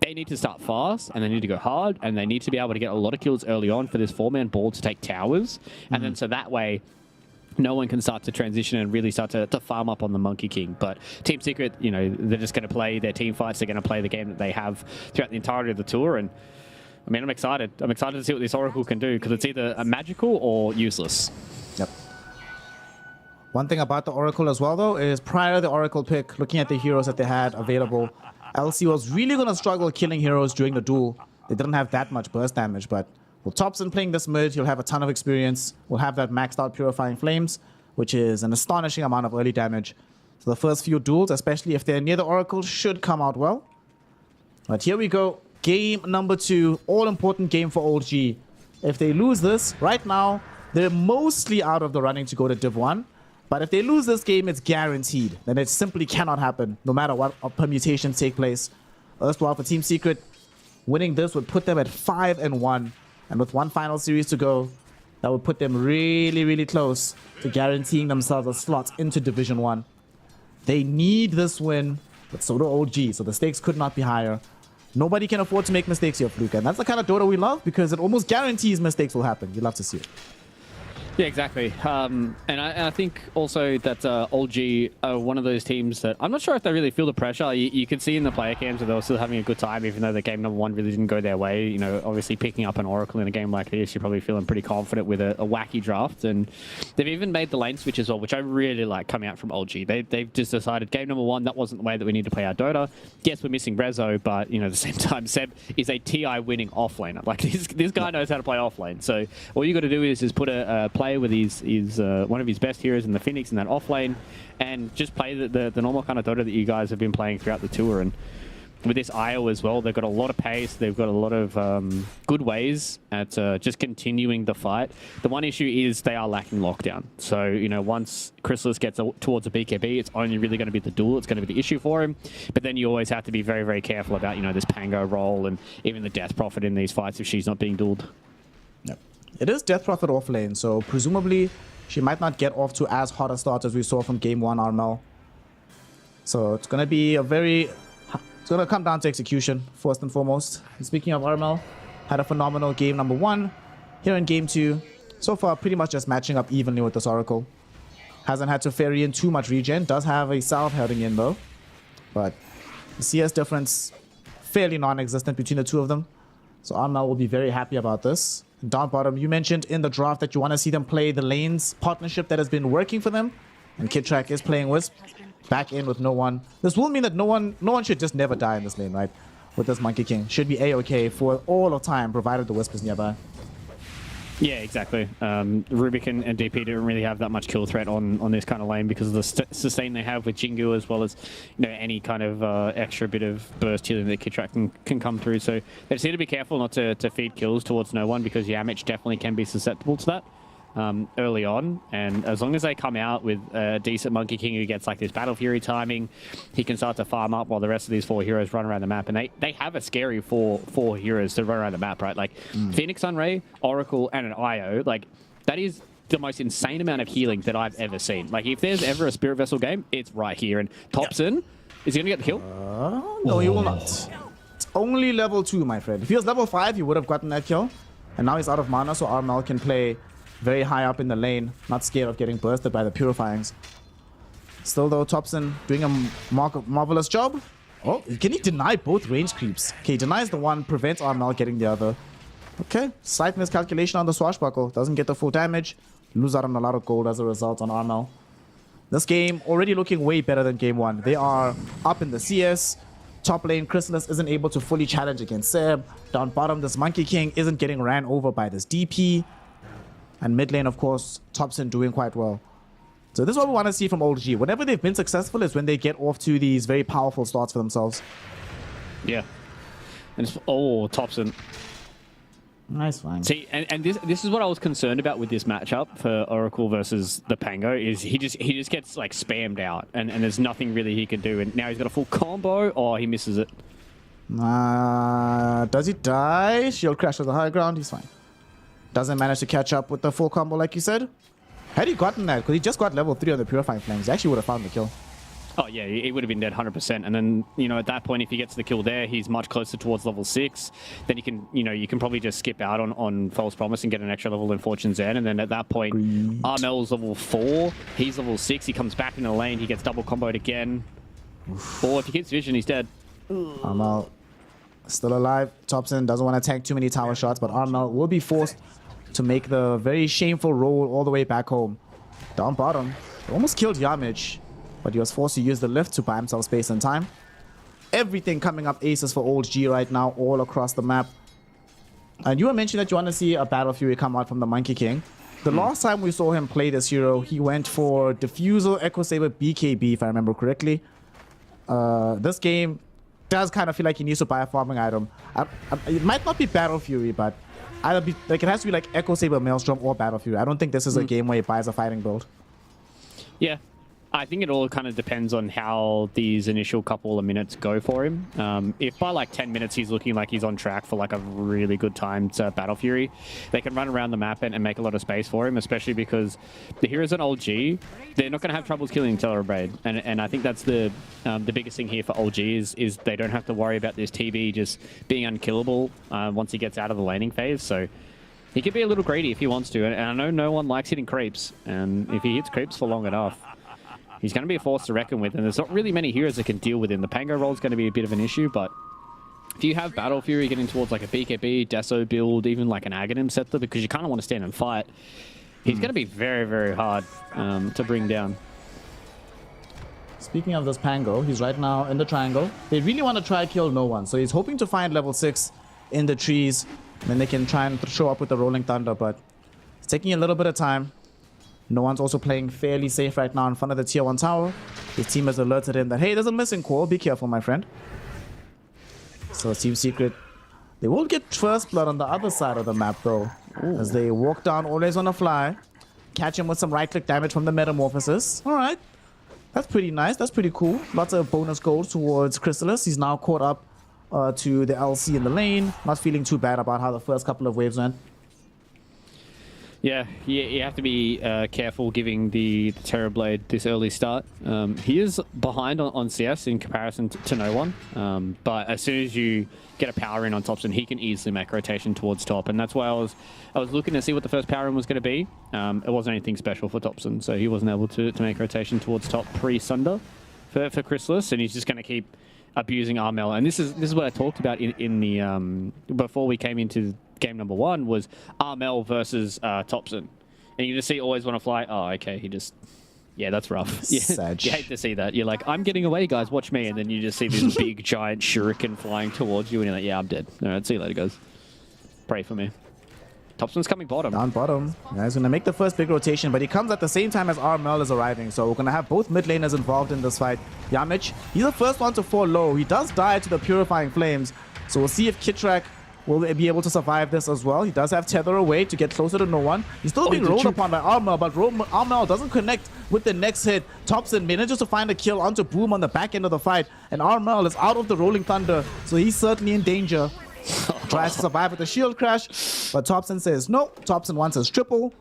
[SPEAKER 10] they need to start fast, and they need to go hard, and they need to be able to get a lot of kills early on for this 4-man ball to take towers. And then so that way, no one can start to transition and really start to farm up on the Monkey King. But Team Secret, you know, they're just going to play their team fights. They're going to play the game that they have throughout the entirety of the tour. And I mean, I'm excited. I'm excited to see what this Oracle can do, because it's either a magical or useless.
[SPEAKER 8] Yep. One thing about the Oracle as well, though, is prior to the Oracle pick, looking at the heroes that they had available, LC was really going to struggle killing heroes during the duel. They didn't have that much burst damage, but with Thompson playing this mid, he'll have a ton of experience. We'll have that maxed out Purifying Flames, which is an astonishing amount of early damage. So the first few duels, especially if they're near the Oracle, should come out well. But here we go. Game number 2. All-important game for OG. If they lose this, right now, they're mostly out of the running to go to Div 1. But if they lose this game, it's guaranteed. Then it simply cannot happen, no matter what permutations take place. Erstwhile for Team Secret, winning this would put them at 5-1. And with one final series to go, that would put them really, really close to guaranteeing themselves a slot into Division 1. They need this win, but so do OG, so the stakes could not be higher. Nobody can afford to make mistakes here, Fluke, and that's the kind of Dota we love, because it almost guarantees mistakes will happen. You love to see it.
[SPEAKER 10] Yeah, exactly. And I think also that OG are one of those teams that I'm not sure if they really feel the pressure. You can see in the player cams that they were still having a good time, even though the game number 1 really didn't go their way. You know, obviously picking up an Oracle in a game like this, you're probably feeling pretty confident with a wacky draft. And they've even made the lane switch as well, which I really like coming out from OG. They've just decided game number 1, that wasn't the way that we need to play our Dota. Yes, we're missing Rezo, but, you know, at the same time, Seb is a TI winning offlaner. Like, this guy knows how to play offlane. So all you got to do is put a player with one of his best heroes in the Phoenix in that offlane, and just play the normal kind of Dota that you guys have been playing throughout the tour. And with this IO as well, they've got a lot of pace, they've got a lot of good ways at just continuing the fight. The one issue is they are lacking lockdown. So, you know, once Chrysalis gets towards a BKB, it's only really going to be the duel, it's going to be the issue for him. But then you always have to be very, very careful about, you know, this Pango roll and even the Death Prophet in these fights if she's not being dueled.
[SPEAKER 8] Yep. It is Death Prophet off lane, so presumably she might not get off to as hot a start as we saw from game 1 Armel. So it's going to be it's going to come down to execution, first and foremost. And speaking of Armel, had a phenomenal game number 1. Here in game 2, so far pretty much just matching up evenly with this Oracle. Hasn't had to ferry in too much regen, does have a salve heading in though. But the CS difference, fairly non-existent between the two of them. So Armel will be very happy about this. Down bottom, you mentioned in the draft that you want to see them play the lanes partnership that has been working for them. And Kidtrack is playing Wisp. Back in with no one. This will mean that no one should just never die in this lane, right? With this Monkey King. Should be A-okay for all of time, provided the Wisp is nearby.
[SPEAKER 10] Yeah, exactly. Rubik and DP don't really have that much kill threat on this kind of lane because of the sustain they have with Jingu, as well as, you know, any kind of extra bit of burst healing that Kidtrack can come through. So they just need to be careful not to feed kills towards no one, because Yamich definitely can be susceptible to that. early on, and as long as they come out with a decent Monkey King who gets like this Battle Fury timing, he can start to farm up while the rest of these 4 heroes run around the map. And they have a scary four heroes to run around the map, right? Like Phoenix Sunray, Oracle, and an IO. Like that is the most insane amount of healing that I've ever seen. Like if there's ever a Spirit Vessel game, it's right here. And Thompson, is he going to get the kill?
[SPEAKER 8] No, he will not. It's only level 2, my friend. If he was level 5, he would have gotten that kill. And now he's out of mana, so Armel can play very high up in the lane. Not scared of getting bursted by the Purifyings. Still though, Thompson doing a marvelous job. Oh, can he deny both range creeps? Okay, he denies the one, prevents Armel getting the other. Okay, slight miscalculation on the Swashbuckle. Doesn't get the full damage. Lose out on a lot of gold as a result on Armel. This game already looking way better than game 1. They are up in the CS. Top lane, Chrysalis isn't able to fully challenge against Seb. Down bottom, this Monkey King isn't getting ran over by this DP. And mid lane, of course, Thompson doing quite well. So this is what we want to see from Old G. Whenever they've been successful is when they get off to these very powerful starts for themselves.
[SPEAKER 10] Yeah. And oh, Thompson.
[SPEAKER 8] Nice one.
[SPEAKER 10] See, and this is what I was concerned about with this matchup for Oracle versus the Pango, is he just gets like spammed out and there's nothing really he can do. And now he's got a full combo. Oh, he misses it.
[SPEAKER 8] Does he die? Shield crash to the high ground. He's fine. Doesn't manage to catch up with the full combo like you said. Had he gotten that, because he just got level 3 on the Purifying Flames, he actually would have found the kill.
[SPEAKER 10] Oh yeah, he would have been dead 100%. And then, you know, at that point, if he gets the kill there, he's much closer towards level 6. Then you can, you know, you can probably just skip out on False Promise and get an extra level in Fortune's End. And then at that point, Armel's level 4, he's level 6. He comes back in the lane, he gets double comboed again. Or if he gets vision, he's dead.
[SPEAKER 8] Armel still alive. Thompson doesn't want to tank too many tower shots, but Armel will be forced to make the very shameful roll all the way back home. Down bottom, almost killed Yamich, but he was forced to use the lift to buy himself space and time. Everything coming up aces for Old G right now, all across the map. And you were mentioning that you want to see a Battle Fury come out from the Monkey King. The last time we saw him play this hero, he went for Diffusal, Echo Saber, BKB, if I remember correctly. This game does kind of feel like he needs to buy a farming item. It might not be Battle Fury, but either be, like, it has to be like Echo Saber, Maelstrom, or Battle Fury. I don't think this is a game where he buys a fighting build.
[SPEAKER 10] Yeah, I think it all kind of depends on how these initial couple of minutes go for him. If by like 10 minutes he's looking like he's on track for like a really good time to Battle Fury, they can run around the map and make a lot of space for him, especially because the heroes in Old G, they're not going to have troubles killing Telebraid. And I think that's the biggest thing here for Old G is they don't have to worry about this TB just being unkillable once he gets out of the laning phase. So he could be a little greedy if he wants to. And I know no one likes hitting creeps. And if he hits creeps for long enough, he's going to be a force to reckon with, and there's not really many heroes that can deal with him. The Pango roll is going to be a bit of an issue, but if you have Battle Fury getting towards like a BKB, Deso build, even like an Aghanim Scepter, because you kind of want to stand and fight, he's going to be very, very hard to bring down.
[SPEAKER 8] Speaking of this Pango, he's right now in the triangle. They really want to try kill no one, so he's hoping to find level 6 in the trees, and then they can try and show up with the Rolling Thunder, but it's taking a little bit of time. No one's also playing fairly safe right now in front of the tier 1 tower. His team has alerted him that, hey, there's a missing core. Be careful, my friend. So Team Secret, they will get first blood on the other side of the map, though. Ooh. As they walk down always on a fly. Catch him with some right-click damage from the Metamorphosis. All right. That's pretty nice. That's pretty cool. Lots of bonus gold towards Chrysalis. He's now caught up to the LC in the lane. Not feeling too bad about how the first couple of waves went.
[SPEAKER 10] Yeah, you have to be careful giving the Terrorblade this early start. He is behind on CS in comparison to no one, but as soon as you get a power in on Thompson, he can easily make rotation towards top, and that's why I was looking to see what the first power in was going to be. It wasn't anything special for Thompson, so he wasn't able to make rotation towards top pre-Sunder for Chrysalis, and he's just going to keep abusing Armel. And this is what I talked about in the before we came into game number 1 was Armel versus Thompson, and you just see always want to fly. Oh, okay, he just, yeah, that's rough. You hate to see that. You're like, I'm getting away, guys, watch me, and then you just see this big giant shuriken flying towards you, and you're like, yeah, I'm dead. All right, see you later, guys. Pray for me. Thompson's coming bottom.
[SPEAKER 8] Down bottom. Yeah, he's going to make the first big rotation, but he comes at the same time as Armel is arriving. So we're going to have both mid laners involved in this fight. Yamich, he's the first one to fall low. He does die to the Purifying Flames. So we'll see if Kitrak will be able to survive this as well. He does have tether away to get closer to no one. He's still being rolled upon by Armel, but Armel doesn't connect with the next hit. Thompson manages to find a kill onto Boom on the back end of the fight, and Armel is out of the Rolling Thunder, so he's certainly in danger. Tries to survive with the shield crash, but Thompson says no. Thompson wants his triple.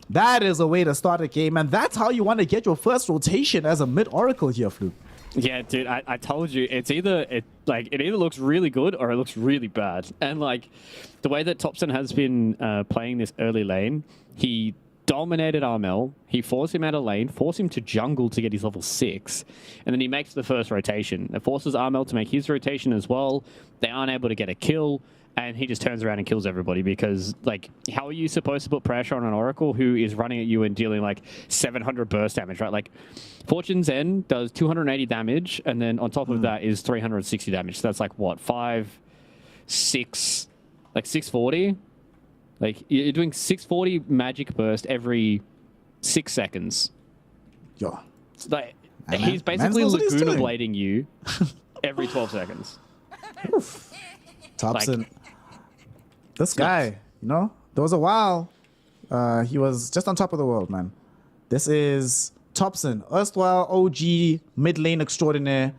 [SPEAKER 8] That is a way to start a game, and that's how you want to get your first rotation as a mid-Oracle here, Fluke.
[SPEAKER 10] Yeah, dude, I told you, it either looks really good or it looks really bad. And like the way that Thompson has been playing this early lane, he dominated Armel, he forced him out of lane, forced him to jungle to get his level 6, and then he makes the first rotation. It forces Armel to make his rotation as well. They aren't able to get a kill, and he just turns around and kills everybody because, like, how are you supposed to put pressure on an Oracle who is running at you and dealing, like, 700 burst damage, right? Like, Fortune's End does 280 damage, and then on top of that is 360 damage. So that's, like, what, 640? Like, you're doing 640 magic burst every 6 seconds.
[SPEAKER 8] Yeah.
[SPEAKER 10] Like, he's basically Laguna blading you every 12 seconds.
[SPEAKER 8] Thompson. This guy, you know, there was a while he was just on top of the world, man. This is Thompson, erstwhile OG mid lane extraordinaire,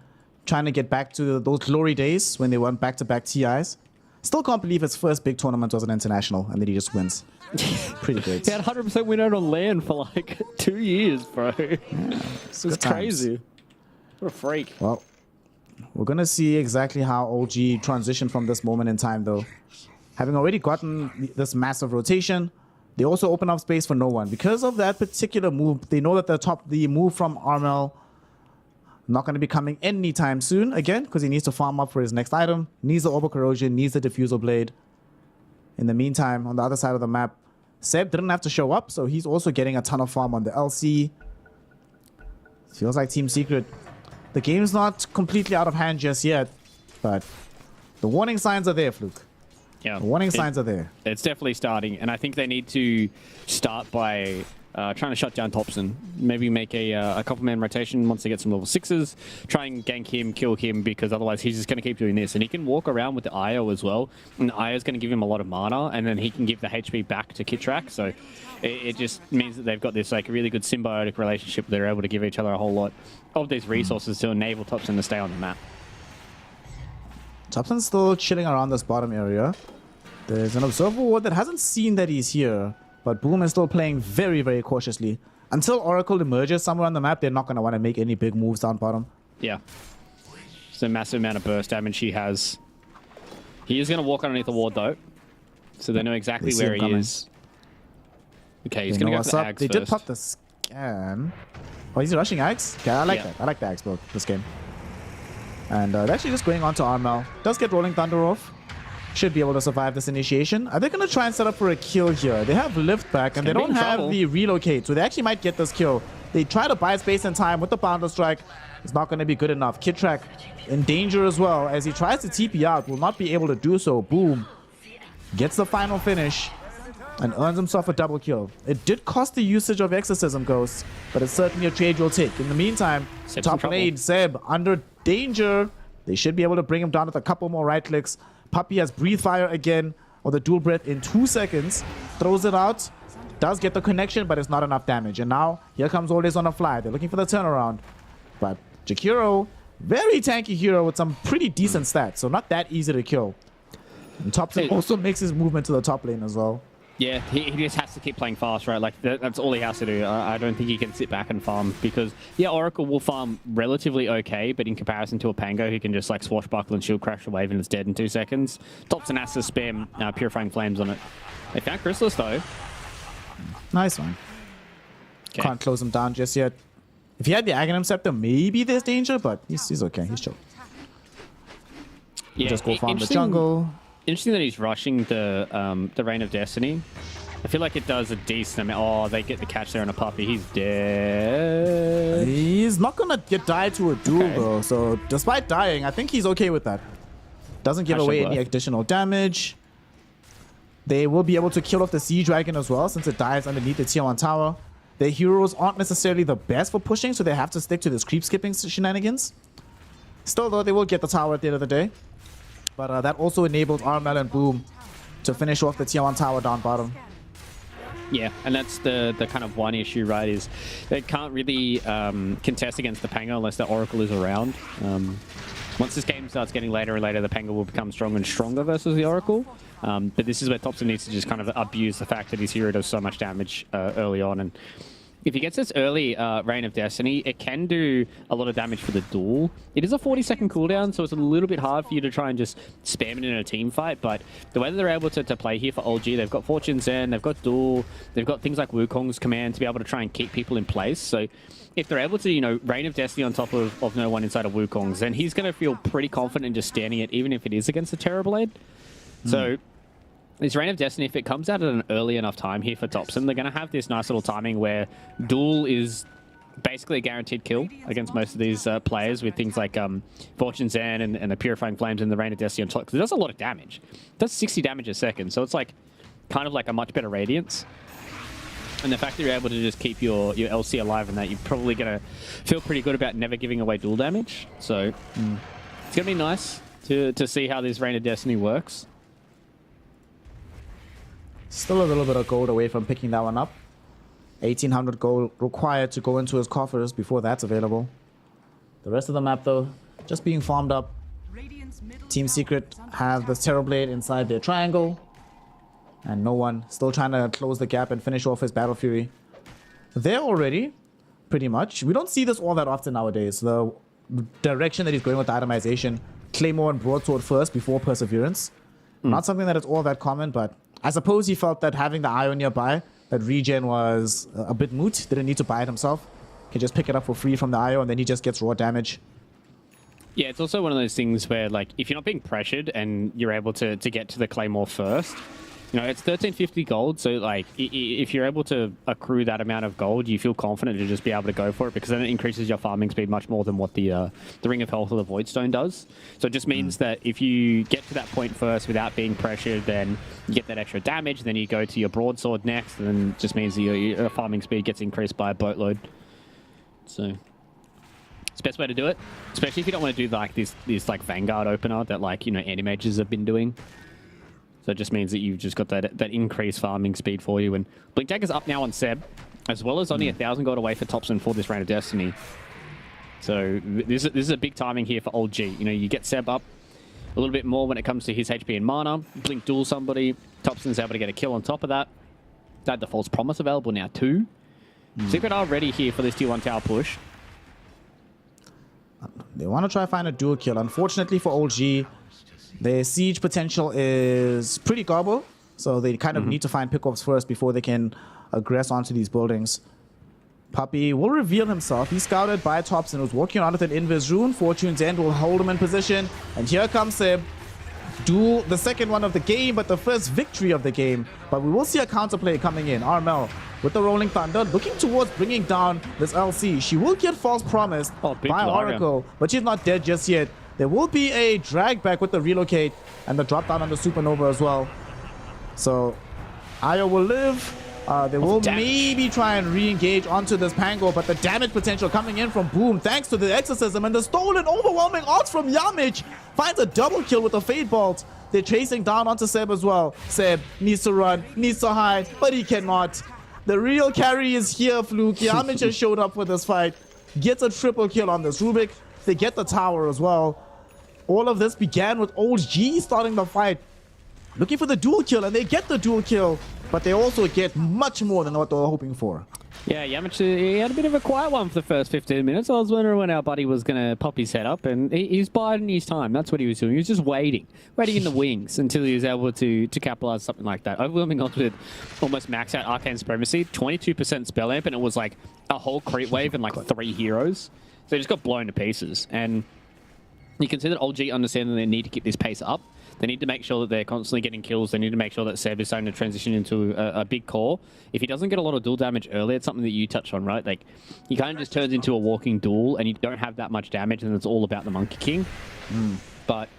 [SPEAKER 8] trying to get back to those glory days when they won back-to-back TIs. Still can't believe his first big tournament was an international, and then he just wins. Pretty great.
[SPEAKER 10] He had 100% win out on land for like 2 years, bro.
[SPEAKER 8] Yeah,
[SPEAKER 10] it's crazy. What a freak.
[SPEAKER 8] Well, we're going to see exactly how OG transitioned from this moment in time, though. Having already gotten this massive rotation, they also open up space for no one. Because of that particular move, they know that the move from Armel not going to be coming anytime soon again, because he needs to farm up for his next item. Needs the Orbital Corrosion, needs the Diffusal Blade. In the meantime, on the other side of the map, Seb didn't have to show up, so he's also getting a ton of farm on the LC. Feels like Team Secret. The game's not completely out of hand just yet, but the warning signs are there, Fluke.
[SPEAKER 10] Yeah,
[SPEAKER 8] the warning signs are there.
[SPEAKER 10] It's definitely starting, and I think they need to start by trying to shut down Thompson. Maybe make a couple-man rotation once they get some level 6s. Try and gank him, kill him, because otherwise he's just going to keep doing this. And he can walk around with the IO as well, and the IO is going to give him a lot of mana, and then he can give the HP back to Kitrak. So it just means that they've got this like really good symbiotic relationship. They're able to give each other a whole lot of these resources to enable Thompson to stay on the map.
[SPEAKER 8] Thompson's still chilling around this bottom area. There's an observer ward that hasn't seen that he's here, but Boom is still playing very, very cautiously. Until Oracle emerges somewhere on the map, they're not going to want to make any big moves down bottom.
[SPEAKER 10] Yeah. It's a massive amount of burst damage he has. He is going to walk underneath the ward, though. So they know exactly where he is. Okay, he's going to go for the Ags
[SPEAKER 8] They
[SPEAKER 10] first.
[SPEAKER 8] did pop the scan. Oh, he's rushing Ags? Okay, I like that. I like the Ags build this game. And they're actually just going on to Armel. Does get Rolling Thunder off. Should be able to survive this initiation. Are they going to try and set up for a kill here? They have lift back and they don't have the relocate, so they actually might get this kill. They try to buy space and time with the Bounder Strike. It's not going to be good enough. Kitrak in danger as well as he tries to TP out. Will not be able to do so. Boom. Gets the final finish and earns himself a double kill. It did cost the usage of Exorcism Ghost, but it's certainly a trade you'll take. In the meantime, top lane, Seb under danger. They should be able to bring him down with a couple more right clicks. Puppy has Breathe Fire again, or the dual breath in 2 seconds. Throws it out. Does get the connection, but it's not enough damage. And now, here comes Always on a Fly. They're looking for the turnaround. But Jakiro, very tanky hero with some pretty decent stats, so not that easy to kill. And Thompson also makes his movement to the top lane as well.
[SPEAKER 10] Yeah, he just has to keep playing fast, right? Like, that's all he has to do. I don't think he can sit back and farm because, yeah, Oracle will farm relatively okay, but in comparison to a Pango who can just, like, swashbuckle and shield crash the wave and it's dead in 2 seconds, Thompson has to spam Purifying Flames on it. They found Chrysalis, though.
[SPEAKER 8] Nice one.
[SPEAKER 10] Okay.
[SPEAKER 8] Can't close him down just yet. If he had the Aghanim Scepter, maybe there's danger, but he's okay. He's chill.
[SPEAKER 10] Yeah,
[SPEAKER 8] just go farm the jungle.
[SPEAKER 10] Interesting that he's rushing the Reign of Destiny. I feel like it does a decent amount. Oh, they get the catch there on a Puppy. He's dead.
[SPEAKER 8] He's not going to get died to a duel, though. So despite dying, I think he's okay with that. Doesn't give away any additional damage. They will be able to kill off the Sea Dragon as well, since it dies underneath the Tier 1 tower. Their heroes aren't necessarily the best for pushing, so they have to stick to this creep skipping shenanigans. Still, though, they will get the tower at the end of the day. but that also enabled Armel and Boom to finish off the tier 1 tower down bottom.
[SPEAKER 10] Yeah, and that's the kind of one issue, right, is they can't really contest against the Pango unless the Oracle is around. Once this game starts getting later and later, the Pango will become stronger and stronger versus the Oracle. But this is where Thompson needs to just kind of abuse the fact that his hero does so much damage early on. And if he gets this early Reign of Destiny, it can do a lot of damage for the duel. It is a 40-second cooldown, so it's a little bit hard for you to try and just spam it in a team fight. But the way that they're able to play here for OG, they've got Fortune Zen, they've got duel, they've got things like Wukong's command to be able to try and keep people in place. So if they're able to, you know, Reign of Destiny on top of no one inside of Wukong's, then he's going to feel pretty confident in just standing it, even if it is against the Terrorblade. So this Reign of Destiny, if it comes out at an early enough time here for Thompson, they're going to have this nice little timing where duel is basically a guaranteed kill against most of these players with things like Fortune Zen and the Purifying Flames and the Reign of Destiny on top. Because it does a lot of damage. It does 60 damage a second, so it's like kind of like a much better Radiance. And the fact that you're able to just keep your LC alive and that, you're probably going to feel pretty good about never giving away duel damage. So it's going to be nice to see how this Reign of Destiny works.
[SPEAKER 8] Still a little bit of gold away from picking that one up. 1800 gold required to go into his coffers before that's available. The rest of the map, though, just being farmed up. Team Secret have the Terrorblade inside their triangle. And no one still trying to close the gap and finish off his Battle Fury. There already, pretty much. We don't see this all that often nowadays. The direction that he's going with the itemization. Claymore and Broadsword first before Perseverance. Not something that is all that common, but I suppose he felt that having the Io nearby, that regen was a bit moot. Didn't need to buy it himself. Can just pick it up for free from the Io, and then he just gets raw damage.
[SPEAKER 10] Yeah, it's also one of those things where, like, if you're not being pressured and you're able to get to the Claymore first, you know, it's 1350 gold, so, like, if you're able to accrue that amount of gold, you feel confident to just be able to go for it, because then it increases your farming speed much more than what the Ring of Health or the Voidstone does. So it just means that if you get to that point first without being pressured, then you get that extra damage, then you go to your Broadsword next, and then it just means that your farming speed gets increased by a boatload. So it's the best way to do it, especially if you don't want to do, like, this like, Vanguard opener that, like, you know, Animages have been doing. So it just means that you've just got that increased farming speed for you. And Blink Dagger's up now on Seb, as well as only 1,000 gold away for Thompson for this Reign of Destiny. So this is a big timing here for old G. You know, you get Seb up a little bit more when it comes to his HP and mana. Blink duel somebody. Thompson's able to get a kill on top of that. They have the False Promise available now too. Secret are ready here for this tier 1 tower push.
[SPEAKER 8] They want to try to find a dual kill. Unfortunately for old G, their siege potential is pretty gobble, so they kind of need to find pickoffs first before they can aggress onto these buildings. Puppy will reveal himself. He's scouted by Thompson, who's walking around with an Invis rune. Fortune's End will hold him in position. And here comes Seb. Duel, the second one of the game, but the first victory of the game. But we will see a counterplay coming in. Armel with the Rolling Thunder, looking towards bringing down this LC. She will get False Promised by Oracle, but she's not dead just yet. There will be a drag back with the relocate and the drop down on the Supernova as well. So Io will live. They will maybe try and re-engage onto this Pango, but the damage potential coming in from Boom thanks to the Exorcism, and the stolen overwhelming odds from Yamich finds a double kill with the Fade Bolt. They're chasing down onto Seb as well. Seb needs to run, needs to hide, but he cannot. The real carry is here, Fluke. Yamich has showed up for this fight. Gets a triple kill on this Rubik. They get the tower as well. All of this began with Old G starting the fight, looking for the dual kill, and they get the dual kill, but they also get much more than what they were hoping for.
[SPEAKER 10] Yeah, Yamich, he had a bit of a quiet one for the first 15 minutes. I was wondering when our buddy was going to pop his head up, and he's biding his time. That's what he was doing. He was just waiting in the wings until he was able to capitalize something like that. Overwhelming odds with almost max out Arcane Supremacy, 22% spell amp, and it was like a whole creep wave and like 3 heroes. So they just got blown to pieces. And you can see that Old G understand that they need to keep this pace up. They need to make sure that they're constantly getting kills. They need to make sure that Seb is starting to transition into a big core. If he doesn't get a lot of duel damage early, it's something that you touched on, right? Like, he kind of just turns into a walking duel, and you don't have that much damage, and it's all about the Monkey King. But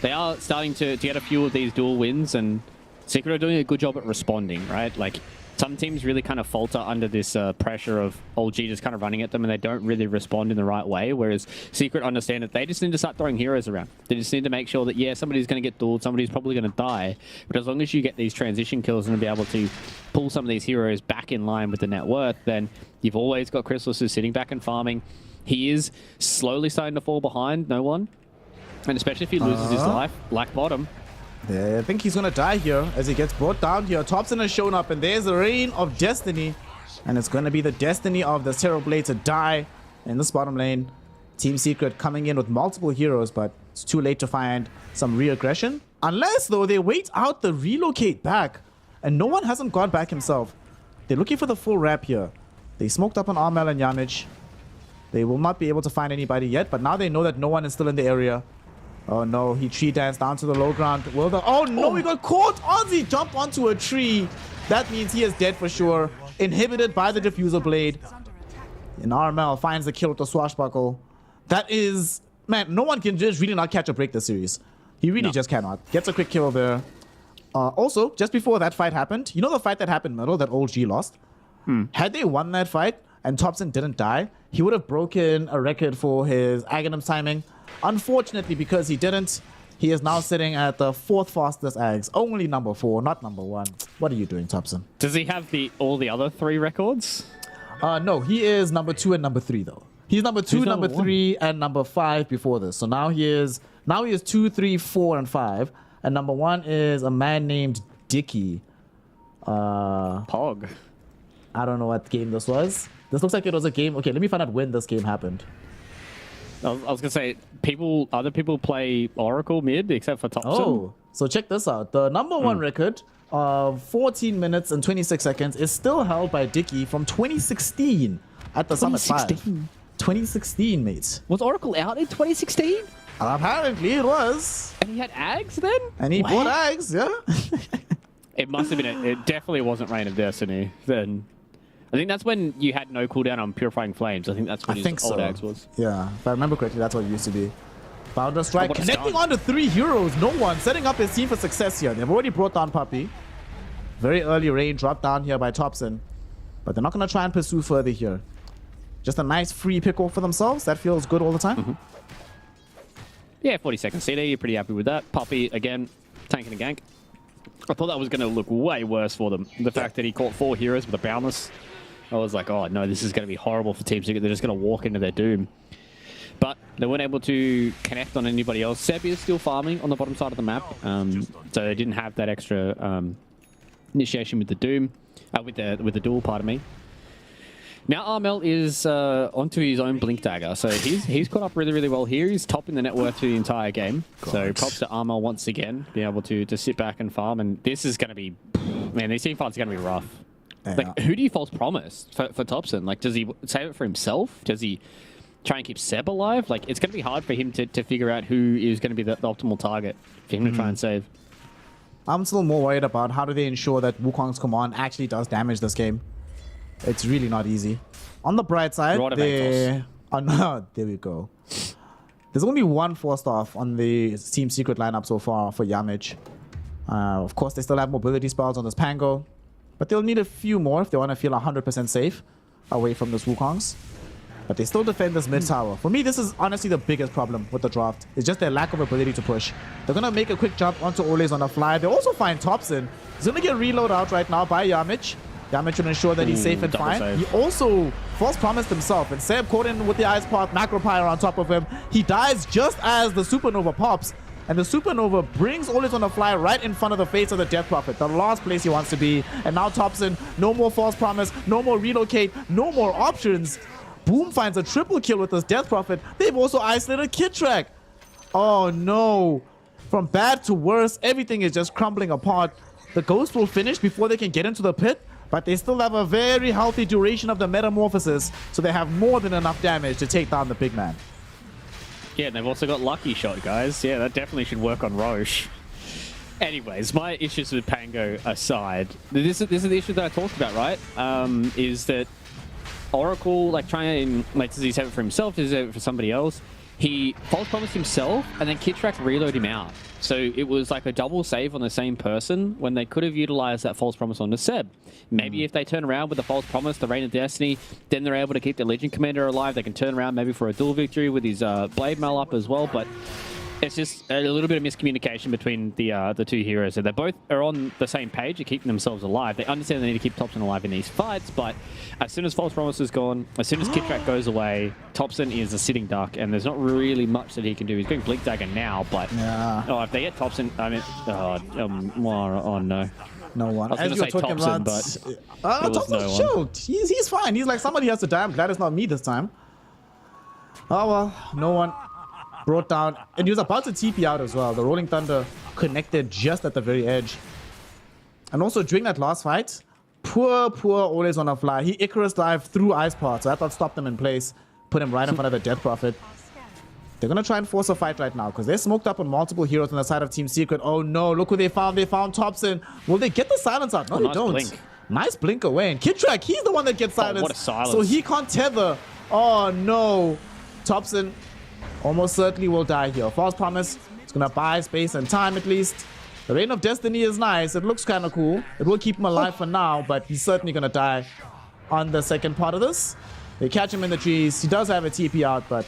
[SPEAKER 10] they are starting to get a few of these duel wins, and Secret are doing a good job at responding, right? Like, some teams really kind of falter under this pressure of OG just kind of running at them, and they don't really respond in the right way, whereas Secret understand that they just need to start throwing heroes around. They just need to make sure that, yeah, somebody's going to get dueled, somebody's probably going to die, but as long as you get these transition kills and be able to pull some of these heroes back in line with the net worth, then you've always got Chrysalis who's sitting back and farming. He is slowly starting to fall behind no one, and especially if he loses his life, like bottom.
[SPEAKER 8] Yeah, I think he's gonna die here as he gets brought down here. Thompson has shown up, and there's the Reign of Destiny. And it's gonna be the destiny of the Terrorblade to die in this bottom lane. Team Secret coming in with multiple heroes, but it's too late to find some re-aggression. Unless, though, they wait out the relocate back, and no one hasn't gone back himself. They're looking for the full wrap here. They smoked up on Armel and Yamich. They will not be able to find anybody yet, but now they know that no one is still in the area. Oh no, he tree danced down to the low ground. Will the... Oh no, he got caught! Ozzy jumped onto a tree. That means he is dead for sure. Inhibited by the diffuser blade. And Armel finds the kill with the swashbuckle. That is... Man, no one can just really not catch a break this series. He really just cannot. Gets a quick kill there. Also, just before that fight happened, you know the fight that happened middle that OG lost? Had they won that fight and Thompson didn't die, he would have broken a record for his Aghanim's timing. Unfortunately, because he didn't, he is now sitting at the 4th fastest Ags. Only number 4, not number 1. What are you doing, Thompson?
[SPEAKER 10] Does he have all the other 3 records?
[SPEAKER 8] No, he is number 2 and number 3 though. He's number 2, number 3, and number 5 before this. So now he is 2, 3, 4, and 5. And number 1 is a man named Dicky.
[SPEAKER 10] Pog.
[SPEAKER 8] I don't know what game this was. This looks like it was a game. Okay, let me find out when this game happened.
[SPEAKER 10] I was gonna say, other people play Oracle mid except for Thompson.
[SPEAKER 8] Oh, so check this out. The number 1 record of 14 minutes and 26 seconds is still held by Dicky from 2016 at the Summit 5. 2016, mates.
[SPEAKER 10] Was Oracle out in 2016?
[SPEAKER 8] Apparently it was.
[SPEAKER 10] And he had Ags then?
[SPEAKER 8] And he bought Ags, yeah.
[SPEAKER 10] It must have been. It definitely wasn't Reign of Destiny then. I think that's when you had no cooldown on Purifying Flames. I think that's what his old Ags was.
[SPEAKER 8] Yeah, if I remember correctly, that's what it used to be. Founder Strike connecting onto 3 heroes. No one setting up his team for success here. They've already brought down Puppy. Very early rain dropped down here by Thompson. But they're not going to try and pursue further here. Just a nice free pick off for themselves. That feels good all the time.
[SPEAKER 10] Yeah, 40-second CD. You're pretty happy with that. Puppy, again, tanking a gank. I thought that was going to look way worse for them. The fact that he caught 4 heroes with a boundless. I was like, oh no, this is going to be horrible for Team Secret. They're just going to walk into their doom. But they weren't able to connect on anybody else. Seb is still farming on the bottom side of the map. So they didn't have that extra initiation with the doom. With the duel, pardon me. Now Armel is onto his own Blink Dagger. So he's caught up really, really well here. He's topping the net worth for the entire game. So props to Armel once again, being able to sit back and farm. And this is going to be... Man, these team fights are going to be rough. Yeah. Like, who do you false promise for Thompson? Like, does he save it for himself? Does he try and keep Seb alive? Like, it's going to be hard for him to figure out who is going to be the optimal target for him to try and save.
[SPEAKER 8] I'm still more worried about how do they ensure that Wukong's command actually does damage this game. It's really not easy. On the bright side, there we go. There's only 1 4-star on the Team Secret lineup so far for Yamich. Of course, they still have mobility spells on this Pango. But they'll need a few more if they want to feel 100% safe away from this Wukongs. But they still defend this mid tower. For me, this is honestly the biggest problem with the draft. It's just their lack of ability to push. They're going to make a quick jump onto Ole's on the fly. They also find Thompson. He's going to get reload out right now by Yamich. Yamich will ensure that he's safe and fine. Save. He also false promised himself. And Seb caught in with the Ice Path, Macropyre on top of him. He dies just as the Supernova pops. And the Supernova brings Olis on the fly right in front of the face of the Death Prophet, the last place he wants to be. And now Thompson, no more false promise, no more relocate, no more options. Boom finds a triple kill with this Death Prophet. They've also isolated Kidtrack. Oh no. From bad to worse, everything is just crumbling apart. The Ghost will finish before they can get into the pit, but they still have a very healthy duration of the Metamorphosis, so they have more than enough damage to take down the big man.
[SPEAKER 10] Yeah, and they've also got Lucky Shot, guys. Yeah, that definitely should work on Roche. Anyways, my issues with Pango aside, this is the issue that I talked about, right? Is that Oracle, like, trying, like, does he save it for himself? Does he save it for somebody else? He false promised himself, and then Kidtrack reload him out. So it was like a double save on the same person when they could have utilized that false promise on the Seb. Maybe if they turn around with the false promise, the Reign of Destiny, then they're able to keep the Legion Commander alive. They can turn around maybe for a dual victory with his Blade Mail up as well. But it's just a little bit of miscommunication between the two heroes. So they both are on the same page of keeping themselves alive. They understand they need to keep Thompson alive in these fights, but as soon as False Promise is gone, as soon as Kitrak goes away, Thompson is a sitting duck, and there's not really much that he can do. He's going Blink Dagger now, but if they get Thompson, I mean, oh no.
[SPEAKER 8] No one.
[SPEAKER 10] I was going to say Thompson, but
[SPEAKER 8] Thompson's chilled. He's fine. He's like, somebody has to die. I'm glad it's not me this time. Oh well, no one. Brought down, and he was about to TP out as well. The Rolling Thunder connected just at the very edge. And also during that last fight, poor always on a fly. He Icarus dived through Ice Pod, so I thought stopped him in place, put him right in front of the Death Prophet. They're gonna try and force a fight right now because they're smoked up on multiple heroes on the side of Team Secret. Oh no, look who they found. They found Thompson. Will they get the silence out? No, they don't.
[SPEAKER 10] Blink.
[SPEAKER 8] Nice blink away. And Kitrak, he's the one that gets silenced.
[SPEAKER 10] What a silence.
[SPEAKER 8] So he can't tether. Oh no. Thompson almost certainly will die here. False Promise. It's gonna buy space and time at least. The Reign of Destiny is nice. It looks kind of cool. It will keep him alive for now, but he's certainly gonna die on the second part of this. They catch him in the trees. He does have a TP out, but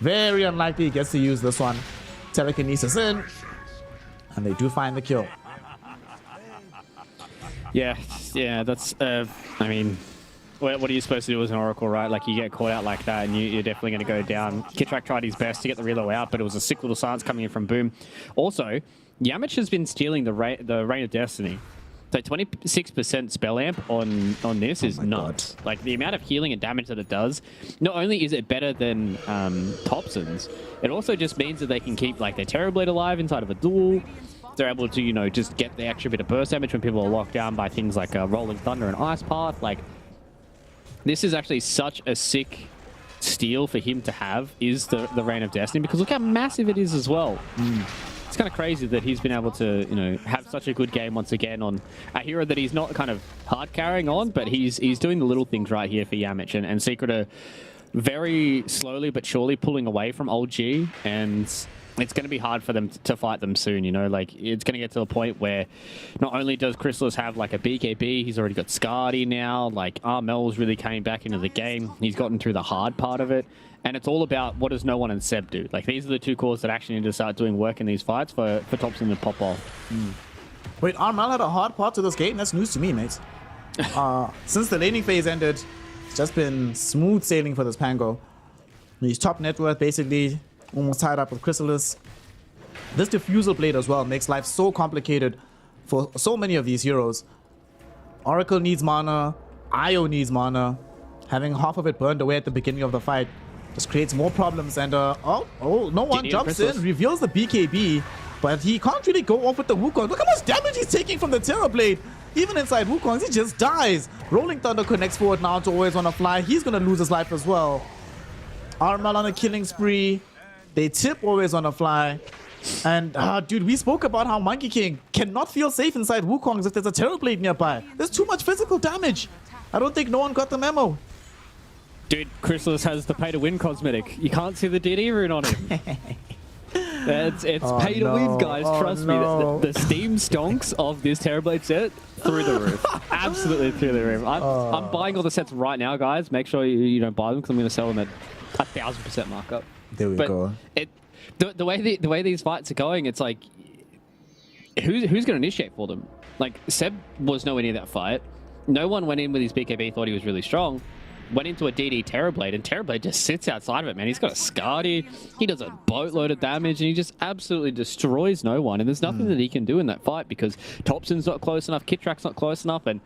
[SPEAKER 8] very unlikely he gets to use this one. Telekinesis in, and they do find the kill.
[SPEAKER 10] Yeah, that's, I mean, what are you supposed to do as an Oracle, right? Like, you get caught out like that, and you're definitely going to go down. Kitrak tried his best to get the reload out, but it was a sick little silence coming in from Boom. Also, Yamich has been stealing the Reign of Destiny. So 26% spell amp on this is nuts. God. Like, the amount of healing and damage that it does, not only is it better than Thompson's, it also just means that they can keep, like, their Terrorblade alive inside of a duel. They're able to, you know, just get the extra bit of burst damage when people are locked down by things like Rolling Thunder and Ice Path. Like, this is actually such a sick steal for him to have, is the Reign of Destiny, because look how massive it is as well. It's kind of crazy that he's been able to, you know, have such a good game once again on a hero that he's not kind of hard carrying on, but he's doing the little things right here for Yamich, and Secret are very slowly but surely pulling away from Old G, and it's going to be hard for them to fight them soon, you know? Like, it's going to get to a point where not only does Chrysalis have, like, a BKB, he's already got Scardy now, like, Armel's really coming back into the game. He's gotten through the hard part of it, and it's all about what does No One and Seb do. Like, these are the two cores that actually need to start doing work in these fights for Thompson to pop off.
[SPEAKER 8] Wait, Armel had a hard part to this game? That's news to me, mate. Since the laning phase ended, it's just been smooth sailing for this Pango. He's top net worth, basically, almost tied up with Chrysalis. This Diffusal Blade as well makes life so complicated for so many of these heroes. Oracle needs mana, Io needs mana. Having half of it burned away at the beginning of the fight just creates more problems. And no one jumps in, reveals the BKB, but he can't really go off with the Wukong. Look how much damage he's taking from the Terror Blade. Even inside Wukong, he just dies. Rolling Thunder connects forward now to Always Wanna Fly. He's gonna lose his life as well. Armel on a killing spree. They tip Always Wanna Fly. And, dude, we spoke about how Monkey King cannot feel safe inside Wukong's if there's a Terror Blade nearby. There's too much physical damage. I don't think no one got the memo.
[SPEAKER 10] Dude, Chrysalis has the pay-to-win cosmetic. You can't see the DD rune on him. It's pay-to-win, guys. Trust me. The Steam stonks of this Terrorblade set, through the roof. Absolutely through the roof. I'm buying all the sets right now, guys. Make sure you don't buy them, because I'm going to sell them at 1,000% markup.
[SPEAKER 8] There we go.
[SPEAKER 10] The way these fights are going, it's like, who's going to initiate for them? Like, Seb was nowhere near that fight. No one went in with his BKB, thought he was really strong. Went into a DD Terrorblade, and Terrorblade just sits outside of it, man. He's got a Scardy, he does a boatload of damage, and he just absolutely destroys No One. And there's nothing that he can do in that fight, because Thompson's not close enough, Kitrak's not close enough, and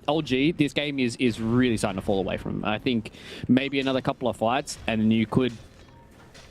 [SPEAKER 10] LG, this game is really starting to fall away from him. I think maybe another couple of fights, and you could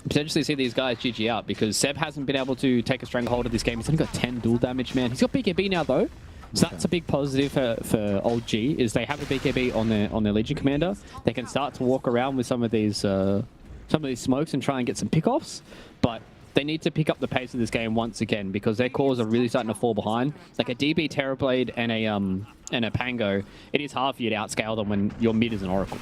[SPEAKER 10] potentially see these guys GG out, because Seb hasn't been able to take a stranglehold of this game. He's only got 10 dual damage, man. He's got BKB now, though. So that's a big positive for Old G, is they have a BKB on their Legion Commander. They can start to walk around with some of these smokes and try and get some pickoffs. But they need to pick up the pace of this game once again, because their cores are really starting to fall behind. Like a DB Terrorblade and a Pango, it is hard for you to outscale them when your mid is an Oracle.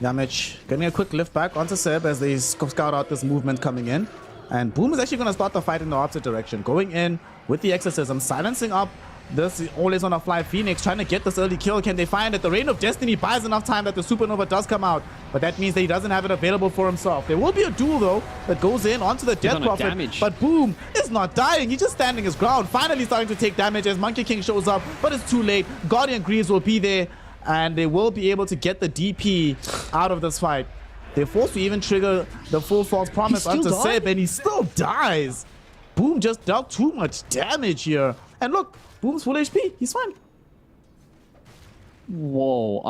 [SPEAKER 8] Yamich getting a quick lift back onto Seb as they scout out this movement coming in. And Boom is actually going to start the fight in the opposite direction, going in with the Exorcism, silencing up this always on a fly Phoenix, trying to get this early kill. Can they find it? The Reign of Destiny buys enough time that the Supernova does come out, but that means that he doesn't have it available for himself. There will be a duel though that goes in onto the Death Prophet, but Boom is not dying. He's just standing his ground, finally starting to take damage as Monkey King shows up, but it's too late. Guardian Greaves will be there, and they will be able to get the DP out of this fight. They're forced to even trigger the full false promise onto Seb, and he still dies. Boom just dealt too much damage here. And look, Boom's full HP. He's fine.
[SPEAKER 10] Whoa,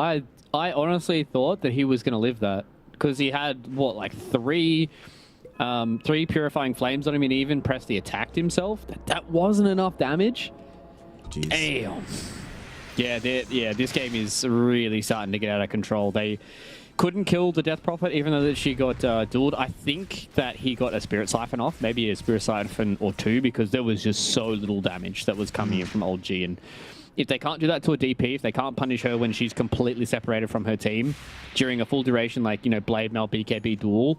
[SPEAKER 10] I honestly thought that he was going to live that. Because he had, what, like three Purifying Flames on him, and he even pressed the attacked himself. That wasn't enough damage.
[SPEAKER 8] Jeez.
[SPEAKER 10] Damn. Yeah, this game is really starting to get out of control. They couldn't kill the Death Prophet, even though that she got dueled. I think that he got a Spirit Siphon off, maybe a Spirit Siphon or two, because there was just so little damage that was coming in from Old G. And if they can't do that to a DP, if they can't punish her when she's completely separated from her team during a full duration, like, you know, Blade Mail, BKB duel,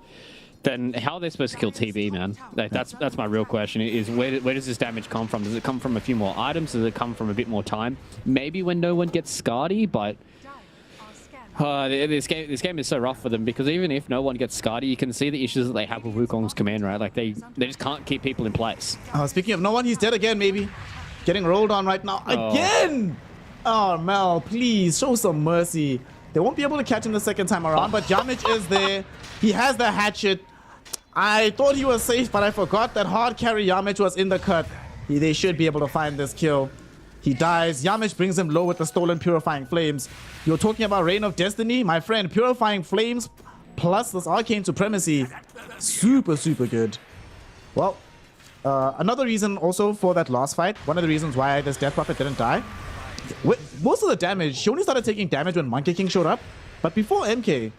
[SPEAKER 10] then how are they supposed to kill TB, man? That's my real question, is where does this damage come from? Does it come from a few more items? Does it come from a bit more time? Maybe when no one gets Scardy, but this game is so rough for them, because even if no one gets Scardy, you can see the issues that they have with Wukong's command, right? Like they just can't keep people in place.
[SPEAKER 8] Speaking of no one, he's dead again, maybe. Getting rolled on right now. Again! Oh, Mel, please, show some mercy. They won't be able to catch him the second time around, but Yamich is there. He has the hatchet. I thought he was safe, but I forgot that hard carry Yamich was in the cut. They should be able to find this kill. He dies. Yamich brings him low with the stolen Purifying Flames. You're talking about Reign of Destiny? My friend, Purifying Flames plus this Arcane Supremacy. Super, super good. Well, another reason also for that last fight, one of the reasons why this Death Prophet didn't die, most of the damage, she only started taking damage when Monkey King showed up. But before MK,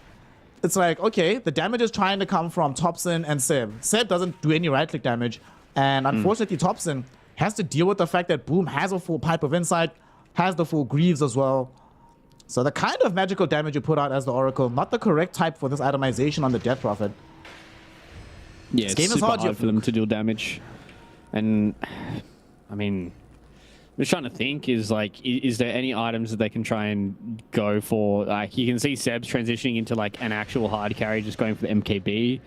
[SPEAKER 8] it's like, okay, the damage is trying to come from Thompson and Seb. Seb doesn't do any right-click damage. And unfortunately, Thompson has to deal with the fact that Boom has a full Pipe of Insight, has the full Greaves as well. So the kind of magical damage you put out as the Oracle, not the correct type for this itemization on the Death Prophet.
[SPEAKER 10] Yeah, it's super hard for them to deal damage. And, I mean, I'm just trying to think, is there any items that they can try and go for? Like, you can see Seb's transitioning into, like, an actual hard carry, just going for the MKB.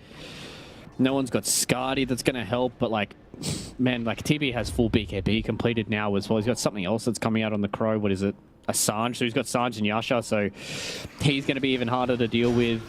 [SPEAKER 10] No one's got Scardy that's going to help, but, like, man, like, TB has full BKB completed now as well. He's got something else that's coming out on the Crow. What is it? A Sanj. So he's got Sanj and Yasha, so he's going to be even harder to deal with.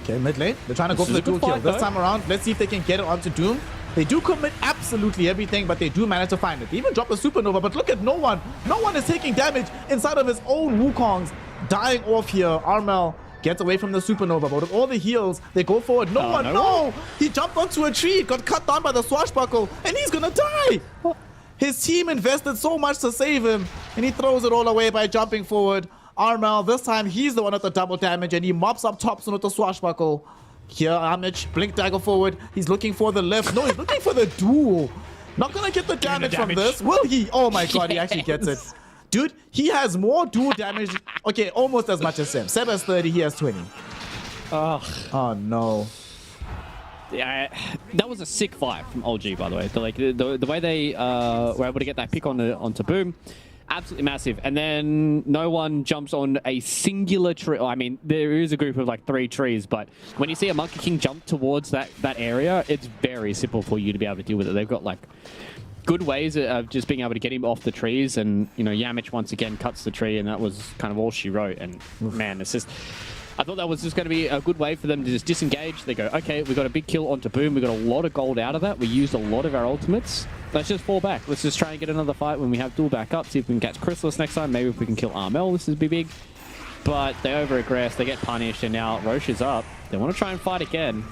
[SPEAKER 8] Okay, mid lane. They're trying to go for the dual kill. This time around, let's see if they can get it onto Doom. They do commit absolutely everything, but they do manage to find it. They even drop a Supernova, but look at no one. No one is taking damage inside of his own Wukongs. Dying off here. Armel gets away from the Supernova, but with all the heals, they go forward. No! He jumped onto a tree, got cut down by the Swashbuckle, and he's gonna die! His team invested so much to save him, and he throws it all away by jumping forward. Armel, this time, he's the one with the double damage, and he mops up Thompson with the Swashbuckle. Here, Amich, Blink Dagger forward. He's looking for the lift. No, he's looking for the duel. Not gonna get the damage from this. Will he? Oh my god, he actually gets it. Dude, he has more dual damage. Okay, almost as much as Seb. Seb has 30, he has 20. Oh no.
[SPEAKER 10] Yeah, that was a sick fight from OG, by the way. The way they were able to get that pick onto Boom, absolutely massive. And then no one jumps on a singular tree. I mean, there is a group of like 3 trees, but when you see a Monkey King jump towards that area, it's very simple for you to be able to deal with it. They've got like good ways of just being able to get him off the trees, and you know, Yamich once again cuts the tree, and that was kind of all she wrote. And man, it's just, I thought that was just going to be a good way for them to just disengage. They go, okay, we got a big kill onto Boom. We got a lot of gold out of that. We used a lot of our ultimates. Let's just fall back. Let's just try and get another fight when we have duel back up. See if we can catch Chrysalis next time. Maybe if we can kill Armel, this would be big. But they over-aggress. They get punished, and now Roche is up. They want to try and fight again.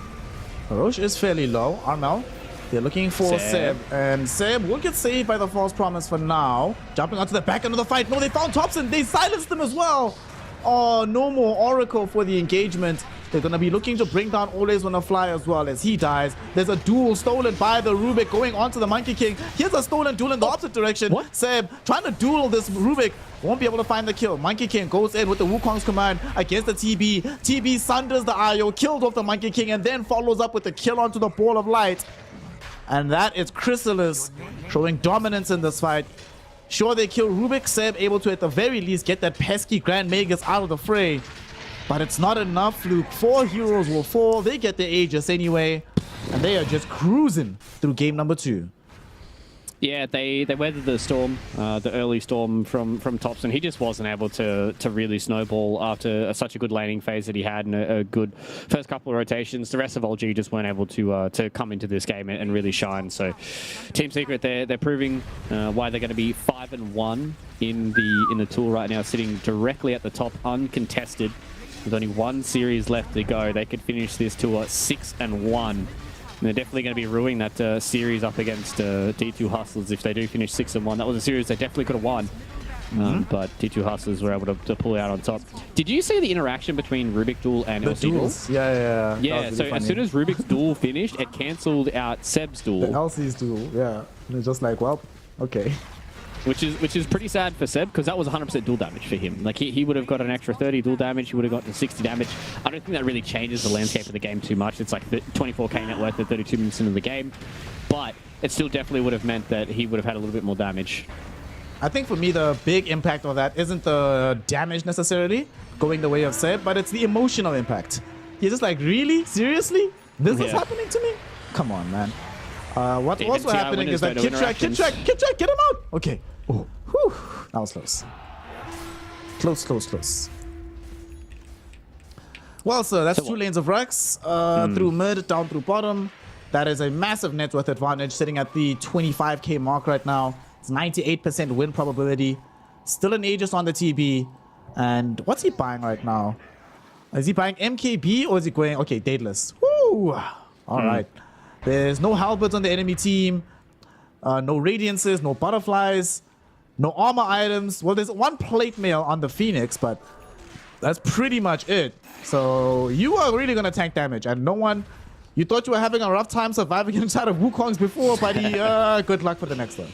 [SPEAKER 8] Roche is fairly low. Armel, they're looking for Seb. And Seb will get saved by the false promise for now. Jumping onto the back end of the fight. No, they found Thompson. They silenced him as well. Oh, no more Oracle for the engagement. They're going to be looking to bring down Always Wanna Fly as well as he dies. There's a duel stolen by the Rubik going onto the Monkey King. Here's a stolen duel in the opposite direction. What? Seb trying to duel this Rubik. Won't be able to find the kill. Monkey King goes in with the Wukong's command against the TB. TB sunders the IO, killed off the Monkey King, and then follows up with the kill onto the Ball of Light. And that is Chrysalis showing dominance in this fight. Sure, they kill Rubik. Seb able to at the very least get that pesky Grand Magus out of the fray. But it's not enough, Luke. 4 heroes will fall. They get their Aegis anyway. And they are just cruising through game number 2.
[SPEAKER 10] Yeah, they weathered the storm, the early storm from Thompson. He just wasn't able to really snowball after such a good laning phase that he had and a good first couple of rotations. The rest of LG just weren't able to come into this game and really shine. So Team Secret, they're proving why they're going to be 5-1 in the tool right now, sitting directly at the top, uncontested. With only 1 series left to go, they could finish this tour 6-1. And they're definitely going to be ruining that series up against D2 Hustlers if they do finish 6-1. That was a series they definitely could have won. But D2 Hustlers were able to pull out on top. Did you see the interaction between Rubik Duel and LC
[SPEAKER 8] duels?
[SPEAKER 10] Duel?
[SPEAKER 8] Yeah.
[SPEAKER 10] Yeah,
[SPEAKER 8] really
[SPEAKER 10] so
[SPEAKER 8] funny.
[SPEAKER 10] as soon as Rubik's Duel finished, it cancelled out Seb's Duel.
[SPEAKER 8] The LC's duel, yeah. And it's just like, well, okay.
[SPEAKER 10] Which is pretty sad for Seb, because that was 100% dual damage for him. Like, he would have got an extra 30 dual damage, he would have gotten 60 damage. I don't think that really changes the landscape of the game too much. It's like 24k net worth at 32 minutes into the game. But it still definitely would have meant that he would have had a little bit more damage.
[SPEAKER 8] I think for me, the big impact of that isn't the damage necessarily going the way of Seb, but it's the emotional impact. He's just like, really? Seriously? This is happening to me? Come on, man. What's also happening is that Kitrak, get him out! Okay. Oh, whew. That was close. Close. Well, sir, that's 2 lanes of Rex through mid, down through bottom. That is a massive net worth advantage, sitting at the 25k mark right now. It's 98% win probability. Still an Aegis on the TB. And what's he buying right now? Is he buying MKB or is he going... Okay, Daedalus. Woo! All right. There's no halberds on the enemy team. No radiances, no butterflies. No armor items. Well, there's 1 plate mail on the Phoenix, but that's pretty much it. So you are really going to tank damage. And no one... You thought you were having a rough time surviving inside of Wukong's before, buddy. Good luck for the next one.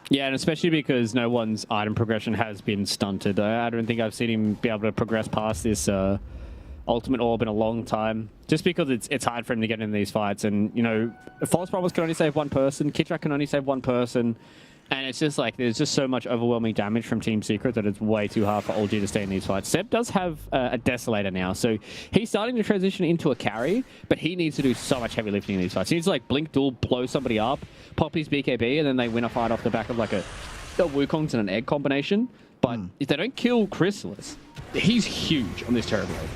[SPEAKER 10] Yeah, and especially because no one's item progression has been stunted. I don't think I've seen him be able to progress past this Ultimate Orb in a long time. Just because it's hard for him to get in these fights. And, you know, False Promise can only save 1 person. Kitrak can only save 1 person. And it's just like, there's just so much overwhelming damage from Team Secret that it's way too hard for OG to stay in these fights. Seb does have a Desolator now, so he's starting to transition into a carry, but he needs to do so much heavy lifting in these fights. He needs to like blink duel, blow somebody up, pop his BKB, and then they win a fight off the back of like a Wukong's and an egg combination. But if they don't kill Chrysalis, he's huge on this Terrorblade.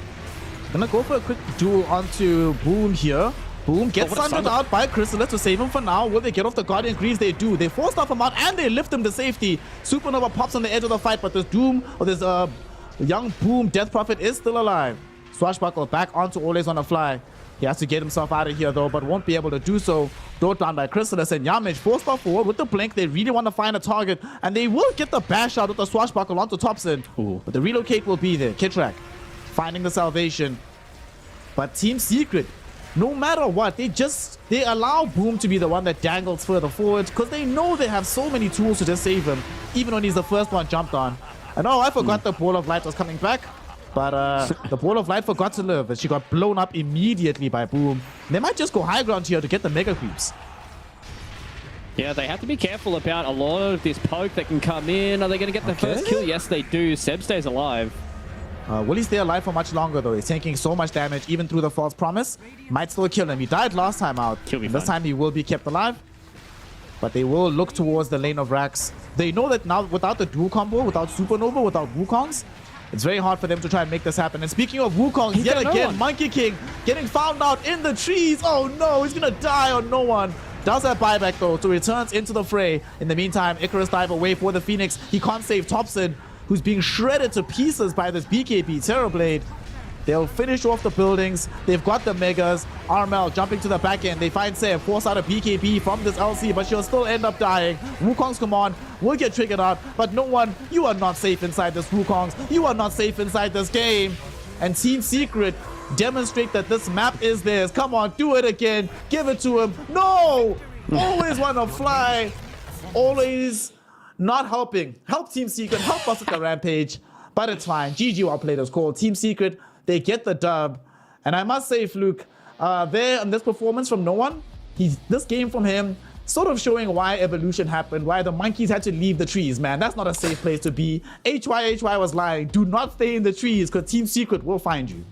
[SPEAKER 8] Gonna go for a quick duel onto Boom here. Boom gets sundered out by Chrysalis to save him for now. Will they get off the Guardian Greaves? They do. They force off him out and they lift him to safety. Supernova pops on the edge of the fight, but this Doom, or this young Boom Death Prophet is still alive. Swashbuckle back onto Always on the Fly. He has to get himself out of here though, but won't be able to do so. Brought down by Chrysalis, and Yamage forced off forward with the blink. They really want to find a target, and they will get the bash out with the Swashbuckle onto Thompson. But the relocate will be there. Kitrak finding the salvation. But Team Secret, no matter what, they allow Boom to be the one that dangles further forward because they know they have so many tools to just save him, even when he's the first one jumped on. And oh, I forgot the Ball of Light was coming back, but the Ball of Light forgot to live and she got blown up immediately by Boom. They might just go high ground here to get the Mega Creeps.
[SPEAKER 10] Yeah, they have to be careful about a lot of this poke that can come in. Are they going to get the first kill? Yes, they do. Seb stays alive.
[SPEAKER 8] Will he stay alive for much longer though? He's taking so much damage even through the False Promise. Might still kill him. He died last time out. This time he will be kept alive. But they will look towards the lane of Rax. They know that now without the dual combo, without Supernova, without Wukongs, it's very hard for them to try and make this happen. And speaking of Wukongs, yet again, Monkey King getting found out in the trees. Oh no, he's gonna die on no one. Does have buyback though, so returns into the fray. In the meantime, Icarus dive away for the Phoenix. He can't save Thompson, who's being shredded to pieces by this BKB Terrorblade. They'll finish off the buildings. They've got the Megas. Armel jumping to the back end. They find Seb, force out a BKB from this LC, but she'll still end up dying. Wukong's command will get triggered out, but no one, you are not safe inside this Wukong's. You are not safe inside this game. And Team Secret demonstrate that this map is theirs. Come on, do it again. Give it to him. No! Always want to fly. Always not helping. Help Team Secret. Help us at the Rampage. But it's fine. GG well played is called. Team Secret, they get the dub. And I must say, Fluke, there on this performance from no one, this game from him sort of showing why evolution happened, why the monkeys had to leave the trees, man. That's not a safe place to be. HY was lying. Do not stay in the trees because Team Secret will find you.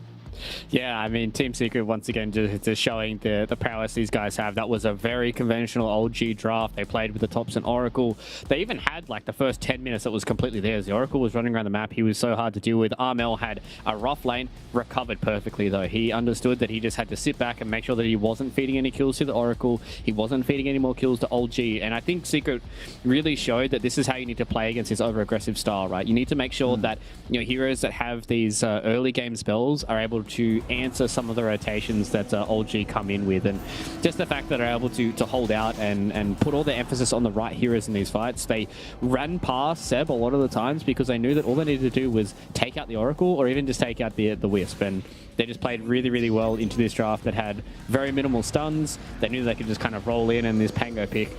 [SPEAKER 10] Yeah, I mean, Team Secret once again just showing the prowess these guys have. That was a very conventional old G draft. They played with the Thompson Oracle. They even had like the first 10 minutes that was completely theirs. The Oracle was running around the map. He was so hard to deal with. Armel had a rough lane, recovered perfectly though. He understood that he just had to sit back and make sure that he wasn't feeding any kills to the Oracle. He wasn't feeding any more kills to old G. And I think Secret really showed that this is how you need to play against this over-aggressive style, right? You need to make sure that heroes that have these early game spells are able to answer some of the rotations that old G come in with, and just the fact that they're able to hold out and put all their emphasis on the right heroes in these fights. They ran past Seb a lot of the times because they knew that all they needed to do was take out the Oracle or even just take out the Wisp, and they just played really, really well into this draft that had very minimal stuns. They knew they could just kind of roll in, and this Pango pick,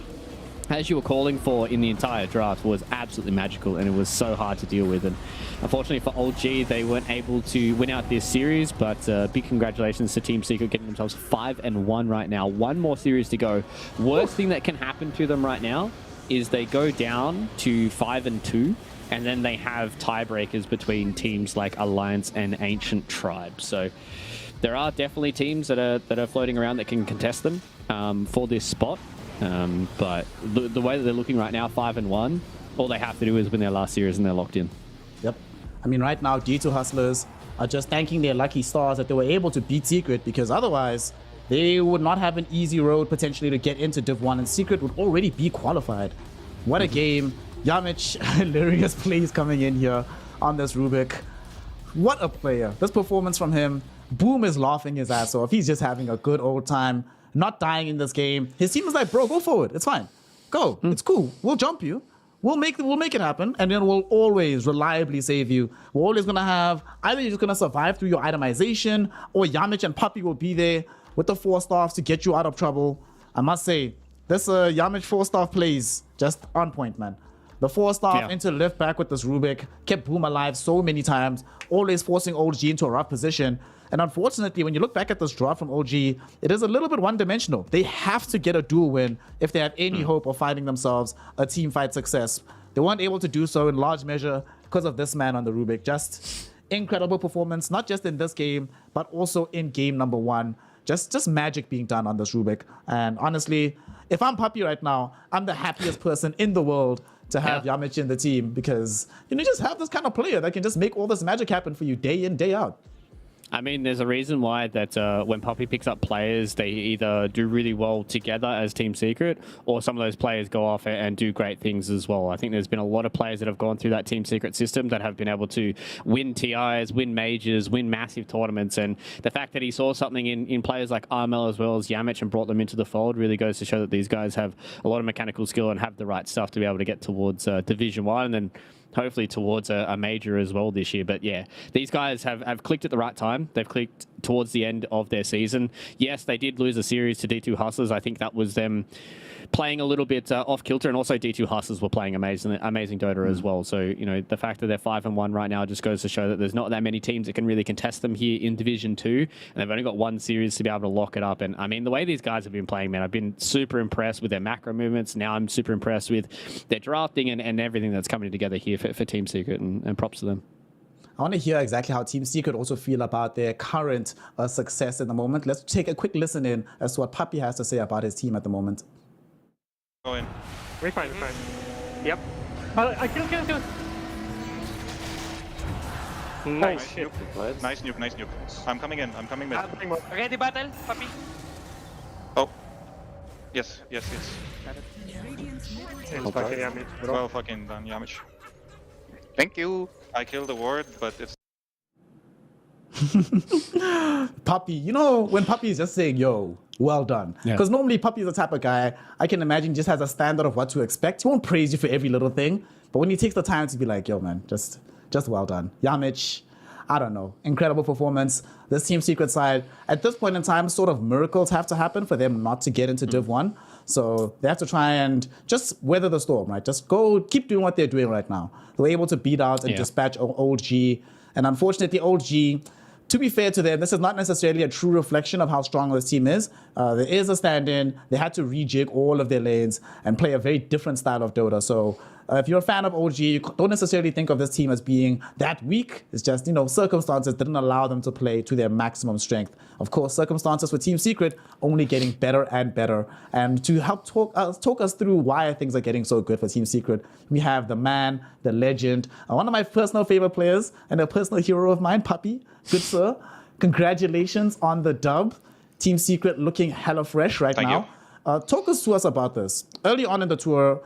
[SPEAKER 10] as you were calling for in the entire draft, was absolutely magical, and it was so hard to deal with. And unfortunately for old G, they weren't able to win out this series, but big congratulations to Team Secret getting themselves 5-1 right now. One more series to go. Worst thing that can happen to them right now is they go down to 5-2, and then they have tiebreakers between teams like Alliance and Ancient Tribe. So there are definitely teams that are floating around that can contest them for this spot. But the way that they're looking right now, 5-1, all they have to do is win their last series and they're locked in.
[SPEAKER 8] Yep. I mean, right now, D2 Hustlers are just thanking their lucky stars that they were able to beat Secret, because otherwise they would not have an easy road potentially to get into Div 1, and Secret would already be qualified. What a game. Yamich, hilarious plays coming in here on this Rubik. What a player. This performance from him. Boom is laughing his ass off. He's just having a good old time. Not dying in this game. His team is like, bro, go forward. It's fine. Go. It's cool. We'll jump you. We'll make it happen, and then we'll always reliably save you. We're always gonna have either you're just gonna survive through your itemization, or Yamich and Puppy will be there with the 4-stars to get you out of trouble. I must say, this Yamich 4-star plays just on point, man. The 4-star into lift back with this Rubik kept Boom alive so many times, always forcing OG into a rough position. And unfortunately, when you look back at this draw from OG, it is a little bit one-dimensional. They have to get a duel win if they have any hope of finding themselves a team fight success. They weren't able to do so in large measure because of this man on the Rubik. Just incredible performance, not just in this game, but also in game number 1. Just magic being done on this Rubik. And honestly, if I'm Puppy right now, I'm the happiest person in the world to have Yamich in the team, because you just have this kind of player that can just make all this magic happen for you day in, day out.
[SPEAKER 10] I mean, there's a reason why that when Poppy picks up players, they either do really well together as Team Secret, or some of those players go off and do great things as well. I think there's been a lot of players that have gone through that Team Secret system that have been able to win TIs, win majors, win massive tournaments, and the fact that he saw something in players like Armel as well as Yamich and brought them into the fold really goes to show that these guys have a lot of mechanical skill and have the right stuff to be able to get towards Division 1, and then hopefully towards a major as well this year. But yeah, these guys have clicked at the right time. They've clicked towards the end of their season. Yes, they did lose a series to D2 Hustlers. I think that was them playing a little bit off kilter, and also D2 Hustlers were playing amazing Dota as well. So, the fact that they're 5-1 right now just goes to show that there's not that many teams that can really contest them here in Division 2, and they've only got one series to be able to lock it up. And I mean, the way these guys have been playing, man, I've been super impressed with their macro movements. Now I'm super impressed with their drafting and everything that's coming together here for Team Secret, and props to them.
[SPEAKER 8] I want to hear exactly how Team Secret also feel about their current success in the moment. Let's take a quick listen in as to what Puppy has to say about his team at the moment.
[SPEAKER 11] Go in.
[SPEAKER 6] We're fine. Yep. I kill. Nice shit.
[SPEAKER 11] Nice nuke. I'm coming in. I'm coming mid.
[SPEAKER 6] Ready battle, Puppy?
[SPEAKER 11] Oh. Yes. Well fucking done, Yamich. Thank you. I killed the ward, but it's...
[SPEAKER 8] Puppy, when Puppy is just saying, yo, well done. Because normally Puppy is the type of guy, I can imagine, just has a standard of what to expect. He won't praise you for every little thing, but when he takes the time to be like, yo, man, just well done. Yamich, I don't know, incredible performance. This Team Secret side, at this point in time, sort of miracles have to happen for them not to get into Div 1. So they have to try and just weather the storm, right? Just keep doing what they're doing right now. They were able to beat out and dispatch OG. And unfortunately, OG to be fair to them, this is not necessarily a true reflection of how strong this team is. There is a stand-in. They had to rejig all of their lanes and play a very different style of Dota. So if you're a fan of OG, you don't necessarily think of this team as being that weak. It's just, circumstances didn't allow them to play to their maximum strength. Of course, circumstances for Team Secret only getting better and better. And to help talk us through why things are getting so good for Team Secret, we have the man, the legend, one of my personal favorite players and a personal hero of mine, Puppy. Good sir. Congratulations on the dub. Team Secret looking hella fresh right now. Talk us to us about this. Early on in the tour,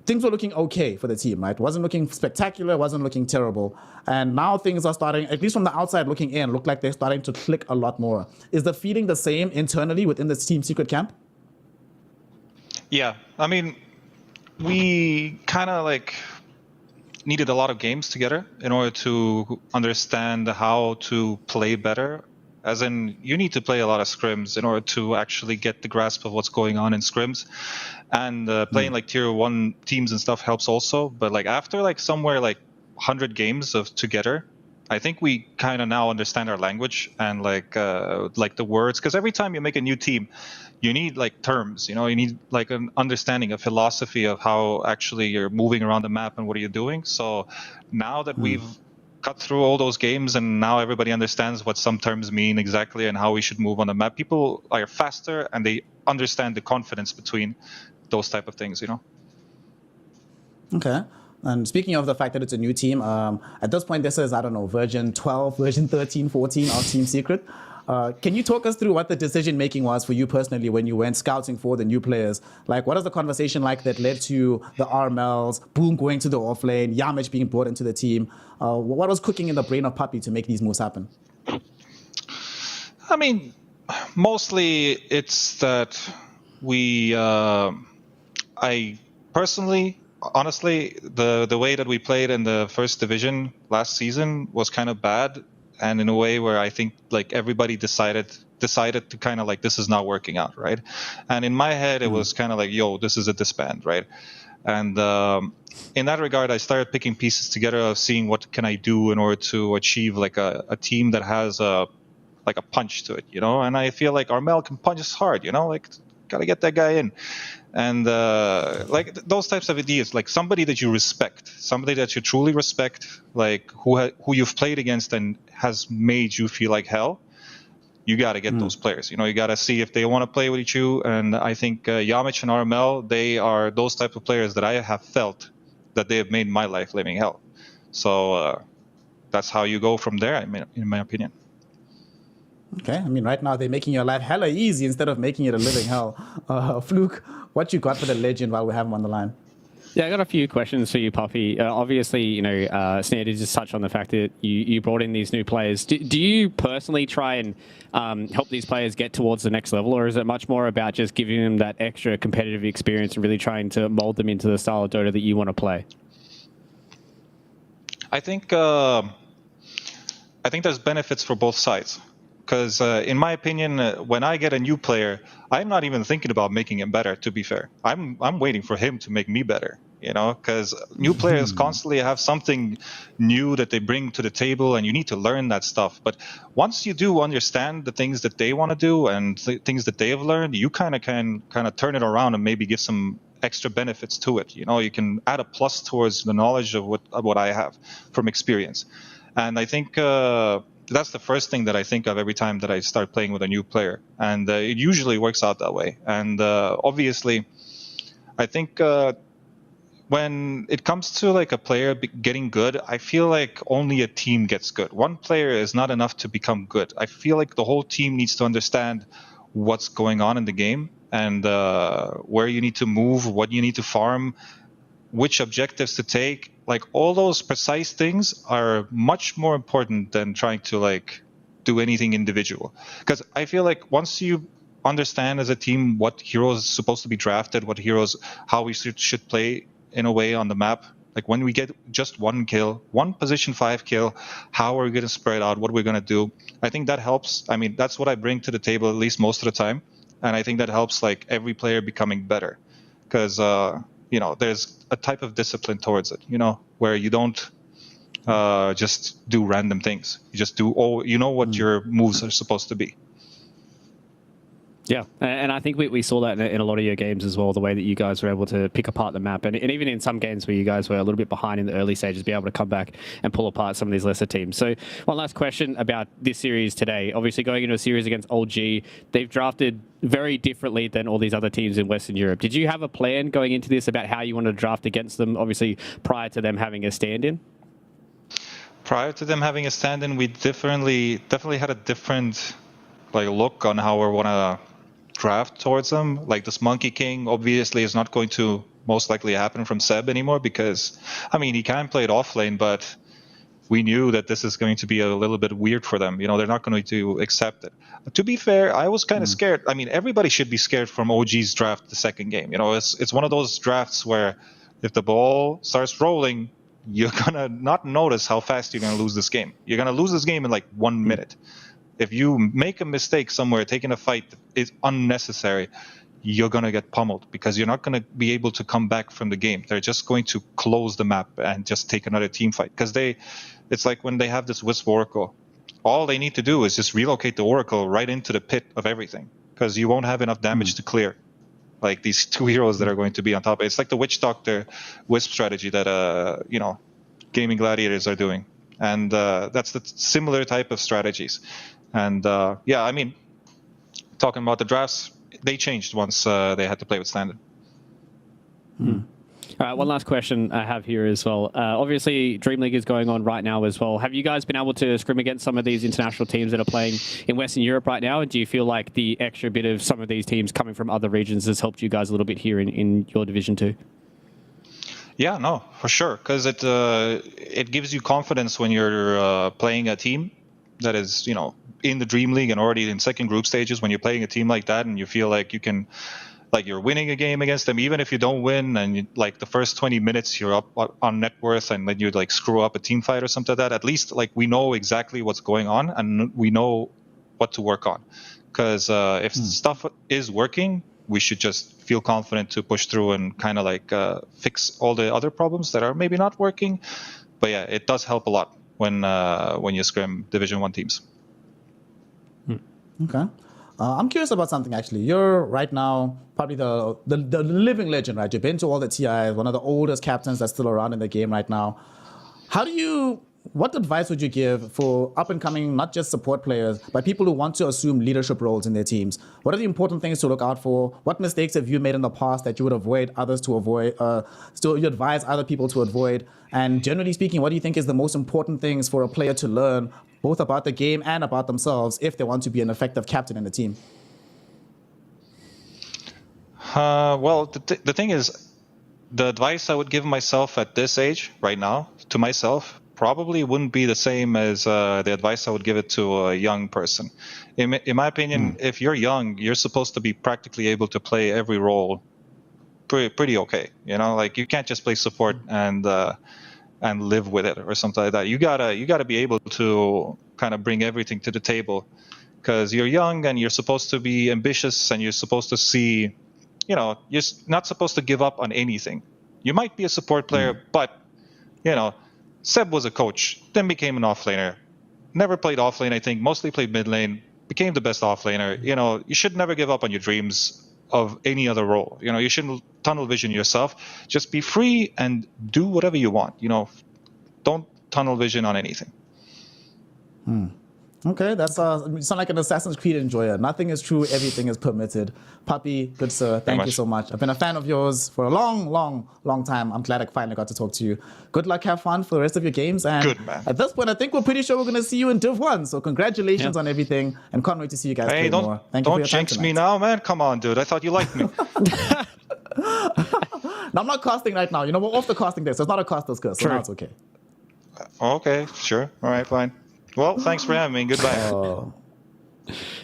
[SPEAKER 8] things were looking okay for the team, right? Wasn't looking spectacular, wasn't looking terrible. And now things are starting, at least from the outside looking in, look like they're starting to click a lot more. Is the feeling the same internally within the Team Secret camp?
[SPEAKER 11] Yeah, I mean, we kind of needed a lot of games together in order to understand how to play better. As in, you need to play a lot of scrims in order to actually get the grasp of what's going on in scrims. And playing tier 1 teams and stuff helps also. But after somewhere 100 games of together, I think we kind of now understand our language and the words. Because every time you make a new team, you need terms. You need an understanding, a philosophy of how actually you're moving around the map and what are you doing. So now that we've cut through all those games and now everybody understands what some terms mean exactly and how we should move on the map, people are faster and they understand the confidence between those type of things,
[SPEAKER 8] Okay. And speaking of the fact that it's a new team, at this point this is, I don't know, version 12, version 13, 14 of Team Secret. Can you talk us through what the decision making was for you personally when you went scouting for the new players? What is the conversation like that led to the Armels, Boom going to the offlane, Yamich being brought into the team? What was cooking in the brain of Puppy to make these moves happen?
[SPEAKER 11] I mean, mostly it's that I personally, honestly, the way that we played in the first division last season was kind of bad. And in a way where I think everybody decided to kind of this is not working out, right? And in my head it was kind of yo, this is a disband, right? And in that regard, I started picking pieces together of seeing what can I do in order to achieve a team that has a punch to it, And I feel Armel can punch us hard, gotta get that guy in. And those types of ideas, somebody that you respect, somebody that you truly respect, who you've played against and has made you feel like hell, you got to get those players. You got to see if they want to play with you. And I think Yamich and Armel, they are those type of players that I have felt that they have made my life living hell. So that's how you go from there, in my opinion.
[SPEAKER 8] Okay, I mean, right now they're making your life hella easy instead of making it a living hell. Fluke, what you got for the legend while we have him on the line?
[SPEAKER 10] Yeah, I got a few questions for you, Puffy. Obviously, Sneer did just touch on the fact that you brought in these new players. Do you personally try and help these players get towards the next level, or is it much more about just giving them that extra competitive experience and really trying to mold them into the style of Dota that you want to play?
[SPEAKER 11] I think there's benefits for both sides. Because in my opinion, when I get a new player, I'm not even thinking about making him better, to be fair. I'm waiting for him to make me better, because new players constantly have something new that they bring to the table and you need to learn that stuff. But once you do understand the things that they want to do and things that they have learned, you kind of can turn it around and maybe give some extra benefits to it. You can add a plus towards the knowledge of what I have from experience. And I think that's the first thing that I think of every time that I start playing with a new player. And it usually works out that way. And obviously, I think when it comes to a player getting good, I feel only a team gets good. One player is not enough to become good. I feel the whole team needs to understand what's going on in the game and where you need to move, what you need to farm, which objectives to take. All those precise things are much more important than trying to do anything individual. Because I feel once you understand as a team what heroes are supposed to be drafted, how we should play in a way on the map, when we get just one kill, one position 5 kill, how are we going to spread out, what we're going to do. I think that helps. I mean, that's what I bring to the table at least most of the time. And I think that helps every player becoming better. Because there's a type of discipline towards it, where you don't just do random things. You just do you know what your moves are supposed to be.
[SPEAKER 10] Yeah, and I think we saw that in a lot of your games as well, the way that you guys were able to pick apart the map. And even in some games where you guys were a little bit behind in the early stages, be able to come back and pull apart some of these lesser teams. So one last question about this series today. Obviously going into a series against OG, they've drafted very differently than all these other teams in Western Europe. Did you have a plan going into this about how you wanted to draft against them, obviously prior to them having a stand-in?
[SPEAKER 11] Prior to them having a stand-in, we definitely had a different look on how we want to draft towards them. Like this Monkey King obviously is not going to most likely happen from Seb anymore, because I mean he can play it off lane, but we knew that this is going to be a little bit weird for them. They're not going to accept it. To be fair, I was kind of scared. I mean, everybody should be scared from OG's draft the second game. It's one of those drafts where if the ball starts rolling, you're gonna not notice how fast you're gonna lose this game. You're gonna lose this game in 1 minute. If you make a mistake somewhere, taking a fight is unnecessary, you're going to get pummeled, because you're not going to be able to come back from the game. They're just going to close the map and just take another team fight. Because it's like when they have this Wisp Oracle, all they need to do is just relocate the Oracle right into the pit of everything, because you won't have enough damage to clear. Like these two heroes that are going to be on top. It's like the Witch Doctor Wisp strategy that, Gaming Gladiators are doing. And that's the similar type of strategies. And I mean, talking about the drafts, they changed once they had to play with standard.
[SPEAKER 10] All right, one last question I have here as well. Obviously, Dream League is going on right now as well. Have you guys been able to scrim against some of these international teams that are playing in Western Europe right now? And do you feel like the extra bit of some of these teams coming from other regions has helped you guys a little bit here in your division too?
[SPEAKER 11] Yeah, no, for sure, because it gives you confidence when you're playing a team that is, in the Dream League and already in second group stages. When you're playing a team like that and you feel like you can, you're winning a game against them, even if you don't win, and the first 20 minutes you're up on net worth, and then you screw up a team fight or something like that, at least we know exactly what's going on and we know what to work on. Because if stuff is working, we should just feel confident to push through and kind of fix all the other problems that are maybe not working. But yeah, it does help a lot when you scrim Division 1 teams.
[SPEAKER 8] Okay. I'm curious about something, actually. You're right now probably the living legend, right? You've been to all the TIs, one of the oldest captains that's still around in the game right now. What advice would you give for up-and-coming, not just support players, but people who want to assume leadership roles in their teams? What are the important things to look out for? What mistakes have you made in the past that you would avoid others to avoid? So you advise other people to avoid? And generally speaking, what do you think is the most important things for a player to learn, both about the game and about themselves, if they want to be an effective captain in the team?
[SPEAKER 11] Well, the thing is, the advice I would give myself at this age, right now, to myself, probably wouldn't be the same as the advice I would give it to a young person. In my opinion, if you're young, you're supposed to be practically able to play every role pretty okay. You can't just play support and live with it or something like that. You gotta be able to kind of bring everything to the table, because you're young and you're supposed to be ambitious and you're supposed to see, you're not supposed to give up on anything. You might be a support player, but Seb was a coach, then became an offlaner. Never played offlane, I think. Mostly played mid lane. Became the best offlaner. You should never give up on your dreams of any other role. You shouldn't tunnel vision yourself. Just be free and do whatever you want. Don't tunnel vision on anything.
[SPEAKER 8] Okay, you sound like an Assassin's Creed enjoyer. Nothing is true, everything is permitted. Puppy, good sir, thank you so much. I've been a fan of yours for a long time. I'm glad I finally got to talk to you. Good luck, have fun for the rest of your games. And
[SPEAKER 11] good, man.
[SPEAKER 8] At this point, I think we're pretty sure we're going to see you in Div 1. So congratulations on everything, and can't wait to see you guys play more. Thank you for your time tonight.
[SPEAKER 11] Don't jinx me now, man. Come on, dude. I thought you liked me.
[SPEAKER 8] No, I'm not casting right now. We're off the casting day, so it's not a caster's curse. So now it's okay.
[SPEAKER 11] Okay, sure. All right, fine. Well, thanks for having me. Goodbye.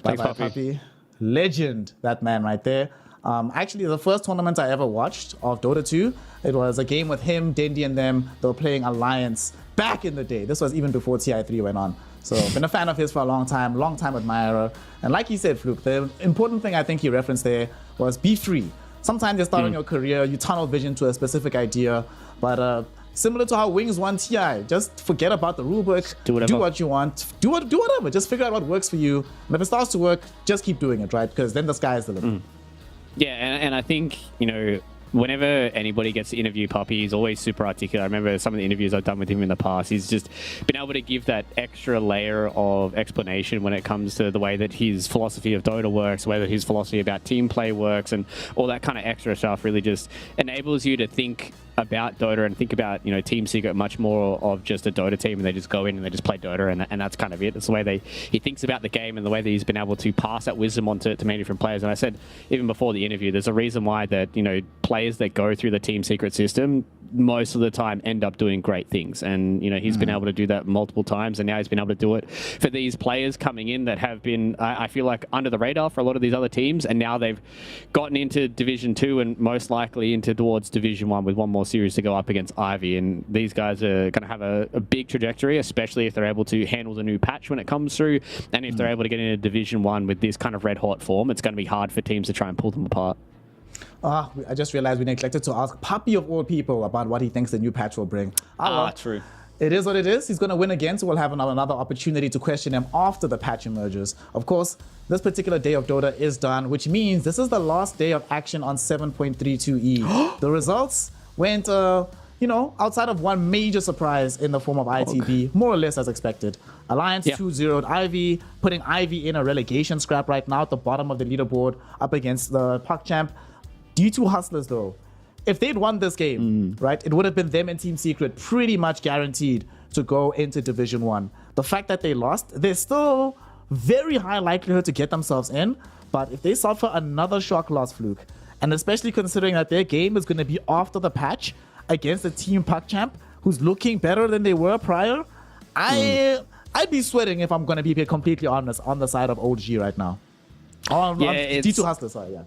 [SPEAKER 8] Bye-bye, Puppy. Legend, that man right there. Actually, the first tournament I ever watched of Dota 2, it was a game with him, Dendi, and them. They were playing Alliance back in the day. This was even before TI3 went on. So been a fan of his for a long time admirer. And like he said, Fluke, the important thing I think he referenced there was be free. Sometimes you start on your career, you tunnel vision to a specific idea, but Similar to how Wings won TI. Just forget about the rulebook.
[SPEAKER 10] Do whatever.
[SPEAKER 8] Do what you want. Do whatever. Just figure out what works for you. And if it starts to work, just keep doing it, right? Because then the sky is the limit.
[SPEAKER 10] Yeah, and I think, you know, whenever anybody gets to interview Puppy, he's always super articulate. I remember some of the interviews I've done with him in the past. He's just been able to give that extra layer of explanation when it comes to the way that his philosophy of Dota works, the way that his philosophy about team play works, and all that kind of extra stuff really just enables you to think about Dota and think about, you know, Team Secret much more of just a Dota team, and they just go in and they just play Dota, and that's kind of it. It's the way he thinks about the game and the way that he's been able to pass that wisdom on to many different players. And I said even before the interview, there's a reason why that, you know, players that go through the Team Secret system most of the time end up doing great things, and you know, he's been able to do that multiple times, and now he's been able to do it for these players coming in that have been, I feel like, under the radar for a lot of these other teams, and now they've gotten into Division 2 and most likely into towards Division 1 with one more series to go up against Ivy. And these guys are going to have a big trajectory, especially if they're able to handle the new patch when it comes through, and if they're able to get into Division 1 with this kind of red hot form. It's going to be hard for teams to try and pull them apart.
[SPEAKER 8] I just realized we neglected to ask Puppy of all people about what he thinks the new patch will bring.
[SPEAKER 10] True.
[SPEAKER 8] It is what it is. He's going to win again, so we'll have another opportunity to question him after the patch emerges. Of course, this particular day of Dota is done, which means this is the last day of action on 7.32E. The results went, you know, outside of one major surprise in the form of ITB, more or less as expected. Alliance 2-0'd Ivy, putting Ivy in a relegation scrap right now at the bottom of the leaderboard up against the Puck Champ. D2 Hustlers, though, if they'd won this game, right, it would have been them and Team Secret pretty much guaranteed to go into Division 1. The fact that they lost, there's still very high likelihood to get themselves in, but if they suffer another shock loss, Fluke, and especially considering that their game is going to be after the patch against the Team Puck Champ, who's looking better than they were prior, I'd be sweating, if I'm going to be completely honest, on the side of OG right now. D2 Hustlers, sorry, yeah.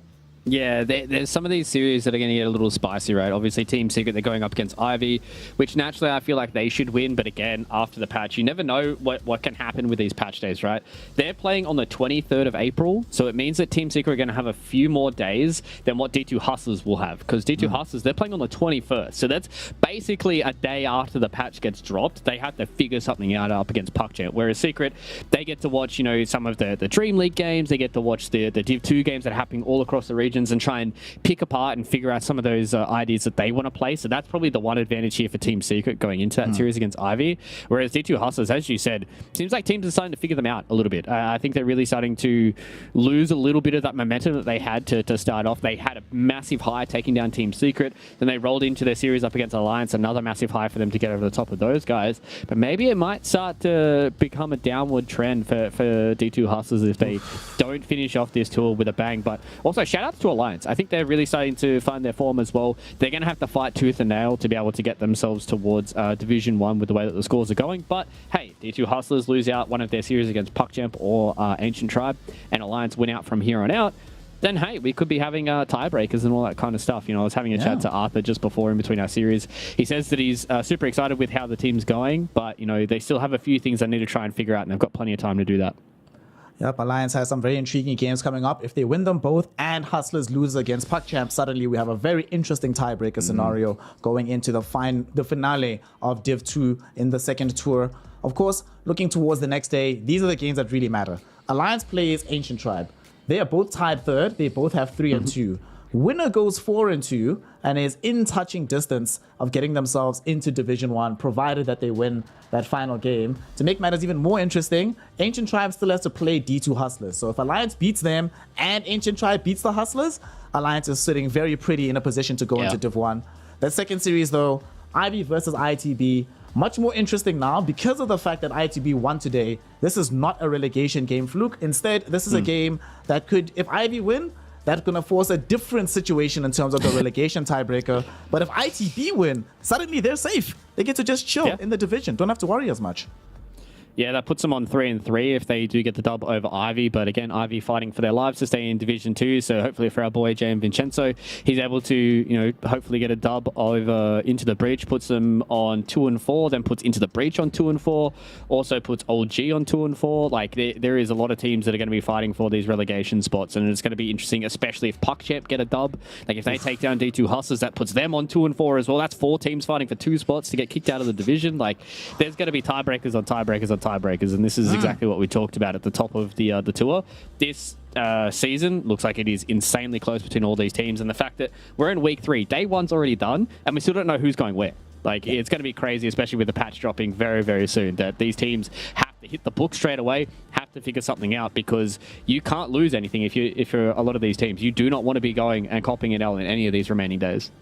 [SPEAKER 10] Yeah, there's some of these series that are going to get a little spicy, right? Obviously, Team Secret, they're going up against Ivy, which naturally I feel like they should win. But again, after the patch, you never know what can happen with these patch days, right? They're playing on the 23rd of April, so it means that Team Secret are going to have a few more days than what D2 Hustlers will have. Because D2 Hustlers, they're playing on the 21st. So that's basically a day after the patch gets dropped. They have to figure something out up against PuckChamp. Whereas Secret, they get to watch, you know, some of the Dream League games. They get to watch the Div 2 games that are happening all across the region, and try and pick apart and figure out some of those ideas that they want to play. So that's probably the one advantage here for Team Secret going into that series against Ivy. Whereas D2 Hustlers, as you said, seems like teams are starting to figure them out a little bit. I think they're really starting to lose a little bit of that momentum that they had to start off. They had a massive high taking down Team Secret. Then they rolled into their series up against Alliance, another massive high for them to get over the top of those guys. But maybe it might start to become a downward trend for D2 Hustlers if they don't finish off this tour with a bang. But also, shout out to Alliance. I think they're really starting to find their form as well. They're going to have to fight tooth and nail to be able to get themselves towards Division 1 with the way that the scores are going. But hey, D2 Hustlers lose out one of their series against PuckChamp or Ancient Tribe, and Alliance win out from here on out. Then hey, we could be having tiebreakers and all that kind of stuff. You know, I was having a chat to Arthur just before in between our series. He says that he's super excited with how the team's going, but you know, they still have a few things they need to try and figure out, and they've got plenty of time to do that.
[SPEAKER 8] Yep, Alliance has some very intriguing games coming up. If they win them both and Hustlers lose against PuckChamp, suddenly we have a very interesting tiebreaker scenario going into the finale of Div 2 in the second tour. Of course, looking towards the next day, these are the games that really matter. Alliance plays Ancient Tribe. They are both tied third. They both have 3 and 2. Winner goes 4 and 2 and is in touching distance of getting themselves into Division 1, provided that they win that final game. To make matters even more interesting, Ancient Tribe still has to play D2 Hustlers. So if Alliance beats them and Ancient Tribe beats the Hustlers, Alliance is sitting very pretty in a position to go into Div 1. That second series, though, Ivy versus ITB, much more interesting now because of the fact that ITB won today. This is not a relegation game, Fluke. Instead, this is a game that could, if Ivy win, that's going to force a different situation in terms of the relegation tiebreaker. But if ITB win, suddenly they're safe. They get to just chill in the division. Don't have to worry as much.
[SPEAKER 10] Yeah, that puts them on 3-3 if they do get the dub over Ivy. But again, Ivy fighting for their lives to stay in Division 2. So hopefully for our boy J.M. Vincenzo, he's able to, hopefully get a dub over Into the Breach, puts them on 2-4, then puts Into the Breach on 2-4, also puts Old G on 2-4. Like there is a lot of teams that are going to be fighting for these relegation spots, and it's going to be interesting, especially if PuckChamp get a dub. Like if they take down D2 Hustlers, that puts them on 2-4 as well. That's 4 teams fighting for 2 spots to get kicked out of the division. Like there's going to be tiebreakers on tiebreakers on tiebreakers, and this is exactly what we talked about at the top of the tour. This season looks like it is insanely close between all these teams, and the fact that we're in week 3, day 1's already done, and we still don't know who's going where. Like it's going to be crazy, especially with the patch dropping very, very soon, that these teams have to hit the book straight away, have to figure something out, because you can't lose anything if you're a lot of these teams. You do not want to be going and copying an L in any of these remaining days.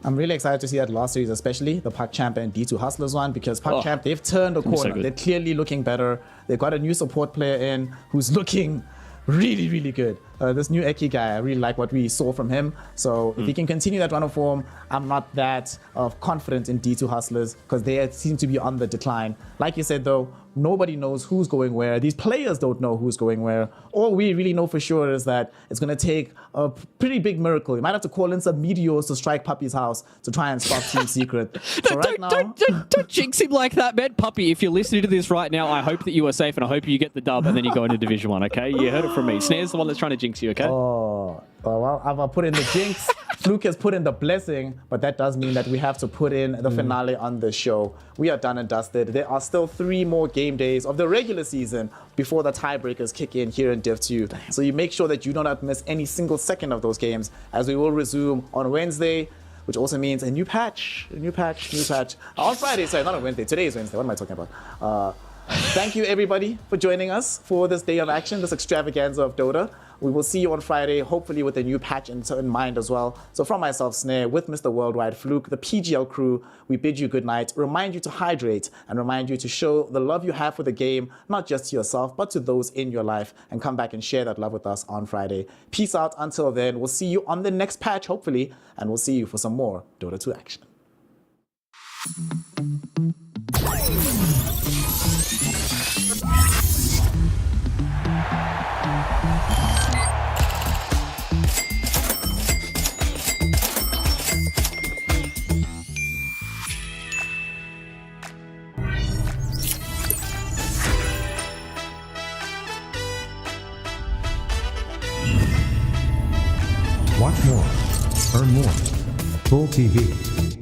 [SPEAKER 8] I'm really excited to see that last series, especially the PuckChamp and D2 Hustlers one, because PuckChamp, they've turned a corner.
[SPEAKER 10] So
[SPEAKER 8] they're clearly looking better. They've got a new support player in who's looking really, really good. This new Eki guy, I really like what we saw from him. So if he can continue that run of form, I'm not that confident in D2 Hustlers, because they seem to be on the decline. Like you said, though, nobody knows who's going where. These players don't know who's going where. All we really know for sure is that it's going to take a pretty big miracle. You might have to call in some meteors to strike Puppy's house to try and stop Team Secret. So
[SPEAKER 10] Don't jinx him like that, man. Puppy, if you're listening to this right now, I hope that you are safe, and I hope you get the dub and then you go into Division 1, okay? You heard it from me. Snare's the one that's trying to jinx you, okay?
[SPEAKER 8] Oh, well, I've put in the jinx. Fluke has put in the blessing, but that does mean that we have to put in the finale on the show. We are done and dusted. There are still 3 more game days of the regular season before the tiebreakers kick in here in Div 2. So you make sure that you do not miss any single second of those games, as we will resume on Wednesday, which also means a new patch. On Friday, sorry, not on Wednesday. Today is Wednesday. What am I talking about? Thank you, everybody, for joining us for this day of action, this extravaganza of Dota. We will see you on Friday, hopefully with a new patch in mind as well. So from myself, Snare, with Mr. Worldwide, Fluke, the PGL crew, we bid you good night, remind you to hydrate, and remind you to show the love you have for the game, not just to yourself, but to those in your life, and come back and share that love with us on Friday. Peace out until then. We'll see you on the next patch, hopefully, and we'll see you for some more Dota 2 action.
[SPEAKER 9] Watch more, earn more. Full TV.